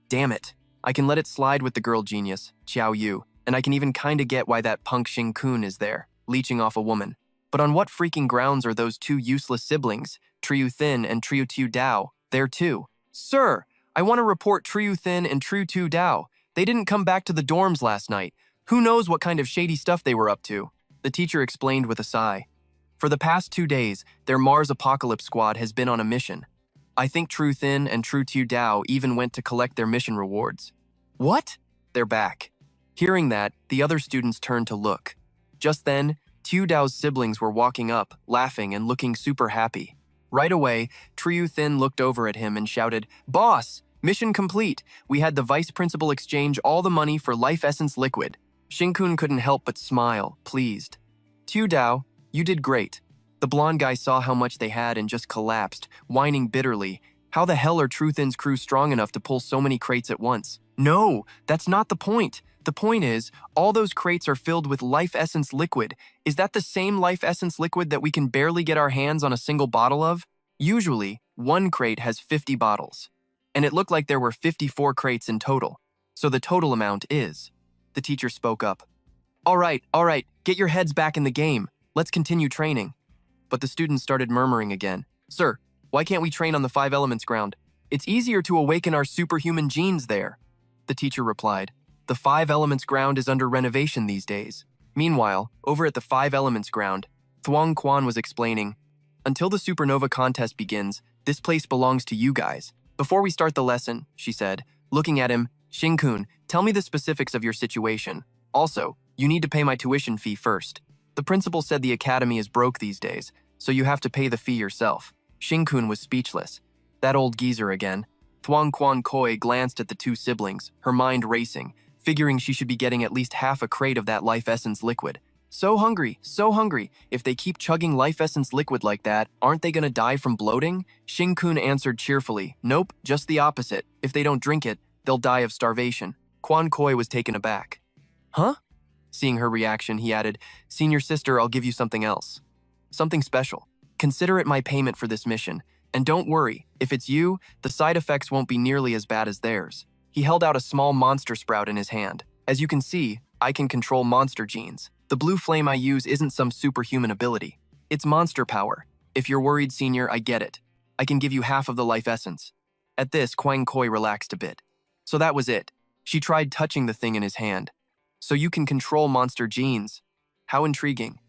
Damn it. I can let it slide with the girl genius, Xiao Yu, and I can even kinda get why that punk Xing Kun is there, leeching off a woman. But on what freaking grounds are those two useless siblings, Triu Thin and Triu Tu Dao, there too? Sir, I want to report Triu Thin and Triu Tu Dao. They didn't come back to the dorms last night. Who knows what kind of shady stuff they were up to? The teacher explained with a sigh. For the past 2 days, their Mars Apocalypse squad has been on a mission. I think Triu Thin and Triu Tu Dao even went to collect their mission rewards. What? They're back. Hearing that, the other students turned to look. Just then, Tu Dao's siblings were walking up, laughing and looking super happy. Right away, Triu Thin looked over at him and shouted, Boss, mission complete. We had the vice principal exchange all the money for life essence liquid. Shinkun couldn't help but smile, pleased. Tu Dao, you did great. The blonde guy saw how much they had and just collapsed, whining bitterly. How the hell are Triu Thin's crew strong enough to pull so many crates at once? No, that's not the point. The point is, all those crates are filled with life essence liquid. Is that the same life essence liquid that we can barely get our hands on a single bottle of? Usually, 1 crate has 50 bottles. And it looked like there were 54 crates in total. So the total amount is. The teacher spoke up. All right, get your heads back in the game. Let's continue training. But the students started murmuring again. Sir, why can't we train on the 5 Elements ground? It's easier to awaken our superhuman genes there. The teacher replied. The 5 Elements ground is under renovation these days. Meanwhile, over at the 5 Elements ground, Thuong Quan was explaining, Until the supernova contest begins, this place belongs to you guys. Before we start the lesson, she said, looking at him, Shin-kun, tell me the specifics of your situation. Also, you need to pay my tuition fee first. The principal said the academy is broke these days, so you have to pay the fee yourself. Shin-kun was speechless. That old geezer again. Thuong Quan Koi glanced at the two siblings, her mind racing, figuring she should be getting at least half a crate of that life essence liquid. So hungry, so hungry. If they keep chugging life essence liquid like that, aren't they gonna die from bloating? Shin-kun answered cheerfully, nope, just the opposite. If they don't drink it, they'll die of starvation. Quan Koi was taken aback. Huh? Seeing her reaction, he added, Senior sister, I'll give you something else. Something special. Consider it my payment for this mission. And don't worry, if it's you, the side effects won't be nearly as bad as theirs. He held out a small monster sprout in his hand. As you can see, I can control monster genes. The blue flame I use isn't some superhuman ability. It's monster power. If you're worried, Senior, I get it. I can give you half of the life essence. At this, Kwang Koi relaxed a bit. So that was it. She tried touching the thing in his hand. So you can control monster genes. How intriguing.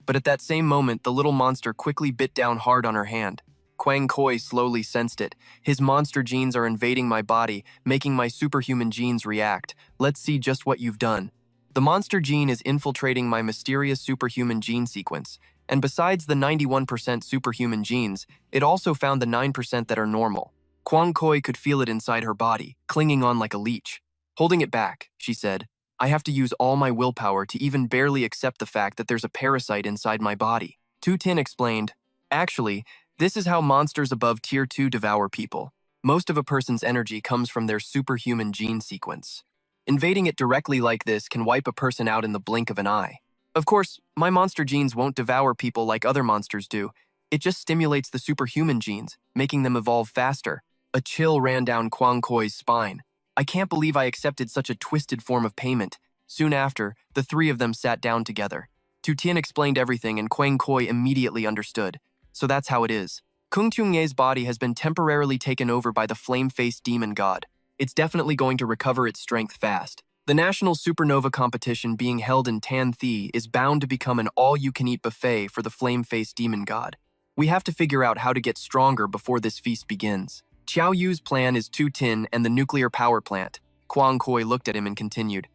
But at that same moment, the little monster quickly bit down hard on her hand. Kwang Koi slowly sensed it. His monster genes are invading my body, making my superhuman genes react. Let's see just what you've done. The monster gene is infiltrating my mysterious superhuman gene sequence, and besides the 91% superhuman genes, it also found the 9% that are normal. Kwang Koi could feel it inside her body, clinging on like a leech. Holding it back, she said, I have to use all my willpower to even barely accept the fact that there's a parasite inside my body. Tu Tin explained, actually, this is how monsters above Tier 2 devour people. Most of a person's energy comes from their superhuman gene sequence. Invading it directly like this can wipe a person out in the blink of an eye. Of course, my monster genes won't devour people like other monsters do. It just stimulates the superhuman genes, making them evolve faster. A chill ran down Kwang Koi's spine. I can't believe I accepted such a twisted form of payment. Soon after, the three of them sat down together. Tu Tin explained everything and Kwang Koi immediately understood. So that's how it is. Kung Tungye's body has been temporarily taken over by the flame-faced demon god. It's definitely going to recover its strength fast. The national supernova competition being held in Tan Thi is bound to become an all-you-can-eat buffet for the flame-faced demon god. We have to figure out how to get stronger before this feast begins. Qiao Yu's plan is Tu Tin and the nuclear power plant. Kwang Koi looked at him and continued.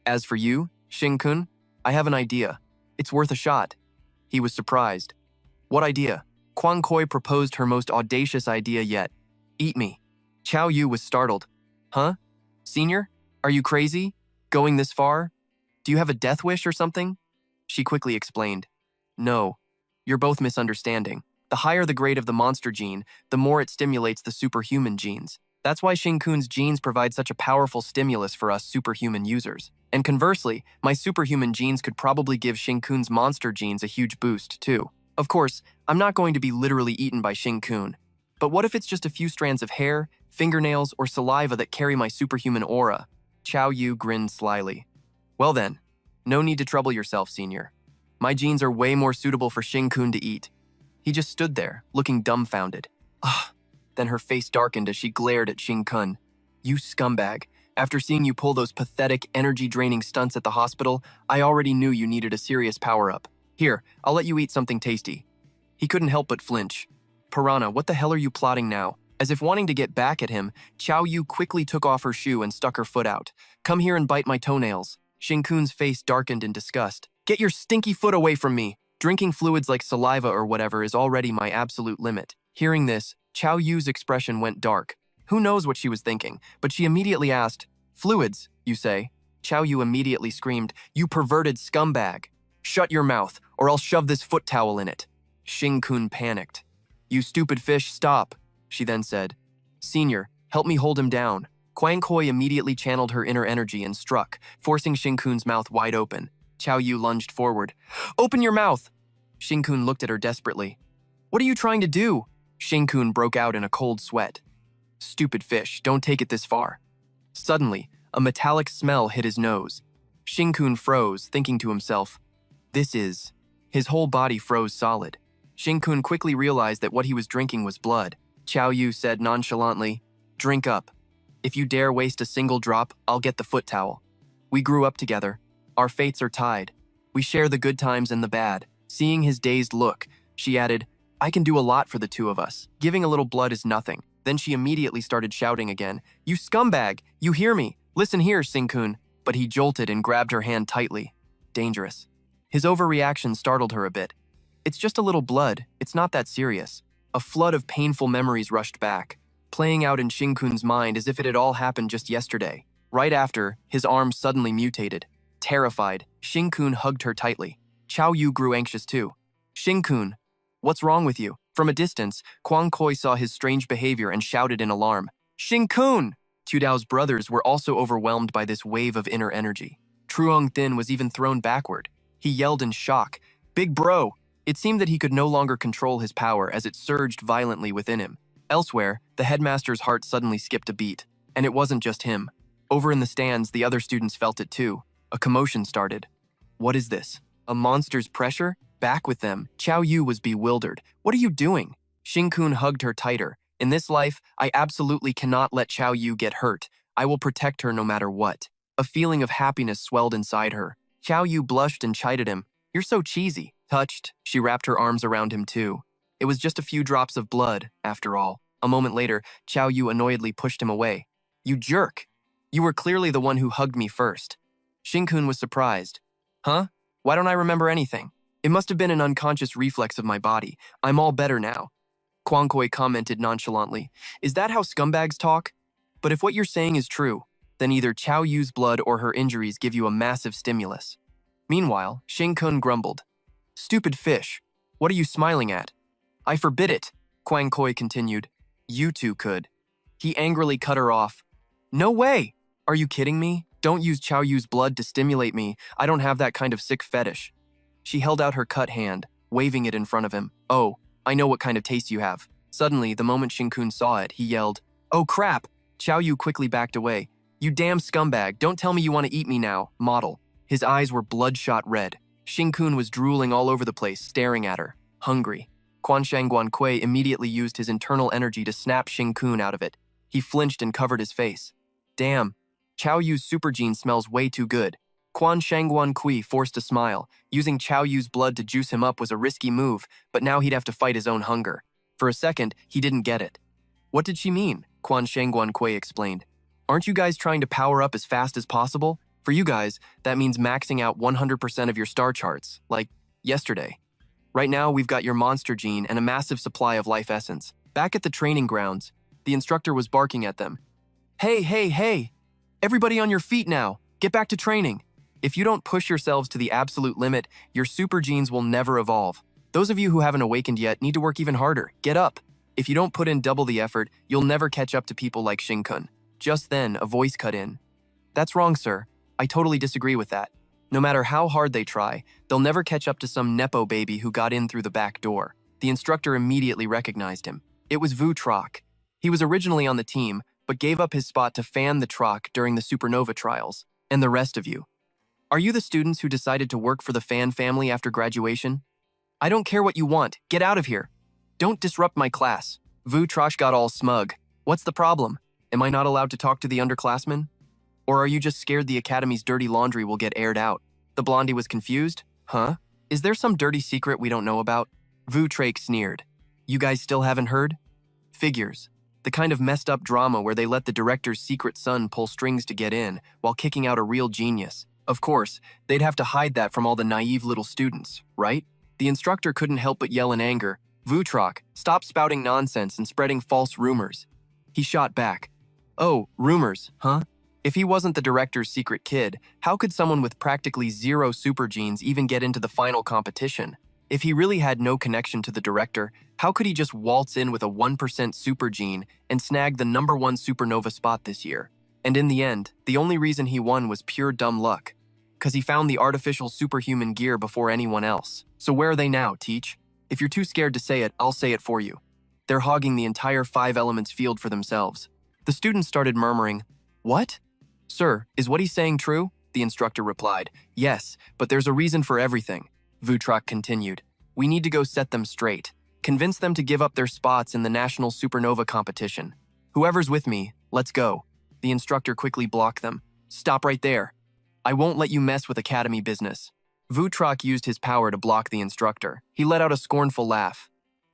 As for you, Shin-kun, I have an idea. It's worth a shot. He was surprised. What idea? Kwang Koi proposed her most audacious idea yet. Eat me. Qiao Yu was startled. Huh? Senior? Are you crazy? Going this far? Do you have a death wish or something? She quickly explained. No. You're both misunderstanding. The higher the grade of the monster gene, the more it stimulates the superhuman genes. That's why Shin-kun's genes provide such a powerful stimulus for us superhuman users. And conversely, my superhuman genes could probably give Shin-kun's monster genes a huge boost, too. Of course, I'm not going to be literally eaten by Shin-kun. But what if it's just a few strands of hair, fingernails, or saliva that carry my superhuman aura? Qiao Yu grinned slyly. Well then, no need to trouble yourself, Senior. My genes are way more suitable for Shin-kun to eat. He just stood there, looking dumbfounded. Ah! Then her face darkened as she glared at Shin-kun. You scumbag. After seeing you pull those pathetic, energy-draining stunts at the hospital, I already knew you needed a serious power-up. Here, I'll let you eat something tasty. He couldn't help but flinch. Piranha, what the hell are you plotting now? As if wanting to get back at him, Qiao Yu quickly took off her shoe and stuck her foot out. Come here and bite my toenails. Shin-kun's face darkened in disgust. Get your stinky foot away from me! Drinking fluids like saliva or whatever is already my absolute limit. Hearing this, Qiao Yu's expression went dark. Who knows what she was thinking, but she immediately asked, Fluids, you say? Qiao Yu immediately screamed, You perverted scumbag! Shut your mouth, or I'll shove this foot towel in it. Shin-kun panicked. You stupid fish, stop, she then said. Senior, help me hold him down. Kwang Koi immediately channeled her inner energy and struck, forcing Shin-kun's mouth wide open. Qiao Yu lunged forward. Open your mouth! Shin-kun looked at her desperately. What are you trying to do? Shin-kun broke out in a cold sweat. Stupid fish, don't take it this far. Suddenly, a metallic smell hit his nose. Shin-kun froze, thinking to himself, This is... His whole body froze solid. Shin-kun quickly realized that what he was drinking was blood. Qiao Yu said nonchalantly, Drink up. If you dare waste a single drop, I'll get the foot towel. We grew up together. Our fates are tied. We share the good times and the bad. Seeing his dazed look, she added, I can do a lot for the two of us. Giving a little blood is nothing. Then she immediately started shouting again. You scumbag! You hear me? Listen here, Sing-kun. But he jolted and grabbed her hand tightly. Dangerous. His overreaction startled her a bit. It's just a little blood. It's not that serious. A flood of painful memories rushed back, playing out in Shin-kun's mind as if it had all happened just yesterday. Right after, his arm suddenly mutated. Terrified, Shin-kun hugged her tightly. Chao Yu grew anxious too. Shin-kun, what's wrong with you? From a distance, Kwang Koi saw his strange behavior and shouted in alarm. Shin-kun! Tudao's brothers were also overwhelmed by this wave of inner energy. Truong Thin was even thrown backward. He yelled in shock. Big bro! It seemed that he could no longer control his power as it surged violently within him. Elsewhere, the headmaster's heart suddenly skipped a beat. And it wasn't just him. Over in the stands, the other students felt it too. A commotion started. What is this? A monster's pressure? Back with them, Chao Yu was bewildered. What are you doing? Shin-kun hugged her tighter. In this life, I absolutely cannot let Chao Yu get hurt. I will protect her no matter what. A feeling of happiness swelled inside her. Chao Yu blushed and chided him. You're so cheesy. Touched, she wrapped her arms around him too. It was just a few drops of blood, after all. A moment later, Chao Yu annoyedly pushed him away. You jerk! You were clearly the one who hugged me first. Shin-kun was surprised. Huh? Why don't I remember anything? It must have been an unconscious reflex of my body. I'm all better now. Kwang Koi commented nonchalantly. Is that how scumbags talk? But if what you're saying is true, then either Chao Yu's blood or her injuries give you a massive stimulus. Meanwhile, Shin-kun grumbled. Stupid fish. What are you smiling at? I forbid it, Kwang Koi continued. You two could. He angrily cut her off. No way! Are you kidding me? Don't use Chao Yu's blood to stimulate me. I don't have that kind of sick fetish. She held out her cut hand, waving it in front of him. Oh, I know what kind of taste you have. Suddenly, the moment Shin-kun saw it, he yelled, Oh crap! Chao Yu quickly backed away. You damn scumbag, don't tell me you want to eat me now, model. His eyes were bloodshot red. Shin-kun was drooling all over the place, staring at her, hungry. Quan Shangguan Kui immediately used his internal energy to snap Shin-kun out of it. He flinched and covered his face. Damn, Chao Yu's super gene smells way too good. Quan Shangguan Kui forced a smile. Using Chao Yu's blood to juice him up was a risky move, but now he'd have to fight his own hunger. For a second, he didn't get it. What did she mean? Quan Shangguan Kui explained. Aren't you guys trying to power up as fast as possible? For you guys, that means maxing out 100% of your star charts, like yesterday. Right now, we've got your monster gene and a massive supply of life essence. Back at the training grounds, the instructor was barking at them. Hey, hey, hey! Everybody on your feet now! Get back to training! If you don't push yourselves to the absolute limit, your super genes will never evolve. Those of you who haven't awakened yet need to work even harder. Get up! If you don't put in double the effort, you'll never catch up to people like Shin-kun. Just then, a voice cut in. That's wrong, sir. I totally disagree with that. No matter how hard they try, they'll never catch up to some Nepo baby who got in through the back door. The instructor immediately recognized him. It was Vu Troc. He was originally on the team, but gave up his spot to fan the Troc during the supernova trials. And the rest of you. Are you the students who decided to work for the Fan family after graduation? I don't care what you want. Get out of here. Don't disrupt my class. Vu Troc got all smug. What's the problem? Am I not allowed to talk to the underclassmen? Or are you just scared the academy's dirty laundry will get aired out? The blondie was confused. Huh? Is there some dirty secret we don't know about? Vu Troc sneered. You guys still haven't heard? Figures. The kind of messed up drama where they let the director's secret son pull strings to get in while kicking out a real genius. Of course, they'd have to hide that from all the naive little students, right? The instructor couldn't help but yell in anger. Vu Troc, stop spouting nonsense and spreading false rumors. He shot back. Oh, rumors, huh? If he wasn't the director's secret kid, how could someone with practically zero super genes even get into the final competition? If he really had no connection to the director, how could he just waltz in with a 1% super gene and snag the #1 supernova spot this year? And in the end, the only reason he won was pure dumb luck. Because he found the artificial superhuman gear before anyone else. So where are they now, Teach? If you're too scared to say it, I'll say it for you. They're hogging the entire 5 elements field for themselves. The students started murmuring, What? Sir, is what he's saying true? The instructor replied, Yes, but there's a reason for everything. Vu Troc continued. We need to go set them straight. Convince them to give up their spots in the national supernova competition. Whoever's with me, let's go. The instructor quickly blocked them. Stop right there. I won't let you mess with academy business. Vu Troc used his power to block the instructor. He let out a scornful laugh.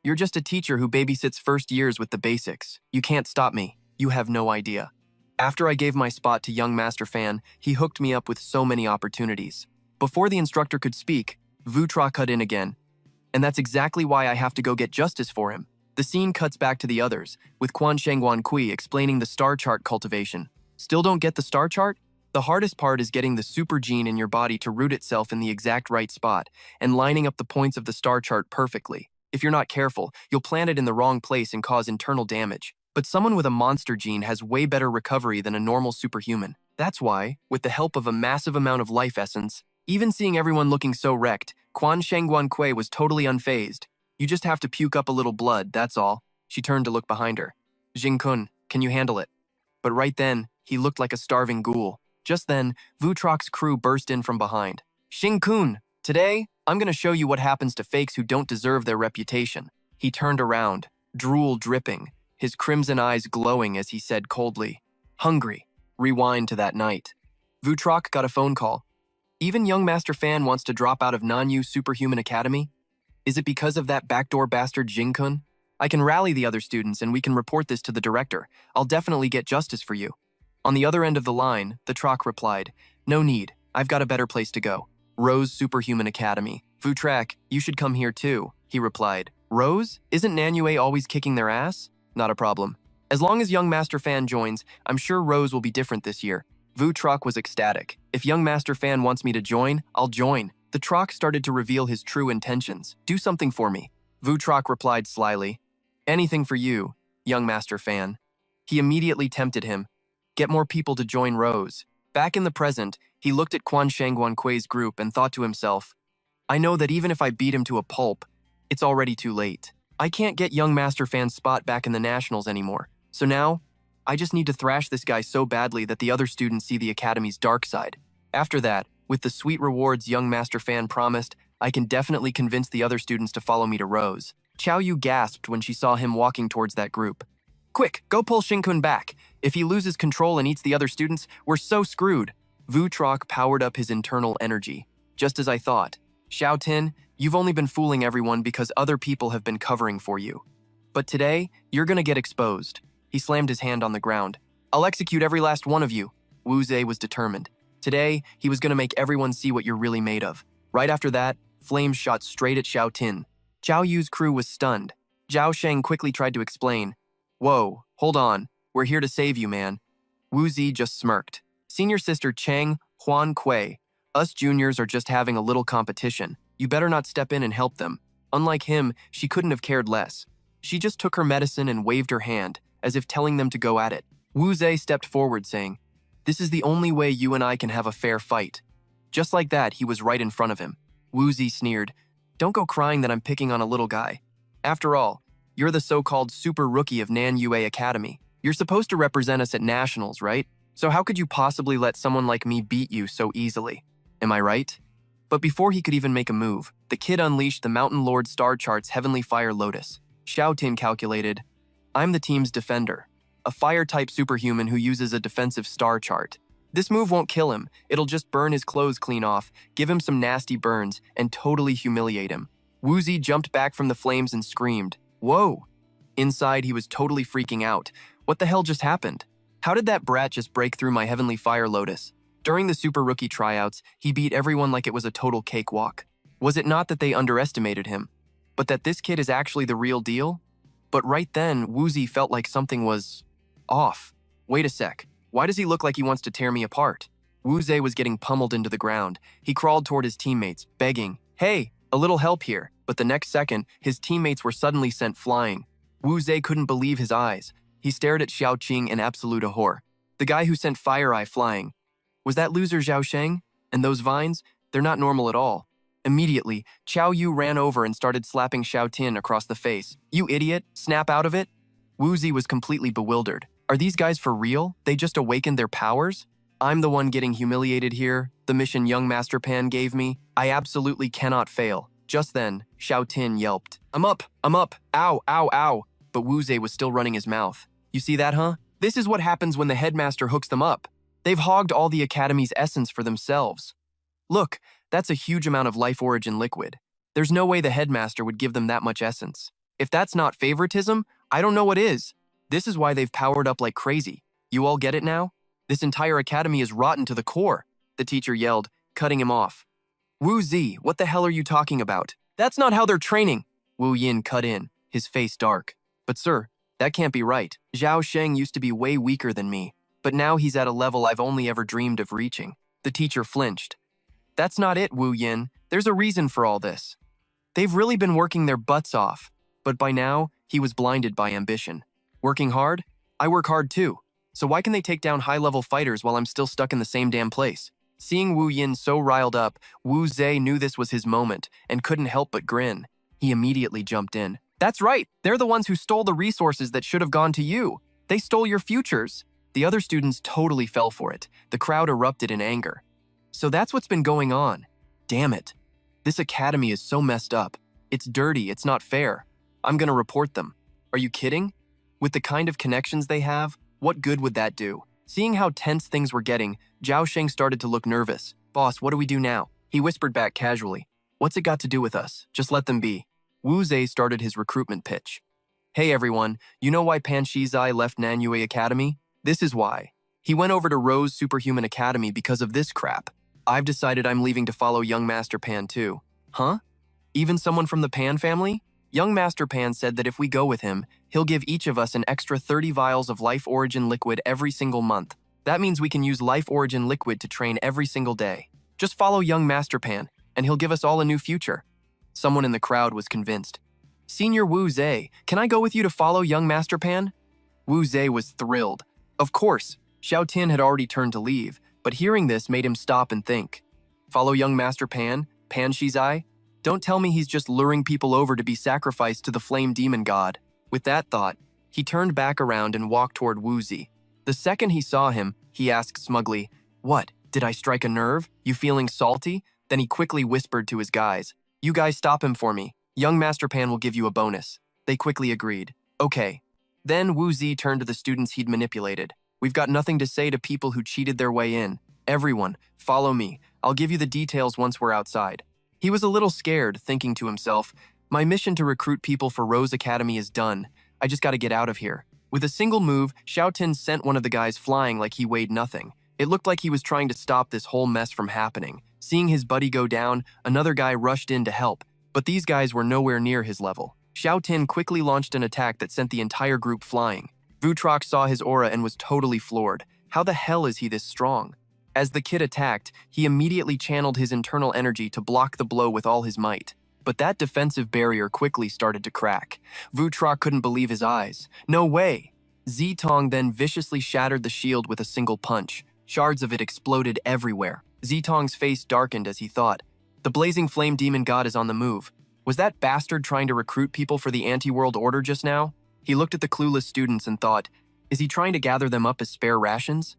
You're just a teacher who babysits first years with the basics. You can't stop me. You have no idea. After I gave my spot to young Master Fan, he hooked me up with so many opportunities. Before the instructor could speak, Vutra cut in again. And that's exactly why I have to go get justice for him. The scene cuts back to the others, with Quan Shengguan Kui explaining the star chart cultivation. Still don't get the star chart? The hardest part is getting the super gene in your body to root itself in the exact right spot and lining up the points of the star chart perfectly. If you're not careful, you'll plant it in the wrong place and cause internal damage. But someone with a monster gene has way better recovery than a normal superhuman. That's why, with the help of a massive amount of life essence, even seeing everyone looking so wrecked, Quan Shengguan Kui was totally unfazed. You just have to puke up a little blood, that's all. She turned to look behind her. Jing-kun, can you handle it? But right then, he looked like a starving ghoul. Just then, Vutrok's crew burst in from behind. Xing-kun, today, I'm gonna show you what happens to fakes who don't deserve their reputation. He turned around, drool dripping, his crimson eyes glowing as he said coldly, hungry. Rewind to that night. Vutrok got a phone call. Even young Master Fan wants to drop out of Nanyu Superhuman Academy? Is it because of that backdoor bastard Jing-kun? I can rally the other students and we can report this to the director. I'll definitely get justice for you. On the other end of the line, the Troc replied, no need, I've got a better place to go. Rose Superhuman Academy. Vutrac, you should come here too, he replied. Rose? Isn't Nanyue always kicking their ass? Not a problem. As long as young Master Fan joins, I'm sure Rose will be different this year. Vutroc was ecstatic. If young Master Fan wants me to join, I'll join. The Troc started to reveal his true intentions. Do something for me. Vutroc replied slyly, anything for you, young Master Fan. He immediately tempted him. Get more people to join Rose. Back in the present, he looked at Quan Shengguan Kui's group and thought to himself, I know that even if I beat him to a pulp, it's already too late. I can't get young Master Fan's spot back in the Nationals anymore. So now, I just need to thrash this guy so badly that the other students see the Academy's dark side. After that, with the sweet rewards young Master Fan promised, I can definitely convince the other students to follow me to Rose. Qiao Yu gasped when she saw him walking towards that group. Quick, go pull Xing-kun back. If he loses control and eats the other students, we're so screwed. Vutroc powered up his internal energy. Just as I thought. Xiao Tin, you've only been fooling everyone because other people have been covering for you. But today, you're gonna get exposed. He slammed his hand on the ground. I'll execute every last one of you. Wu Zhe was determined. Today, he was gonna make everyone see what you're really made of. Right after that, flames shot straight at Xiao Tin. Zhao Yu's crew was stunned. Zhao Sheng quickly tried to explain. Whoa, hold on. We're here to save you, man. Wu Zhe just smirked. Senior sister Cheng Huan Kui. Us juniors are just having a little competition. You better not step in and help them. Unlike him, she couldn't have cared less. She just took her medicine and waved her hand, as if telling them to go at it. Wu Zhe stepped forward, saying, this is the only way you and I can have a fair fight. Just like that, he was right in front of him. Wu Zhe sneered, don't go crying that I'm picking on a little guy. After all, you're the so-called super rookie of Nanyue Academy. You're supposed to represent us at Nationals, right? So how could you possibly let someone like me beat you so easily? Am I right? But before he could even make a move, the kid unleashed the Mountain Lord Star Chart's Heavenly Fire Lotus. Xiao Tin calculated, I'm the team's defender, a fire-type superhuman who uses a defensive star chart. This move won't kill him, it'll just burn his clothes clean off, give him some nasty burns, and totally humiliate him. Wu Zhe jumped back from the flames and screamed, whoa! Inside, he was totally freaking out. What the hell just happened? How did that brat just break through my Heavenly Fire Lotus? During the Super Rookie tryouts, he beat everyone like it was a total cakewalk. Was it not that they underestimated him, but that this kid is actually the real deal? But right then, Wu Zhe felt like something was off. Wait a sec, why does he look like he wants to tear me apart? Wu Zhe was getting pummeled into the ground. He crawled toward his teammates, begging, hey, a little help here. But the next second, his teammates were suddenly sent flying. Wu Zhe couldn't believe his eyes. He stared at Xiao Qing in absolute horror. The guy who sent Fire Eye flying. Was that loser Zhao Sheng? And those vines? They're not normal at all. Immediately, Qiao Yu ran over and started slapping Xiao Tin across the face. You idiot, snap out of it? Wu Zhe was completely bewildered. Are these guys for real? They just awakened their powers? I'm the one getting humiliated here. The mission young Master Pan gave me. I absolutely cannot fail. Just then, Xiao Tin yelped. I'm up, ow, ow, ow. But Wu Zhe was still running his mouth. You see that, huh? This is what happens when the headmaster hooks them up. They've hogged all the Academy's essence for themselves. Look, that's a huge amount of life origin liquid. There's no way the headmaster would give them that much essence. If that's not favoritism, I don't know what is. This is why they've powered up like crazy. You all get it now? This entire academy is rotten to the core, the teacher yelled, cutting him off. Wu Zi, what the hell are you talking about? That's not how they're training. Wu Yin cut in, his face dark. But sir, that can't be right. Zhao Sheng used to be way weaker than me, but now he's at a level I've only ever dreamed of reaching. The teacher flinched. That's not it, Wu Yin. There's a reason for all this. They've really been working their butts off, but by now, he was blinded by ambition. Working hard? I work hard too. So why can they take down high-level fighters while I'm still stuck in the same damn place? Seeing Wu Yin so riled up, Wu Zhe knew this was his moment and couldn't help but grin. He immediately jumped in. That's right, they're the ones who stole the resources that should have gone to you. They stole your futures. The other students totally fell for it. The crowd erupted in anger. So that's what's been going on. Damn it. This academy is so messed up. It's dirty, it's not fair. I'm gonna report them. Are you kidding? With the kind of connections they have, what good would that do? Seeing how tense things were getting, Zhao Sheng started to look nervous. Boss, what do we do now? He whispered back casually. What's it got to do with us? Just let them be. Wu Zhe started his recruitment pitch. Hey everyone, you know why Pan Shizai left Nanyue Academy? This is why. He went over to Rose Superhuman Academy because of this crap. I've decided I'm leaving to follow young Master Pan too. Huh? Even someone from the Pan family? Young Master Pan said that if we go with him, he'll give each of us an extra 30 vials of Life Origin liquid every single month. That means we can use Life Origin liquid to train every single day. Just follow young Master Pan, and he'll give us all a new future. Someone in the crowd was convinced. Senior Wu Zhe, can I go with you to follow young Master Pan? Wu Zhe was thrilled. Of course, Xiao Tin had already turned to leave, but hearing this made him stop and think. Follow young Master Pan, Pan Shizai? Don't tell me he's just luring people over to be sacrificed to the flame demon god. With that thought, he turned back around and walked toward Wu Zi. The second he saw him, he asked smugly, What, did I strike a nerve? You feeling salty? Then he quickly whispered to his guys, You guys stop him for me. Young Master Pan will give you a bonus. They quickly agreed. Okay. Then Wu Zi turned to the students he'd manipulated. We've got nothing to say to people who cheated their way in. Everyone, follow me. I'll give you the details once we're outside. He was a little scared, thinking to himself, my mission to recruit people for Rose Academy is done. I just gotta get out of here. With a single move, Xiao Tin sent one of the guys flying like he weighed nothing. It looked like he was trying to stop this whole mess from happening. Seeing his buddy go down, another guy rushed in to help, but these guys were nowhere near his level. Xiao Tin quickly launched an attack that sent the entire group flying. Vutrox saw his aura and was totally floored. How the hell is he this strong? As the kid attacked, he immediately channeled his internal energy to block the blow with all his might. But that defensive barrier quickly started to crack. Vutrox couldn't believe his eyes. No way! Zitong then viciously shattered the shield with a single punch. Shards of it exploded everywhere. Zitong's face darkened as he thought, the blazing flame demon god is on the move. Was that bastard trying to recruit people for the anti-world order just now? He looked at the clueless students and thought, is he trying to gather them up as spare rations?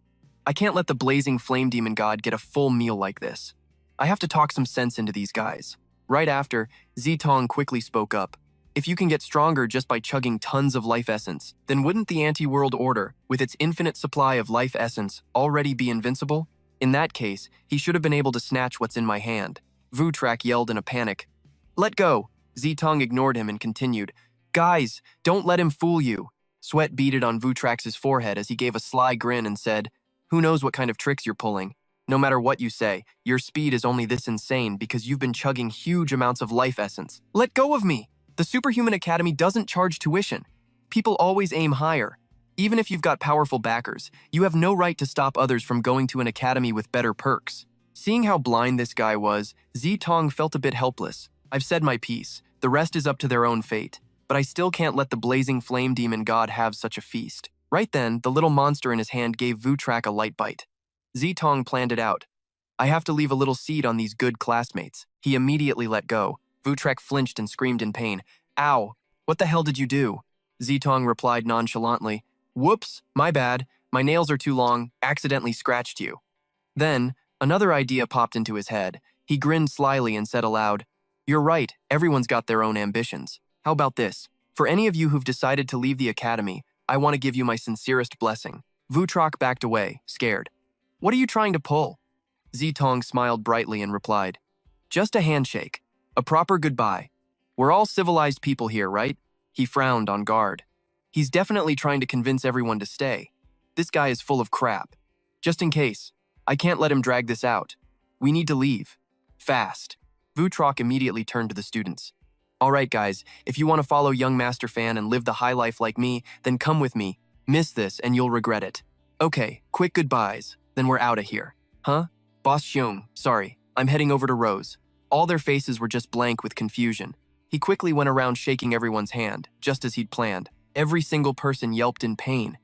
I can't let the blazing flame demon god get a full meal like this. I have to talk some sense into these guys. Right after, Zitong quickly spoke up. If you can get stronger just by chugging tons of life essence, then wouldn't the anti-world order, with its infinite supply of life essence, already be invincible? In that case, he should have been able to snatch what's in my hand. Vutrox yelled in a panic. Let go! Zitong ignored him and continued. Guys, don't let him fool you. Sweat beaded on Vutrox's forehead as he gave a sly grin and said, who knows what kind of tricks you're pulling? No matter what you say, your speed is only this insane because you've been chugging huge amounts of life essence. Let go of me! The Superhuman Academy doesn't charge tuition. People always aim higher. Even if you've got powerful backers, you have no right to stop others from going to an academy with better perks. Seeing how blind this guy was, Zitong felt a bit helpless. I've said my piece. The rest is up to their own fate. But I still can't let the blazing flame demon god have such a feast. Right then, the little monster in his hand gave Vutrox a light bite. Zitong planned it out. I have to leave a little seed on these good classmates. He immediately let go. Vutrox flinched and screamed in pain. Ow! What the hell did you do? Zitong replied nonchalantly. Whoops, my bad. My nails are too long. Accidentally scratched you. Then, another idea popped into his head. He grinned slyly and said aloud, You're right, everyone's got their own ambitions. How about this? For any of you who've decided to leave the academy, I want to give you my sincerest blessing. Vutrox backed away, scared. What are you trying to pull? Zitong smiled brightly and replied, Just a handshake. A proper goodbye. We're all civilized people here, right? He frowned on guard. He's definitely trying to convince everyone to stay. This guy is full of crap. Just in case, I can't let him drag this out. We need to leave. Fast. Vutrok immediately turned to the students. All right, guys, if you want to follow Young Master Fan and live the high life like me, then come with me. Miss this and you'll regret it. Okay, quick goodbyes, then we're out of here. Huh? Boss Xiong, sorry, I'm heading over to Rose. All their faces were just blank with confusion. He quickly went around shaking everyone's hand, just as he'd planned. Every single person yelped in pain.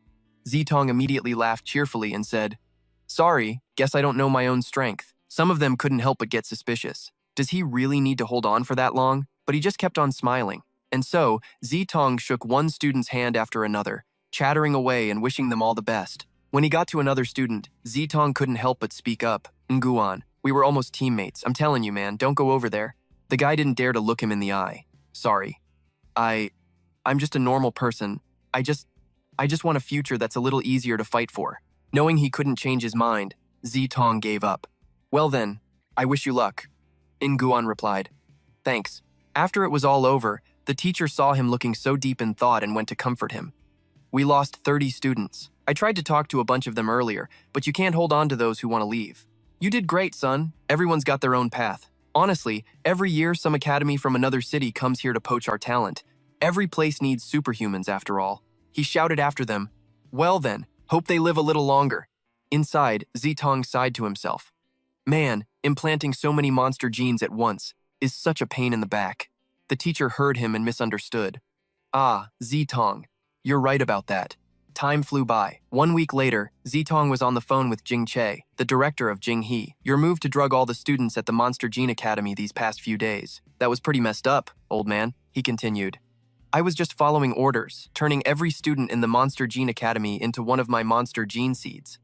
Zitong immediately laughed cheerfully and said, Sorry, guess I don't know my own strength. Some of them couldn't help but get suspicious. Does he really need to hold on for that long? But he just kept on smiling. And so, Zitong shook one student's hand after another, chattering away and wishing them all the best. When he got to another student, Zitong couldn't help but speak up. Nguan, we were almost teammates. I'm telling you, man, don't go over there. The guy didn't dare to look him in the eye. Sorry. I'm just a normal person. I just want a future that's a little easier to fight for. Knowing he couldn't change his mind, Zitong gave up. Well then, I wish you luck. Nguan replied. Thanks. After it was all over, the teacher saw him looking so deep in thought and went to comfort him. We lost 30 students. I tried to talk to a bunch of them earlier, but you can't hold on to those who want to leave. You did great, son. Everyone's got their own path. Honestly, every year some academy from another city comes here to poach our talent. Every place needs superhumans after all. He shouted after them. Well then, hope they live a little longer. Inside, Zitong sighed to himself. Man, implanting so many monster genes at once is such a pain in the back. The teacher heard him and misunderstood. Ah, Zitong, you're right about that. Time flew by. 1 week later, Zitong was on the phone with Jing Che, the director of Jing He. Your move to drug all the students at the Monster Gene Academy these past few days. That was pretty messed up, old man, he continued. I was just following orders, turning every student in the Monster Gene Academy into one of my monster gene seeds.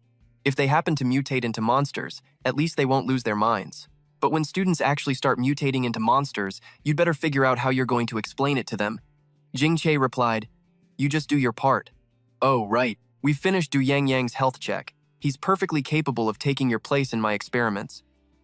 If they happen to mutate into monsters, at least they won't lose their minds. But when students actually start mutating into monsters, you'd better figure out how you're going to explain it to them. Jing Che replied, You just do your part. Oh, right. We've finished Du Yang Yang's health check. He's perfectly capable of taking your place in my experiments.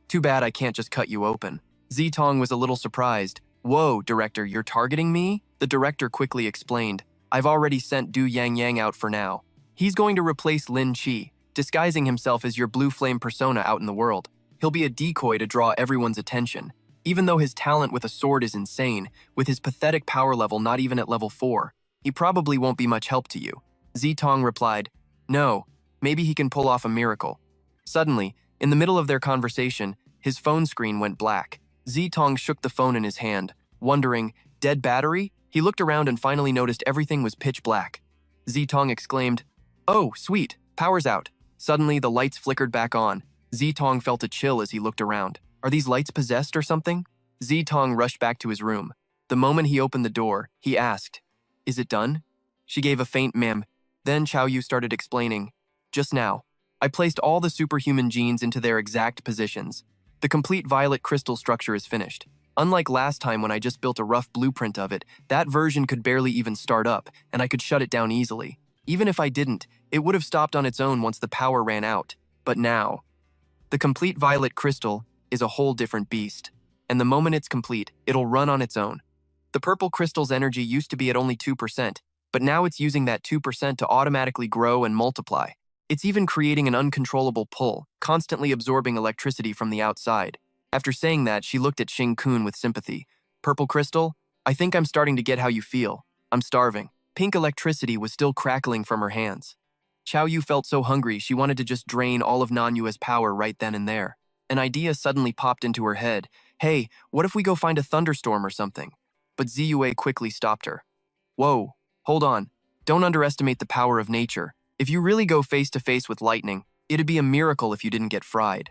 Too bad I can't just cut you open. Zitong was a little surprised. Whoa, director, you're targeting me? The director quickly explained. I've already sent Du Yang Yang out for now. He's going to replace Lin Qi, disguising himself as your blue flame persona out in the world. He'll be a decoy to draw everyone's attention. Even though his talent with a sword is insane, with his pathetic power level not even at level 4, he probably won't be much help to you. Zitong replied, No, maybe he can pull off a miracle. Suddenly, in the middle of their conversation, his phone screen went black. Zitong shook the phone in his hand, wondering, dead battery? He looked around and finally noticed everything was pitch black. Zitong exclaimed, Oh, sweet, power's out. Suddenly, the lights flickered back on. Zitong felt a chill as he looked around. Are these lights possessed or something? Zitong rushed back to his room. The moment he opened the door, he asked, Is it done? She gave a faint ma'am. Then Xiao Yu started explaining. Just now, I placed all the superhuman genes into their exact positions. The complete violet crystal structure is finished. Unlike last time when I just built a rough blueprint of it, that version could barely even start up, and I could shut it down easily. Even if I didn't, it would have stopped on its own once the power ran out. But now, the complete violet crystal is a whole different beast, and the moment it's complete, it'll run on its own. The purple crystal's energy used to be at only 2%, but now it's using that 2% to automatically grow and multiply. It's even creating an uncontrollable pull, constantly absorbing electricity from the outside. After saying that, she looked at Xing Kun with sympathy. Purple crystal, I think I'm starting to get how you feel. I'm starving. Pink electricity was still crackling from her hands. Xiao Yu felt so hungry she wanted to just drain all of Nanyue's power right then and there. An idea suddenly popped into her head. Hey, what if we go find a thunderstorm or something? But Ziyue quickly stopped her. Whoa, hold on. Don't underestimate the power of nature. If you really go face to face with lightning, it'd be a miracle if you didn't get fried.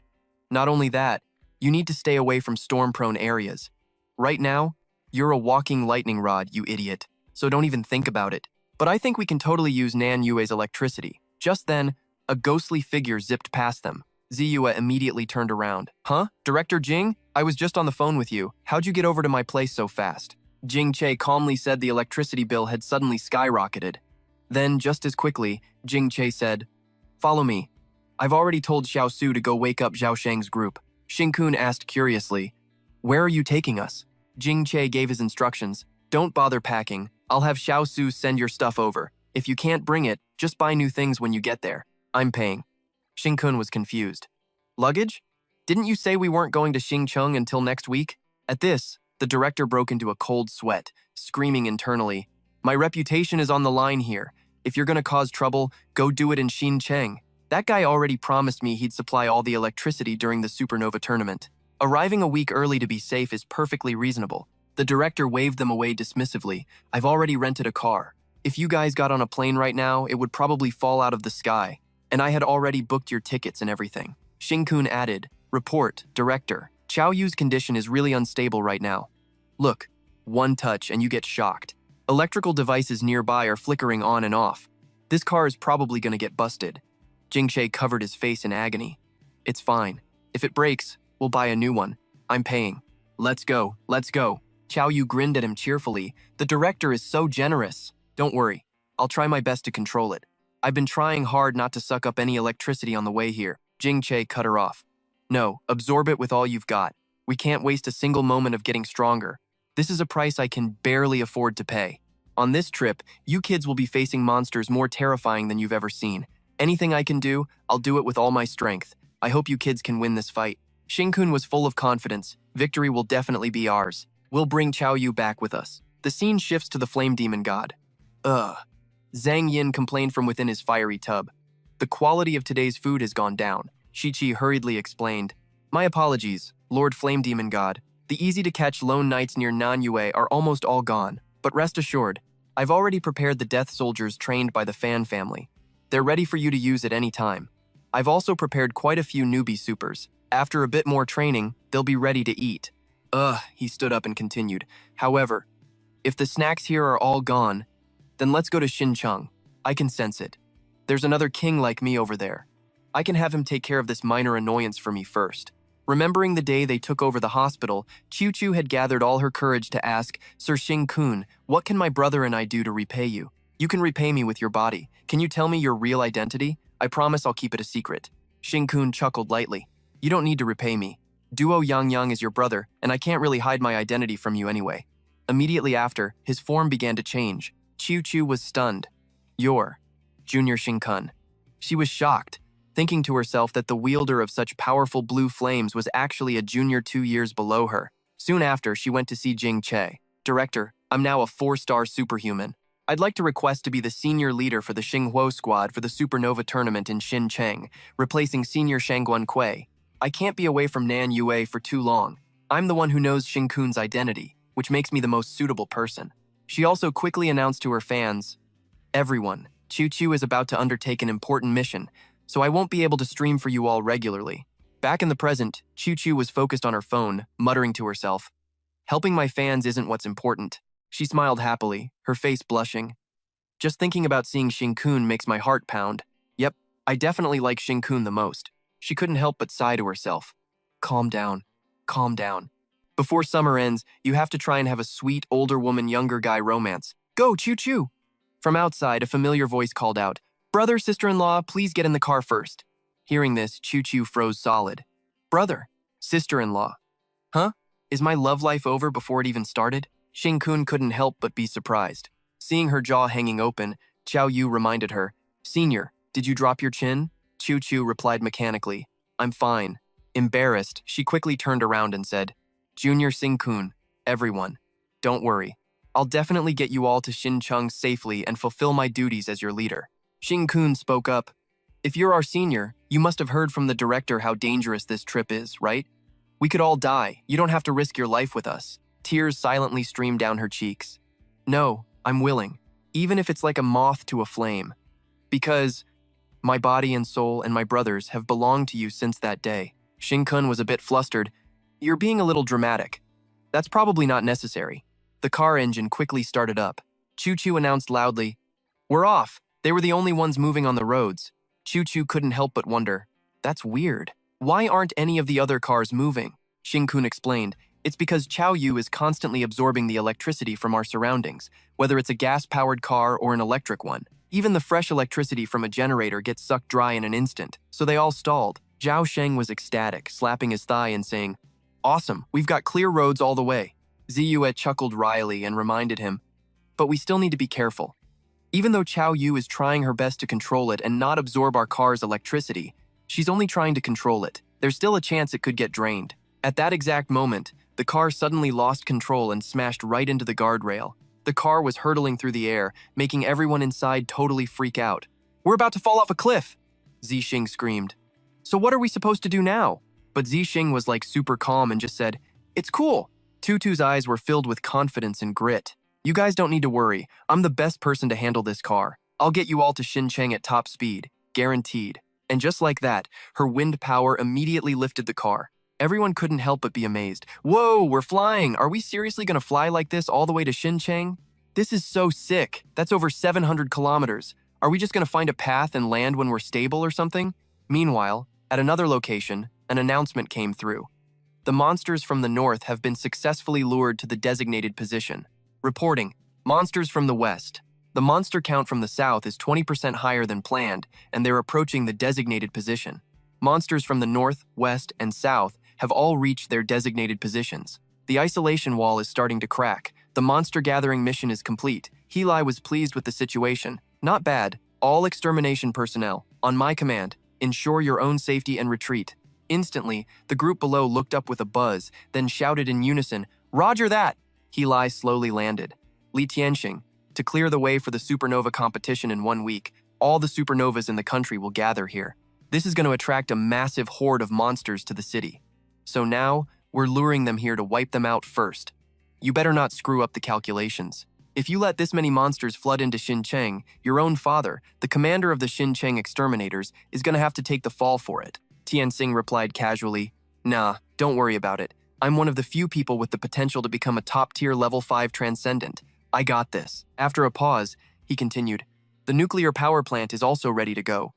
Not only that, you need to stay away from storm-prone areas. Right now, you're a walking lightning rod, you idiot, so don't even think about it. But I think we can totally use Nan Yue's electricity. Just then, a ghostly figure zipped past them. Ziyue immediately turned around. Huh? Director Jing? I was just on the phone with you. How'd you get over to my place so fast? Jing Che calmly said the electricity bill had suddenly skyrocketed. Then, just as quickly, Jing Che said, Follow me. I've already told Xiao Su to go wake up Zhao Sheng's group. Xing Kun asked curiously, Where are you taking us? Jing Che gave his instructions. Don't bother packing. I'll have Xiao Su send your stuff over. If you can't bring it, just buy new things when you get there. I'm paying. Xing was confused. Luggage? Didn't you say we weren't going to Xingcheng until next week? At this, the director broke into a cold sweat, screaming internally, My reputation is on the line here. If you're gonna cause trouble, go do it in Xincheng. That guy already promised me he'd supply all the electricity during the supernova tournament. Arriving a week early to be safe is perfectly reasonable. The director waved them away dismissively. I've already rented a car. If you guys got on a plane right now, it would probably fall out of the sky. And I had already booked your tickets and everything. Xing added, Report, director. Chao Yu's condition is really unstable right now. Look, one touch and you get shocked. Electrical devices nearby are flickering on and off. This car is probably gonna get busted. Jingche covered his face in agony. It's fine. If it breaks, we'll buy a new one. I'm paying. Let's go, let's go. Chao Yu grinned at him cheerfully. The director is so generous. Don't worry, I'll try my best to control it. I've been trying hard not to suck up any electricity on the way here. Jingche cut her off. No, absorb it with all you've got. We can't waste a single moment of getting stronger. This is a price I can barely afford to pay. On this trip, you kids will be facing monsters more terrifying than you've ever seen. Anything I can do, I'll do it with all my strength. I hope you kids can win this fight. Xing was full of confidence. Victory will definitely be ours. We'll bring Chao Yu back with us. The scene shifts to the flame demon god. Ugh. Zhang Yin complained from within his fiery tub. The quality of today's food has gone down. Shichi hurriedly explained. My apologies, Lord Flame Demon God. The easy-to-catch lone knights near Nanyue are almost all gone, but rest assured, I've already prepared the death soldiers trained by the Fan family. They're ready for you to use at any time. I've also prepared quite a few newbie supers. After a bit more training, they'll be ready to eat. He stood up and continued. However, if the snacks here are all gone, then let's go to Xincheng. I can sense it. There's another king like me over there. I can have him take care of this minor annoyance for me first. Remembering the day they took over the hospital, Chu had gathered all her courage to ask, Sir Xing, what can my brother and I do to repay you? You can repay me with your body. Can you tell me your real identity? I promise I'll keep it a secret. Xing chuckled lightly. You don't need to repay me. Duo Yang is your brother, and I can't really hide my identity from you anyway. Immediately after, his form began to change. Chu was stunned. You're Junior Xing. She was shocked, thinking to herself that the wielder of such powerful blue flames was actually a junior 2 years below her. Soon after, she went to see Jing Che. Director, I'm now a 4-star superhuman. I'd like to request to be the senior leader for the Xinghuo squad for the supernova tournament in Xincheng, replacing senior Shangguan Kui. I can't be away from Nanyue for too long. I'm the one who knows Xing identity, which makes me the most suitable person. She also quickly announced to her fans, Everyone, Chu is about to undertake an important mission, so I won't be able to stream for you all regularly. Back in the present, Chu was focused on her phone, muttering to herself, Helping my fans isn't what's important. She smiled happily, her face blushing. Just thinking about seeing Xing makes my heart pound. Yep, I definitely like Xing the most. She couldn't help but sigh to herself. Calm down, calm down. Before summer ends, you have to try and have a sweet, older woman, younger guy romance. Go, Chu! From outside, a familiar voice called out, Brother, sister-in-law, please get in the car first. Hearing this, Chu froze solid. Brother, sister-in-law. Huh? Is my love life over before it even started? Xing couldn't help but be surprised. Seeing her jaw hanging open, Chao Yu reminded her, Senior, did you drop your chin? Chu replied mechanically, I'm fine. Embarrassed, she quickly turned around and said, Junior Xing everyone, don't worry. I'll definitely get you all to Xincheng safely and fulfill my duties as your leader. Xing spoke up. If you're our senior, you must have heard from the director how dangerous this trip is, right? We could all die. You don't have to risk your life with us. Tears silently streamed down her cheeks. No, I'm willing, even if it's like a moth to a flame. Because my body and soul and my brothers have belonged to you since that day. Xing was a bit flustered. You're being a little dramatic. That's probably not necessary. The car engine quickly started up. Chu announced loudly, We're off. They were the only ones moving on the roads. Chu couldn't help but wonder, that's weird. Why aren't any of the other cars moving? Xing explained, it's because Chao Yu is constantly absorbing the electricity from our surroundings, whether it's a gas-powered car or an electric one. Even the fresh electricity from a generator gets sucked dry in an instant, so they all stalled. Zhao Sheng was ecstatic, slapping his thigh and saying, Awesome, we've got clear roads all the way. Ziyue chuckled wryly and reminded him, but we still need to be careful. Even though Chao Yu is trying her best to control it and not absorb our car's electricity, she's only trying to control it. There's still a chance it could get drained. At that exact moment, the car suddenly lost control and smashed right into the guardrail. The car was hurtling through the air, making everyone inside totally freak out. "We're about to fall off a cliff!" Zixing screamed. "So what are we supposed to do now?" But Zixing was like super calm and just said, "It's cool." Tutu's eyes were filled with confidence and grit. "You guys don't need to worry. I'm the best person to handle this car. I'll get you all to Xincheng at top speed. Guaranteed." And just like that, her wind power immediately lifted the car. Everyone couldn't help but be amazed. "Whoa, we're flying! Are we seriously gonna fly like this all the way to Xincheng? This is so sick. That's over 700 kilometers. Are we just gonna find a path and land when we're stable or something?" Meanwhile, at another location, an announcement came through. "The monsters from the north have been successfully lured to the designated position. Reporting, monsters from the west. The monster count from the south is 20% higher than planned, and they're approaching the designated position. Monsters from the north, west, and south have all reached their designated positions. The isolation wall is starting to crack. The monster gathering mission is complete." Heli was pleased with the situation. "Not bad. All extermination personnel, on my command, ensure your own safety and retreat." Instantly, the group below looked up with a buzz, then shouted in unison, "Roger that!" Heli slowly landed. Li Tianxing, to clear the way for the supernova competition in 1 week, all the supernovas in the country will gather here. This is going to attract a massive horde of monsters to the city. So now, we're luring them here to wipe them out first. You better not screw up the calculations. If you let this many monsters flood into Xincheng, your own father, the commander of the Xincheng exterminators, is going to have to take the fall for it. Tianxing replied casually, "Nah, don't worry about it. I'm one of the few people with the potential to become a top-tier level 5 transcendent. I got this." After a pause, he continued, "The nuclear power plant is also ready to go.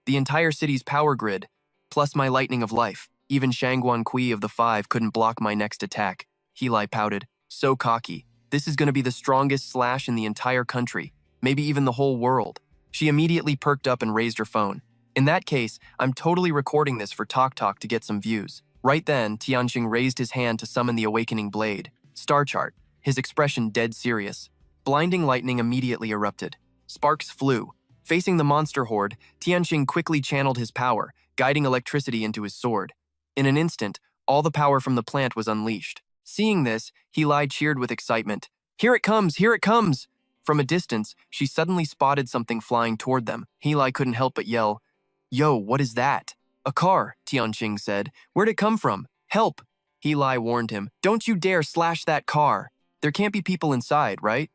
The entire city's power grid, plus my lightning of life. Even Shangguan Kui of the 5 couldn't block my next attack." Heli pouted, "So cocky. This is going to be the strongest slash in the entire country, maybe even the whole world." She immediately perked up and raised her phone. "In that case, I'm totally recording this for Tok Tok to get some views." Right then, Tianxing raised his hand to summon the awakening blade. Star chart, his expression dead serious. Blinding lightning immediately erupted. Sparks flew. Facing the monster horde, Tianxing quickly channeled his power, guiding electricity into his sword. In an instant, all the power from the plant was unleashed. Seeing this, Heli cheered with excitement. "Here it comes! Here it comes!" From a distance, she suddenly spotted something flying toward them. Heli couldn't help but yell, "Yo, what is that?" "A car," Tianxing said. "Where'd it come from? Help!" Heli warned him, "Don't you dare slash that car. There can't be people inside, right?"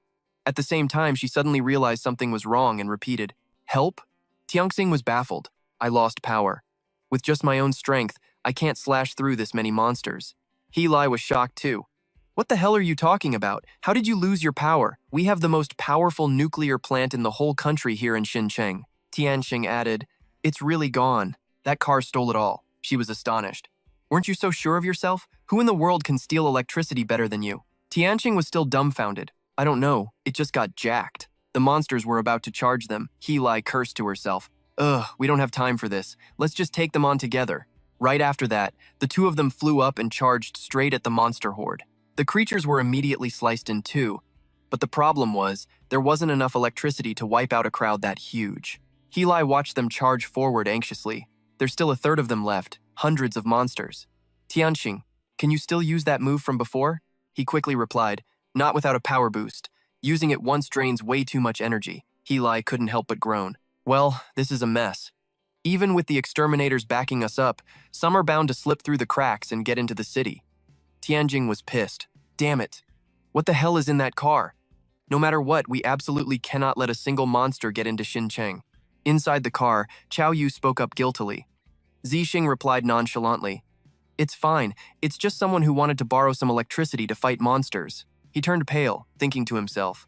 At the same time, she suddenly realized something was wrong and repeated, "Help?" Tianxing was baffled. "I lost power. With just my own strength, I can't slash through this many monsters." Heli was shocked too. "What the hell are you talking about? How did you lose your power? We have the most powerful nuclear plant in the whole country here in Xincheng." Tianxing added, "It's really gone. That car stole it all." She was astonished. "Weren't you so sure of yourself? Who in the world can steal electricity better than you?" Tianxing was still dumbfounded. "I don't know. It just got jacked." The monsters were about to charge them. Heli cursed to herself. "Ugh, we don't have time for this. Let's just take them on together." Right after that, the two of them flew up and charged straight at the monster horde. The creatures were immediately sliced in two, but the problem was, there wasn't enough electricity to wipe out a crowd that huge. Heli watched them charge forward anxiously. There's still a third of them left, hundreds of monsters. "Tianxing, can you still use that move from before?" He quickly replied, "Not without a power boost. Using it once drains way too much energy." Heli couldn't help but groan. "Well, this is a mess. Even with the exterminators backing us up, some are bound to slip through the cracks and get into the city." Tianxing was pissed. "Damn it. What the hell is in that car? No matter what, we absolutely cannot let a single monster get into Xincheng." Inside the car, Chao Yu spoke up guiltily. Zixing replied nonchalantly, "It's fine. It's just someone who wanted to borrow some electricity to fight monsters." He turned pale, thinking to himself,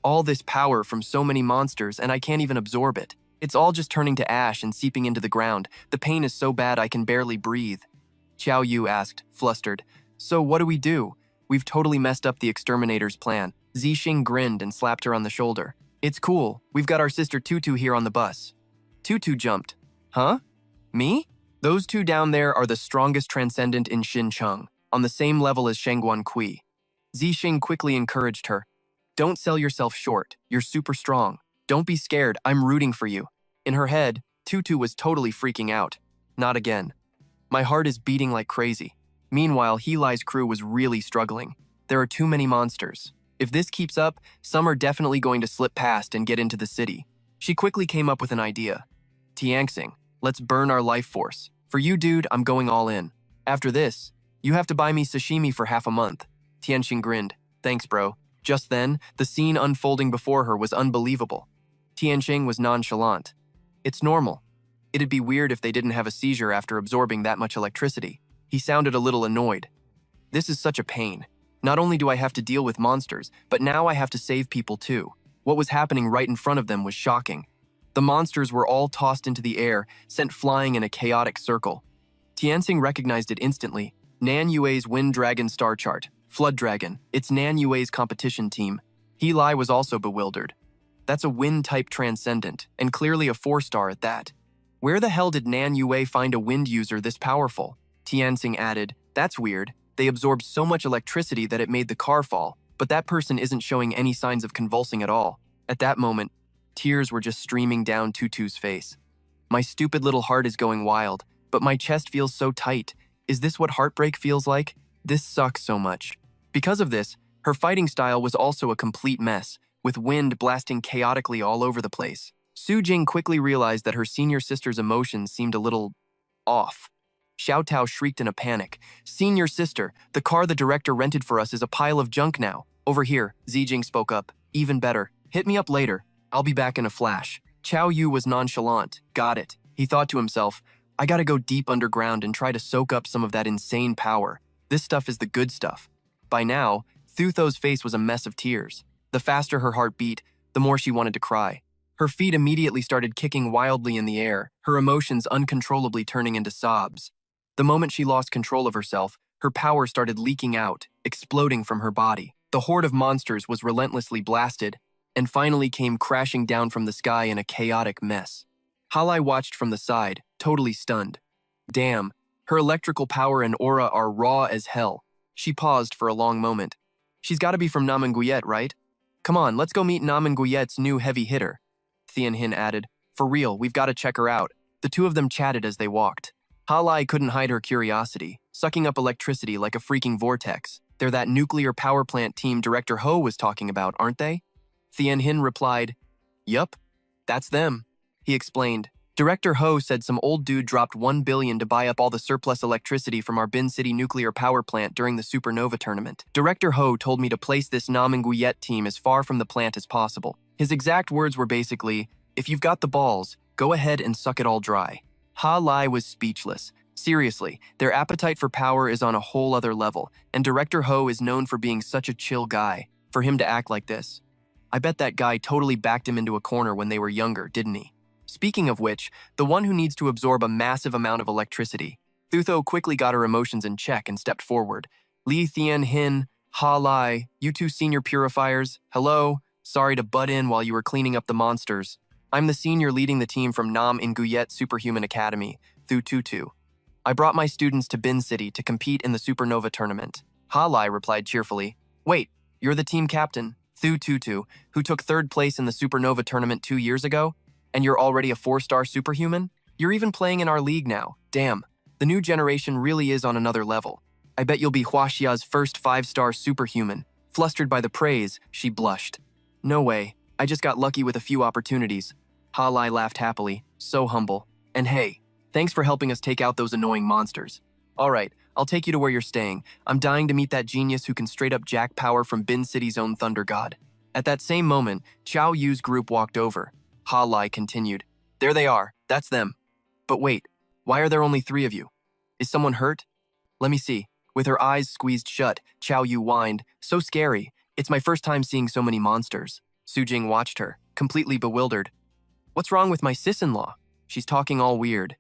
"All this power from so many monsters and I can't even absorb it. It's all just turning to ash and seeping into the ground. The pain is so bad I can barely breathe." Chao Yu asked, flustered, "So what do we do? We've totally messed up the exterminator's plan." Zixing grinned and slapped her on the shoulder. "It's cool. We've got our sister Tutu here on the bus." Tutu jumped. "Huh? Me? Those two down there are the strongest transcendent in Xincheng, on the same level as Shangguan Kui." Zixing quickly encouraged her. Don't sell yourself short. You're super strong. Don't be scared. I'm rooting for you. In her head, Tutu was totally freaking out. Not again. My heart is beating like crazy. Meanwhile, Helai's crew was really struggling. There are too many monsters. If this keeps up, some are definitely going to slip past and get into the city. She quickly came up with an idea. Tianxing, let's burn our life force. For you, dude, I'm going all in. After this, you have to buy me sashimi for half a month. Tianxing grinned. Thanks, bro. Just then, the scene unfolding before her was unbelievable. Tianxing was nonchalant. It's normal. It'd be weird if they didn't have a seizure after absorbing that much electricity. He sounded a little annoyed. This is such a pain. Not only do I have to deal with monsters, but now I have to save people too. What was happening right in front of them was shocking. The monsters were all tossed into the air, sent flying in a chaotic circle. Tianxing recognized it instantly. Nan Yue's Wind Dragon star chart. Flood Dragon. It's Nan Yue's competition team. Helai was also bewildered. That's a wind-type transcendent, and clearly a 4-star at that. Where the hell did Nan Yue find a wind user this powerful? Tianxing added, that's weird. They absorbed so much electricity that it made the car fall, but that person isn't showing any signs of convulsing at all. At that moment, tears were just streaming down Tutu's face. My stupid little heart is going wild, but my chest feels so tight. Is this what heartbreak feels like? This sucks so much. Because of this, her fighting style was also a complete mess, with wind blasting chaotically all over the place. Su Jing quickly realized that her senior sister's emotions seemed a little off. Xiao Tao shrieked in a panic. Senior sister, the car the director rented for us is a pile of junk now. Over here, Zijing spoke up. Even better. Hit me up later. I'll be back in a flash. Chao Yu was nonchalant. Got it. He thought to himself, I gotta go deep underground and try to soak up some of that insane power. This stuff is the good stuff. By now, Thutho's face was a mess of tears. The faster her heart beat, the more she wanted to cry. Her feet immediately started kicking wildly in the air, her emotions uncontrollably turning into sobs. The moment she lost control of herself, her power started leaking out, exploding from her body. The horde of monsters was relentlessly blasted, and finally came crashing down from the sky in a chaotic mess. Halai watched from the side, totally stunned. Damn, her electrical power and aura are raw as hell. She paused for a long moment. She's gotta be from Namenguyet, right? Come on, let's go meet Namenguyet's new heavy hitter. Thian Hin added, for real, we've gotta check her out. The two of them chatted as they walked. Halai couldn't hide her curiosity, sucking up electricity like a freaking vortex. They're that nuclear power plant team Director Ho was talking about, aren't they? Thian Hin replied, yup, that's them. He explained, Director Ho said some old dude dropped 1 billion to buy up all the surplus electricity from our Bin City nuclear power plant during the Supernova tournament. Director Ho told me to place this Namenguyet team as far from the plant as possible. His exact words were basically, if you've got the balls, go ahead and suck it all dry. Ha Lai was speechless. Seriously, their appetite for power is on a whole other level, and Director Ho is known for being such a chill guy. For him to act like this, I bet that guy totally backed him into a corner when they were younger, didn't he? Speaking of which, the one who needs to absorb a massive amount of electricity. Thutho quickly got her emotions in check and stepped forward. Li Thian Hin, Ha Lai, you two senior purifiers, hello? Sorry to butt in while you were cleaning up the monsters. I'm the senior leading the team from Nam Nguyet Superhuman Academy, Thu Tutu. I brought my students to Bin City to compete in the Supernova tournament. Ha Lai replied cheerfully, wait, you're the team captain, Thu Tutu, who took 3rd place in the Supernova tournament 2 years ago? And you're already a 4-star superhuman? You're even playing in our league now. Damn, the new generation really is on another level. I bet you'll be Huaxia's first 5-star superhuman. Flustered by the praise, she blushed. No way, I just got lucky with a few opportunities. Ha Lai laughed happily, so humble. And hey, thanks for helping us take out those annoying monsters. Alright, I'll take you to where you're staying. I'm dying to meet that genius who can straight up jack power from Bin City's own Thunder God. At that same moment, Chao Yu's group walked over. Ha Lai continued, there they are, that's them. But wait, why are there only 3 of you? Is someone hurt? Let me see. With her eyes squeezed shut, Chao Yu whined, so scary. It's my first time seeing so many monsters. Su Jing watched her, completely bewildered. What's wrong with my sis-in-law? She's talking all weird.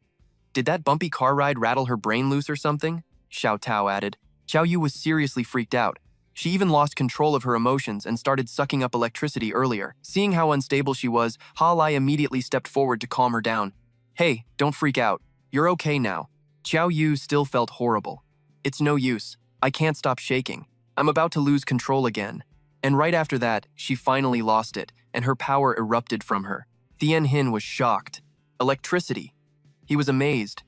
Did that bumpy car ride rattle her brain loose or something? Xiao Tao added. Chao Yu was seriously freaked out. She even lost control of her emotions and started sucking up electricity earlier. Seeing how unstable she was, Ha Lai immediately stepped forward to calm her down. Hey, don't freak out. You're okay now. Chao Yu still felt horrible. It's no use. I can't stop shaking. I'm about to lose control again. And right after that, she finally lost it, and her power erupted from her. Thien Hin was shocked. Electricity. He was amazed.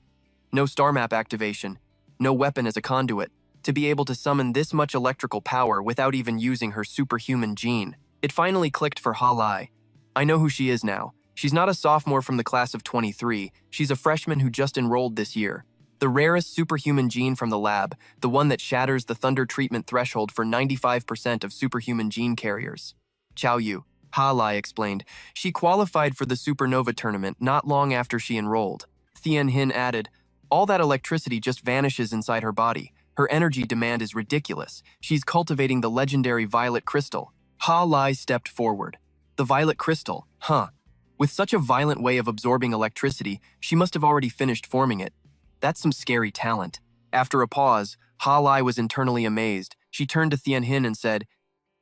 No star map activation, no weapon as a conduit. To be able to summon this much electrical power without even using her superhuman gene. It finally clicked for Ha Lai. I know who she is now. She's not a sophomore from the class of 23, she's a freshman who just enrolled this year. The rarest superhuman gene from the lab, the one that shatters the thunder treatment threshold for 95% of superhuman gene carriers. Chow Yu, Ha Lai explained. She qualified for the supernova tournament not long after she enrolled. Thien Hin added, all that electricity just vanishes inside her body. Her energy demand is ridiculous. She's cultivating the legendary violet crystal. Ha Lai stepped forward. The violet crystal, huh? With such a violent way of absorbing electricity, she must have already finished forming it. That's some scary talent. After a pause, Ha Lai was internally amazed. She turned to Thien Hin and said,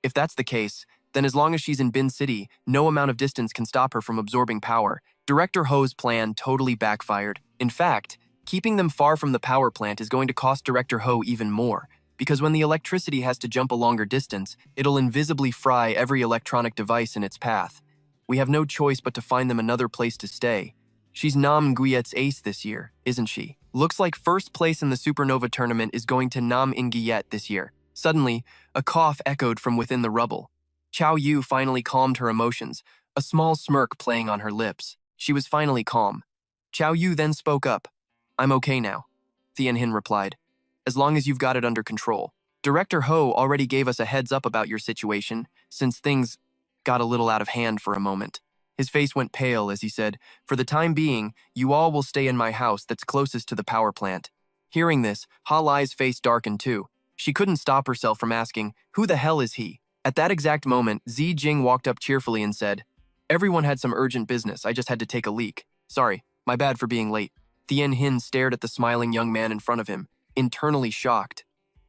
if that's the case, then as long as she's in Bin City, no amount of distance can stop her from absorbing power. Director Ho's plan totally backfired. In fact, keeping them far from the power plant is going to cost Director Ho even more, because when the electricity has to jump a longer distance, it'll invisibly fry every electronic device in its path. We have no choice but to find them another place to stay. She's Nam Nguyet's ace this year, isn't she? Looks like first place in the supernova tournament is going to Nam Nguyet this year. Suddenly, a cough echoed from within the rubble. Chow Yu finally calmed her emotions, a small smirk playing on her lips. She was finally calm. Chow Yu then spoke up. I'm okay now, Thien Hin replied. As long as you've got it under control. Director Ho already gave us a heads up about your situation, since things got a little out of hand for a moment. His face went pale as he said, for the time being, you all will stay in my house that's closest to the power plant. Hearing this, Ha Lai's face darkened too. She couldn't stop herself from asking, who the hell is he? At that exact moment, Zi Jing walked up cheerfully and said, everyone had some urgent business, I just had to take a leak. Sorry, my bad for being late. Thien Hin stared at the smiling young man in front of him, internally shocked.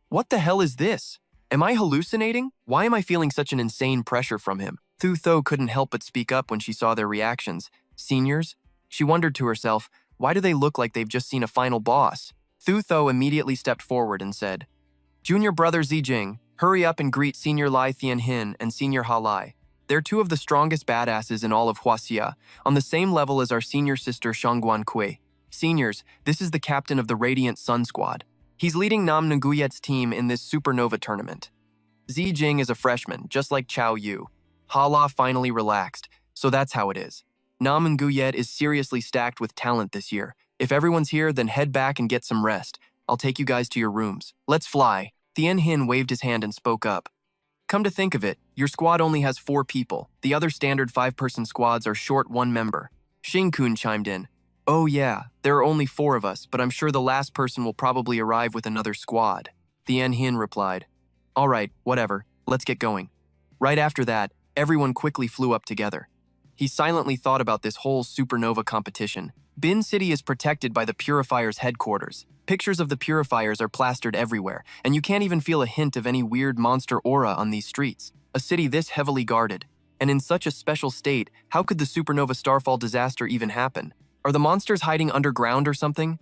What the hell is this? Am I hallucinating? Why am I feeling such an insane pressure from him? Thu Tho couldn't help but speak up when she saw their reactions. Seniors? She wondered to herself, why do they look like they've just seen a final boss? Thu Tho immediately stepped forward and said, Junior brother Zijing, hurry up and greet Senior Lai Thien Hin and Senior Ha Lai. They're two of the strongest badasses in all of Huaxia, on the same level as our senior sister Shangguan Kui. Seniors, this is the captain of the Radiant Sun Squad. He's leading Nam Nguyet's team in this supernova tournament. Zi Jing is a freshman, just like Chow Yu. Ha La finally relaxed, so that's how it is. Nam Nguyet is seriously stacked with talent this year. If everyone's here, then head back and get some rest. I'll take you guys to your rooms. Let's fly. Thien Hin waved his hand and spoke up. Come to think of it, your squad only has 4 people. The other standard 5-person squads are short 1 member. Xing-kun chimed in. Oh yeah, there are only 4 of us, but I'm sure the last person will probably arrive with another squad. Thien Hin replied. All right, whatever, let's get going. Right after that, everyone quickly flew up together. He silently thought about this whole supernova competition. Bin City is protected by the Purifier's headquarters. Pictures of the Purifiers are plastered everywhere, and you can't even feel a hint of any weird monster aura on these streets. A city this heavily guarded, and in such a special state, how could the supernova starfall disaster even happen? Are the monsters hiding underground or something?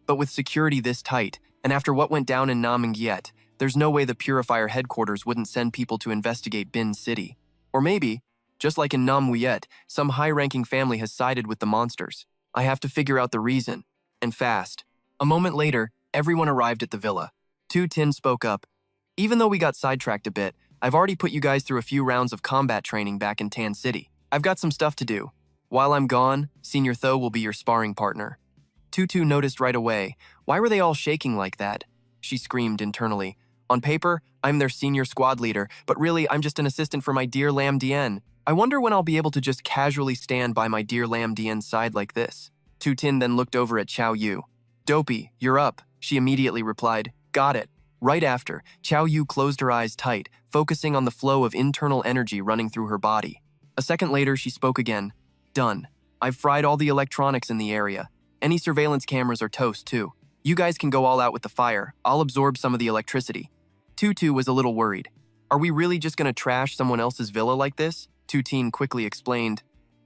But with security this tight, and after what went down in Nam Nguyet, there's no way the Purifier headquarters wouldn't send people to investigate Bin City. Or maybe, just like in Nam Nguyet, some high-ranking family has sided with the monsters. I have to figure out the reason, and fast. A moment later, everyone arrived at the villa. Tu Tin spoke up. Even though we got sidetracked a bit, I've already put you guys through a few rounds of combat training back in Tan City. I've got some stuff to do. While I'm gone, Senior Tho will be your sparring partner. Tutu noticed right away. Why were they all shaking like that? She screamed internally. On paper, I'm their senior squad leader, but really I'm just an assistant for my dear Lam Dien. I wonder when I'll be able to just casually stand by my dear Lam Dien's side like this. Tu Tin then looked over at Chow Yu. Dopey, you're up, she immediately replied. Got it. Right after, Chow Yu closed her eyes tight, focusing on the flow of internal energy running through her body. A second later, she spoke again. Done. I've fried all the electronics in the area. Any surveillance cameras are toast, too. You guys can go all out with the fire. I'll absorb some of the electricity. Tutu was a little worried. Are we really just gonna trash someone else's villa like this? Tutin quickly explained.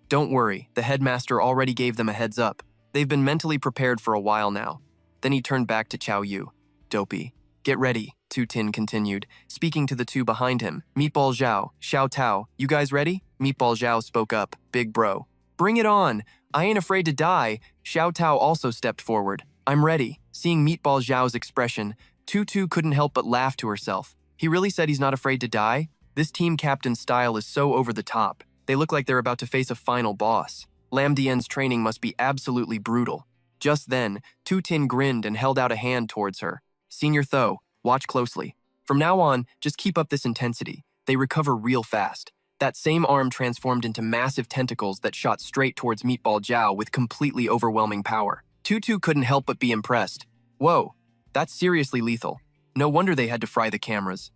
Don't worry, the headmaster already gave them a heads up. They've been mentally prepared for a while now. Then he turned back to Chow Yu. Dopey. Get ready. Tu Tin continued, speaking to the two behind him. Meatball Zhao, Xiao Tao, you guys ready? Meatball Zhao spoke up. Big bro. Bring it on. I ain't afraid to die. Xiao Tao also stepped forward. I'm ready. Seeing Meatball Zhao's expression, Tutu couldn't help but laugh to herself. He really said he's not afraid to die? This team captain's style is so over the top. They look like they're about to face a final boss. Lam Dian's training must be absolutely brutal. Just then, Tu Tin grinned and held out a hand towards her. Senior Tho, watch closely. From now on, just keep up this intensity. They recover real fast. That same arm transformed into massive tentacles that shot straight towards Meatball Zhao with completely overwhelming power. Tutu couldn't help but be impressed. Whoa, that's seriously lethal. No wonder they had to fry the cameras.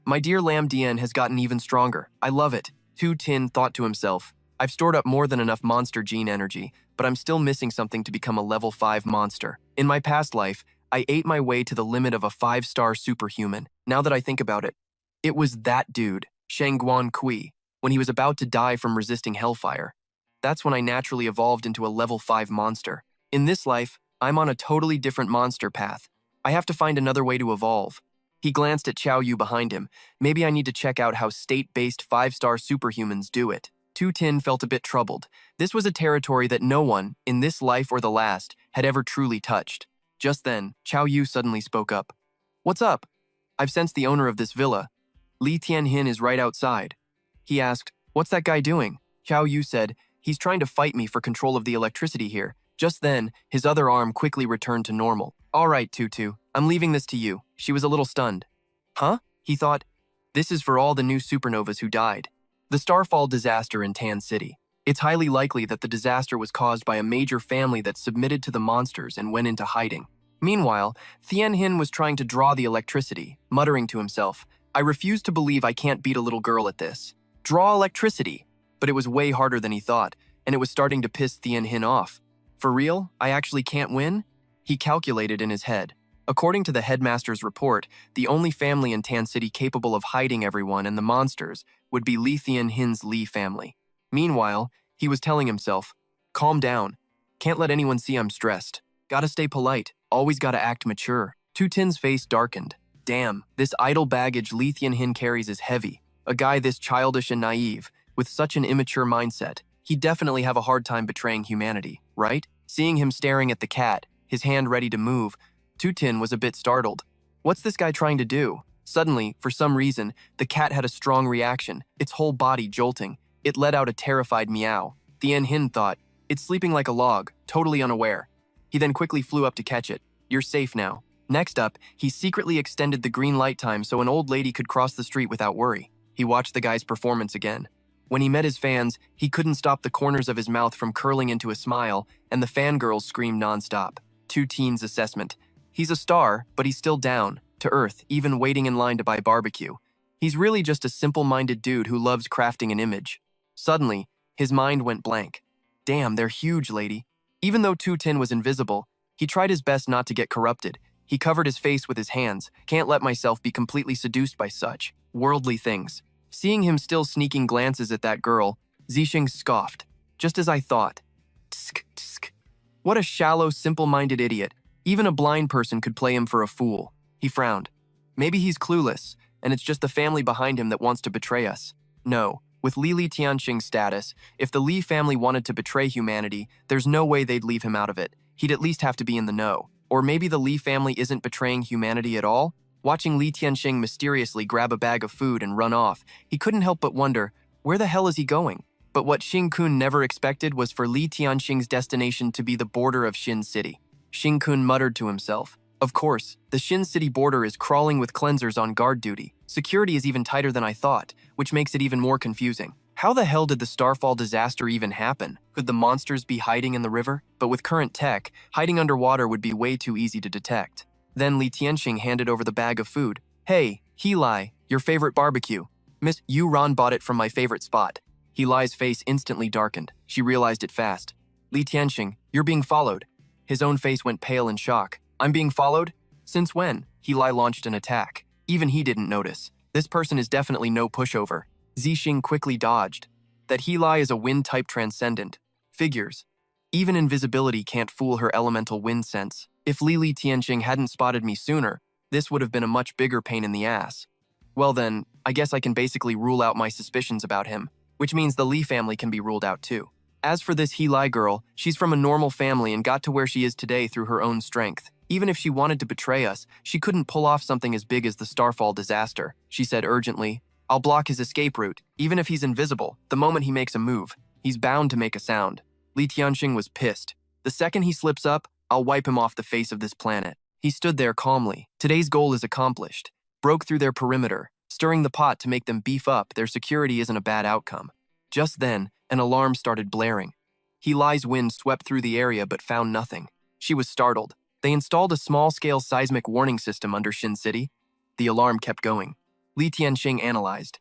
My dear Lam Dian has gotten even stronger. I love it. Tu Tin thought to himself. I've stored up more than enough monster gene energy, but I'm still missing something to become a level 5 monster. In my past life, I ate my way to the limit of a 5-star superhuman. Now that I think about it, it was that dude, Shangguan Kui, when he was about to die from resisting hellfire. That's when I naturally evolved into a level 5 monster. In this life, I'm on a totally different monster path. I have to find another way to evolve. He glanced at Qiao Yu behind him. Maybe I need to check out how state-based 5-star superhumans do it. Tu Tin felt a bit troubled. This was a territory that no one, in this life or the last, had ever truly touched. Just then, Qiao Yu suddenly spoke up. What's up? I've sensed the owner of this villa. Li Tianhin is right outside. He asked, what's that guy doing? Qiao Yu said, he's trying to fight me for control of the electricity here. Just then, his other arm quickly returned to normal. All right, Tutu, I'm leaving this to you. She was a little stunned. Huh? He thought, this is for all the new supernovas who died. The Starfall disaster in Tan City. It's highly likely that the disaster was caused by a major family that submitted to the monsters and went into hiding. Meanwhile, Tianhin was trying to draw the electricity, muttering to himself, I refuse to believe I can't beat a little girl at this. Draw electricity! But it was way harder than he thought, and it was starting to piss Tianhin off. For real? I actually can't win? He calculated in his head. According to the headmaster's report, the only family in Tan City capable of hiding everyone and the monsters would be Li Tianhin's Li family. Meanwhile, he was telling himself, calm down. Can't let anyone see I'm stressed. Gotta stay polite. Always gotta act mature. Tu Tin's face darkened. Damn, this idle baggage Li Tianhin carries is heavy. A guy this childish and naive, with such an immature mindset, he'd definitely have a hard time betraying humanity, right? Seeing him staring at the cat, his hand ready to move, Tu Tin was a bit startled. What's this guy trying to do? Suddenly, for some reason, the cat had a strong reaction, its whole body jolting. It let out a terrified meow. Tianhin thought, it's sleeping like a log, totally unaware. He then quickly flew up to catch it. You're safe now. Next up, he secretly extended the green light time so an old lady could cross the street without worry. He watched the guy's performance again. When he met his fans, he couldn't stop the corners of his mouth from curling into a smile, and the fangirls screamed nonstop. Tu Tin's assessment. He's a star, but he's still down, to earth, even waiting in line to buy barbecue. He's really just a simple-minded dude who loves crafting an image. Suddenly, his mind went blank. Damn, they're huge, lady. Even though Tu Tin was invisible, he tried his best not to get corrupted. He covered his face with his hands. Can't let myself be completely seduced by such worldly things. Seeing him still sneaking glances at that girl, Zixing scoffed. Just as I thought. Tsk, tsk. What a shallow, simple-minded idiot. Even a blind person could play him for a fool. He frowned. Maybe he's clueless, and it's just the family behind him that wants to betray us. No, with Li Tianxing's status, if the Li family wanted to betray humanity, there's no way they'd leave him out of it. He'd at least have to be in the know. Or maybe the Li family isn't betraying humanity at all? Watching Li Tianxing mysteriously grab a bag of food and run off, he couldn't help but wonder, where the hell is he going? But what Xing Kun never expected was for Li Tianxing's destination to be the border of Xin City. Xing Kun muttered to himself. Of course, the Xin City border is crawling with cleansers on guard duty. Security is even tighter than I thought, which makes it even more confusing. How the hell did the Starfall disaster even happen? Could the monsters be hiding in the river? But with current tech, hiding underwater would be way too easy to detect. Then Li Tianxing handed over the bag of food. Hey, Heli, your favorite barbecue. Miss Yu Ran bought it from my favorite spot. Heli's face instantly darkened. She realized it fast. Li Tianxing, you're being followed. His own face went pale in shock. I'm being followed? Since when? Heli launched an attack. Even he didn't notice. This person is definitely no pushover. Zixing quickly dodged. That Heli is a wind-type transcendent. Figures. Even invisibility can't fool her elemental wind sense. If Li Tianxing hadn't spotted me sooner, This would have been a much bigger pain in the ass. Well then, I guess I can basically rule out my suspicions about him, which means the Lee family can be ruled out too. As for this Heli girl, she's from a normal family and got to where she is today through her own strength. Even if she wanted to betray us, she couldn't pull off something as big as the Starfall disaster, she said urgently. I'll block his escape route, even if he's invisible. The moment he makes a move, he's bound to make a sound. Li Tianxing was pissed. The second he slips up, I'll wipe him off the face of this planet. He stood there calmly. Today's goal is accomplished. Broke through their perimeter, stirring the pot to make them beef up. Their security isn't a bad outcome. Just then, an alarm started blaring. Heli's wind swept through the area but found nothing. She was startled. They installed a small-scale seismic warning system under Shin City. The alarm kept going. Li Tianxing analyzed.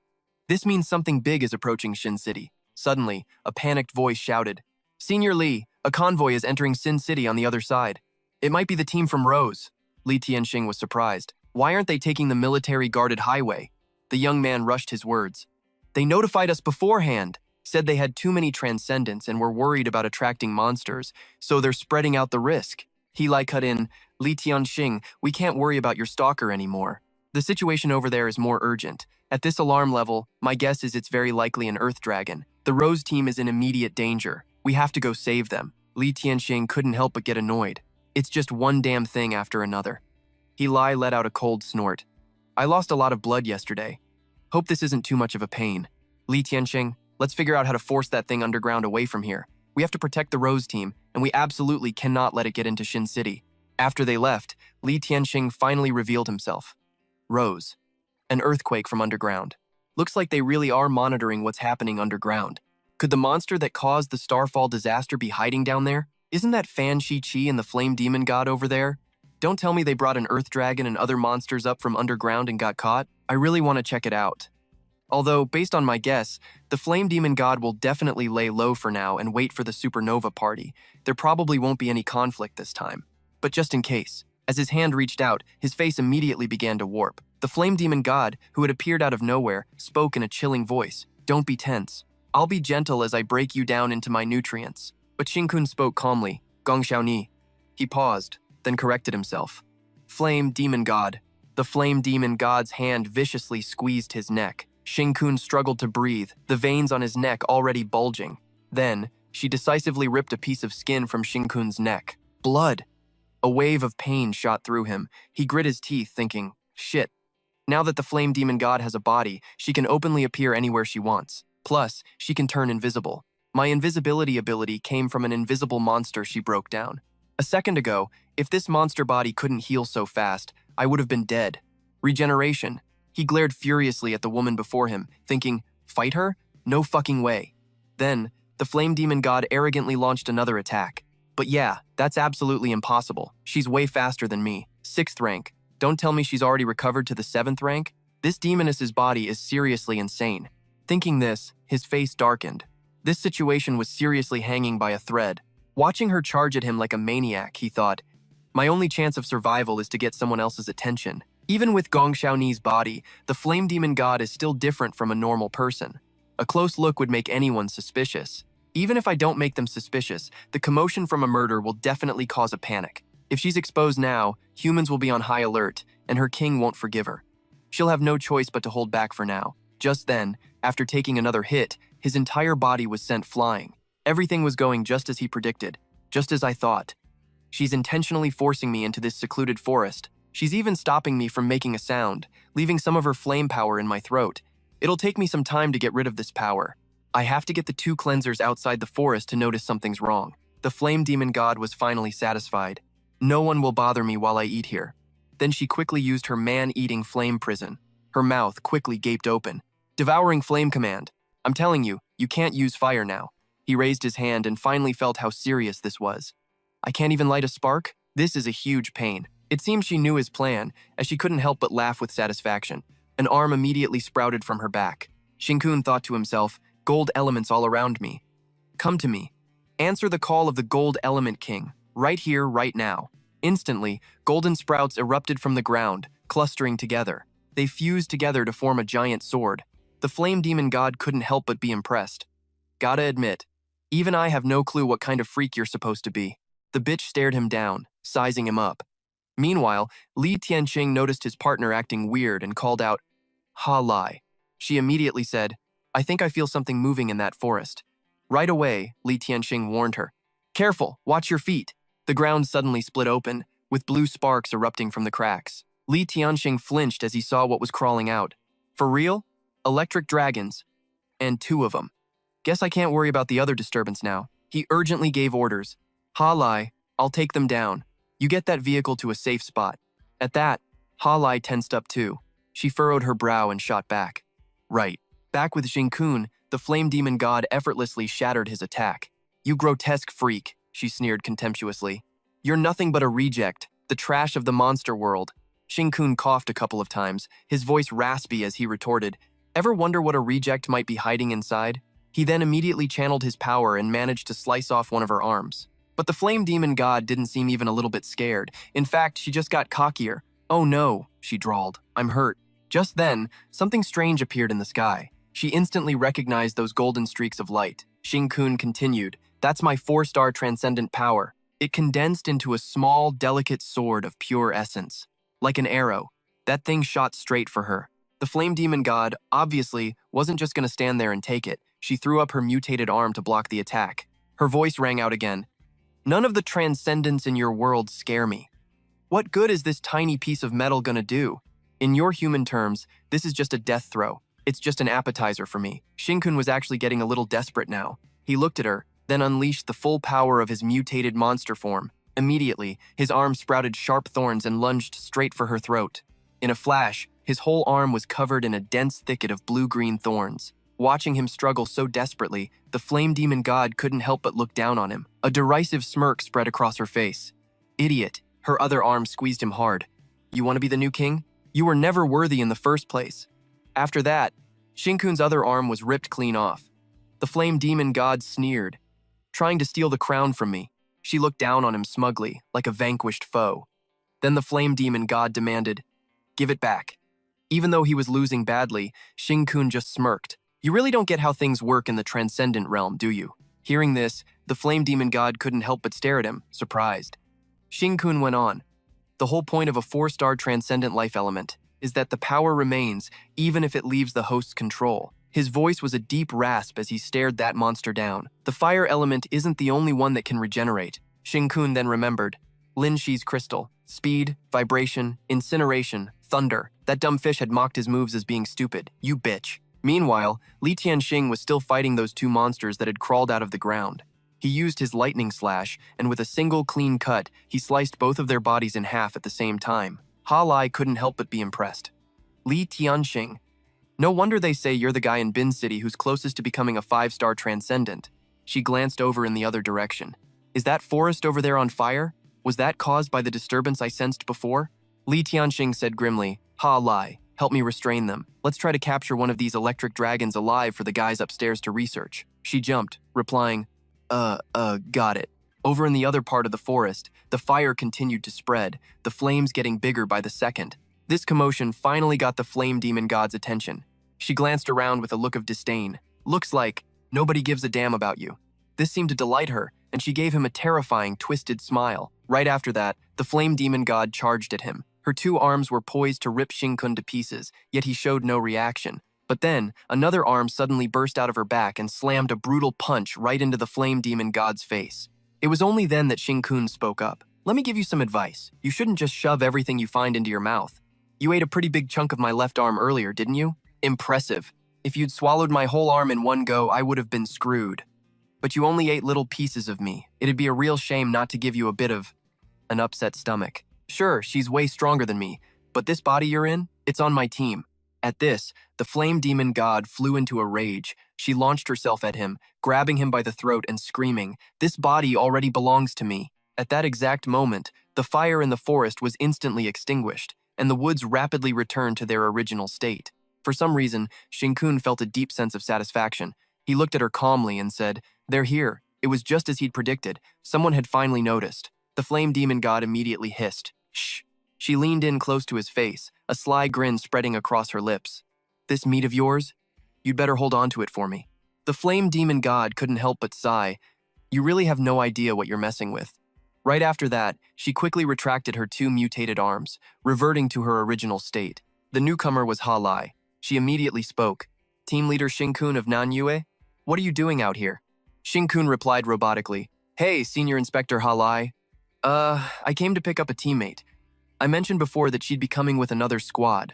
This means something big is approaching Shin City. Suddenly, a panicked voice shouted, Senior Li, a convoy is entering Sin City on the other side. It might be the team from Rose. Li Tianxing was surprised. Why aren't they taking the military-guarded highway? The young man rushed his words. They notified us beforehand, said they had too many transcendents and were worried about attracting monsters, so they're spreading out the risk. Heli cut in, Li Tianxing, we can't worry about your stalker anymore. The situation over there is more urgent. At this alarm level, my guess is it's very likely an Earth Dragon. The Rose team is in immediate danger. We have to go save them. Li Tianxing couldn't help but get annoyed. It's just one damn thing after another. Heli let out a cold snort. I lost a lot of blood yesterday. Hope this isn't too much of a pain. Li Tianxing, let's figure out how to force that thing underground away from here. We have to protect the Rose team, and we absolutely cannot let it get into Shin City. After they left, Li Tianxing finally revealed himself. Rose. An earthquake from underground. Looks like they really are monitoring what's happening underground. Could the monster that caused the Starfall disaster be hiding down there? Isn't that Fan Shi-Chi and the Flame Demon God over there? Don't tell me they brought an Earth Dragon and other monsters up from underground and got caught. I really want to check it out. Although, based on my guess, the Flame Demon God will definitely lay low for now and wait for the supernova party. There probably won't be any conflict this time. But just in case. As his hand reached out, his face immediately began to warp. The Flame Demon God, who had appeared out of nowhere, spoke in a chilling voice. Don't be tense. I'll be gentle as I break you down into my nutrients. But Xingkun spoke calmly. Gong Xiaoni. He paused, then corrected himself. Flame Demon God. The Flame Demon God's hand viciously squeezed his neck. Xingkun struggled to breathe, the veins on his neck already bulging. Then, she decisively ripped a piece of skin from Xingkun's neck. Blood! A wave of pain shot through him. He grit his teeth, thinking, shit. Now that the Flame Demon God has a body, she can openly appear anywhere she wants. Plus, she can turn invisible. My invisibility ability came from an invisible monster she broke down. A second ago, if this monster body couldn't heal so fast, I would have been dead. Regeneration. He glared furiously at the woman before him, thinking, fight her? No fucking way. Then, the Flame Demon God arrogantly launched another attack. But yeah, that's absolutely impossible. She's way faster than me. 6th rank. Don't tell me she's already recovered to the 7th rank? This demoness's body is seriously insane. Thinking this, his face darkened. This situation was seriously hanging by a thread. Watching her charge at him like a maniac, he thought, my only chance of survival is to get someone else's attention. Even with Gong Xiaoni's body, the Flame Demon God is still different from a normal person. A close look would make anyone suspicious. Even if I don't make them suspicious, the commotion from a murder will definitely cause a panic. If she's exposed now, humans will be on high alert, and her king won't forgive her. She'll have no choice but to hold back for now. Just then, after taking another hit, his entire body was sent flying. Everything was going just as he predicted, just as I thought. She's intentionally forcing me into this secluded forest. She's even stopping me from making a sound, leaving some of her flame power in my throat. It'll take me some time to get rid of this power. I have to get the 2 cleansers outside the forest to notice something's wrong. The Flame Demon God was finally satisfied. No one will bother me while I eat here. Then she quickly used her man-eating flame prison. Her mouth quickly gaped open. Devouring flame command. I'm telling you, you can't use fire now. He raised his hand and finally felt how serious this was. I can't even light a spark? This is a huge pain. It seems she knew his plan, as she couldn't help but laugh with satisfaction. An arm immediately sprouted from her back. Xingkun thought to himself, gold elements all around me. Come to me. Answer the call of the Gold Element King, right here, right now. Instantly, golden sprouts erupted from the ground, clustering together. They fused together to form a giant sword. The Flame Demon God couldn't help but be impressed. Gotta admit, even I have no clue what kind of freak you're supposed to be. The bitch stared him down, sizing him up. Meanwhile, Li Tianqing noticed his partner acting weird and called out, "Ha Lai." She immediately said, "I think I feel something moving in that forest." Right away, Li Tianqing warned her, "Careful, watch your feet." The ground suddenly split open, with blue sparks erupting from the cracks. Li Tianqing flinched as he saw what was crawling out. For real? Electric dragons. And 2 of them. Guess I can't worry about the other disturbance now. He urgently gave orders. Ha Lai, I'll take them down. You get that vehicle to a safe spot. At that, Ha Lai tensed up too. She furrowed her brow and shot back. Right. Back with Xing, the flame demon god effortlessly shattered his attack. You grotesque freak, she sneered contemptuously. You're nothing but a reject, the trash of the monster world. Xing coughed a couple of times, his voice raspy as he retorted, Ever wonder what a reject might be hiding inside? He then immediately channeled his power and managed to slice off one of her arms. But the flame demon god didn't seem even a little bit scared. In fact, she just got cockier. Oh no, she drawled. I'm hurt. Just then, something strange appeared in the sky. She instantly recognized those golden streaks of light. Xing continued, That's my 4-star transcendent power. It condensed into a small, delicate sword of pure essence. Like an arrow, that thing shot straight for her. The flame demon god, obviously, wasn't just going to stand there and take it. She threw up her mutated arm to block the attack. Her voice rang out again. None of the transcendents in your world scare me. What good is this tiny piece of metal gonna do? In your human terms, this is just a death throw. It's just an appetizer for me. Xing was actually getting a little desperate now. He looked at her, then unleashed the full power of his mutated monster form. Immediately, his arm sprouted sharp thorns and lunged straight for her throat. In a flash, his whole arm was covered in a dense thicket of blue-green thorns. Watching him struggle so desperately, the flame demon god couldn't help but look down on him. A derisive smirk spread across her face. Idiot. Her other arm squeezed him hard. You want to be the new king? You were never worthy in the first place. After that, Xing other arm was ripped clean off. The flame demon god sneered. Trying to steal the crown from me. She looked down on him smugly, like a vanquished foe. Then the flame demon god demanded, Give it back. Even though he was losing badly, Xing just smirked. You really don't get how things work in the transcendent realm, do you? Hearing this, the flame demon god couldn't help but stare at him, surprised. Xing went on. The whole point of a 4-star transcendent life element is that the power remains even if it leaves the host's control. His voice was a deep rasp as he stared that monster down. The fire element isn't the only one that can regenerate. Xing then remembered. Lin Shi's crystal. Speed, vibration, incineration, thunder. That dumb fish had mocked his moves as being stupid. You bitch. Meanwhile, Li Tianqing was still fighting those 2 monsters that had crawled out of the ground. He used his lightning slash, and with a single clean cut, he sliced both of their bodies in half at the same time. Ha Lai couldn't help but be impressed. Li Tianqing. No wonder they say you're the guy in Bin City who's closest to becoming a 5-star transcendent. She glanced over in the other direction. Is that forest over there on fire? Was that caused by the disturbance I sensed before? Li Tianqing said grimly, Ha Lai, help me restrain them. Let's try to capture one of these electric dragons alive for the guys upstairs to research. She jumped, replying, got it. Over in the other part of the forest, the fire continued to spread, the flames getting bigger by the second. This commotion finally got the flame demon god's attention. She glanced around with a look of disdain. Looks like nobody gives a damn about you. This seemed to delight her, and she gave him a terrifying, twisted smile. Right after that, the flame demon god charged at him. Her 2 arms were poised to rip Xing to pieces, yet he showed no reaction. But then, another arm suddenly burst out of her back and slammed a brutal punch right into the flame demon god's face. It was only then that Xing spoke up. Let me give you some advice. You shouldn't just shove everything you find into your mouth. You ate a pretty big chunk of my left arm earlier, didn't you? Impressive. If you'd swallowed my whole arm in one go, I would have been screwed. But you only ate little pieces of me. It'd be a real shame not to give you a bit of an upset stomach. Sure, she's way stronger than me, but this body you're in, it's on my team. At this, the flame demon god flew into a rage. She launched herself at him, grabbing him by the throat and screaming, This body already belongs to me. At that exact moment, the fire in the forest was instantly extinguished, and the woods rapidly returned to their original state. For some reason, Xing felt a deep sense of satisfaction. He looked at her calmly and said, They're here. It was just as he'd predicted. Someone had finally noticed. The flame demon god immediately hissed, Shh. She leaned in close to his face, a sly grin spreading across her lips. This meat of yours? You'd better hold on to it for me. The flame demon god couldn't help but sigh. You really have no idea what you're messing with. Right after that, she quickly retracted her two mutated arms, reverting to her original state. The newcomer was Ha Lai. She immediately spoke. Team leader Shinkun of Nanyue? What are you doing out here? Shinkun replied robotically. Hey, Senior Inspector Ha Lai. I came to pick up a teammate. I mentioned before that she'd be coming with another squad.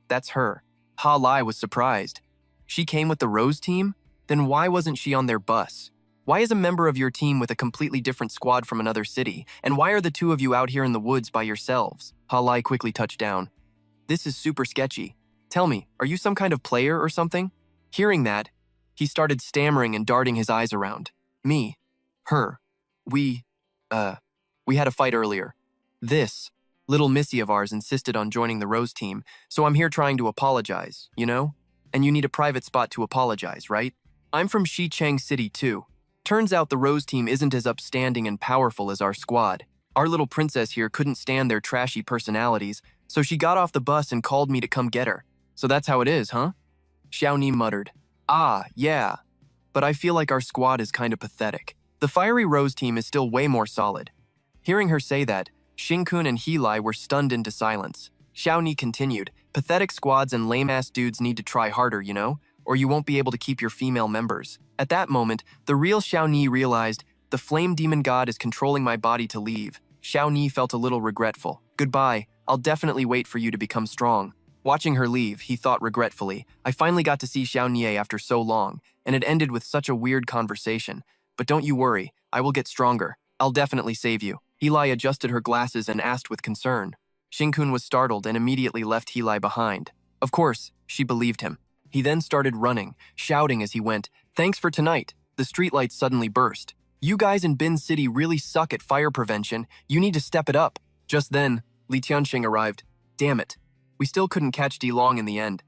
That's her. Ha Lai was surprised. She came with the Rose team? Then why wasn't she on their bus? Why is a member of your team with a completely different squad from another city? And why are the two of you out here in the woods by yourselves? Ha Lai quickly touched down. This is super sketchy. Tell me, are you some kind of player or something? Hearing that, he started stammering and darting his eyes around. Me. Her. We had a fight earlier. This little missy of ours insisted on joining the Rose team, so I'm here trying to apologize, you know? And you need a private spot to apologize, right? I'm from Xicheng City too. Turns out the Rose team isn't as upstanding and powerful as our squad. Our little princess here couldn't stand their trashy personalities, so she got off the bus and called me to come get her. So that's how it is, huh? Xiaoni muttered. Ah, yeah. But I feel like our squad is kind of pathetic. The fiery Rose team is still way more solid. Hearing her say that, Shinkun and Helai were stunned into silence. Xiaoni continued, pathetic squads and lame-ass dudes need to try harder, you know? Or you won't be able to keep your female members. At that moment, the real Xiaoni realized, the flame demon god is controlling my body to leave. Xiaoni felt a little regretful. Goodbye, I'll definitely wait for you to become strong. Watching her leave, he thought regretfully, I finally got to see Xiaonie after so long, and it ended with such a weird conversation. But don't you worry, I will get stronger. I'll definitely save you. Helai adjusted her glasses and asked with concern. Shinkun was startled and immediately left Helai behind. Of course, she believed him. He then started running, shouting as he went, Thanks for tonight. The streetlights suddenly burst. You guys in Bin City really suck at fire prevention. You need to step it up. Just then, Li Tianxing arrived. Damn it. We still couldn't catch Di Long in the end.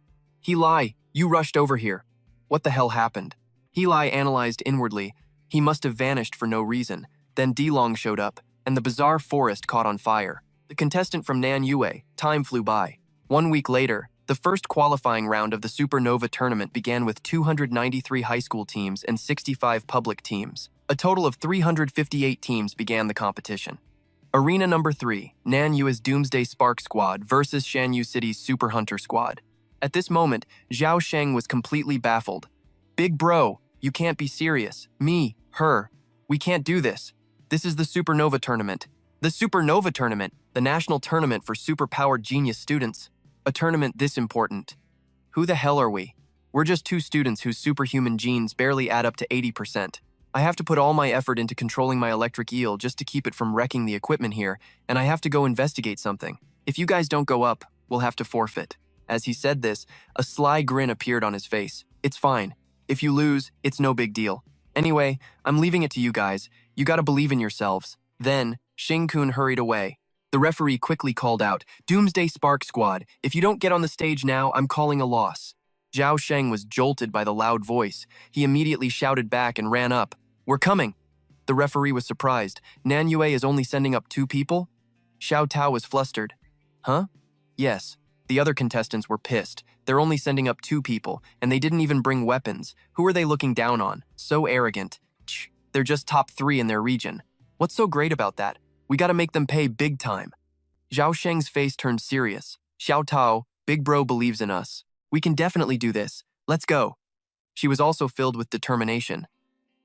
Helai, you rushed over here. What the hell happened? Helai analyzed inwardly. He must have vanished for no reason. Then Di Long showed up, and the bizarre forest caught on fire. The contestant from Nanyue, time flew by. 1 week later, the first qualifying round of the Supernova tournament began with 293 high school teams and 65 public teams. A total of 358 teams began the competition. Arena number 3, Nanyue's Doomsday Spark Squad versus Shanyu City's Super Hunter Squad. At this moment, Zhao Sheng was completely baffled. Big bro, you can't be serious. Me, her, we can't do this. This is the Supernova tournament. The Supernova tournament, the national tournament for super-powered genius students. A tournament this important. Who the hell are we? We're just two students whose superhuman genes barely add up to 80%. I have to put all my effort into controlling my electric eel just to keep it from wrecking the equipment here, and I have to go investigate something. If you guys don't go up, we'll have to forfeit. As he said this, a sly grin appeared on his face. It's fine. If you lose, it's no big deal. Anyway, I'm leaving it to you guys. You gotta believe in yourselves. Then, Shinkun hurried away. The referee quickly called out, Doomsday Spark Squad, if you don't get on the stage now, I'm calling a loss. Zhao Sheng was jolted by the loud voice. He immediately shouted back and ran up. We're coming. The referee was surprised. Nanyue is only sending up 2 people? Xiao Tao was flustered. Huh? Yes. The other contestants were pissed. They're only sending up 2 people, and they didn't even bring weapons. Who are they looking down on? So arrogant. They're just top 3 in their region. What's so great about that? We gotta make them pay big time. Zhao Sheng's face turned serious. Xiao Tao, big bro believes in us. We can definitely do this. Let's go. She was also filled with determination.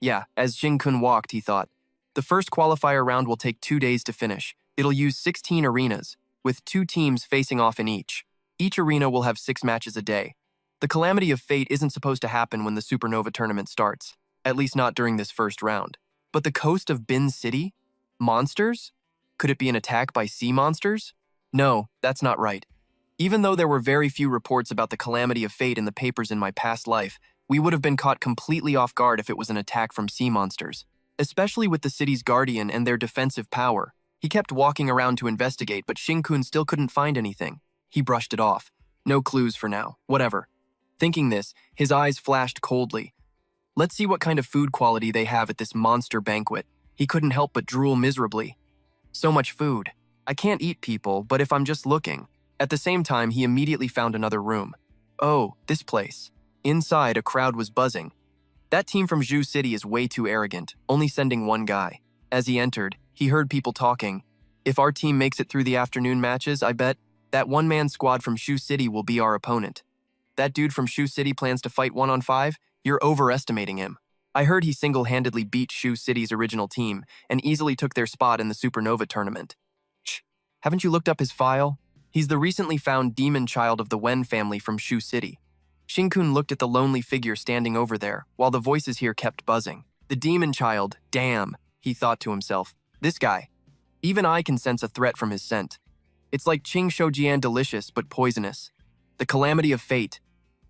Yeah, as Jing-kun walked, he thought. The first qualifier round will take 2 days to finish. It'll use 16 arenas, with 2 teams facing off in each. Each arena will have 6 matches a day. The calamity of fate isn't supposed to happen when the Supernova tournament starts, at least not during this first round. But the coast of Bin City? Monsters? Could it be an attack by sea monsters? No, that's not right. Even though there were very few reports about the calamity of fate in the papers in my past life, we would have been caught completely off guard if it was an attack from sea monsters, especially with the city's guardian and their defensive power. He kept walking around to investigate, but Shinkun still couldn't find anything. He brushed it off. No clues for now. Whatever. Thinking this, his eyes flashed coldly. Let's see what kind of food quality they have at this monster banquet. He couldn't help but drool miserably. So much food. I can't eat people, but if I'm just looking. At the same time, he immediately found another room. Oh, this place. Inside, a crowd was buzzing. That team from Zhu City is way too arrogant, only sending 1 guy. As he entered, He heard people talking. If our team makes it through the afternoon matches, I bet that one-man squad from Shu City will be our opponent. That dude from Shu City plans to fight 1-on-5? You're overestimating him. I heard he single-handedly beat Shu City's original team and easily took their spot in the Supernova tournament. Shh, haven't you looked up his file? He's the recently found demon child of the Wen family from Shu City. Shinkun looked at the lonely figure standing over there, while the voices here kept buzzing. The demon child, damn, he thought to himself. This guy. Even I can sense a threat from his scent. It's like Qing Shoujian delicious but poisonous. The calamity of fate.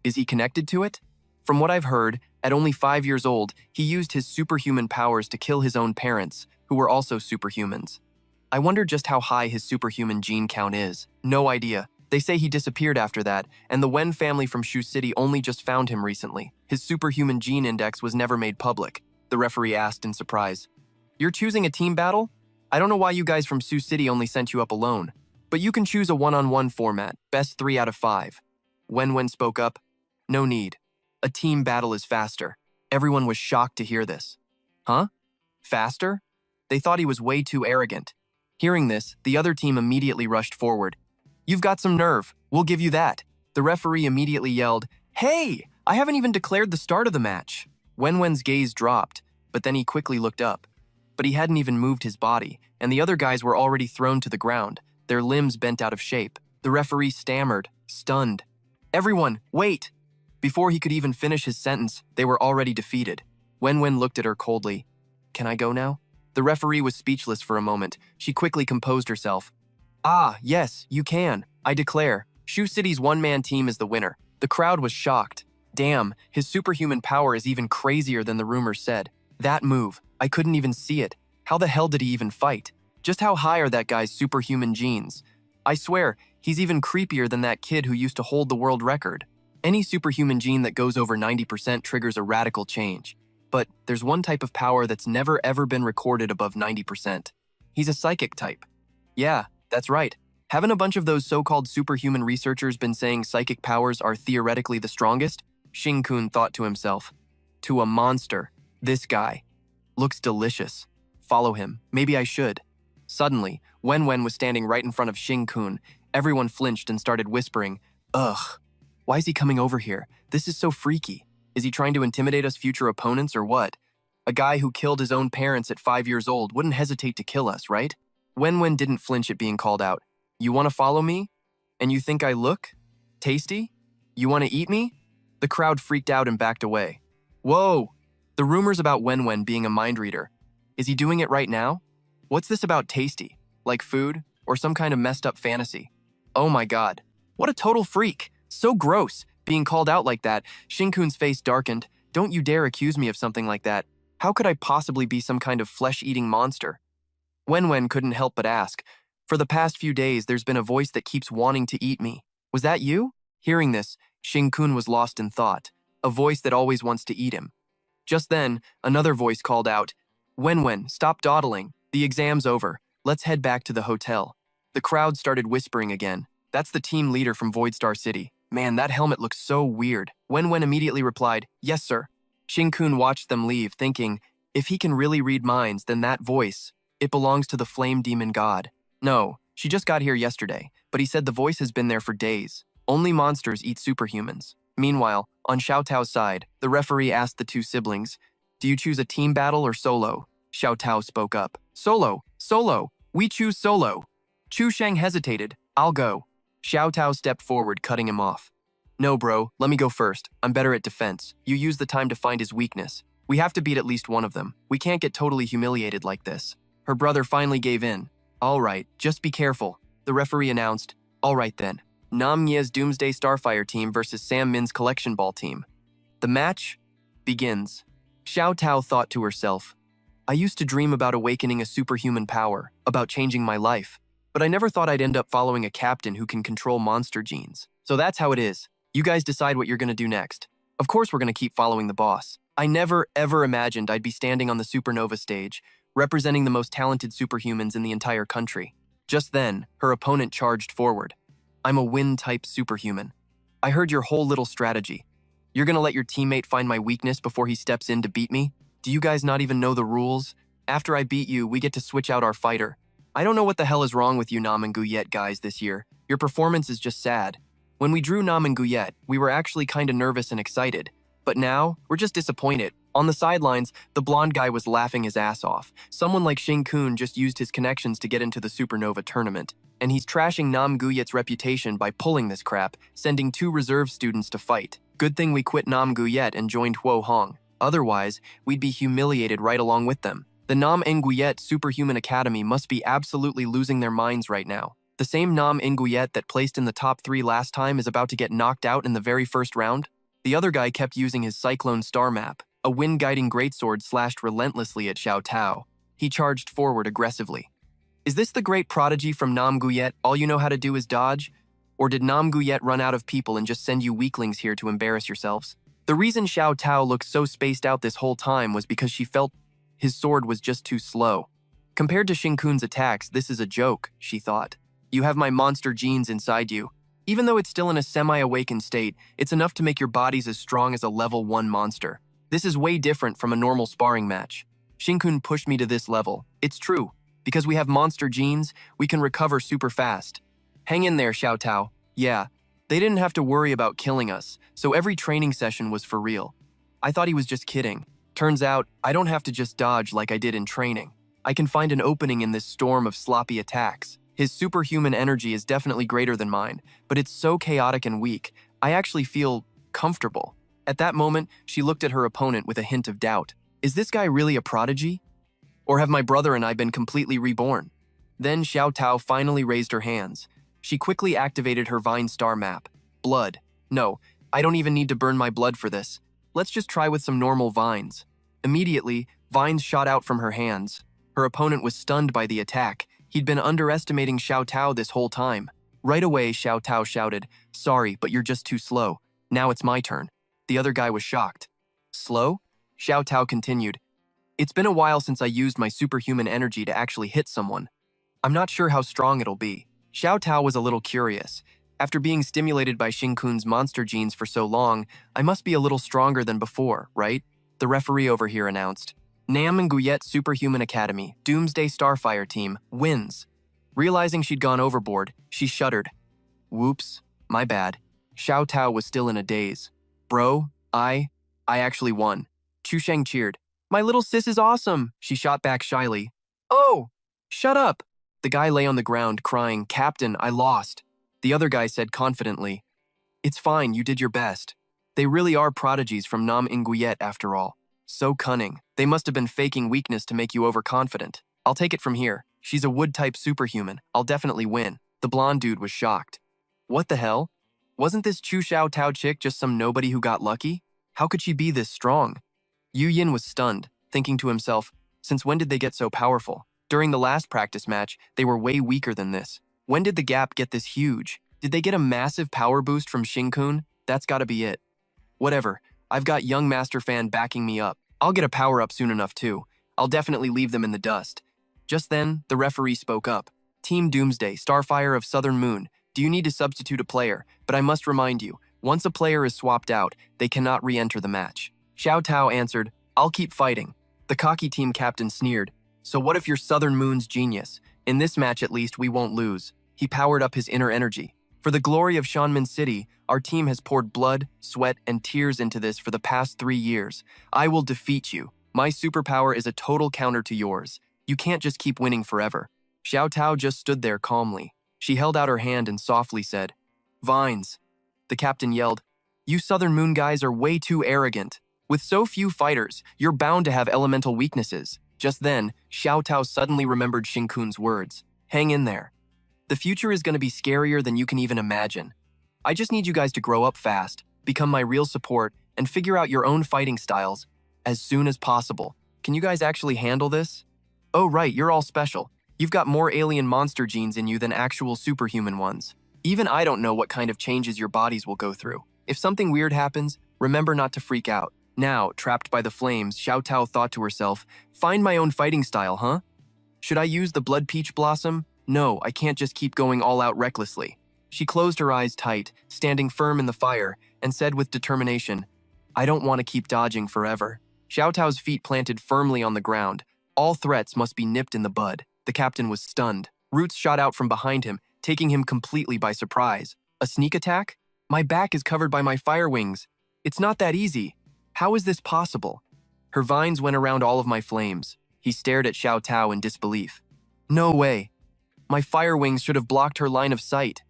Is he connected to it? From what I've heard, at only 5 years old, he used his superhuman powers to kill his own parents, who were also superhumans. I wonder just how high his superhuman gene count is. No idea. They say he disappeared after that, and the Wen family from Shu City only just found him recently. His superhuman gene index was never made public, the referee asked in surprise. You're choosing a team battle? I don't know why you guys from Shu City only sent you up alone, but you can choose a one-on-one format, best 3 out of 5. Wen spoke up. No need. A team battle is faster. Everyone was shocked to hear this. Huh? Faster? They thought he was way too arrogant. Hearing this, the other team immediately rushed forward. You've got some nerve. We'll give you that. The referee immediately yelled, Hey! I haven't even declared the start of the match. Wen's gaze dropped, but then he quickly looked up. But he hadn't even moved his body, and the other guys were already thrown to the ground, their limbs bent out of shape. The referee stammered, stunned. Everyone, wait! Before he could even finish his sentence, they were already defeated. Wen looked at her coldly. Can I go now? The referee was speechless for a moment. She quickly composed herself. Ah, yes, you can. I declare. Shu City's one-man team is the winner. The crowd was shocked. Damn, his superhuman power is even crazier than the rumors said. That move, I couldn't even see it. How the hell did he even fight? Just how high are that guy's superhuman genes? I swear, he's even creepier than that kid who used to hold the world record. Any superhuman gene that goes over 90% triggers a radical change. But there's one type of power that's never ever been recorded above 90%. He's a psychic type. Yeah, that's right. Haven't a bunch of those so-called superhuman researchers been saying psychic powers are theoretically the strongest? Shinkun thought to himself. To a monster. This guy. Looks delicious. Follow him. Maybe I should. Suddenly, Wen was standing right in front of Shinkun. Everyone flinched and started whispering, Ugh. Why is he coming over here? This is so freaky. Is he trying to intimidate us future opponents or what? A guy who killed his own parents at 5 years old wouldn't hesitate to kill us, right? Wen didn't flinch at being called out. You want to follow me? And you think I look tasty? You want to eat me? The crowd freaked out and backed away. Whoa! The rumors about Wen being a mind reader. Is he doing it right now? What's this about tasty? Like food? Or some kind of messed up fantasy? Oh my god. What a total freak! So gross! Being called out like that, Shinkun's face darkened. Don't you dare accuse me of something like that. How could I possibly be some kind of flesh-eating monster? Wen couldn't help but ask. For the past few days, there's been a voice that keeps wanting to eat me. Was that you? Hearing this, Shinkun was lost in thought. A voice that always wants to eat him. Just then, another voice called out, Wen, stop dawdling. The exam's over. Let's head back to the hotel. The crowd started whispering again. That's the team leader from Voidstar City. Man, that helmet looks so weird. Wen immediately replied, Yes, sir. Shinkun watched them leave, thinking, if he can really read minds, then that voice, it belongs to the flame demon god. No, she just got here yesterday, but he said the voice has been there for days. Only monsters eat superhumans. Meanwhile, on Xiao Tao's side, the referee asked the two siblings, Do you choose a team battle or solo? Xiao Tao spoke up. Solo! Solo! We choose solo! Chu Sheng hesitated. I'll go. Xiao Tao stepped forward, cutting him off. No, bro, let me go first. I'm better at defense. You use the time to find his weakness. We have to beat at least one of them. We can't get totally humiliated like this. Her brother finally gave in. All right, just be careful. The referee announced. All right then. Nam Nie's Doomsday Starfire team versus Sam Min's Collection Ball team. The match begins. Xiao Tao thought to herself, I used to dream about awakening a superhuman power, about changing my life. But I never thought I'd end up following a captain who can control monster genes. So that's how it is. You guys decide what you're gonna do next. Of course we're gonna keep following the boss. I never ever imagined I'd be standing on the Supernova stage, representing the most talented superhumans in the entire country. Just then, her opponent charged forward. I'm a Wind-type superhuman. I heard your whole little strategy. You're gonna let your teammate find my weakness before he steps in to beat me? Do you guys not even know the rules? After I beat you, we get to switch out our fighter. I don't know what the hell is wrong with you Nam and Guyet guys this year. Your performance is just sad. When we drew Nam and Guyet, we were actually kinda nervous and excited. But now, we're just disappointed. On the sidelines, the blonde guy was laughing his ass off. Someone like Shin-kun just used his connections to get into the Supernova tournament. And he's trashing Nam Guyet's reputation by pulling this crap, sending 2 reserve students to fight. Good thing we quit Nam Guyet and joined Huo Hong. Otherwise, we'd be humiliated right along with them. The Nam Nguyen Superhuman Academy must be absolutely losing their minds right now. The same Nam Nguyen that placed in the top 3 last time is about to get knocked out in the very first round. The other guy kept using his Cyclone Star Map. A wind-guiding greatsword slashed relentlessly at Xiao Tao. He charged forward aggressively. Is this the great prodigy from Nam Guyet? All you know how to do is dodge? Or did Nam Guyet run out of people and just send you weaklings here to embarrass yourselves? The reason Xiao Tao looked so spaced out this whole time was because she felt his sword was just too slow. Compared to Shin-kun's attacks, this is a joke, she thought. You have my monster genes inside you. Even though it's still in a semi-awakened state, it's enough to make your bodies as strong as a level 1 monster. This is way different from a normal sparring match. Shin-kun pushed me to this level. It's true. Because we have monster genes, we can recover super fast. Hang in there, Xiao Tao. Yeah, they didn't have to worry about killing us, so every training session was for real. I thought he was just kidding. Turns out, I don't have to just dodge like I did in training. I can find an opening in this storm of sloppy attacks. His superhuman energy is definitely greater than mine, but it's so chaotic and weak, I actually feel comfortable. At that moment, she looked at her opponent with a hint of doubt. Is this guy really a prodigy? Or have my brother and I been completely reborn? Then Xiao Tao finally raised her hands. She quickly activated her Vine Star Map. Blood. No, I don't even need to burn my blood for this. Let's just try with some normal vines. Immediately, vines shot out from her hands. Her opponent was stunned by the attack. He'd been underestimating Xiao Tao this whole time. Right away, Xiao Tao shouted, "Sorry, but you're just too slow. Now it's my turn." The other guy was shocked. Slow? Xiao Tao continued. It's been a while since I used my superhuman energy to actually hit someone. I'm not sure how strong it'll be. Xiao Tao was a little curious. After being stimulated by Shin-kun's monster genes for so long, I must be a little stronger than before, right? The referee over here announced. Nam and Guyet Superhuman Academy, Doomsday Starfire Team, wins. Realizing she'd gone overboard, she shuddered. Whoops, my bad. Xiao Tao was still in a daze. Bro, I actually won. Chu Sheng cheered. My little sis is awesome, she shot back shyly. Oh, shut up. The guy lay on the ground crying, Captain, I lost. The other guy said confidently, It's fine, you did your best. They really are prodigies from Nam Nguyen after all. So cunning. They must have been faking weakness to make you overconfident. I'll take it from here. She's a wood-type superhuman. I'll definitely win. The blonde dude was shocked. What the hell? Wasn't this Chu Xiao Tao chick just some nobody who got lucky? How could she be this strong? Yu Yin was stunned, thinking to himself, since when did they get so powerful? During the last practice match, they were way weaker than this. When did the gap get this huge? Did they get a massive power boost from Shin-kun? That's gotta be it. Whatever, I've got young Master Fan backing me up. I'll get a power-up soon enough too. I'll definitely leave them in the dust. Just then, the referee spoke up. Team Doomsday, Starfire of Southern Moon, do you need to substitute a player? But I must remind you, once a player is swapped out, they cannot re-enter the match. Xiao Tao answered, I'll keep fighting. The cocky team captain sneered. So what if you're Southern Moon's genius? In this match at least, we won't lose. He powered up his inner energy. For the glory of Shanmin City, our team has poured blood, sweat, and tears into this for the past 3 years. I will defeat you. My superpower is a total counter to yours. You can't just keep winning forever. Xiao Tao just stood there calmly. She held out her hand and softly said, Vines. The captain yelled, You Southern Moon guys are way too arrogant. With so few fighters, you're bound to have elemental weaknesses. Just then, Xiao Tao suddenly remembered Shin-kun's words. Hang in there. The future is going to be scarier than you can even imagine. I just need you guys to grow up fast, become my real support, and figure out your own fighting styles as soon as possible. Can you guys actually handle this? Oh right, you're all special. You've got more alien monster genes in you than actual superhuman ones. Even I don't know what kind of changes your bodies will go through. If something weird happens, remember not to freak out. Now, trapped by the flames, Xiao Tao thought to herself, find my own fighting style, huh? Should I use the Blood Peach Blossom? No, I can't just keep going all out recklessly. She closed her eyes tight, standing firm in the fire, and said with determination, I don't want to keep dodging forever. Xiao Tao's feet planted firmly on the ground. All threats must be nipped in the bud. The captain was stunned. Roots shot out from behind him, taking him completely by surprise. A sneak attack? My back is covered by my fire wings. It's not that easy. How is this possible? Her vines went around all of my flames. He stared at Xiao Tao in disbelief. No way. My fire wings should have blocked her line of sight.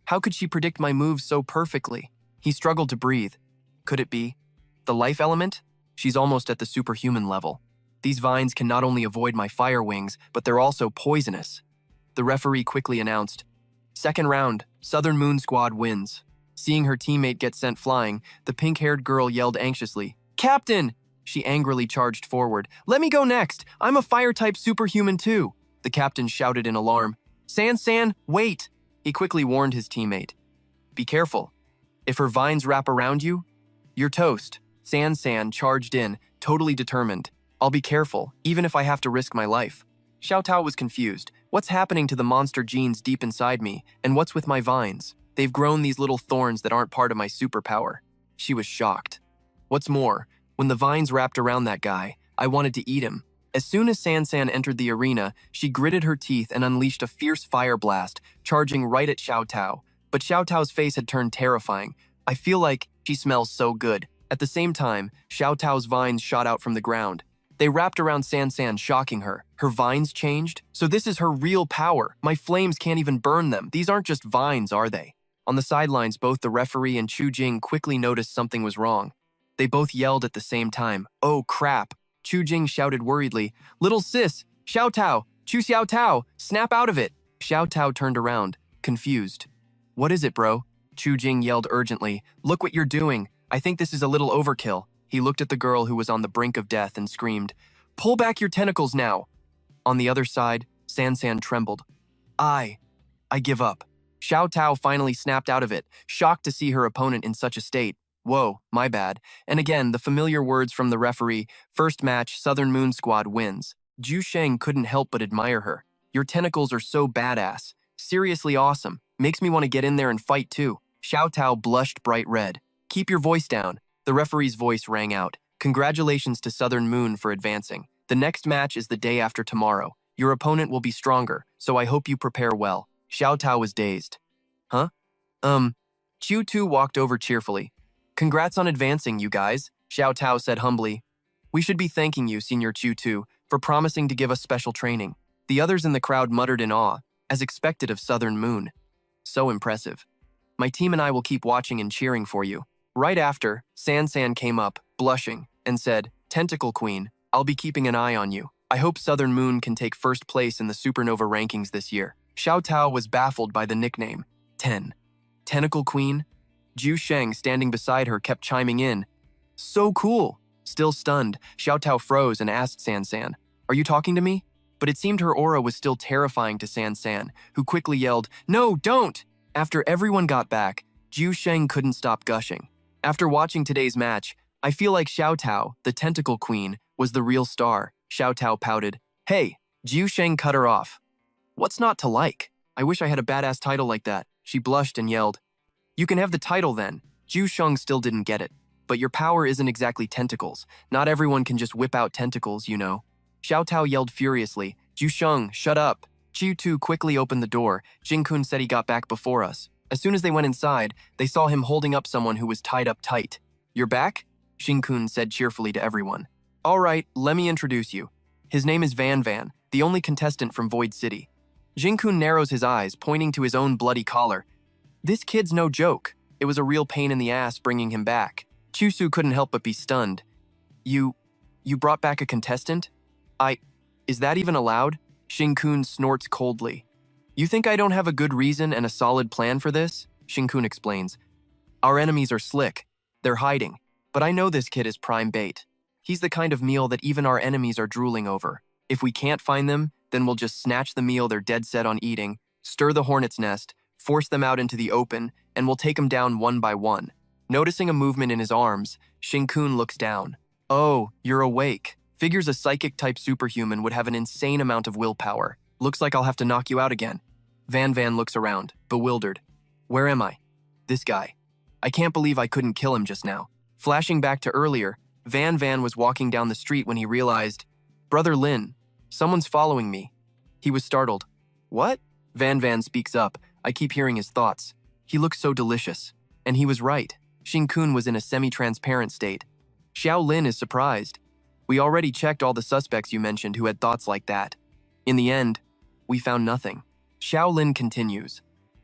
How could she predict my moves so perfectly? He struggled to breathe. Could it be the life element? She's almost at the superhuman level. These vines can not only avoid my fire wings, but they're also poisonous. The referee quickly announced, "Second round, Southern Moon Squad wins." Seeing her teammate get sent flying, the pink-haired girl yelled anxiously, "Captain!" She angrily charged forward. "Let me go next! I'm a fire-type superhuman too!" The captain shouted in alarm. San, wait!" He quickly warned his teammate. "Be careful. If her vines wrap around you, you're toast." San charged in, totally determined. "I'll be careful, even if I have to risk my life." Xiao Tao was confused. What's happening to the monster genes deep inside me, and what's with my vines? They've grown these little thorns that aren't part of my superpower. She was shocked. What's more, when the vines wrapped around that guy, I wanted to eat him. As soon as San entered the arena, she gritted her teeth and unleashed a fierce fire blast, charging right at Xiao Tao. But Xiao Tao's face had turned terrifying. I feel like she smells so good. At the same time, Xiao Tao's vines shot out from the ground. They wrapped around San, shocking her. Her vines changed? So this is her real power. My flames can't even burn them. These aren't just vines, are they? On the sidelines, both the referee and Chu Jing quickly noticed something was wrong. They both yelled at the same time. "Oh, crap." Chu Jing shouted worriedly, "Little sis, Xiao Tao, Chu Xiao Tao, snap out of it." Xiao Tao turned around, confused. "What is it, bro?" Chu Jing yelled urgently. "Look what you're doing. I think this is a little overkill." He looked at the girl who was on the brink of death and screamed, "Pull back your tentacles now." On the other side, San trembled. I give up." Xiao Tao finally snapped out of it, shocked to see her opponent in such a state. "Whoa, my bad." And again, the familiar words from the referee, "First match, Southern Moon Squad wins." Ju Sheng couldn't help but admire her. "Your tentacles are so badass. Seriously awesome. Makes me want to get in there and fight too." Xiao Tao blushed bright red. "Keep your voice down." The referee's voice rang out. "Congratulations to Southern Moon for advancing. The next match is the day after tomorrow. Your opponent will be stronger, so I hope you prepare well." Xiao Tao was dazed. Huh? Chu Tu walked over cheerfully. "Congrats on advancing, you guys," Xiao Tao said humbly. "We should be thanking you, Senior Chu Tu, for promising to give us special training." The others in the crowd muttered in awe, as expected of Southern Moon. "So impressive. My team and I will keep watching and cheering for you." Right after, San came up, blushing, and said, "Tentacle Queen, I'll be keeping an eye on you. I hope Southern Moon can take first place in the Supernova rankings this year." Xiao Tao was baffled by the nickname. 10. Tentacle Queen? Ju Sheng, standing beside her, kept chiming in. "So cool." Still stunned, Xiao Tao froze and asked San, "Are you talking to me?" But it seemed her aura was still terrifying to San, who quickly yelled, "No, don't!" After everyone got back, Ju Sheng couldn't stop gushing. "After watching today's match, I feel like Xiao Tao, the Tentacle Queen, was the real star." Xiao Tao pouted. "Hey," Ju Sheng cut her off. "What's not to like? I wish I had a badass title like that." She blushed and yelled, "You can have the title then." Ju Sheng still didn't get it. "But your power isn't exactly tentacles. Not everyone can just whip out tentacles, you know." Xiao Tao yelled furiously, "Ju Sheng, shut up." Chu Tu quickly opened the door. Jing-kun said he got back before us. As soon as they went inside, they saw him holding up someone who was tied up tight. "You're back?" Jing-kun said cheerfully to everyone. "All right, let me introduce you. His name is Van, the only contestant from Void City." Jing-kun narrows his eyes, pointing to his own bloody collar. "This kid's no joke. It was a real pain in the ass bringing him back." Chusu couldn't help but be stunned. You brought back a contestant? Is that even allowed?" Shin-kun snorts coldly. "You think I don't have a good reason and a solid plan for this?" Shin-kun explains. "Our enemies are slick. They're hiding. But I know this kid is prime bait. He's the kind of meal that even our enemies are drooling over. If we can't find them, then we'll just snatch the meal they're dead set on eating, stir the hornet's nest, force them out into the open, and we'll take them down one by one." Noticing a movement in his arms, Shin-kun looks down. "Oh, you're awake. Figures a psychic-type superhuman would have an insane amount of willpower. Looks like I'll have to knock you out again." Van looks around, bewildered. "Where am I? This guy. I can't believe I couldn't kill him just now." Flashing back to earlier, Van was walking down the street when he realized, "Brother Lin, Someone's following me. He was startled. What? Van Van speaks up. I keep hearing his thoughts. He looks so delicious. And he was right. Xing-kun was in a semi-transparent state. Xiao Lin is surprised. We already checked all the suspects you mentioned who had thoughts like that. In the end, we found nothing. Xiao Lin continues.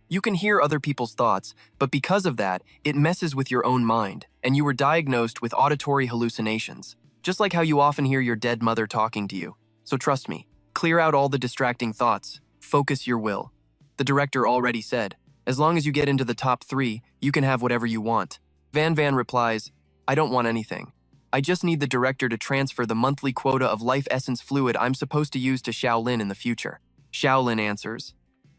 You can hear other people's thoughts, but because of that, it messes with your own mind, and you were diagnosed with auditory hallucinations, just like how you often hear your dead mother talking to you. So trust me, clear out all the distracting thoughts, focus your will. The director already said, as long as you get into the top 3, you can have whatever you want. Van Van replies, I don't want anything. I just need the director to transfer the monthly quota of life essence fluid I'm supposed to use to Xiao Lin in the future. Xiao Lin answers,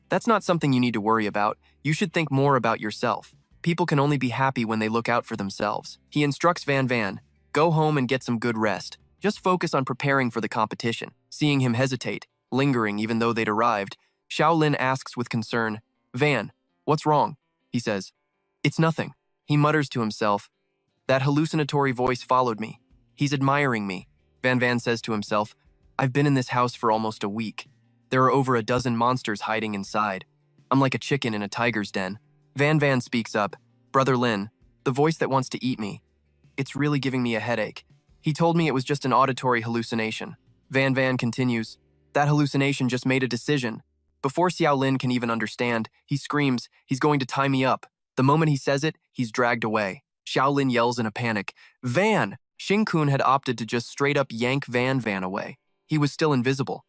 that's not something you need to worry about. You should think more about yourself. People can only be happy when they look out for themselves. He instructs Van Van, go home and get some good rest. Just focus on preparing for the competition. Seeing him hesitate, lingering even though they'd arrived, Xiao Lin asks with concern, Van, what's wrong? He says, it's nothing. He mutters to himself, that hallucinatory voice followed me. He's admiring me. Van Van says to himself, I've been in this house for almost a week. There are over a dozen monsters hiding inside. I'm like a chicken in a tiger's den. Van Van speaks up, Brother Lin, the voice that wants to eat me. It's really giving me a headache. He told me it was just an auditory hallucination. Van Van continues, that hallucination just made a decision. Before Xiao Lin can even understand, he screams, he's going to tie me up. The moment he says it, he's dragged away. Xiao Lin yells in a panic, Van! Xing-kun had opted to just straight up yank Van Van away. He was still invisible.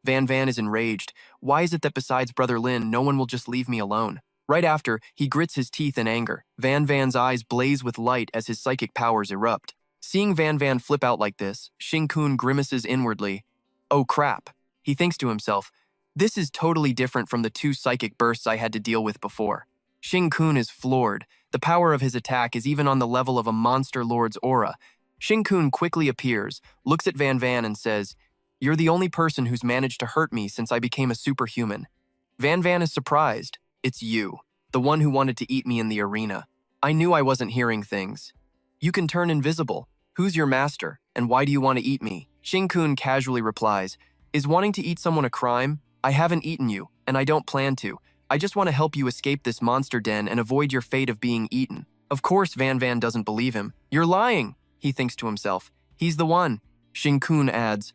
Van Van is enraged. Why is it that besides Brother Lin, no one will just leave me alone? Right after, he grits his teeth in anger. Van Van's eyes blaze with light as his psychic powers erupt. Seeing Van Van flip out like this, Xing-kun grimaces inwardly. Oh crap. He thinks to himself, this is totally different from the 2 psychic bursts I had to deal with before. Xing-kun is floored. The power of his attack is even on the level of a monster lord's aura. Xing-kun quickly appears, looks at Van Van and says, you're the only person who's managed to hurt me since I became a superhuman. Van Van is surprised. It's you, the one who wanted to eat me in the arena. I knew I wasn't hearing things. You can turn invisible. Who's your master, and why do you want to eat me? Xing-kun casually replies, is wanting to eat someone a crime? I haven't eaten you, and I don't plan to. I just want to help you escape this monster den and avoid your fate of being eaten. Of course, Van Van doesn't believe him. You're lying, he thinks to himself. He's the one. Xing-kun adds,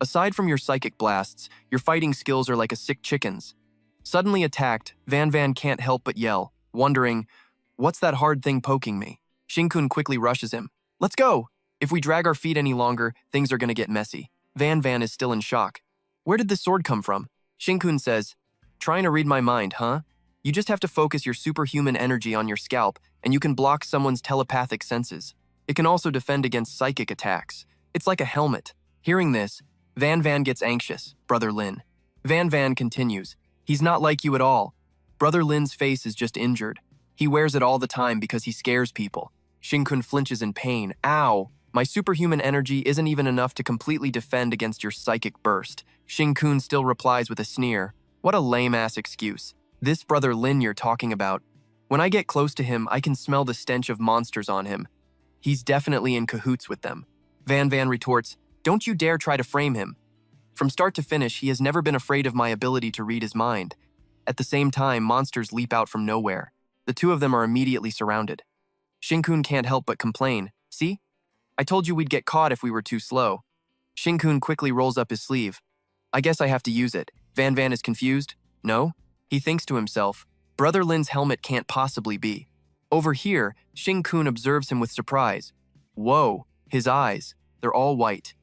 aside from your psychic blasts, your fighting skills are like a sick chicken's. Suddenly attacked, Van Van can't help but yell, wondering, what's that hard thing poking me? Xing-kun quickly rushes him. Let's go! If we drag our feet any longer, things are gonna get messy. Van Van is still in shock. Where did this sword come from? Xing-kun says, trying to read my mind, huh? You just have to focus your superhuman energy on your scalp, and you can block someone's telepathic senses. It can also defend against psychic attacks. It's like a helmet. Hearing this, Van Van gets anxious, Brother Lin. Van Van continues, he's not like you at all. Brother Lin's face is just injured. He wears it all the time because he scares people. Xing-kun flinches in pain. Ow! My superhuman energy isn't even enough to completely defend against your psychic burst. Xing-kun still replies with a sneer. What a lame-ass excuse. This Brother Lin you're talking about. When I get close to him, I can smell the stench of monsters on him. He's definitely in cahoots with them. Van Van retorts, don't you dare try to frame him. From start to finish, he has never been afraid of my ability to read his mind. At the same time, monsters leap out from nowhere. The 2 of them are immediately surrounded. Xing-kun can't help but complain. See? I told you we'd get caught if we were too slow. Xing-kun quickly rolls up his sleeve. I guess I have to use it. Van Van is confused. No? He thinks to himself, Brother Lin's helmet can't possibly be. Over here, Xing-kun observes him with surprise. Whoa, his eyes. They're all white.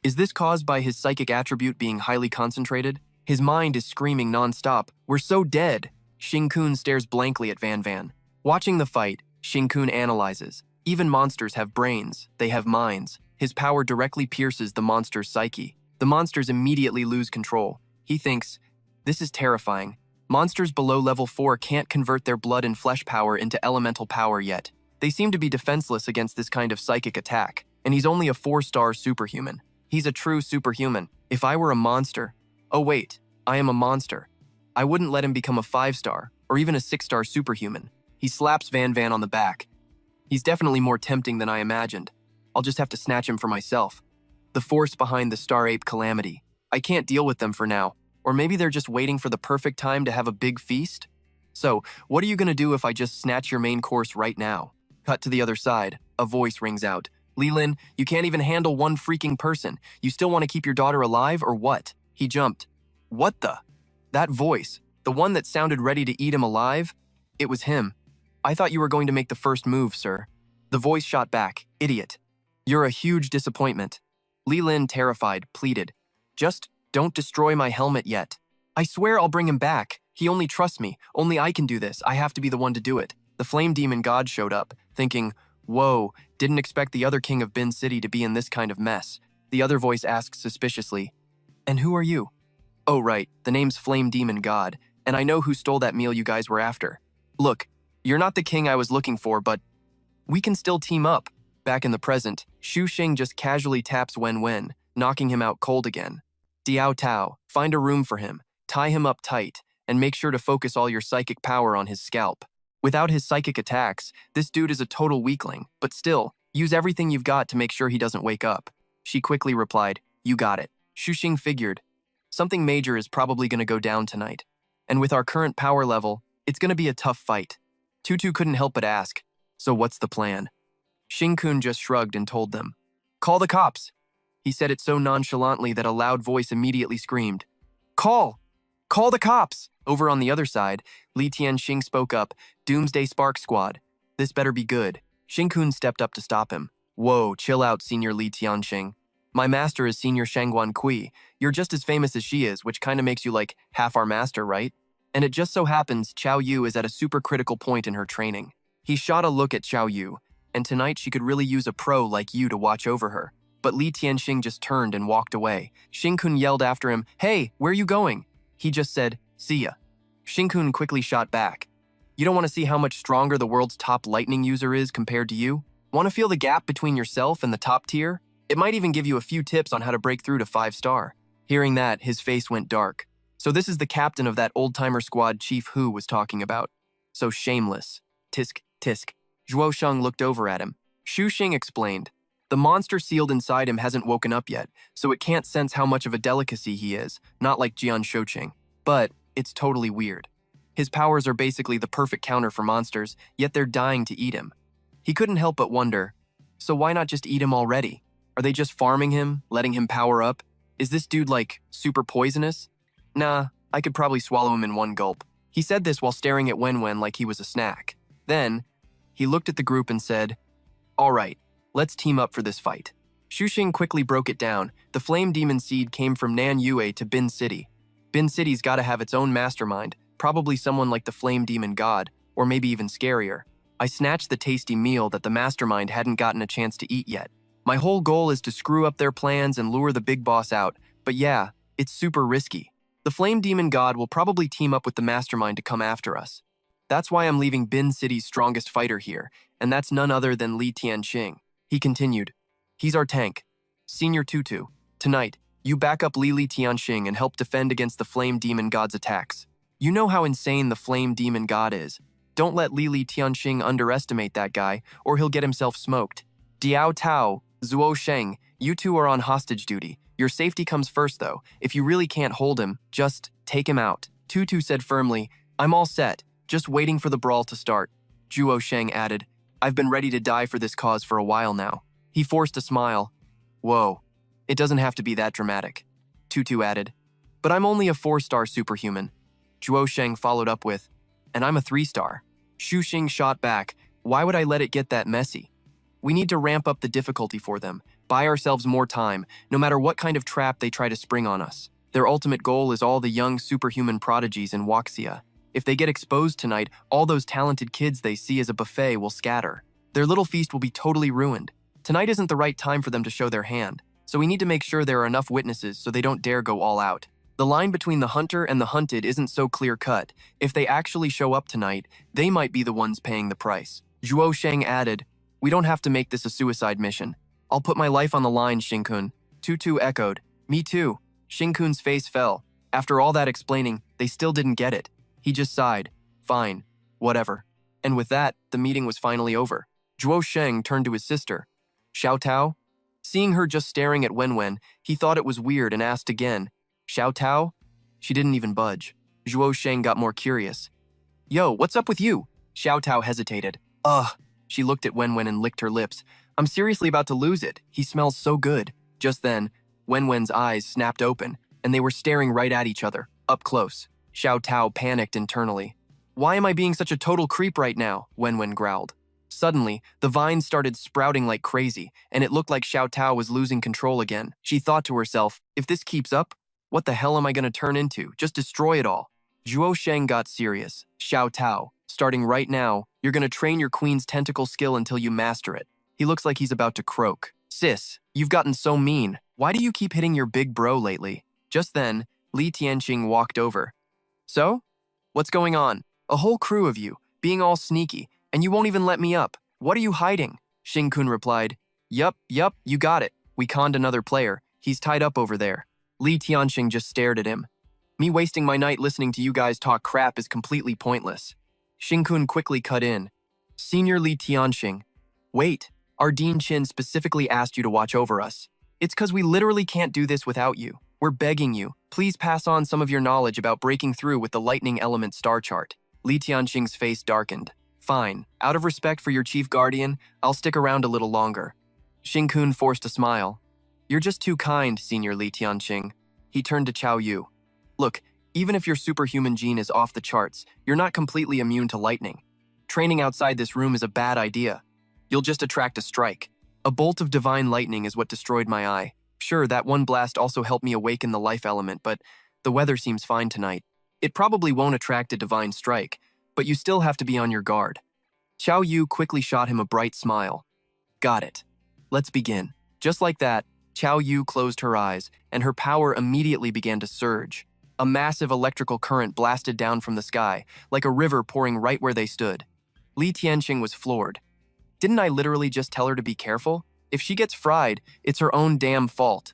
Is this caused by his psychic attribute being highly concentrated? His mind is screaming non-stop, we're so dead! Xing-kun stares blankly at Van Van. Watching the fight, Xing-kun analyzes. Even monsters have brains, they have minds. His power directly pierces the monster's psyche. The monsters immediately lose control. He thinks, this is terrifying. Monsters below level 4 can't convert their blood and flesh power into elemental power yet. They seem to be defenseless against this kind of psychic attack, and he's only a 4-star superhuman. He's a true superhuman. If I were a monster... Oh wait, I am a monster. I wouldn't let him become a 5-star, or even a 6-star superhuman. He slaps Van Van on the back. He's definitely more tempting than I imagined. I'll just have to snatch him for myself. The force behind the Star Ape calamity. I can't deal with them for now. Or maybe they're just waiting for the perfect time to have a big feast? So, what are you gonna do if I just snatch your main course right now? Cut to the other side. A voice rings out. Leland, you can't even handle one freaking person. You still want to keep your daughter alive or what? He jumped. What the? That voice, the one that sounded ready to eat him alive? It was him. I thought you were going to make the first move, sir. The voice shot back. Idiot. You're a huge disappointment. Leland, terrified, pleaded. Just don't destroy my helmet yet. I swear I'll bring him back. He only trusts me. Only I can do this. I have to be the one to do it. The flame demon god showed up, thinking, whoa, didn't expect the other king of Bin City to be in this kind of mess. The other voice asked suspiciously, and who are you? Oh right, the name's Flame Demon God, and I know who stole that meal you guys were after. Look, you're not the king I was looking for, but we can still team up. Back in the present, Shu Xing just casually taps Wen Wen, knocking him out cold again. Diao Tao, find a room for him, tie him up tight, and make sure to focus all your psychic power on his scalp. Without his psychic attacks, this dude is a total weakling, but still, use everything you've got to make sure he doesn't wake up. She quickly replied, you got it. Shu Xing figured, something major is probably going to go down tonight. And with our current power level, it's going to be a tough fight. Tutu couldn't help but ask, so what's the plan? Xing-kun just shrugged and told them, call the cops. He said it so nonchalantly that a loud voice immediately screamed, call! Call the cops! Over on the other side, Li Tianxing spoke up, Doomsday Spark Squad. This better be good. Xing-kun stepped up to stop him. Whoa, chill out, Senior Li Tianxing. My master is Senior Shangguan Kui. You're just as famous as she is, which kinda makes you like half our master, right? And it just so happens Qiao Yu is at a super critical point in her training. He shot a look at Qiao Yu, and tonight she could really use a pro like you to watch over her. But Li Tianxing just turned and walked away. Xing-kun yelled after him, hey, where are you going? He just said, see ya. Xing-kun quickly shot back. You don't want to see how much stronger the world's top lightning user is compared to you? Want to feel the gap between yourself and the top tier? It might even give you a few tips on how to break through to 5-star. Hearing that, his face went dark. So this is the captain of that old-timer squad Chief Hu was talking about. So shameless. Tisk, tisk. Zhuo Sheng looked over at him. Shu Xing explained. The monster sealed inside him hasn't woken up yet, so it can't sense how much of a delicacy he is, not like Jian Shouqing. But it's totally weird. His powers are basically the perfect counter for monsters, yet they're dying to eat him. He couldn't help but wonder, so why not just eat him already? Are they just farming him, letting him power up? Is this dude like super poisonous? Nah, I could probably swallow him in one gulp. He said this while staring at Wen Wen like he was a snack. Then, he looked at the group and said, all right, let's team up for this fight. Shu Xing quickly broke it down. The flame demon seed came from Nan Yue to Bin City. Bin City's gotta have its own mastermind, probably someone like the flame demon god, or maybe even scarier. I snatched the tasty meal that the mastermind hadn't gotten a chance to eat yet. My whole goal is to screw up their plans and lure the big boss out, but yeah, it's super risky. The flame demon god will probably team up with the mastermind to come after us. That's why I'm leaving Bin City's strongest fighter here, and that's none other than Li Tianxing. He continued, he's our tank. Senior Tutu, tonight, you back up Li Tianxing and help defend against the Flame Demon God's attacks. You know how insane the Flame Demon God is. Don't let Li Tianxing underestimate that guy, or he'll get himself smoked. Diao Tao, Zhuo Sheng, you two are on hostage duty. Your safety comes first though. If you really can't hold him, just take him out. Tutu said firmly, I'm all set, just waiting for the brawl to start. Zhuo Sheng added, I've been ready to die for this cause for a while now. He forced a smile. Whoa, it doesn't have to be that dramatic. Tutu added, but I'm only a 4-star superhuman. Zhuo Sheng followed up with, and I'm a 3-star. Shu Xing shot back, why would I let it get that messy? We need to ramp up the difficulty for them, buy ourselves more time, no matter what kind of trap they try to spring on us. Their ultimate goal is all the young superhuman prodigies in Wuxia. If they get exposed tonight, all those talented kids they see as a buffet will scatter. Their little feast will be totally ruined. Tonight isn't the right time for them to show their hand, so we need to make sure there are enough witnesses so they don't dare go all out. The line between the hunter and the hunted isn't so clear-cut. If they actually show up tonight, they might be the ones paying the price. Zhuo Sheng added, we don't have to make this a suicide mission. I'll put my life on the line, Xing-kun. Tutu echoed, me too. Xing-kun's face fell. After all that explaining, they still didn't get it. He just sighed, fine, whatever. And with that, the meeting was finally over. Zhuo Sheng turned to his sister. Xiao Tao? Seeing her just staring at Wen Wen, he thought it was weird and asked again, Xiao Tao? She didn't even budge. Zhuo Sheng got more curious. Yo, what's up with you? Xiao Tao hesitated. Ugh. She looked at Wenwen and licked her lips. I'm seriously about to lose it. He smells so good. Just then, Wenwen's eyes snapped open, and they were staring right at each other, up close. Xiao Tao panicked internally. Why am I being such a total creep right now? Wenwen growled. Suddenly, the vines started sprouting like crazy, and it looked like Xiao Tao was losing control again. She thought to herself, if this keeps up, what the hell am I going to turn into? Just destroy it all. Zhuo Sheng got serious. Xiao Tao, starting right now, you're going to train your queen's tentacle skill until you master it. He looks like he's about to croak. Sis, you've gotten so mean. Why do you keep hitting your big bro lately? Just then, Li Tianqing walked over. So? What's going on? A whole crew of you, being all sneaky, and you won't even let me up. What are you hiding? Xing-kun replied. Yup, you got it. We conned another player. He's tied up over there. Li Tianqing just stared at him. Me wasting my night listening to you guys talk crap is completely pointless. Xing-kun quickly cut in. Senior Li Tianqing. Wait, our Dean Chin specifically asked you to watch over us. It's because we literally can't do this without you. We're begging you. Please pass on some of your knowledge about breaking through with the lightning element star chart. Li Tianqing's face darkened. Fine. Out of respect for your chief guardian, I'll stick around a little longer. Xing-kun forced a smile. You're just too kind, Senior Li Tianqing. He turned to Chao Yu. Look, even if your superhuman gene is off the charts, you're not completely immune to lightning. Training outside this room is a bad idea. You'll just attract a strike. A bolt of divine lightning is what destroyed my eye. Sure, that one blast also helped me awaken the life element, but the weather seems fine tonight. It probably won't attract a divine strike, but you still have to be on your guard. Chao Yu quickly shot him a bright smile. Got it. Let's begin. Just like that, Chao Yu closed her eyes, and her power immediately began to surge. A massive electrical current blasted down from the sky, like a river pouring right where they stood. Li Tianqing was floored. Didn't I literally just tell her to be careful? If she gets fried, it's her own damn fault.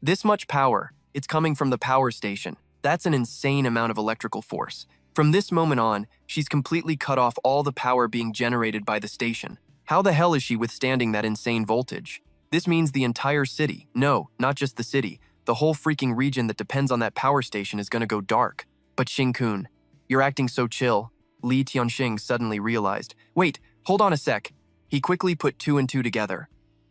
This much power, it's coming from the power station. That's an insane amount of electrical force. From this moment on, she's completely cut off all the power being generated by the station. How the hell is she withstanding that insane voltage? This means the entire city, no, not just the city, the whole freaking region that depends on that power station is gonna go dark. But Xing-kun, you're acting so chill. Li Tianqing suddenly realized. Wait, hold on a sec. He quickly put two and two together.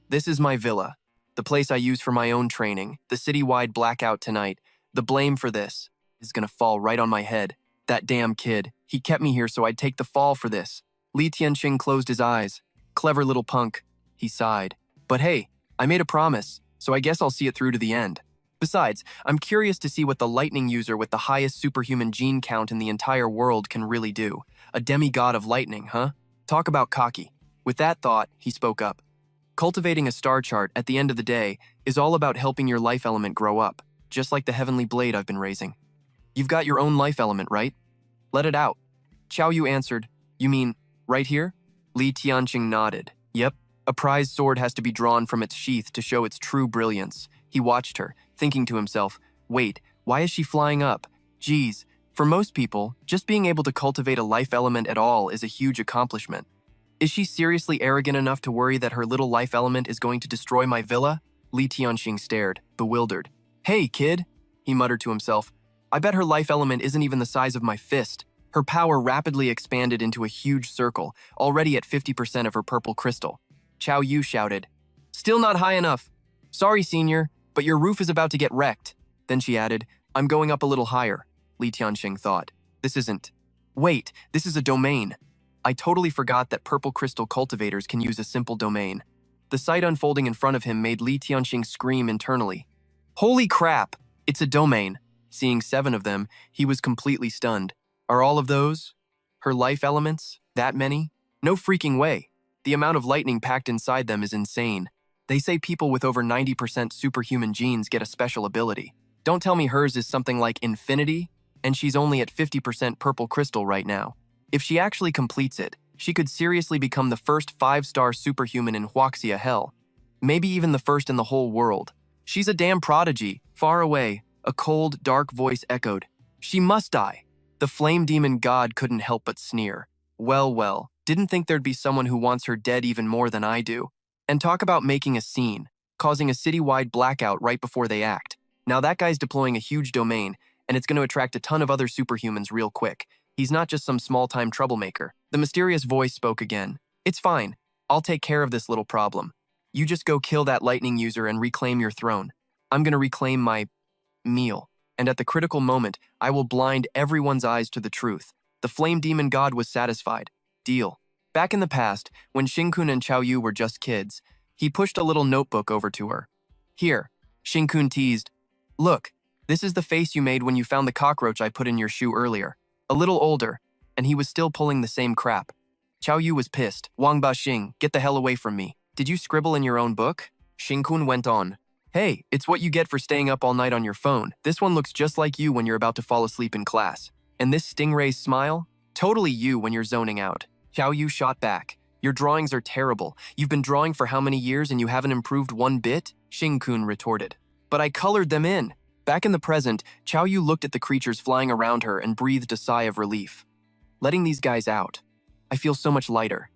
This is my villa, the place I use for my own training, the citywide blackout tonight. The blame for this is gonna fall right on my head. That damn kid, he kept me here so I'd take the fall for this. Li Tianqing closed his eyes. Clever little punk, he sighed. But hey, I made a promise, so I guess I'll see it through to the end. Besides, I'm curious to see what the lightning user with the highest superhuman gene count in the entire world can really do. A demigod of lightning, huh? Talk about cocky. With that thought, he spoke up. Cultivating a star chart at the end of the day is all about helping your life element grow up, just like the heavenly blade I've been raising. You've got your own life element, right? Let it out. Chao Yu answered, You mean, right here? Li Tianqing nodded. Yep, a prized sword has to be drawn from its sheath to show its true brilliance. He watched her, thinking to himself, wait, why is she flying up? Geez, for most people, just being able to cultivate a life element at all is a huge accomplishment. Is she seriously arrogant enough to worry that her little life element is going to destroy my villa? Li Tianqing stared, bewildered. Hey, kid, he muttered to himself. I bet her life element isn't even the size of my fist. Her power rapidly expanded into a huge circle, already at 50% of her purple crystal. Chao Yu shouted, Still not high enough. Sorry, senior, but your roof is about to get wrecked. Then she added, I'm going up a little higher. Li Tianqing thought. This isn't. Wait, this is a domain. I totally forgot that purple crystal cultivators can use a simple domain. The sight unfolding in front of him made Li Tianqing scream internally. Holy crap! It's a domain. Seeing 7 of them, he was completely stunned. Are all of those her life elements? That many? No freaking way. The amount of lightning packed inside them is insane. They say people with over 90% superhuman genes get a special ability. Don't tell me hers is something like infinity, and she's only at 50% purple crystal right now. If she actually completes it, she could seriously become the first 5-star superhuman in Huaxia Hell. Maybe even the first in the whole world. She's a damn prodigy. Far away, a cold, dark voice echoed. She must die. The flame demon god couldn't help but sneer. Well, didn't think there'd be someone who wants her dead even more than I do. And talk about making a scene, causing a citywide blackout right before they act. Now that guy's deploying a huge domain, and it's going to attract a ton of other superhumans real quick. He's not just some small-time troublemaker. The mysterious voice spoke again. It's fine. I'll take care of this little problem. You just go kill that lightning user and reclaim your throne. I'm going to reclaim my meal. And at the critical moment, I will blind everyone's eyes to the truth. The flame demon god was satisfied. Deal. Back in the past, when Shinkun and Xiaoyu were just kids, he pushed a little notebook over to her. Here, Shinkun teased. Look, this is the face you made when you found the cockroach I put in your shoe earlier. A little older, and he was still pulling the same crap. Xiaoyu was pissed. Wang Baxing, get the hell away from me. Did you scribble in your own book? Shinkun went on. Hey, it's what you get for staying up all night on your phone. This one looks just like you when you're about to fall asleep in class. And this stingray's smile? Totally you when you're zoning out. Xiaoyu shot back. Your drawings are terrible. You've been drawing for how many years and you haven't improved one bit? Shinkun retorted. But I colored them in. Back in the present, Xiaoyu looked at the creatures flying around her and breathed a sigh of relief. Letting these guys out. I feel so much lighter.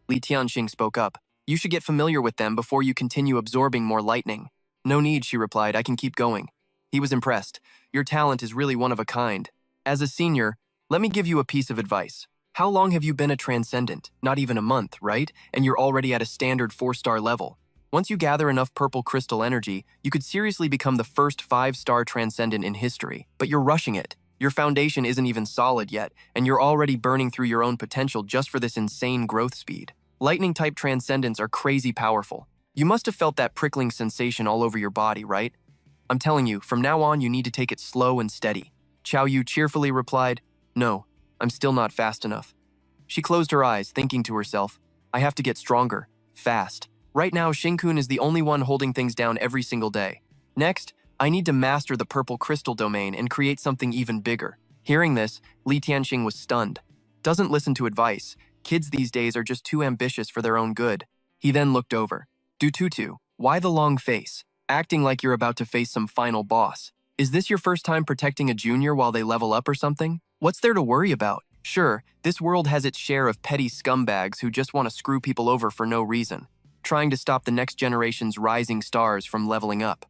Li Tianxing spoke up. You should get familiar with them before you continue absorbing more lightning. No need, she replied, I can keep going. He was impressed. Your talent is really one of a kind. As a senior, let me give you a piece of advice. How long have you been a transcendent? Not even a month, right? And you're already at a standard 4-star level. Once you gather enough purple crystal energy, you could seriously become the first 5-star transcendent in history. But you're rushing it. Your foundation isn't even solid yet, and you're already burning through your own potential just for this insane growth speed. Lightning-type transcendents are crazy powerful. You must have felt that prickling sensation all over your body, right? I'm telling you, from now on you need to take it slow and steady. Xiaoyu cheerfully replied, No, I'm still not fast enough. She closed her eyes, thinking to herself, I have to get stronger, fast. Right now, Shinkun is the only one holding things down every single day. Next, I need to master the purple crystal domain and create something even bigger. Hearing this, Li Tianxing was stunned. Doesn't listen to advice. Kids these days are just too ambitious for their own good. He then looked over. Tutu, why the long face? Acting like you're about to face some final boss. Is this your first time protecting a junior while they level up or something? What's there to worry about? Sure, this world has its share of petty scumbags who just want to screw people over for no reason, trying to stop the next generation's rising stars from leveling up.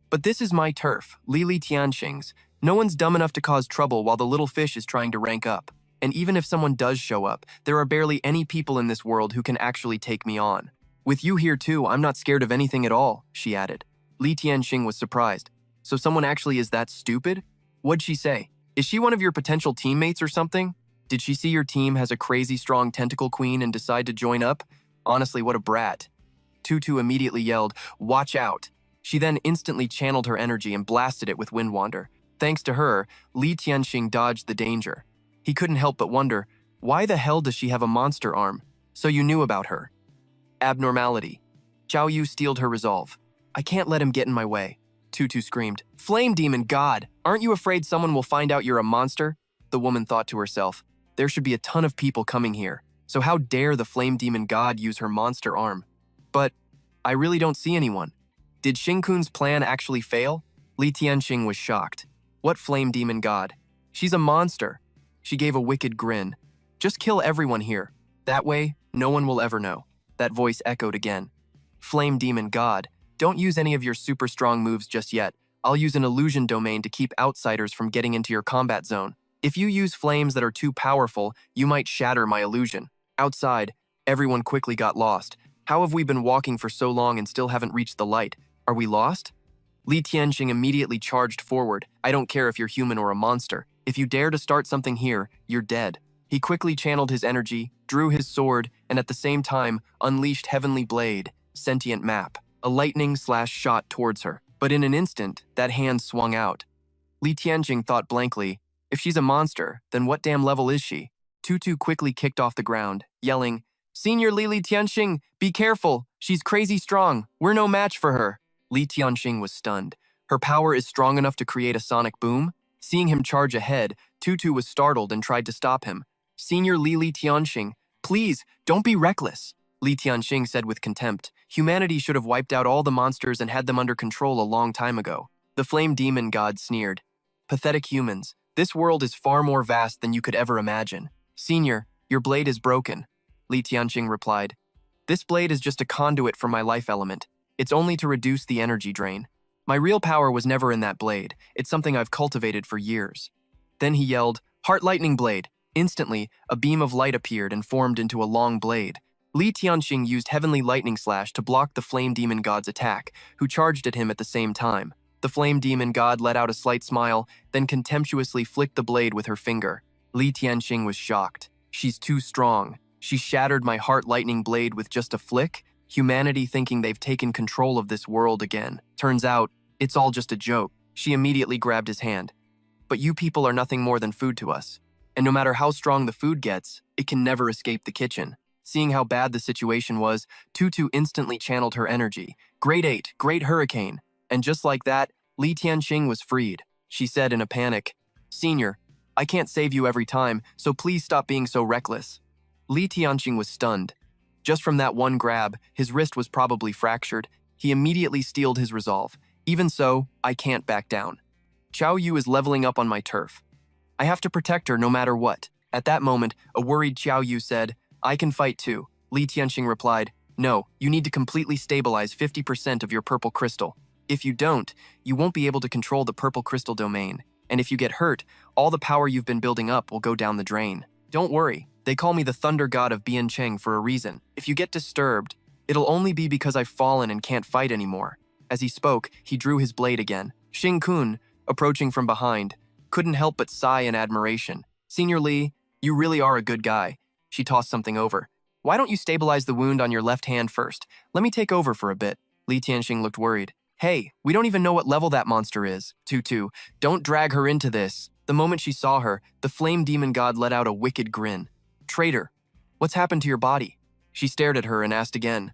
But this is my turf, Li Tianxing's. No one's dumb enough to cause trouble while the little fish is trying to rank up. And even if someone does show up, there are barely any people in this world who can actually take me on. With you here too, I'm not scared of anything at all, she added. Li Tianxing was surprised. So someone actually is that stupid? What'd she say? Is she one of your potential teammates or something? Did she see your team has a crazy strong tentacle queen and decide to join up? Honestly, what a brat. Tutu immediately yelled, Watch out! She then instantly channeled her energy and blasted it with Windwander. Thanks to her, Li Tianxing dodged the danger. He couldn't help but wonder, why the hell does she have a monster arm? So you knew about her. Abnormality. Xiaoyu steeled her resolve. I can't let him get in my way. Tutu screamed. Flame demon god! Aren't you afraid someone will find out you're a monster? The woman thought to herself. There should be a ton of people coming here, so how dare the flame demon god use her monster arm? But I really don't see anyone. Did Shinkun's plan actually fail? Li Tianxing was shocked. What flame demon god? She's a monster. She gave a wicked grin. Just kill everyone here. That way, no one will ever know. That voice echoed again. Flame demon god, don't use any of your super strong moves just yet. I'll use an illusion domain to keep outsiders from getting into your combat zone. If you use flames that are too powerful, you might shatter my illusion. Outside, everyone quickly got lost. How have we been walking for so long and still haven't reached the light? Are we lost? Li Tianxing immediately charged forward. I don't care if you're human or a monster. If you dare to start something here, you're dead. He quickly channeled his energy, drew his sword, and at the same time, unleashed Heavenly Blade, Sentient Map, a lightning/shot towards her. But in an instant, that hand swung out. Li Tianxing thought blankly, if she's a monster, then what damn level is she? Tutu quickly kicked off the ground, yelling, Senior Li Tianxing, be careful! She's crazy strong! We're no match for her! Li Tianxing was stunned. Her power is strong enough to create a sonic boom? Seeing him charge ahead, Tutu was startled and tried to stop him. Senior Li Tianxing, please, don't be reckless. Li Tianxing said with contempt, humanity should have wiped out all the monsters and had them under control a long time ago. The flame demon god sneered. Pathetic humans, this world is far more vast than you could ever imagine. Senior, your blade is broken, Li Tianxing replied. This blade is just a conduit for my life element. It's only to reduce the energy drain. My real power was never in that blade. It's something I've cultivated for years. Then he yelled, Heart Lightning Blade! Instantly, a beam of light appeared and formed into a long blade. Li Tianxing used Heavenly Lightning Slash to block the Flame Demon God's attack, who charged at him at the same time. The Flame Demon God let out a slight smile, then contemptuously flicked the blade with her finger. Li Tianxing was shocked. She's too strong. She shattered my Heart Lightning Blade with just a flick? Humanity thinking they've taken control of this world again. Turns out, it's all just a joke. She immediately grabbed his hand. But you people are nothing more than food to us. And no matter how strong the food gets, it can never escape the kitchen. Seeing how bad the situation was, Tutu instantly channeled her energy. Grade 8, Great Hurricane. And just like that, Li Tianxing was freed. She said in a panic, Senior, I can't save you every time, so please stop being so reckless. Li Tianxing was stunned. Just from that one grab, his wrist was probably fractured. He immediately steeled his resolve. Even so, I can't back down. Xiao Yu is leveling up on my turf. I have to protect her no matter what. At that moment, a worried Xiao Yu said, I can fight too. Li Tianxing replied, No, you need to completely stabilize 50% of your purple crystal. If you don't, you won't be able to control the purple crystal domain. And if you get hurt, all the power you've been building up will go down the drain. Don't worry, they call me the Thunder God of Biancheng for a reason. If you get disturbed, it'll only be because I've fallen and can't fight anymore. As he spoke, he drew his blade again. Xing Kun, approaching from behind, couldn't help but sigh in admiration. Senior Li, you really are a good guy. She tossed something over. Why don't you stabilize the wound on your left hand first? Let me take over for a bit. Li Tianxing looked worried. Hey, we don't even know what level that monster is. Tutu, don't drag her into this. The moment she saw her, the Flame Demon God let out a wicked grin. Traitor, what's happened to your body? She stared at her and asked again.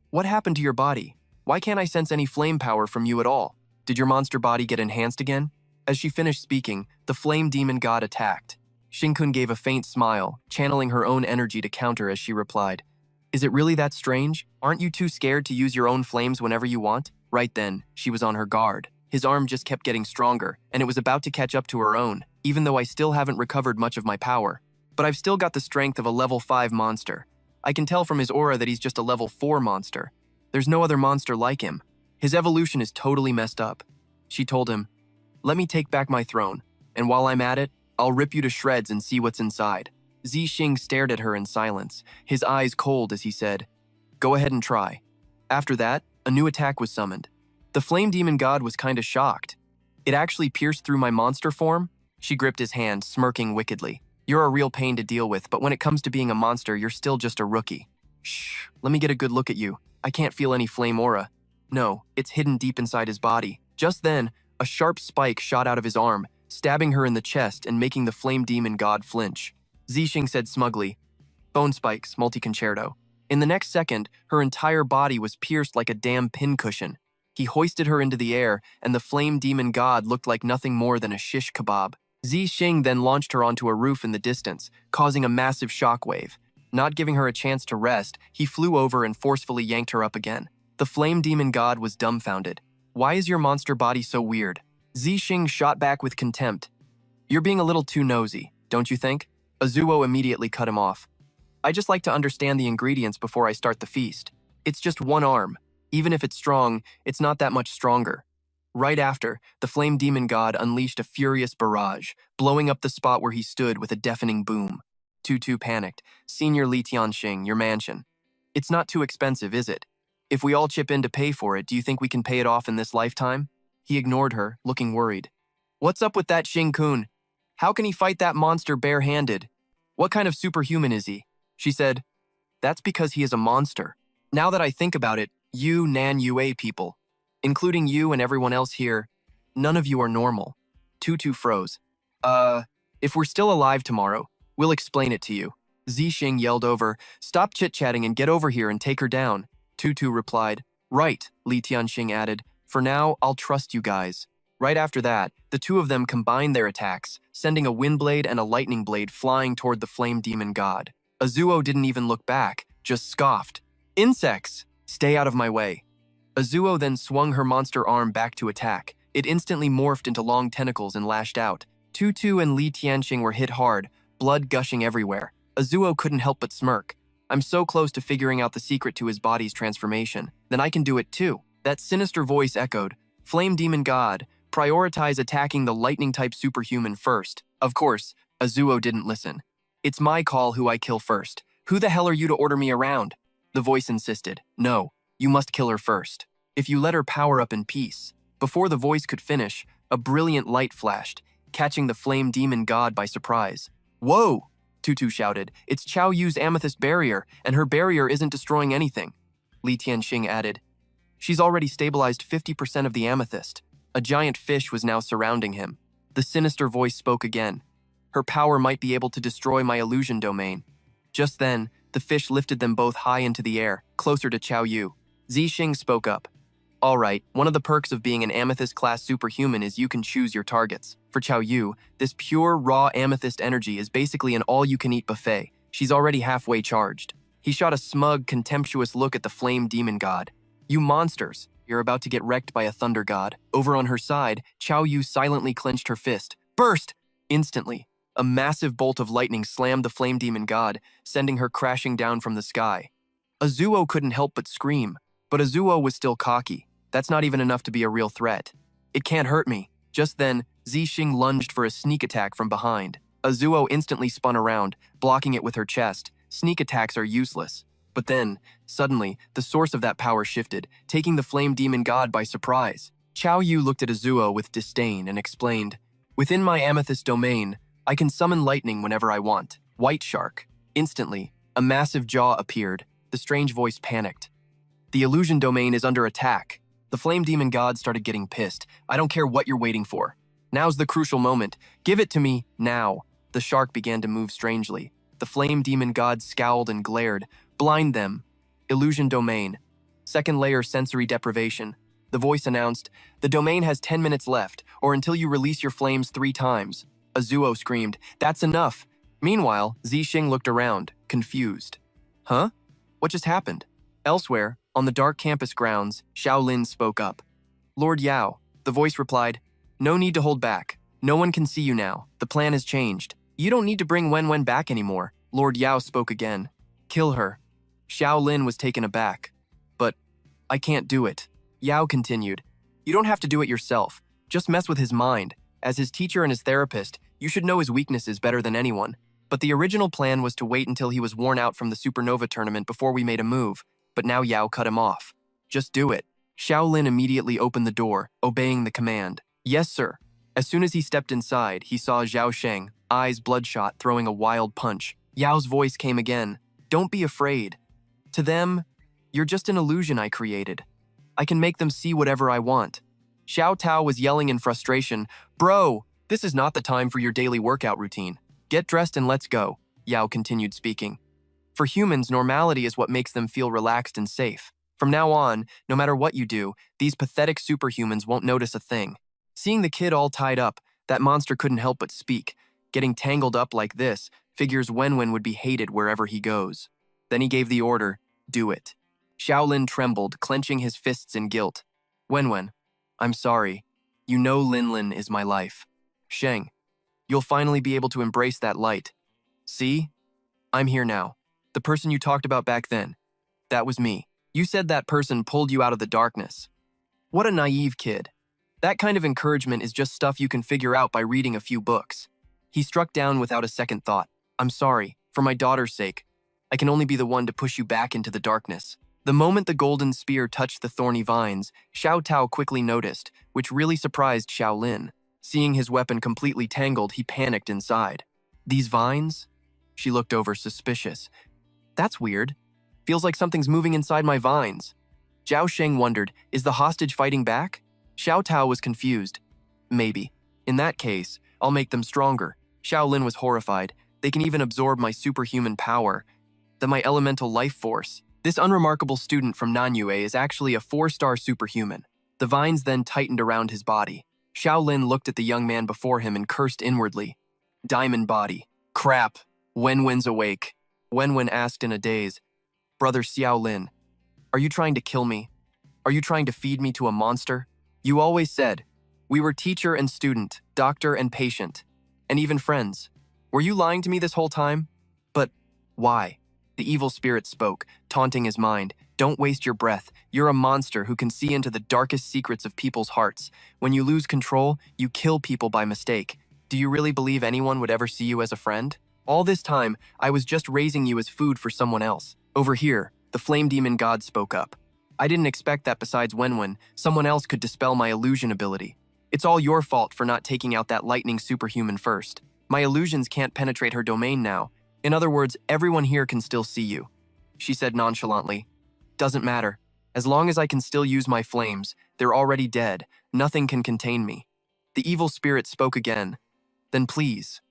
What happened to your body? Why can't I sense any flame power from you at all? Did your monster body get enhanced again? As she finished speaking, the Flame Demon God attacked. Xingkun gave a faint smile, channeling her own energy to counter as she replied, Is it really that strange? Aren't you too scared to use your own flames whenever you want? Right then, she was on her guard. His arm just kept getting stronger, and it was about to catch up to her own, even though I still haven't recovered much of my power. But I've still got the strength of a level 5 monster. I can tell from his aura that he's just a level 4 monster. There's no other monster like him. His evolution is totally messed up. She told him, Let me take back my throne, and while I'm at it, I'll rip you to shreds and see what's inside. Zixing stared at her in silence, his eyes cold as he said, Go ahead and try. After that, a new attack was summoned. The Flame Demon God was kinda shocked. It actually pierced through my monster form? She gripped his hand, smirking wickedly. You're a real pain to deal with, but when it comes to being a monster, you're still just a rookie. Shh, let me get a good look at you. I can't feel any flame aura. No, it's hidden deep inside his body. Just then, a sharp spike shot out of his arm, stabbing her in the chest and making the Flame Demon God flinch. Zixing said smugly, Bone spikes, multi-concerto. In the next second, her entire body was pierced like a damn pincushion. He hoisted her into the air, and the Flame Demon God looked like nothing more than a shish kebab. Zixing then launched her onto a roof in the distance, causing a massive shockwave. Not giving her a chance to rest, he flew over and forcefully yanked her up again. The Flame Demon God was dumbfounded. Why is your monster body so weird? Zixing shot back with contempt. You're being a little too nosy, don't you think? Azuo immediately cut him off. I just like to understand the ingredients before I start the feast. It's just one arm. Even if it's strong, it's not that much stronger. Right after, the Flame Demon God unleashed a furious barrage, blowing up the spot where he stood with a deafening boom. Tutu panicked. Senior Li Tianxing, your mansion. It's not too expensive, is it? If we all chip in to pay for it, do you think we can pay it off in this lifetime? He ignored her, looking worried. What's up with that Xing Kun? How can he fight that monster bare-handed? What kind of superhuman is he? She said, That's because he is a monster. Now that I think about it, you Nan Yue people, including you and everyone else here, none of you are normal. Tutu froze. If we're still alive tomorrow, we'll explain it to you. Zixing yelled over, Stop chit-chatting and get over here and take her down. Tutu replied, Right, Li Tianxing added, For now, I'll trust you guys. Right after that, the two of them combined their attacks, sending a wind blade and a lightning blade flying toward the Flame Demon God. Azuo didn't even look back, just scoffed. Insects! Stay out of my way. Azuo then swung her monster arm back to attack. It instantly morphed into long tentacles and lashed out. Tutu and Li Tianxing were hit hard, blood gushing everywhere. Azuo couldn't help but smirk. I'm so close to figuring out the secret to his body's transformation. Then I can do it too. That sinister voice echoed, Flame Demon God, prioritize attacking the lightning-type superhuman first. Of course, Azuo didn't listen. It's my call who I kill first. Who the hell are you to order me around? The voice insisted. No, you must kill her first. If you let her power up in peace. Before the voice could finish, a brilliant light flashed, catching the Flame Demon God by surprise. Whoa! Tutu shouted. It's Chao Yu's amethyst barrier, and her barrier isn't destroying anything. Li Tianxing added. She's already stabilized 50% of the amethyst. A giant fish was now surrounding him. The sinister voice spoke again. Her power might be able to destroy my illusion domain. Just then, the fish lifted them both high into the air, closer to Chao Yu. Zixing spoke up. All right, one of the perks of being an amethyst-class superhuman is you can choose your targets. For Chao Yu, this pure, raw amethyst energy is basically an all-you-can-eat buffet. She's already halfway charged. He shot a smug, contemptuous look at the Flame Demon God. You monsters, you're about to get wrecked by a thunder god. Over on her side, Chao Yu silently clenched her fist. Burst! Instantly, a massive bolt of lightning slammed the Flame Demon God, sending her crashing down from the sky. Azuo couldn't help but scream, but Azuo was still cocky. That's not even enough to be a real threat. It can't hurt me. Just then, Zixing lunged for a sneak attack from behind. Azuo instantly spun around, blocking it with her chest. Sneak attacks are useless. But then, suddenly, the source of that power shifted, taking the Flame Demon God by surprise. Chao Yu looked at Azuo with disdain and explained, Within my amethyst domain, I can summon lightning whenever I want. White Shark. Instantly, a massive jaw appeared. The strange voice panicked. The illusion domain is under attack. The Flame Demon God started getting pissed. I don't care what you're waiting for. Now's the crucial moment. Give it to me, now. The shark began to move strangely. The Flame Demon God scowled and glared. Blind them. Illusion domain. Second layer sensory deprivation. The voice announced, the domain has 10 minutes left, or until you release your flames 3 times. Azuo screamed, that's enough. Meanwhile, Zixing looked around, confused. Huh? What just happened? Elsewhere, on the dark campus grounds, Shaolin spoke up. Lord Yao, the voice replied, no need to hold back. No one can see you now. The plan has changed. You don't need to bring Wen back anymore. Lord Yao spoke again. Kill her. Shaolin was taken aback. But I can't do it. Yao continued. You don't have to do it yourself. Just mess with his mind. As his teacher and his therapist, you should know his weaknesses better than anyone. But the original plan was to wait until he was worn out from the Supernova tournament before we made a move. But now Yao cut him off. Just do it. Shaolin immediately opened the door, obeying the command. Yes, sir. As soon as he stepped inside, he saw Zhao Sheng, eyes bloodshot, throwing a wild punch. Yao's voice came again. Don't be afraid. To them, you're just an illusion I created. I can make them see whatever I want. Xiao Tao was yelling in frustration. Bro, this is not the time for your daily workout routine. Get dressed and let's go, Yao continued speaking. For humans, normality is what makes them feel relaxed and safe. From now on, no matter what you do, these pathetic superhumans won't notice a thing. Seeing the kid all tied up, that monster couldn't help but speak. Getting tangled up like this, figures Wen would be hated wherever he goes. Then he gave the order, do it. Shaolin trembled, clenching his fists in guilt. Wen, I'm sorry. You know Lin is my life. Sheng, you'll finally be able to embrace that light. See? I'm here now. The person you talked about back then. That was me. You said that person pulled you out of the darkness. What a naive kid. That kind of encouragement is just stuff you can figure out by reading a few books. He struck down without a second thought. I'm sorry, for my daughter's sake. I can only be the one to push you back into the darkness. The moment the golden spear touched the thorny vines, Xiao Tao quickly noticed, which really surprised Shaolin. Seeing his weapon completely tangled, he panicked inside. These vines? She looked over, suspicious. That's weird. Feels like something's moving inside my vines. Zhao Sheng wondered, is the hostage fighting back? Xiao Tao was confused. Maybe. In that case, I'll make them stronger. Shaolin was horrified. They can even absorb my superhuman power. My elemental life force. This unremarkable student from Nanyue is actually a 4-star superhuman. The vines then tightened around his body. Shaolin looked at the young man before him and cursed inwardly. Diamond body. Crap. Wen's awake. Wen asked in a daze. Brother Xiaolin, are you trying to kill me? Are you trying to feed me to a monster? You always said, we were teacher and student, doctor and patient, and even friends. Were you lying to me this whole time? But why? The evil spirit spoke, taunting his mind. Don't waste your breath. You're a monster who can see into the darkest secrets of people's hearts. When you lose control, you kill people by mistake. Do you really believe anyone would ever see you as a friend? All this time, I was just raising you as food for someone else. Over here, the flame demon god spoke up. I didn't expect that besides Wenwen, someone else could dispel my illusion ability. It's all your fault for not taking out that lightning superhuman first. My illusions can't penetrate her domain now. In other words, everyone here can still see you. She said nonchalantly. Doesn't matter. As long as I can still use my flames, they're already dead. Nothing can contain me. The evil spirit spoke again. Then please,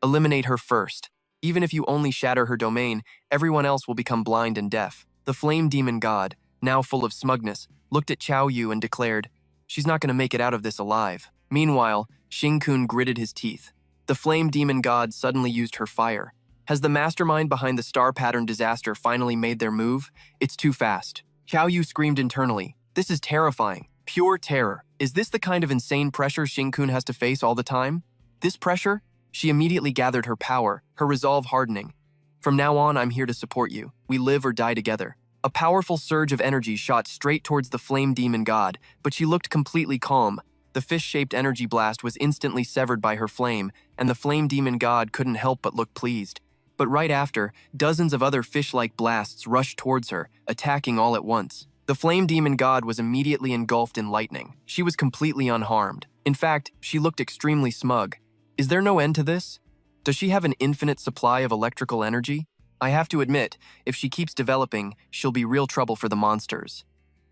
eliminate her first. Even if you only shatter her domain, everyone else will become blind and deaf. The flame demon god, now full of smugness, looked at Qiao Yu and declared, she's not going to make it out of this alive. Meanwhile, Xing-kun gritted his teeth. The flame demon god suddenly used her fire. Has the mastermind behind the star pattern disaster finally made their move? It's too fast. Qiao Yu screamed internally. This is terrifying. Pure terror. Is this the kind of insane pressure Xing-kun has to face all the time? This pressure? She immediately gathered her power, her resolve hardening. From now on, I'm here to support you. We live or die together. A powerful surge of energy shot straight towards the flame demon god, but she looked completely calm. The fish-shaped energy blast was instantly severed by her flame, and the flame demon god couldn't help but look pleased. But right after, dozens of other fish-like blasts rushed towards her, attacking all at once. The flame demon god was immediately engulfed in lightning. She was completely unharmed. In fact, she looked extremely smug. Is there no end to this? Does she have an infinite supply of electrical energy? I have to admit, if she keeps developing, she'll be real trouble for the monsters.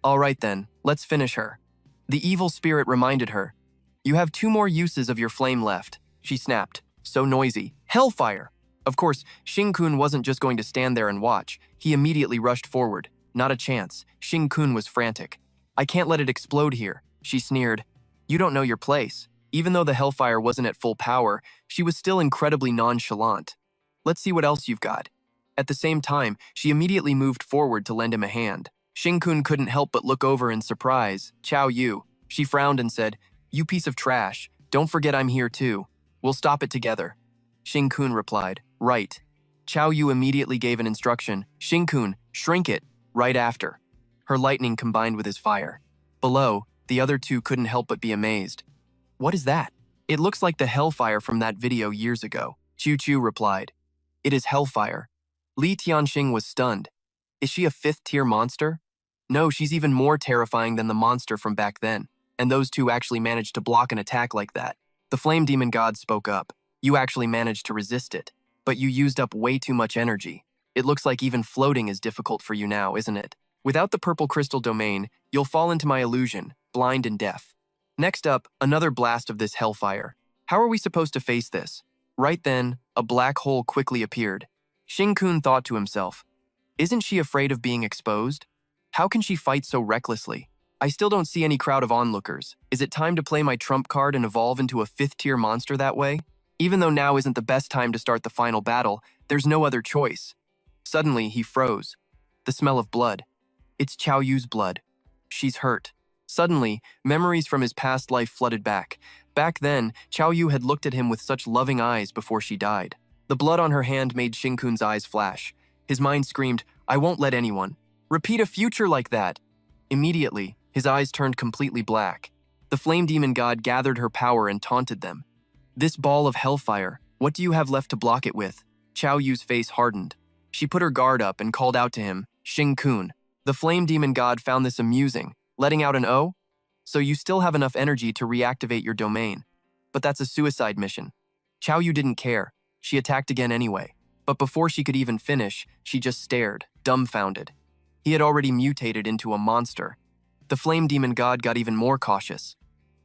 All right then, let's finish her. The evil spirit reminded her. You have 2 more uses of your flame left. She snapped. So noisy. Hellfire! Of course, Xing-kun wasn't just going to stand there and watch. He immediately rushed forward. Not a chance. Xing-kun was frantic. I can't let it explode here, she sneered. You don't know your place. Even though the hellfire wasn't at full power, she was still incredibly nonchalant. Let's see what else you've got. At the same time, she immediately moved forward to lend him a hand. Xing-kun couldn't help but look over in surprise. Qiao Yu. She frowned and said, You piece of trash. Don't forget I'm here too. We'll stop it together. Xing-kun replied, Right. Qiao Yu immediately gave an instruction. Xing-kun, shrink it, right after. Her lightning combined with his fire. Below, the other 2 couldn't help but be amazed. What is that? It looks like the hellfire from that video years ago. Chu replied. It is hellfire. Li Tianxing was stunned. Is she a 5th-tier monster? No, she's even more terrifying than the monster from back then. And those 2 actually managed to block an attack like that. The flame demon god spoke up. You actually managed to resist it. But you used up way too much energy. It looks like even floating is difficult for you now, isn't it? Without the purple crystal domain, you'll fall into my illusion, blind and deaf. Next up, another blast of this hellfire. How are we supposed to face this? Right then, a black hole quickly appeared. Xing-kun thought to himself, Isn't she afraid of being exposed? How can she fight so recklessly? I still don't see any crowd of onlookers. Is it time to play my trump card and evolve into a 5th-tier monster that way? Even though now isn't the best time to start the final battle, there's no other choice. Suddenly, he froze. The smell of blood. It's Qiao Yu's blood. She's hurt. Suddenly, memories from his past life flooded back. Back then, Qiao Yu had looked at him with such loving eyes before she died. The blood on her hand made Xing-kun's eyes flash. His mind screamed, I won't let anyone repeat a future like that. Immediately, his eyes turned completely black. The flame demon god gathered her power and taunted them. This ball of hellfire, what do you have left to block it with? Qiao Yu's face hardened. She put her guard up and called out to him, Xing-kun. The flame demon god found this amusing, letting out an "Oh? So you still have enough energy to reactivate your domain. But that's a suicide mission." Qiao Yu didn't care. She attacked again anyway. But before she could even finish, she just stared, dumbfounded. He had already mutated into a monster. The flame demon god got even more cautious.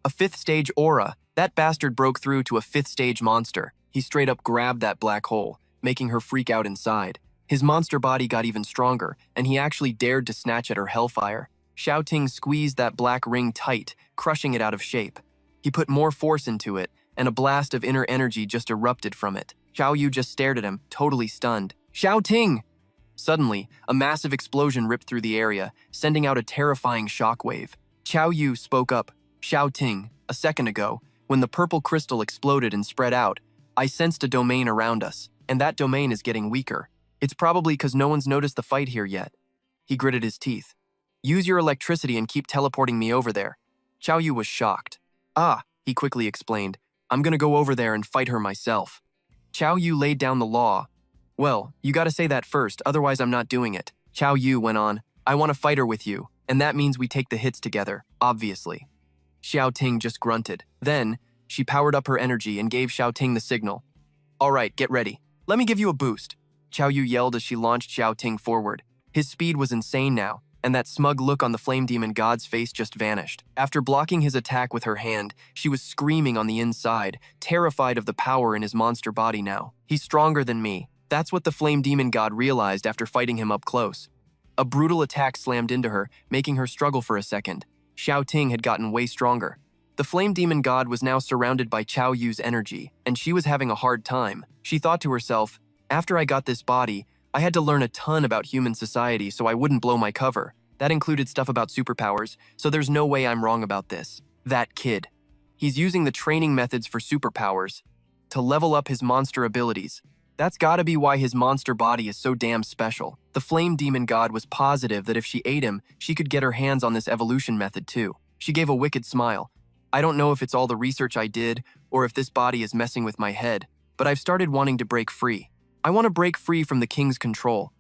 A 5th-stage aura. That bastard broke through to a 5th-stage monster. He straight up grabbed that black hole, making her freak out inside. His monster body got even stronger, and he actually dared to snatch at her hellfire. Xiao Ting squeezed that black ring tight, crushing it out of shape. He put more force into it, and a blast of inner energy just erupted from it. Qiao Yu just stared at him, totally stunned. Xiao Ting! Suddenly, a massive explosion ripped through the area, sending out a terrifying shockwave. Qiao Yu spoke up. Xiao Ting, a second ago, when the purple crystal exploded and spread out, I sensed a domain around us, and that domain is getting weaker. It's probably because no one's noticed the fight here yet. He gritted his teeth. Use your electricity and keep teleporting me over there. Xiao Yu was shocked. Ah, he quickly explained. I'm gonna go over there and fight her myself. Xiao Yu laid down the law. Well, you gotta say that first, otherwise I'm not doing it. Xiao Yu went on. I want to fight her with you, and that means we take the hits together, obviously. Xiao Ting just grunted. Then, she powered up her energy and gave Xiao Ting the signal. All right, get ready. Let me give you a boost. Xiao Yu yelled as she launched Xiao Ting forward. His speed was insane now, and that smug look on the flame demon god's face just vanished. After blocking his attack with her hand, she was screaming on the inside, terrified of the power in his monster body now. He's stronger than me. That's what the flame demon god realized after fighting him up close. A brutal attack slammed into her, making her struggle for a second. Xiao Ting had gotten way stronger. The flame demon god was now surrounded by Xiao Yu's energy, and she was having a hard time. She thought to herself, after I got this body, I had to learn a ton about human society so I wouldn't blow my cover. That included stuff about superpowers, so there's no way I'm wrong about this. That kid. He's using the training methods for superpowers to level up his monster abilities. That's gotta be why his monster body is so damn special. The flame demon god was positive that if she ate him, she could get her hands on this evolution method too. She gave a wicked smile. I don't know if it's all the research I did, or if this body is messing with my head, but I've started wanting to break free. I want to break free from the king's control.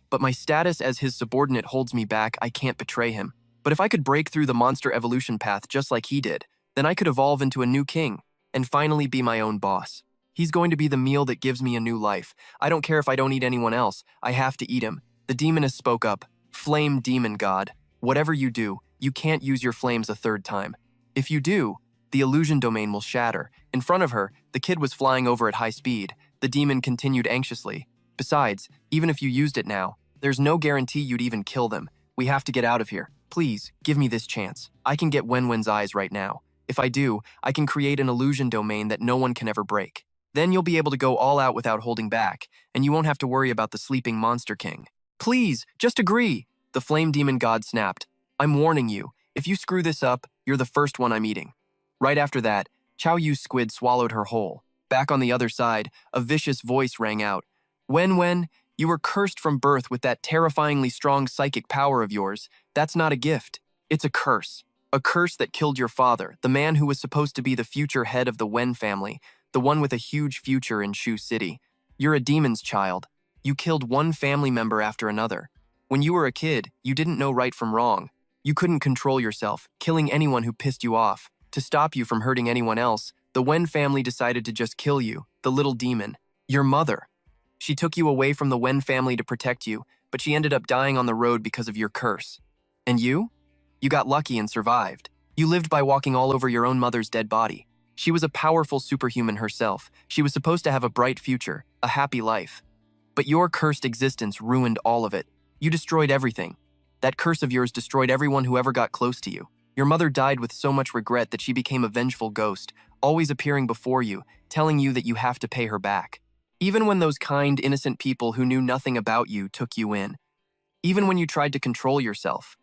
But my status as his subordinate holds me back. I can't betray him. But if I could break through the monster evolution path just like he did, then I could evolve into a new king, and finally be my own boss. He's going to be the meal that gives me a new life. I don't care if I don't eat anyone else. I have to eat him. The demoness spoke up. Flame demon god. Whatever you do, you can't use your flames a third time. If you do, the illusion domain will shatter. In front of her, the kid was flying over at high speed. The demon continued anxiously. Besides, even if you used it now, there's no guarantee you'd even kill them. We have to get out of here. Please, give me this chance. I can get Wenwen's eyes right now. If I do, I can create an illusion domain that no one can ever break. Then you'll be able to go all out without holding back, and you won't have to worry about the sleeping monster king. Please, just agree! The flame demon god snapped. I'm warning you, if you screw this up, you're the first one I'm eating. Right after that, Xiao Yu's squid swallowed her whole. Back on the other side, a vicious voice rang out. Wen, you were cursed from birth with that terrifyingly strong psychic power of yours. That's not a gift. It's a curse. A curse that killed your father, the man who was supposed to be the future head of the Wen family, the one with a huge future in Shu City. You're a demon's child. You killed one family member after another. When you were a kid, you didn't know right from wrong. You couldn't control yourself, killing anyone who pissed you off. To stop you from hurting anyone else, the Wen family decided to just kill you, the little demon. Your mother. She took you away from the Wen family to protect you, but she ended up dying on the road because of your curse. And you? You got lucky and survived. You lived by walking all over your own mother's dead body. She was a powerful superhuman herself. She was supposed to have a bright future, a happy life. But your cursed existence ruined all of it. You destroyed everything. That curse of yours destroyed everyone who ever got close to you. Your mother died with so much regret that she became a vengeful ghost, always appearing before you, telling you that you have to pay her back. Even when those kind, innocent people who knew nothing about you took you in. Even when you tried to control yourself.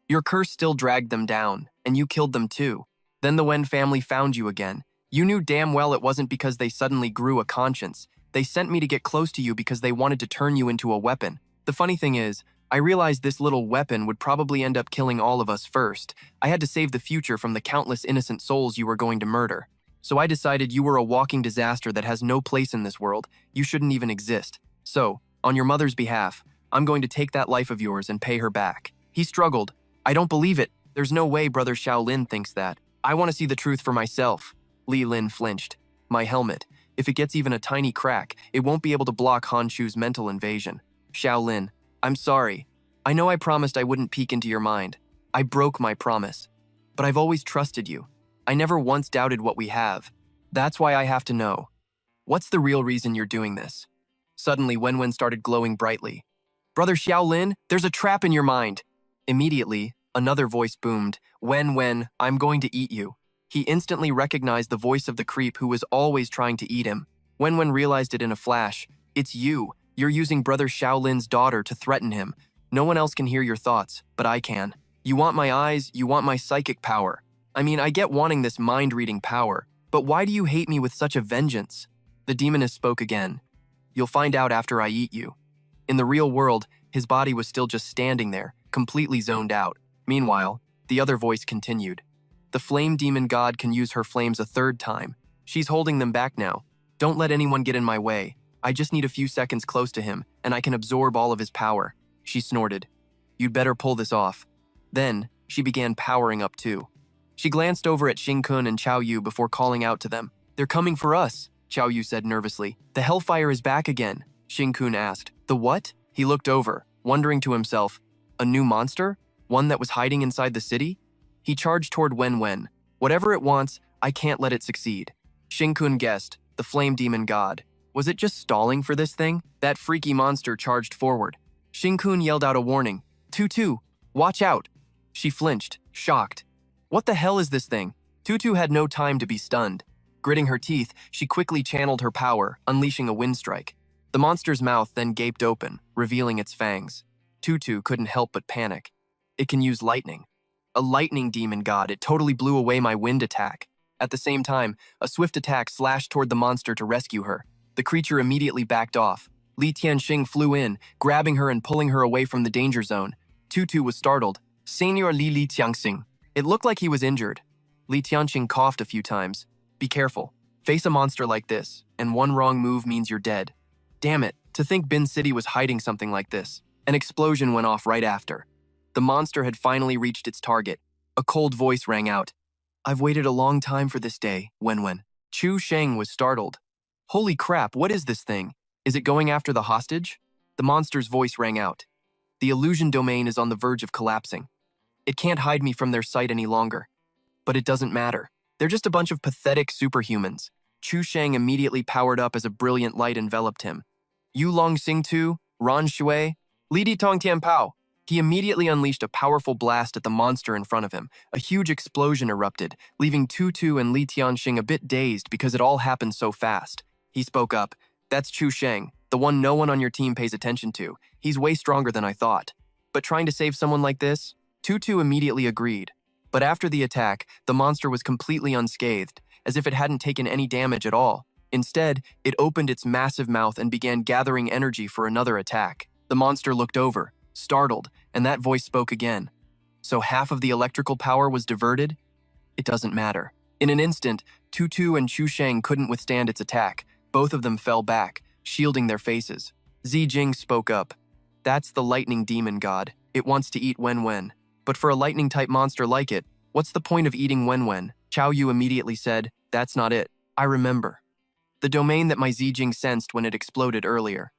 Your curse still dragged them down, and you killed them too. Then the Wen family found you again. You knew damn well it wasn't because they suddenly grew a conscience. They sent me to get close to you because they wanted to turn you into a weapon. The funny thing is, I realized this little weapon would probably end up killing all of us first. I had to save the future from the countless innocent souls you were going to murder. So I decided you were a walking disaster that has no place in this world. You shouldn't even exist. So, on your mother's behalf, I'm going to take that life of yours and pay her back. He struggled. I don't believe it. There's no way Brother Shaolin thinks that. I want to see the truth for myself. Li Lin flinched. My helmet. If it gets even a tiny crack, it won't be able to block Han Shu's mental invasion. Shaolin, I'm sorry. I know I promised I wouldn't peek into your mind. I broke my promise. But I've always trusted you. I never once doubted what we have. That's why I have to know. What's the real reason you're doing this? Suddenly, Wenwen started glowing brightly. Brother Shaolin, there's a trap in your mind. Immediately, another voice boomed. Wen, I'm going to eat you. He instantly recognized the voice of the creep who was always trying to eat him. Wen realized it in a flash. It's you. You're using Brother Shaolin's daughter to threaten him. No one else can hear your thoughts, but I can. You want my eyes, you want my psychic power. I mean, I get wanting this mind-reading power, but why do you hate me with such a vengeance? The demoness spoke again. You'll find out after I eat you. In the real world, his body was still just standing there, completely zoned out. Meanwhile, the other voice continued. The flame demon god can use her flames a third time. She's holding them back now. Don't let anyone get in my way. I just need a few seconds close to him, and I can absorb all of his power. She snorted. You'd better pull this off. Then, she began powering up too. She glanced over at Xing-kun and Qiao Yu before calling out to them. They're coming for us, Qiao Yu said nervously. The hellfire is back again, Xing-kun asked. The what? He looked over, wondering to himself, a new monster? One that was hiding inside the city? He charged toward Wen. Whatever it wants, I can't let it succeed. Xing-kun guessed, the flame demon god. Was it just stalling for this thing? That freaky monster charged forward. Xing-kun yelled out a warning. Tutu, watch out! She flinched, shocked. What the hell is this thing? Tutu had no time to be stunned. Gritting her teeth, she quickly channeled her power, unleashing a wind strike. The monster's mouth then gaped open, revealing its fangs. Tutu couldn't help but panic. It can use lightning. A lightning demon god, it totally blew away my wind attack. At the same time, a swift attack slashed toward the monster to rescue her. The creature immediately backed off. Li Tianxing flew in, grabbing her and pulling her away from the danger zone. Tutu was startled. Senior Li Tianxing. It looked like he was injured. Li Tianxing coughed a few times. Be careful. Face a monster like this, and one wrong move means you're dead. Damn it, to think Bin City was hiding something like this. An explosion went off right after. The monster had finally reached its target. A cold voice rang out. I've waited a long time for this day, Wen. Chu Sheng was startled. Holy crap, what is this thing? Is it going after the hostage? The monster's voice rang out. The illusion domain is on the verge of collapsing. It can't hide me from their sight any longer. But it doesn't matter. They're just a bunch of pathetic superhumans. Chu Sheng immediately powered up as a brilliant light enveloped him. Yu Long Xing Tu, Ran Shui, Li Di Tong Tian Pao. He immediately unleashed a powerful blast at the monster in front of him. A huge explosion erupted, leaving Tutu and Li Tianxing a bit dazed because it all happened so fast. He spoke up. That's Chu Sheng, the one no one on your team pays attention to. He's way stronger than I thought. But trying to save someone like this? Tutu immediately agreed. But after the attack, the monster was completely unscathed, as if it hadn't taken any damage at all. Instead, it opened its massive mouth and began gathering energy for another attack. The monster looked over, startled, and that voice spoke again. So half of the electrical power was diverted? It doesn't matter. In an instant, Tutu and Chu Sheng couldn't withstand its attack. Both of them fell back, shielding their faces. Zijing spoke up. That's the lightning demon god. It wants to eat Wen. But for a lightning-type monster like it, what's the point of eating Wen? Qiao Yu immediately said, that's not it. I remember. The domain that my Zijing sensed when it exploded earlier.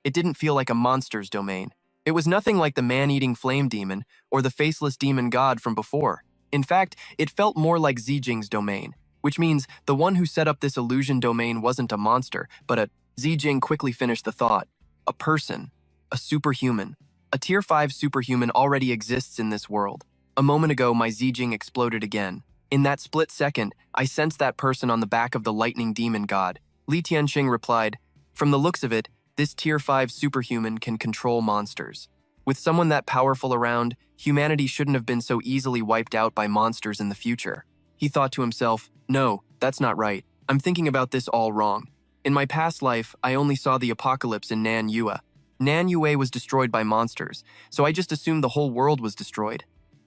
It didn't feel like a monster's domain. It was nothing like the man-eating flame demon or the faceless demon god from before. In fact, it felt more like Zijing's domain, which means the one who set up this illusion domain wasn't a monster, but a... Zijing quickly finished the thought. A person. A superhuman. A Tier 5 superhuman already exists in this world. A moment ago, my Zijing exploded again. In that split second, I sensed that person on the back of the lightning demon god. Li Tianxing replied, from the looks of it, this Tier 5 superhuman can control monsters. With someone that powerful around, humanity shouldn't have been so easily wiped out by monsters in the future. He thought to himself, no, that's not right. I'm thinking about this all wrong. In my past life, I only saw the apocalypse in Nan Yue. Nan Yue was destroyed by monsters, so I just assumed the whole world was destroyed.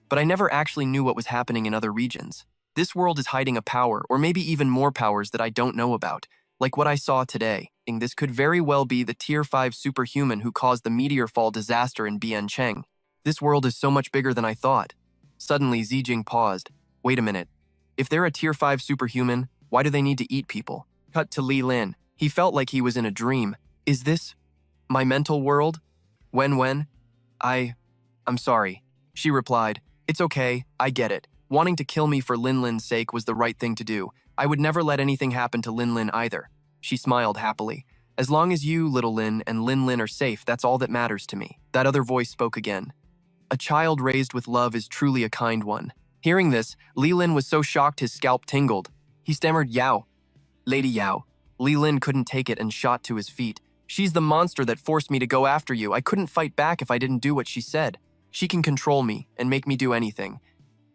But I never actually knew what was happening in other regions. This world is hiding a power, or maybe even more powers that I don't know about, like what I saw today. And this could very well be the Tier 5 superhuman who caused the meteor fall disaster in Biancheng. This world is so much bigger than I thought. Suddenly, Zijing paused. Wait a minute. If they're a Tier 5 superhuman, why do they need to eat people? Cut to Li Lin. He felt like he was in a dream. Is this my mental world? Wen? I'm sorry. She replied, it's okay, I get it. Wanting to kill me for Lin Lin's sake was the right thing to do. I would never let anything happen to Lin Lin either. She smiled happily. As long as you, little Lin, and Lin Lin are safe, that's all that matters to me. That other voice spoke again. A child raised with love is truly a kind one. Hearing this, Li Lin was so shocked his scalp tingled. He stammered, Yao. Lady Yao. Li Lin couldn't take it and shot to his feet. She's the monster that forced me to go after you. I couldn't fight back if I didn't do what she said. She can control me and make me do anything,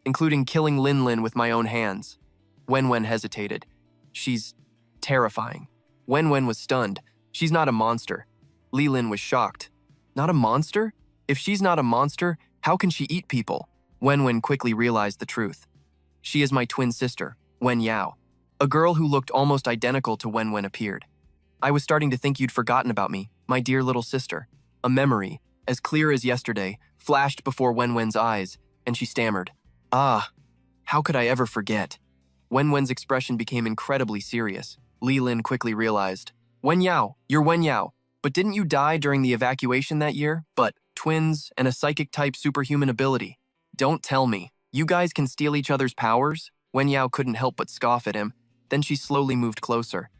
including killing Lin Lin with my own hands. Wen hesitated. She's terrifying. Wen was stunned. She's not a monster. Li Lin was shocked. Not a monster? If she's not a monster, How can she eat people? Wen quickly realized the truth. She is my twin sister, Wen Yao. A girl who looked almost identical to Wen appeared. I was starting to think you'd forgotten about me, my dear little sister. A memory, as clear as yesterday, flashed before Wen's eyes, and she stammered. Ah, how could I ever forget? Wen's expression became incredibly serious. Li Lin quickly realized. Wen Yao, you're Wen Yao. But didn't you die during the evacuation that year? But twins and a psychic-type superhuman ability. Don't tell me. You guys can steal each other's powers? Wen Yao couldn't help but scoff at him. Then she slowly moved closer.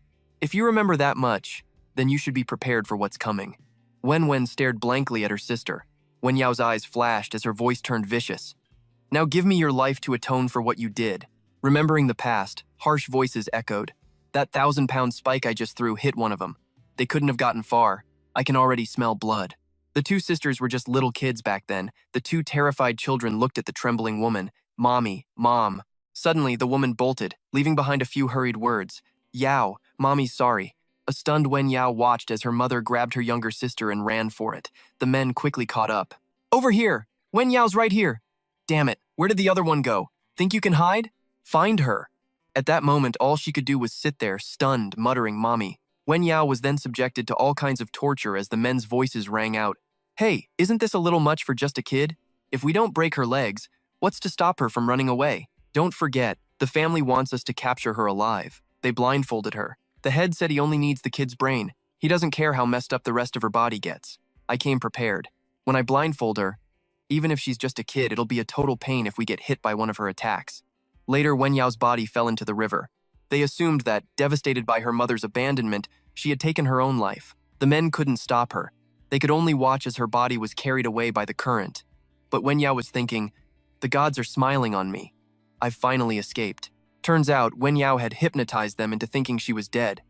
If you remember that much, then you should be prepared for what's coming. Wen stared blankly at her sister. Wen Yao's eyes flashed as her voice turned vicious. Now give me your life to atone for what you did. Remembering the past, harsh voices echoed. That 1,000-pound spike I just threw hit one of them. They couldn't have gotten far. I can already smell blood. The two sisters were just little kids back then. The two terrified children looked at the trembling woman. Mommy, Mom. Suddenly, the woman bolted, leaving behind a few hurried words. Yao, Mommy's sorry. A stunned Wen Yao watched as her mother grabbed her younger sister and ran for it. The men quickly caught up. Over here! Wen Yao's right here! Damn it, where did the other one go? Think you can hide? Find her! At that moment, all she could do was sit there, stunned, muttering Mommy. Wen Yao was then subjected to all kinds of torture as the men's voices rang out. Hey, isn't this a little much for just a kid? If we don't break her legs, what's to stop her from running away? Don't forget, the family wants us to capture her alive. They blindfolded her. The head said he only needs the kid's brain. He doesn't care how messed up the rest of her body gets. I came prepared. When I blindfold her, even if she's just a kid, it'll be a total pain if we get hit by one of her attacks. Later, Wen Yao's body fell into the river. They assumed that, devastated by her mother's abandonment, she had taken her own life. The men couldn't stop her. They could only watch as her body was carried away by the current. But Wen Yao was thinking, the gods are smiling on me. I've finally escaped. Turns out, Wen Yao had hypnotized them into thinking she was dead.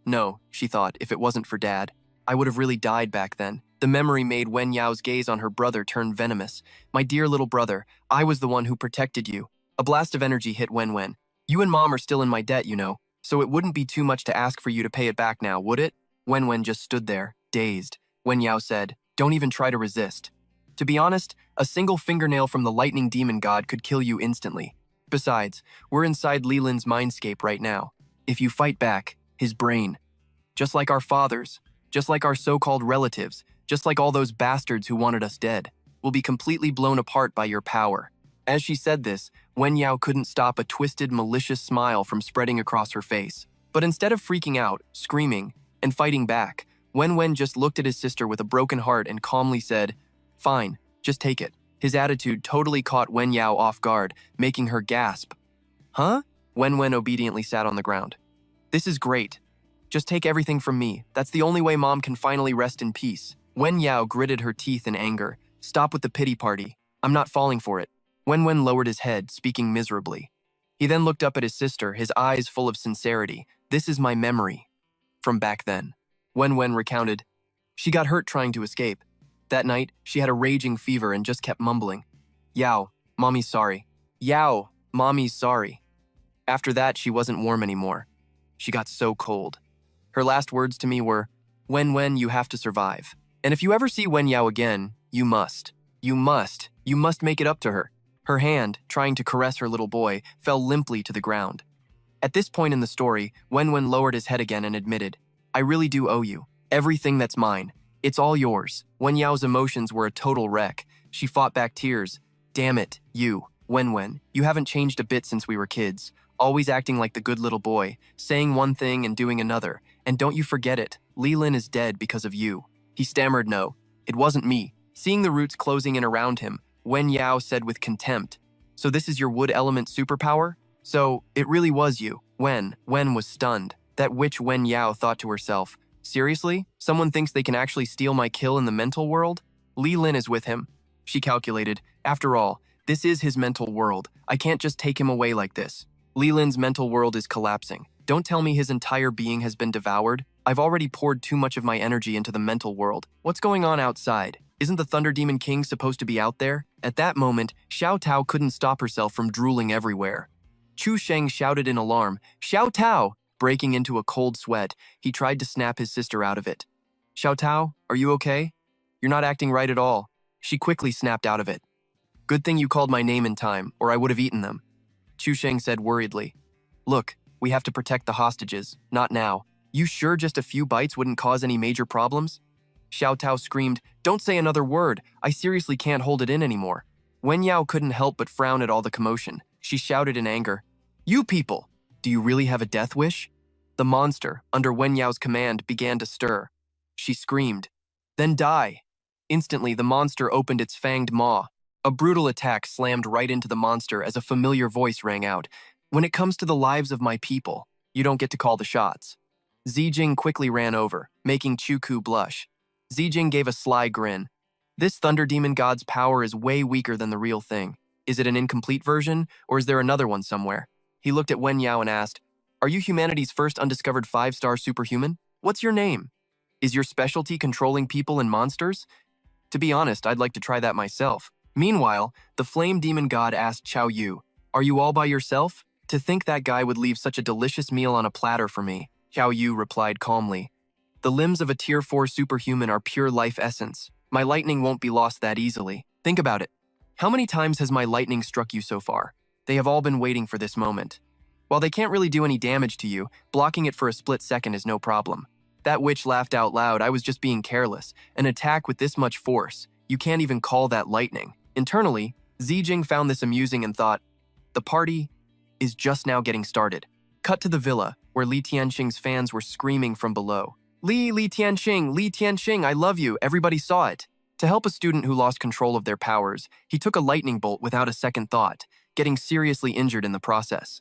No, she thought, if it wasn't for Dad, I would have really died back then. The memory made Wen Yao's gaze on her brother turn venomous. My dear little brother, I was the one who protected you. A blast of energy hit Wen. You and Mom are still in my debt, you know, so it wouldn't be too much to ask for you to pay it back now, would it? Wen just stood there, dazed. Wen Yao said, don't even try to resist. To be honest, a single fingernail from the lightning demon god could kill you instantly. Besides, we're inside Li Lin's mindscape right now. If you fight back, his brain. Just like our fathers, just like our so-called relatives, just like all those bastards who wanted us dead, will be completely blown apart by your power. As she said this, Wen Yao couldn't stop a twisted, malicious smile from spreading across her face. But instead of freaking out, screaming, and fighting back, Wen just looked at his sister with a broken heart and calmly said, Fine, just take it. His attitude totally caught Wen Yao off guard, making her gasp. Huh? Wen obediently sat on the ground. This is great. Just take everything from me. That's the only way Mom can finally rest in peace. Wen Yao gritted her teeth in anger. Stop with the pity party. I'm not falling for it. Wen lowered his head, speaking miserably. He then looked up at his sister, his eyes full of sincerity. This is my memory. From back then. Wen recounted. She got hurt trying to escape. That night, she had a raging fever and just kept mumbling. Yao, Mommy's sorry. Yao, Mommy's sorry. After that, she wasn't warm anymore. She got so cold. Her last words to me were, Wen, you have to survive. And if you ever see Wen Yao again, you must make it up to her. Her hand, trying to caress her little boy, fell limply to the ground. At this point in the story, Wen lowered his head again and admitted, I really do owe you. Everything that's mine. It's all yours. Wen Yao's emotions were a total wreck. She fought back tears. Damn it, you, Wen, you haven't changed a bit since we were kids. Always acting like the good little boy, saying one thing and doing another. And don't you forget it, Li Lin is dead because of you. He stammered no. It wasn't me. Seeing the roots closing in around him, Wen Yao said with contempt, So this is your wood element superpower? So, it really was you. Wen was stunned. That witch Wen Yao thought to herself, Seriously? Someone thinks they can actually steal my kill in the mental world? Li Lin is with him. She calculated, after all, this is his mental world. I can't just take him away like this. Li Lin's mental world is collapsing. Don't tell me his entire being has been devoured. I've already poured too much of my energy into the mental world. What's going on outside? Isn't the Thunder Demon King supposed to be out there? At that moment, Xiao Tao couldn't stop herself from drooling everywhere. Chu Sheng shouted in alarm, Xiao Tao! Breaking into a cold sweat, he tried to snap his sister out of it. Xiao Tao, are you okay? You're not acting right at all. She quickly snapped out of it. Good thing you called my name in time, or I would have eaten them. Chu Sheng said worriedly. Look, we have to protect the hostages, not now. You sure just a few bites wouldn't cause any major problems? Xiao Tao screamed, don't say another word. I seriously can't hold it in anymore. Wen Yao couldn't help but frown at all the commotion. She shouted in anger, You people! Do you really have a death wish? The monster, under Wen Yao's command, began to stir. She screamed, Then die! Instantly, the monster opened its fanged maw. A brutal attack slammed right into the monster as a familiar voice rang out. When it comes to the lives of my people, you don't get to call the shots. Zijing quickly ran over, making Chuku blush. Zijing gave a sly grin. This Thunder Demon God's power is way weaker than the real thing. Is it an incomplete version, or is there another one somewhere? He looked at Wen Yao and asked, Are you humanity's first undiscovered 5-star superhuman? What's your name? Is your specialty controlling people and monsters? To be honest, I'd like to try that myself. Meanwhile, the Flame Demon God asked Qiao Yu, Are you all by yourself? To think that guy would leave such a delicious meal on a platter for me, Qiao Yu replied calmly. The limbs of a Tier 4 superhuman are pure life essence. My lightning won't be lost that easily. Think about it. How many times has my lightning struck you so far? They have all been waiting for this moment. While they can't really do any damage to you, blocking it for a split second is no problem. That witch laughed out loud. I was just being careless. An attack with this much force. You can't even call that lightning. Internally, Zijing found this amusing and thought, the party is just now getting started. Cut to the villa, where Li Tianxing's fans were screaming from below. Li Tianxing, I love you, everybody saw it. To help a student who lost control of their powers, he took a lightning bolt without a second thought, getting seriously injured in the process.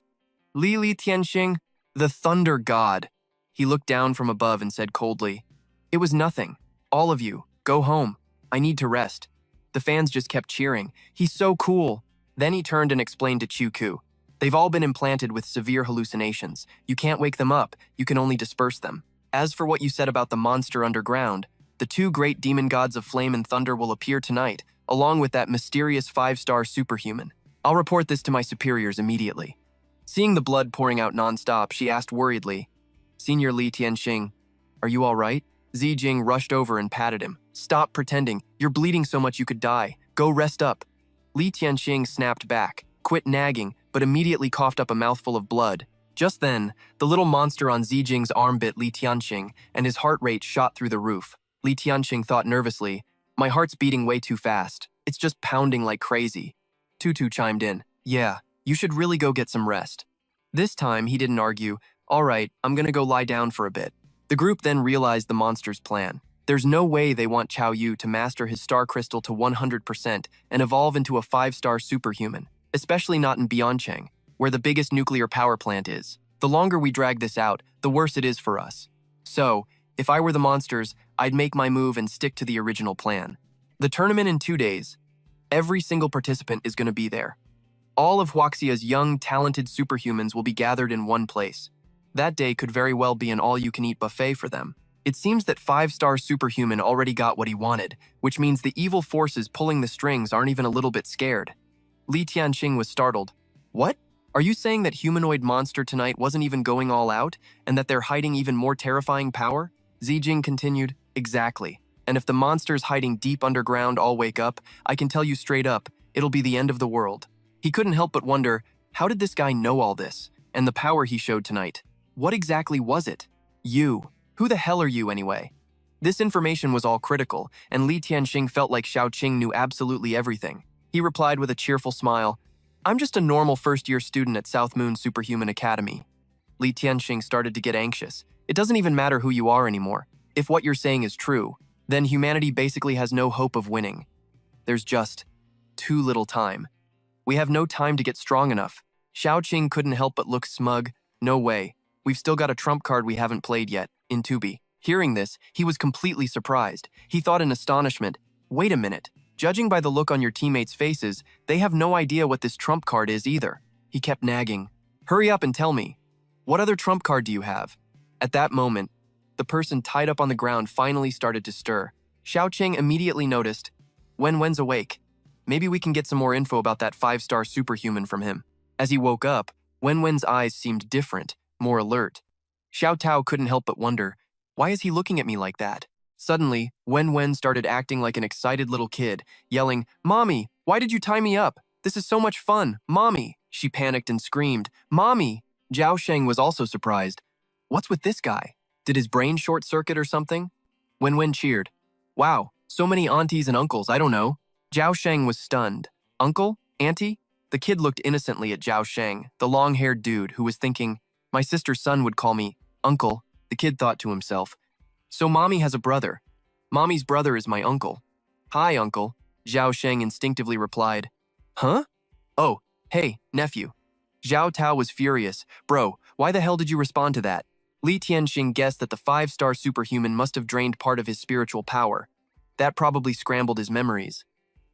Li Tianxing, the Thunder God. He looked down from above and said coldly, It was nothing. All of you, go home. I need to rest. The fans just kept cheering. He's so cool. Then he turned and explained to Chuku. They've all been implanted with severe hallucinations. You can't wake them up, you can only disperse them. As for what you said about the monster underground, the 2 great demon gods of flame and thunder will appear tonight, along with that mysterious 5-star superhuman. I'll report this to my superiors immediately. Seeing the blood pouring out non-stop, she asked worriedly, Senior Li Tianxing, are you all right? Zijing rushed over and patted him. Stop pretending. You're bleeding so much you could die. Go rest up. Li Tianxing snapped back, quit nagging, but immediately coughed up a mouthful of blood. Just then, the little monster on Zijing's arm bit Li Tianxing, and his heart rate shot through the roof. Li Tianxing thought nervously, My heart's beating way too fast. It's just pounding like crazy. Tutu chimed in, Yeah, you should really go get some rest. This time, he didn't argue. All right, I'm gonna go lie down for a bit. The group then realized the monster's plan. There's no way they want Qiao Yu to master his star crystal to 100% and evolve into a 5-star superhuman, especially not in Biancheng, where the biggest nuclear power plant is. The longer we drag this out, the worse it is for us. So, if I were the monsters, I'd make my move and stick to the original plan. The tournament in 2 days. Every single participant is going to be there. All of Huaxia's young, talented superhumans will be gathered in one place. That day could very well be an all-you-can-eat buffet for them. It seems that 5-star superhuman already got what he wanted, which means the evil forces pulling the strings aren't even a little bit scared. Li Tianxing was startled. What? Are you saying that humanoid monster tonight wasn't even going all out, and that they're hiding even more terrifying power? Zijing continued, Exactly. And if the monsters hiding deep underground all wake up, I can tell you straight up, it'll be the end of the world. He couldn't help but wonder, how did this guy know all this, and the power he showed tonight? What exactly was it? You. Who the hell are you anyway? This information was all critical, and Li Tianxing felt like Xiao Qing knew absolutely everything. He replied with a cheerful smile, I'm just a normal first-year student at South Moon Superhuman Academy. Li Tianxing started to get anxious. It doesn't even matter who you are anymore. If what you're saying is true, then humanity basically has no hope of winning. There's just too little time. We have no time to get strong enough. Xiao Qing couldn't help but look smug. No way. We've still got a trump card we haven't played yet, in Tubi. Hearing this, he was completely surprised. He thought in astonishment, wait a minute. Judging by the look on your teammates' faces, they have no idea what this trump card is either. He kept nagging. Hurry up and tell me. What other trump card do you have? At that moment, the person tied up on the ground finally started to stir. Xiao Qing immediately noticed, Wen's awake. Maybe we can get some more info about that 5-star superhuman from him. As he woke up, Wen's eyes seemed different, more alert. Xiao Tao couldn't help but wonder, why is he looking at me like that? Suddenly, Wen started acting like an excited little kid, yelling, Mommy, Why did you tie me up? This is so much fun. Mommy! She panicked and screamed. Mommy! Zhao Sheng was also surprised. What's with this guy? Did his brain short circuit or something? Wen cheered. Wow, so many aunties and uncles, I don't know. Zhao Sheng was stunned. Uncle? Auntie? The kid looked innocently at Zhao Sheng, the long-haired dude who was thinking, my sister's son would call me Uncle. The kid thought to himself. So Mommy has a brother. Mommy's brother is my uncle. Hi, Uncle, Zhao Sheng instinctively replied. Huh? Oh, hey, nephew. Zhao Tao was furious. Bro, why the hell did you respond to that? Li Tianxing guessed that the 5-star superhuman must have drained part of his spiritual power. That probably scrambled his memories.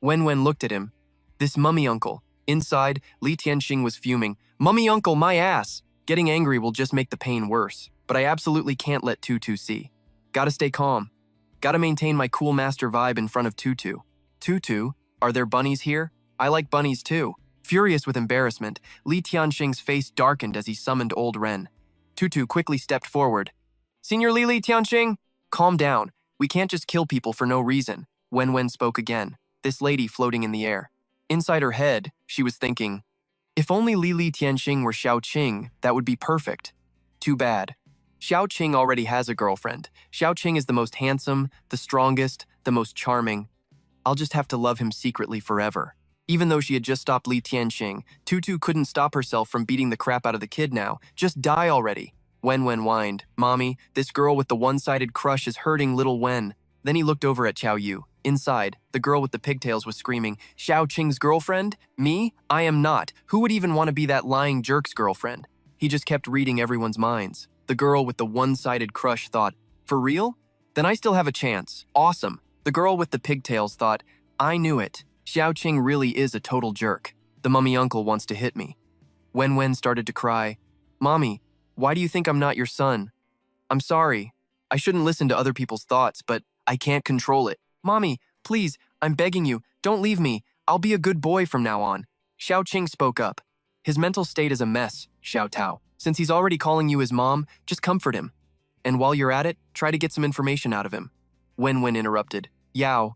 Wen looked at him. This mummy uncle. Inside, Li Tianxing was fuming. Mummy uncle, my ass! Getting angry will just make the pain worse, but I absolutely can't let Tutu see. Gotta stay calm. Gotta maintain my cool master vibe in front of Tutu. Tutu, are there bunnies here? I like bunnies too. Furious with embarrassment, Li Tianxing's face darkened as he summoned old Ren. Tutu quickly stepped forward. Senior Li Tianxing, calm down. We can't just kill people for no reason. Wen spoke again, this lady floating in the air. Inside her head, she was thinking, if only Li Tianxing were Xiao Qing, that would be perfect. Too bad. Xiao Qing already has a girlfriend. Xiao Qing is the most handsome, the strongest, the most charming. I'll just have to love him secretly forever. Even though she had just stopped Li Tianxing, Tutu couldn't stop herself from beating the crap out of the kid now. Just die already. Wen whined. Mommy, this girl with the one-sided crush is hurting little Wen. Then he looked over at Qiao Yu. Inside, the girl with the pigtails was screaming, Xiao Qing's girlfriend? Me? I am not. Who would even want to be that lying jerk's girlfriend? He just kept reading everyone's minds. The girl with the one-sided crush thought, for real? Then I still have a chance. Awesome. The girl with the pigtails thought, I knew it. Xiao Qing really is a total jerk. The mummy uncle wants to hit me. Wen started to cry. Mommy, why do you think I'm not your son? I'm sorry. I shouldn't listen to other people's thoughts, but I can't control it. Mommy, please, I'm begging you, don't leave me. I'll be a good boy from now on. Xiao Qing spoke up. His mental state is a mess, Xiao Tao. Since he's already calling you his mom, just comfort him. And while you're at it, try to get some information out of him. Wen interrupted. Yao.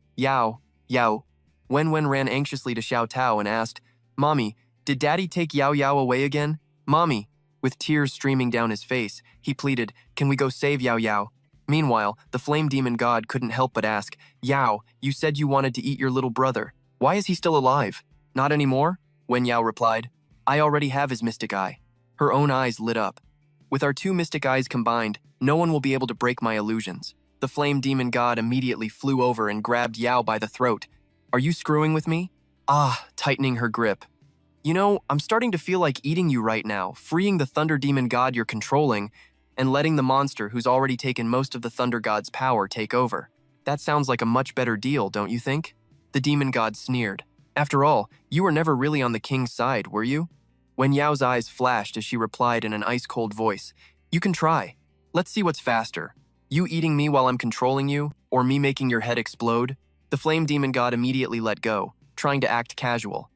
Wen ran anxiously to Xiao Tao and asked, Mommy, did Daddy take Yao away again? Mommy. With tears streaming down his face, he pleaded, can we go save Yao? Meanwhile, the flame demon god couldn't help but ask, Yao, you said you wanted to eat your little brother. Why is he still alive? Not anymore? Wen Yao replied, I already have his mystic eye. Her own eyes lit up. With our 2 mystic eyes combined, no one will be able to break my illusions. The flame demon god immediately flew over and grabbed Yao by the throat. Are you screwing with me? Tightening her grip. You know, I'm starting to feel like eating you right now, freeing the thunder demon god you're controlling, and letting the monster who's already taken most of the thunder god's power take over. That sounds like a much better deal, don't you think? The demon god sneered. After all, you were never really on the king's side, were you? Wen Yao's eyes flashed as she replied in an ice-cold voice, you can try. Let's see what's faster. You eating me while I'm controlling you, or me making your head explode? The flame demon god immediately let go, trying to act casual.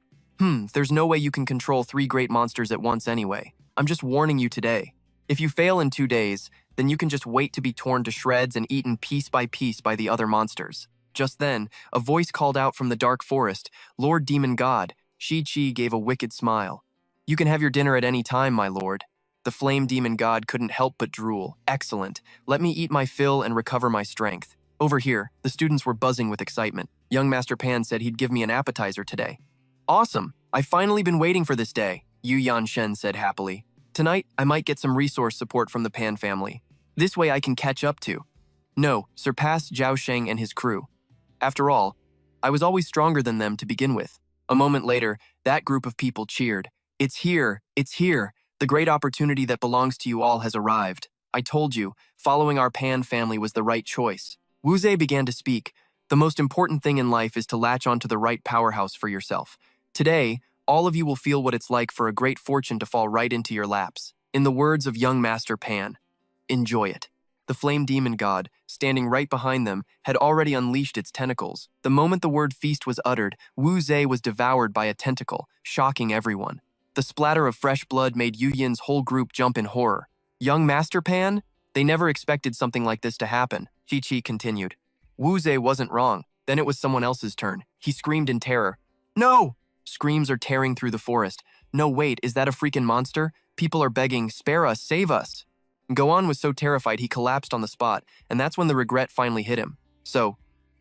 There's no way you can control 3 great monsters at once anyway. I'm just warning you today. If you fail in 2 days, then you can just wait to be torn to shreds and eaten piece by the other monsters. Just then, a voice called out from the dark forest, Lord Demon God. Shi gave a wicked smile. You can have your dinner at any time, my lord. The flame demon god couldn't help but drool. Excellent. Let me eat my fill and recover my strength. Over here, the students were buzzing with excitement. Young Master Pan said he'd give me an appetizer today. Awesome. I've finally been waiting for this day, Yu Yanshen said happily. Tonight, I might get some resource support from the Pan family. This way I can catch up to. No, surpass Zhao Sheng and his crew. After all, I was always stronger than them to begin with. A moment later, that group of people cheered. It's here, it's here. The great opportunity that belongs to you all has arrived. I told you, following our Pan family was the right choice. Wu Zhe began to speak. The most important thing in life is to latch onto the right powerhouse for yourself. Today, all of you will feel what it's like for a great fortune to fall right into your laps. In the words of young Master Pan, enjoy it. The flame demon god, standing right behind them, had already unleashed its tentacles. The moment the word feast was uttered, Wu Zhe was devoured by a tentacle, shocking everyone. The splatter of fresh blood made Yu Yin's whole group jump in horror. Young Master Pan? They never expected something like this to happen, Chi continued. Wu Zhe wasn't wrong. Then it was someone else's turn. He screamed in terror. No! Screams are tearing through the forest. No, wait, is that a freaking monster? People are begging, spare us, save us. Goan was so terrified he collapsed on the spot, and that's when the regret finally hit him. So,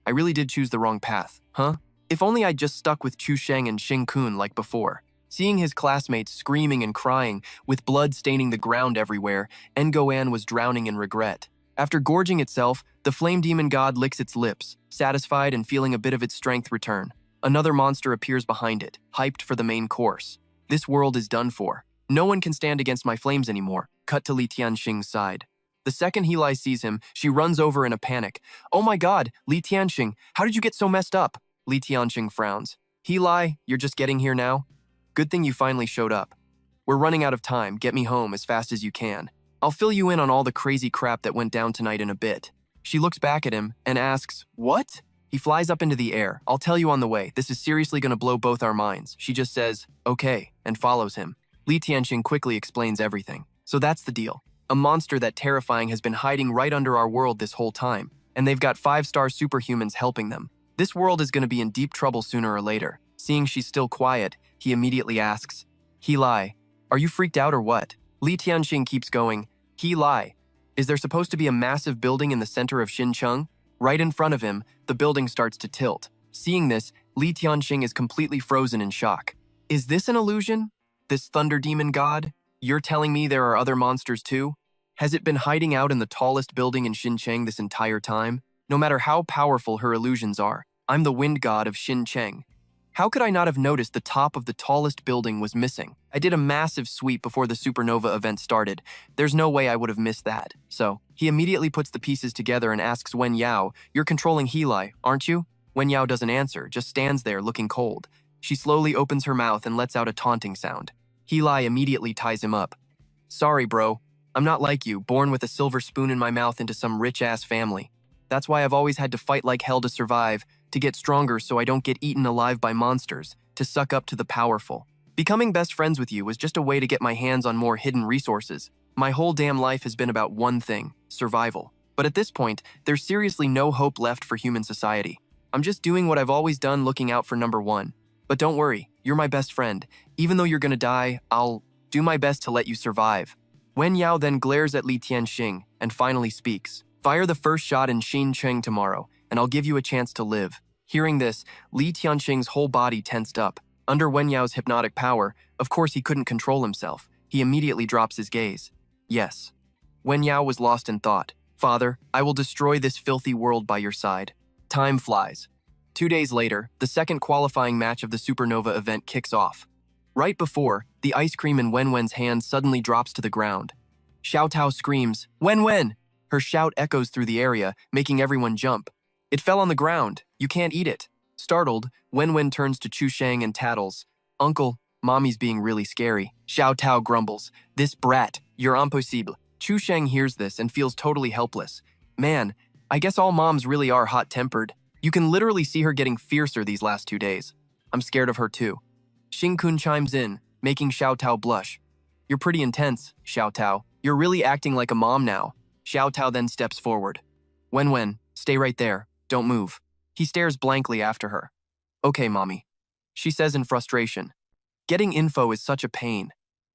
I really did choose the wrong path, huh? If only I'd just stuck with Chu Sheng and Xing Kun like before. Seeing his classmates screaming and crying, with blood staining the ground everywhere, Ngoan was drowning in regret. After gorging itself, the flame demon god licks its lips, satisfied and feeling a bit of its strength return. Another monster appears behind it, hyped for the main course. This world is done for. No one can stand against my flames anymore. Cut to Li Tianxing's side. The second Heli sees him, she runs over in a panic. Oh my god, Li Tianxing, how did you get so messed up? Li Tianxing frowns. Heli, you're just getting here now? Good thing you finally showed up. We're running out of time, get me home as fast as you can. I'll fill you in on all the crazy crap that went down tonight in a bit. She looks back at him and asks, what? He flies up into the air. I'll tell you on the way, this is seriously gonna blow both our minds. She just says, okay, and follows him. Li Tianxing quickly explains everything. So that's the deal. A monster that terrifying has been hiding right under our world this whole time, and they've got 5-star superhumans helping them. This world is gonna be in deep trouble sooner or later. Seeing she's still quiet, he immediately asks, Heli, are you freaked out or what? Li Tianxing keeps going, Heli, is there supposed to be a massive building in the center of Xincheng? Right in front of him, the building starts to tilt. Seeing this, Li Tianxing is completely frozen in shock. Is this an illusion? This thunder demon god? You're telling me there are other monsters too? Has it been hiding out in the tallest building in Xincheng this entire time? No matter how powerful her illusions are, I'm the wind god of Xincheng. How could I not have noticed the top of the tallest building was missing? I did a massive sweep before the supernova event started. There's no way I would have missed that. So, he immediately puts the pieces together and asks Wen Yao, you're controlling Heli, aren't you? Wen Yao doesn't answer, just stands there looking cold. She slowly opens her mouth and lets out a taunting sound. Heli immediately ties him up. Sorry, bro. I'm not like you, born with a silver spoon in my mouth into some rich-ass family. That's why I've always had to fight like hell to survive, to get stronger so I don't get eaten alive by monsters, to suck up to the powerful. Becoming best friends with you was just a way to get my hands on more hidden resources. My whole damn life has been about one thing, survival. But at this point, there's seriously no hope left for human society. I'm just doing what I've always done, looking out for number one. But don't worry, you're my best friend. Even though you're gonna die, I'll do my best to let you survive. Wen Yao then glares at Li Tianxing and finally speaks. Fire the first shot in Xincheng tomorrow, and I'll give you a chance to live. Hearing this, Li Tianxing's whole body tensed up. Under Wen Yao's hypnotic power, of course he couldn't control himself. He immediately drops his gaze. Yes. Wen Yao was lost in thought. Father, I will destroy this filthy world by your side. Time flies. 2 days later, the second qualifying match of the supernova event kicks off. Right before, the ice cream in Wen Wen's hand suddenly drops to the ground. Xiao Tao screams, Wen Wen! Her shout echoes through the area, making everyone jump. It fell on the ground. You can't eat it. Startled, Wen Wen turns to Chu Sheng and tattles. Uncle, Mommy's being really scary. Xiao Tao grumbles. This brat, you're impossible. Chu Sheng hears this and feels totally helpless. Man, I guess all moms really are hot-tempered. You can literally see her getting fiercer these last 2 days. I'm scared of her too. Xing Kun chimes in, making Xiao Tao blush. You're pretty intense, Xiao Tao. You're really acting like a mom now. Xiao Tao then steps forward. Wen Wen, stay right there. Don't move. He stares blankly after her. Okay, Mommy. She says in frustration. Getting info is such a pain.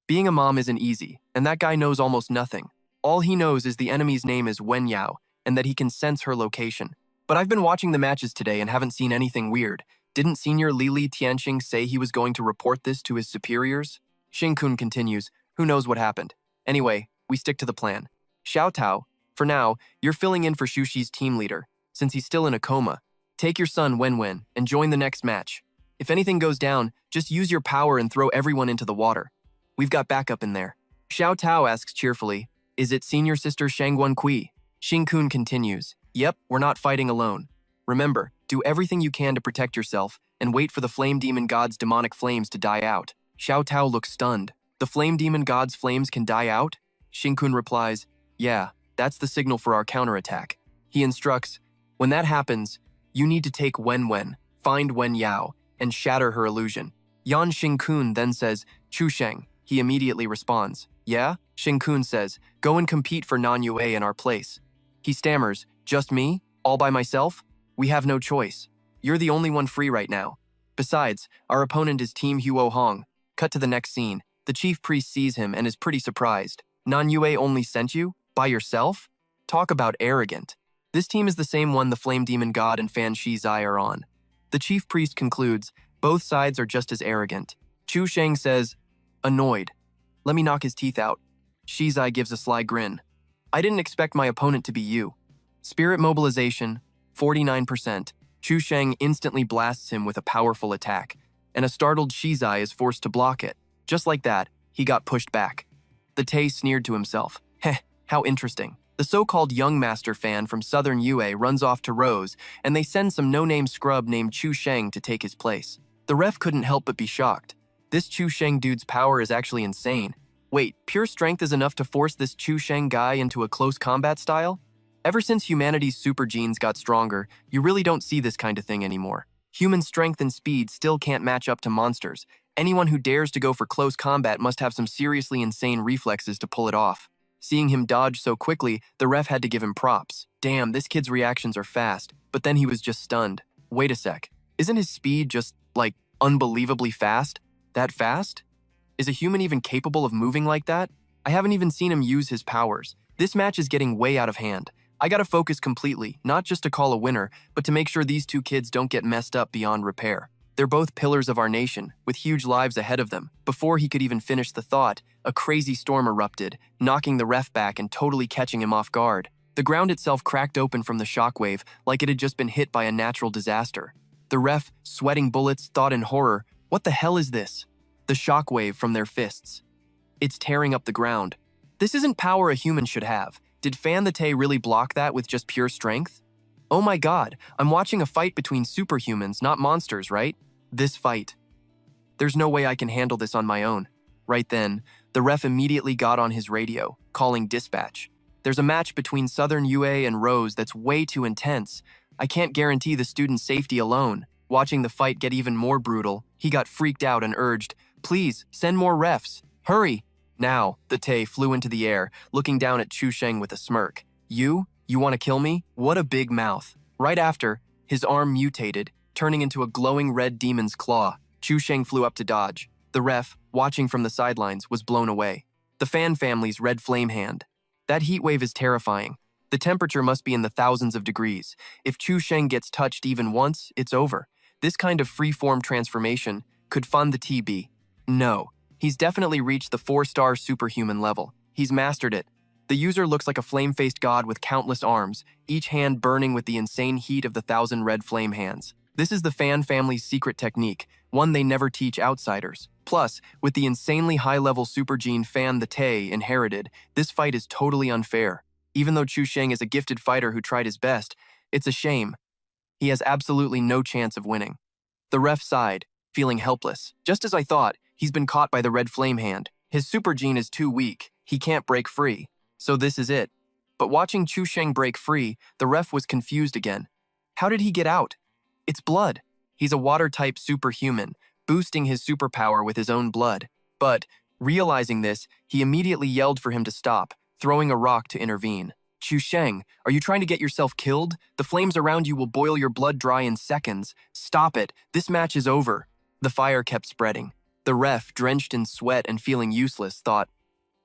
Being a mom isn't easy, and that guy knows almost nothing. All he knows is the enemy's name is Wen Yao, and that he can sense her location. But I've been watching the matches today and haven't seen anything weird. Didn't Senior Li Tianxing say he was going to report this to his superiors? Xing Kun continues. Who knows what happened? Anyway, we stick to the plan. Xiao Tao, for now, you're filling in for Xu team leader, since he's still in a coma. Take your son Wen Wen and join the next match. If anything goes down, just use your power and throw everyone into the water. We've got backup in there. Xiao Tao asks cheerfully, is it senior sister Shangguan Kui? Xing Kun continues, yep, we're not fighting alone. Remember, do everything you can to protect yourself and wait for the flame demon god's demonic flames to die out. Xiao Tao looks stunned. The flame demon god's flames can die out? Xing Kun replies, yeah, that's the signal for our counterattack. He instructs, when that happens, you need to take Wen Wen, find Wen Yao, and shatter her illusion. Yan Xing Kun then says, Chu Sheng. He immediately responds, yeah? Xing Kun says, go and compete for Nan Yue in our place. He stammers, just me? All by myself? We have no choice. You're the only one free right now. Besides, our opponent is Team Huo Hong. Cut to the next scene. The chief priest sees him and is pretty surprised. Nan Yue only sent you? By yourself? Talk about arrogant. This team is the same one the Flame Demon God and Fan Shizai are on. The chief priest concludes, both sides are just as arrogant. Chu Sheng says, annoyed. Let me knock his teeth out. Shizai gives a sly grin. I didn't expect my opponent to be you. Spirit mobilization, 49%. Chu Sheng instantly blasts him with a powerful attack, and a startled Shizai is forced to block it. Just like that, he got pushed back. The Tay sneered to himself. Heh, how interesting. The so-called young master fan from Southern Yue runs off to Rose, and they send some no-name scrub named Chu Sheng to take his place. The ref couldn't help but be shocked. This Chu Sheng dude's power is actually insane. Wait, pure strength is enough to force this Chu Sheng guy into a close combat style? Ever since humanity's super genes got stronger, you really don't see this kind of thing anymore. Human strength and speed still can't match up to monsters. Anyone who dares to go for close combat must have some seriously insane reflexes to pull it off. Seeing him dodge so quickly, the ref had to give him props. Damn, this kid's reactions are fast, but then he was just stunned. Wait a sec, isn't his speed just, unbelievably fast? That fast? Is a human even capable of moving like that? I haven't even seen him use his powers. This match is getting way out of hand. I gotta focus completely, not just to call a winner, but to make sure these two kids don't get messed up beyond repair. They're both pillars of our nation, with huge lives ahead of them. Before he could even finish the thought, a crazy storm erupted, knocking the ref back and totally catching him off guard. The ground itself cracked open from the shockwave like it had just been hit by a natural disaster. The ref, sweating bullets, thought in horror, what the hell is this? The shockwave from their fists. It's tearing up the ground. This isn't power a human should have. Did Fan the Tay really block that with just pure strength? Oh my god, I'm watching a fight between superhumans, not monsters, right? This fight. There's no way I can handle this on my own. Right then, the ref immediately got on his radio, calling dispatch. There's a match between Southern Yue and Rose that's way too intense. I can't guarantee the student's safety alone. Watching the fight get even more brutal, he got freaked out and urged, please, send more refs. Hurry! Now, the Tay flew into the air, looking down at Chu Sheng with a smirk. You? You want to kill me? What a big mouth. Right after, his arm mutated, turning into a glowing red demon's claw. Chu Sheng flew up to dodge. The ref, watching from the sidelines, was blown away. The Fan family's red flame hand. That heat wave is terrifying. The temperature must be in the thousands of degrees. If Chu Sheng gets touched even once, it's over. This kind of free-form transformation could fund the TB. No. He's definitely reached the 4-star superhuman level. He's mastered it. The user looks like a flame-faced god with countless arms, each hand burning with the insane heat of the 1,000 red flame hands. This is the Fan family's secret technique, one they never teach outsiders. Plus, with the insanely high-level super gene Fan the Tay inherited, this fight is totally unfair. Even though Chu Sheng is a gifted fighter who tried his best, it's a shame. He has absolutely no chance of winning. The ref sighed, feeling helpless. Just as I thought, he's been caught by the red flame hand. His super gene is too weak. He can't break free. So this is it. But watching Chu Sheng break free, the ref was confused again. How did he get out? It's blood. He's a water-type superhuman, boosting his superpower with his own blood. But, realizing this, he immediately yelled for him to stop, throwing a rock to intervene. Chu Sheng, are you trying to get yourself killed? The flames around you will boil your blood dry in seconds. Stop it. This match is over. The fire kept spreading. The ref, drenched in sweat and feeling useless, thought,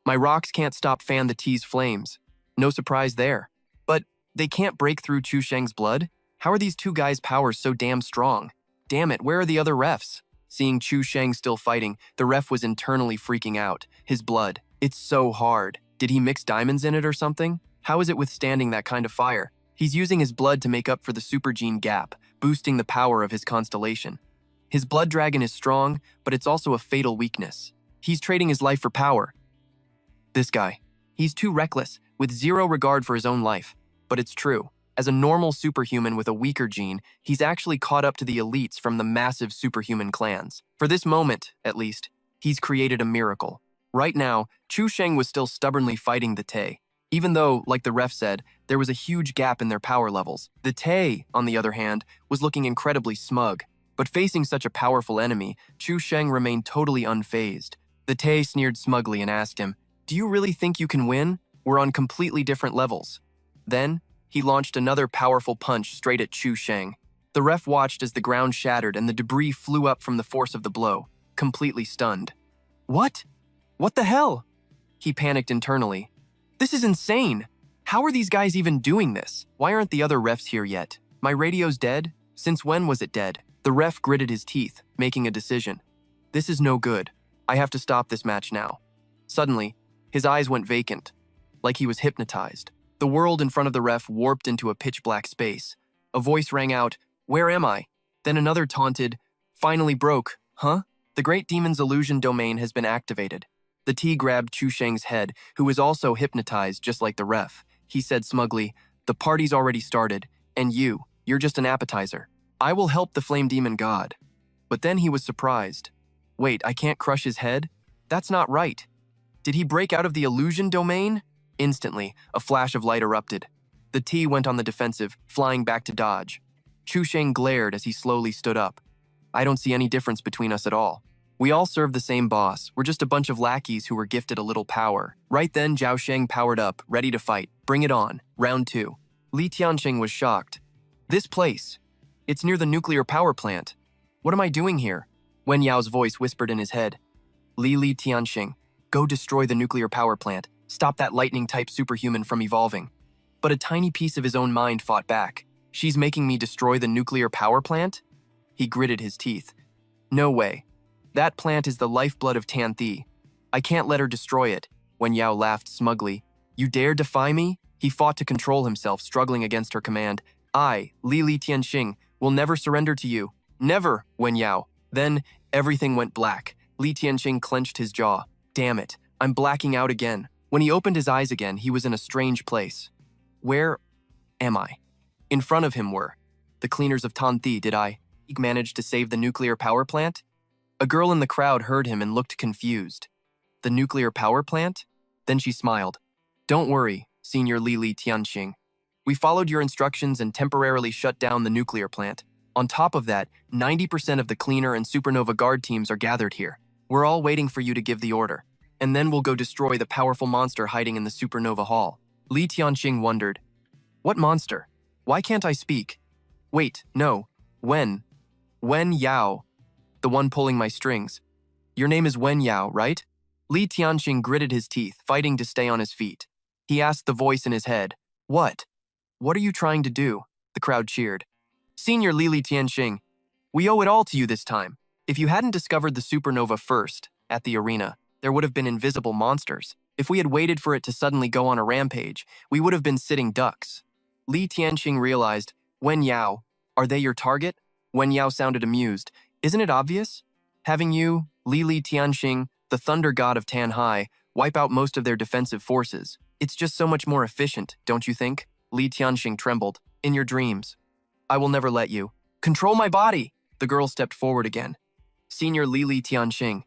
my rocks can't stop Fan the T's flames. No surprise there. But they can't break through Chu Sheng's blood? How are these two guys' powers so damn strong? Damn it, where are the other refs? Seeing Chu Sheng still fighting, the ref was internally freaking out. His blood. It's so hard. Did he mix diamonds in it or something? How is it withstanding that kind of fire? He's using his blood to make up for the super gene gap, boosting the power of his constellation. His blood dragon is strong, but it's also a fatal weakness. He's trading his life for power. This guy. He's too reckless, with zero regard for his own life. But it's true. As a normal superhuman with a weaker gene, he's actually caught up to the elites from the massive superhuman clans. For this moment, at least, he's created a miracle. Right now, Chu Sheng was still stubbornly fighting the Tay. Even though, like the ref said, there was a huge gap in their power levels. The Tay, on the other hand, was looking incredibly smug. But facing such a powerful enemy, Chu Sheng remained totally unfazed. The Tay sneered smugly and asked him, do you really think you can win? We're on completely different levels. Then, he launched another powerful punch straight at Chu Sheng. The ref watched as the ground shattered and the debris flew up from the force of the blow, completely stunned. What? What the hell? He panicked internally. This is insane. How are these guys even doing this? Why aren't the other refs here yet? My radio's dead? Since when was it dead? The ref gritted his teeth, making a decision. This is no good. I have to stop this match now. Suddenly, his eyes went vacant, like he was hypnotized. The world in front of the ref warped into a pitch-black space. A voice rang out, "Where am I?" Then another taunted, "Finally broke, huh?" The Great Demon's illusion domain has been activated. The T grabbed Chu Sheng's head, who was also hypnotized just like the ref. He said smugly, "The party's already started, and you're just an appetizer. I will help the Flame Demon God." But then he was surprised. Wait, I can't crush his head? That's not right. Did he break out of the illusion domain? Instantly, a flash of light erupted. The T went on the defensive, flying back to dodge. Chu Sheng glared as he slowly stood up. I don't see any difference between us at all. We all serve the same boss. We're just a bunch of lackeys who were gifted a little power. Right then, Zhao Sheng powered up, ready to fight. Bring it on. Round 2. Li Tianxing was shocked. This place. It's near the nuclear power plant. What am I doing here? Wen Yao's voice whispered in his head. Li Tianxing, go destroy the nuclear power plant. Stop that lightning-type superhuman from evolving. But a tiny piece of his own mind fought back. She's making me destroy the nuclear power plant? He gritted his teeth. No way. That plant is the lifeblood of Tan Thi. I can't let her destroy it. Wen Yao laughed smugly. You dare defy me? He fought to control himself, struggling against her command. I, Li Tianxing, will never surrender to you. Never, Wen Yao. Then, everything went black. Li Tianxing clenched his jaw. Damn it, I'm blacking out again. When he opened his eyes again, he was in a strange place. Where am I? In front of him were the cleaners of Tan Thi. Did I manage to save the nuclear power plant? A girl in the crowd heard him and looked confused. The nuclear power plant? Then she smiled. Don't worry, Senior Li Tianxing. We followed your instructions and temporarily shut down the nuclear plant. On top of that, 90% of the cleaner and supernova guard teams are gathered here. We're all waiting for you to give the order. And then we'll go destroy the powerful monster hiding in the supernova hall. Li Tianxing wondered. What monster? Why can't I speak? Wait, no. Wen Yao. The one pulling my strings. Your name is Wen Yao, right? Li Tianxing gritted his teeth, fighting to stay on his feet. He asked the voice in his head. What? What are you trying to do? The crowd cheered. Senior Li Tianxing, we owe it all to you this time. If you hadn't discovered the supernova first, at the arena, there would have been invisible monsters. If we had waited for it to suddenly go on a rampage, we would have been sitting ducks. Li Tianxing realized, Wen Yao, are they your target? Wen Yao sounded amused. Isn't it obvious? Having you, Li Tianxing, the thunder god of Tanhai, wipe out most of their defensive forces. It's just so much more efficient, don't you think? Li Tianxing trembled. In your dreams. I will never let you. Control my body! The girl stepped forward again. Senior Li Tianxing.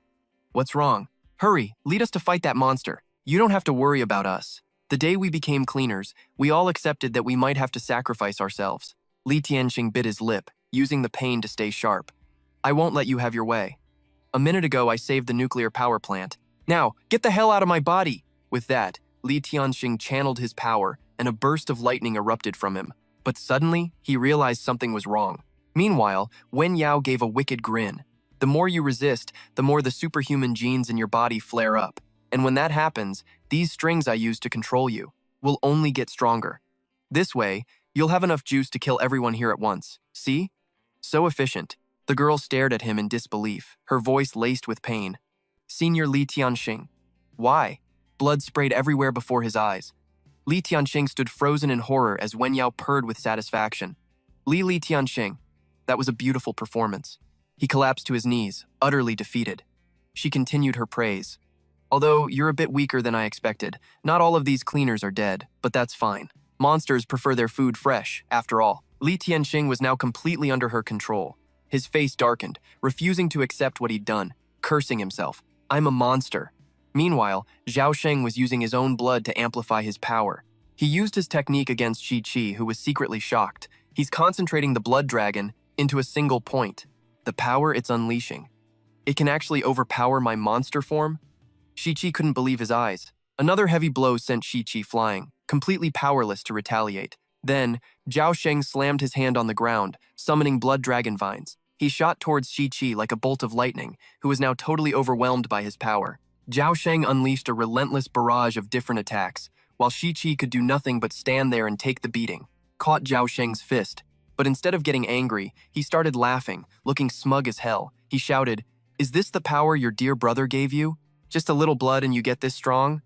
What's wrong? Hurry, lead us to fight that monster. You don't have to worry about us. The day we became cleaners, we all accepted that we might have to sacrifice ourselves. Li Tianxing bit his lip, using the pain to stay sharp. I won't let you have your way. A minute ago, I saved the nuclear power plant. Now, get the hell out of my body! With that, Li Tianxing channeled his power, and a burst of lightning erupted from him. But suddenly, he realized something was wrong. Meanwhile, Wen Yao gave a wicked grin. The more you resist, the more the superhuman genes in your body flare up. And when that happens, these strings I use to control you will only get stronger. This way, you'll have enough juice to kill everyone here at once. See? So efficient. The girl stared at him in disbelief, her voice laced with pain. Senior Li Tianxing. Why? Blood sprayed everywhere before his eyes. Li Tianxing stood frozen in horror as Wen Yao purred with satisfaction. Li Tianxing. That was a beautiful performance. He collapsed to his knees, utterly defeated. She continued her praise. Although you're a bit weaker than I expected, not all of these cleaners are dead, but that's fine. Monsters prefer their food fresh, after all. Li Tianxing was now completely under her control. His face darkened, refusing to accept what he'd done, cursing himself. I'm a monster. Meanwhile, Zhao Sheng was using his own blood to amplify his power. He used his technique against Chi-Chi, who was secretly shocked. He's concentrating the blood dragon into a single point. The power it's unleashing. It can actually overpower my monster form? Chi-Chi couldn't believe his eyes. Another heavy blow sent Chi-Chi flying, completely powerless to retaliate. Then, Zhao Sheng slammed his hand on the ground, summoning blood dragon vines. He shot towards Shi-Chi like a bolt of lightning, who was now totally overwhelmed by his power. Zhao Sheng unleashed a relentless barrage of different attacks, while Shi-Chi could do nothing but stand there and take the beating. Caught Zhao Sheng's fist, but instead of getting angry, he started laughing, looking smug as hell. He shouted, "Is this the power your dear brother gave you? Just a little blood and you get this strong?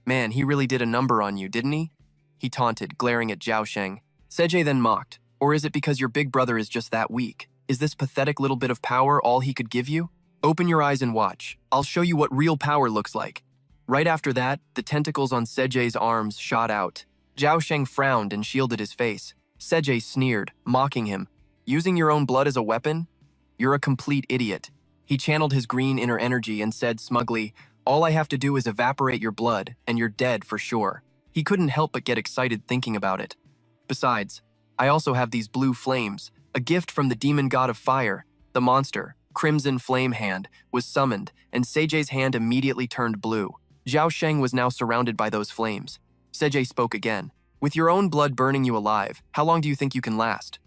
Man, he really did a number on you, didn't he?" He taunted, glaring at Zhao Sheng. Sejie then mocked, "Or is it because your big brother is just that weak? Is this pathetic little bit of power all he could give you? Open your eyes and watch. I'll show you what real power looks like." Right after that, the tentacles on Sejie's arms shot out. Zhao Sheng frowned and shielded his face. Sejie sneered, mocking him. "Using your own blood as a weapon? You're a complete idiot." He channeled his green inner energy and said smugly, "All I have to do is evaporate your blood, and you're dead for sure." He couldn't help but get excited thinking about it. "Besides, I also have these blue flames, a gift from the demon god of fire." The monster, Crimson Flame Hand, was summoned, and Sejie's hand immediately turned blue. Zhao Sheng was now surrounded by those flames. Sejie spoke again. "With your own blood burning you alive, how long do you think you can last?"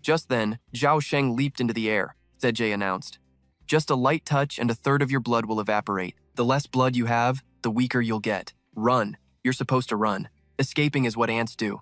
Just then, Zhao Sheng leaped into the air, Sejie announced. "Just a light touch and a third of your blood will evaporate. The less blood you have, the weaker you'll get. Run. You're supposed to run. Escaping is what ants do."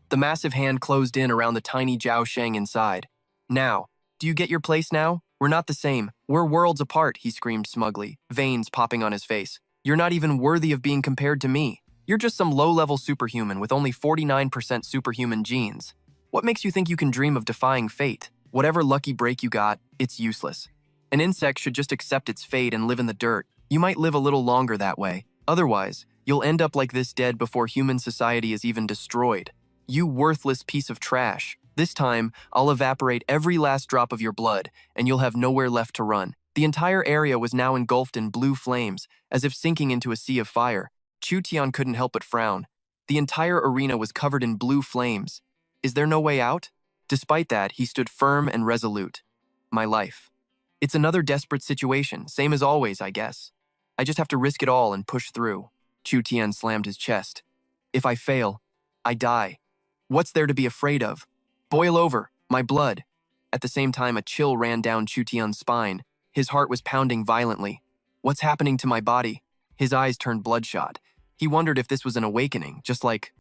The massive hand closed in around the tiny Zhao Sheng inside. "Now, do you get your place now? We're not the same. We're worlds apart," he screamed smugly, veins popping on his face. "You're not even worthy of being compared to me. You're just some low-level superhuman with only 49% superhuman genes. What makes you think you can dream of defying fate? Whatever lucky break you got, it's useless. An insect should just accept its fate and live in the dirt. You might live a little longer that way. Otherwise, you'll end up like this dead before human society is even destroyed. You worthless piece of trash. This time, I'll evaporate every last drop of your blood, and you'll have nowhere left to run." The entire area was now engulfed in blue flames, as if sinking into a sea of fire. Chu Tian couldn't help but frown. The entire arena was covered in blue flames. Is there no way out? Despite that, he stood firm and resolute. "My life. It's another desperate situation, same as always, I guess. I just have to risk it all and push through." Chu Tian slammed his chest. "If I fail, I die. What's there to be afraid of? Boil over, my blood." At the same time, a chill ran down Chu Tian's spine. His heart was pounding violently. "What's happening to my body?" His eyes turned bloodshot. He wondered if this was an awakening, just like